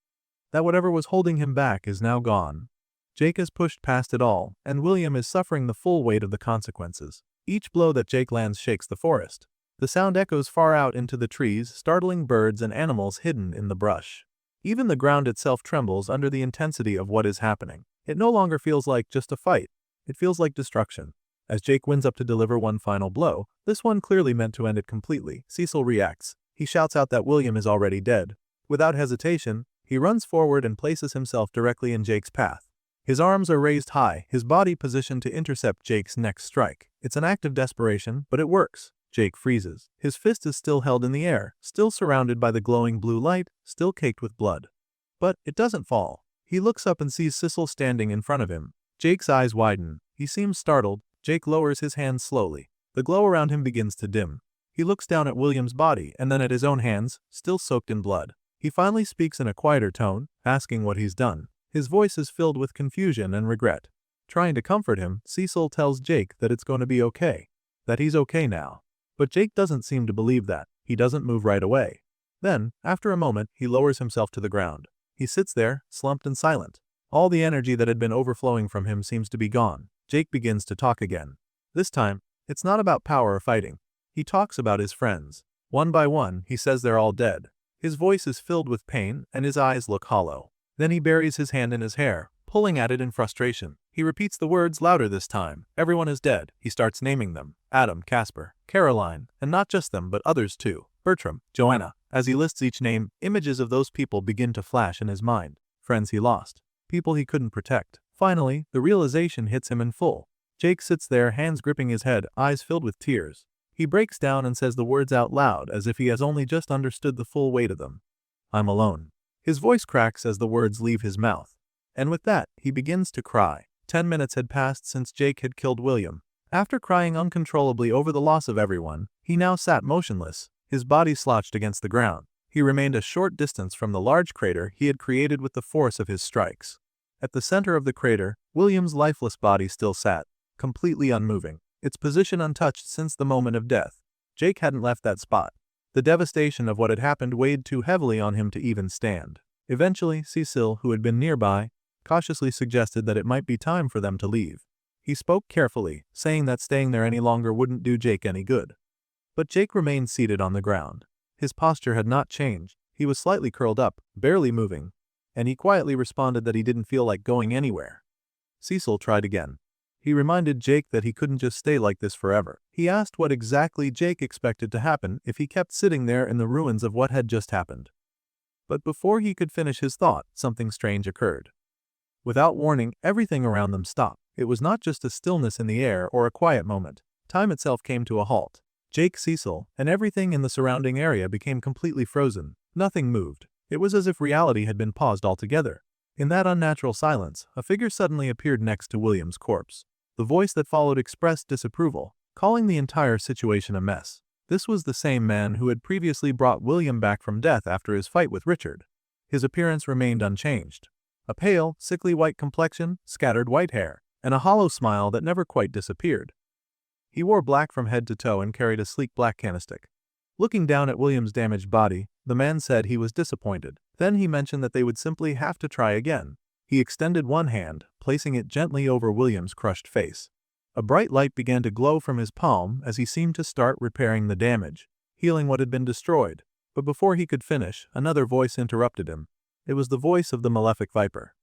That whatever was holding him back is now gone. Jake has pushed past it all, and William is suffering the full weight of the consequences. Each blow that Jake lands shakes the forest. The sound echoes far out into the trees, startling birds and animals hidden in the brush. Even the ground itself trembles under the intensity of what is happening. It no longer feels like just a fight. It feels like destruction. As Jake winds up to deliver one final blow, this one clearly meant to end it completely, Cecil reacts. He shouts out that William is already dead. Without hesitation, he runs forward and places himself directly in Jake's path. His arms are raised high, his body positioned to intercept Jake's next strike. It's an act of desperation, but it works. Jake freezes. His fist is still held in the air, still surrounded by the glowing blue light, still caked with blood. But it doesn't fall. He looks up and sees Cecil standing in front of him. Jake's eyes widen. He seems startled. Jake lowers his hands slowly. The glow around him begins to dim. He looks down at William's body and then at his own hands, still soaked in blood. He finally speaks in a quieter tone, asking what he's done. His voice is filled with confusion and regret. Trying to comfort him, Cecil tells Jake that it's going to be okay. That he's okay now. But Jake doesn't seem to believe that. He doesn't move right away. Then, after a moment, he lowers himself to the ground. He sits there, slumped and silent. All the energy that had been overflowing from him seems to be gone. Jake begins to talk again. This time, it's not about power or fighting. He talks about his friends. One by one, he says they're all dead. His voice is filled with pain, and his eyes look hollow. Then he buries his hand in his hair, pulling at it in frustration. He repeats the words louder this time. Everyone is dead. He starts naming them. Adam, Casper, Caroline, and not just them but others too. Bertram, Joanna. As he lists each name, images of those people begin to flash in his mind. Friends he lost. People he couldn't protect. Finally, the realization hits him in full. Jake sits there, hands gripping his head, eyes filled with tears. He breaks down and says the words out loud as if he has only just understood the full weight of them. I'm alone. His voice cracks as the words leave his mouth. And with that, he begins to cry. 10 minutes had passed since Jake had killed William. After crying uncontrollably over the loss of everyone, he now sat motionless, his body slouched against the ground. He remained a short distance from the large crater he had created with the force of his strikes. At the center of the crater, William's lifeless body still sat, completely unmoving, its position untouched since the moment of death. Jake hadn't left that spot. The devastation of what had happened weighed too heavily on him to even stand. Eventually, Cecil, who had been nearby, cautiously suggested that it might be time for them to leave. He spoke carefully, saying that staying there any longer wouldn't do Jake any good. But Jake remained seated on the ground. His posture had not changed. He was slightly curled up, barely moving, and he quietly responded that he didn't feel like going anywhere. Cecil tried again. He reminded Jake that he couldn't just stay like this forever. He asked what exactly Jake expected to happen if he kept sitting there in the ruins of what had just happened. But before he could finish his thought, something strange occurred. Without warning, everything around them stopped. It was not just a stillness in the air or a quiet moment. Time itself came to a halt. Jake, Cecil, and everything in the surrounding area became completely frozen. Nothing moved. It was as if reality had been paused altogether. In that unnatural silence, a figure suddenly appeared next to William's corpse. The voice that followed expressed disapproval, calling the entire situation a mess. This was the same man who had previously brought William back from death after his fight with Richard. His appearance remained unchanged. A pale, sickly white complexion, scattered white hair, and a hollow smile that never quite disappeared. He wore black from head to toe and carried a sleek black candlestick. Looking down at William's damaged body, the man said he was disappointed. Then he mentioned that they would simply have to try again. He extended one hand, placing it gently over William's crushed face. A bright light began to glow from his palm as he seemed to start repairing the damage, healing what had been destroyed. But before he could finish, another voice interrupted him. It was the voice of the malefic viper.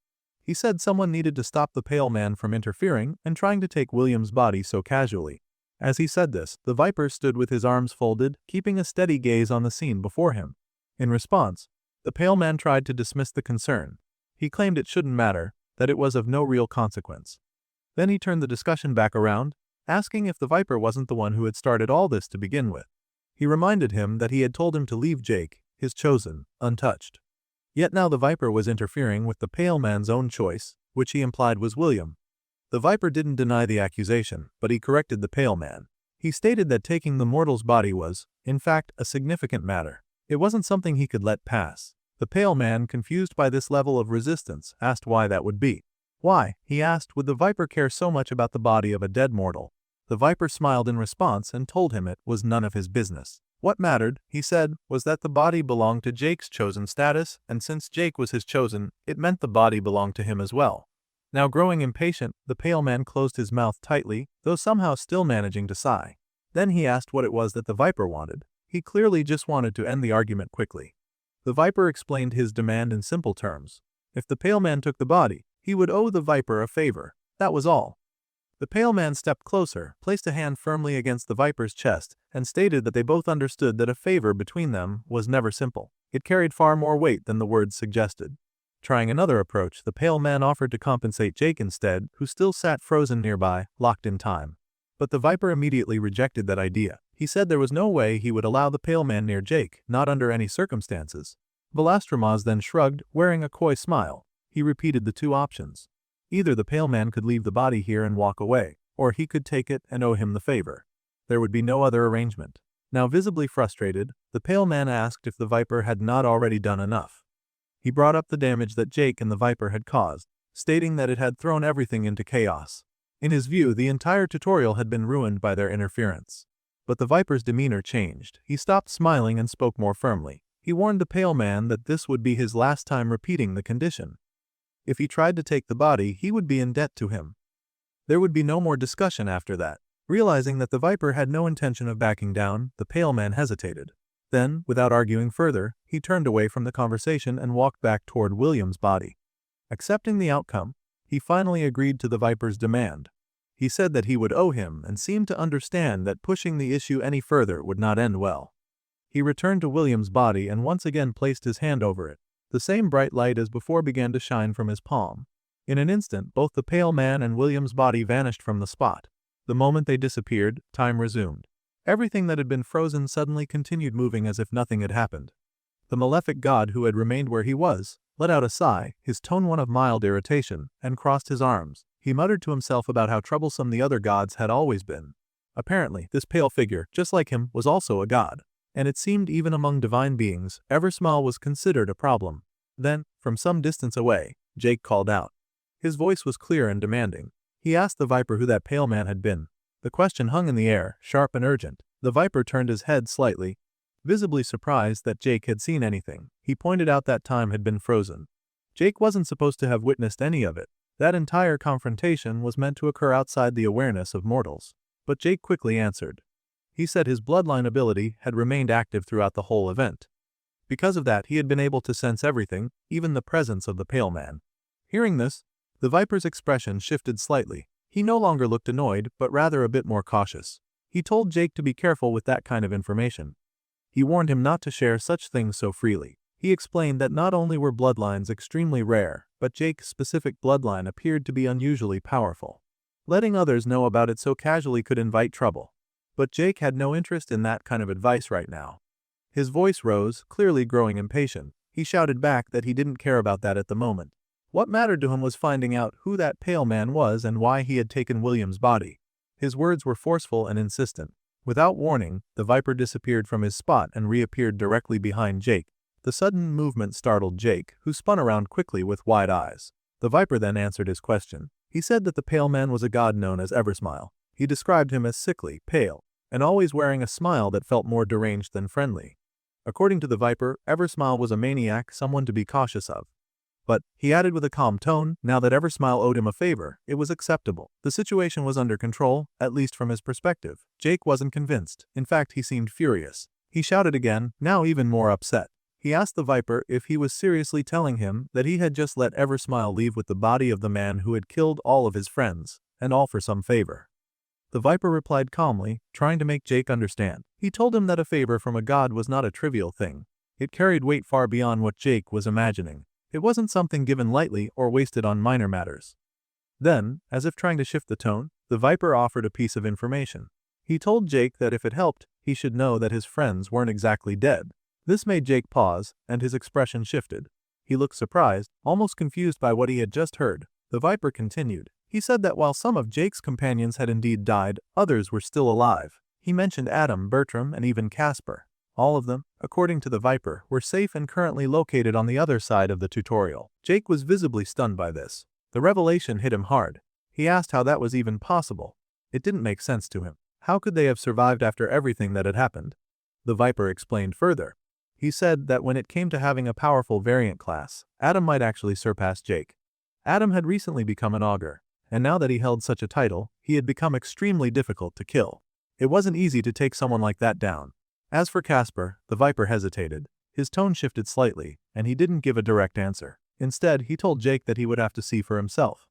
He said someone needed to stop the pale man from interfering and trying to take William's body so casually. As he said this, the viper stood with his arms folded, keeping a steady gaze on the scene before him. In response, the pale man tried to dismiss the concern. He claimed it shouldn't matter, that it was of no real consequence. Then he turned the discussion back around, asking if the viper wasn't the one who had started all this to begin with. He reminded him that he had told him to leave Jake, his chosen, untouched. Yet now the viper was interfering with the pale man's own choice, which he implied was William. The viper didn't deny the accusation, but he corrected the pale man. He stated that taking the mortal's body was, in fact, a significant matter. It wasn't something he could let pass. The pale man, confused by this level of resistance, asked why that would be. Why, he asked, would the viper care so much about the body of a dead mortal? The viper smiled in response and told him it was none of his business. What mattered, he said, was that the body belonged to Jake's chosen status, and since Jake was his chosen, it meant the body belonged to him as well. Now growing impatient, the pale man closed his mouth tightly, though somehow still managing to sigh. Then he asked what it was that the viper wanted. He clearly just wanted to end the argument quickly. The viper explained his demand in simple terms. If the pale man took the body, he would owe the viper a favor. That was all. The pale man stepped closer, placed a hand firmly against the viper's chest, and stated that they both understood that a favor between them was never simple. It carried far more weight than the words suggested. Trying another approach, the pale man offered to compensate Jake instead, who still sat frozen nearby, locked in time. But the viper immediately rejected that idea. He said there was no way he would allow the pale man near Jake, not under any circumstances. Velastromas then shrugged, wearing a coy smile. He repeated the two options. Either the pale man could leave the body here and walk away, or he could take it and owe him the favor. There would be no other arrangement. Now visibly frustrated, the pale man asked if the viper had not already done enough. He brought up the damage that Jake and the viper had caused, stating that it had thrown everything into chaos. In his view, the entire tutorial had been ruined by their interference. But the viper's demeanor changed. He stopped smiling and spoke more firmly. He warned the pale man that this would be his last time repeating the condition. If he tried to take the body, he would be in debt to him. There would be no more discussion after that. Realizing that the viper had no intention of backing down, the pale man hesitated. Then, without arguing further, he turned away from the conversation and walked back toward William's body. Accepting the outcome, he finally agreed to the viper's demand. He said that he would owe him and seemed to understand that pushing the issue any further would not end well. He returned to William's body and once again placed his hand over it. The same bright light as before began to shine from his palm. In an instant, both the pale man and William's body vanished from the spot. The moment they disappeared, time resumed. Everything that had been frozen suddenly continued moving as if nothing had happened. The malefic god who had remained where he was, let out a sigh, his tone one of mild irritation, and crossed his arms. He muttered to himself about how troublesome the other gods had always been. Apparently, this pale figure, just like him, was also a god. And it seemed even among divine beings, ever small was considered a problem. Then, from some distance away, Jake called out. His voice was clear and demanding. He asked the viper who that pale man had been. The question hung in the air, sharp and urgent. The viper turned his head slightly, visibly surprised that Jake had seen anything. He pointed out that time had been frozen. Jake wasn't supposed to have witnessed any of it. That entire confrontation was meant to occur outside the awareness of mortals. But Jake quickly answered. He said his bloodline ability had remained active throughout the whole event. Because of that, he had been able to sense everything, even the presence of the pale man. Hearing this, the viper's expression shifted slightly. He no longer looked annoyed, but rather a bit more cautious. He told Jake to be careful with that kind of information. He warned him not to share such things so freely. He explained that not only were bloodlines extremely rare, but Jake's specific bloodline appeared to be unusually powerful. Letting others know about it so casually could invite trouble. But Jake had no interest in that kind of advice right now. His voice rose, clearly growing impatient. He shouted back that he didn't care about that at the moment. What mattered to him was finding out who that pale man was and why he had taken William's body. His words were forceful and insistent. Without warning, the Viper disappeared from his spot and reappeared directly behind Jake. The sudden movement startled Jake, who spun around quickly with wide eyes. The Viper then answered his question. He said that the pale man was a god known as Eversmile. He described him as sickly, pale, and always wearing a smile that felt more deranged than friendly. According to the Viper, Eversmile was a maniac, someone to be cautious of. But, he added with a calm tone, now that Eversmile owed him a favor, it was acceptable. The situation was under control, at least from his perspective. Jake wasn't convinced. In fact, he seemed furious. He shouted again, now even more upset. He asked the Viper if he was seriously telling him that he had just let Eversmile leave with the body of the man who had killed all of his friends, and all for some favor. The Viper replied calmly, trying to make Jake understand. He told him that a favor from a god was not a trivial thing. It carried weight far beyond what Jake was imagining. It wasn't something given lightly or wasted on minor matters. Then, as if trying to shift the tone, the Viper offered a piece of information. He told Jake that if it helped, he should know that his friends weren't exactly dead. This made Jake pause, and his expression shifted. He looked surprised, almost confused by what he had just heard. The Viper continued. He said that while some of Jake's companions had indeed died, others were still alive. He mentioned Adam, Bertram, and even Casper. All of them, according to the Viper, were safe and currently located on the other side of the tutorial. Jake was visibly stunned by this. The revelation hit him hard. He asked how that was even possible. It didn't make sense to him. How could they have survived after everything that had happened? The Viper explained further. He said that when it came to having a powerful variant class, Adam might actually surpass Jake. Adam had recently become an augur, and now that he held such a title, he had become extremely difficult to kill. It wasn't easy to take someone like that down. As for Casper, the Viper hesitated. His tone shifted slightly, and he didn't give a direct answer. Instead, he told Jake that he would have to see for himself.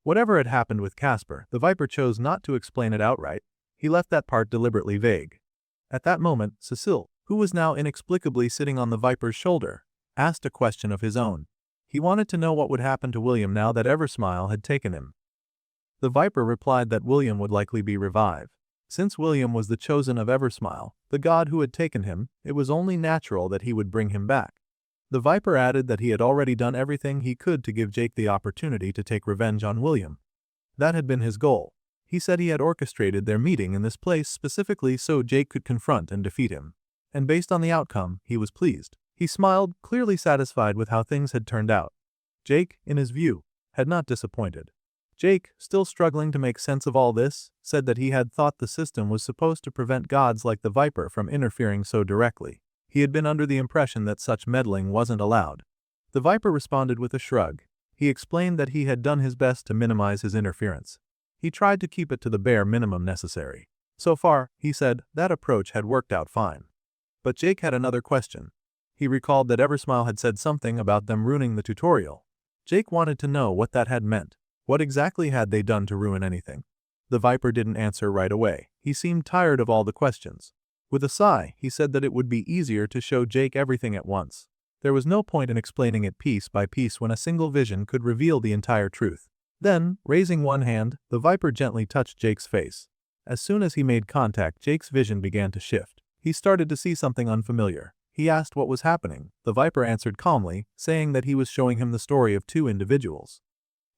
Whatever had happened with Casper, the Viper chose not to explain it outright. He left that part deliberately vague. At that moment, Cecile, who was now inexplicably sitting on the Viper's shoulder, asked a question of his own. He wanted to know what would happen to William now that Eversmile had taken him. The Viper replied that William would likely be revived. Since William was the chosen of Eversmile, the god who had taken him, it was only natural that he would bring him back. The Viper added that he had already done everything he could to give Jake the opportunity to take revenge on William. That had been his goal. He said he had orchestrated their meeting in this place specifically so Jake could confront and defeat him. And based on the outcome, he was pleased. He smiled, clearly satisfied with how things had turned out. Jake, in his view, had not disappointed. Jake, still struggling to make sense of all this, said that he had thought the system was supposed to prevent gods like the Viper from interfering so directly. He had been under the impression that such meddling wasn't allowed. The Viper responded with a shrug. He explained that he had done his best to minimize his interference. He tried to keep it to the bare minimum necessary. So far, he said, that approach had worked out fine. But Jake had another question. He recalled that Eversmile had said something about them ruining the tutorial. Jake wanted to know what that had meant. What exactly had they done to ruin anything? The Viper didn't answer right away. He seemed tired of all the questions. With a sigh, he said that it would be easier to show Jake everything at once. There was no point in explaining it piece by piece when a single vision could reveal the entire truth. Then, raising one hand, the Viper gently touched Jake's face. As soon as he made contact, Jake's vision began to shift. He started to see something unfamiliar. He asked what was happening. The Viper answered calmly, saying that he was showing him the story of two individuals.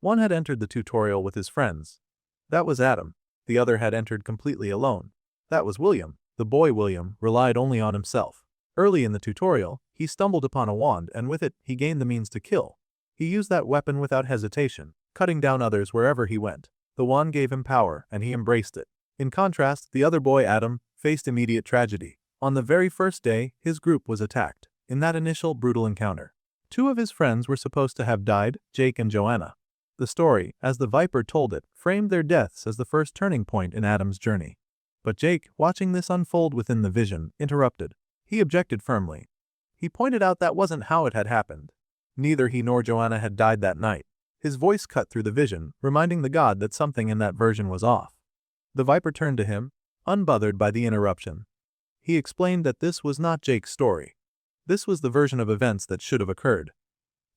One had entered the tutorial with his friends. That was Adam. The other had entered completely alone. That was William. The boy William relied only on himself. Early in the tutorial, he stumbled upon a wand and with it, he gained the means to kill. He used that weapon without hesitation, cutting down others wherever he went. The wand gave him power and he embraced it. In contrast, the other boy Adam faced immediate tragedy. On the very first day, his group was attacked. In that initial brutal encounter, two of his friends were supposed to have died, Jake and Joanna. The story, as the Viper told it, framed their deaths as the first turning point in Adam's journey. But Jake, watching this unfold within the vision, interrupted. He objected firmly. He pointed out that wasn't how it had happened. Neither he nor Joanna had died that night. His voice cut through the vision, reminding the god that something in that version was off. The Viper turned to him, unbothered by the interruption. He explained that this was not Jake's story. This was the version of events that should have occurred.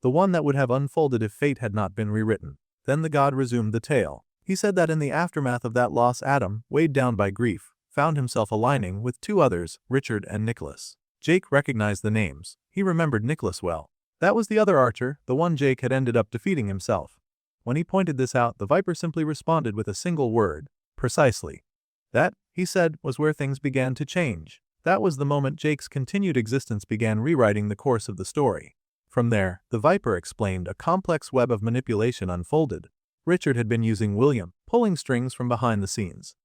The one that would have unfolded if fate had not been rewritten. Then the god resumed the tale. He said that in the aftermath of that loss Adam, weighed down by grief, found himself aligning with two others, Richard and Nicholas. Jake recognized the names. He remembered Nicholas well. That was the other archer, the one Jake had ended up defeating himself. When he pointed this out, the Viper simply responded with a single word, precisely. That, he said, was where things began to change. That was the moment Jake's continued existence began rewriting the course of the story. From there, the Viper explained, a complex web of manipulation unfolded. Richard had been using William, pulling strings from behind the scenes.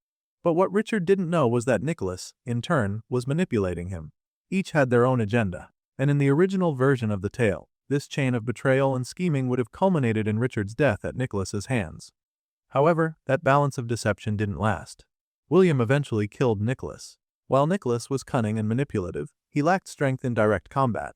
But what Richard didn't know was that Nicholas, in turn, was manipulating him. Each had their own agenda, and in the original version of the tale, this chain of betrayal and scheming would have culminated in Richard's death at Nicholas's hands. However, that balance of deception didn't last. William eventually killed Nicholas. While Nicholas was cunning and manipulative, he lacked strength in direct combat.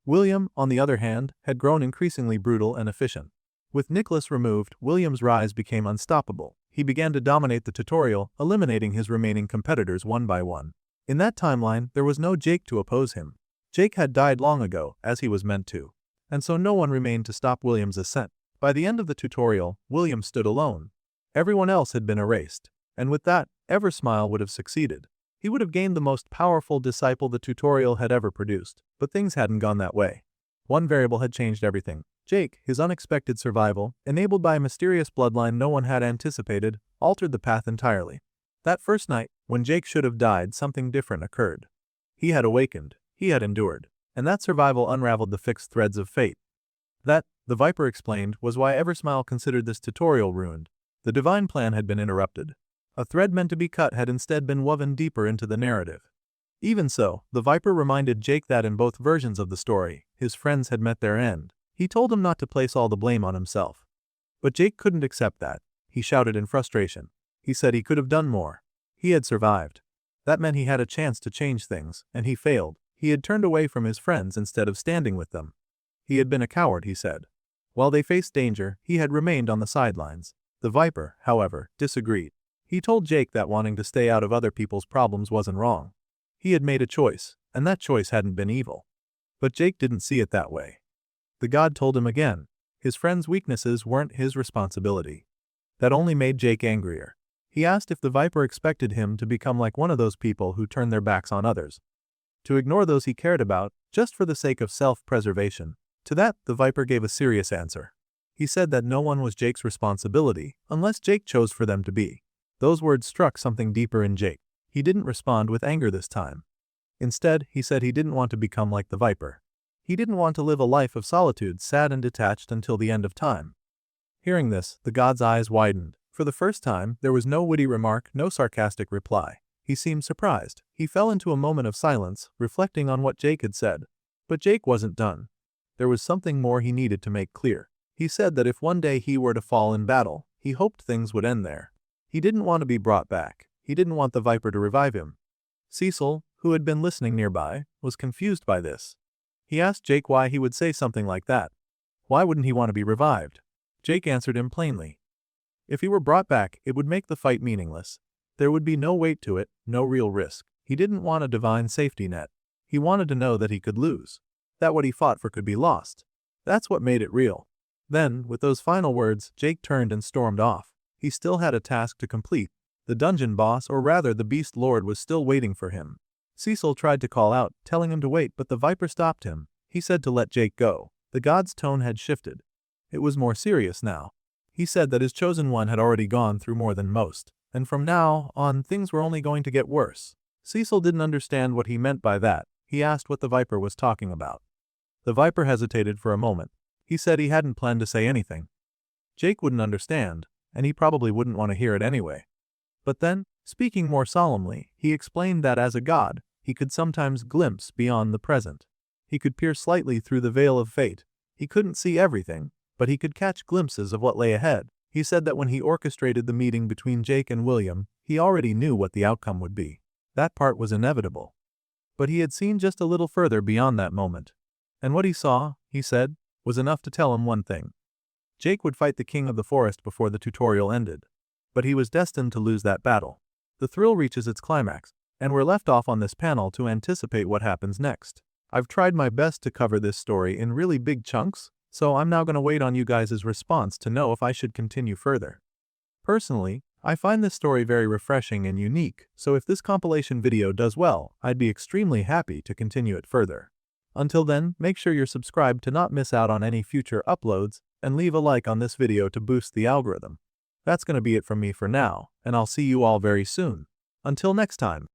William, on the other hand, had grown increasingly brutal and efficient. With Nicholas removed, William's rise became unstoppable. He began to dominate the tutorial, eliminating his remaining competitors one by one. In that timeline, there was no Jake to oppose him. Jake had died long ago, as he was meant to. And so no one remained to stop William's ascent. By the end of the tutorial, William stood alone. Everyone else had been erased. And with that, Eversmile would have succeeded. He would have gained the most powerful disciple the tutorial had ever produced, but things hadn't gone that way. One variable had changed everything. Jake, his unexpected survival, enabled by a mysterious bloodline no one had anticipated, altered the path entirely. That first night, when Jake should have died, something different occurred. He had awakened, he had endured, and that survival unraveled the fixed threads of fate. That, the Viper explained, was why Eversmile considered this tutorial ruined. The divine plan had been interrupted. A thread meant to be cut had instead been woven deeper into the narrative. Even so, the Viper reminded Jake that in both versions of the story, his friends had met their end. He told him not to place all the blame on himself. But Jake couldn't accept that. He shouted in frustration. He said he could have done more. He had survived. That meant he had a chance to change things, and he failed. He had turned away from his friends instead of standing with them. He had been a coward, he said. While they faced danger, he had remained on the sidelines. The Viper, however, disagreed. He told Jake that wanting to stay out of other people's problems wasn't wrong. He had made a choice, and that choice hadn't been evil. But Jake didn't see it that way. The god told him again, his friend's weaknesses weren't his responsibility. That only made Jake angrier. He asked if the Viper expected him to become like one of those people who turn their backs on others. To ignore those he cared about, just for the sake of self-preservation. To that, the Viper gave a serious answer. He said that no one was Jake's responsibility, unless Jake chose for them to be. Those words struck something deeper in Jake. He didn't respond with anger this time. Instead, he said he didn't want to become like the Viper. He didn't want to live a life of solitude, sad and detached until the end of time. Hearing this, the god's eyes widened. For the first time, there was no witty remark, no sarcastic reply. He seemed surprised. He fell into a moment of silence, reflecting on what Jake had said. But Jake wasn't done. There was something more he needed to make clear. He said that if one day he were to fall in battle, he hoped things would end there. He didn't want to be brought back. He didn't want the Viper to revive him. Cecil, who had been listening nearby, was confused by this. He asked Jake why he would say something like that. Why wouldn't he want to be revived? Jake answered him plainly. If he were brought back, it would make the fight meaningless. There would be no weight to it, no real risk. He didn't want a divine safety net. He wanted to know that he could lose. That what he fought for could be lost. That's what made it real. Then, with those final words, Jake turned and stormed off. He still had a task to complete. The dungeon boss, or rather the Beast Lord, was still waiting for him. Cecil tried to call out, telling him to wait, but the Viper stopped him. He said to let Jake go. The god's tone had shifted. It was more serious now. He said that his chosen one had already gone through more than most, and from now on things were only going to get worse. Cecil didn't understand what he meant by that. He asked what the Viper was talking about. The Viper hesitated for a moment. He said he hadn't planned to say anything. Jake wouldn't understand, and he probably wouldn't want to hear it anyway. But then, speaking more solemnly, he explained that as a god, he could sometimes glimpse beyond the present. He could peer slightly through the veil of fate. He couldn't see everything, but he could catch glimpses of what lay ahead. He said that when he orchestrated the meeting between Jake and William, he already knew what the outcome would be. That part was inevitable. But he had seen just a little further beyond that moment. And what he saw, he said, was enough to tell him one thing. Jake would fight the king of the forest before the tutorial ended. But he was destined to lose that battle. The thrill reaches its climax, and we're left off on this panel to anticipate what happens next. I've tried my best to cover this story in really big chunks, so I'm now going to wait on you guys' response to know if I should continue further. Personally, I find this story very refreshing and unique, so if this compilation video does well, I'd be extremely happy to continue it further. Until then, make sure you're subscribed to not miss out on any future uploads, and leave a like on this video to boost the algorithm. That's going to be it from me for now, and I'll see you all very soon. Until next time.